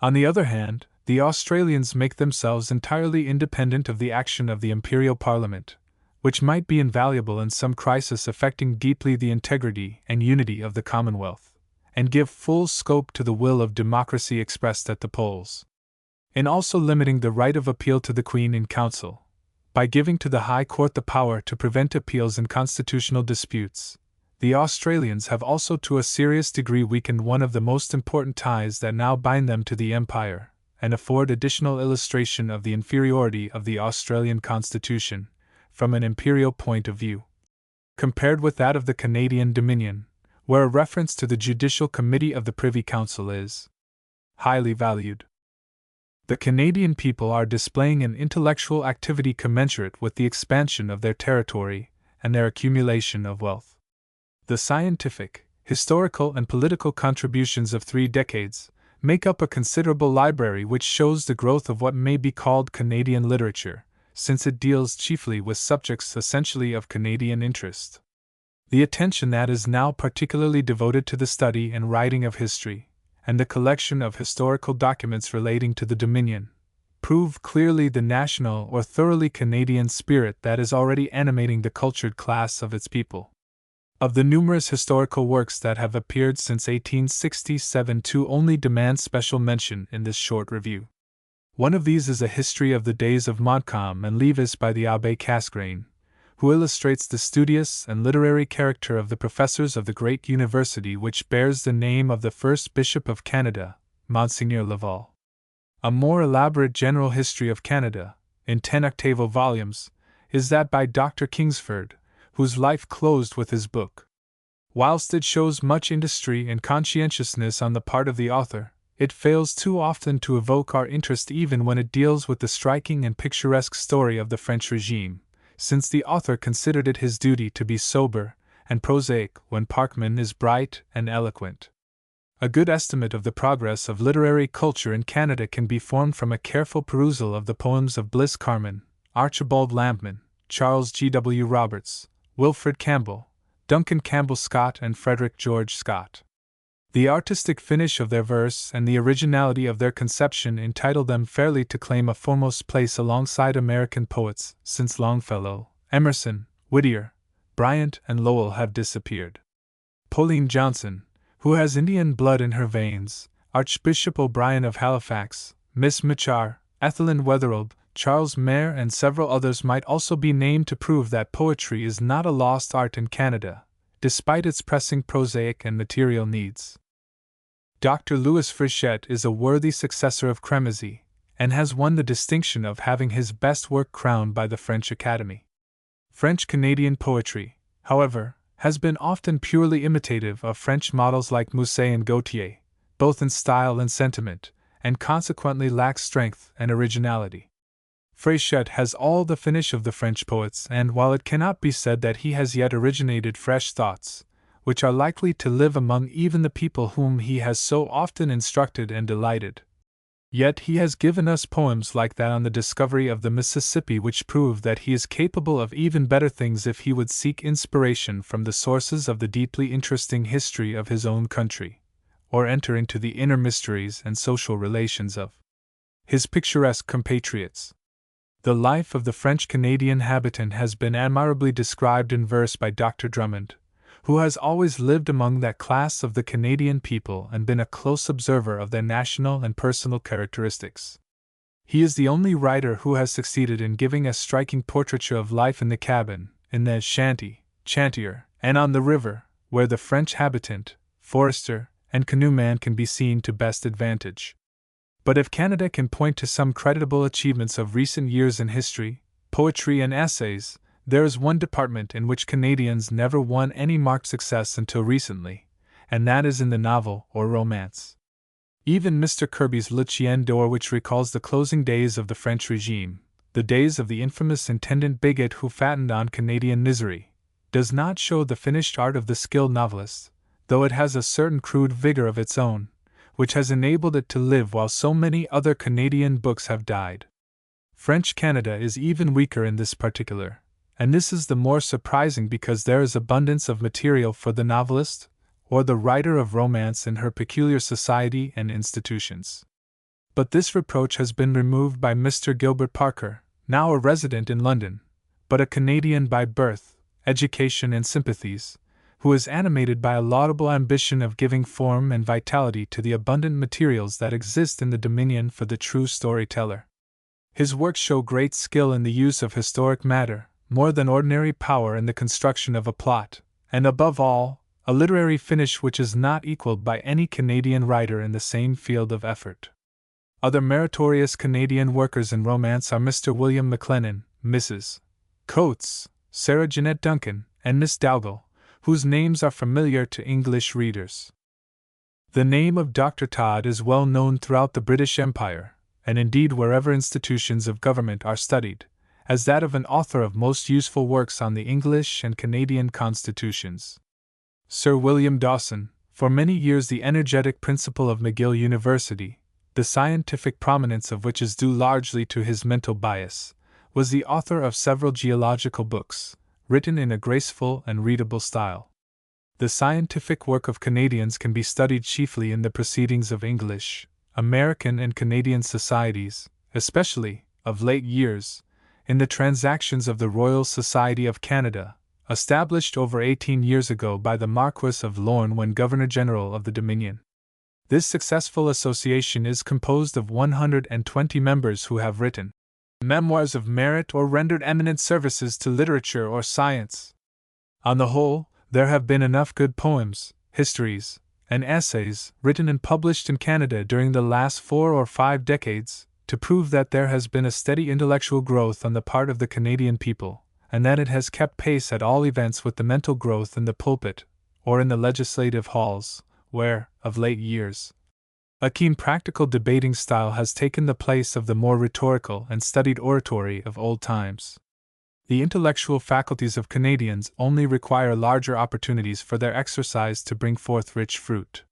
On the other hand, the Australians make themselves entirely independent of the action of the Imperial Parliament, which might be invaluable in some crisis affecting deeply the integrity and unity of the Commonwealth, and give full scope to the will of democracy expressed at the polls. In also limiting the right of appeal to the Queen in Council, by giving to the High Court the power to prevent appeals in constitutional disputes, the Australians have also to a serious degree weakened one of the most important ties that now bind them to the Empire, and afford additional illustration of the inferiority of the Australian Constitution, from an imperial point of view, compared with that of the Canadian Dominion, where a reference to the Judicial Committee of the Privy Council is highly valued. The Canadian people are displaying an intellectual activity commensurate with the expansion of their territory and their accumulation of wealth. The scientific, historical, and political contributions of 3 decades make up a considerable library which shows the growth of what may be called Canadian literature, since it deals chiefly with subjects essentially of Canadian interest. The attention that is now particularly devoted to the study and writing of history, and the collection of historical documents relating to the Dominion, prove clearly the national or thoroughly Canadian spirit that is already animating the cultured class of its people. Of the numerous historical works that have appeared since 1867, 2 only demand special mention in this short review. One of these is a history of the days of Montcalm and Levis by the Abbé Casgrain, who illustrates the studious and literary character of the professors of the great university which bears the name of the first Bishop of Canada, Monseigneur Laval. A more elaborate general history of Canada, in 10 octavo volumes, is that by Dr. Kingsford, whose life closed with his book. Whilst it shows much industry and conscientiousness on the part of the author, it fails too often to evoke our interest even when it deals with the striking and picturesque story of the French regime, since the author considered it his duty to be sober and prosaic when Parkman is bright and eloquent. A good estimate of the progress of literary culture in Canada can be formed from a careful perusal of the poems of Bliss Carman, Archibald Lampman, Charles G. W. Roberts, Wilfred Campbell, Duncan Campbell Scott, and Frederick George Scott. The artistic finish of their verse and the originality of their conception entitle them fairly to claim a foremost place alongside American poets, since Longfellow, Emerson, Whittier, Bryant, and Lowell have disappeared. Pauline Johnson, who has Indian blood in her veins, Archbishop O'Brien of Halifax, Miss Machar, Ethelyn Weatherald, Charles Maire, and several others might also be named to prove that poetry is not a lost art in Canada, despite its pressing prosaic and material needs. Dr. Louis Frechette is a worthy successor of Crémazie, and has won the distinction of having his best work crowned by the French Academy. French-Canadian poetry, however, has been often purely imitative of French models like Musset and Gautier, both in style and sentiment, and consequently lacks strength and originality. Frechette has all the finish of the French poets, and while it cannot be said that he has yet originated fresh thoughts, which are likely to live among even the people whom he has so often instructed and delighted, yet he has given us poems like that on the discovery of the Mississippi which prove that he is capable of even better things if he would seek inspiration from the sources of the deeply interesting history of his own country, or enter into the inner mysteries and social relations of his picturesque compatriots. The life of the French-Canadian habitant has been admirably described in verse by Dr. Drummond, who has always lived among that class of the Canadian people and been a close observer of their national and personal characteristics. He is the only writer who has succeeded in giving a striking portraiture of life in the cabin, in the shanty, chantier, and on the river, where the French habitant, forester, and canoeman can be seen to best advantage. But if Canada can point to some creditable achievements of recent years in history, poetry, and essays, there is one department in which Canadians never won any marked success until recently, and that is in the novel or romance. Even Mr. Kirby's Le Chien d'Or, which recalls the closing days of the French regime, the days of the infamous Intendant Bigot who fattened on Canadian misery, does not show the finished art of the skilled novelist, though it has a certain crude vigor of its own, which has enabled it to live while so many other Canadian books have died. French Canada is even weaker in this particular, and this is the more surprising because there is abundance of material for the novelist, or the writer of romance in her peculiar society and institutions. But this reproach has been removed by Mr. Gilbert Parker, now a resident in London, but a Canadian by birth, education, and sympathies, who is animated by a laudable ambition of giving form and vitality to the abundant materials that exist in the Dominion for the true storyteller. His works show great skill in the use of historic matter, more than ordinary power in the construction of a plot, and above all, a literary finish which is not equaled by any Canadian writer in the same field of effort. Other meritorious Canadian workers in romance are Mr. William McLennan, Mrs. Coates, Sarah Jeanette Duncan, and Miss Dougal, whose names are familiar to English readers. The name of Dr. Todd is well known throughout the British Empire, and indeed wherever institutions of government are studied, as that of an author of most useful works on the English and Canadian constitutions. Sir William Dawson, for many years the energetic principal of McGill University, the scientific prominence of which is due largely to his mental bias, was the author of several geological books, written in a graceful and readable style. The scientific work of Canadians can be studied chiefly in the proceedings of English, American, and Canadian societies, especially, of late years, in the transactions of the Royal Society of Canada, established over 18 years ago by the Marquess of Lorne when Governor-General of the Dominion. This successful association is composed of 120 members who have written memoirs of merit or rendered eminent services to literature or science. On the whole, there have been enough good poems, histories, and essays written and published in Canada during the last 4 or 5 decades to prove that there has been a steady intellectual growth on the part of the Canadian people, and that it has kept pace at all events with the mental growth in the pulpit, or in the legislative halls, where, of late years, a keen practical debating style has taken the place of the more rhetorical and studied oratory of old times. The intellectual faculties of Canadians only require larger opportunities for their exercise to bring forth rich fruit.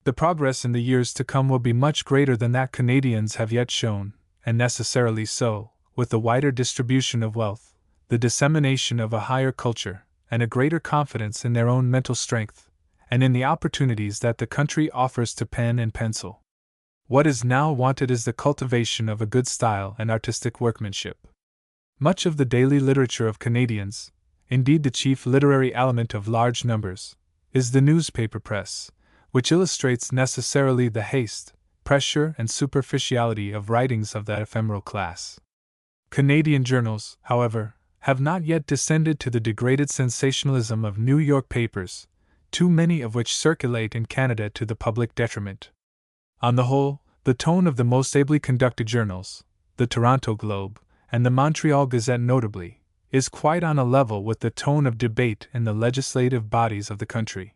The progress in the years to come will be much greater than that Canadians have yet shown, and necessarily so, with the wider distribution of wealth, the dissemination of a higher culture, and a greater confidence in their own mental strength, and in the opportunities that the country offers to pen and pencil. What is now wanted is the cultivation of a good style and artistic workmanship. Much of the daily literature of Canadians, indeed the chief literary element of large numbers, is the newspaper press, which illustrates necessarily the haste, pressure, and superficiality of writings of that ephemeral class. Canadian journals, however, have not yet descended to the degraded sensationalism of New York papers, too many of which circulate in Canada to the public detriment. On the whole, the tone of the most ably conducted journals, the Toronto Globe, and the Montreal Gazette notably, is quite on a level with the tone of debate in the legislative bodies of the country.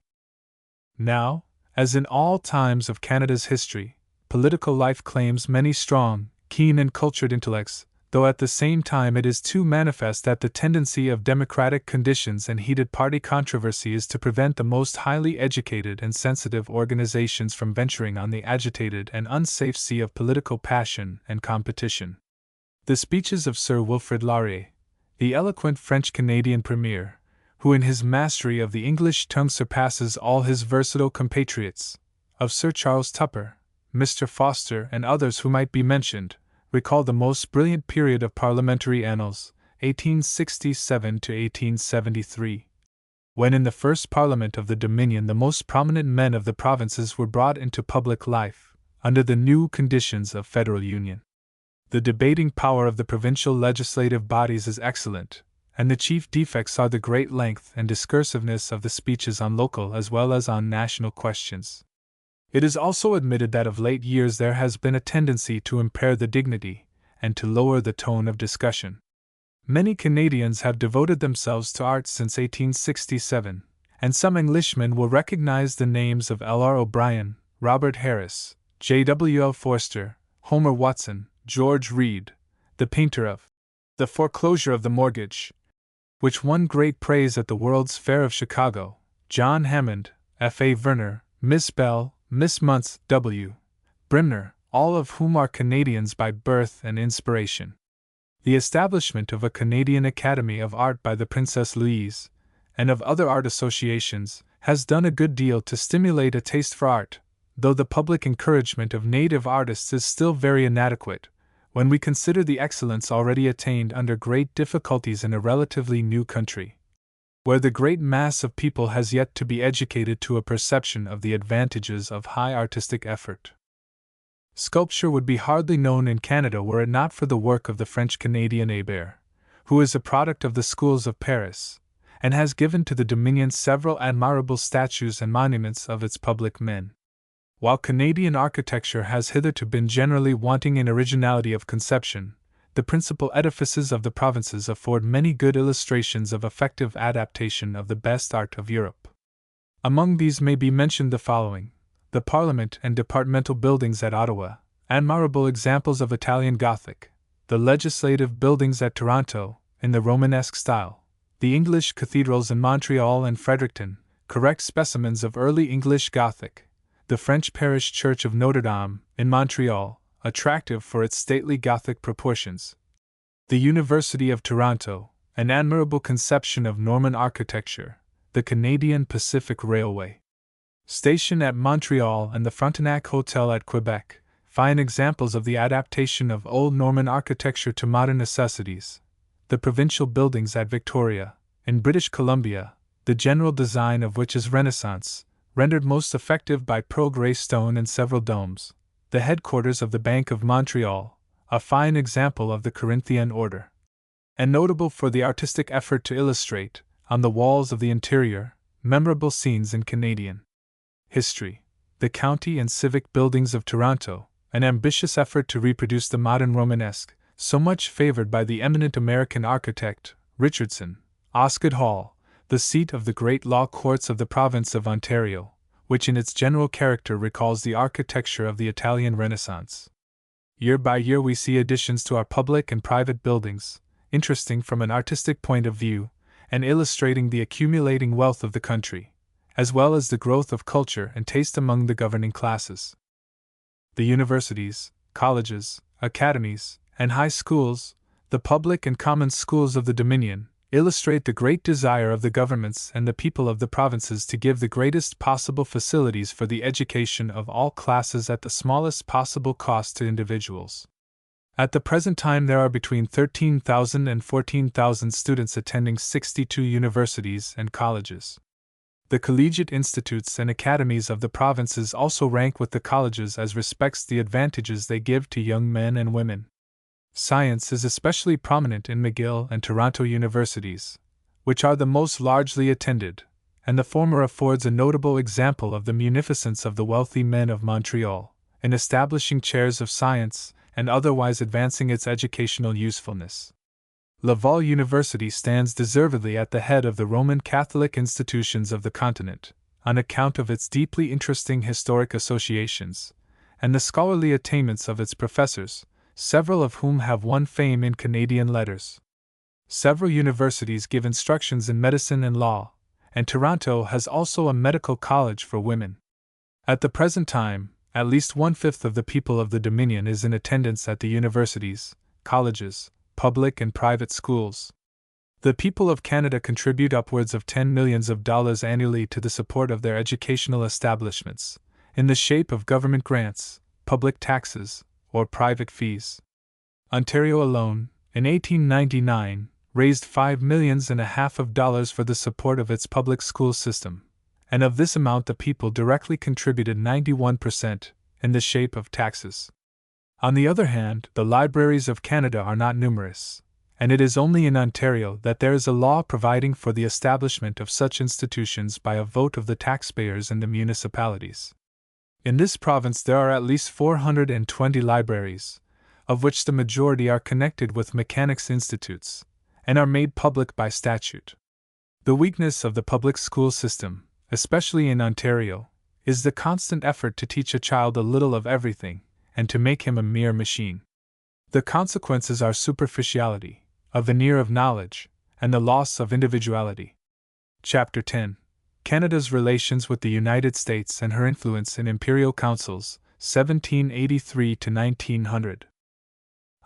Now, as in all times of Canada's history, political life claims many strong, keen, and cultured intellects, though at the same time it is too manifest that the tendency of democratic conditions and heated party controversy is to prevent the most highly educated and sensitive organizations from venturing on the agitated and unsafe sea of political passion and competition. The speeches of Sir Wilfrid Laurier, the eloquent French-Canadian premier, who in his mastery of the English tongue surpasses all his versatile compatriots, of Sir Charles Tupper, Mr. Foster, and others who might be mentioned, recall the most brilliant period of parliamentary annals, 1867 to 1873, when in the first Parliament of the Dominion the most prominent men of the provinces were brought into public life, under the new conditions of federal union. The debating power of the provincial legislative bodies is excellent, and the chief defects are the great length and discursiveness of the speeches on local as well as on national questions. It is also admitted that of late years there has been a tendency to impair the dignity and to lower the tone of discussion. Many Canadians have devoted themselves to art since 1867, and some Englishmen will recognize the names of L.R. O'Brien, Robert Harris, J.W.L. Forster, Homer Watson, George Read, the painter of The Foreclosure of the Mortgage, which won great praise at the World's Fair of Chicago, John Hammond, F.A. Werner, Miss Bell, Miss Muntz, W. Brimner, all of whom are Canadians by birth and inspiration. The establishment of a Canadian Academy of Art by the Princess Louise, and of other art associations, has done a good deal to stimulate a taste for art, though the public encouragement of native artists is still very inadequate, when we consider the excellence already attained under great difficulties in a relatively new country, where the great mass of people has yet to be educated to a perception of the advantages of high artistic effort. Sculpture would be hardly known in Canada were it not for the work of the French-Canadian Hébert, who is a product of the schools of Paris, and has given to the Dominion several admirable statues and monuments of its public men. While Canadian architecture has hitherto been generally wanting in originality of conception, the principal edifices of the provinces afford many good illustrations of effective adaptation of the best art of Europe. Among these may be mentioned the following: the Parliament and departmental buildings at Ottawa, admirable examples of Italian Gothic; the legislative buildings at Toronto, in the Romanesque style; the English cathedrals in Montreal and Fredericton, correct specimens of early English Gothic; the French parish church of Notre Dame, in Montreal, attractive for its stately Gothic proportions; the University of Toronto, an admirable conception of Norman architecture; the Canadian Pacific Railway station at Montreal and the Frontenac Hotel at Quebec, fine examples of the adaptation of old Norman architecture to modern necessities; the provincial buildings at Victoria, in British Columbia, the general design of which is Renaissance, rendered most effective by pearl grey stone and several domes; the headquarters of the Bank of Montreal, a fine example of the Corinthian order, and notable for the artistic effort to illustrate, on the walls of the interior, memorable scenes in Canadian history; the county and civic buildings of Toronto, an ambitious effort to reproduce the modern Romanesque, so much favored by the eminent American architect, Richardson; Osgoode Hall, the seat of the great law courts of the province of Ontario, which in its general character recalls the architecture of the Italian Renaissance. Year by year we see additions to our public and private buildings, interesting from an artistic point of view, and illustrating the accumulating wealth of the country, as well as the growth of culture and taste among the governing classes. The universities, colleges, academies, and high schools, the public and common schools of the Dominion, illustrate the great desire of the governments and the people of the provinces to give the greatest possible facilities for the education of all classes at the smallest possible cost to individuals. At the present time there are between 13,000 and 14,000 students attending 62 universities and colleges. The collegiate institutes and academies of the provinces also rank with the colleges as respects the advantages they give to young men and women. Science is especially prominent in McGill and Toronto universities, which are the most largely attended, and the former affords a notable example of the munificence of the wealthy men of Montreal, in establishing chairs of science and otherwise advancing its educational usefulness. Laval University stands deservedly at the head of the Roman Catholic institutions of the continent, on account of its deeply interesting historic associations, and the scholarly attainments of its professors, several of whom have won fame in Canadian letters. Several universities give instructions in medicine and law, and Toronto has also a medical college for women. At the present time, at least 1/5 of the people of the Dominion is in attendance at the universities, colleges, public and private schools. The people of Canada contribute upwards of $10 millions annually to the support of their educational establishments, in the shape of government grants, public taxes, or private fees. Ontario alone, in 1899, raised $5.5 millions for the support of its public school system, and of this amount the people directly contributed 91%, in the shape of taxes. On the other hand, the libraries of Canada are not numerous, and it is only in Ontario that there is a law providing for the establishment of such institutions by a vote of the taxpayers in the municipalities. In this province there are at least 420 libraries, of which the majority are connected with mechanics institutes, and are made public by statute. The weakness of the public school system, especially in Ontario, is the constant effort to teach a child a little of everything, and to make him a mere machine. The consequences are superficiality, a veneer of knowledge, and the loss of individuality. Chapter 10. Canada's Relations with the United States and Her Influence in Imperial Councils, 1783 to 1900.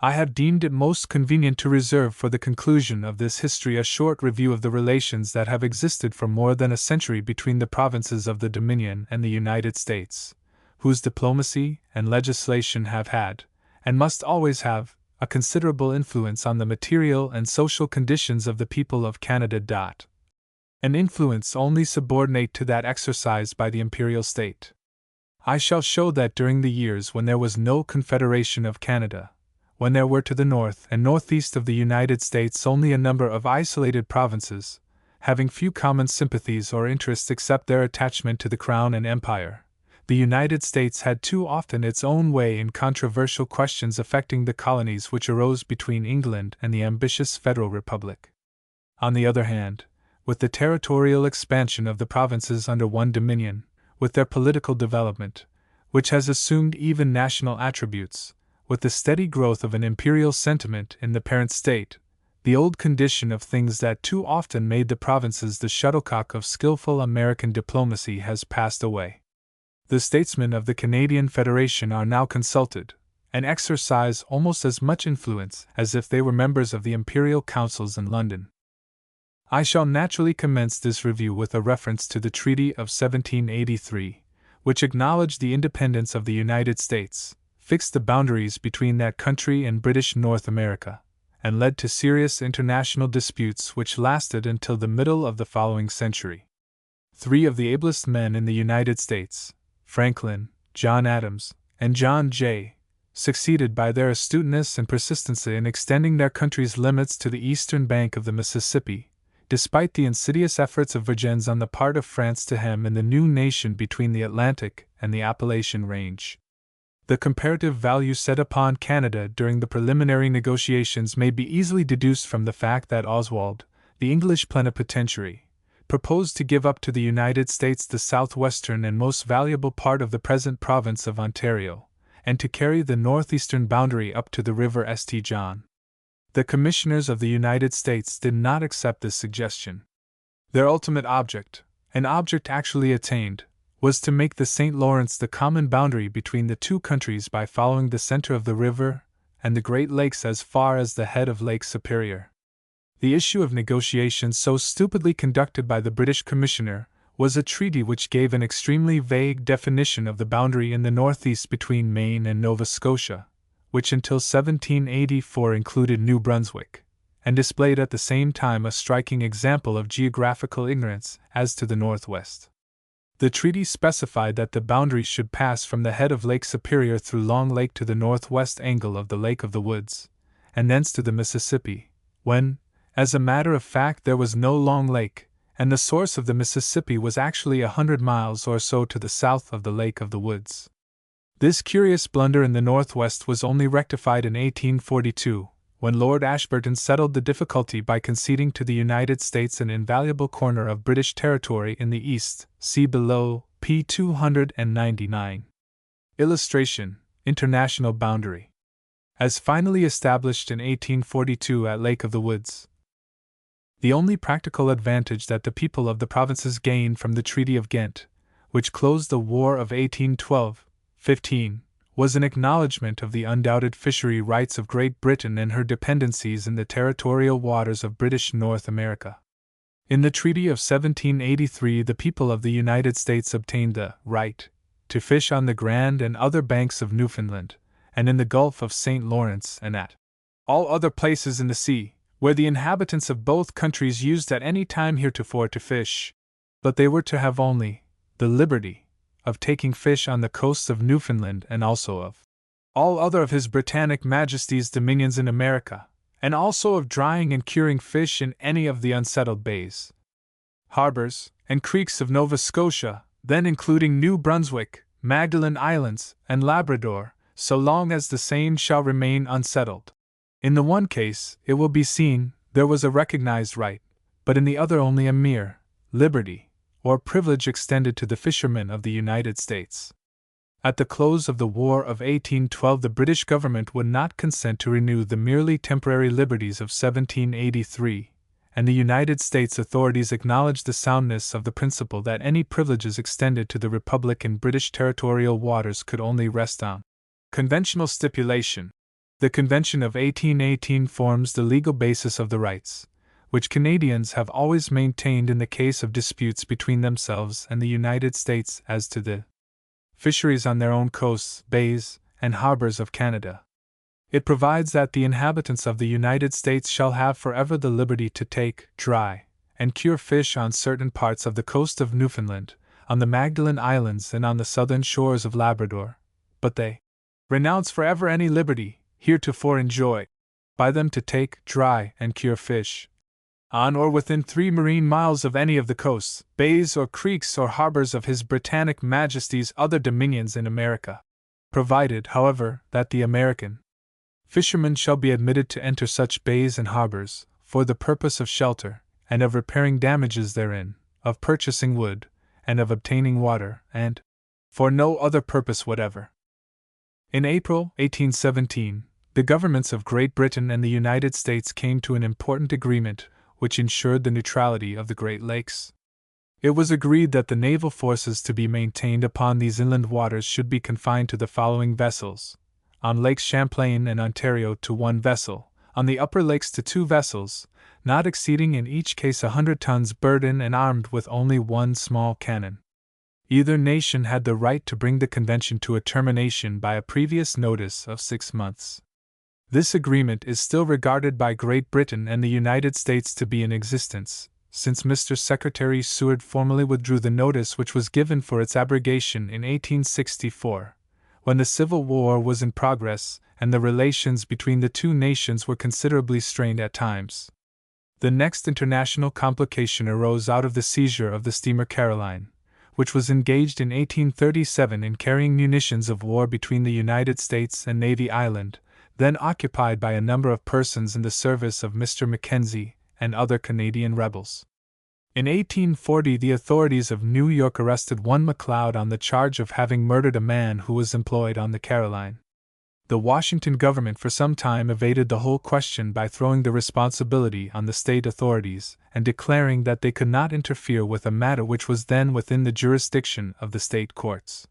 I have deemed it most convenient to reserve for the conclusion of this history a short review of the relations that have existed for more than a century between the provinces of the Dominion and the United States, whose diplomacy and legislation have had, and must always have, a considerable influence on the material and social conditions of the people of Canada. An influence only subordinate to that exercised by the imperial state. I shall show that during the years when there was no Confederation of Canada, when there were to the north and northeast of the United States only a number of isolated provinces, having few common sympathies or interests except their attachment to the Crown and Empire, the United States had too often its own way in controversial questions affecting the colonies which arose between England and the ambitious Federal Republic. On the other hand, with the territorial expansion of the provinces under one Dominion, with their political development, which has assumed even national attributes, with the steady growth of an imperial sentiment in the parent state, the old condition of things that too often made the provinces the shuttlecock of skillful American diplomacy has passed away. The statesmen of the Canadian Federation are now consulted, and exercise almost as much influence as if they were members of the imperial councils in London. I shall naturally commence this review with a reference to the Treaty of 1783, which acknowledged the independence of the United States, fixed the boundaries between that country and British North America, and led to serious international disputes which lasted until the middle of the following century. 3 of the ablest men in the United States, Franklin, John Adams, and John Jay, succeeded by their astuteness and persistency in extending their country's limits to the eastern bank of the Mississippi, despite the insidious efforts of Vergennes on the part of France to hem in the new nation between the Atlantic and the Appalachian Range. The comparative value set upon Canada during the preliminary negotiations may be easily deduced from the fact that Oswald, the English plenipotentiary, proposed to give up to the United States the southwestern and most valuable part of the present province of Ontario, and to carry the northeastern boundary up to the river St. John. The commissioners of the United States did not accept this suggestion. Their ultimate object, an object actually attained, was to make the St. Lawrence the common boundary between the two countries by following the center of the river and the Great Lakes as far as the head of Lake Superior. The issue of negotiations so stupidly conducted by the British commissioner was a treaty which gave an extremely vague definition of the boundary in the northeast between Maine and Nova Scotia, which until 1784 included New Brunswick, and displayed at the same time a striking example of geographical ignorance as to the northwest. The treaty specified that the boundary should pass from the head of Lake Superior through Long Lake to the northwest angle of the Lake of the Woods, and thence to the Mississippi, when, as a matter of fact, there was no Long Lake, and the source of the Mississippi was actually 100 miles or so to the south of the Lake of the Woods. This curious blunder in the Northwest was only rectified in 1842, when Lord Ashburton settled the difficulty by conceding to the United States an invaluable corner of British territory in the East, see below, p. 299. Illustration: International Boundary. As finally established in 1842 at Lake of the Woods. The only practical advantage that the people of the provinces gained from the Treaty of Ghent, which closed the War of 1812-15, was an acknowledgment of the undoubted fishery rights of Great Britain and her dependencies in the territorial waters of British North America. In the Treaty of 1783, the people of the United States obtained the right to fish on the Grand and other banks of Newfoundland, and in the Gulf of St. Lawrence and at all other places in the sea, where the inhabitants of both countries used at any time heretofore to fish, but they were to have only the liberty of taking fish on the coasts of Newfoundland and also of all other of His Britannic Majesty's dominions in America, and also of drying and curing fish in any of the unsettled bays, harbors, and creeks of Nova Scotia, then including New Brunswick, Magdalen Islands, and Labrador, so long as the same shall remain unsettled. In the one case, it will be seen, there was a recognized right, but in the other only a mere liberty, or privilege extended to the fishermen of the United States. At the close of the War of 1812, the British government would not consent to renew the merely temporary liberties of 1783, and the United States authorities acknowledged the soundness of the principle that any privileges extended to the Republic in British territorial waters could only rest on conventional stipulation. The Convention of 1818 forms the legal basis of the rights, which Canadians have always maintained in the case of disputes between themselves and the United States as to the fisheries on their own coasts, bays, and harbors of Canada. It provides that the inhabitants of the United States shall have forever the liberty to take, dry, and cure fish on certain parts of the coast of Newfoundland, on the Magdalen Islands, and on the southern shores of Labrador, but they renounce forever any liberty, heretofore enjoyed by them to take, dry, and cure fish on or within 3 marine miles of any of the coasts, bays, or creeks or harbors of His Britannic Majesty's other dominions in America, provided, however, that the American fishermen shall be admitted to enter such bays and harbors, for the purpose of shelter, and of repairing damages therein, of purchasing wood, and of obtaining water, and for no other purpose whatever. In April 1817, the governments of Great Britain and the United States came to an important agreement which ensured the neutrality of the Great Lakes. It was agreed that the naval forces to be maintained upon these inland waters should be confined to the following vessels: on Lakes Champlain and Ontario to 1 vessel, on the upper lakes to 2 vessels, not exceeding in each case 100 tons burden and armed with only 1 small cannon. Either nation had the right to bring the convention to a termination by a previous notice of 6 months. This agreement is still regarded by Great Britain and the United States to be in existence, since Mr. Secretary Seward formally withdrew the notice which was given for its abrogation in 1864, when the Civil War was in progress and the relations between the two nations were considerably strained at times. The next international complication arose out of the seizure of the steamer Caroline, which was engaged in 1837 in carrying munitions of war between the United States and Navy Island, then occupied by a number of persons in the service of Mr. Mackenzie and other Canadian rebels. In 1840, the authorities of New York arrested one McLeod on the charge of having murdered a man who was employed on the Caroline. The Washington government for some time evaded the whole question by throwing the responsibility on the state authorities and declaring that they could not interfere with a matter which was then within the jurisdiction of the state courts.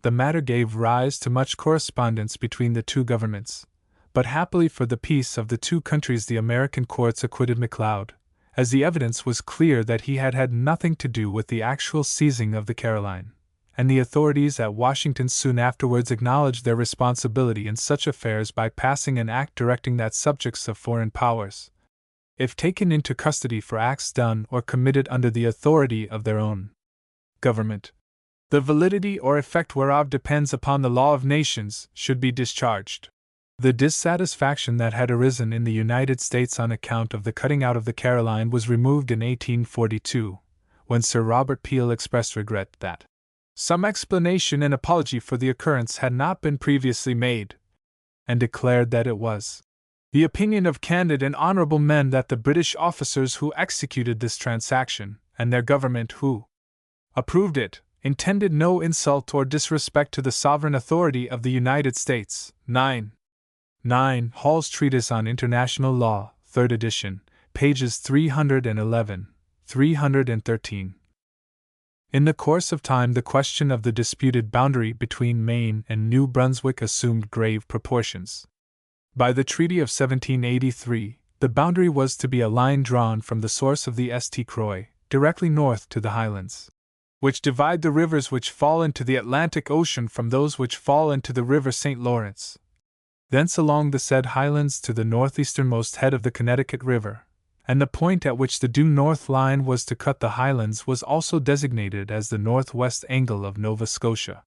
The matter gave rise to much correspondence between the two governments, but happily for the peace of the two countries the American courts acquitted McLeod, as the evidence was clear that he had had nothing to do with the actual seizing of the Caroline, and the authorities at Washington soon afterwards acknowledged their responsibility in such affairs by passing an act directing that subjects of foreign powers, if taken into custody for acts done or committed under the authority of their own government, the validity or effect whereof depends upon the law of nations, should be discharged. The dissatisfaction that had arisen in the United States on account of the cutting out of the Caroline was removed in 1842, when Sir Robert Peel expressed regret that some explanation and apology for the occurrence had not been previously made, and declared that it was the opinion of candid and honorable men that the British officers who executed this transaction, and their government who approved it, intended no insult or disrespect to the sovereign authority of the United States. 9. Hall's Treatise on International Law, 3rd edition, pages 311, 313. In the course of time, the question of the disputed boundary between Maine and New Brunswick assumed grave proportions. By the Treaty of 1783, the boundary was to be a line drawn from the source of the St. Croix, directly north to the Highlands, which divide the rivers which fall into the Atlantic Ocean from those which fall into the river St. Lawrence. Thence along the said Highlands to the northeasternmost head of the Connecticut River, and the point at which the due north line was to cut the Highlands was also designated as the northwest angle of Nova Scotia.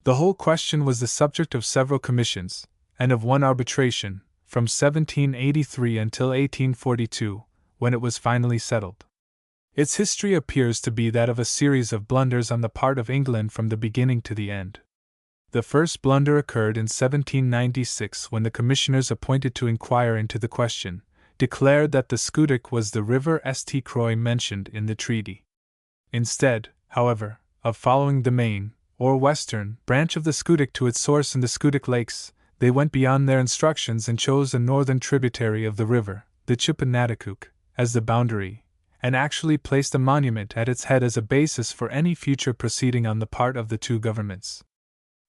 The whole question was the subject of several commissions, and of one arbitration, from 1783 until 1842, when it was finally settled. Its history appears to be that of a series of blunders on the part of England from the beginning to the end. The first blunder occurred in 1796 when the commissioners appointed to inquire into the question declared that the Schuylkill was the river St. Croix mentioned in the treaty. Instead, however, of following the main, or western, branch of the Schuylkill to its source in the Schuylkill Lakes, they went beyond their instructions and chose a northern tributary of the river, the Chippecanoe, as the boundary, and actually placed a monument at its head as a basis for any future proceeding on the part of the two governments.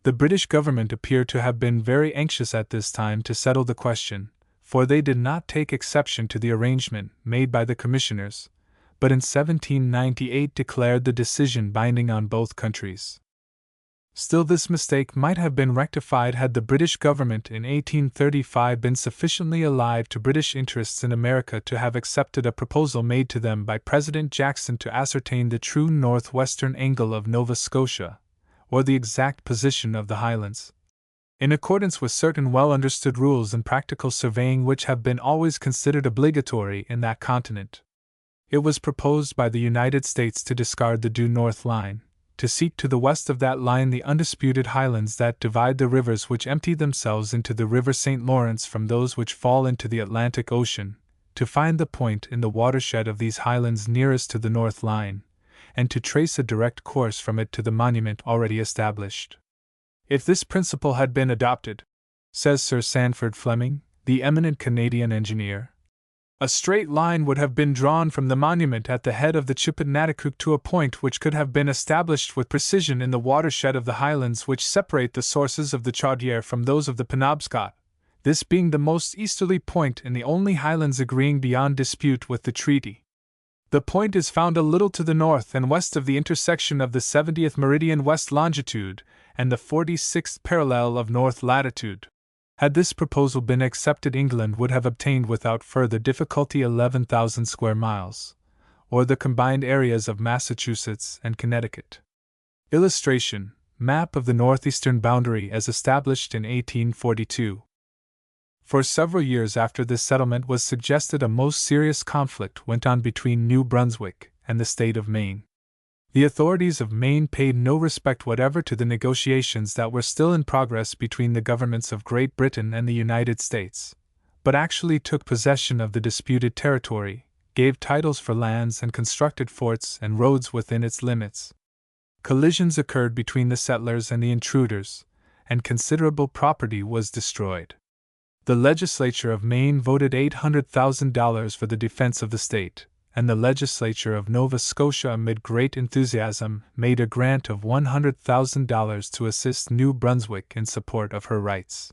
The British government appear to have been very anxious at this time to settle the question, for they did not take exception to the arrangement made by the commissioners, but in 1798 declared the decision binding on both countries. Still, this mistake might have been rectified had the British government in 1835 been sufficiently alive to British interests in America to have accepted a proposal made to them by President Jackson to ascertain the true northwestern angle of Nova Scotia, or the exact position of the Highlands, in accordance with certain well-understood rules in practical surveying which have been always considered obligatory in that continent. It was proposed by the United States to discard the due north line, to seek to the west of that line the undisputed highlands that divide the rivers which empty themselves into the river St. Lawrence from those which fall into the Atlantic Ocean, to find the point in the watershed of these highlands nearest to the north line, and to trace a direct course from it to the monument already established. If this principle had been adopted, says Sir Sanford Fleming, the eminent Canadian engineer, a straight line would have been drawn from the monument at the head of the Chippecanoe to a point which could have been established with precision in the watershed of the highlands which separate the sources of the Chaudiere from those of the Penobscot, this being the most easterly point in the only highlands agreeing beyond dispute with the treaty. The point is found a little to the north and west of the intersection of the 70th meridian west longitude and the 46th parallel of north latitude. Had this proposal been accepted, England would have obtained without further difficulty 11,000 square miles, or the combined areas of Massachusetts and Connecticut. Illustration: Map of the northeastern boundary as established in 1842. For several years after this settlement was suggested, a most serious conflict went on between New Brunswick and the state of Maine. The authorities of Maine paid no respect whatever to the negotiations that were still in progress between the governments of Great Britain and the United States, but actually took possession of the disputed territory, gave titles for lands, and constructed forts and roads within its limits. Collisions occurred between the settlers and the intruders, and considerable property was destroyed. The legislature of Maine voted $800,000 for the defense of the state, and the legislature of Nova Scotia, amid great enthusiasm, made a grant of $100,000 to assist New Brunswick in support of her rights.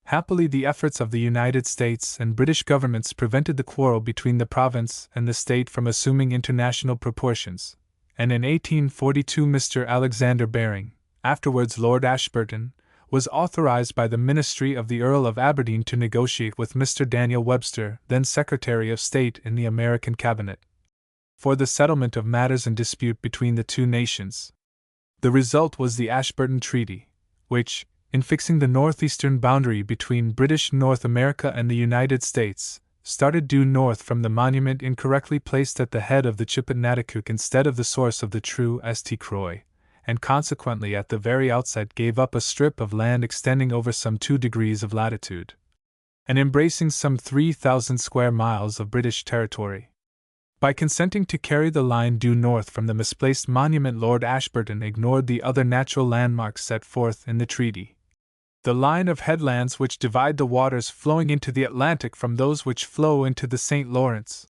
Happily, the efforts of the United States and British governments prevented the quarrel between the province and the state from assuming international proportions, and in 1842 Mr. Alexander Baring, afterwards Lord Ashburton, was authorized by the ministry of the Earl of Aberdeen to negotiate with Mr. Daniel Webster, then Secretary of State in the American Cabinet, for the settlement of matters in dispute between the two nations. The result was the Ashburton Treaty, which, in fixing the northeastern boundary between British North America and the United States, started due north from the monument incorrectly placed at the head of the Chippecanoe instead of the source of the true St. Croix, and consequently at the very outset gave up a strip of land extending over some 2 degrees of latitude, and embracing some 3,000 square miles of British territory. By consenting to carry the line due north from the misplaced monument, Lord Ashburton ignored the other natural landmarks set forth in the treaty. The line of headlands which divide the waters flowing into the Atlantic from those which flow into the St. Lawrence.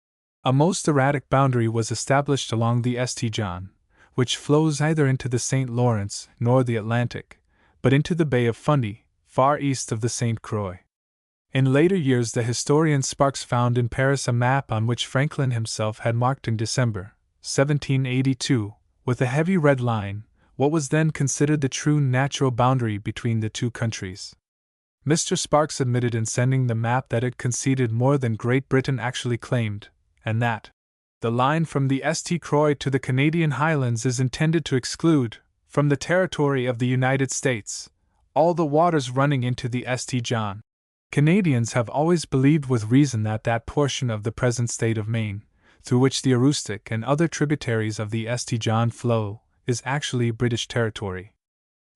A most erratic boundary was established along the St. John, which flows neither into the St. Lawrence nor the Atlantic, but into the Bay of Fundy, far east of the St. Croix. In later years, the historian Sparks found in Paris a map on which Franklin himself had marked in December 1782, with a heavy red line, what was then considered the true natural boundary between the two countries. Mr. Sparks admitted in sending the map that it conceded more than Great Britain actually claimed, and that the line from the St. Croix to the Canadian Highlands is intended to exclude, from the territory of the United States, all the waters running into the St. John. Canadians have always believed with reason that that portion of the present state of Maine, through which the Aroostook and other tributaries of the St. John flow, is actually British territory.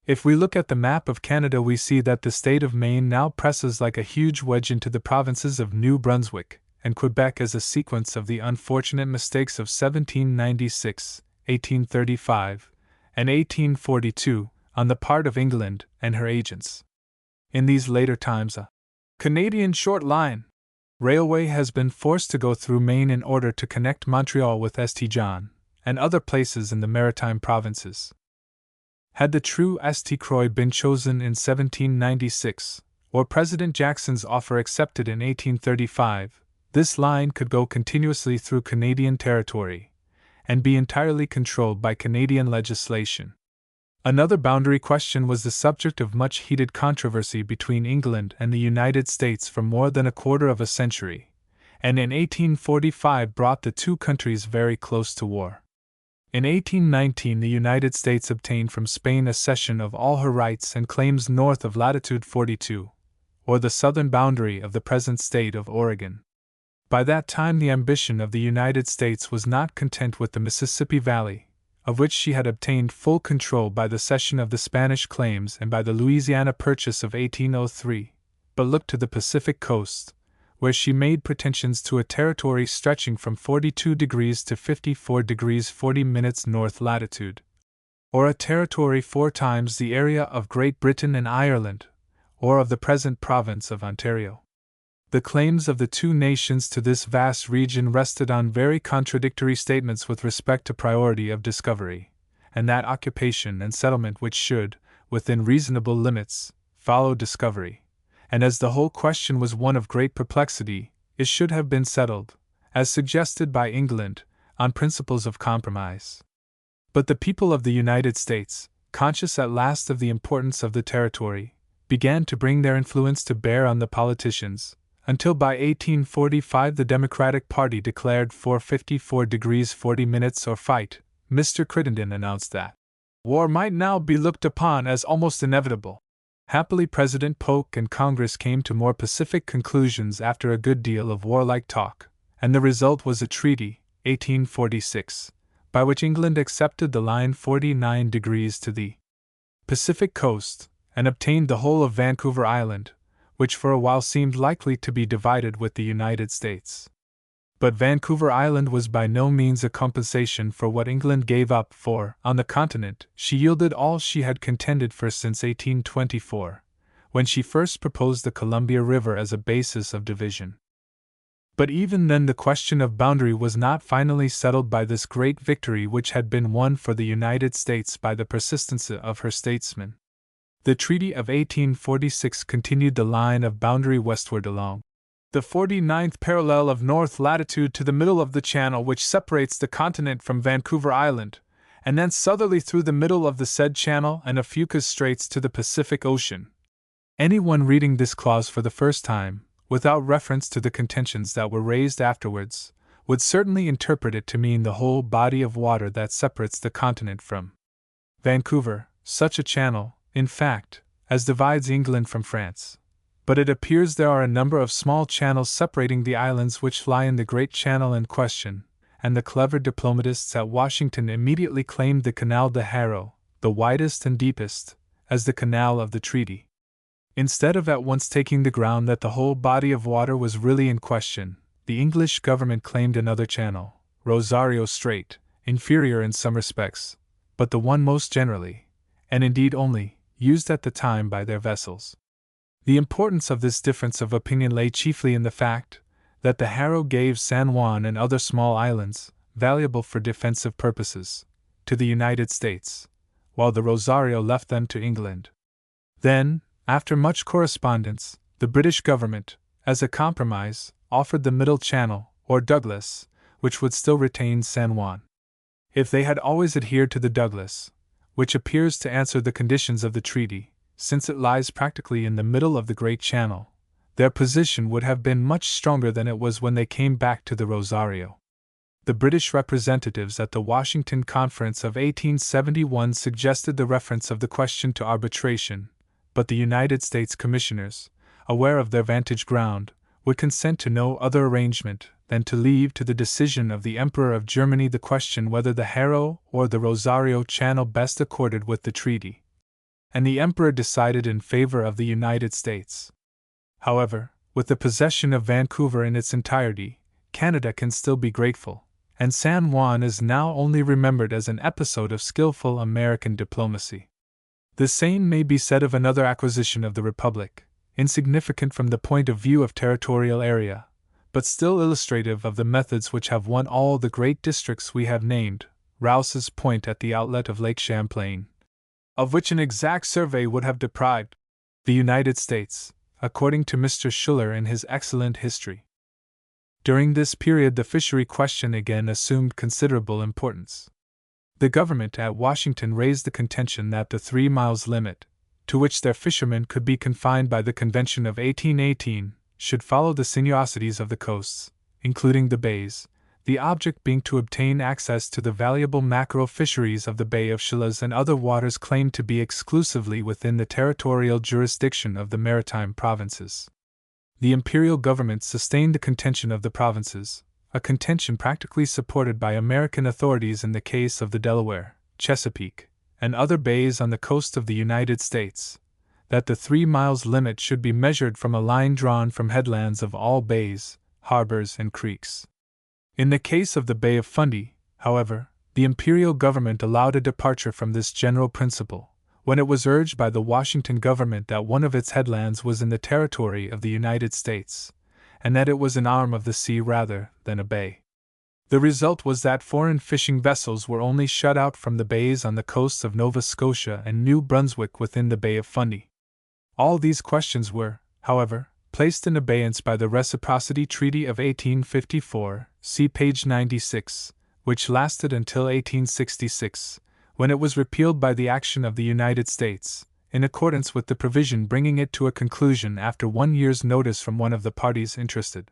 If we look at the map of Canada, we see that the state of Maine now presses like a huge wedge into the provinces of New Brunswick and Quebec as a sequence of the unfortunate mistakes of 1796, 1835, and 1842 on the part of England and her agents. In these later times, a Canadian short line railway has been forced to go through Maine in order to connect Montreal with St. John and other places in the maritime provinces. Had the true St. Croix been chosen in 1796, or President Jackson's offer accepted in 1835, this line could go continuously through Canadian territory and be entirely controlled by Canadian legislation. Another boundary question was the subject of much heated controversy between England and the United States for more than a quarter of a century, and in 1845 brought the two countries very close to war. In 1819, the United States obtained from Spain a cession of all her rights and claims north of latitude 42, or the southern boundary of the present state of Oregon. By that time, the ambition of the United States was not content with the Mississippi Valley, of which she had obtained full control by the cession of the Spanish claims and by the Louisiana Purchase of 1803, but looked to the Pacific coast, where she made pretensions to a territory stretching from 42 degrees to 54 degrees 40 minutes north latitude, or a territory 4 times the area of Great Britain and Ireland, or of the present province of Ontario. The claims of the two nations to this vast region rested on very contradictory statements with respect to priority of discovery, and that occupation and settlement which should, within reasonable limits, follow discovery, and as the whole question was one of great perplexity, it should have been settled, as suggested by England, on principles of compromise. But the people of the United States, conscious at last of the importance of the territory, began to bring their influence to bear on the politicians, until by 1845 the Democratic Party declared for 54 degrees 40 minutes or fight. Mr. Crittenden announced that war might now be looked upon as almost inevitable. Happily, President Polk and Congress came to more pacific conclusions after a good deal of warlike talk, and the result was a treaty, 1846, by which England accepted the line 49 degrees to the Pacific coast, and obtained the whole of Vancouver Island, which for a while seemed likely to be divided with the United States. But Vancouver Island was by no means a compensation for what England gave up, for, on the continent, she yielded all she had contended for since 1824, when she first proposed the Columbia River as a basis of division. But even then the question of boundary was not finally settled by this great victory which had been won for the United States by the persistence of her statesmen. The Treaty of 1846 continued the line of boundary westward along the 49th parallel of north latitude to the middle of the channel which separates the continent from Vancouver Island, and then southerly through the middle of the said channel and of Fuca's Straits to the Pacific Ocean. Anyone reading this clause for the first time, without reference to the contentions that were raised afterwards, would certainly interpret it to mean the whole body of water that separates the continent from Vancouver, such a channel, in fact, as divides England from France. But it appears there are a number of small channels separating the islands which lie in the great channel in question, and the clever diplomatists at Washington immediately claimed the Canal de Haro, the widest and deepest, as the canal of the treaty. Instead of at once taking the ground that the whole body of water was really in question, the English government claimed another channel, Rosario Strait, inferior in some respects, but the one most generally, and indeed only, used at the time by their vessels. The importance of this difference of opinion lay chiefly in the fact that the Haro gave San Juan and other small islands, valuable for defensive purposes, to the United States, while the Rosario left them to England. Then, after much correspondence, the British government, as a compromise, offered the Middle Channel, or Douglas, which would still retain San Juan. If they had always adhered to the Douglas, which appears to answer the conditions of the treaty, since it lies practically in the middle of the Great Channel, their position would have been much stronger than it was when they came back to the Rosario. The British representatives at the Washington Conference of 1871 suggested the reference of the question to arbitration, but the United States commissioners, aware of their vantage ground, would consent to no other arrangement than to leave to the decision of the Emperor of Germany the question whether the Haro or the Rosario Channel best accorded with the treaty. And the Emperor decided in favor of the United States. However, with the possession of Vancouver in its entirety, Canada can still be grateful, and San Juan is now only remembered as an episode of skillful American diplomacy. The same may be said of another acquisition of the Republic, insignificant from the point of view of territorial area, but still illustrative of the methods which have won all the great districts we have named, Rouse's Point at the outlet of Lake Champlain, of which an exact survey would have deprived the United States, according to Mr. Schuller in his excellent history. During this period, the fishery question again assumed considerable importance. The government at Washington raised the contention that the 3 miles limit, to which their fishermen could be confined by the Convention of 1818, should follow the sinuosities of the coasts, including the bays, the object being to obtain access to the valuable mackerel fisheries of the Bay of Chelas and other waters claimed to be exclusively within the territorial jurisdiction of the maritime provinces. The imperial government sustained the contention of the provinces, a contention practically supported by American authorities in the case of the Delaware, Chesapeake, and other bays on the coast of the United States, that the 3 miles limit should be measured from a line drawn from headlands of all bays, harbors, and creeks. In the case of the Bay of Fundy, however, the imperial government allowed a departure from this general principle, when it was urged by the Washington government that one of its headlands was in the territory of the United States, and that it was an arm of the sea rather than a bay. The result was that foreign fishing vessels were only shut out from the bays on the coasts of Nova Scotia and New Brunswick within the Bay of Fundy. All these questions were, however, placed in abeyance by the Reciprocity Treaty of 1854, see page 96, which lasted until 1866, when it was repealed by the action of the United States, in accordance with the provision bringing it to a conclusion after 1 year's notice from one of the parties interested.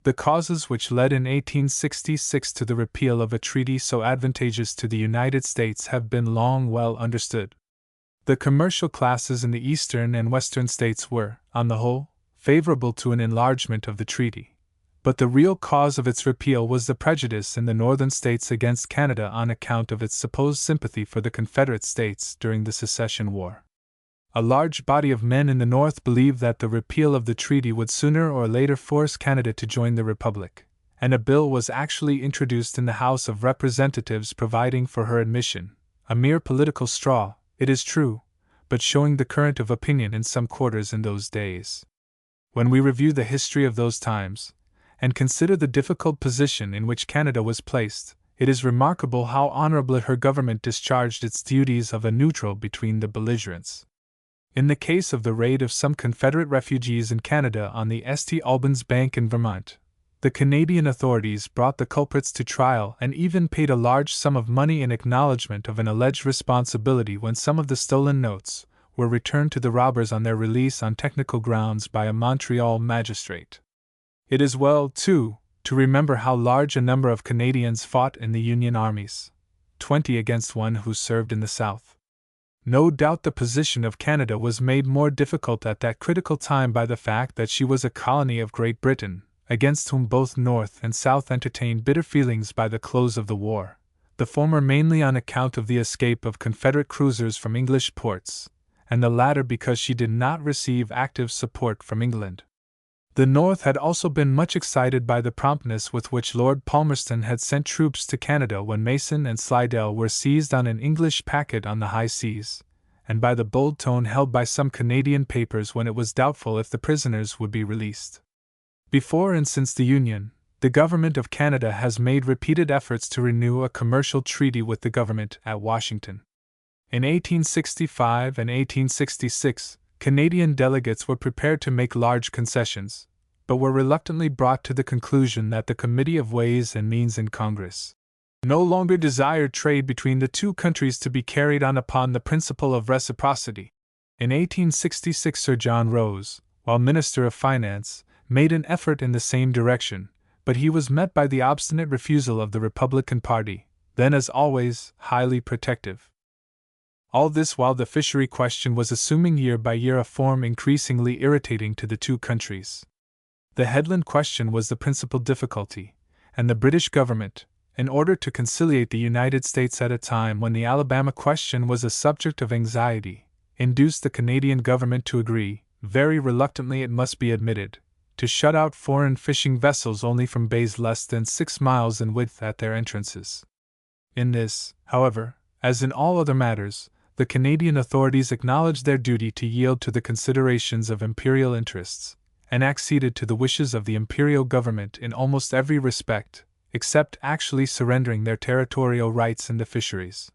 The causes which led in 1866 to the repeal of a treaty so advantageous to the United States have been long well understood. The commercial classes in the eastern and western states were, on the whole, favorable to an enlargement of the treaty, but the real cause of its repeal was the prejudice in the northern states against Canada on account of its supposed sympathy for the Confederate States during the Secession War. A large body of men in the North believed that the repeal of the treaty would sooner or later force Canada to join the Republic, and a bill was actually introduced in the House of Representatives providing for her admission, a mere political straw, it is true, but showing the current of opinion in some quarters in those days. When we review the history of those times, and consider the difficult position in which Canada was placed, it is remarkable how honorably her government discharged its duties of a neutral between the belligerents. In the case of the raid of some Confederate refugees in Canada on the St. Albans Bank in Vermont, the Canadian authorities brought the culprits to trial and even paid a large sum of money in acknowledgement of an alleged responsibility when some of the stolen notes were returned to the robbers on their release on technical grounds by a Montreal magistrate. It is well, too, to remember how large a number of Canadians fought in the Union armies, 20 against 1 who served in the South. No doubt the position of Canada was made more difficult at that critical time by the fact that she was a colony of Great Britain, against whom both North and South entertained bitter feelings by the close of the war, the former mainly on account of the escape of Confederate cruisers from English ports, and the latter because she did not receive active support from England. The North had also been much excited by the promptness with which Lord Palmerston had sent troops to Canada when Mason and Slidell were seized on an English packet on the high seas, and by the bold tone held by some Canadian papers when it was doubtful if the prisoners would be released. Before and since the Union, the Government of Canada has made repeated efforts to renew a commercial treaty with the government at Washington. In 1865 and 1866, Canadian delegates were prepared to make large concessions, but were reluctantly brought to the conclusion that the Committee of Ways and Means in Congress no longer desired trade between the two countries to be carried on upon the principle of reciprocity. In 1866, Sir John Rose, while Minister of Finance, made an effort in the same direction, but he was met by the obstinate refusal of the Republican Party, then as always, highly protective. All this while the fishery question was assuming year by year a form increasingly irritating to the two countries. The headland question was the principal difficulty, and the British government, in order to conciliate the United States at a time when the Alabama question was a subject of anxiety, induced the Canadian government to agree, very reluctantly it must be admitted, to shut out foreign fishing vessels only from bays less than 6 miles in width at their entrances. In this, however, as in all other matters, the Canadian authorities acknowledged their duty to yield to the considerations of imperial interests, and acceded to the wishes of the imperial government in almost every respect, except actually surrendering their territorial rights in the fisheries.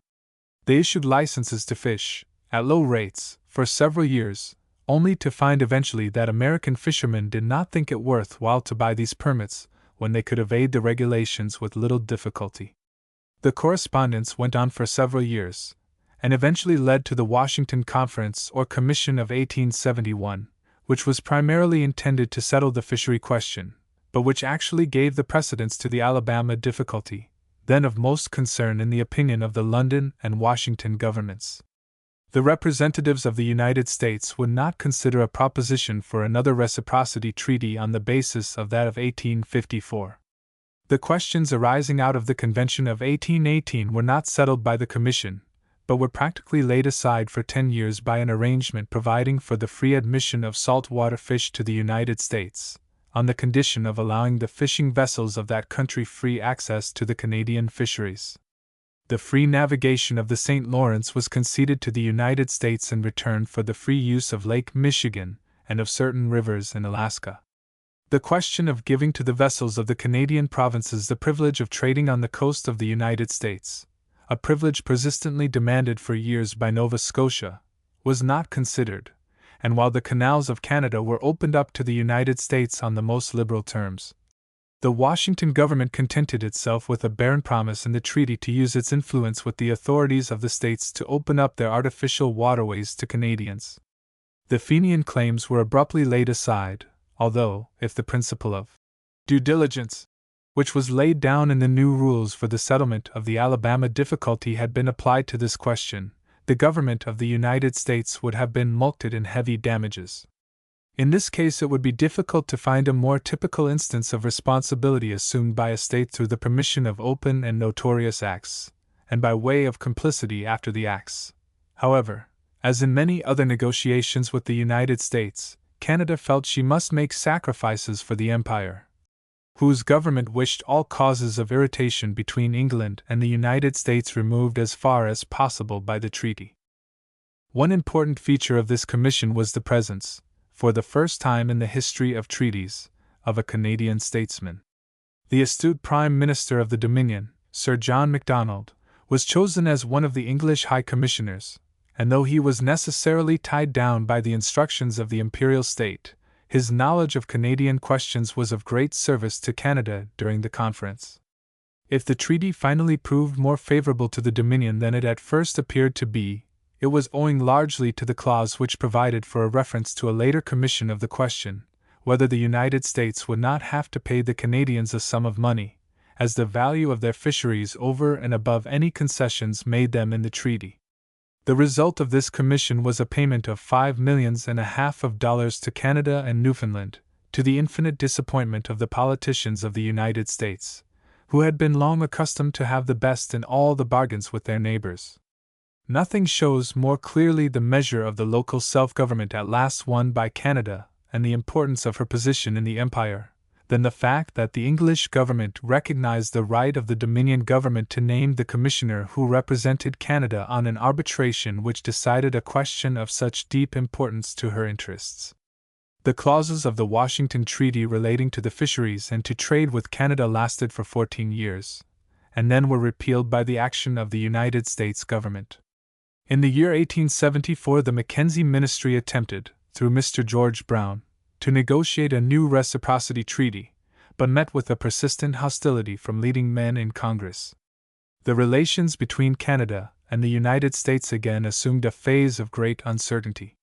They issued licenses to fish, at low rates, for several years, only to find eventually that American fishermen did not think it worth while to buy these permits when they could evade the regulations with little difficulty. The correspondence went on for several years, and eventually led to the Washington Conference or Commission of 1871, which was primarily intended to settle the fishery question, but which actually gave the precedence to the Alabama difficulty, then of most concern in the opinion of the London and Washington governments. The representatives of the United States would not consider a proposition for another reciprocity treaty on the basis of that of 1854. The questions arising out of the Convention of 1818 were not settled by the Commission, but were practically laid aside for 10 years by an arrangement providing for the free admission of saltwater fish to the United States, on the condition of allowing the fishing vessels of that country free access to the Canadian fisheries. The free navigation of the St. Lawrence was conceded to the United States in return for the free use of Lake Michigan and of certain rivers in Alaska. The question of giving to the vessels of the Canadian provinces the privilege of trading on the coast of the United States, a privilege persistently demanded for years by Nova Scotia, was not considered, and while the canals of Canada were opened up to the United States on the most liberal terms, the Washington government contented itself with a barren promise in the treaty to use its influence with the authorities of the states to open up their artificial waterways to Canadians. The Fenian claims were abruptly laid aside, although, if the principle of due diligence, which was laid down in the new rules for the settlement of the Alabama difficulty, had been applied to this question, the government of the United States would have been mulcted in heavy damages. In this case, it would be difficult to find a more typical instance of responsibility assumed by a state through the permission of open and notorious acts, and by way of complicity after the acts. However, as in many other negotiations with the United States, Canada felt she must make sacrifices for the Empire, whose government wished all causes of irritation between England and the United States removed as far as possible by the treaty. One important feature of this commission was the presence, for the first time in the history of treaties, of a Canadian statesman. The astute Prime Minister of the Dominion, Sir John Macdonald, was chosen as one of the English High Commissioners, and though he was necessarily tied down by the instructions of the Imperial State, his knowledge of Canadian questions was of great service to Canada during the conference. If the treaty finally proved more favorable to the Dominion than it at first appeared to be, it was owing largely to the clause which provided for a reference to a later commission of the question, whether the United States would not have to pay the Canadians a sum of money, as the value of their fisheries over and above any concessions made them in the treaty. The result of this commission was a payment of $5.5 million to Canada and Newfoundland, to the infinite disappointment of the politicians of the United States, who had been long accustomed to have the best in all the bargains with their neighbors. Nothing shows more clearly the measure of the local self-government at last won by Canada and the importance of her position in the Empire, than the fact that the English government recognized the right of the Dominion government to name the commissioner who represented Canada on an arbitration which decided a question of such deep importance to her interests. The clauses of the Washington Treaty relating to the fisheries and to trade with Canada lasted for 14 years, and then were repealed by the action of the United States government. In the year 1874, the Mackenzie Ministry attempted, through Mr. George Brown, to negotiate a new reciprocity treaty, but met with a persistent hostility from leading men in Congress. The relations between Canada and the United States again assumed a phase of great uncertainty.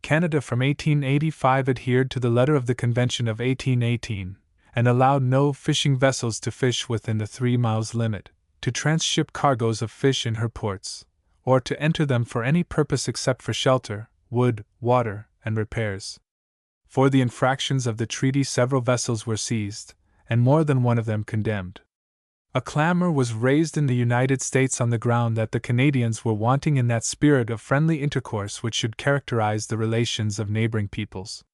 Canada from 1885 adhered to the letter of the Convention of 1818, and allowed no fishing vessels to fish within the 3 miles limit, to transship cargoes of fish in her ports, or to enter them for any purpose except for shelter, wood, water, and repairs. For the infractions of the treaty, several vessels were seized, and more than one of them condemned. A clamor was raised in the United States on the ground that the Canadians were wanting in that spirit of friendly intercourse which should characterize the relations of neighboring peoples.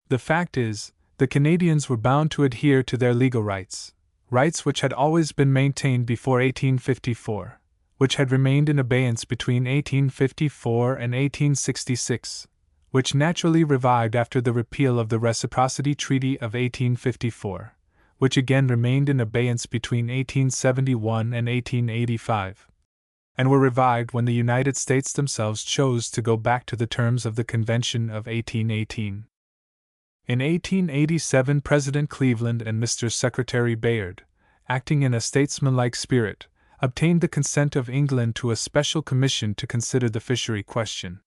The fact is, the Canadians were bound to adhere to their legal rights, rights which had always been maintained before 1854, which had remained in abeyance between 1854 and 1866, which naturally revived after the repeal of the Reciprocity Treaty of 1854, which again remained in abeyance between 1871 and 1885, and were revived when the United States themselves chose to go back to the terms of the Convention of 1818. In 1887, President Cleveland and Mr. Secretary Bayard, acting in a statesmanlike spirit, obtained the consent of England to a special commission to consider the fishery question.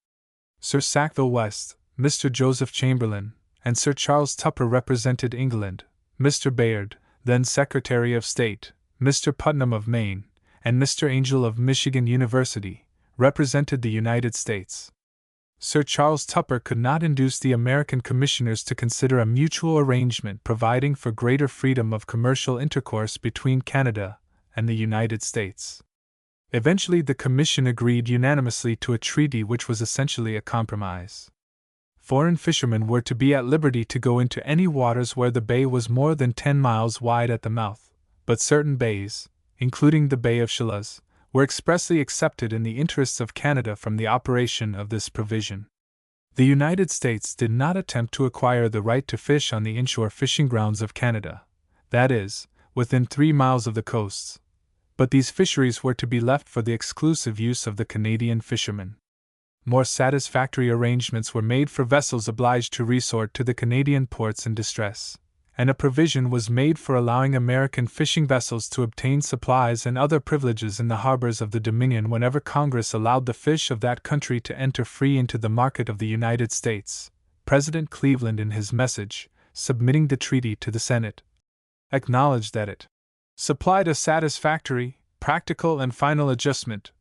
Sir Sackville West, Mr. Joseph Chamberlain, and Sir Charles Tupper represented England. Mr. Bayard, then Secretary of State, Mr. Putnam of Maine, and Mr. Angell of Michigan University, represented the United States. Sir Charles Tupper could not induce the American commissioners to consider a mutual arrangement providing for greater freedom of commercial intercourse between Canada and the United States. Eventually, the Commission agreed unanimously to a treaty which was essentially a compromise. Foreign fishermen were to be at liberty to go into any waters where the bay was more than 10 miles wide at the mouth, but certain bays, including the Bay of Chelas, were expressly excepted in the interests of Canada from the operation of this provision. The United States did not attempt to acquire the right to fish on the inshore fishing grounds of Canada, that is, within 3 miles of the coasts, but these fisheries were to be left for the exclusive use of the Canadian fishermen. More satisfactory arrangements were made for vessels obliged to resort to the Canadian ports in distress, and a provision was made for allowing American fishing vessels to obtain supplies and other privileges in the harbors of the Dominion whenever Congress allowed the fish of that country to enter free into the market of the United States. President Cleveland, in his message, submitting the treaty to the Senate, acknowledged that it supplied a satisfactory, practical, and final adjustment,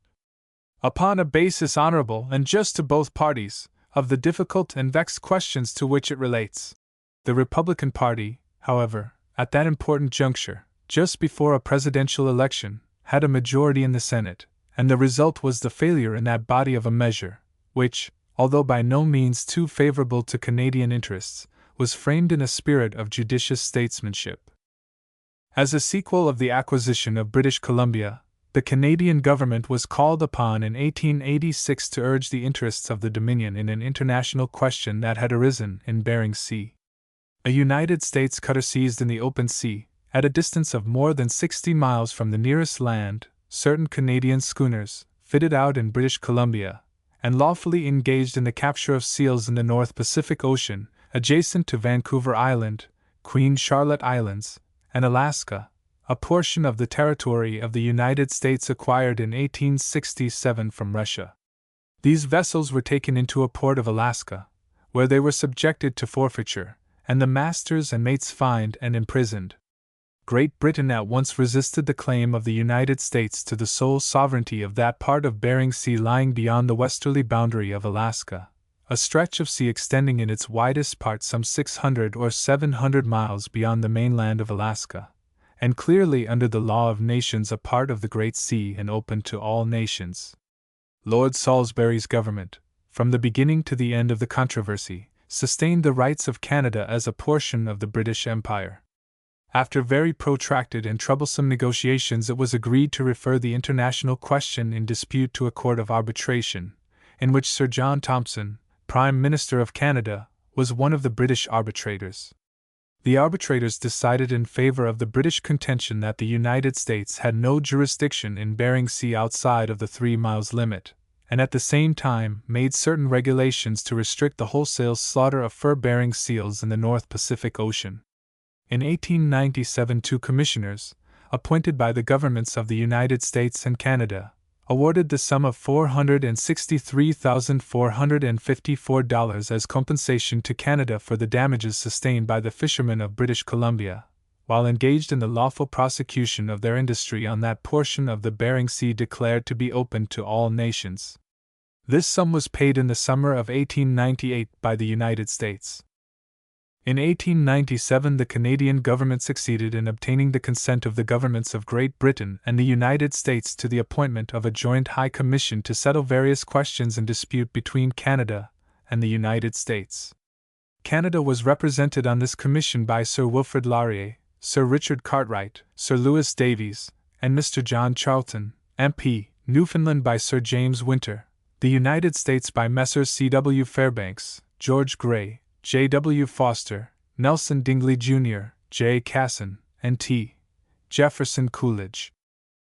upon a basis honorable and just to both parties, of the difficult and vexed questions to which it relates. The Republican party, however, at that important juncture, just before a presidential election, had a majority in the Senate, and the result was the failure in that body of a measure, which, although by no means too favorable to Canadian interests, was framed in a spirit of judicious statesmanship. As a sequel of the acquisition of British Columbia, the Canadian government was called upon in 1886 to urge the interests of the Dominion in an international question that had arisen in Bering Sea. A United States cutter seized in the open sea, at a distance of more than 60 miles from the nearest land, certain Canadian schooners, fitted out in British Columbia, and lawfully engaged in the capture of seals in the North Pacific Ocean, adjacent to Vancouver Island, Queen Charlotte Islands, and Alaska, a portion of the territory of the United States acquired in 1867 from Russia. These vessels were taken into a port of Alaska, where they were subjected to forfeiture, and the masters and mates fined and imprisoned. Great Britain at once resisted the claim of the United States to the sole sovereignty of that part of Bering Sea lying beyond the westerly boundary of Alaska, a stretch of sea extending in its widest part some 600 or 700 miles beyond the mainland of Alaska, and clearly under the law of nations a part of the Great Sea and open to all nations. Lord Salisbury's government, from the beginning to the end of the controversy, sustained the rights of Canada as a portion of the British Empire. After very protracted and troublesome negotiations, it was agreed to refer the international question in dispute to a court of arbitration, in which Sir John Thomson, Prime Minister of Canada, was one of the British arbitrators. The arbitrators decided in favor of the British contention that the United States had no jurisdiction in Bering Sea outside of the 3 miles limit, and at the same time made certain regulations to restrict the wholesale slaughter of fur-bearing seals in the North Pacific Ocean. In 1897, 2 commissioners, appointed by the governments of the United States and Canada, awarded the sum of $463,454 as compensation to Canada for the damages sustained by the fishermen of British Columbia, while engaged in the lawful prosecution of their industry on that portion of the Bering Sea declared to be open to all nations. This sum was paid in the summer of 1898 by the United States. In 1897, the Canadian government succeeded in obtaining the consent of the governments of Great Britain and the United States to the appointment of a joint High Commission to settle various questions in dispute between Canada and the United States. Canada was represented on this commission by Sir Wilfrid Laurier, Sir Richard Cartwright, Sir Louis Davies, and Mr. John Charlton, MP, Newfoundland by Sir James Winter, the United States by Messrs. C. W. Fairbanks, George Gray, J. W. Foster, Nelson Dingley Jr., J. Casson, and T. Jefferson Coolidge.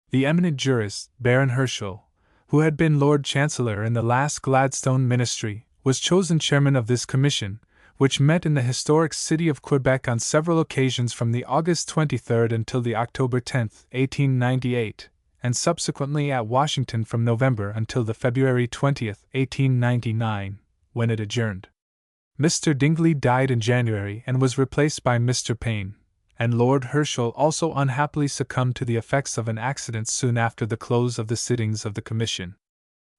The eminent jurist, Baron Herschel, who had been Lord Chancellor in the last Gladstone ministry, was chosen chairman of this commission, which met in the historic city of Quebec on several occasions from the August 23 until the October 10, 1898, and subsequently at Washington from November until the February 20, 1899, when it adjourned. Mr. Dingley died in January and was replaced by Mr. Payne, and Lord Herschel also unhappily succumbed to the effects of an accident soon after the close of the sittings of the Commission.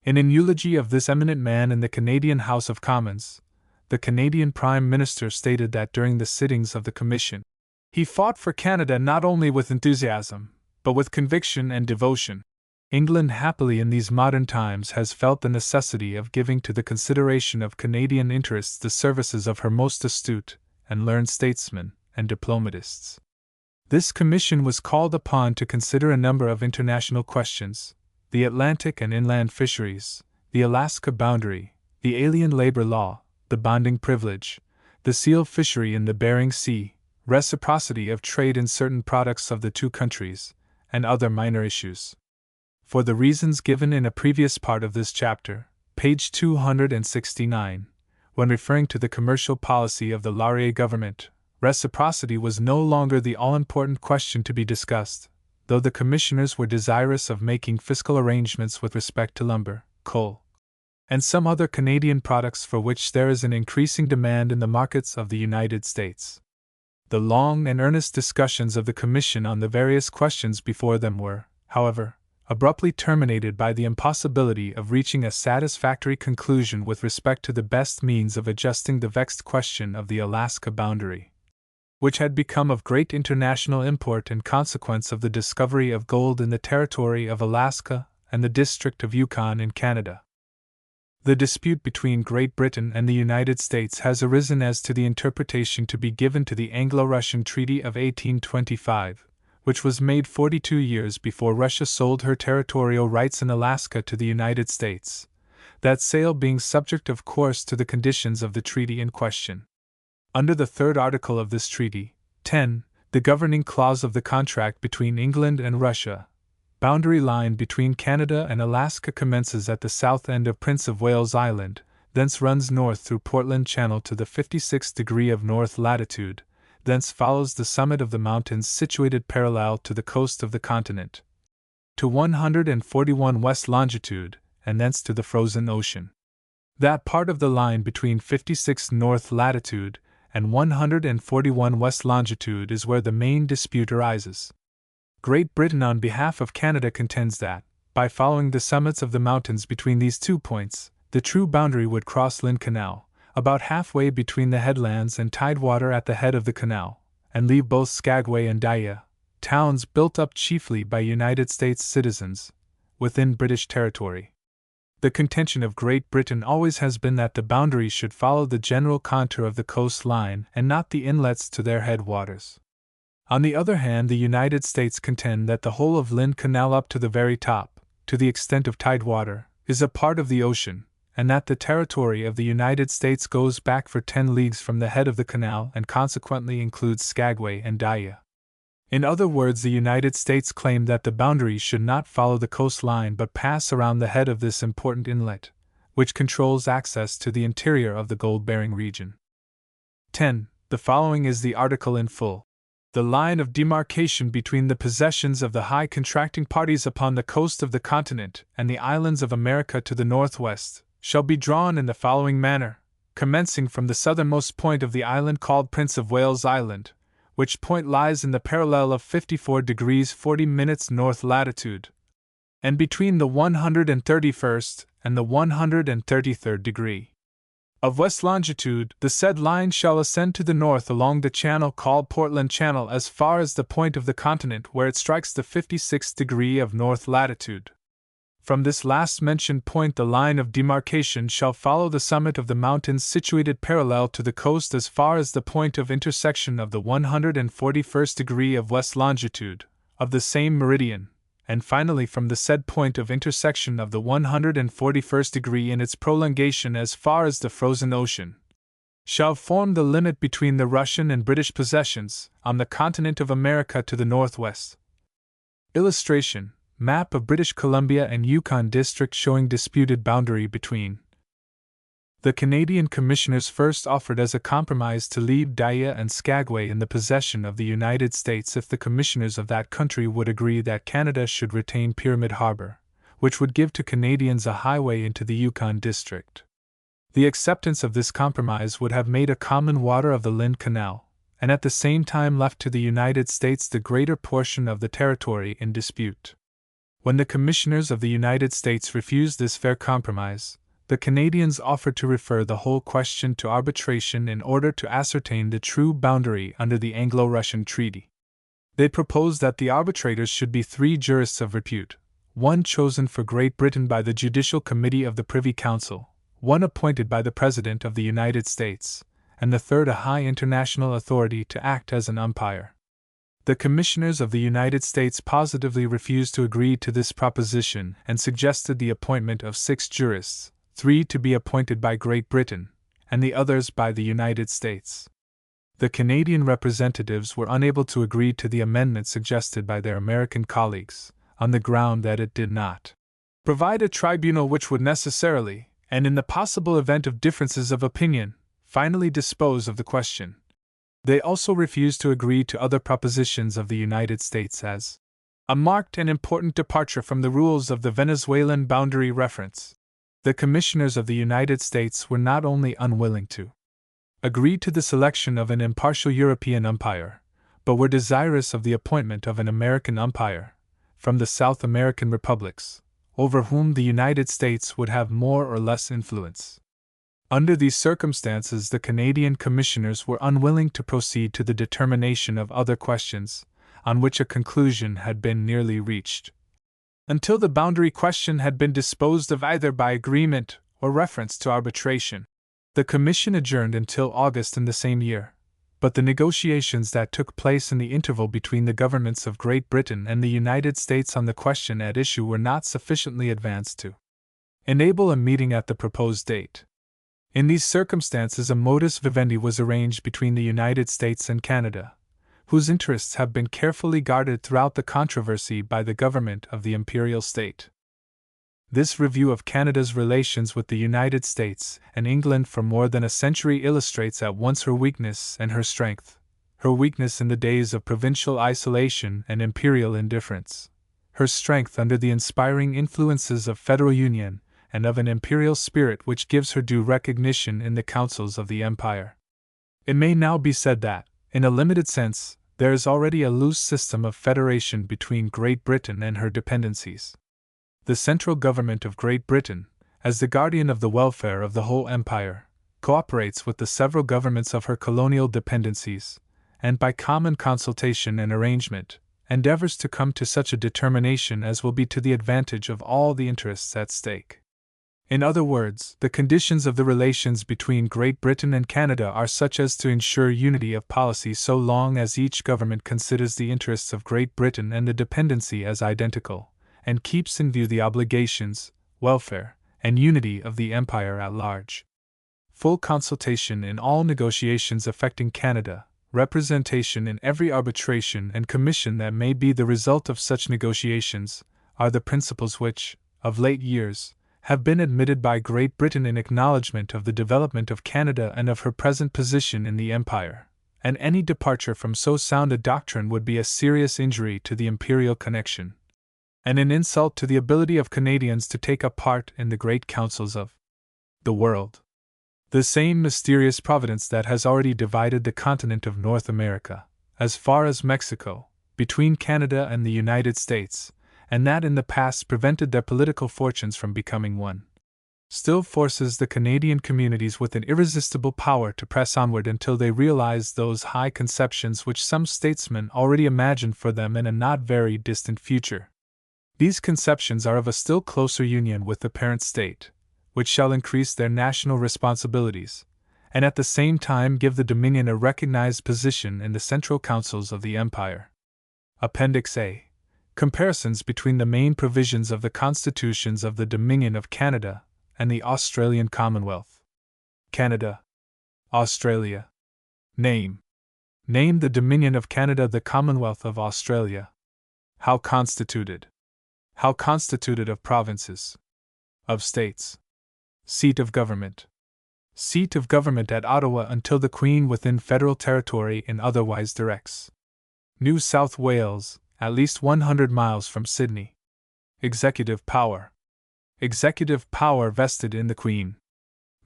In an eulogy of this eminent man in the Canadian House of Commons, the Canadian Prime Minister stated that during the sittings of the Commission, he fought for Canada not only with enthusiasm, but with conviction and devotion. England, happily in these modern times, has felt the necessity of giving to the consideration of Canadian interests the services of her most astute and learned statesmen and diplomatists. This commission was called upon to consider a number of international questions: the Atlantic and inland fisheries, the Alaska boundary, the alien labor law, the bonding privilege, the seal fishery in the Bering Sea, reciprocity of trade in certain products of the two countries, and other minor issues. For the reasons given in a previous part of this chapter, page 269, when referring to the commercial policy of the Laurier government, reciprocity was no longer the all-important question to be discussed, though the commissioners were desirous of making fiscal arrangements with respect to lumber, coal, and some other Canadian products for which there is an increasing demand in the markets of the United States. The long and earnest discussions of the Commission on the various questions before them were, however, abruptly terminated by the impossibility of reaching a satisfactory conclusion with respect to the best means of adjusting the vexed question of the Alaska boundary, which had become of great international import in consequence of the discovery of gold in the territory of Alaska and the district of Yukon in Canada. The dispute between Great Britain and the United States has arisen as to the interpretation to be given to the Anglo-Russian Treaty of 1825, which was made 42 years before Russia sold her territorial rights in Alaska to the United States, that sale being subject of course to the conditions of the treaty in question. Under the third article of this treaty, 10, the governing clause of the contract between England and Russia, boundary line between Canada and Alaska commences at the south end of Prince of Wales Island, thence runs north through Portland Channel to the 56th degree of north latitude, thence follows the summit of the mountains situated parallel to the coast of the continent, to 141 west longitude, and thence to the frozen ocean. That part of the line between 56 north latitude and 141 west longitude is where the main dispute arises. Great Britain on behalf of Canada contends that, by following the summits of the mountains between these 2 points, the true boundary would cross Lynn Canal, about halfway between the headlands and tidewater at the head of the canal, and leave both Skagway and Dyea, towns built up chiefly by United States citizens, within British territory. The contention of Great Britain always has been that the boundary should follow the general contour of the coastline and not the inlets to their headwaters. On the other hand, the United States contend that the whole of Lynn Canal up to the very top, to the extent of tidewater, is a part of the ocean, and that the territory of the United States goes back for 10 leagues from the head of the canal and consequently includes Skagway and Dyea. In other words, the United States claim that the boundary should not follow the coastline but pass around the head of this important inlet, which controls access to the interior of the gold-bearing region. 10. The following is the article in full. The line of demarcation between the possessions of the high contracting parties upon the coast of the continent and the islands of America to the northwest shall be drawn in the following manner, commencing from the southernmost point of the island called Prince of Wales Island, which point lies in the parallel of 54 degrees 40 minutes north latitude, and between the 131st and the 133rd degree. of west longitude, the said line shall ascend to the north along the channel called Portland Channel as far as the point of the continent where it strikes the 56th degree of north latitude. From this last mentioned point the line of demarcation shall follow the summit of the mountains situated parallel to the coast as far as the point of intersection of the 141st degree of west longitude, of the same meridian, and finally from the said point of intersection of the 141st degree in its prolongation as far as the frozen ocean, shall form the limit between the Russian and British possessions on the continent of America to the northwest. Illustration: Map of British Columbia and Yukon District showing disputed boundary between. The Canadian Commissioners first offered as a compromise to leave Dyea and Skagway in the possession of the United States if the Commissioners of that country would agree that Canada should retain Pyramid Harbor, which would give to Canadians a highway into the Yukon District. The acceptance of this compromise would have made a common water of the Lynn Canal, and at the same time left to the United States the greater portion of the territory in dispute. When the Commissioners of the United States refused this fair compromise, the Canadians offered to refer the whole question to arbitration in order to ascertain the true boundary under the Anglo-Russian Treaty. They proposed that the arbitrators should be 3 jurists of repute, one chosen for Great Britain by the Judicial Committee of the Privy Council, one appointed by the President of the United States, and the third a high international authority to act as an umpire. The Commissioners of the United States positively refused to agree to this proposition and suggested the appointment of 6 jurists, 3 to be appointed by Great Britain, and the others by the United States. The Canadian representatives were unable to agree to the amendment suggested by their American colleagues, on the ground that it did not provide a tribunal which would necessarily, and in the possible event of differences of opinion, finally dispose of the question. They also refused to agree to other propositions of the United States as a marked and important departure from the rules of the Venezuelan boundary reference. The Commissioners of the United States were not only unwilling to agree to the selection of an impartial European umpire, but were desirous of the appointment of an American umpire, from the South American republics, over whom the United States would have more or less influence. Under these circumstances, the Canadian Commissioners were unwilling to proceed to the determination of other questions, on which a conclusion had been nearly reached, until the boundary question had been disposed of either by agreement or reference to arbitration. The Commission adjourned until August in the same year, but the negotiations that took place in the interval between the governments of Great Britain and the United States on the question at issue were not sufficiently advanced to enable a meeting at the proposed date. In these circumstances, a modus vivendi was arranged between the United States and Canada, whose interests have been carefully guarded throughout the controversy by the government of the imperial state. This review of Canada's relations with the United States and England for more than a century illustrates at once her weakness and her strength, her weakness in the days of provincial isolation and imperial indifference, her strength under the inspiring influences of federal union and of an imperial spirit which gives her due recognition in the councils of the empire. It may now be said that, in a limited sense, there is already a loose system of federation between Great Britain and her dependencies. The central government of Great Britain, as the guardian of the welfare of the whole empire, cooperates with the several governments of her colonial dependencies, and by common consultation and arrangement, endeavors to come to such a determination as will be to the advantage of all the interests at stake. In other words, the conditions of the relations between Great Britain and Canada are such as to ensure unity of policy so long as each government considers the interests of Great Britain and the dependency as identical, and keeps in view the obligations, welfare, and unity of the empire at large. Full consultation in all negotiations affecting Canada, representation in every arbitration and commission that may be the result of such negotiations, are the principles which, of late years, have been admitted by Great Britain in acknowledgement of the development of Canada and of her present position in the Empire, and any departure from so sound a doctrine would be a serious injury to the imperial connection, and an insult to the ability of Canadians to take a part in the great councils of the world. The same mysterious providence that has already divided the continent of North America, as far as Mexico, between Canada and the United States, and that in the past prevented their political fortunes from becoming one, still forces the Canadian communities with an irresistible power to press onward until they realize those high conceptions which some statesmen already imagine for them in a not very distant future. These conceptions are of a still closer union with the parent state, which shall increase their national responsibilities, and at the same time give the Dominion a recognized position in the central councils of the Empire. Appendix A. Comparisons between the main provisions of the constitutions of the Dominion of Canada and the Australian Commonwealth. Canada. Australia. Name. Name the Dominion of Canada the Commonwealth of Australia. How constituted. How constituted of provinces. Of states. Seat of government. Seat of government at Ottawa until the Queen within federal territory and otherwise directs. New South Wales, at least 100 miles from Sydney. Executive power. Executive power vested in the Queen.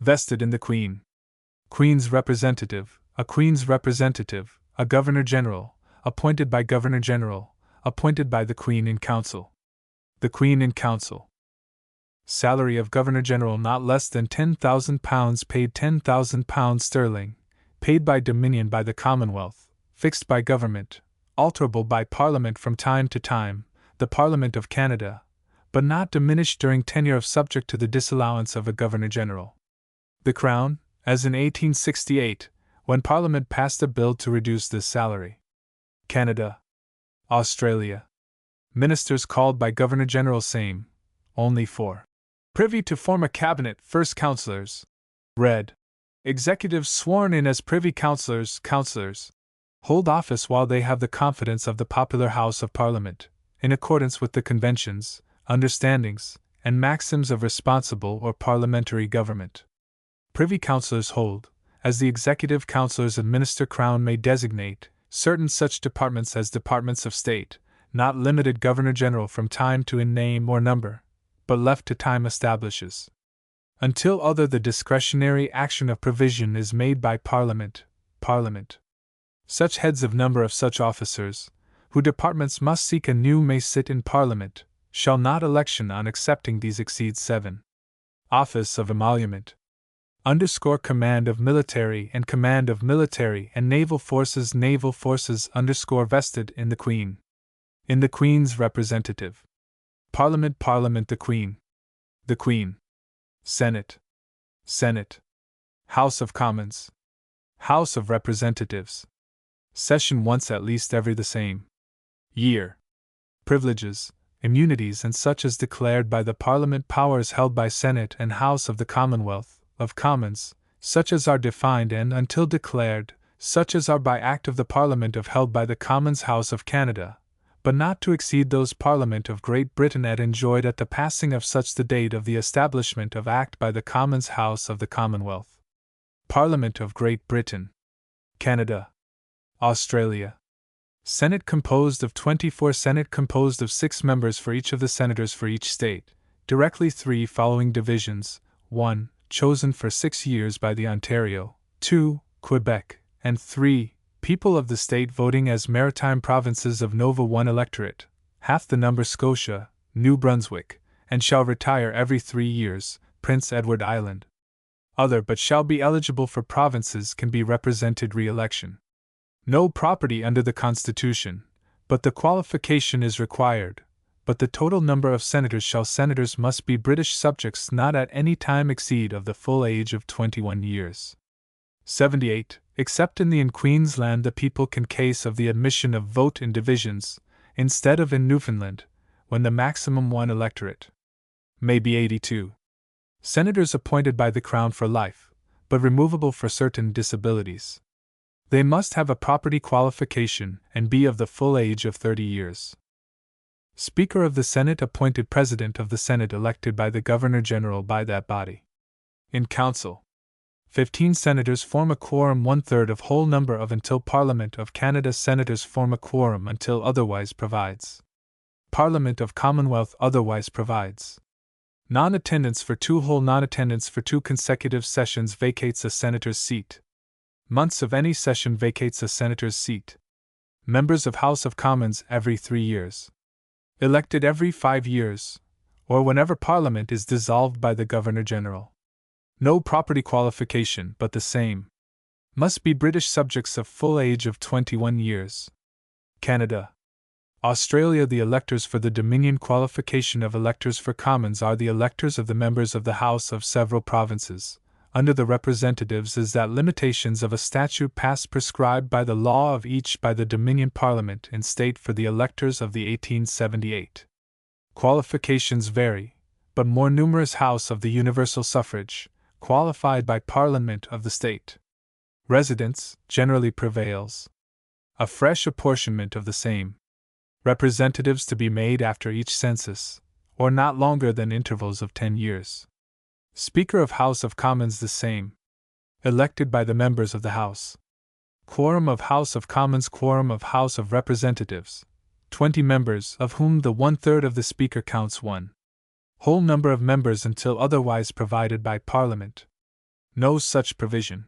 Vested in the Queen. Queen's representative, a Queen's representative, a Governor-General, appointed by Governor-General, appointed by the Queen in Council. The Queen in Council. Salary of Governor-General not less than £10,000 paid £10,000 sterling, paid by Dominion by the Commonwealth, fixed by Government, alterable by Parliament from time to time, the Parliament of Canada, but not diminished during tenure of subject to the disallowance of a Governor-General. The Crown, as in 1868, when Parliament passed a bill to reduce this salary. Canada. Australia. Ministers called by Governor-General same, only 4. Privy to form a cabinet, first councillors. Read. Executives sworn in as privy councillors, hold office while they have the confidence of the popular House of Parliament, in accordance with the conventions, understandings, and maxims of responsible or parliamentary government. Privy councillors hold, as the executive councillors administer Crown may designate, certain such departments as departments of state, not limited Governor-General from time to in name or number, but left to time establishes. Until other the discretionary action of provision is made by Parliament. Such heads of number of such officers, who departments must seek anew may sit in Parliament, shall not election on accepting these exceed 7. Office of emolument. Command of military and naval forces vested in the Queen. In the Queen's representative. Parliament the Queen. The Queen. Senate. House of Commons. House of Representatives. Session once at least every the same year. Privileges, immunities and such as declared by the Parliament, powers held by Senate and House of the Commonwealth, of Commons, such as are defined and until declared, such as are by Act of the Parliament of held by the Commons House of Canada, but not to exceed those Parliament of Great Britain had enjoyed at the passing of such the date of the establishment of Act by the Commons House of the Commonwealth. Parliament of Great Britain. Canada. Australia. Senate composed of 24. Senate composed of 6 members for each of the senators for each state, directly 3 following divisions: 1. Chosen for 6 years by the Ontario, 2. Quebec, and 3. People of the state voting as maritime provinces of Nova 1 electorate, half the number Scotia, New Brunswick, and shall retire every 3 years, Prince Edward Island. Other but shall be eligible for provinces can be represented re-election. No property under the Constitution, but the qualification is required, but the total number of senators must be British subjects not at any time exceed of the full age of 21 years. 78. Except in Queensland the people can case of the admission of vote in divisions, instead of in Newfoundland, when the maximum 1 electorate may be 82. Senators appointed by the Crown for life, but removable for certain disabilities. They must have a property qualification and be of the full age of 30 years. Speaker of the Senate appointed President of the Senate elected by the Governor-General by that body. In Council. 15 senators form a quorum 1/3 of whole number of until Parliament of Canada senators form a quorum until otherwise provides. Parliament of Commonwealth otherwise provides. Non-attendance for 2 whole non-attendance for 2 consecutive sessions vacates a senator's seat. Months of any session vacates a senator's seat. Members of House of Commons every 3 years. Elected every 5 years, or whenever Parliament is dissolved by the Governor-General. No property qualification but the same. Must be British subjects of full age of 21 years. Canada. Australia. The electors for the Dominion. Qualification of electors for Commons are the electors of the members of the House of several provinces. Under the representatives is that limitations of a statute passed prescribed by the law of each by the Dominion Parliament and state for the electors of the 1878. Qualifications vary, but more numerous House of the universal suffrage, qualified by Parliament of the state. Residence generally prevails. A fresh apportionment of the same. Representatives to be made after each census, or not longer than intervals of 10 years. Speaker of House of Commons the same. Elected by the members of the House. Quorum of House of Commons. Quorum of House of Representatives. 20 members, of whom the 1/3 of the Speaker counts one. Whole number of members until otherwise provided by Parliament. No such provision.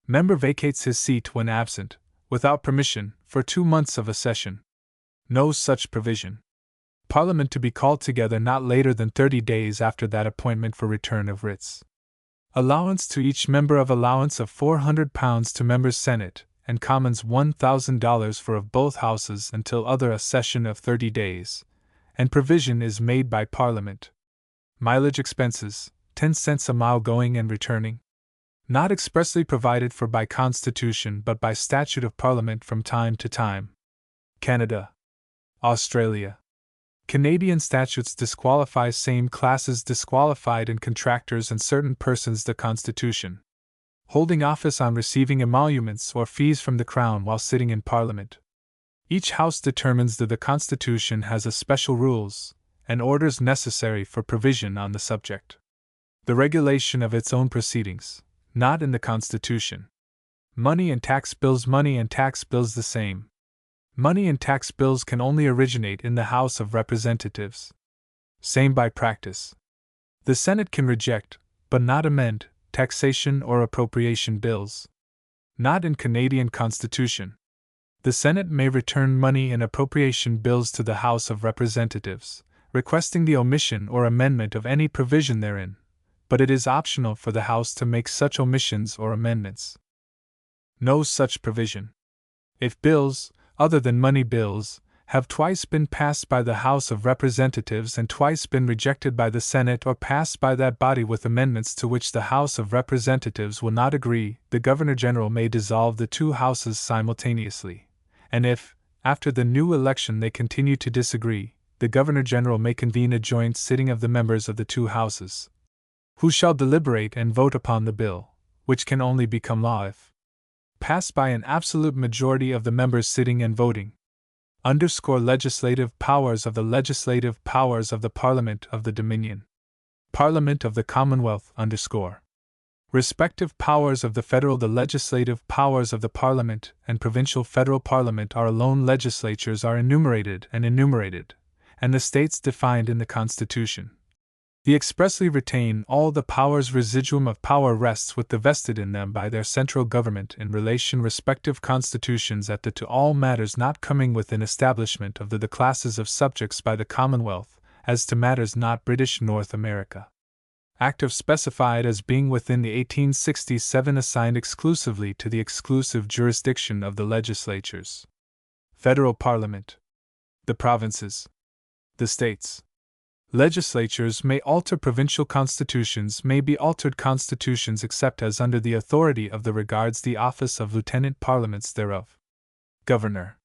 Member vacates his seat when absent, without permission, for 2 months of a session. No such provision. Parliament to be called together not later than 30 days after that appointment for return of writs. Allowance to each member of allowance of £400 to members Senate and Commons $1,000 for of both houses until other a session of 30 days, and provision is made by Parliament. Mileage expenses, 10 cents a mile going and returning. Not expressly provided for by Constitution but by statute of Parliament from time to time. Canada. Australia. Canadian statutes disqualify same classes disqualified in contractors and certain persons the Constitution. Holding office on receiving emoluments or fees from the Crown while sitting in Parliament. Each House determines that the Constitution has a special rules and orders necessary for provision on the subject. The regulation of its own proceedings, not in the Constitution. Money and tax bills. Money and tax bills the same. Money and tax bills can only originate in the House of Representatives. Same by practice. The Senate can reject, but not amend, taxation or appropriation bills. Not in Canadian Constitution. The Senate may return money and appropriation bills to the House of Representatives, requesting the omission or amendment of any provision therein, but it is optional for the House to make such omissions or amendments. No such provision. If bills, other than money bills, have twice been passed by the House of Representatives and twice been rejected by the Senate or passed by that body with amendments to which the House of Representatives will not agree, the Governor-General may dissolve the two houses simultaneously, and if, after the new election they continue to disagree, the Governor-General may convene a joint sitting of the members of the two houses, who shall deliberate and vote upon the bill, which can only become law if passed by an absolute majority of the members sitting and voting. Legislative powers of the legislative powers of the Parliament of the Dominion. Parliament of the Commonwealth. Respective powers of the federal. The legislative powers of the Parliament and provincial federal Parliament are alone. Legislatures are enumerated, and the states defined in the Constitution. They expressly retain all the powers. Residuum of power rests with the vested in them by their central government in relation respective constitutions at the to all matters not coming within establishment of the classes of subjects by the Commonwealth, as to matters not British North America. Act of specified as being within the 1867 assigned exclusively to the exclusive jurisdiction of the legislatures. Federal Parliament. The provinces. The states. Legislatures may alter provincial constitutions, may be altered constitutions except as under the authority of the regards the office of lieutenant parliaments thereof. Governor.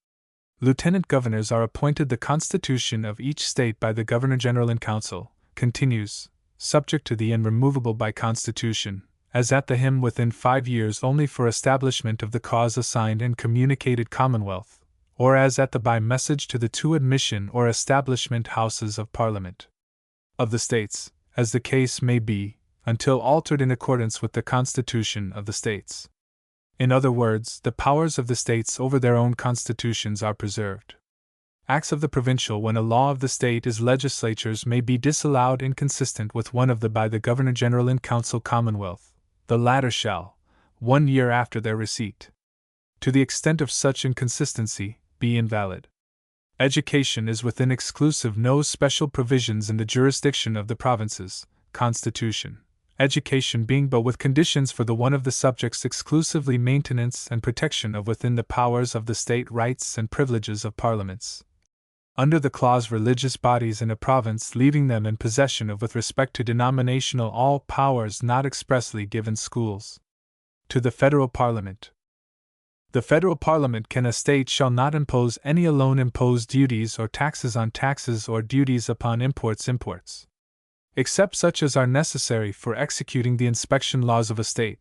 Lieutenant governors are appointed the constitution of each state by the Governor-General in Council, continues, subject to the and removable by constitution, as at the him within 5 years only for establishment of the cause assigned and communicated Commonwealth, or as at the by message to the two admission or establishment houses of Parliament. Of the states, as the case may be, until altered in accordance with the Constitution of the states. In other words, the powers of the states over their own constitutions are preserved. Acts of the provincial. When a law of the state is legislatures may be disallowed inconsistent with one of the by the Governor-General in Council Commonwealth, the latter shall, 1 year after their receipt, to the extent of such inconsistency, be invalid. Education is within exclusive no special provisions in the jurisdiction of the provinces, Constitution. Education being but with conditions for the one of the subjects exclusively maintenance and protection of within the powers of the state rights and privileges of parliaments. Under the clause religious bodies in a province leaving them in possession of with respect to denominational all powers not expressly given schools. To the Federal Parliament. The Federal Parliament can a state shall not impose any alone imposed duties or taxes on taxes or duties upon imports, except such as are necessary for executing the inspection laws of a state,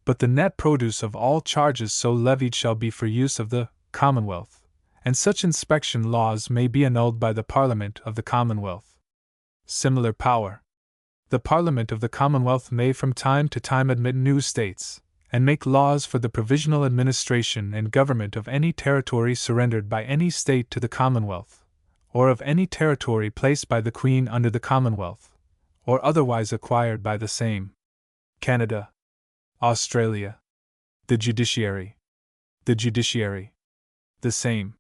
but the net produce of all charges so levied shall be for use of the Commonwealth, and such inspection laws may be annulled by the Parliament of the Commonwealth. Similar power. The Parliament of the Commonwealth may from time to time admit new states, and make laws for the provisional administration and government of any territory surrendered by any state to the Commonwealth, or of any territory placed by the Queen under the Commonwealth, or otherwise acquired by the same. Canada. Australia. The judiciary. The judiciary. The same.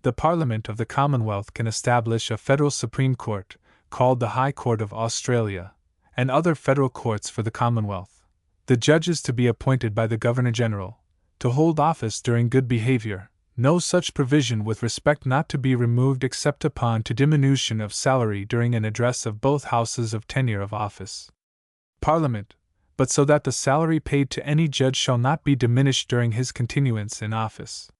The Parliament of the Commonwealth can establish a federal Supreme Court, called the High Court of Australia, and other federal courts for the Commonwealth. The judges to be appointed by the Governor-General, to hold office during good behavior, no such provision with respect not to be removed except upon to diminution of salary during an address of both houses of tenure of office. Parliament, but so that the salary paid to any judge shall not be diminished during his continuance in office.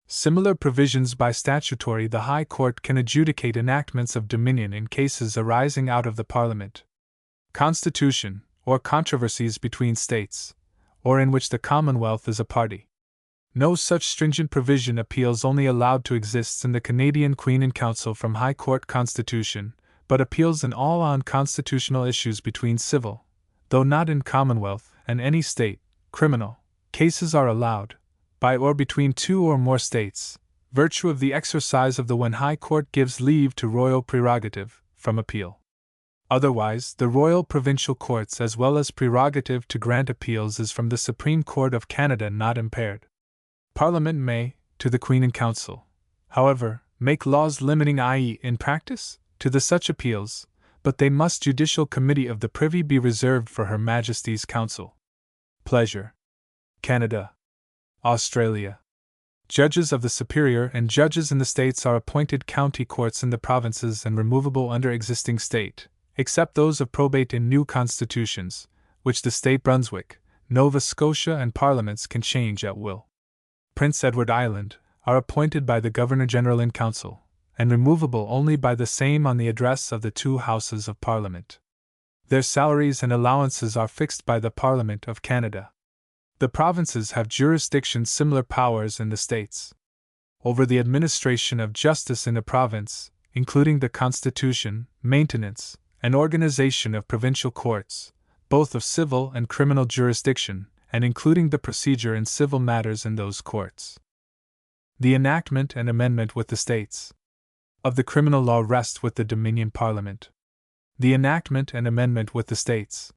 Similar provisions by statutory the High Court can adjudicate enactments of dominion in cases arising out of the Parliament. Constitution, or controversies between states, or in which the Commonwealth is a party. No such stringent provision appeals only allowed to exist in the Canadian Queen and Council from High Court Constitution, but appeals in all on constitutional issues between civil, though not in Commonwealth, and any state, criminal, cases are allowed, by or between two or more states, virtue of the exercise of the when High Court gives leave to royal prerogative, from appeal. Otherwise, the Royal Provincial Courts as well as prerogative to grant appeals is from the Supreme Court of Canada not impaired. Parliament may, to the Queen and Council, however, make laws limiting i.e., in practice, to the such appeals, but they must judicial committee of the Privy be reserved for Her Majesty's Council. Pleasure. Canada. Australia. Judges of the Superior and judges in the states are appointed county courts in the provinces and removable under existing state, except those of probate in new constitutions, which the state Brunswick, Nova Scotia and parliaments can change at will. Prince Edward Island, are appointed by the Governor-General in Council, and removable only by the same on the address of the two Houses of Parliament. Their salaries and allowances are fixed by the Parliament of Canada. The provinces have jurisdiction similar powers in the states. Over the administration of justice in a province, including the constitution, maintenance, and organization of provincial courts, both of civil and criminal jurisdiction, and including the procedure in civil matters in those courts. The enactment and amendment with the states of the criminal law rest with the Dominion Parliament. The enactment and amendment with the states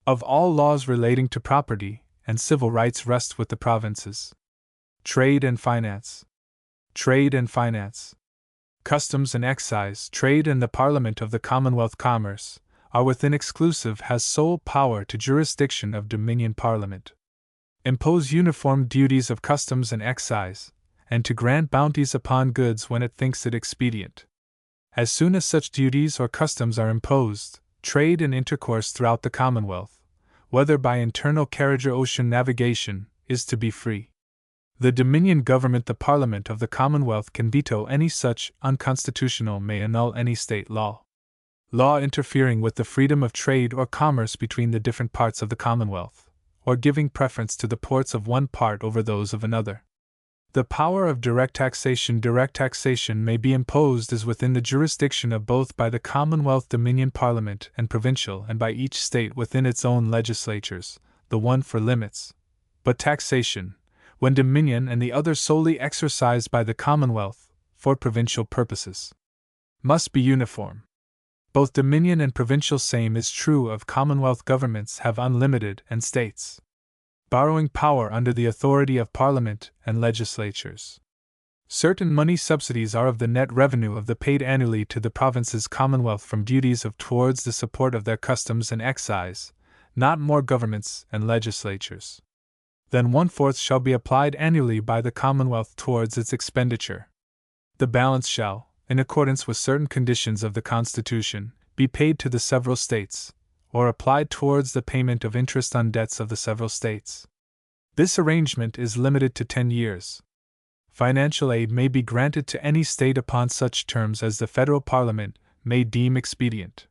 of all laws relating to property and civil rights rest with the provinces. Trade and finance. Trade and finance. Customs and excise, trade and the Parliament of the Commonwealth Commerce, are within exclusive has sole power to jurisdiction of Dominion Parliament. Impose uniform duties of customs and excise, and to grant bounties upon goods when it thinks it expedient. As soon as such duties or customs are imposed, trade and intercourse throughout the Commonwealth, whether by internal carriage or ocean navigation, is to be free. The Dominion Government, the Parliament of the Commonwealth, can veto any such unconstitutional, may annul any state law. Law interfering with the freedom of trade or commerce between the different parts of the Commonwealth, or giving preference to the ports of one part over those of another. The power of direct taxation may be imposed as within the jurisdiction of both by the Commonwealth Dominion Parliament and provincial and by each state within its own legislatures, the one for limits, but taxation, when Dominion and the other solely exercised by the Commonwealth, for provincial purposes, must be uniform. Both Dominion and provincial same is true of Commonwealth governments have unlimited and states borrowing power under the authority of Parliament and legislatures. Certain money subsidies are of the net revenue of the paid annually to the province's commonwealth from duties of towards the support of their customs and excise, not more governments and legislatures. Then 1/4 shall be applied annually by the commonwealth towards its expenditure. The balance shall, in accordance with certain conditions of the Constitution, be paid to the several states, or applied towards the payment of interest on debts of the several states. This arrangement is limited to 10 years. Financial aid may be granted to any state upon such terms as the federal parliament may deem expedient.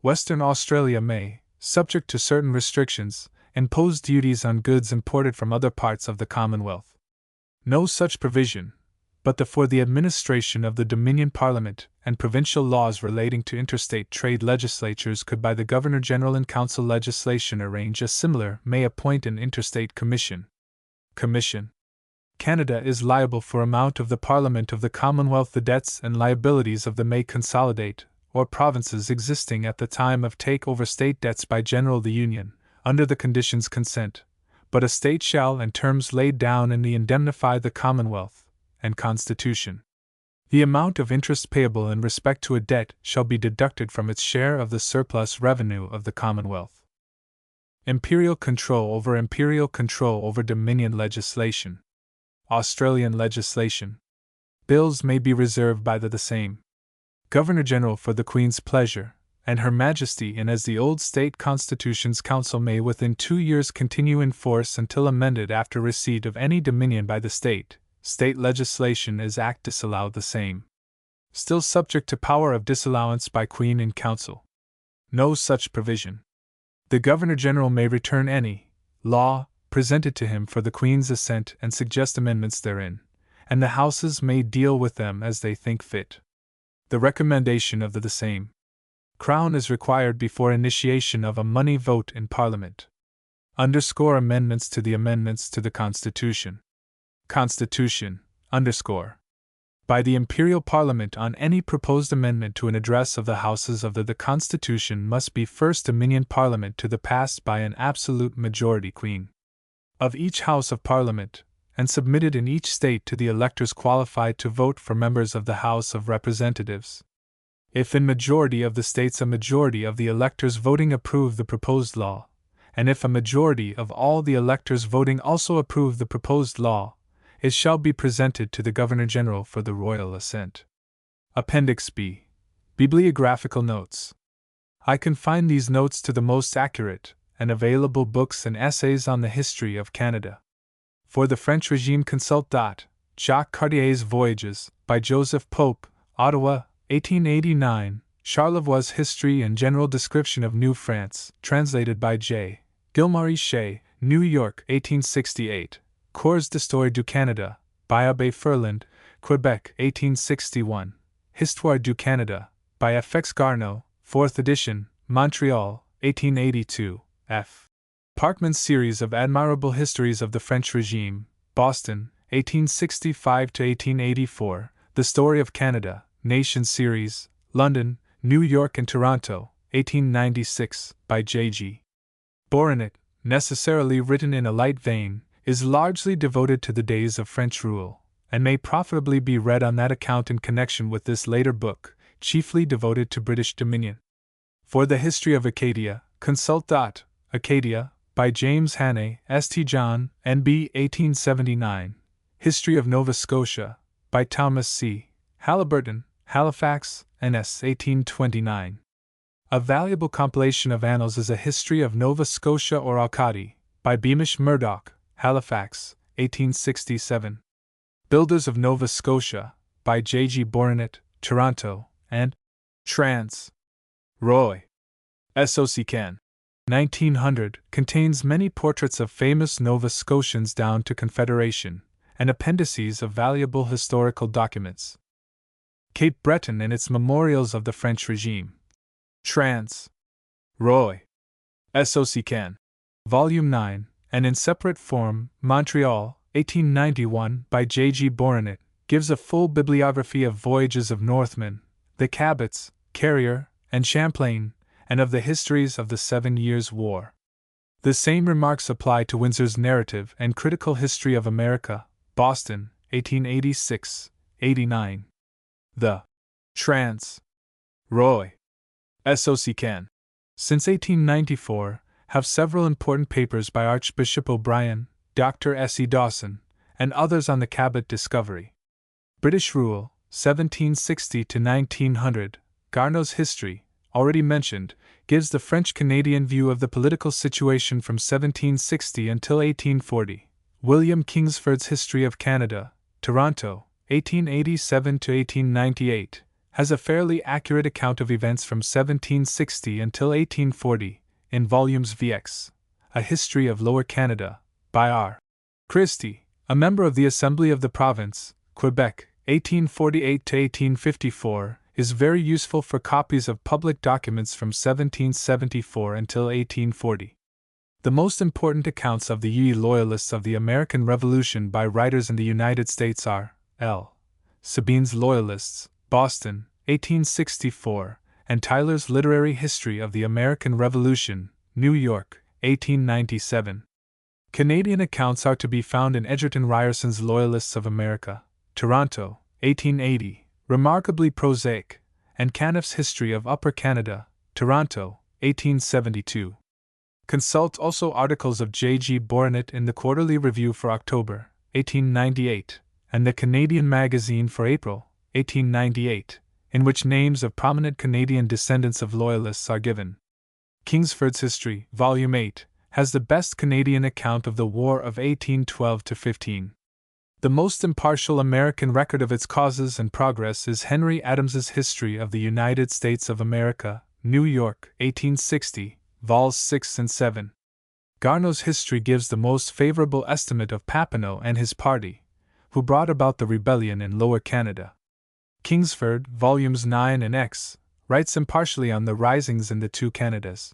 Western Australia may, subject to certain restrictions, impose duties on goods imported from other parts of the Commonwealth. No such provision, but for the administration of the Dominion Parliament and provincial laws relating to interstate trade legislatures could by the Governor-General and Council legislation arrange a similar may appoint an interstate commission. Canada is liable for amount of the Parliament of the Commonwealth the debts and liabilities of the may consolidate, or provinces existing at the time of take-over state debts by General the Union, under the conditions consent, but a state shall and terms laid down in the indemnify the Commonwealth, and Constitution. The amount of interest payable in respect to a debt shall be deducted from its share of the surplus revenue of the Commonwealth. Imperial control over Dominion legislation. Australian legislation. Bills may be reserved by the same Governor-General for the Queen's pleasure, and Her Majesty, and as the old state constitutions council may within 2 years continue in force until amended after receipt of any dominion by the state legislation is act disallow the same. Still subject to power of disallowance by Queen in Council. No such provision. The Governor-General may return any law presented to him for the Queen's assent and suggest amendments therein, and the Houses may deal with them as they think fit. The recommendation of the same Crown is required before initiation of a money vote in Parliament. Amendments to the Constitution. By the Imperial Parliament on any proposed amendment to an address of the Houses of the Constitution must be first Dominion Parliament to the passed by an absolute majority Queen of each House of Parliament, and submitted in each state to the electors qualified to vote for members of the House of Representatives. If in majority of the states a majority of the electors voting approve the proposed law, and if a majority of all the electors voting also approve the proposed law, it shall be presented to the Governor-General for the royal assent. Appendix B. Bibliographical Notes. I confine these notes to the most accurate and available books and essays on the history of Canada. For the French regime consult. Jacques Cartier's Voyages, by Joseph Pope, Ottawa, 1889, Charlevoix's History and General Description of New France, translated by J. Gilmore Shea, New York, 1868, Cours d'Histoire du Canada, by Abbé Ferland, Quebec, 1861, Histoire du Canada, by F. X. Garneau, 4th edition, Montreal, 1882, F. Parkman's Series of Admirable Histories of the French Regime, Boston, 1865–1884, The Story of Canada, Nation Series, London, New York and Toronto, 1896, by J.G. Bourinot, necessarily written in a light vein, is largely devoted to the days of French rule, and may profitably be read on that account in connection with this later book, chiefly devoted to British Dominion. For the History of Acadia, consult. Acadia, by James Hannay, St. John, N.B. 1879. History of Nova Scotia, by Thomas C. Halliburton, Halifax, N.S. 1829. A valuable compilation of annals is A History of Nova Scotia or Acadie, by Beamish Murdoch, Halifax, 1867. Builders of Nova Scotia, by J.G. Bourinot, Toronto, and Trans. Roy. Socan. 1900, contains many portraits of famous Nova Scotians down to Confederation, and appendices of valuable historical documents. Cape Breton and its Memorials of the French Regime. Trans. Roy. Socan. Volume 9, and in separate form, Montreal, 1891, by J.G. Bourinot, gives a full bibliography of voyages of Northmen, the Cabots, Carrier, and Champlain, and of the histories of the 7 Years' War. The same remarks apply to Windsor's Narrative and Critical History of America, Boston, 1886, 89. The Trans. Roy. SOC can. Since 1894, have several important papers by Archbishop O'Brien, Dr. S. E. Dawson, and others on the Cabot discovery. British rule, 1760 to 1900, Garneau's history, already mentioned, gives the French-Canadian view of the political situation from 1760 until 1840. William Kingsford's History of Canada, Toronto, 1887 to 1898, has a fairly accurate account of events from 1760 until 1840, in volumes VX, A History of Lower Canada, by R. Christie, a member of the Assembly of the Province, Quebec, 1848 to 1854, is very useful for copies of public documents from 1774 until 1840. The most important accounts of the Ye Loyalists of the American Revolution by writers in the United States are L. Sabine's Loyalists, Boston, 1864, and Tyler's Literary History of the American Revolution, New York, 1897. Canadian accounts are to be found in Egerton Ryerson's Loyalists of America, Toronto, 1880, remarkably prosaic, and Caniff's History of Upper Canada, Toronto, 1872. Consult also articles of J. G. Bourinot in the Quarterly Review for October, 1898, and the Canadian Magazine for April, 1898, in which names of prominent Canadian descendants of Loyalists are given. Kingsford's History, Volume 8, has the best Canadian account of the War of 1812 to 15. The most impartial American record of its causes and progress is Henry Adams's History of the United States of America, New York, 1860, vols 6 and 7. Garneau's history gives the most favorable estimate of Papineau and his party, who brought about the rebellion in Lower Canada. Kingsford, volumes 9 and X, writes impartially on the risings in the two Canadas.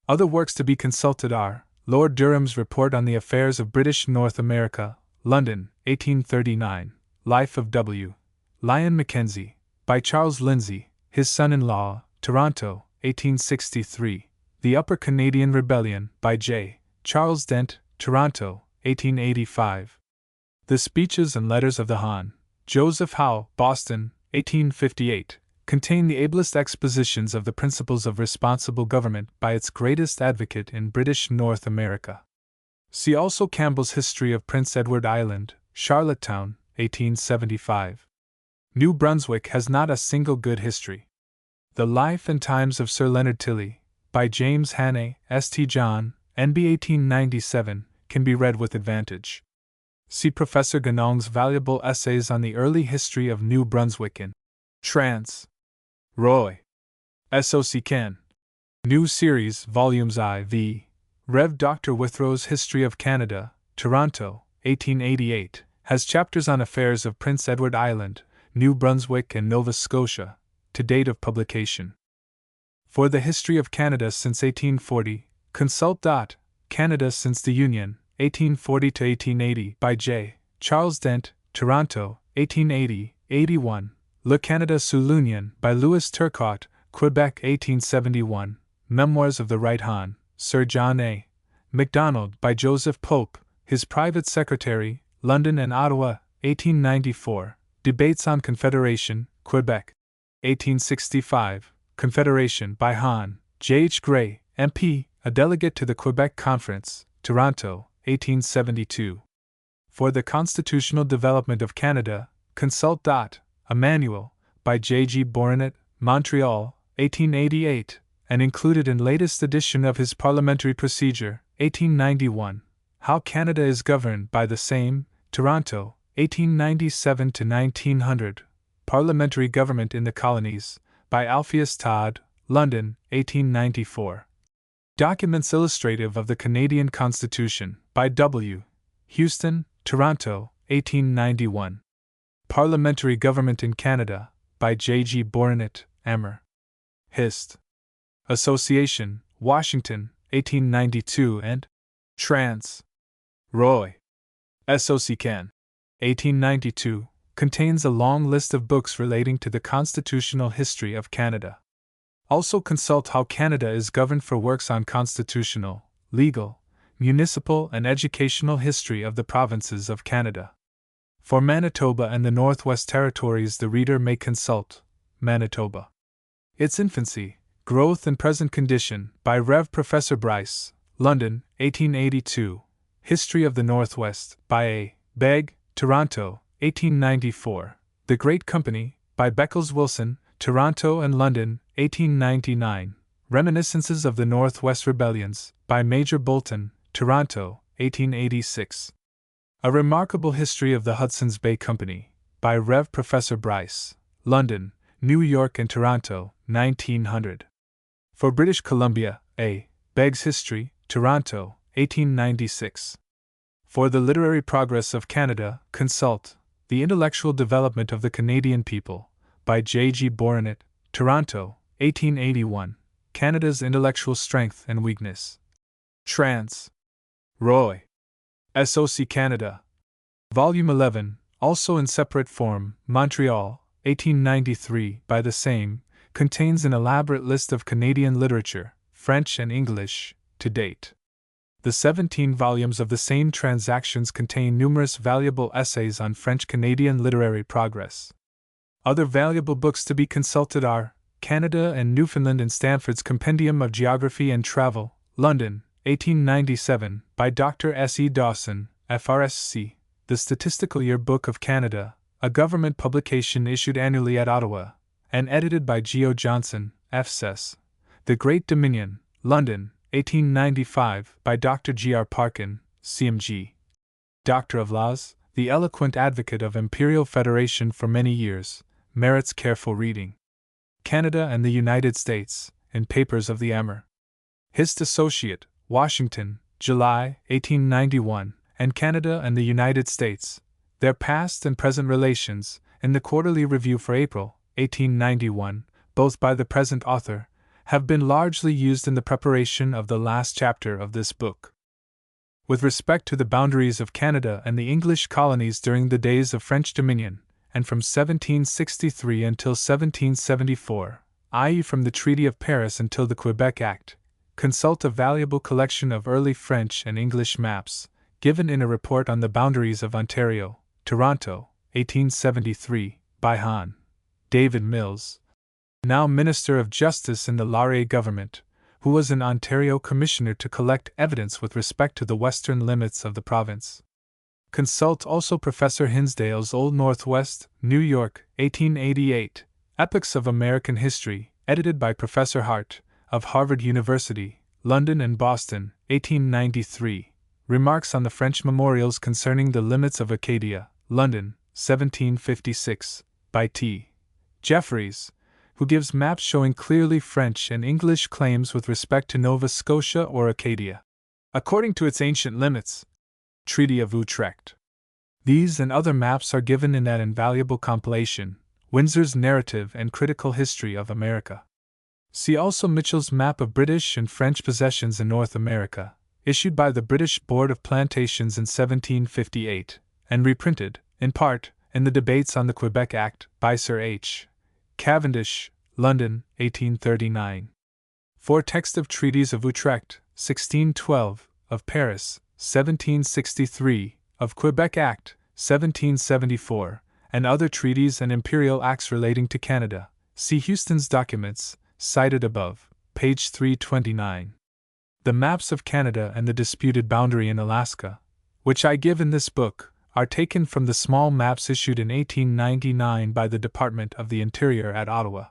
Other works to be consulted are Lord Durham's Report on the Affairs of British North America, London, 1839, Life of W. Lyon Mackenzie, by Charles Lindsay, his son-in-law, Toronto, 1863, The Upper Canadian Rebellion, by J. Charles Dent, Toronto, 1885. The Speeches and Letters of the Hon. Joseph Howe, Boston, 1858, contain the ablest expositions of the principles of responsible government by its greatest advocate in British North America. See also Campbell's History of Prince Edward Island, Charlottetown, 1875. New Brunswick has not a single good history. The Life and Times of Sir Leonard Tilley, by James Hannay, St. John, NB 1897, can be read with advantage. See Professor Ganong's valuable essays on the early history of New Brunswick in Trans. Roy. SOC Can. New Series, Volumes IV. Rev. Dr. Withrow's History of Canada, Toronto, 1888, has chapters on affairs of Prince Edward Island, New Brunswick and Nova Scotia, to date of publication. For the History of Canada since 1840, consult Canada since the Union, 1840 to 1880, by J. Charles Dent, Toronto, 1880-81. Le Canada sous l'Union, by Louis Turcotte, Quebec, 1871. Memoirs of the Right Hon. Sir John A. Macdonald, by Joseph Pope, his private secretary, London and Ottawa, 1894. Debates on Confederation, Quebec, 1865. Confederation, by Hon. J. H. Gray, MP, a delegate to the Quebec Conference, Toronto, 1872. For the Constitutional Development of Canada, consult A Manual, by J. G. Bourinot, Montreal, 1888, and included in latest edition of his Parliamentary Procedure, 1891, How Canada is Governed by the Same, Toronto, 1897 to 1900, Parliamentary Government in the Colonies, by Alpheus Todd, London, 1894. Documents illustrative of the Canadian Constitution, by W. Houston, Toronto, 1891. Parliamentary Government in Canada, by J. G. Bourinot, Amer. Hist. Association, Washington, 1892 and Trans. Roy. SOC Can. 1892, contains a long list of books relating to the constitutional history of Canada. Also consult How Canada is Governed for works on constitutional, legal, municipal and educational history of the provinces of Canada. For Manitoba and the Northwest Territories, the reader may consult Manitoba. Its Infancy, Growth and Present Condition, by Rev. Professor Bryce, London, 1882. History of the Northwest, by A. Begg, Toronto, 1894. The Great Company, by Beckles Wilson, Toronto and London, 1899. Reminiscences of the Northwest Rebellions, by Major Bolton, Toronto, 1886. A Remarkable History of the Hudson's Bay Company, by Rev. Professor Bryce, London, New York and Toronto, 1900. For British Columbia, A. Begg's History, Toronto, 1896. For the Literary Progress of Canada, consult The Intellectual Development of the Canadian People, by J. G. Bourinot, Toronto, 1881. Canada's Intellectual Strength and Weakness. Trans. Roy. SOC Canada. Volume 11, also in separate form, Montreal, 1893, by the same, contains an elaborate list of Canadian literature, French and English, to date. The 17 volumes of the same transactions contain numerous valuable essays on French-Canadian literary progress. Other valuable books to be consulted are Canada and Newfoundland and Stanford's Compendium of Geography and Travel, London, 1897, by Dr. S. E. Dawson, FRSC, The Statistical Yearbook of Canada, a government publication issued annually at Ottawa, and edited by G. O. Johnson, FSS, The Great Dominion, London, 1895, by Dr. G. R. Parkin, CMG. Doctor of Laws, the eloquent advocate of Imperial Federation for many years, merits careful reading. Canada and the United States, in Papers of the Emmer. Hist. Associate, Washington, July, 1891, and Canada and the United States, Their Past and Present Relations, in the Quarterly Review for April, 1891, both by the present author, have been largely used in the preparation of the last chapter of this book. With respect to the boundaries of Canada and the English colonies during the days of French dominion, and from 1763 until 1774, i.e., from the Treaty of Paris until the Quebec Act, consult a valuable collection of early French and English maps, given in a report on the boundaries of Ontario, Toronto, 1873, by Hon. David Mills, now Minister of Justice in the Laurier government, who was an Ontario commissioner to collect evidence with respect to the western limits of the province. Consult also Professor Hinsdale's Old Northwest, New York, 1888, Epochs of American History, edited by Professor Hart, of Harvard University, London and Boston, 1893. Remarks on the French Memorials Concerning the Limits of Acadia, London, 1756, by T. Jeffreys, who gives maps showing clearly French and English claims with respect to Nova Scotia or Acadia, according to its ancient limits. Treaty of Utrecht. These and other maps are given in that invaluable compilation, Windsor's Narrative and Critical History of America. See also Mitchell's Map of British and French Possessions in North America, issued by the British Board of Plantations in 1758, and reprinted, in part, in the Debates on the Quebec Act, by Sir H. Cavendish, London, 1839. For text of Treaties of Utrecht, 1612, of Paris, 1763, of Quebec Act, 1774, and other treaties and imperial acts relating to Canada, see Houston's documents, cited above, page 329. The maps of Canada and the disputed boundary in Alaska, which I give in this book, are taken from the small maps issued in 1899 by the Department of the Interior at Ottawa.